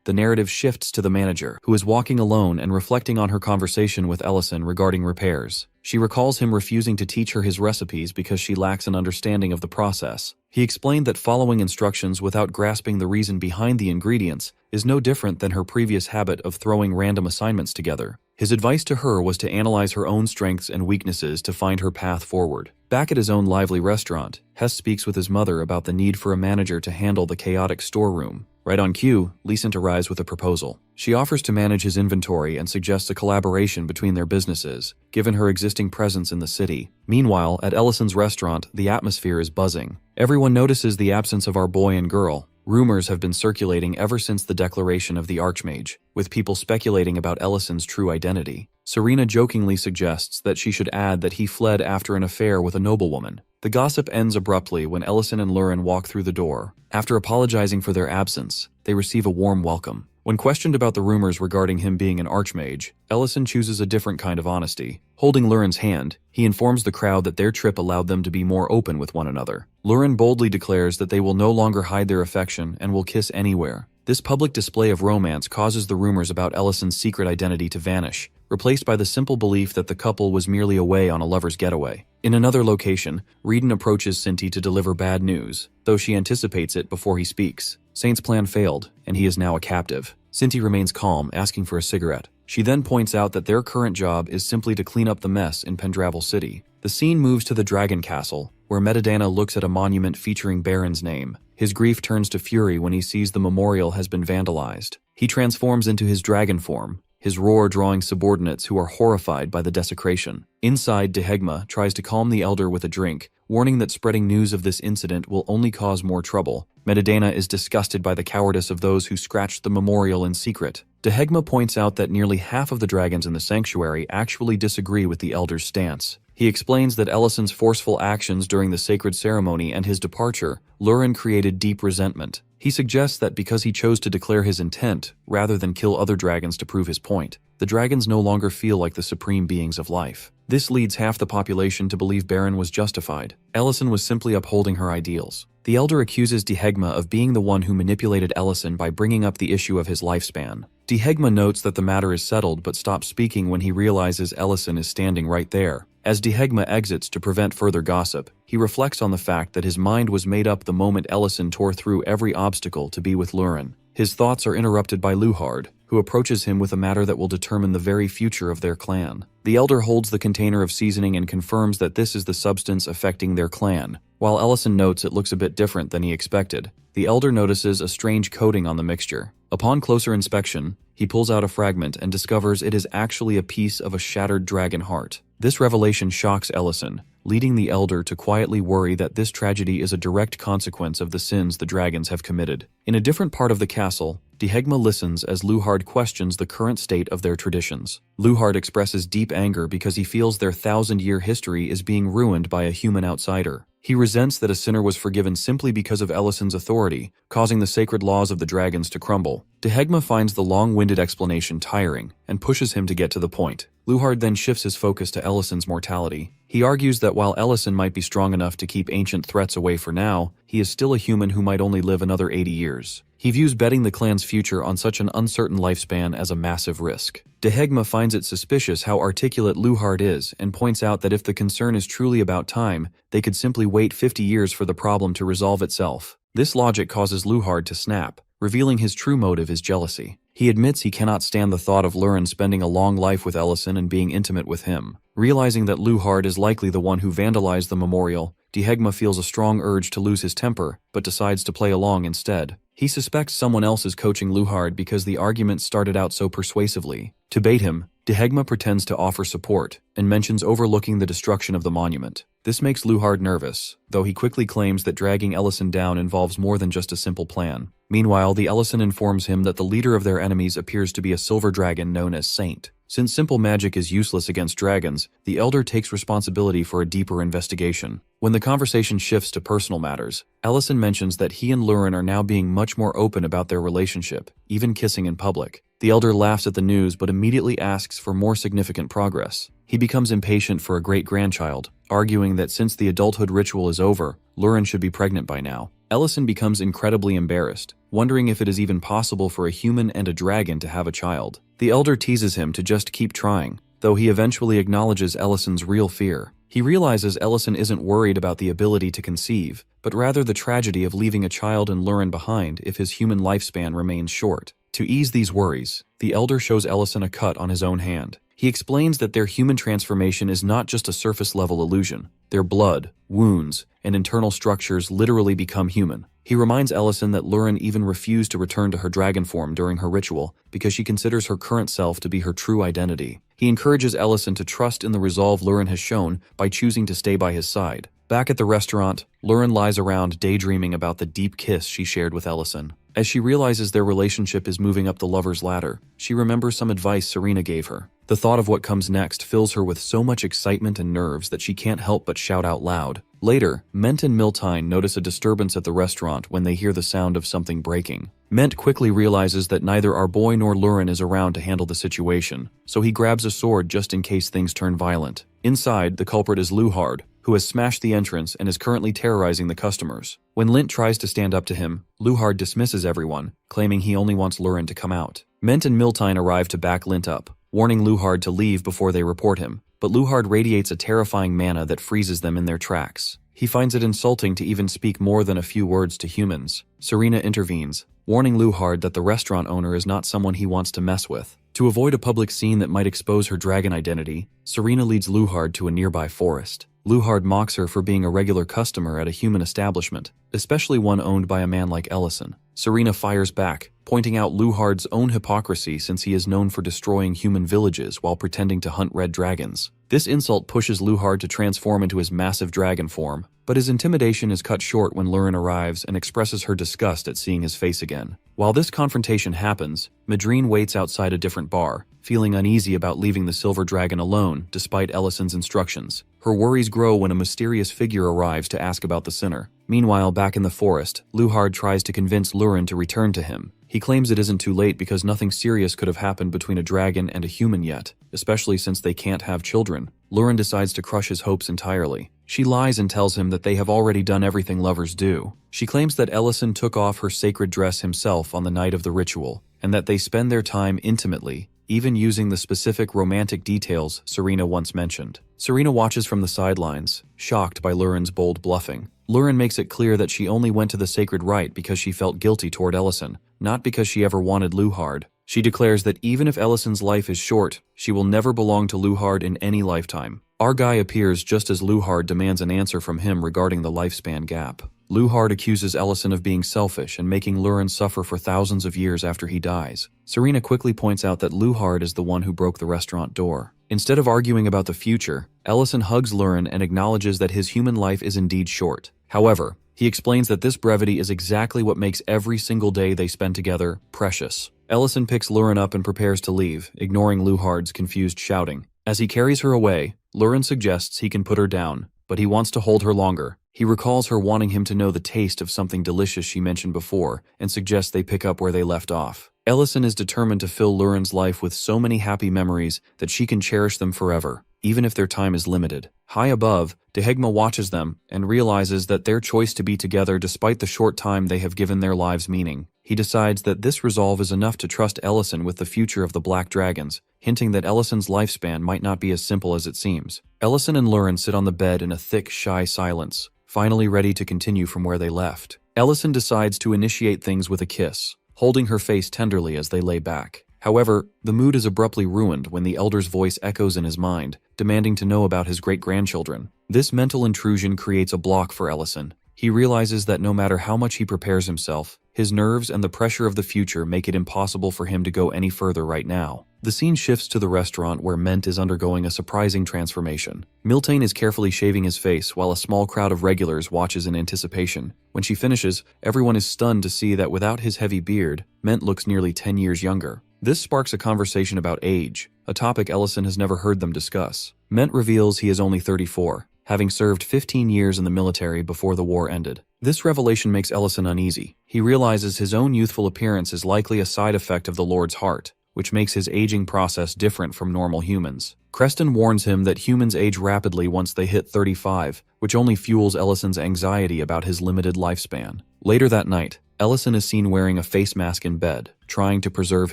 The narrative shifts to the manager, who is walking alone and reflecting on her conversation with Ellison regarding repairs. She recalls him refusing to teach her his recipes because she lacks an understanding of the process. He explained that following instructions without grasping the reason behind the ingredients is no different than her previous habit of throwing random assignments together. His advice to her was to analyze her own strengths and weaknesses to find her path forward. Back at his own lively restaurant, Hess speaks with his mother about the need for a manager to handle the chaotic storeroom. Right on cue, Leasant arrives with a proposal. She offers to manage his inventory and suggests a collaboration between their businesses, given her existing presence in the city. Meanwhile, at Ellison's restaurant, the atmosphere is buzzing. Everyone notices the absence of our boy and girl. Rumors have been circulating ever since the declaration of the Archmage, with people speculating about Ellison's true identity. Serena jokingly suggests that she should add that he fled after an affair with a noblewoman. The gossip ends abruptly when Ellison and Lurin walk through the door. After apologizing for their absence, they receive a warm welcome. When questioned about the rumors regarding him being an archmage, Ellison chooses a different kind of honesty. Holding Lurin's hand, he informs the crowd that their trip allowed them to be more open with one another. Lurin boldly declares that they will no longer hide their affection and will kiss anywhere. This public display of romance causes the rumors about Ellison's secret identity to vanish, replaced by the simple belief that the couple was merely away on a lover's getaway. In another location, Reedon approaches Cinti to deliver bad news, though she anticipates it before he speaks. Saint's plan failed, and he is now a captive. Cinti remains calm, asking for a cigarette. She then points out that their current job is simply to clean up the mess in Pendravel City. The scene moves to the Dragon Castle, where Metadana looks at a monument featuring Baron's name. His grief turns to fury when he sees the memorial has been vandalized. He transforms into his dragon form, his roar drawing subordinates who are horrified by the desecration. Inside, Dehegma tries to calm the elder with a drink, warning that spreading news of this incident will only cause more trouble. Metadana is disgusted by the cowardice of those who scratched the memorial in secret. Dehegma points out that nearly half of the dragons in the sanctuary actually disagree with the elder's stance. He explains that Ellison's forceful actions during the sacred ceremony and his departure, Lurin created deep resentment. He suggests that because he chose to declare his intent, rather than kill other dragons to prove his point, the dragons no longer feel like the supreme beings of life. This leads half the population to believe Baron was justified. Ellison was simply upholding her ideals. The elder accuses Dehegma of being the one who manipulated Ellison by bringing up the issue of his lifespan. Dehegma notes that the matter is settled but stops speaking when he realizes Ellison is standing right there. As Dehegma exits to prevent further gossip, he reflects on the fact that his mind was made up the moment Ellison tore through every obstacle to be with Lurin. His thoughts are interrupted by Luhard, who approaches him with a matter that will determine the very future of their clan. The elder holds the container of seasoning and confirms that this is the substance affecting their clan. While Ellison notes it looks a bit different than he expected, the elder notices a strange coating on the mixture. Upon closer inspection, he pulls out a fragment and discovers it is actually a piece of a shattered dragon heart. This revelation shocks Ellison, leading the elder to quietly worry that this tragedy is a direct consequence of the sins the dragons have committed. In a different part of the castle, Dehegma listens as Luhard questions the current state of their traditions. Luhard expresses deep anger because he feels their 1,000-year history is being ruined by a human outsider. He resents that a sinner was forgiven simply because of Ellison's authority, causing the sacred laws of the dragons to crumble. Dehegma finds the long-winded explanation tiring and pushes him to get to the point. Luhard then shifts his focus to Ellison's mortality. He argues that while Ellison might be strong enough to keep ancient threats away for now, he is still a human who might only live another 80 years. He views betting the clan's future on such an uncertain lifespan as a massive risk. Dehegma finds it suspicious how articulate Luhard is and points out that if the concern is truly about time, they could simply wait 50 years for the problem to resolve itself. This logic causes Luhard to snap, revealing his true motive is jealousy. He admits he cannot stand the thought of Lurin spending a long life with Ellison and being intimate with him. Realizing that Luhard is likely the one who vandalized the memorial, Dehegma feels a strong urge to lose his temper, but decides to play along instead. He suspects someone else is coaching Luhard because the argument started out so persuasively. To bait him, Dehegma pretends to offer support and mentions overlooking the destruction of the monument. This makes Luhard nervous, though he quickly claims that dragging Ellison down involves more than just a simple plan. Meanwhile, the Ellison informs him that the leader of their enemies appears to be a silver dragon known as Saint. Since simple magic is useless against dragons, the elder takes responsibility for a deeper investigation. When the conversation shifts to personal matters, Ellison mentions that he and Lurin are now being much more open about their relationship, even kissing in public. The elder laughs at the news but immediately asks for more significant progress. He becomes impatient for a great-grandchild, arguing that since the adulthood ritual is over, Lurin should be pregnant by now. Ellison becomes incredibly embarrassed, wondering if it is even possible for a human and a dragon to have a child. The elder teases him to just keep trying, though he eventually acknowledges Ellison's real fear. He realizes Ellison isn't worried about the ability to conceive, but rather the tragedy of leaving a child and Lurin behind if his human lifespan remains short. To ease these worries, the elder shows Ellison a cut on his own hand. He explains that their human transformation is not just a surface-level illusion. Their blood, wounds, and internal structures literally become human. He reminds Ellison that Lurin even refused to return to her dragon form during her ritual because she considers her current self to be her true identity. He encourages Ellison to trust in the resolve Lurin has shown by choosing to stay by his side. Back at the restaurant, Lurin lies around daydreaming about the deep kiss she shared with Ellison. As she realizes their relationship is moving up the lover's ladder, she remembers some advice Serena gave her. The thought of what comes next fills her with so much excitement and nerves that she can't help but shout out loud. Later, Ment and Miltine notice a disturbance at the restaurant when they hear the sound of something breaking. Ment quickly realizes that neither our boy nor Lurin is around to handle the situation, so he grabs a sword just in case things turn violent. Inside, the culprit is Luhard, who has smashed the entrance and is currently terrorizing the customers. When Lint tries to stand up to him, Luhard dismisses everyone, claiming he only wants Lurin to come out. Ment and Miltine arrive to back Lint up, warning Luhard to leave before they report him, but Luhard radiates a terrifying mana that freezes them in their tracks. He finds it insulting to even speak more than a few words to humans. Serena intervenes, warning Luhard that the restaurant owner is not someone he wants to mess with. To avoid a public scene that might expose her dragon identity, Serena leads Luhard to a nearby forest. Luhard mocks her for being a regular customer at a human establishment, especially one owned by a man like Ellison. Serena fires back, pointing out Luhard's own hypocrisy since he is known for destroying human villages while pretending to hunt red dragons. This insult pushes Luhard to transform into his massive dragon form, but his intimidation is cut short when Lurin arrives and expresses her disgust at seeing his face again. While this confrontation happens, Madrine waits outside a different bar, feeling uneasy about leaving the silver dragon alone despite Ellison's instructions. Her worries grow when a mysterious figure arrives to ask about the sinner. Meanwhile, back in the forest, Luhard tries to convince Lurin to return to him. He claims it isn't too late because nothing serious could have happened between a dragon and a human yet, especially since they can't have children. Lurin decides to crush his hopes entirely. She lies and tells him that they have already done everything lovers do. She claims that Ellison took off her sacred dress himself on the night of the ritual, and that they spend their time intimately, even using the specific romantic details Serena once mentioned. Serena watches from the sidelines, shocked by Lurin's bold bluffing. Lurin makes it clear that she only went to the sacred rite because she felt guilty toward Ellison, not because she ever wanted Luhard. She declares that even if Ellison's life is short, she will never belong to Luhard in any lifetime. Our guy appears just as Luhard demands an answer from him regarding the lifespan gap. Luhard accuses Ellison of being selfish and making Lurin suffer for thousands of years after he dies. Serena quickly points out that Luhard is the one who broke the restaurant door. Instead of arguing about the future, Ellison hugs Lurin and acknowledges that his human life is indeed short. However, he explains that this brevity is exactly what makes every single day they spend together precious. Ellison picks Lurin up and prepares to leave, ignoring Luhard's confused shouting. As he carries her away, Lurin suggests he can put her down, but he wants to hold her longer. He recalls her wanting him to know the taste of something delicious she mentioned before, and suggests they pick up where they left off. Ellison is determined to fill Lurin's life with so many happy memories that she can cherish them forever, even if their time is limited. High above, Dehegma watches them and realizes that their choice to be together despite the short time they have given their lives meaning. He decides that this resolve is enough to trust Ellison with the future of the Black Dragons, hinting that Ellison's lifespan might not be as simple as it seems. Ellison and Lurin sit on the bed in a thick, shy silence, finally ready to continue from where they left. Ellison decides to initiate things with a kiss, holding her face tenderly as they lay back. However, the mood is abruptly ruined when the elder's voice echoes in his mind, demanding to know about his great-grandchildren. This mental intrusion creates a block for Ellison. He realizes that no matter how much he prepares himself, his nerves and the pressure of the future make it impossible for him to go any further right now. The scene shifts to the restaurant where Ment is undergoing a surprising transformation. Miltane is carefully shaving his face while a small crowd of regulars watches in anticipation. When she finishes, everyone is stunned to see that without his heavy beard, Ment looks nearly 10 years younger. This sparks a conversation about age, a topic Ellison has never heard them discuss. Ment reveals he is only 34, having served 15 years in the military before the war ended. This revelation makes Ellison uneasy. He realizes his own youthful appearance is likely a side effect of the Lord's heart, which makes his aging process different from normal humans. Creston warns him that humans age rapidly once they hit 35, which only fuels Ellison's anxiety about his limited lifespan. Later that night, Ellison is seen wearing a face mask in bed, trying to preserve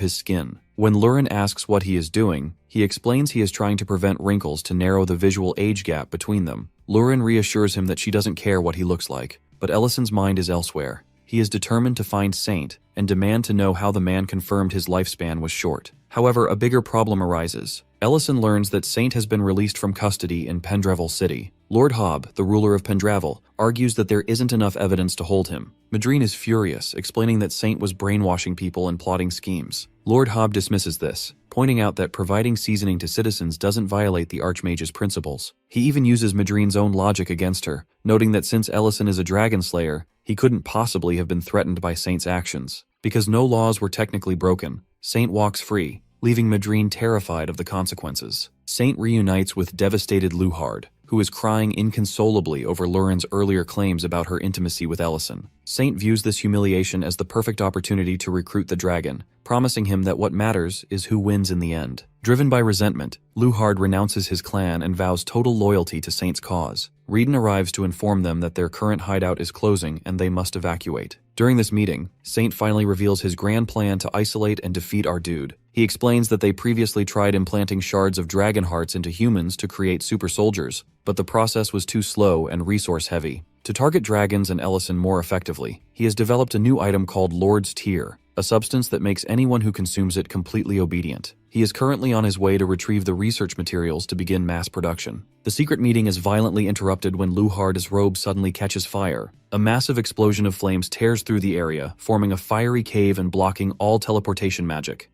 his skin. When Lurin asks what he is doing, he explains he is trying to prevent wrinkles to narrow the visual age gap between them. Lurin reassures him that she doesn't care what he looks like, but Ellison's mind is elsewhere. He is determined to find Saint and demand to know how the man confirmed his lifespan was short. However, a bigger problem arises. Ellison learns that Saint has been released from custody in Pendravel City. Lord Hobb, the ruler of Pendravel, argues that there isn't enough evidence to hold him. Madrine is furious, explaining that Saint was brainwashing people and plotting schemes. Lord Hobb dismisses this, pointing out that providing seasoning to citizens doesn't violate the Archmage's principles. He even uses Madrine's own logic against her, noting that since Ellison is a dragon slayer, he couldn't possibly have been threatened by Saint's actions. Because no laws were technically broken, Saint walks free, leaving Madrine terrified of the consequences. Saint reunites with devastated Luhard, who is crying inconsolably over Lurin's earlier claims about her intimacy with Ellison. Saint views this humiliation as the perfect opportunity to recruit the dragon, promising him that what matters is who wins in the end. Driven by resentment, Luhard renounces his clan and vows total loyalty to Saint's cause. Reedon arrives to inform them that their current hideout is closing and they must evacuate. During this meeting, Saint finally reveals his grand plan to isolate and defeat our dude. He explains that they previously tried implanting shards of dragon hearts into humans to create super soldiers, but the process was too slow and resource-heavy. To target dragons and Ellison more effectively, he has developed a new item called Lord's Tear, a substance that makes anyone who consumes it completely obedient. He is currently on his way to retrieve the research materials to begin mass production. The secret meeting is violently interrupted when Luhard's robe suddenly catches fire. A massive explosion of flames tears through the area, forming a fiery cave and blocking all teleportation magic.